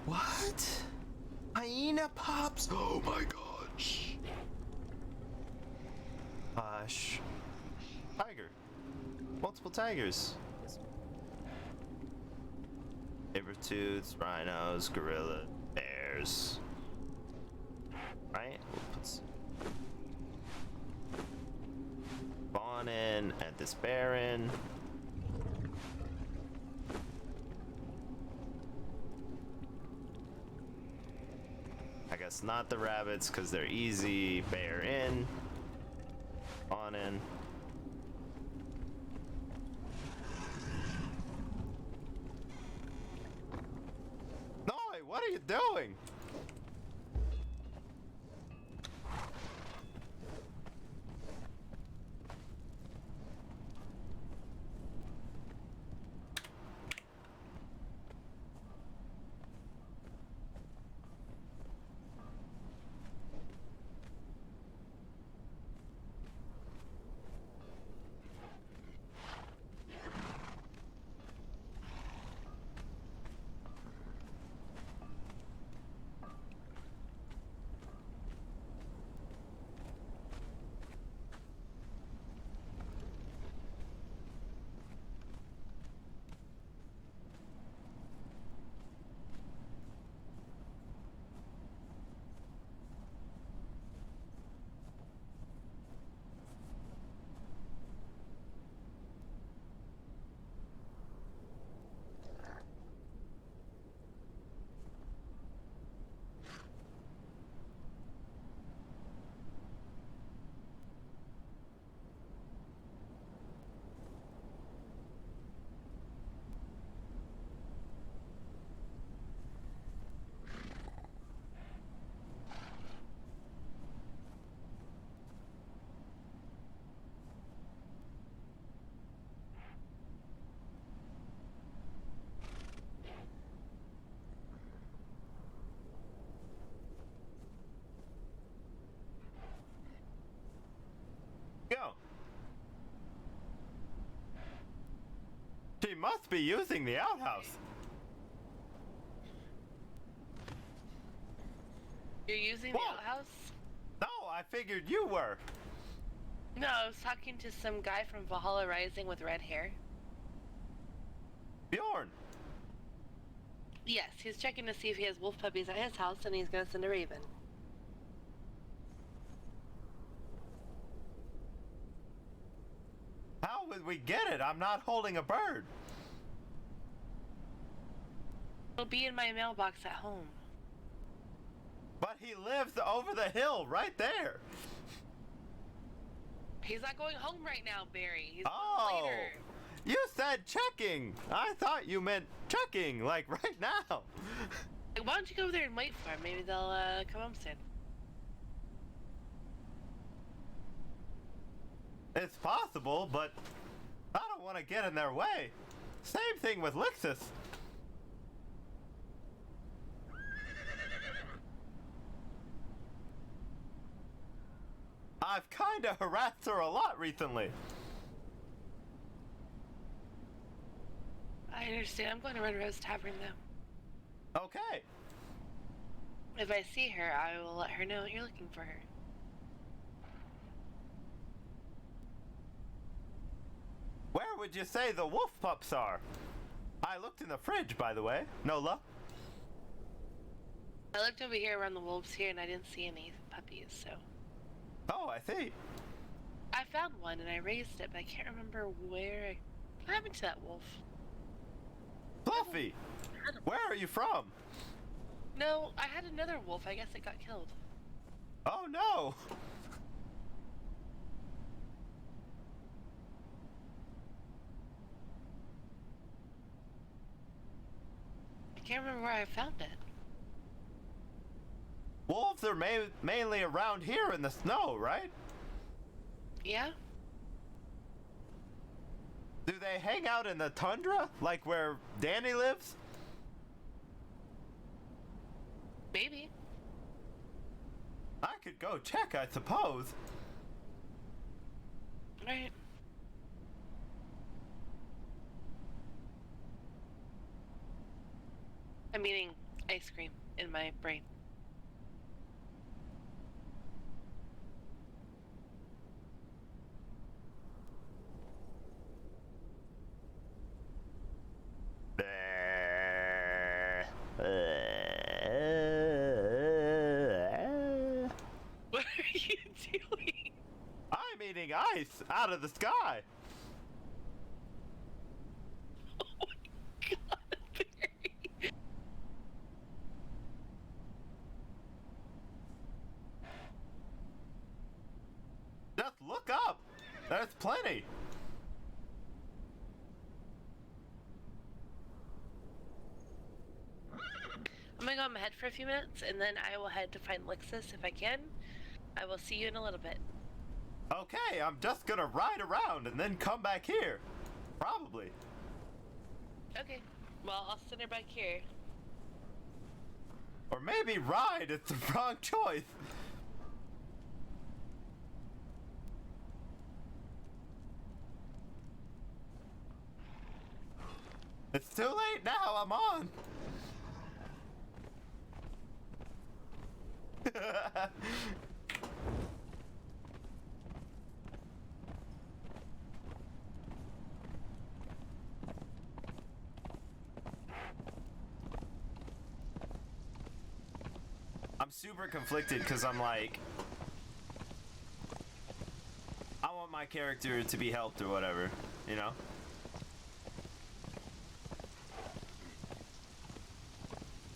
Speaker 3: What? Hyena pops? Oh my gosh. Hush. Tiger. Multiple tigers. Saber-tooths, rhinos, gorilla, bears. Right? We'll put spawn in at this baron. I guess not the rabbits because they're easy. Bear in. On in. No, what are you doing? must be using the outhouse.
Speaker 5: You're using
Speaker 3: Whoa.
Speaker 5: the outhouse?
Speaker 3: No, I figured you were.
Speaker 5: No, I was talking to some guy from Valhalla Rising with red hair.
Speaker 3: Bjorn.
Speaker 5: Yes, he's checking to see if he has wolf puppies at his house, and he's gonna send a raven.
Speaker 3: How would we get it? I'm not holding a bird.
Speaker 5: It'll be in my mailbox at home.
Speaker 3: But he lives over the hill right there.
Speaker 5: He's not going home right now, Barry. He's
Speaker 3: Oh.
Speaker 5: going later.
Speaker 3: You said checking. I thought you meant checking, like right now.
Speaker 5: Why don't you go over there and wait for him? Maybe they'll come home soon.
Speaker 3: It's possible, but I don't want to get in their way. Same thing with Lixus. I've kinda harassed her a lot recently.
Speaker 5: I understand. I'm going to Red Rose Tavern, though.
Speaker 3: Okay.
Speaker 5: If I see her, I will let her know that you're looking for her.
Speaker 3: Where would you say the wolf pups are? I looked in the fridge, by the way. Nola?
Speaker 5: I looked over here around the wolves here, and I didn't see any puppies, so...
Speaker 3: Oh, I see.
Speaker 5: I found one, and I raised it, but I can't remember where What happened to that wolf?
Speaker 3: Fluffy! Where are you from?
Speaker 5: No, I had another wolf. I guess it got killed.
Speaker 3: Oh no!
Speaker 5: I can't remember where I found it.
Speaker 3: Wolves are mainly around here in the snow, right?
Speaker 5: Yeah?
Speaker 3: Do they hang out in the tundra, like where Danny lives?
Speaker 5: Maybe.
Speaker 3: I could go check, I suppose.
Speaker 5: Right. I'm eating ice cream in my brain. What are you doing?
Speaker 3: I'm eating ice out of the sky.
Speaker 5: Oh my god, Barry.
Speaker 3: Just look up. There's plenty.
Speaker 5: I'm gonna go on my head for a few minutes, and then I will head to find Lixus if I can. I will see you in a little bit.
Speaker 3: Okay, I'm just gonna ride around and then come back here. Probably.
Speaker 5: Okay. Well, I'll send her back here.
Speaker 3: Or maybe ride is the wrong choice. It's too late now, I'm on. I'm super conflicted because I'm like, I want my character to be helped or whatever, you know?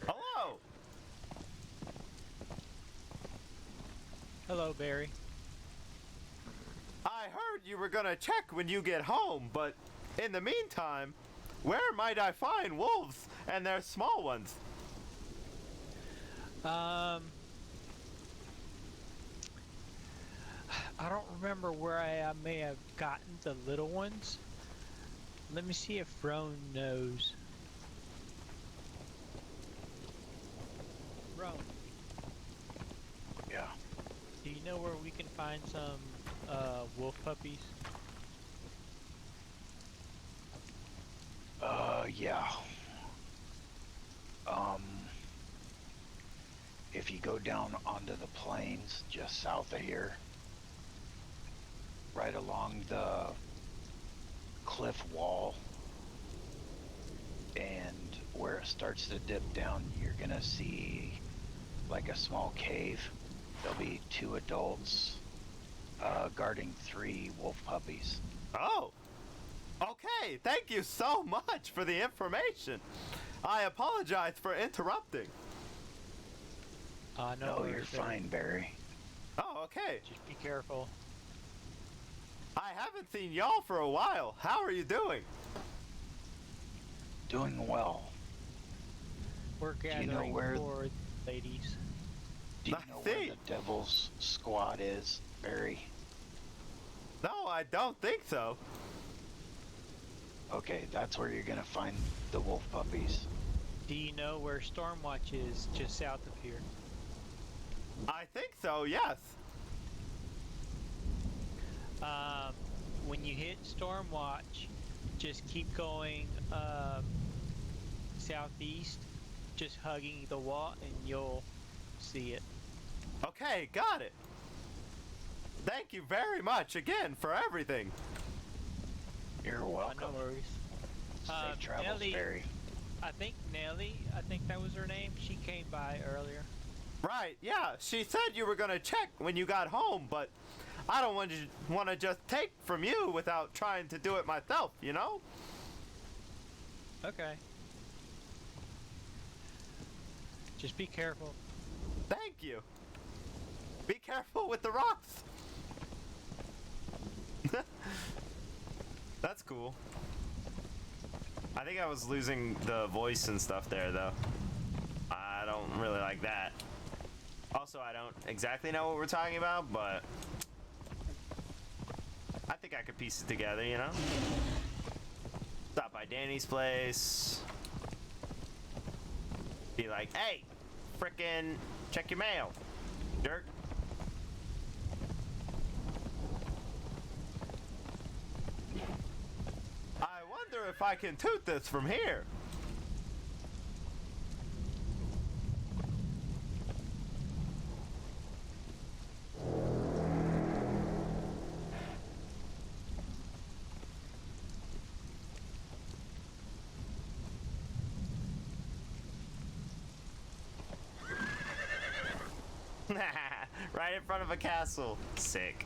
Speaker 3: Hello!
Speaker 21: Hello, Barry.
Speaker 3: I heard you were gonna check when you get home, but in the meantime, where might I find wolves and their small ones?
Speaker 21: I don't remember where I may have gotten the little ones. Let me see if Roan knows. Roan.
Speaker 22: Yeah.
Speaker 21: Do you know where we can find some wolf puppies?
Speaker 7: Yeah. Um, if you go down onto the plains just south of here, right along the cliff wall, and where it starts to dip down, you're gonna see like a small cave. There'll be 2 adults guarding 3 wolf puppies.
Speaker 3: Oh. Okay, thank you so much for the information. I apologize for interrupting.
Speaker 7: No, you're fine, Barry.
Speaker 3: Oh, okay.
Speaker 21: Just be careful.
Speaker 3: I haven't seen y'all for a while. How are you doing?
Speaker 7: Doing well.
Speaker 21: We're gathering for ladies.
Speaker 7: Do you know where the Devil's Squad is, Barry?
Speaker 3: No, I don't think so.
Speaker 7: Okay, that's where you're gonna find the wolf puppies.
Speaker 21: Do you know where Stormwatch is just south of here?
Speaker 3: I think so, yes.
Speaker 21: When you hit Stormwatch, just keep going southeast, just hugging the wall, and you'll see it.
Speaker 3: Okay, got it. Thank you very much again for everything.
Speaker 7: You're welcome.
Speaker 21: No worries.
Speaker 7: Safe travels,
Speaker 21: Nelly,
Speaker 7: Barry.
Speaker 21: I think that was her name. She came by earlier.
Speaker 3: Right, yeah. She said you were gonna check when you got home, but I don't want to just take from you without trying to do it myself, you know?
Speaker 21: Okay. Just be careful.
Speaker 3: Thank you. Be careful with the rocks. That's cool. I think I was losing the voice and stuff there, though. I don't really like that. Also, I don't exactly know what we're talking about, but I think I could piece it together, you know? Stop by Danny's place. Be like, hey, frickin' check your mail, jerk. I wonder if I can toot this from here. Right in front of a castle. Sick.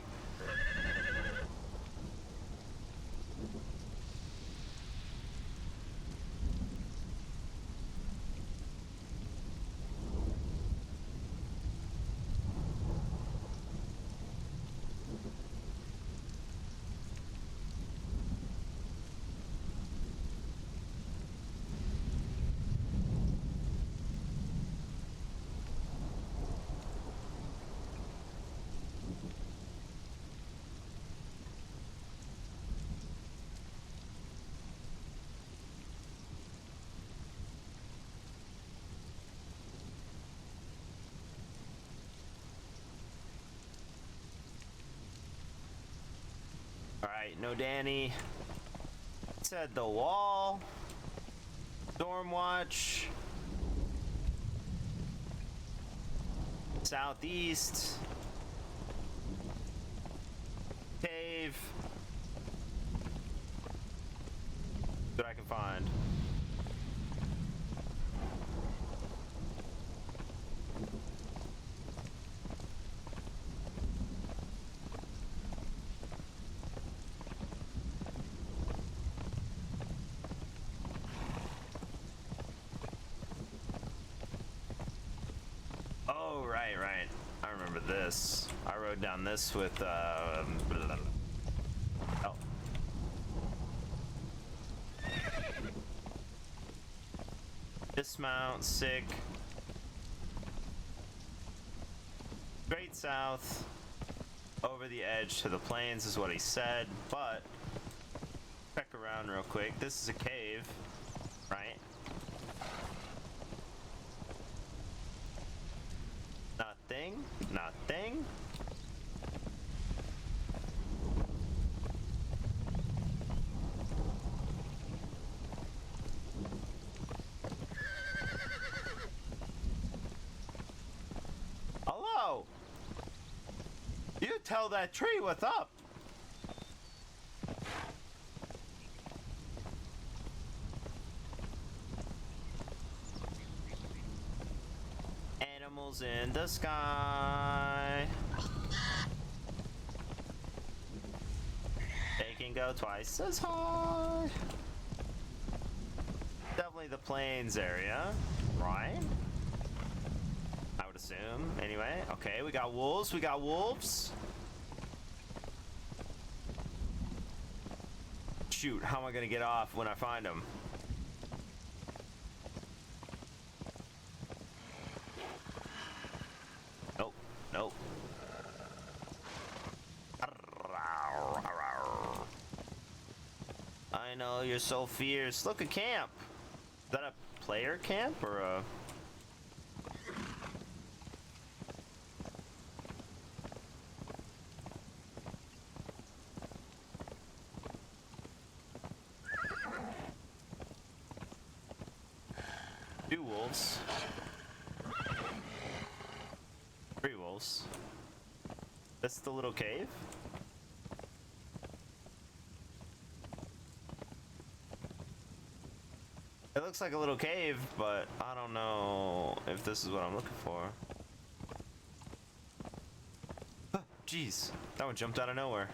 Speaker 3: Alright, no Danny. Said the wall. Stormwatch. Southeast. Cave. See what I can find. Oh, right. I remember this. I rode down this with, oh. Dismount, sick. Straight south, over the edge to the plains is what he said, but check around real quick. This is a cave, right? Nothing. tell that tree what's up. Animals in the sky. They can go twice as high. Definitely the plains area, right? I would assume. Anyway, okay, we got wolves. We got wolves. Shoot, how am I gonna get off when I find them? Nope, nope. I know, you're so fierce. Look, a camp. Is that a player camp or a... Two wolves. Three wolves. That's the little cave? It looks like a little cave, but I don't know if this is what I'm looking for. Jeez, that one jumped out of nowhere.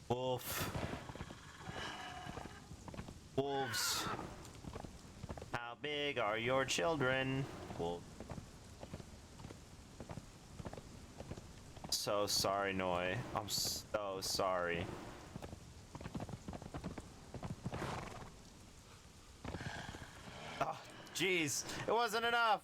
Speaker 3: Wolf. Wolves. How big are your children? Wolf. So sorry, Noi. I'm so sorry. Oh, jeez. It wasn't enough.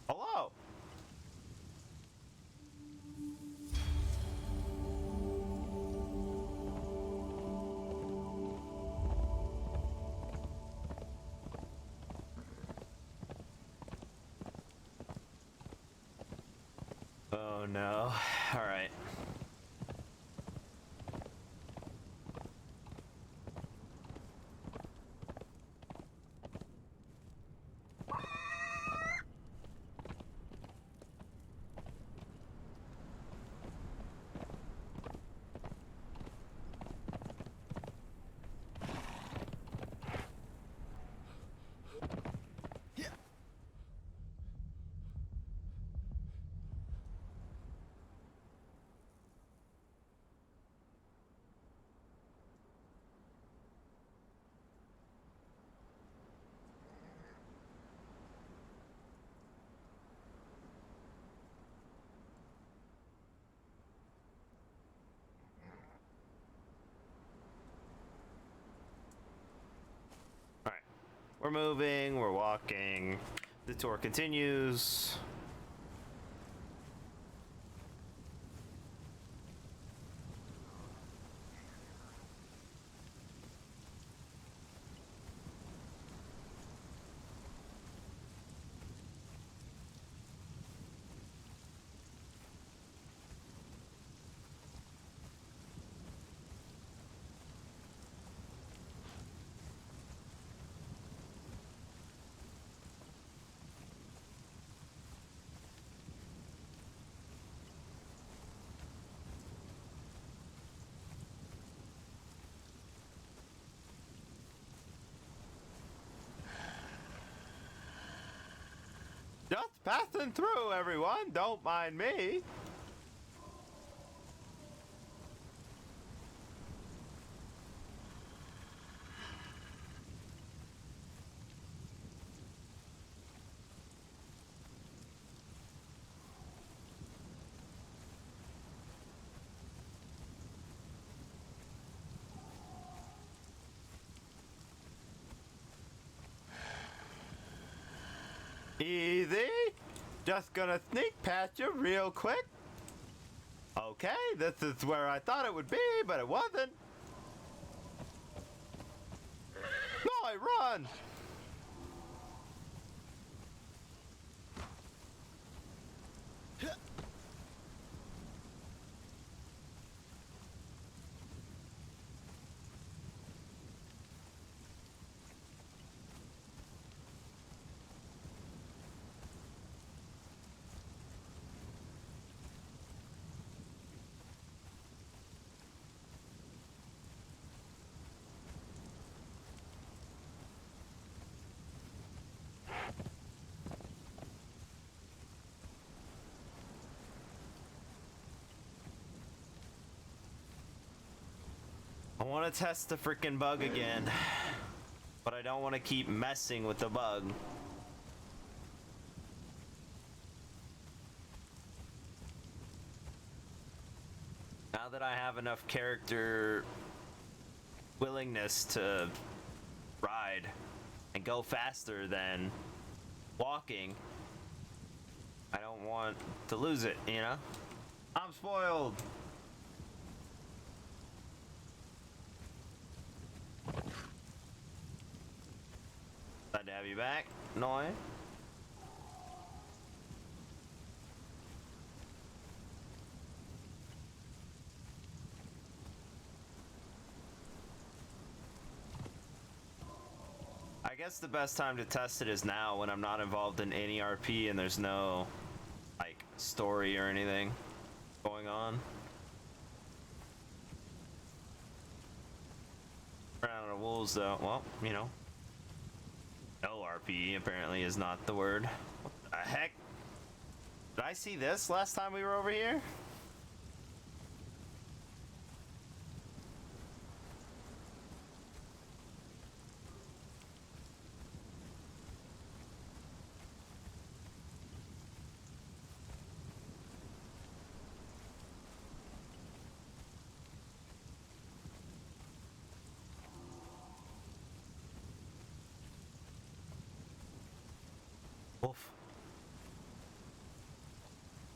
Speaker 3: Hello. Oh no. All right. We're moving, we're walking. The tour continues. Just passing through, everyone. Don't mind me. Easy. Just gonna sneak past you real quick. Okay, this is where I thought it would be, but it wasn't. No, I run.
Speaker 1: want to test the freaking bug again, but I don't want to keep messing with the bug. Now that I have enough character willingness to ride and go faster than walking, I don't want to lose it, you know? I'm spoiled. Glad to have you back, Noi. I guess the best time to test it is now when I'm not involved in any RP and there's no, like, story or anything going on. Ran out of wolves though. Well, you know. No RP apparently is not the word. What the heck? Did I see this last time we were over here? Wolf.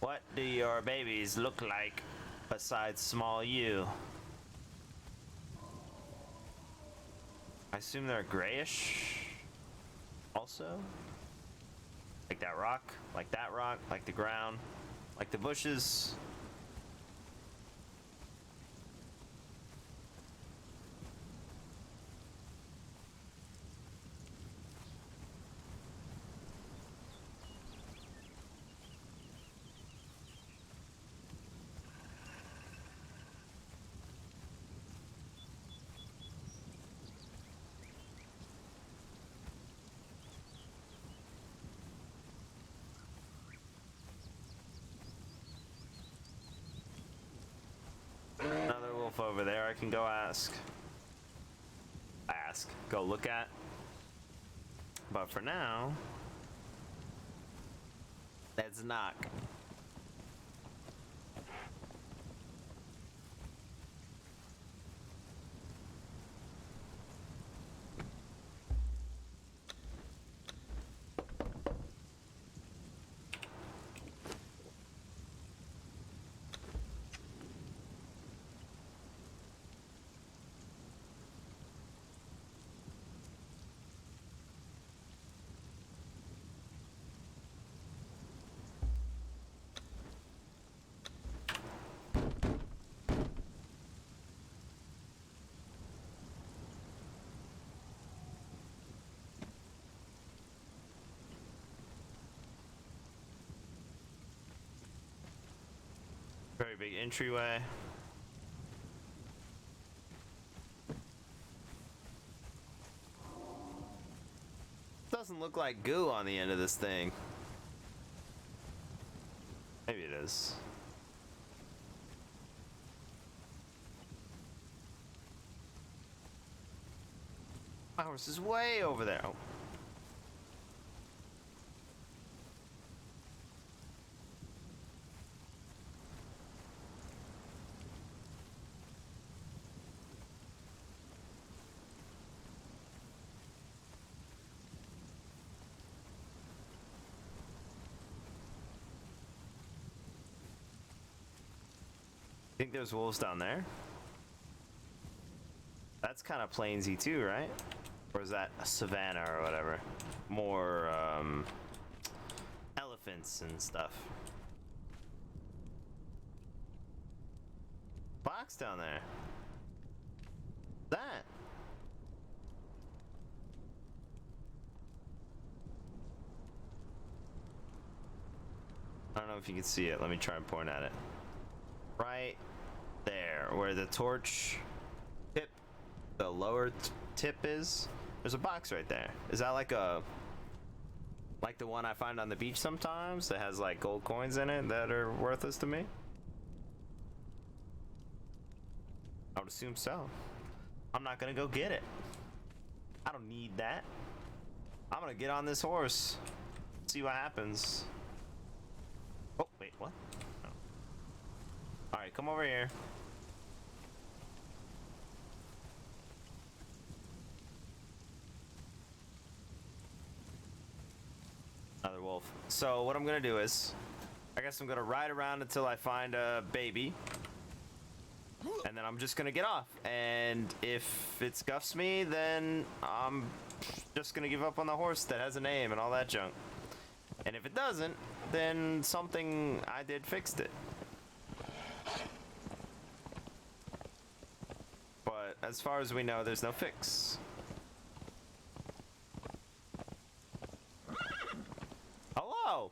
Speaker 1: What do your babies look like besides small you? I assume they're grayish also? Like that rock, like the ground, like the bushes. Another wolf over there I can go ask. Go look at. But for now, let's knock. Very big entryway. Doesn't look like goo on the end of this thing. Maybe it is. My horse is way over there. Oh. Think there's wolves down there? That's kind of plainsy too, right? Or is that a savanna or whatever? More elephants and stuff. Box down there. That. I don't know if you can see it. Let me try and point at it. Right there, where the torch tip, the lower tip is, there's a box right there. Is that like the one I find on the beach sometimes that has like gold coins in it that are worthless to me? I would assume so. I'm not gonna go get it. I don't need that. I'm gonna get on this horse. See what happens. Oh, wait, what? Oh. Alright, come over here. Another wolf. So what I'm gonna do is, I guess I'm gonna ride around until I find a baby. And then I'm just gonna get off. And if it scuffs me, then I'm just gonna give up on the horse that has a name and all that junk. And if it doesn't, then something I did fixed it. But as far as we know, there's no fix. Hello!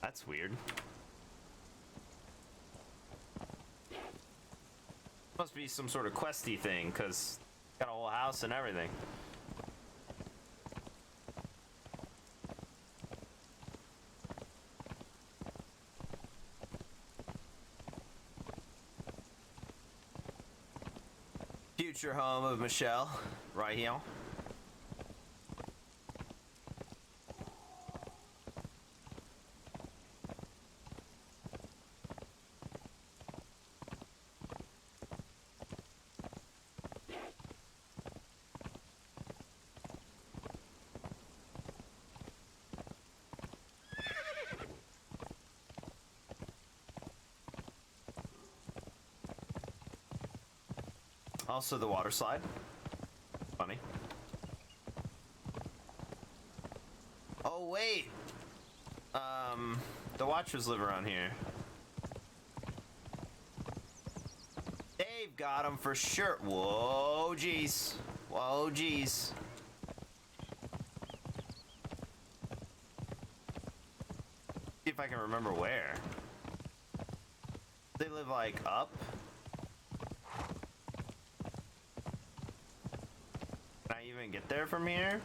Speaker 1: That's weird. Must be some sort of questy thing, because got a whole house and everything. Future home of Michelle, right here. Also the water slide. Funny. Oh wait. The Watchers live around here. Dave got him for sure. Whoa, jeez. Whoa, jeez. See if I can remember where. They live like up. Can I even get there from here?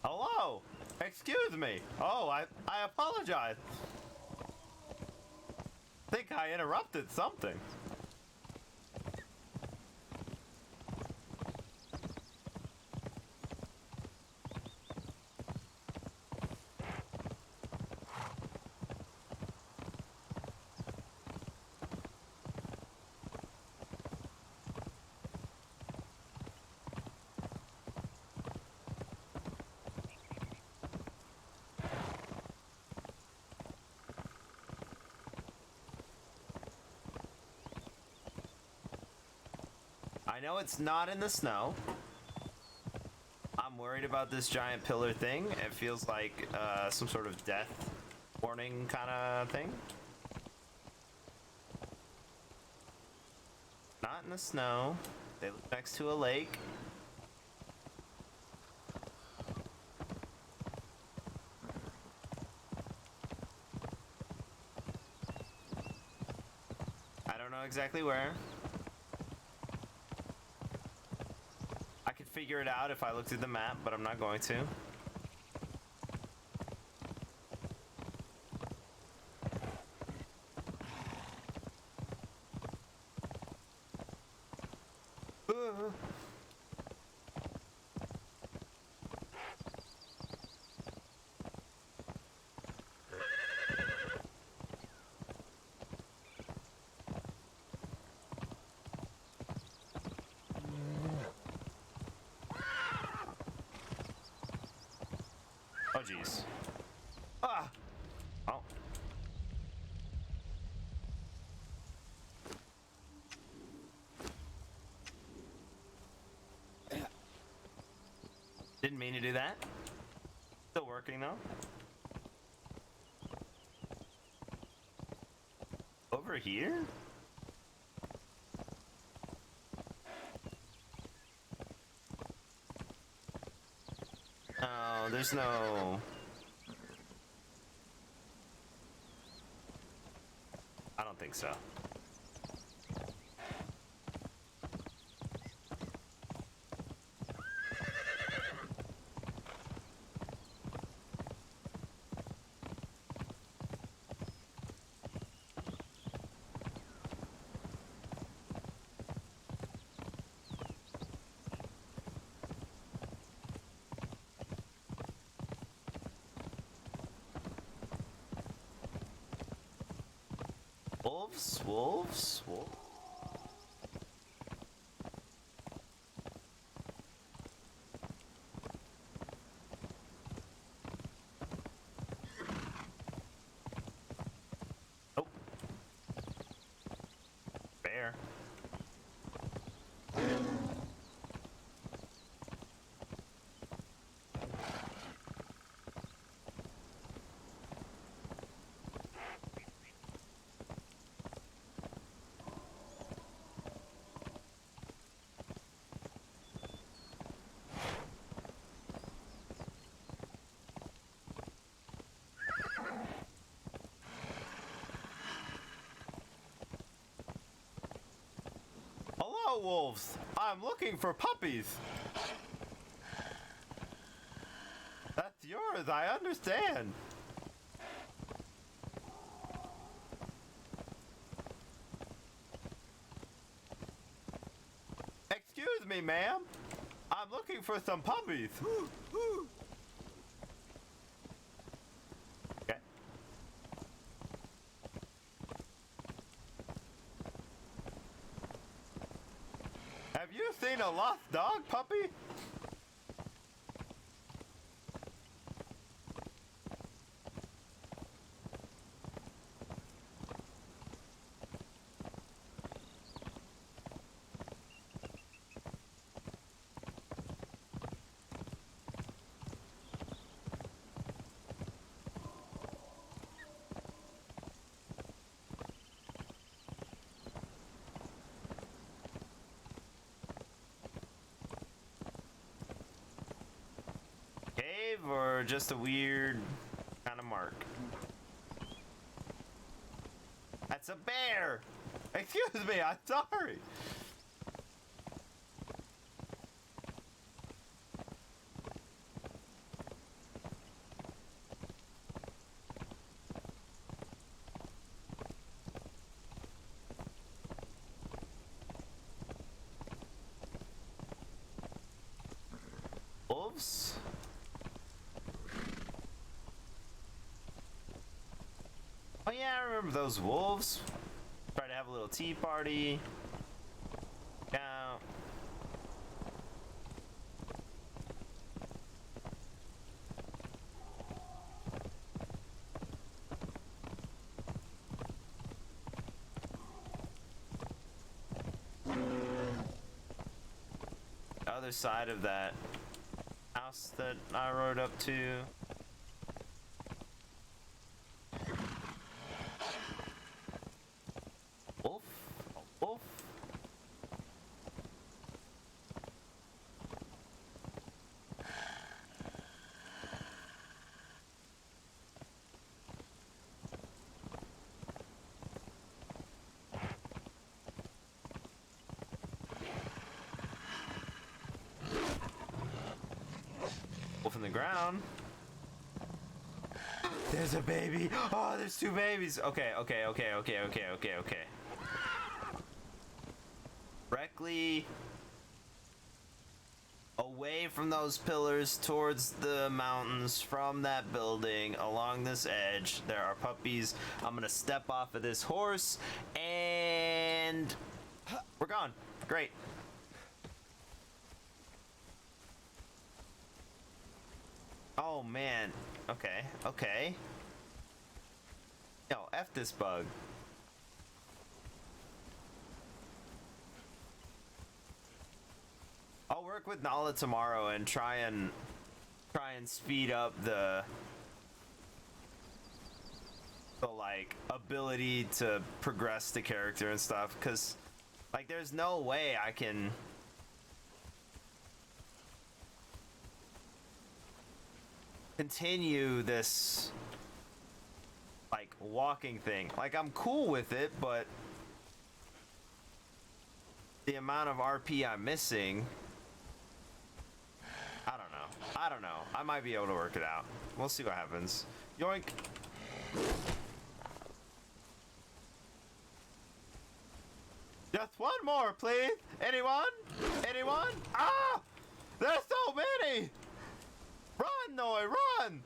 Speaker 1: Hello! Excuse me! Oh, I apologize. Think I interrupted something. I know it's not in the snow. I'm worried about this giant pillar thing. It feels like some sort of death warning kind of thing. Not in the snow. They live next to a lake. I don't know exactly where. I could figure it out if I looked at the map, but I'm not going to. Oh, jeez.
Speaker 3: Didn't mean to do that. Still working though. Over here? Oh, there's no... I don't think so. Wolves? Wolves? Wolves? Oh. Bear. Hello, wolves. I'm looking for puppies. That's yours, I understand. Excuse me, ma'am. I'm looking for some puppies. Okay. Have you seen a lost dog, puppy? Cave or just a weird kind of mark? That's a bear! Excuse me, I'm sorry! Wolves? Oh yeah, I remember those wolves. Try to have a little tea party. Yeah. The other side of that house that I rode up to. Wolf? Wolf? Wolf in the ground. There's a baby. Oh, there's two babies. Okay. Directly away from those pillars towards the mountains from that building along this edge. There are puppies. I'm gonna step off of this horse and we're gone. Great. Oh man. Okay. Yo, F this bug. I'll work with Nala tomorrow and try and
Speaker 1: try and speed up the like ability to progress the character and stuff, because like there's no way I can continue this like walking thing. Like I'm cool with it, but the amount of RP I'm missing, I don't know. I might be able to work it out. We'll see what happens. Yoink. Just one more, please. Anyone? Anyone? Ah! There's so many! Run, Noi, run!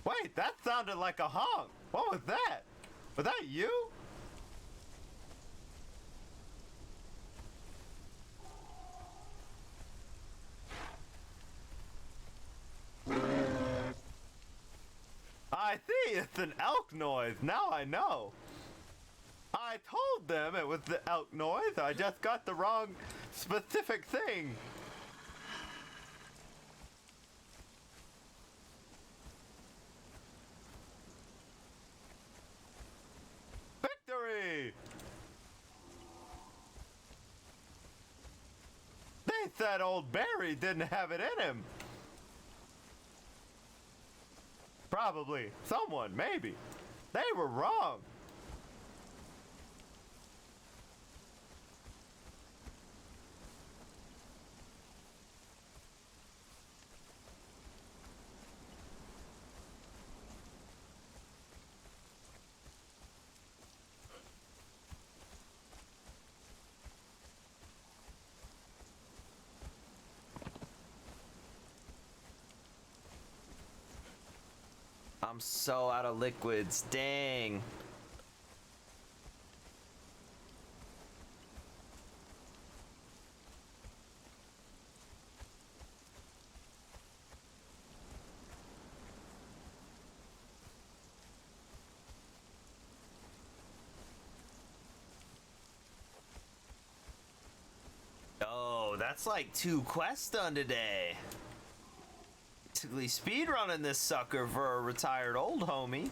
Speaker 1: Wait, that sounded like a honk. What was that? Was that you? I see, it's an elk noise. Now I know. I told them it was the elk noise. I just got the wrong specific thing. Victory! They said old Barry didn't have it in him. Probably. Someone, maybe. They were wrong. I'm so out of liquids. Dang. Oh, that's like 2 quests done today. Basically speedrunning this sucker for a retired old homie.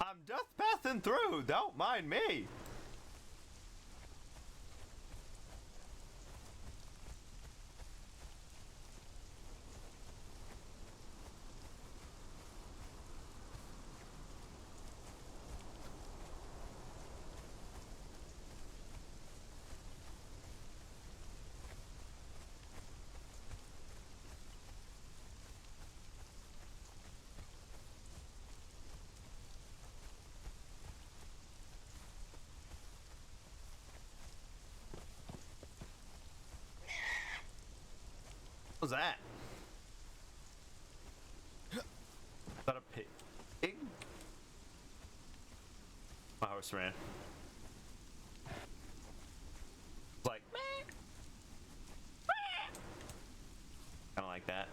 Speaker 1: I'm just passing through. Don't mind me. What was that? Is that a pig? My horse ran. Like, kind of like that.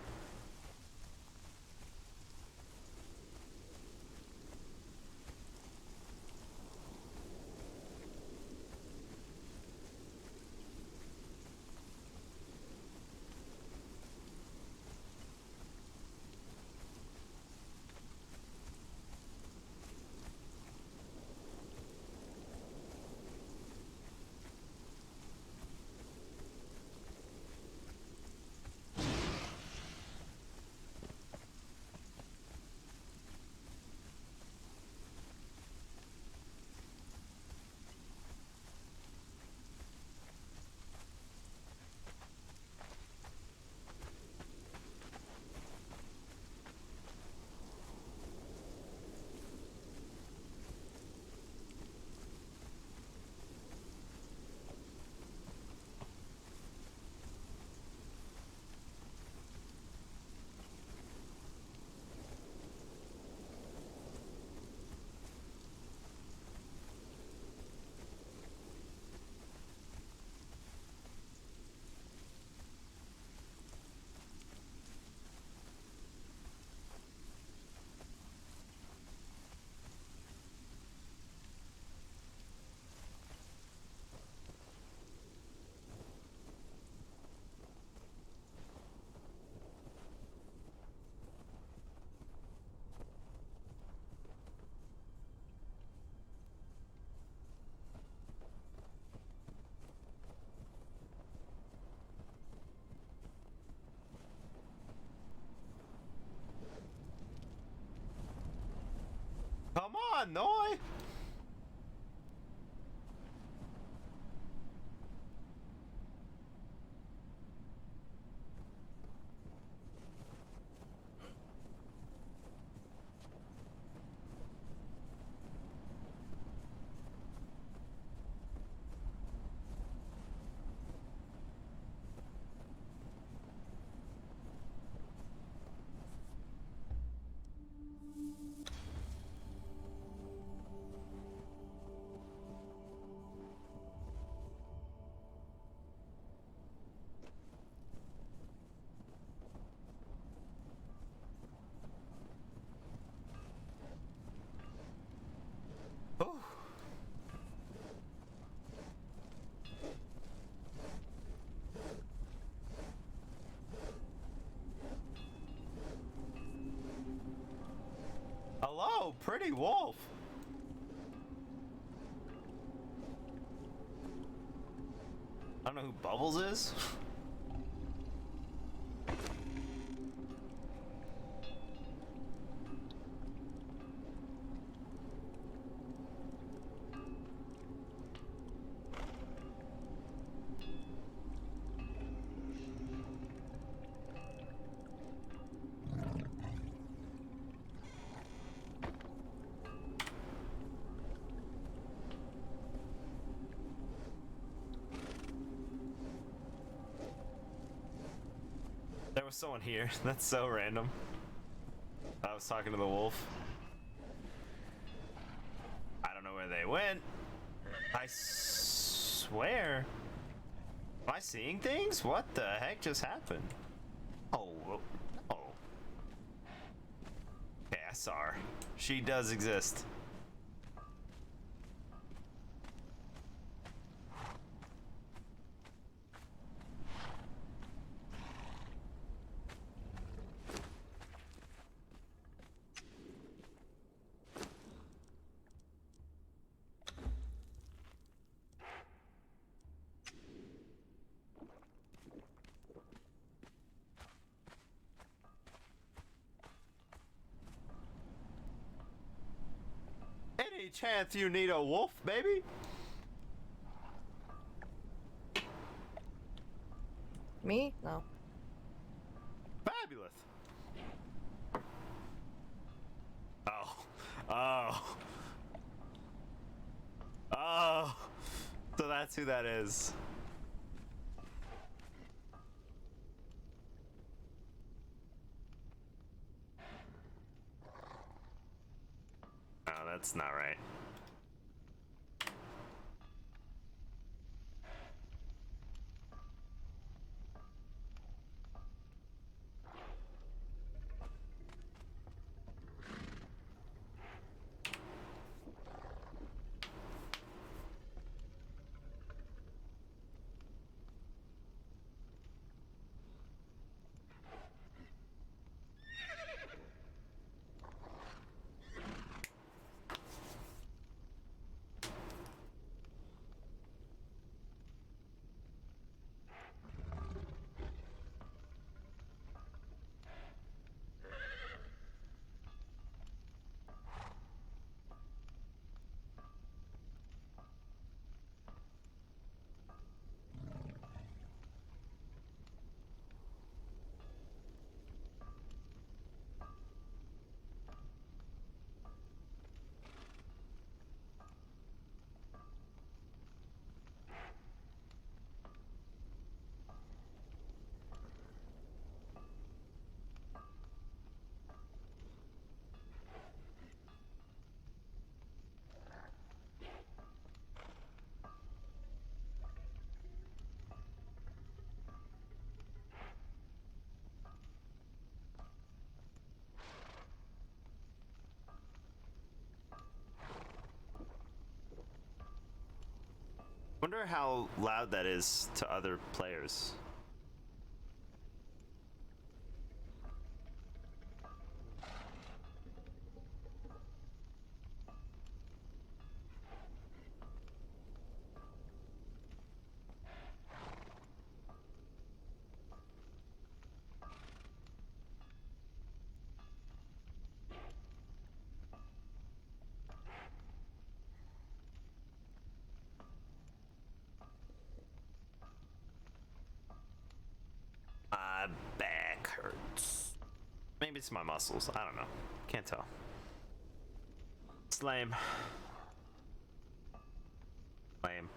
Speaker 3: Illinois? Oh. Hello, pretty wolf. I don't know who Bubbles is. There was someone here. That's so random. I was talking to the wolf. I don't know where they went. I swear. Am I seeing things? What the heck just happened? Oh. Okay, I saw her. She does exist. Any chance you need a wolf, baby?
Speaker 12: Me? No.
Speaker 3: Fabulous. Oh. So that's who that is. Oh, that's not right. Wonder how loud that is to other players.
Speaker 1: Maybe it's my muscles. I don't know. Can't tell. It's lame. Lame.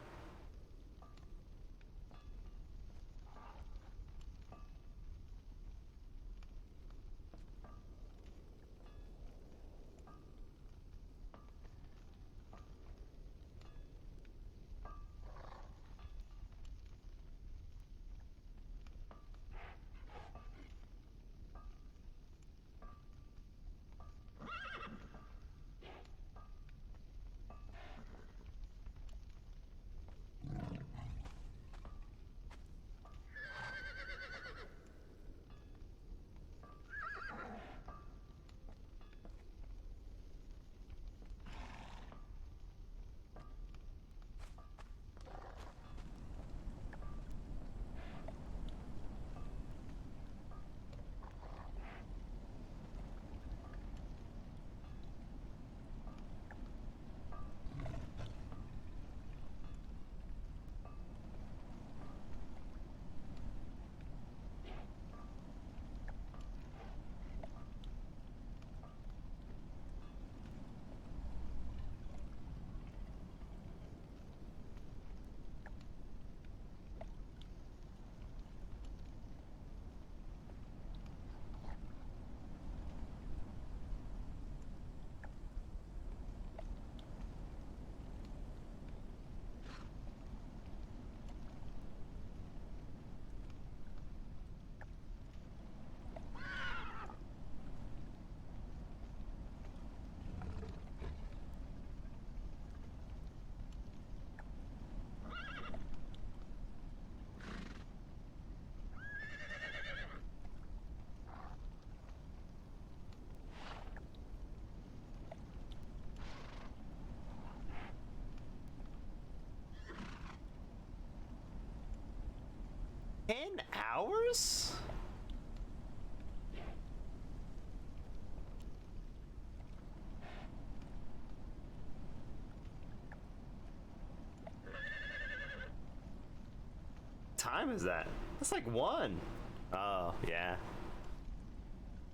Speaker 1: $10? Time is that? That's like 1. Oh, yeah.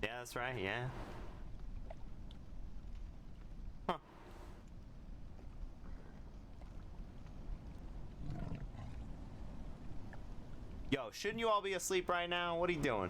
Speaker 1: Yeah, that's right, yeah. Huh. Yo, shouldn't you all be asleep right now? What are you doing?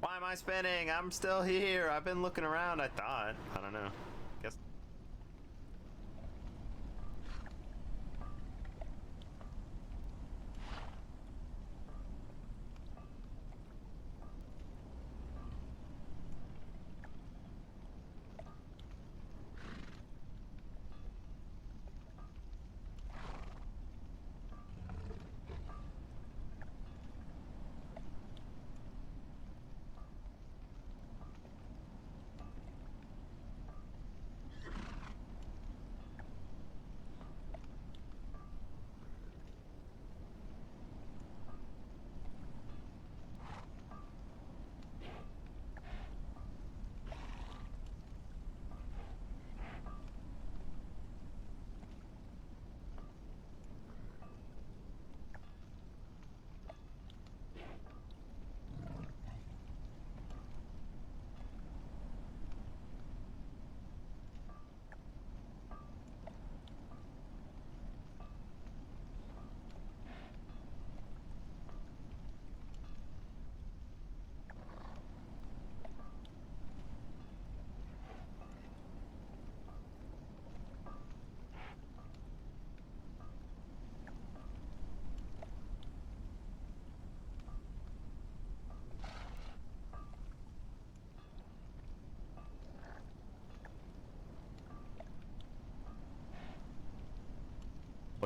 Speaker 1: Why am I spinning? I'm still here. I've been looking around, I thought. I don't know. Guess.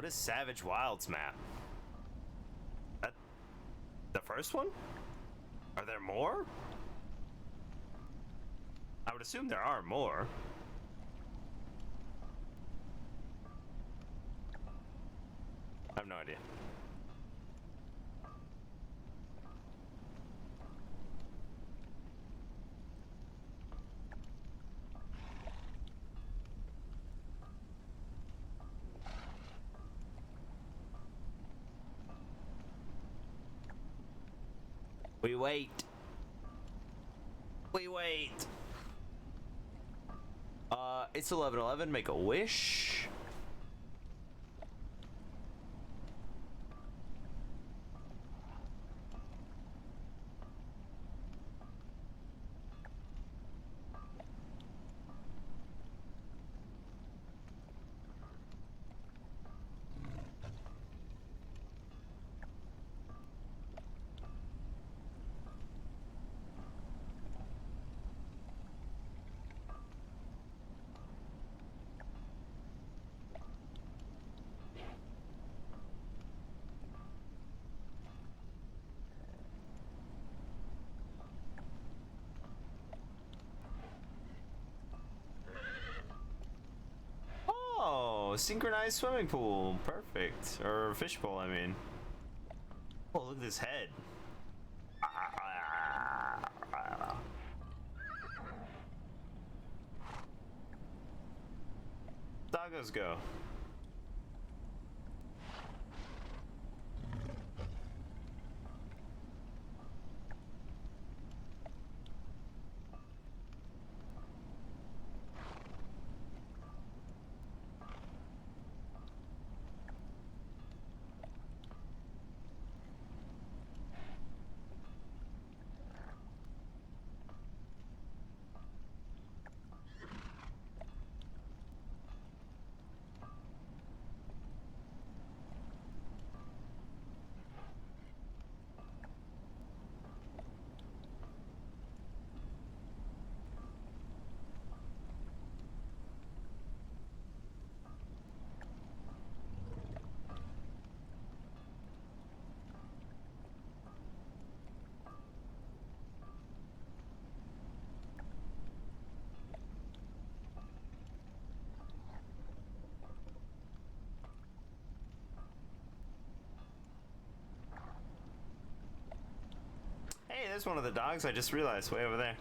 Speaker 1: What is Savage Wilds map? That the first one? Are there more? I would assume there are more. I have no idea. We wait. We wait. It's 11:11. Make a wish. Oh, synchronized swimming pool. Perfect. Or fishbowl, I mean. Oh, look at this head. Doggos go. Hey, there's one of the dogs I just realized way over there.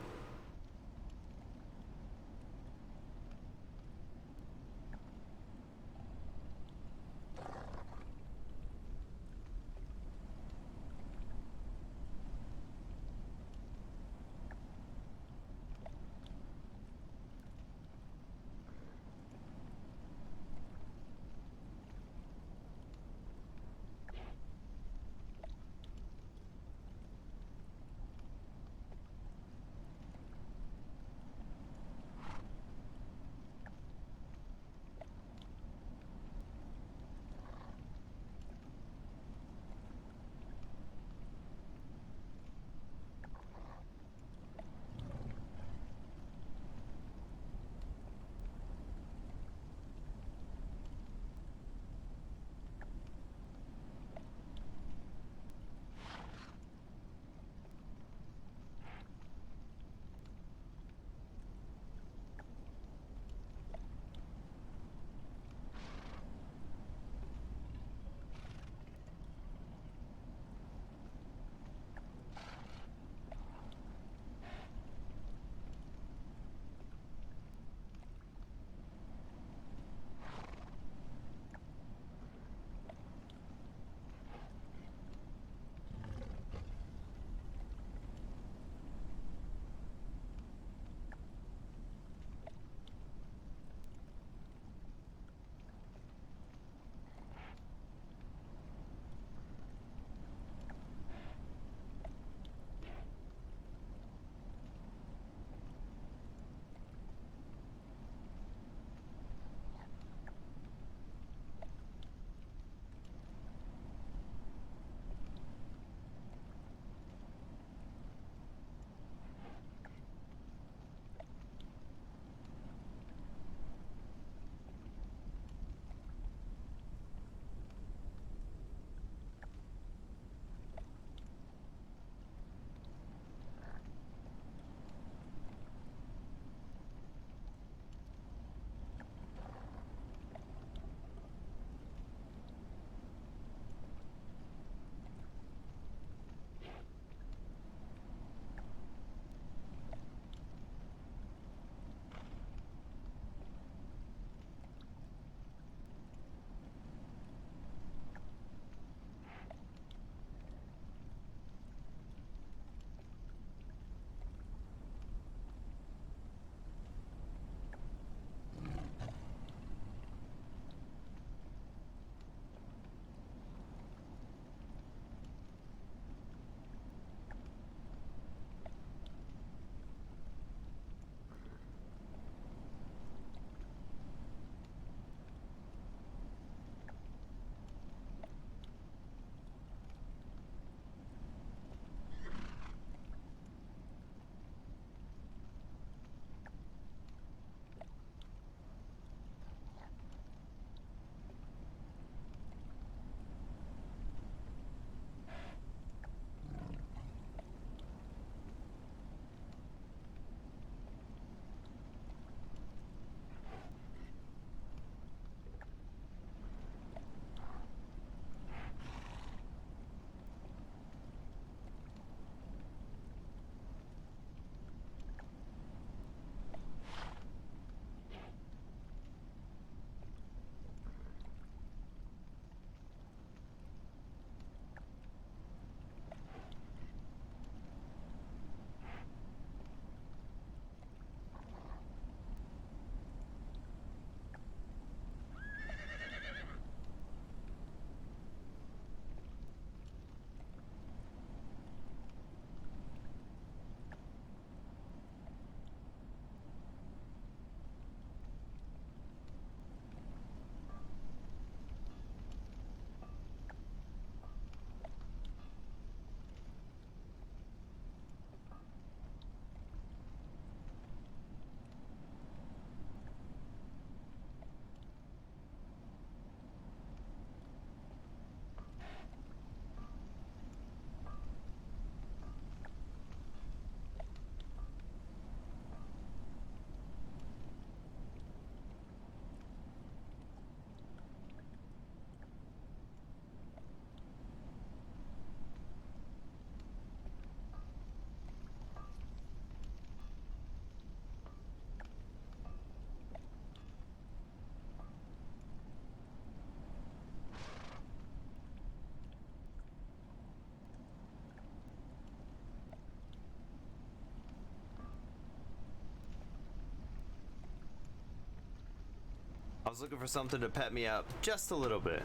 Speaker 1: I was looking for something to pep me up just a little bit.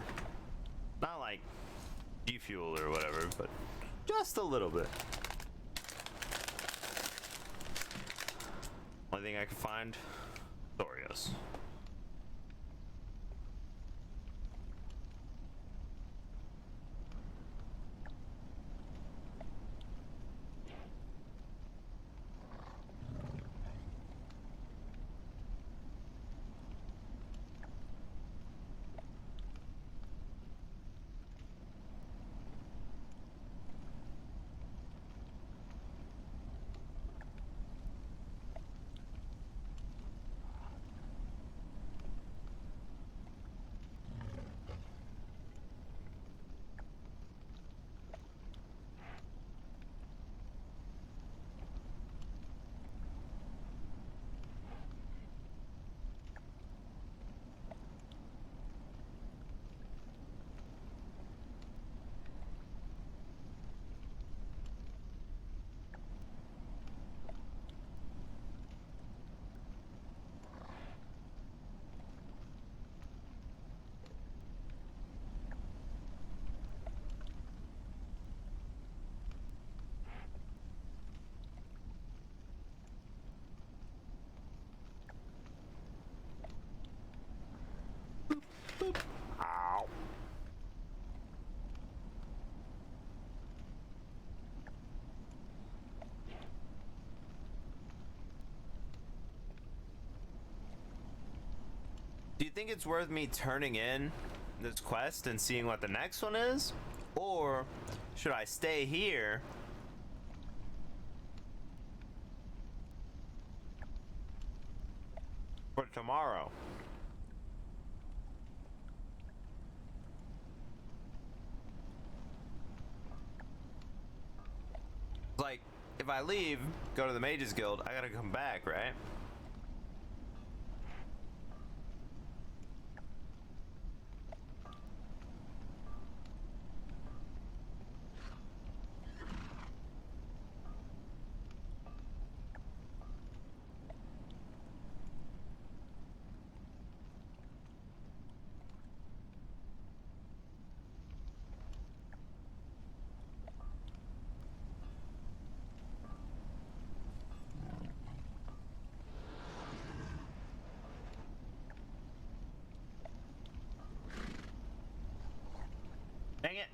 Speaker 1: Not like G Fuel or whatever, but just a little bit. Only thing I could find, Oreos. Ow. Do you think it's worth me turning in this quest and seeing what the next one is? Or should I stay here for tomorrow? Like, if I leave, go to the Mages Guild, I gotta come back, right? Dang it.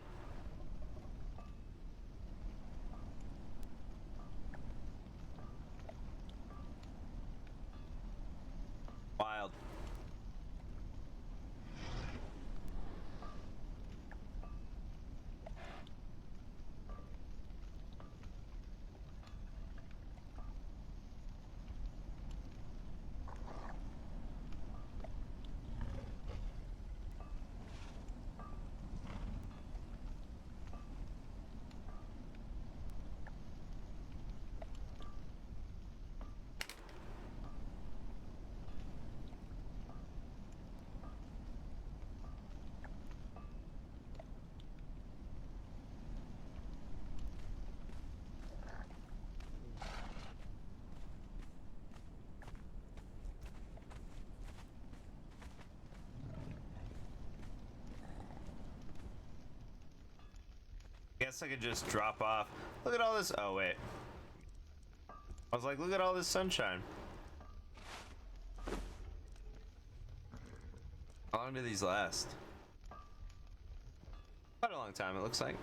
Speaker 1: Wild. Guess I could just drop off. Look at all this. Oh, wait. I was like, look at all this sunshine. How long do these last? Quite a long time, it looks like.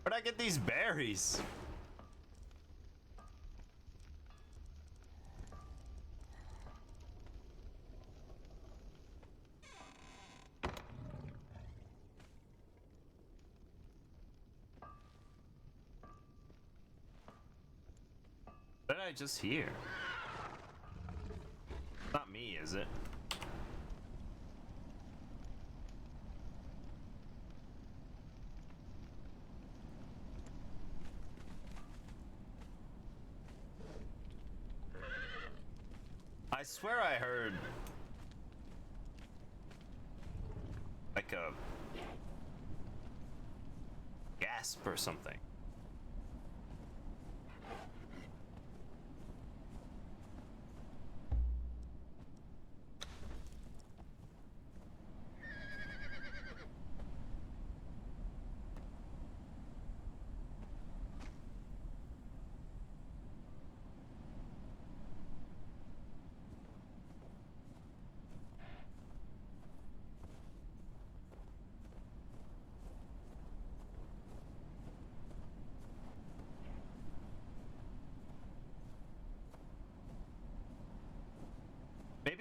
Speaker 1: Where'd I get these berries? What did I just hear? Not me, is it? I swear I heard like a gasp or something.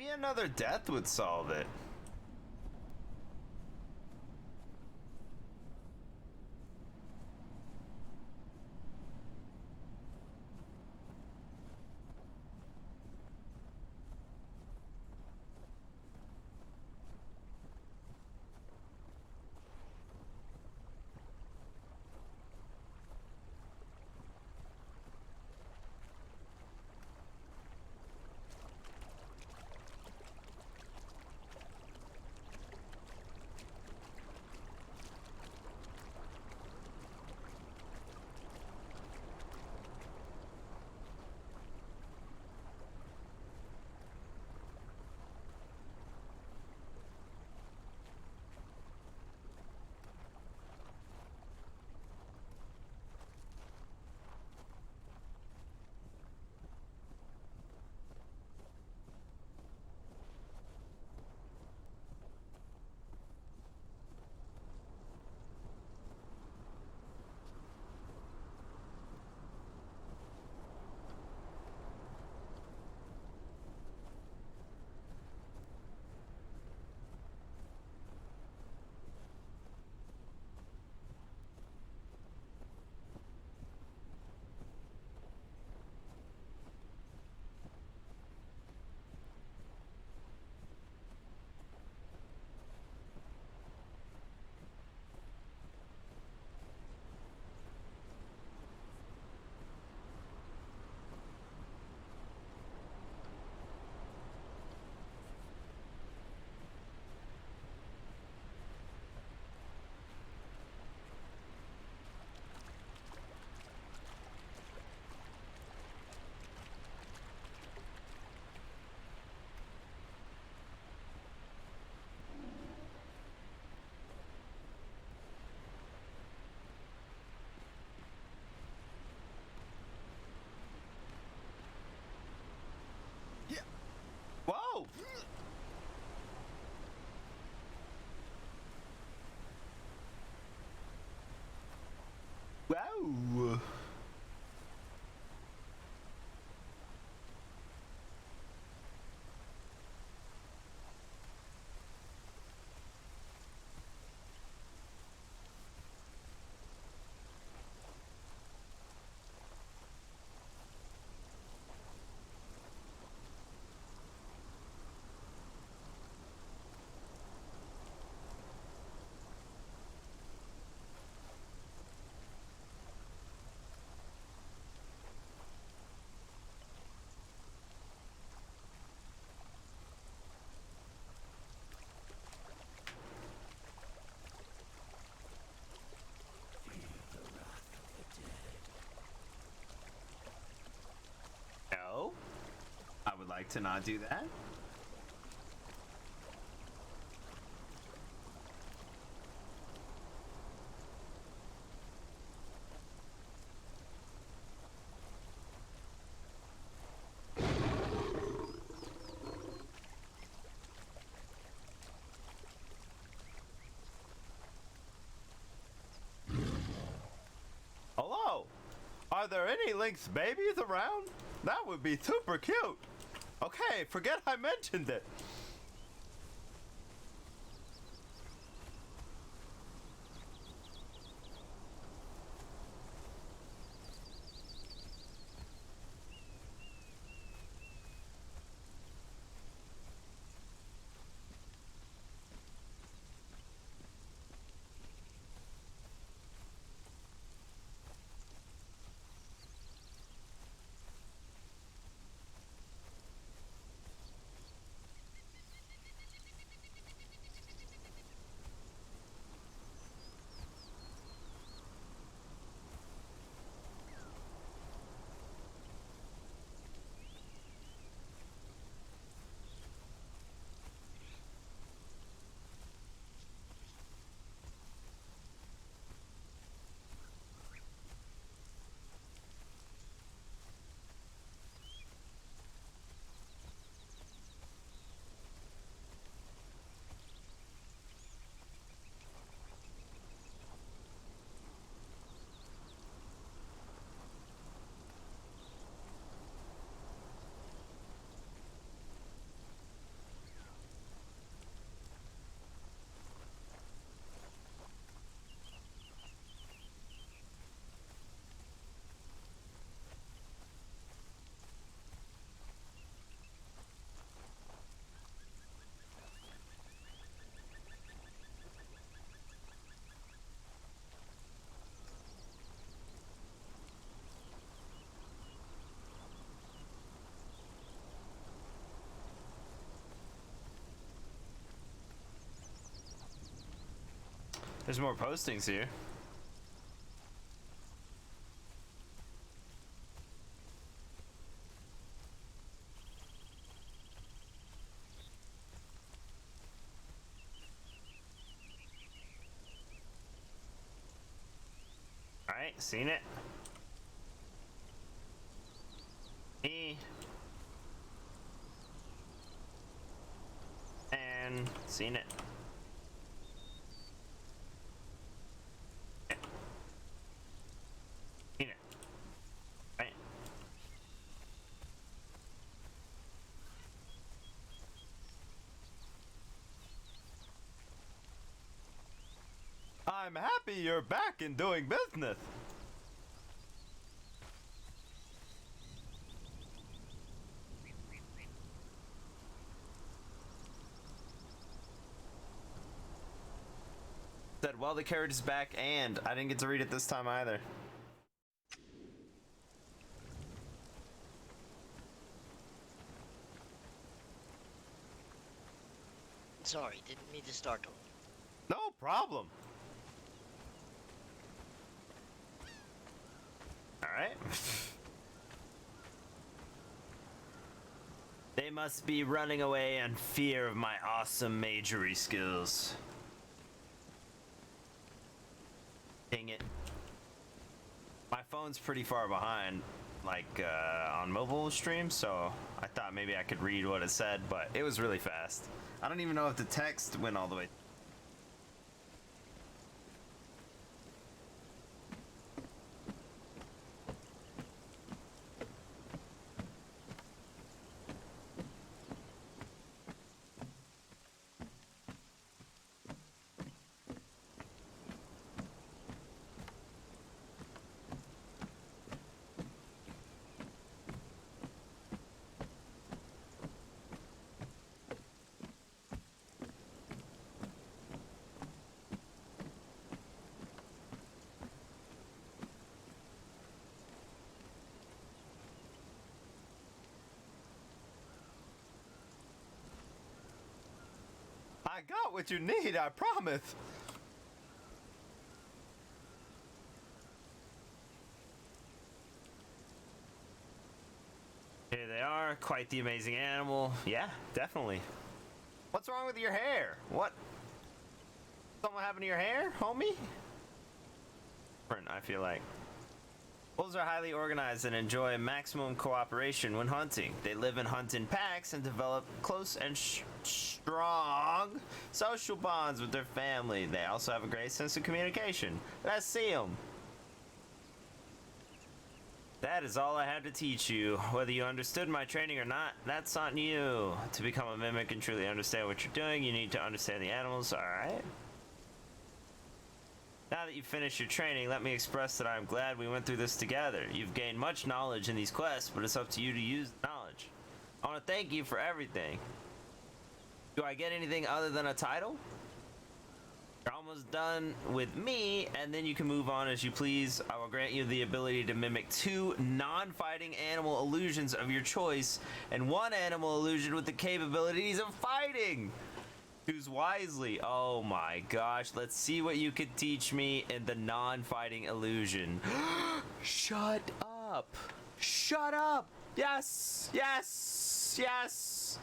Speaker 3: Maybe another death would solve it. Whoa! Wow! No, I would like to not do that. Hello? Are there any Lynx babies around? That would be super cute. Okay, forget I mentioned it.
Speaker 1: There's more postings here. Alright, seen it. Me. And seen it. Seen it. Right.
Speaker 3: I'm happy you're back and doing business.
Speaker 1: Said, well, the carriage is back, and I didn't get to read it this time either.
Speaker 14: Sorry, didn't mean to startle.
Speaker 3: No problem.
Speaker 1: Alright. They must be running away in fear of my awesome majory skills. Dang it. My phone's pretty far behind, like, on mobile stream, so I thought maybe I could read what it said, but it was really fast. I don't even know if the text went all the way.
Speaker 3: I got what you need, I promise.
Speaker 1: Here they are, quite the amazing animal. Yeah, definitely. What's wrong with your hair? What? Something happened to your hair, homie? I feel like. Wolves are highly organized and enjoy maximum cooperation when hunting. They live and hunt in packs and develop close and strong social bonds with their family. They also have a great sense of communication. Let's see them. That is all I had to teach you. Whether you understood my training or not, that's on you. To become a mimic and truly understand what you're doing, you need to understand the animals, alright? Now that you've finished your training, let me express that I am glad we went through this together. You've gained much knowledge in these quests, but it's up to you to use the knowledge. I want to thank you for everything. Do I get anything other than a title? You're almost done with me, and then you can move on as you please. I will grant you the ability to mimic 2 non-fighting animal illusions of your choice, and 1 animal illusion with the capabilities of fighting. Choose wisely. Oh my gosh, let's see what you could teach me in the non-fighting illusion. Shut up. Shut up. Yes, yes, yes.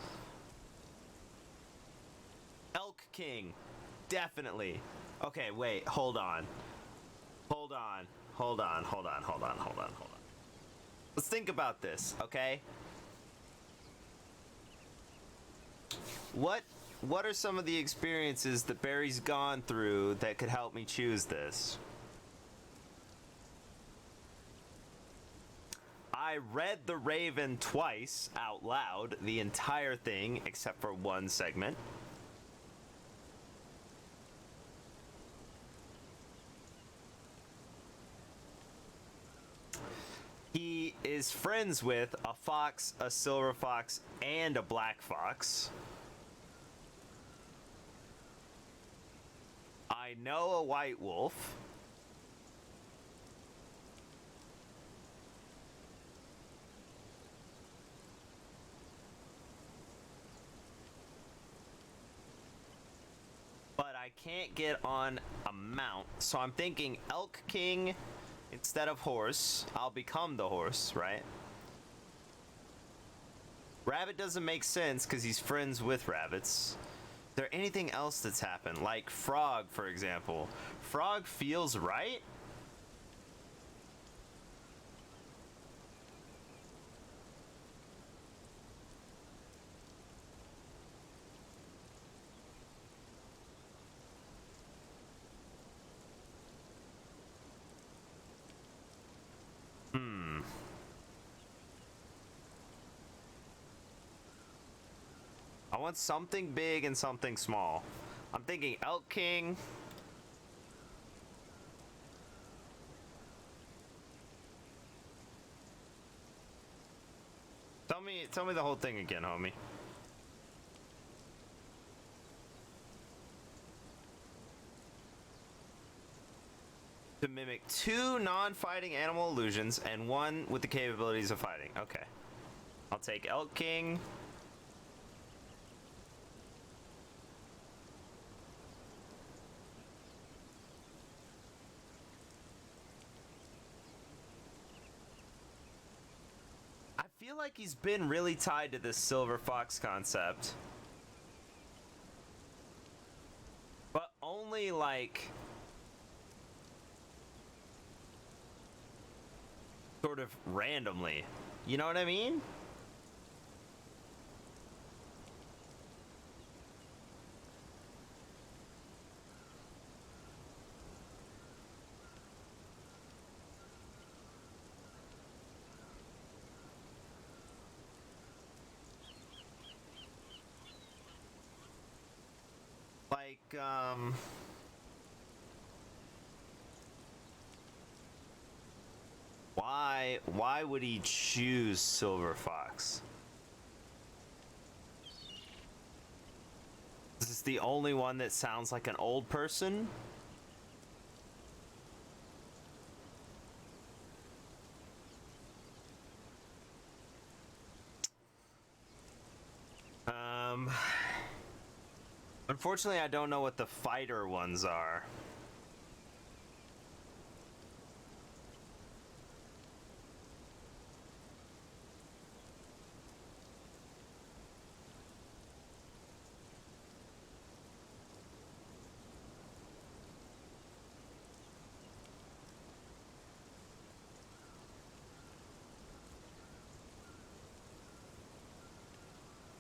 Speaker 1: Elk King. Definitely. Okay, wait, hold on. Hold on. Hold on, hold on, hold on, hold on, hold on. Let's think about this, okay? What are some of the experiences that Barry's gone through that could help me choose this? I read The Raven twice out loud, the entire thing except for one segment. He is friends with a fox, a silver fox, and a black fox. I know a white wolf. But I can't get on a mount, so I'm thinking Elk King instead of horse. I'll become the horse, right? Rabbit doesn't make sense because he's friends with rabbits. Is there anything else that's happened? Like Frog, for example. Frog feels right? I want something big and something small. I'm thinking Elk King. Tell me the whole thing again, homie. To mimic 2 non-fighting animal illusions and 1 with the capabilities of fighting. Okay. I'll take Elk King. I feel like he's been really tied to this Silver Fox concept. But only like sort of randomly. You know what I mean? Like, why would he choose Silver Fox? Is this the only one that sounds like an old person? Unfortunately, I don't know what the fighter ones are.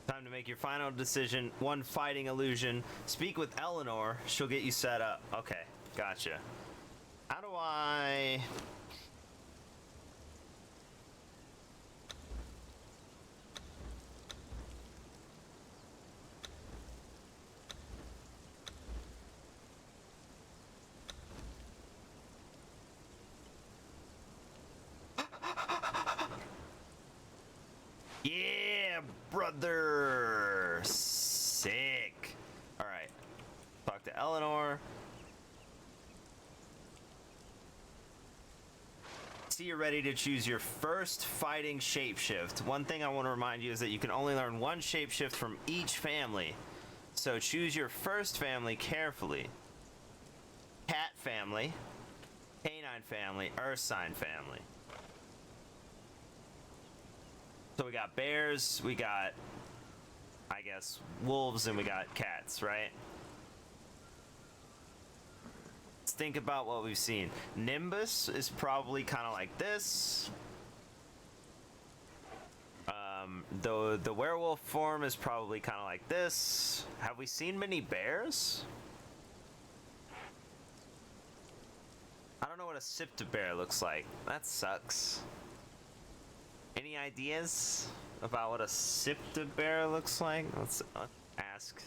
Speaker 1: Time to make your final decision. 1 fighting illusion. Speak with Eleanor. She'll get you set up. Okay, gotcha. How do I... Yeah, brother. Sick. All right. Talk to Eleanor. See, you're ready to choose your first fighting shapeshift. One thing I want to remind you is that you can only learn 1 shapeshift from each family. So choose your first family carefully. Cat family, canine family, Ursine family. So we got bears, we got, I guess, wolves, and we got cats, right? Let's think about what we've seen. Nimbus is probably kind of like this. The werewolf form is probably kind of like this. Have we seen many bears? I don't know what a Sipta bear looks like. That sucks. Any ideas about what a Sipta bear looks like? Let's ask.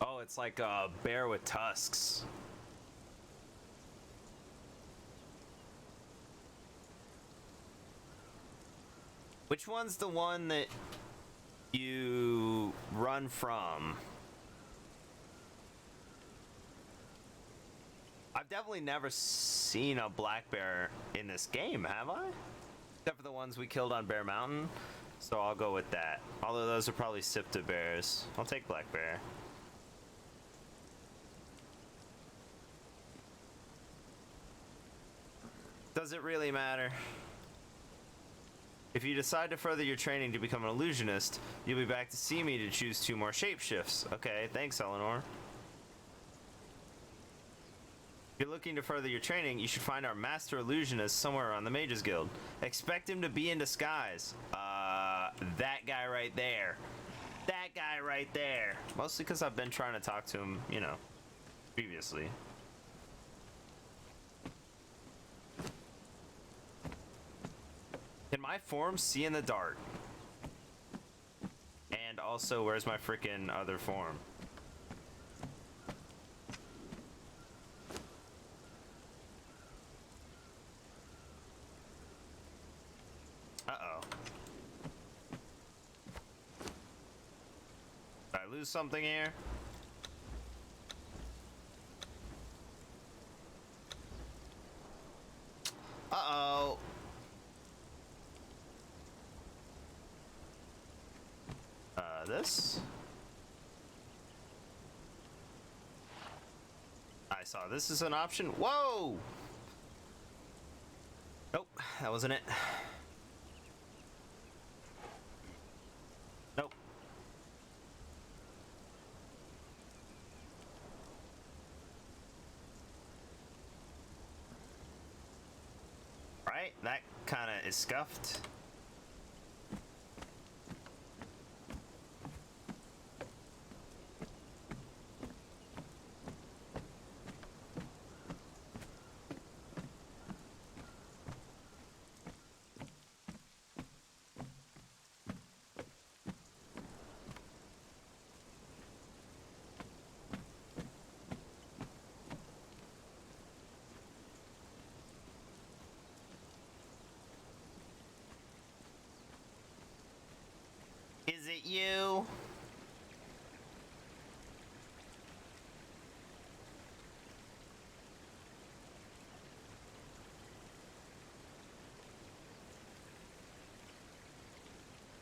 Speaker 1: Oh, it's like a bear with tusks. Which one's the one that you run from? I've definitely never seen a black bear in this game, have I? Except for the ones we killed on Bear Mountain. So I'll go with that. Although those are probably Sipta bears. I'll take black bear. Does it really matter? If you decide to further your training to become an illusionist, you'll be back to see me to choose 2 more shapeshifts. Okay, thanks, Eleanor. If you're looking to further your training, you should find our master illusionist somewhere around the Mages Guild. Expect him to be in disguise. That guy right there. That guy right there. Mostly because I've been trying to talk to him, you know, previously. Can my form see in the dark? And also, where's my freaking other form? Uh-oh. Did I lose something here? Uh-oh. This? I saw this is an option. Whoa! Nope, that wasn't it. Nope. Right, that kind of is scuffed. Is it you?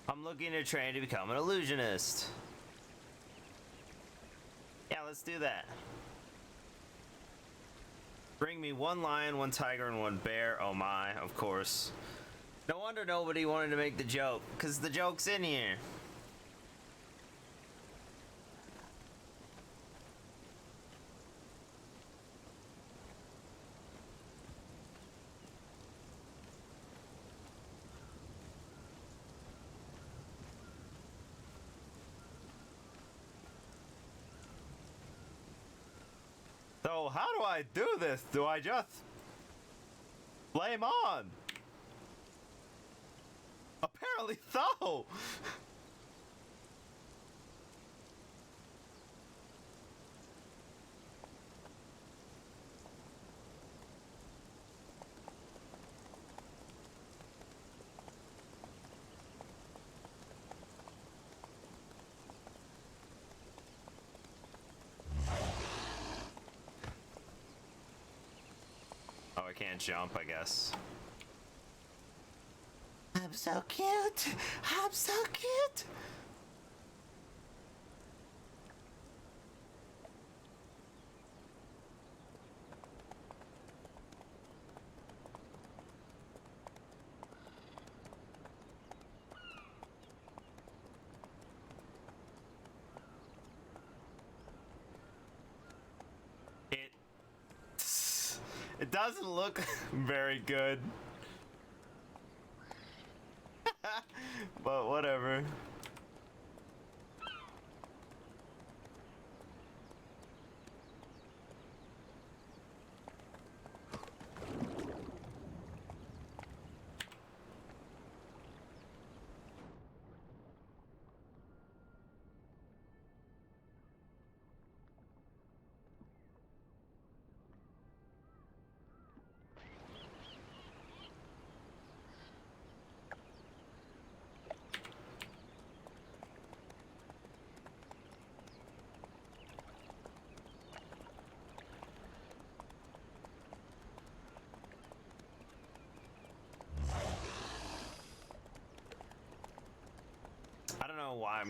Speaker 1: I'm looking to train to become an illusionist. Yeah, let's do that. Bring me 1 lion, 1 tiger, and 1 bear. Oh my, of course. No wonder nobody wanted to make the joke, because the joke's in here. So how do I do this? Do I just flame on? Apparently so. Oh, I can't jump, I guess. I'm so cute. I'm so cute. It doesn't look very good. But whatever.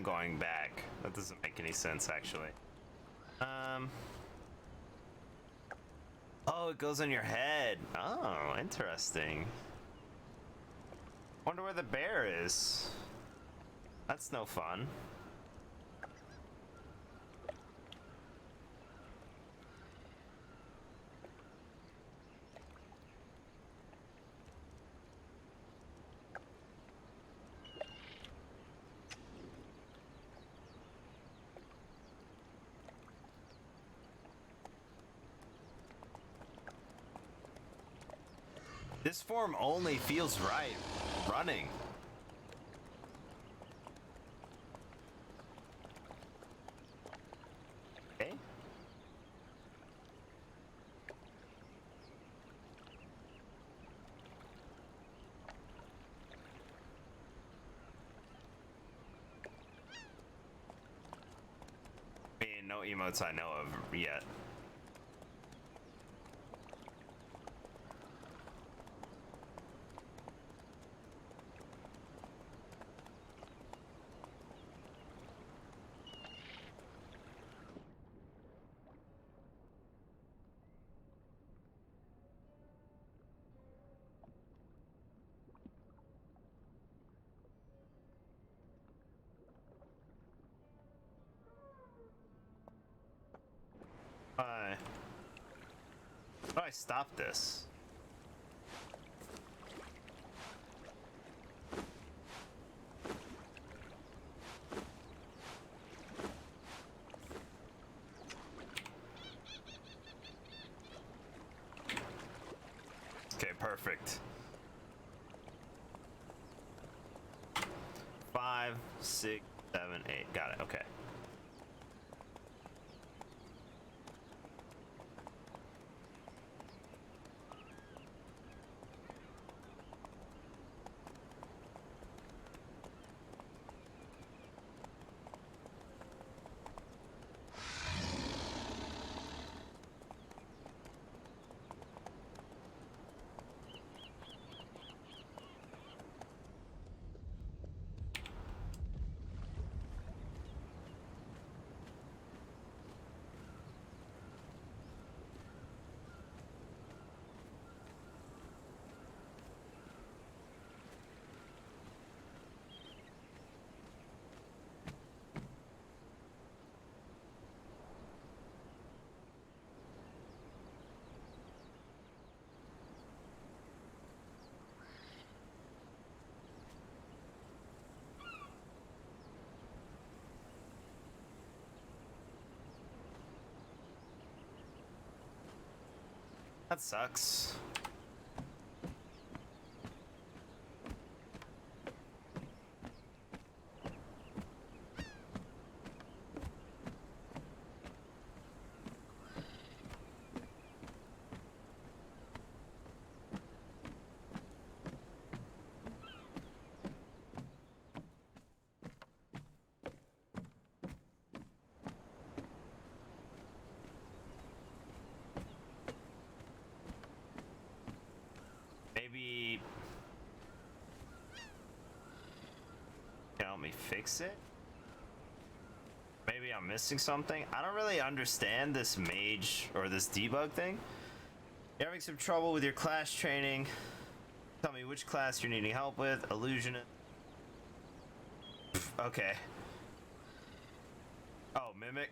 Speaker 1: going back. That doesn't make any sense, actually. Oh, it goes on your head. Oh, interesting. Wonder where the bear is. That's no fun. This form only feels right running. Okay. I mean, no emotes I know of yet. How do I stop this? Okay, perfect. 5, 6, 7, 8. Got it. Okay. That sucks. Maybe can help me fix it? Maybe I'm missing something? I don't really understand this mage or this debug thing. You're having some trouble with your class training. Tell me which class you're needing help with. Illusionist. Okay. Oh, Mimic.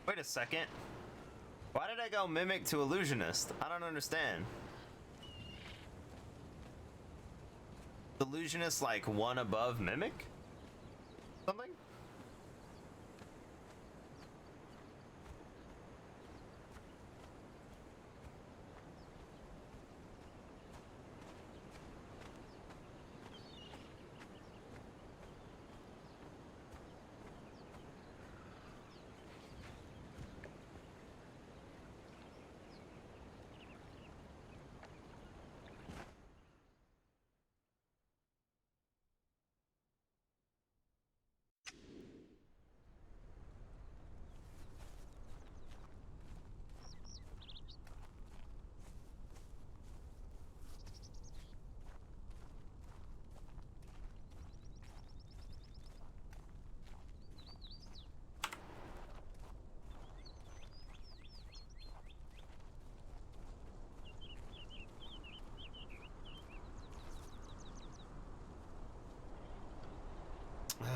Speaker 1: Wait a second. Why did I go Mimic to Illusionist? I don't understand. Illusionist like one above Mimic? Something?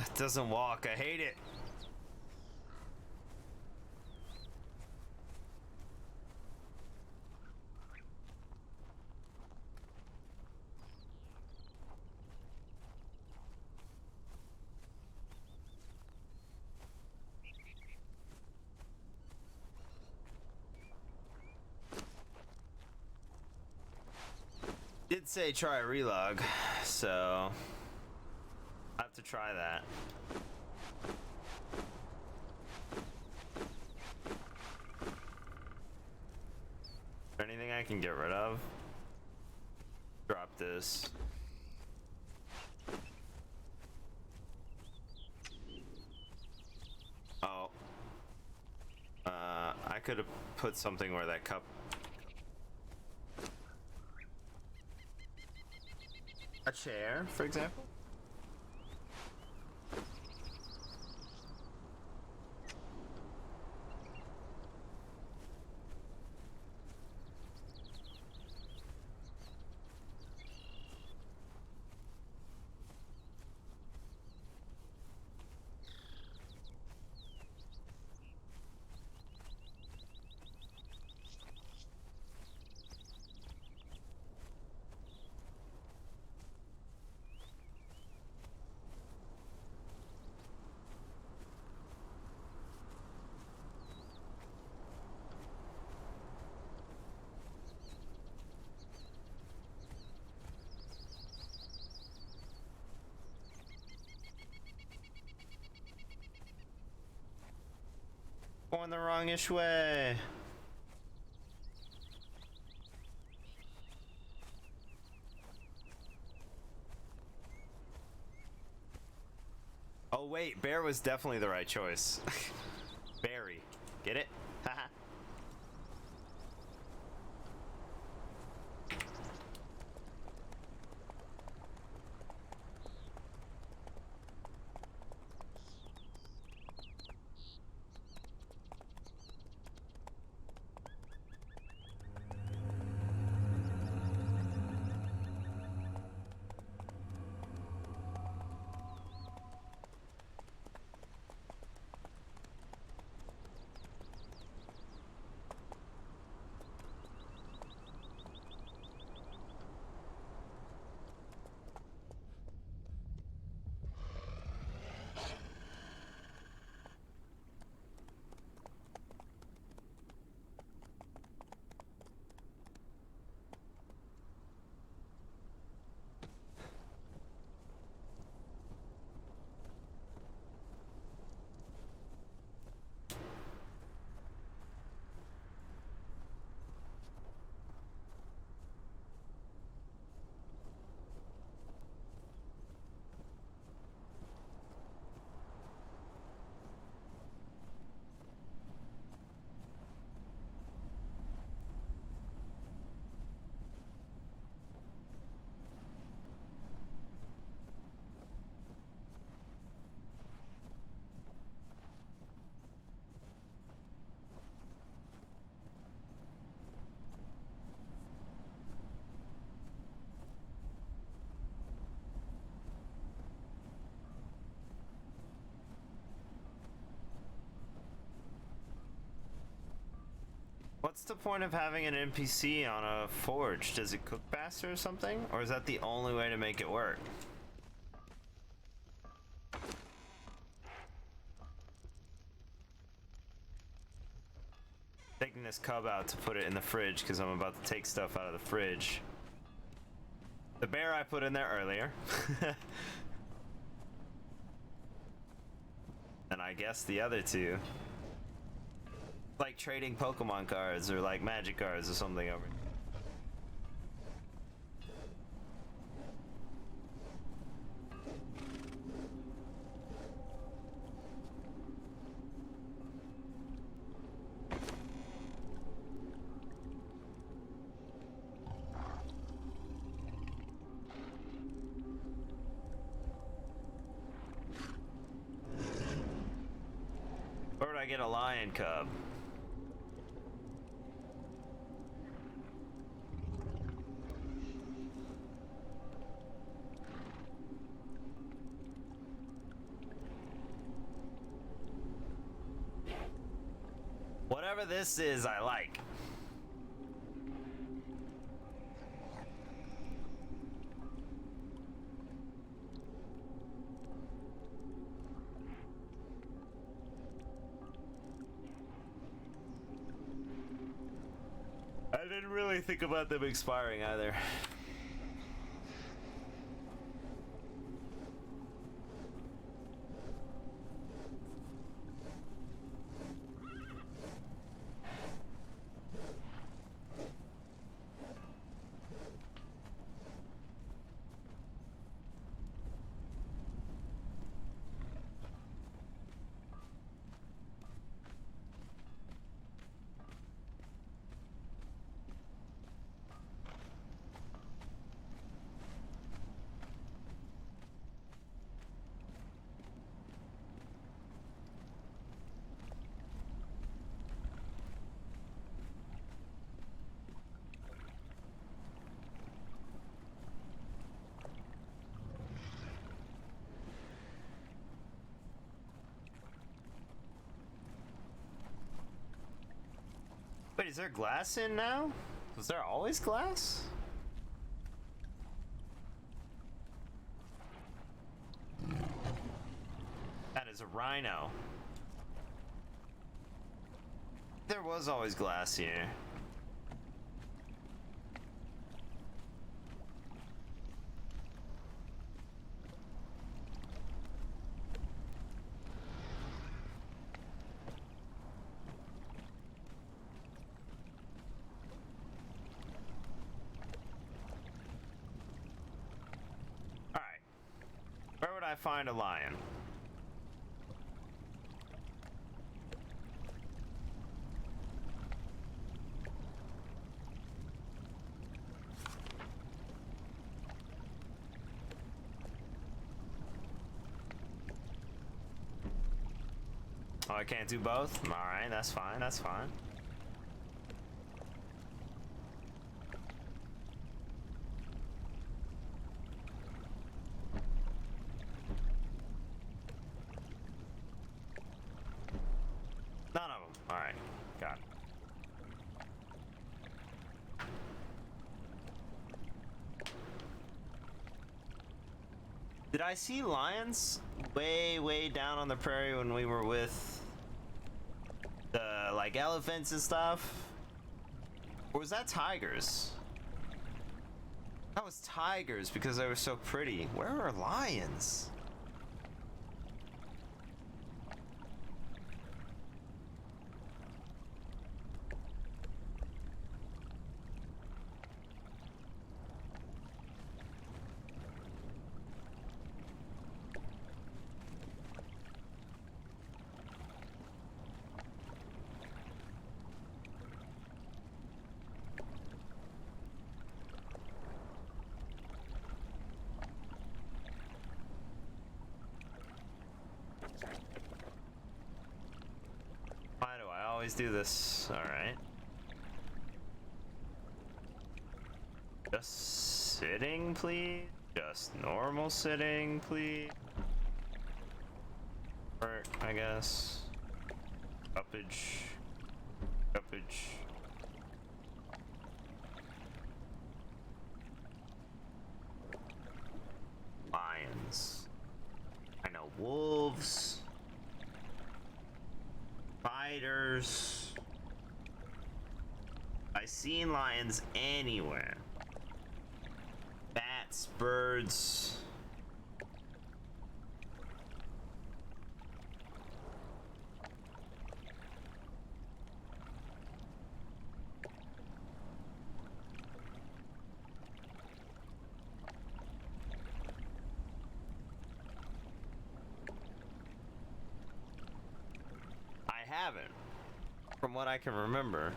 Speaker 1: It doesn't walk. I hate it. Did say try a relog, so I have to try that. Is there anything I can get rid of? Drop this. Oh. I could have put something where that cup. A chair, for example? Going the wrongish way. Oh wait, Bear was definitely the right choice. Barry. Get it? Haha. What's the point of having an NPC on a forge? Does it cook faster or something? Or is that the only way to make it work? Taking this cub out to put it in the fridge because I'm about to take stuff out of the fridge. The bear I put in there earlier. And I guess the other two. Like trading Pokemon cards or like magic cards or something over. Where would I get a lion cub? Whatever this is, I like. I didn't really think about them expiring either. Wait, is there glass in now? Was there always glass? That is a rhino. There was always glass here. Where would I find a lion? Oh, I can't do both? Alright, that's fine, that's fine. None of them. Alright, got it. Did I see lions way down on the prairie when we were with the like elephants and stuff? Or was that tigers? That was tigers because they were so pretty. Where are lions? Why do I always do this? Alright. Just sitting, please? Just normal sitting, please? Work, I guess. Cuppage. Cuppage. Spiders. I seen lions anywhere. Bats, birds. I haven't, from what I can remember.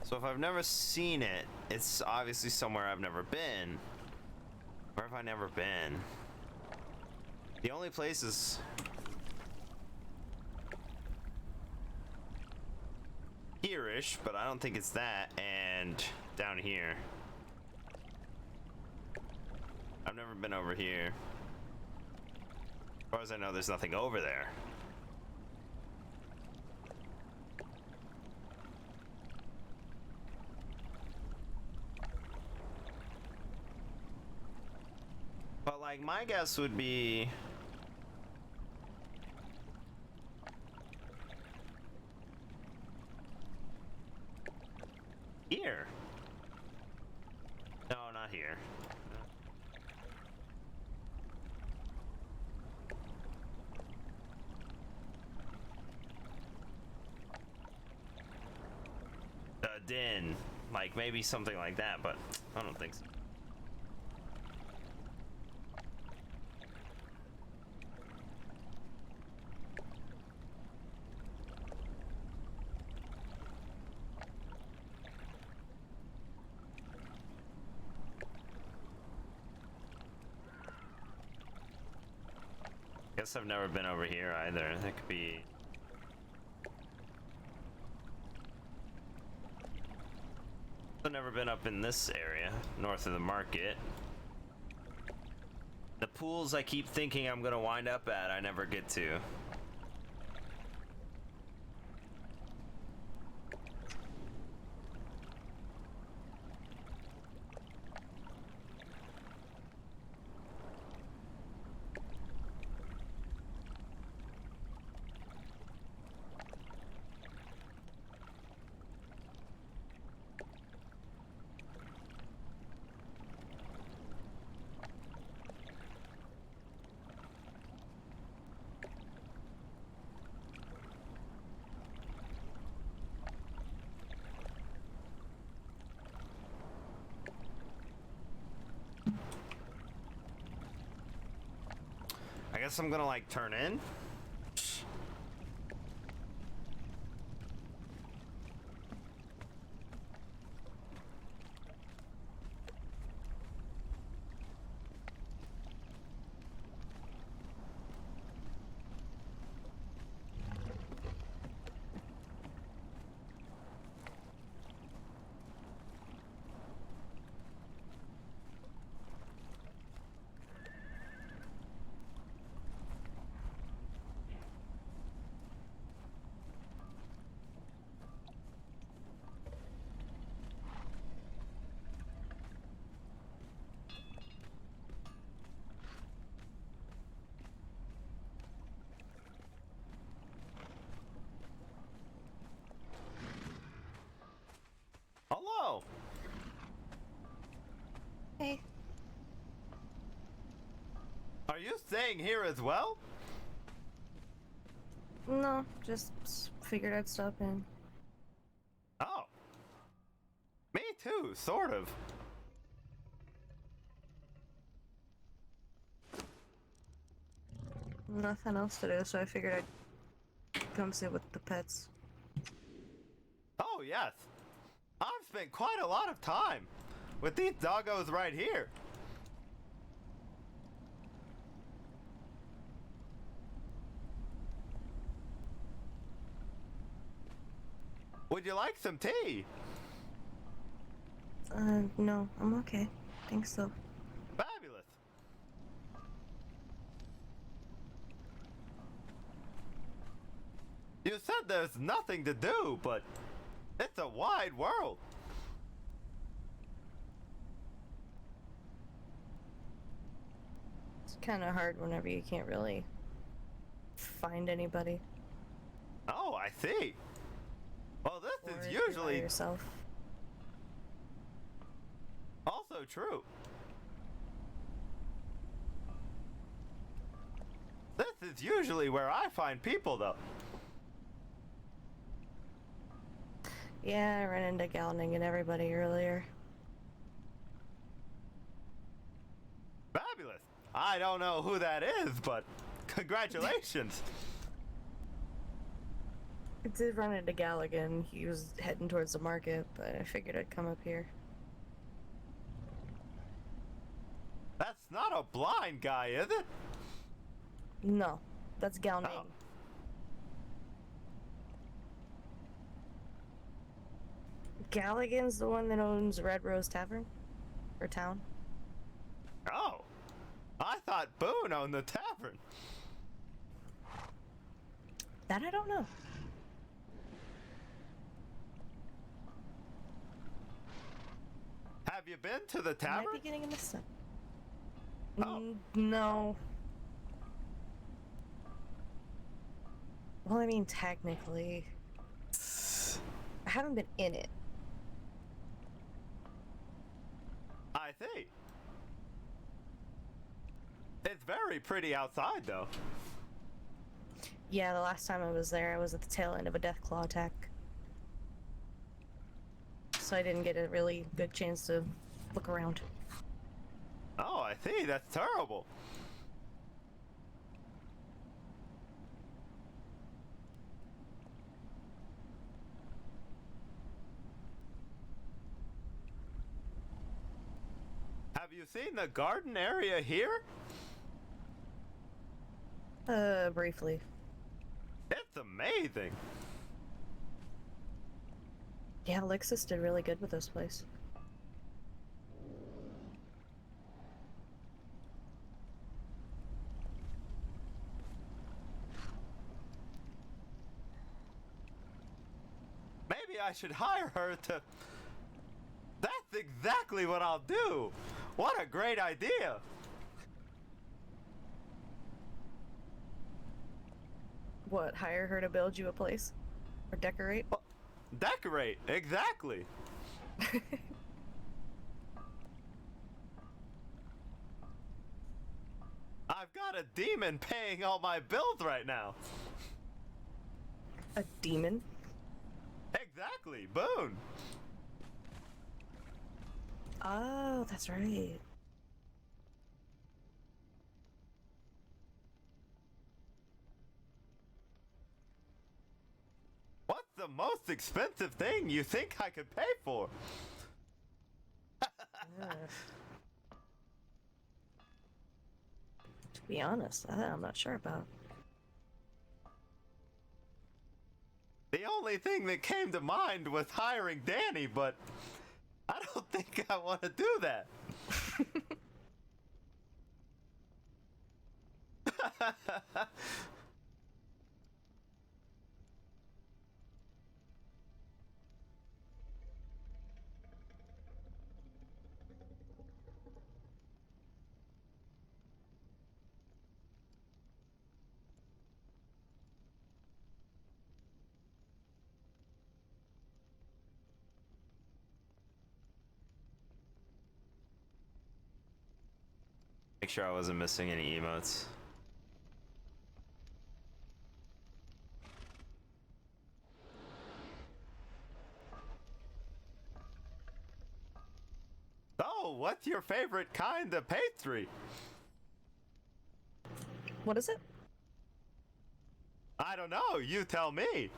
Speaker 1: So if I've never seen it, it's obviously somewhere I've never been. Where have I never been? The only places... here-ish, but I don't think it's that, and down here. I've never been over here. As far as I know, there's nothing over there. But like, my guess would be... here. No, not here. The den. Like, maybe something like that, but I don't think so. Guess I've never been over here either. That could be... I've never been up in this area, north of the market. The pools I keep thinking I'm gonna wind up at, I never get to. I guess I'm gonna like turn in. Hello.
Speaker 12: Hey.
Speaker 3: Are you staying here as well?
Speaker 12: No, just figured I'd stop in.
Speaker 3: Oh. Me too, sort of.
Speaker 12: Nothing else to do, so I figured I'd come sit with the pets.
Speaker 3: Oh, yes. I've spent quite a lot of time with these doggos right here. Would you like some tea?
Speaker 12: No, I'm okay. Thanks though.
Speaker 3: Fabulous. You said there's nothing to do, but it's a wide world.
Speaker 12: It's kind of hard whenever you can't really find anybody.
Speaker 3: Oh, I see. Well, this
Speaker 12: Or
Speaker 3: is
Speaker 12: if you're by
Speaker 3: usually
Speaker 12: yourself.
Speaker 3: also true. This is usually where I find people, though.
Speaker 12: Yeah, I ran into Galning and everybody earlier.
Speaker 3: Fabulous. I don't know who that is, but congratulations.
Speaker 12: I did run into Galligan. He was heading towards the market, but I figured I'd come up here.
Speaker 3: That's not a blind guy, is it?
Speaker 12: No, that's Galning.
Speaker 3: Oh.
Speaker 12: Galligan's the one that owns Red Rose Tavern? Or town?
Speaker 3: Oh. I thought Boone owned the tavern.
Speaker 12: That I don't know.
Speaker 3: Have you been to the
Speaker 12: I
Speaker 3: tavern?
Speaker 12: might be getting mixed up.
Speaker 3: Oh.
Speaker 12: No. Well, I mean, technically. I haven't been in it.
Speaker 3: I see. It's very pretty outside, though.
Speaker 12: Yeah, the last time I was there, I was at the tail end of a Deathclaw attack. So I didn't get a really good chance to look around.
Speaker 3: Oh, I see. That's terrible. Have you seen the garden area here?
Speaker 12: Briefly.
Speaker 3: It's amazing.
Speaker 12: Yeah, Lixus did really good with this place.
Speaker 3: Maybe I should hire her to... That's exactly what I'll do. What a great idea.
Speaker 12: What, hire her to build you a place? Or decorate?
Speaker 3: Well, decorate, exactly. I've got a demon paying all my bills right now.
Speaker 12: A demon?
Speaker 3: Exactly, Boone.
Speaker 12: Oh, that's right.
Speaker 3: What's the most expensive thing you think I could pay for?
Speaker 12: To be honest, I'm not sure about.
Speaker 3: The only thing that came to mind was hiring Danny, but I don't think I want to do that. Make sure I wasn't missing any emotes. Oh, what's your favorite kind of pastry?
Speaker 12: What is it?
Speaker 3: I don't know, you tell me.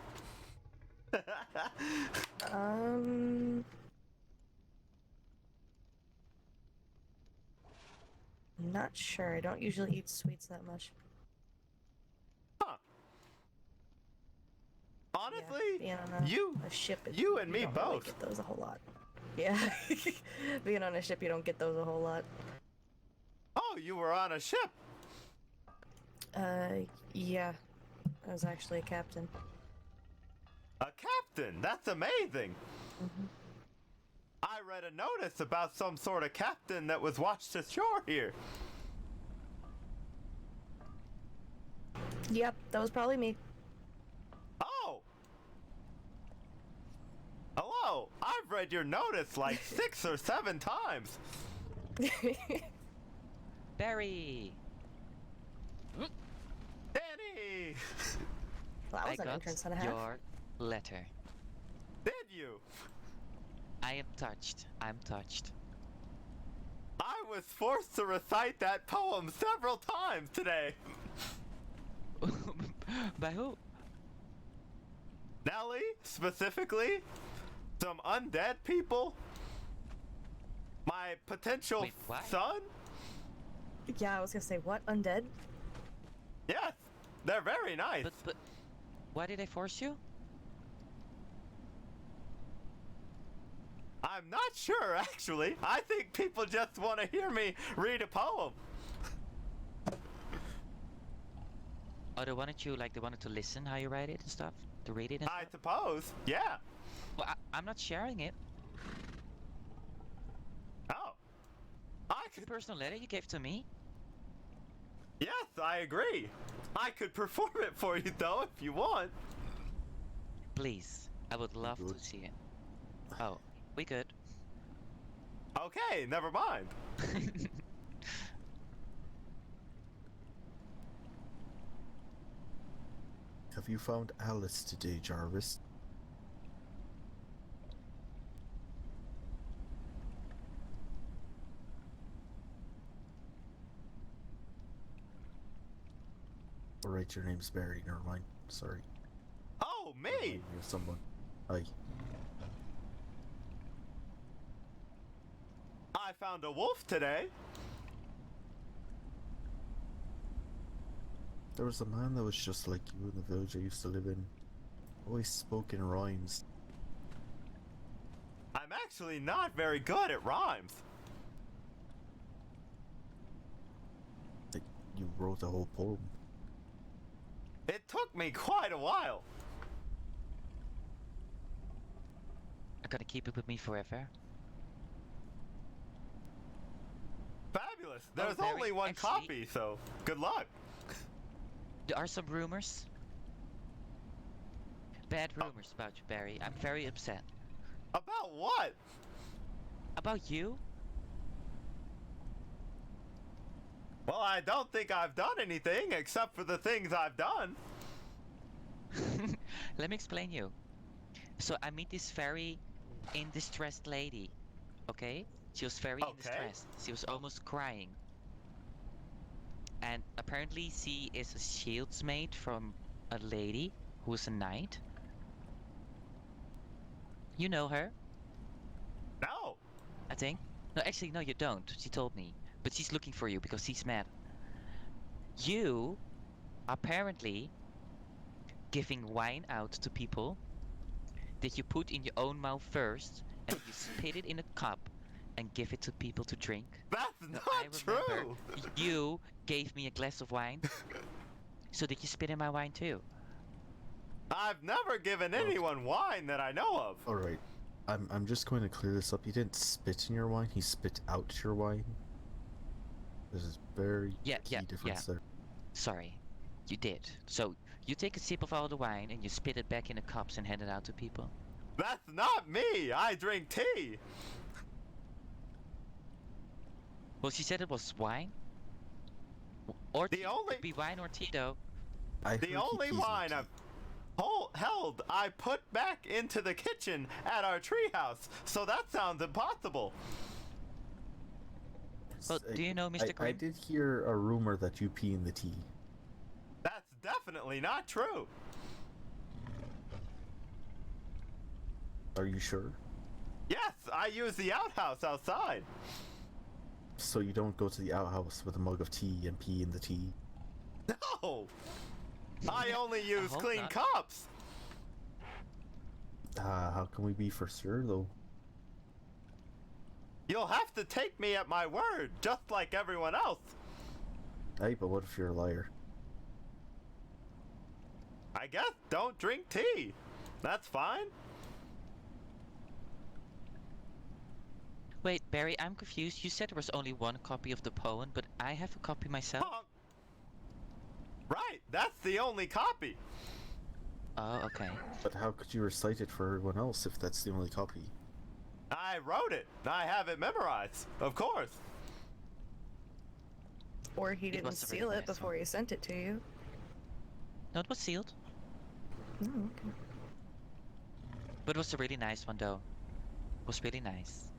Speaker 12: I'm not sure. I don't usually eat sweets that much.
Speaker 3: Huh. Honestly,
Speaker 12: yeah, being on a ship,
Speaker 3: you and me
Speaker 12: don't really
Speaker 3: both.
Speaker 12: get those a whole lot. Yeah, being on a ship, you don't get those a whole lot.
Speaker 3: Oh, you were on a ship.
Speaker 12: Yeah, I was actually a captain.
Speaker 3: A captain? That's amazing. I read a notice about some sort of captain that was washed ashore here.
Speaker 12: Yep, that was probably me.
Speaker 3: Oh! No, I've read your notice like 6 or 7 times.
Speaker 4: Barry!
Speaker 3: Danny!
Speaker 12: Well, that was
Speaker 4: I
Speaker 12: an
Speaker 4: got
Speaker 12: entrance and a half.
Speaker 4: your letter.
Speaker 3: Did you?
Speaker 4: I am touched. I'm touched.
Speaker 3: I was forced to recite that poem several times today.
Speaker 4: By who?
Speaker 3: Nelly, specifically. Some undead people. My potential
Speaker 4: Wait, what?
Speaker 3: son.
Speaker 12: Yeah, I was gonna say, what? Undead?
Speaker 3: Yes, they're very nice.
Speaker 4: But why did I force you?
Speaker 3: I'm not sure, actually. I think people just want to hear me read a poem.
Speaker 4: Oh, they wanted to listen how you write it and stuff? To read it and
Speaker 3: I
Speaker 4: stuff?
Speaker 3: suppose, yeah.
Speaker 4: Well, I'm not sharing it.
Speaker 3: Oh. I
Speaker 4: It's a
Speaker 3: could...
Speaker 4: personal letter you gave to me.
Speaker 3: Yes, I agree. I could perform it for you, though, if you want.
Speaker 4: Please. I would love to see it. Oh, we good.
Speaker 3: Okay, never mind.
Speaker 13: Have you found Alice today, Jarvis? Alright, your name's Barry, never mind. Sorry.
Speaker 3: Oh, me!
Speaker 13: You're someone. Hi.
Speaker 3: I found a wolf today.
Speaker 13: There was a man that was just like you in the village I used to live in. Always spoke in rhymes.
Speaker 3: I'm actually not very good at rhymes.
Speaker 13: Like, you wrote a whole poem.
Speaker 3: It took me quite a while.
Speaker 4: I'm gonna keep it with me forever.
Speaker 3: Fabulous. There's
Speaker 4: Barry,
Speaker 3: only one
Speaker 4: actually-
Speaker 3: copy, so good luck.
Speaker 4: There are some rumors. Bad rumors about you, Barry. I'm very upset.
Speaker 3: About what?
Speaker 4: About you?
Speaker 3: Well, I don't think I've done anything except for the things I've done.
Speaker 4: Let me explain you. So I meet this very in distressed lady. Okay? She was very in distress. She was almost crying. And apparently she is a shields made from a lady who is a knight. You know her?
Speaker 3: No.
Speaker 4: I think. No, actually, no, you don't. She told me. But she's looking for you because she's mad. You, apparently, giving wine out to people that you put in your own mouth first, and you spit it in a cup and give it to people to drink.
Speaker 3: That's
Speaker 4: Now,
Speaker 3: not
Speaker 4: I remember
Speaker 3: true.
Speaker 4: you gave me a glass of wine. So did you spit in my wine too?
Speaker 3: I've never given anyone wine that I know of.
Speaker 13: Alright. I'm just going to clear this up. He didn't spit in your wine, he spit out your wine. There's a very key difference there.
Speaker 4: Sorry, you did. So you take a sip of all the wine and you spit it back in the cups and hand it out to people.
Speaker 3: That's not me. I drink tea.
Speaker 4: Well, she said it was wine. Or tea. Could be wine or tea, though.
Speaker 3: The only wine I've held, I put back into the kitchen at our treehouse. So that sounds impossible.
Speaker 4: Well, do you know Mr. Grimm?
Speaker 13: I did hear a rumor that you pee in the tea.
Speaker 3: That's definitely not true.
Speaker 13: Are you sure?
Speaker 3: Yes, I use the outhouse outside.
Speaker 13: So you don't go to the outhouse with a mug of tea and pee in the tea?
Speaker 3: No! I only use
Speaker 4: hope
Speaker 3: clean
Speaker 4: not.
Speaker 3: cups.
Speaker 13: How can we be for sure, though?
Speaker 3: You'll have to take me at my word, just like everyone else.
Speaker 13: Hey, but what if you're a liar?
Speaker 3: I guess don't drink tea. That's fine.
Speaker 4: Wait, Barry, I'm confused. You said there was only one copy of the poem, but I have a copy myself.
Speaker 3: Right, that's the only copy.
Speaker 4: Oh, okay.
Speaker 13: But how could you recite it for everyone else if that's the only copy?
Speaker 3: I wrote it. I have it memorized. Of course.
Speaker 12: Or he
Speaker 4: It
Speaker 12: didn't
Speaker 4: was a very
Speaker 12: seal it
Speaker 4: nice
Speaker 12: before he sent it to you.
Speaker 4: No, it was sealed.
Speaker 12: Oh, okay.
Speaker 4: But it was a really nice one, though. It was really nice.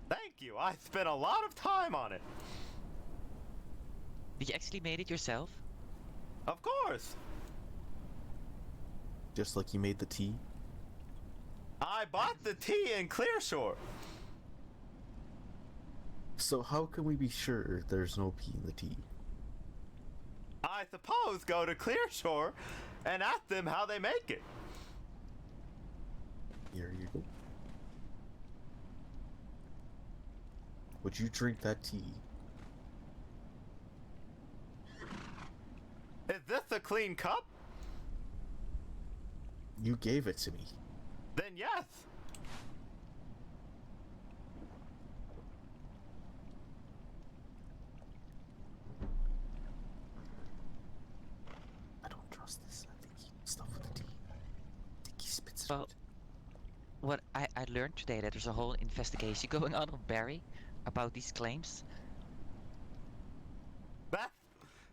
Speaker 3: Thank you. I spent a lot of time on it.
Speaker 4: Did you actually made it yourself?
Speaker 3: Of course.
Speaker 13: Just like you made the tea?
Speaker 3: I bought the tea in Clearshore.
Speaker 13: So how can we be sure there's no pee in the tea?
Speaker 3: I suppose go to Clearshore and ask them how they make it.
Speaker 13: Here you go. Would you drink that tea?
Speaker 3: Is this a clean cup?
Speaker 13: You gave it to me.
Speaker 3: Then yes.
Speaker 13: I don't trust this. I think he stuff with the tea. I think he spits it
Speaker 4: Well,
Speaker 13: out.
Speaker 4: what I learned today that there's a whole investigation going on Barry about these claims.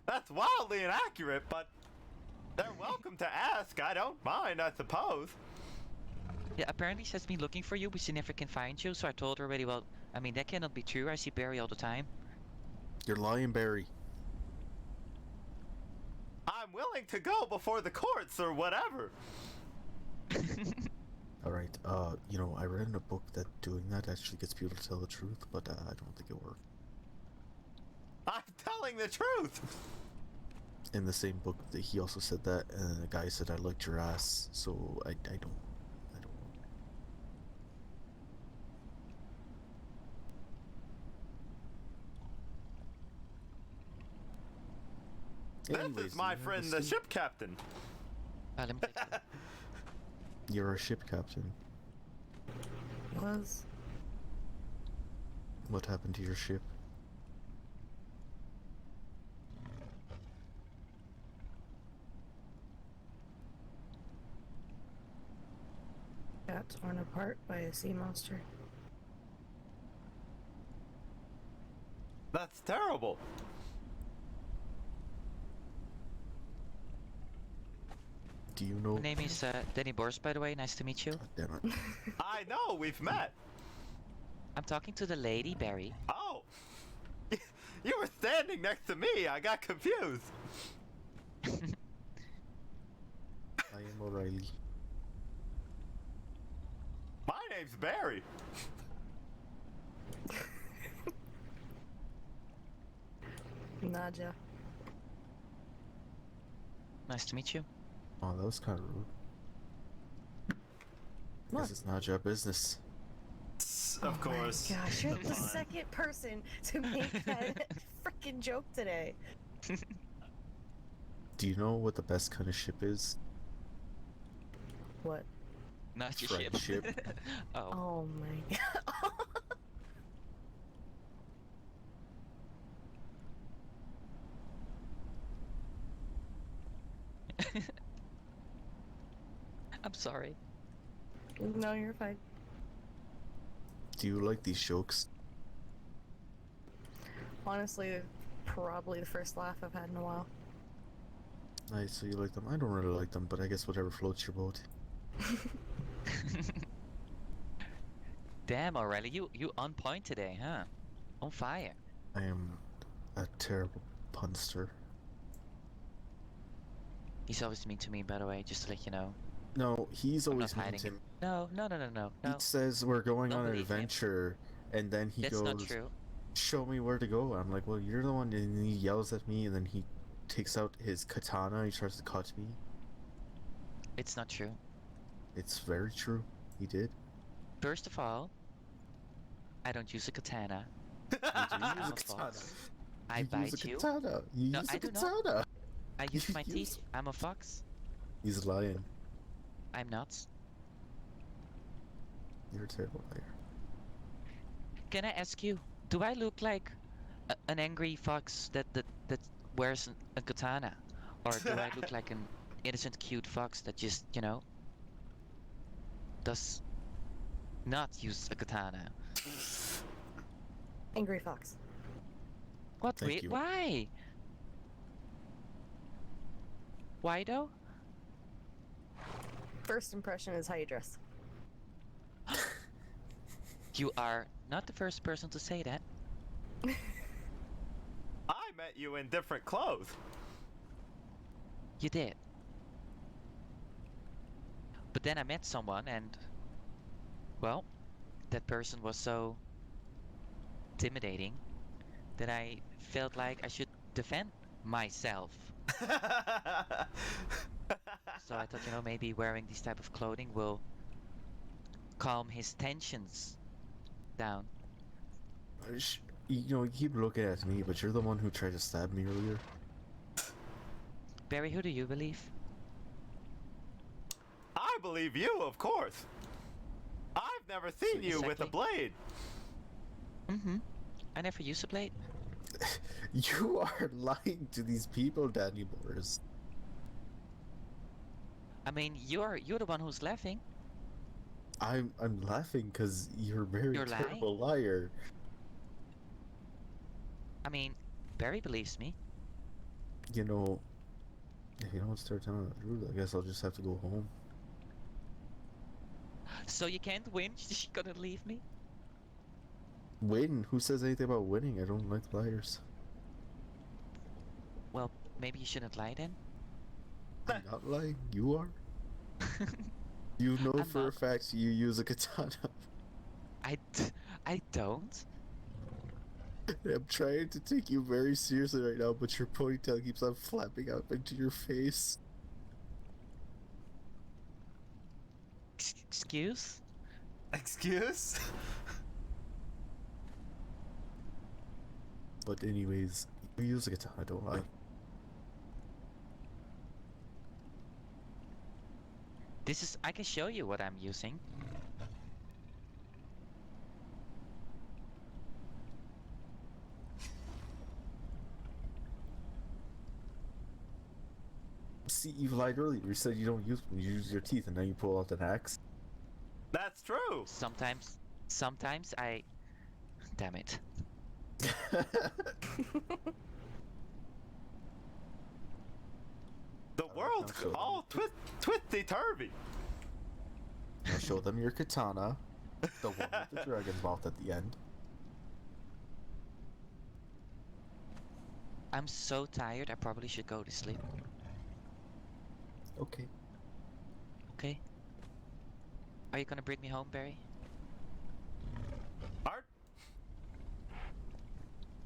Speaker 3: That's wildly inaccurate, but they're welcome to ask. I don't mind, I suppose.
Speaker 4: Yeah, apparently she's been looking for you, but she never can find you. So I told her already. Well, I mean that cannot be true. I see Barry all the time.
Speaker 13: You're lying, Barry.
Speaker 3: I'm willing to go before the courts or whatever.
Speaker 13: Alright, you know, I read in a book that doing that actually gets people to tell the truth, but I don't think it worked.
Speaker 3: I'm telling the truth.
Speaker 13: In the same book, he also said that, and the guy said, I liked your ass, so I don't know.
Speaker 3: This is my friend, the ship captain.
Speaker 4: Let me take a look.
Speaker 13: You're a ship captain.
Speaker 12: Was.
Speaker 13: What happened to your ship?
Speaker 12: Got torn apart by a sea monster.
Speaker 3: That's terrible.
Speaker 13: Do you know?
Speaker 4: My name is Danny Bors, by the way. Nice to meet you.
Speaker 13: God damn it.
Speaker 3: I know, we've met.
Speaker 4: I'm talking to the lady, Barry.
Speaker 3: Oh. You were standing next to me. I got confused.
Speaker 13: I am O'Reilly.
Speaker 3: My name's Barry.
Speaker 12: Nadja.
Speaker 4: Nice to meet you.
Speaker 13: Oh, that was kind of rude. This is not your business.
Speaker 3: Of course.
Speaker 12: Oh my gosh, you're the
Speaker 3: Come on.
Speaker 12: second person to make that freaking joke today.
Speaker 13: Do you know what the best kind of ship is?
Speaker 12: What?
Speaker 4: Not your
Speaker 13: Friend
Speaker 4: ship.
Speaker 13: ship.
Speaker 4: Oh.
Speaker 12: Oh my god.
Speaker 4: I'm sorry.
Speaker 12: No, you're fine.
Speaker 13: Do you like these jokes?
Speaker 12: Honestly, probably the first laugh I've had in a while.
Speaker 13: Nice, so you like them. I don't really like them, but I guess whatever floats your boat.
Speaker 4: Damn, O'Reilly, you on point today, huh? On fire.
Speaker 13: I am a terrible punster.
Speaker 4: He's always mean to me, by the way, just to let you know.
Speaker 13: No, he's
Speaker 4: I'm
Speaker 13: always
Speaker 4: not
Speaker 13: mean to
Speaker 4: hiding
Speaker 13: me.
Speaker 4: it. No.
Speaker 13: He says we're going
Speaker 4: Don't
Speaker 13: on an
Speaker 4: believe him.
Speaker 13: adventure, and then he
Speaker 4: That's
Speaker 13: goes,
Speaker 4: not true.
Speaker 13: show me where to go. I'm like, well, you're the one, and he yells at me, and then he takes out his katana, and he tries to cut me.
Speaker 4: It's not true.
Speaker 13: It's very true. He did.
Speaker 4: First of all, I don't use a katana.
Speaker 13: You do
Speaker 4: I'm
Speaker 13: use
Speaker 4: a
Speaker 13: a katana.
Speaker 4: fox. I
Speaker 13: You
Speaker 4: bite
Speaker 13: use a
Speaker 4: you.
Speaker 13: katana. You
Speaker 4: No,
Speaker 13: use
Speaker 4: I
Speaker 13: a
Speaker 4: do not.
Speaker 13: katana.
Speaker 4: I use
Speaker 13: You
Speaker 4: my
Speaker 13: use-
Speaker 4: teeth. I'm a fox.
Speaker 13: He's lying.
Speaker 4: I'm not.
Speaker 13: You're a terrible liar.
Speaker 4: Can I ask you, do I look like an angry fox that wears a katana? Or do I look like an innocent, cute fox that just, does not use a katana.
Speaker 12: Angry fox.
Speaker 4: What?
Speaker 13: Thank you.
Speaker 4: Why? Why though?
Speaker 12: First impression is how you dress.
Speaker 4: You are not the first person to say that.
Speaker 3: I met you in different clothes.
Speaker 4: You did. But then I met someone and, well, that person was so intimidating that I felt like I should defend myself. So I thought, maybe wearing this type of clothing will calm his tensions down.
Speaker 13: You keep looking at me, but you're the one who tried to stab me earlier.
Speaker 4: Barry, who do you believe?
Speaker 3: I believe you, of course. I've never seen you with a blade.
Speaker 4: Mm-hmm. I never use a blade.
Speaker 13: You are lying to these people, Danny Morris.
Speaker 4: I mean, you're the one who's laughing.
Speaker 13: I'm laughing because you're a very terrible liar.
Speaker 4: I mean, Barry believes me.
Speaker 13: If you don't start telling the truth, I guess I'll just have to go home.
Speaker 4: So you can't win? She's gonna leave me?
Speaker 13: Win? Who says anything about winning? I don't like liars.
Speaker 4: Well, maybe you shouldn't lie then?
Speaker 13: I'm not lying. You are. You know for a fact you use a katana.
Speaker 4: I don't.
Speaker 13: I'm trying to take you very seriously right now, but your ponytail keeps on flapping out into your face.
Speaker 4: Excuse?
Speaker 3: Excuse?
Speaker 13: But anyways, you use a katana, don't lie.
Speaker 4: I can show you what I'm using.
Speaker 13: See, you lied earlier. You said you don't use them. You use your teeth, and now you pull out an axe.
Speaker 3: That's true.
Speaker 4: Sometimes I... Damn it.
Speaker 3: The world's all twisty-turvy.
Speaker 13: I'll show them your katana. The one with the dragon's mouth at the end.
Speaker 4: I'm so tired, I probably should go to sleep.
Speaker 13: Okay.
Speaker 4: Okay. Are you gonna bring me home, Barry?
Speaker 3: Art?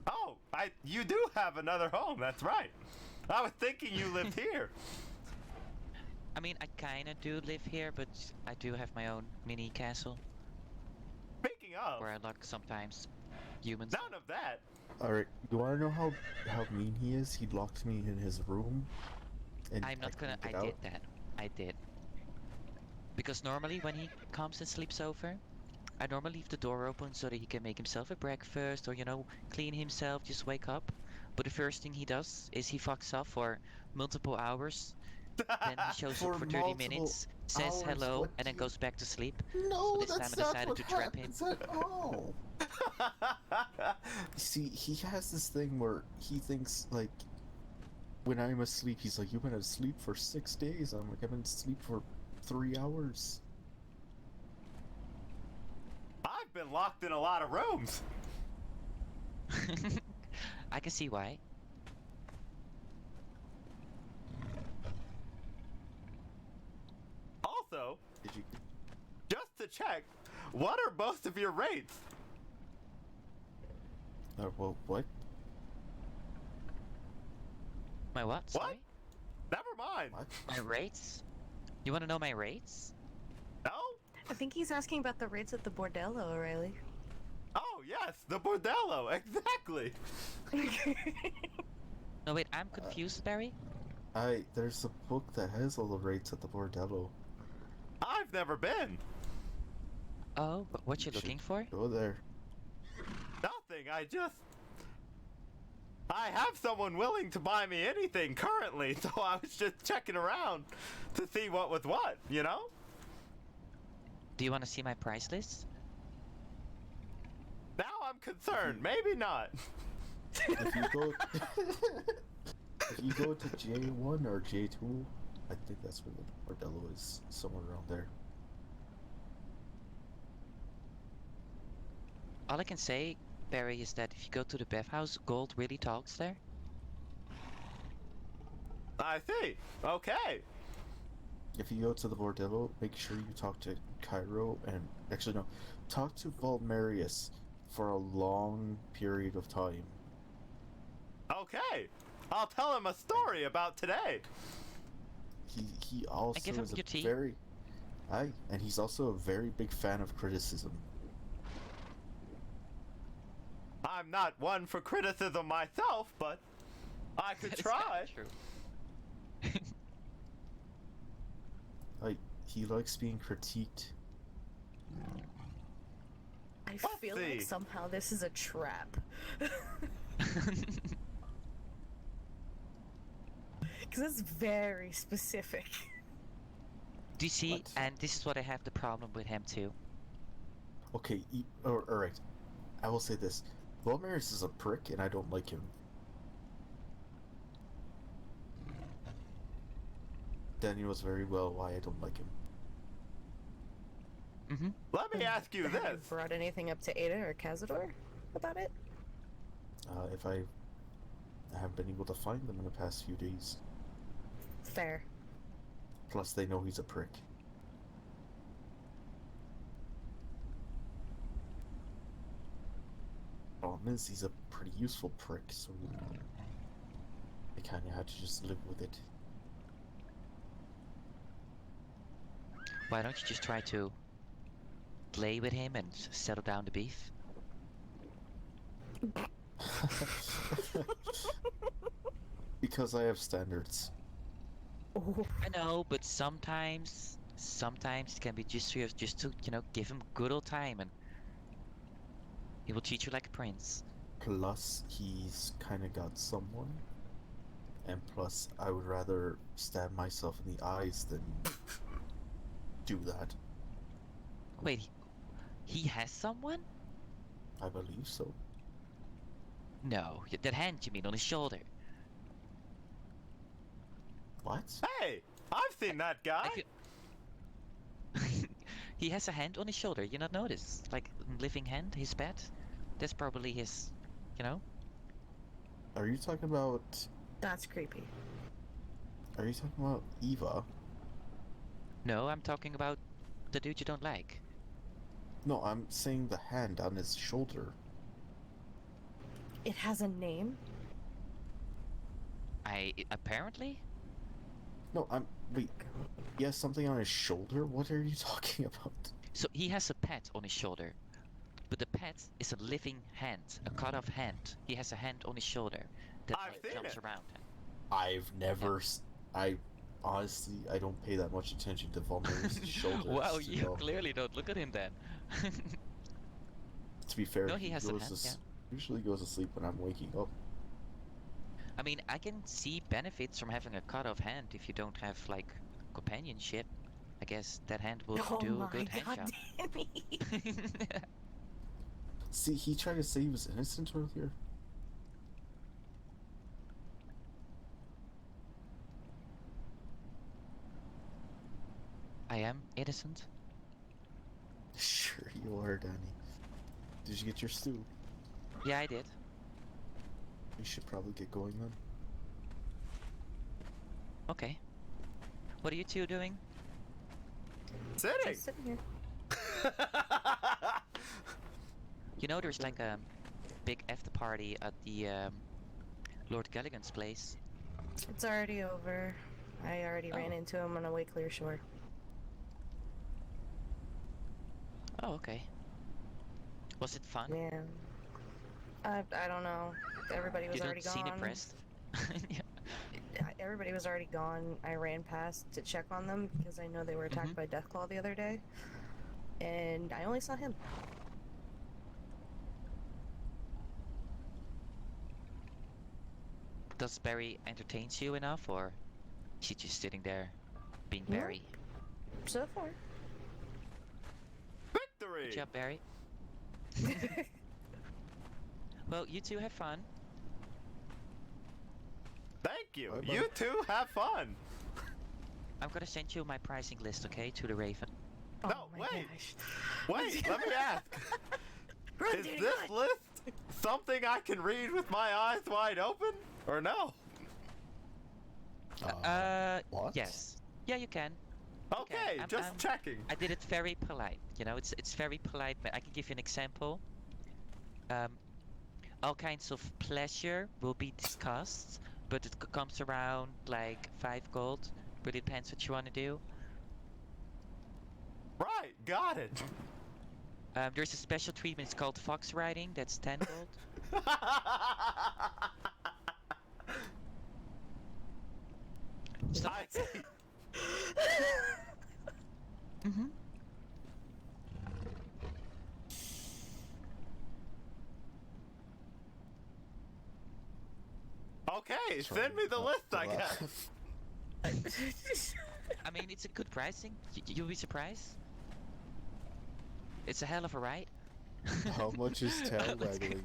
Speaker 3: Oh, you do have another home, that's right. I was thinking you lived here.
Speaker 4: I mean, I kinda do live here, but I do have my own mini castle.
Speaker 3: Speaking of...
Speaker 4: Where I lock sometimes humans.
Speaker 3: None of that.
Speaker 13: Alright, you wanna know how mean he is? He locked me in his room. And
Speaker 4: I'm not gonna... I did that. I did. Because normally when he comes and sleeps over, I normally leave the door open so that he can make himself a breakfast or, clean himself, just wake up. But the first thing he does is he fucks off for multiple hours. Then he shows up for 30 minutes, says hello, and then goes back to sleep.
Speaker 13: No,
Speaker 4: so this
Speaker 13: that's
Speaker 4: time I
Speaker 13: not
Speaker 4: decided
Speaker 13: what
Speaker 4: to trap him.
Speaker 13: happens at all. See, he has this thing where he thinks, like, when I'm asleep, he's like, you've been asleep for 6 days. I'm like, I've been asleep for 3 hours.
Speaker 3: I've been locked in a lot of rooms.
Speaker 4: I can see why.
Speaker 3: Also, just to check, what are both of your rates?
Speaker 13: Well, what?
Speaker 4: My what? Sorry?
Speaker 3: Never mind.
Speaker 13: What?
Speaker 4: My rates? You want to know my rates?
Speaker 3: No?
Speaker 12: I think he's asking about the rates at the bordello, O'Reilly.
Speaker 3: Oh, yes, the bordello, exactly.
Speaker 4: No, wait, I'm confused, Barry.
Speaker 13: There's a book that has all the rates at the bordello.
Speaker 3: I've never been.
Speaker 4: Oh, but what you looking for?
Speaker 13: Go there.
Speaker 3: Nothing, I just... I have someone willing to buy me anything currently, so I was just checking around to see what was what, you know?
Speaker 4: Do you want to see my price list?
Speaker 3: Now I'm concerned. Maybe not.
Speaker 13: If you go, if you go to J1 or J2, I think that's where the Bordello is, somewhere around there.
Speaker 4: All I can say, Barry, is that if you go to the Bev House, gold really talks there.
Speaker 3: I see. Okay.
Speaker 13: If you go to the Bordello, make sure you talk to Cairo and actually no, talk to Volmerius for a long period of time.
Speaker 3: Okay. I'll tell him a story about today.
Speaker 13: He also
Speaker 4: give him
Speaker 13: is
Speaker 4: your
Speaker 13: a
Speaker 4: tea.
Speaker 13: very and he's also a very big fan of criticism.
Speaker 3: I'm not one for criticism myself, but I could try.
Speaker 4: True.
Speaker 13: Like he likes being critiqued.
Speaker 12: I feel like somehow this is a trap. Because it's very specific.
Speaker 4: Do you see? And this is what I have the problem with him too.
Speaker 13: Okay, alright. I will say this. Volmerius is a prick and I don't like him. Danny knows very well why I don't like him.
Speaker 4: Mm-hmm.
Speaker 3: Let me ask you
Speaker 12: Have you
Speaker 3: this.
Speaker 12: brought anything up to Ada or Cazador about it?
Speaker 13: If I haven't been able to find them in the past few days.
Speaker 12: Fair.
Speaker 13: Plus they know he's a prick. Problem is, he's a pretty useful prick, so I kinda had to just live with it.
Speaker 4: Why don't you just try to play with him and settle down the beef?
Speaker 13: Because I have standards.
Speaker 4: I know, but sometimes it can be just to, you know, give him good old time and he will treat you like a prince.
Speaker 13: Plus, he's kinda got someone. And plus, I would rather stab myself in the eyes than do that.
Speaker 4: Wait, he has someone?
Speaker 13: I believe so.
Speaker 4: No, that hand you mean on his shoulder.
Speaker 13: What?
Speaker 3: Hey, I've seen that guy.
Speaker 4: He has a hand on his shoulder, you not notice? Like, living hand, his pet? That's probably his, you know?
Speaker 13: Are you talking about...
Speaker 12: That's creepy.
Speaker 13: Are you talking about Eva?
Speaker 4: No, I'm talking about the dude you don't like.
Speaker 13: No, I'm saying the hand on his shoulder.
Speaker 12: It has a name?
Speaker 4: Apparently?
Speaker 13: No, wait. He has something on his shoulder? What are you talking about?
Speaker 4: So he has a pet on his shoulder. But the pet is a living hand, a cut-off hand. He has a hand on his shoulder that like, jumps around him.
Speaker 13: I've never... I honestly, I don't pay that much attention to Volmerius' shoulders.
Speaker 4: Wow, you clearly don't look at him then.
Speaker 13: To be fair,
Speaker 4: No, he has a hand, yeah.
Speaker 13: Usually goes to sleep when I'm waking up.
Speaker 4: I mean, I can see benefits from having a cut-off hand if you don't have, like, companionship. I guess that hand will do a good hand job.
Speaker 12: Danny.
Speaker 13: See, he tried to say he was innocent earlier.
Speaker 4: I am innocent.
Speaker 13: Sure you are, Danny. Did you get your stew?
Speaker 4: Yeah, I did.
Speaker 13: We should probably get going then.
Speaker 4: Okay. What are you two doing?
Speaker 3: Sitting.
Speaker 12: Just sitting here.
Speaker 4: You know, there's like a big after party at the Lord Galligan's place.
Speaker 12: It's already over. I already ran into him on a way clear shore.
Speaker 4: Oh, okay. Was it fun?
Speaker 12: Yeah. I don't know. Everybody was
Speaker 4: You
Speaker 12: already
Speaker 4: don't seem
Speaker 12: gone.
Speaker 4: impressed. Yeah.
Speaker 12: Everybody was already gone. I ran past to check on them because I know they were attacked by Deathclaw the other day. And I only saw him.
Speaker 4: Does Barry entertains you enough, or is she just sitting there, being
Speaker 12: No.
Speaker 4: Barry?
Speaker 12: So far.
Speaker 3: Victory!
Speaker 4: Good job, Barry. Well, you two have fun.
Speaker 3: Thank you.
Speaker 13: Bye-bye.
Speaker 3: You two have fun.
Speaker 4: I'm gonna send you my pricing list, okay, to the Raven.
Speaker 12: Oh
Speaker 3: No,
Speaker 12: my
Speaker 3: wait.
Speaker 12: gosh.
Speaker 3: Wait, let me ask.
Speaker 12: Run,
Speaker 3: Is
Speaker 12: Danny,
Speaker 3: this
Speaker 12: run!
Speaker 3: list something I can read with my eyes wide open? Or no?
Speaker 13: What?
Speaker 4: Yes. Yeah, you can. You can.
Speaker 3: Okay, just checking.
Speaker 4: I did it very polite. You know, it's very polite. But I can give you an example. All kinds of pleasure will be discussed, but it comes around like 5 gold. Really depends what you want to do.
Speaker 3: Right, got it.
Speaker 4: There's a special treatment. It's called fox riding. That's 10 gold. Stuff like that. Mm-hmm.
Speaker 3: Okay, send me the list, I guess.
Speaker 4: I mean, it's a good pricing. You'll be surprised. It's a hell of a ride.
Speaker 13: How much is tail waggling?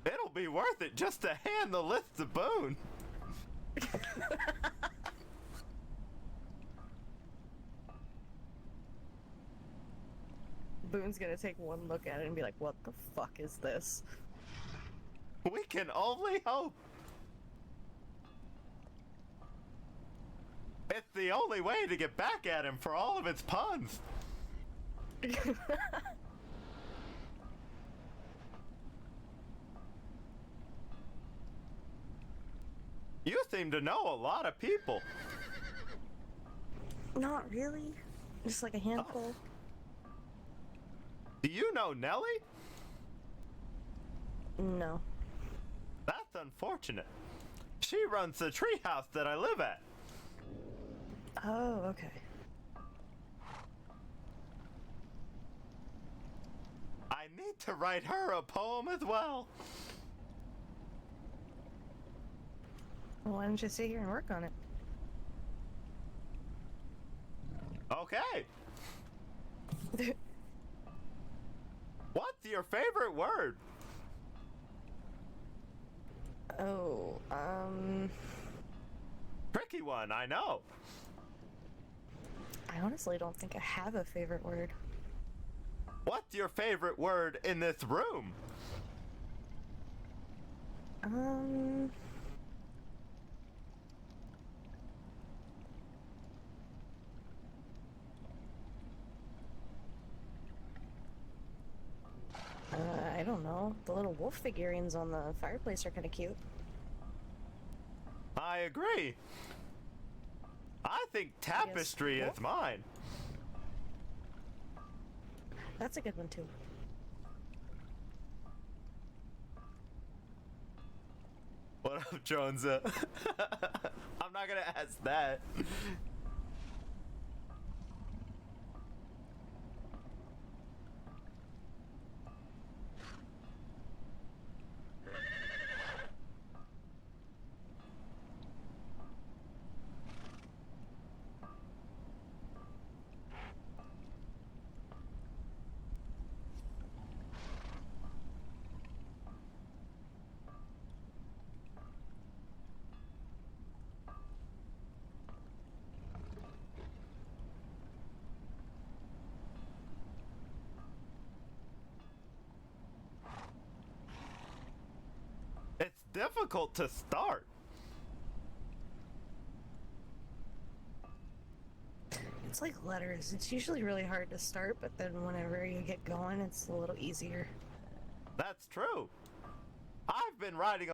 Speaker 3: It'll be worth it just to hand the list to Boone.
Speaker 12: Boone's gonna take one look at it and be like, what the fuck is this?
Speaker 3: We can only hope. It's the only way to get back at him for all of its puns. You seem to know a lot of people.
Speaker 12: Not really. Just like a handful.
Speaker 3: Do you know Nellie?
Speaker 12: No.
Speaker 3: That's unfortunate. She runs the treehouse that I live at.
Speaker 12: Oh, okay.
Speaker 3: I need to write her a poem as well.
Speaker 12: Why don't you sit here and work on it?
Speaker 3: Okay. What's your favorite word?
Speaker 12: Oh,
Speaker 3: Tricky one, I know.
Speaker 12: I honestly don't think I have a favorite word.
Speaker 3: What's your favorite word in this room?
Speaker 12: I don't know. The little wolf figurines on the fireplace are kind of cute.
Speaker 3: I agree. I think tapestry is mine.
Speaker 12: That's a good one too.
Speaker 3: What up, Jonesa? I'm not gonna ask that. It's difficult to start.
Speaker 12: It's like letters. It's usually really hard to start, but then whenever you get going, it's a little easier.
Speaker 3: That's true. I've been writing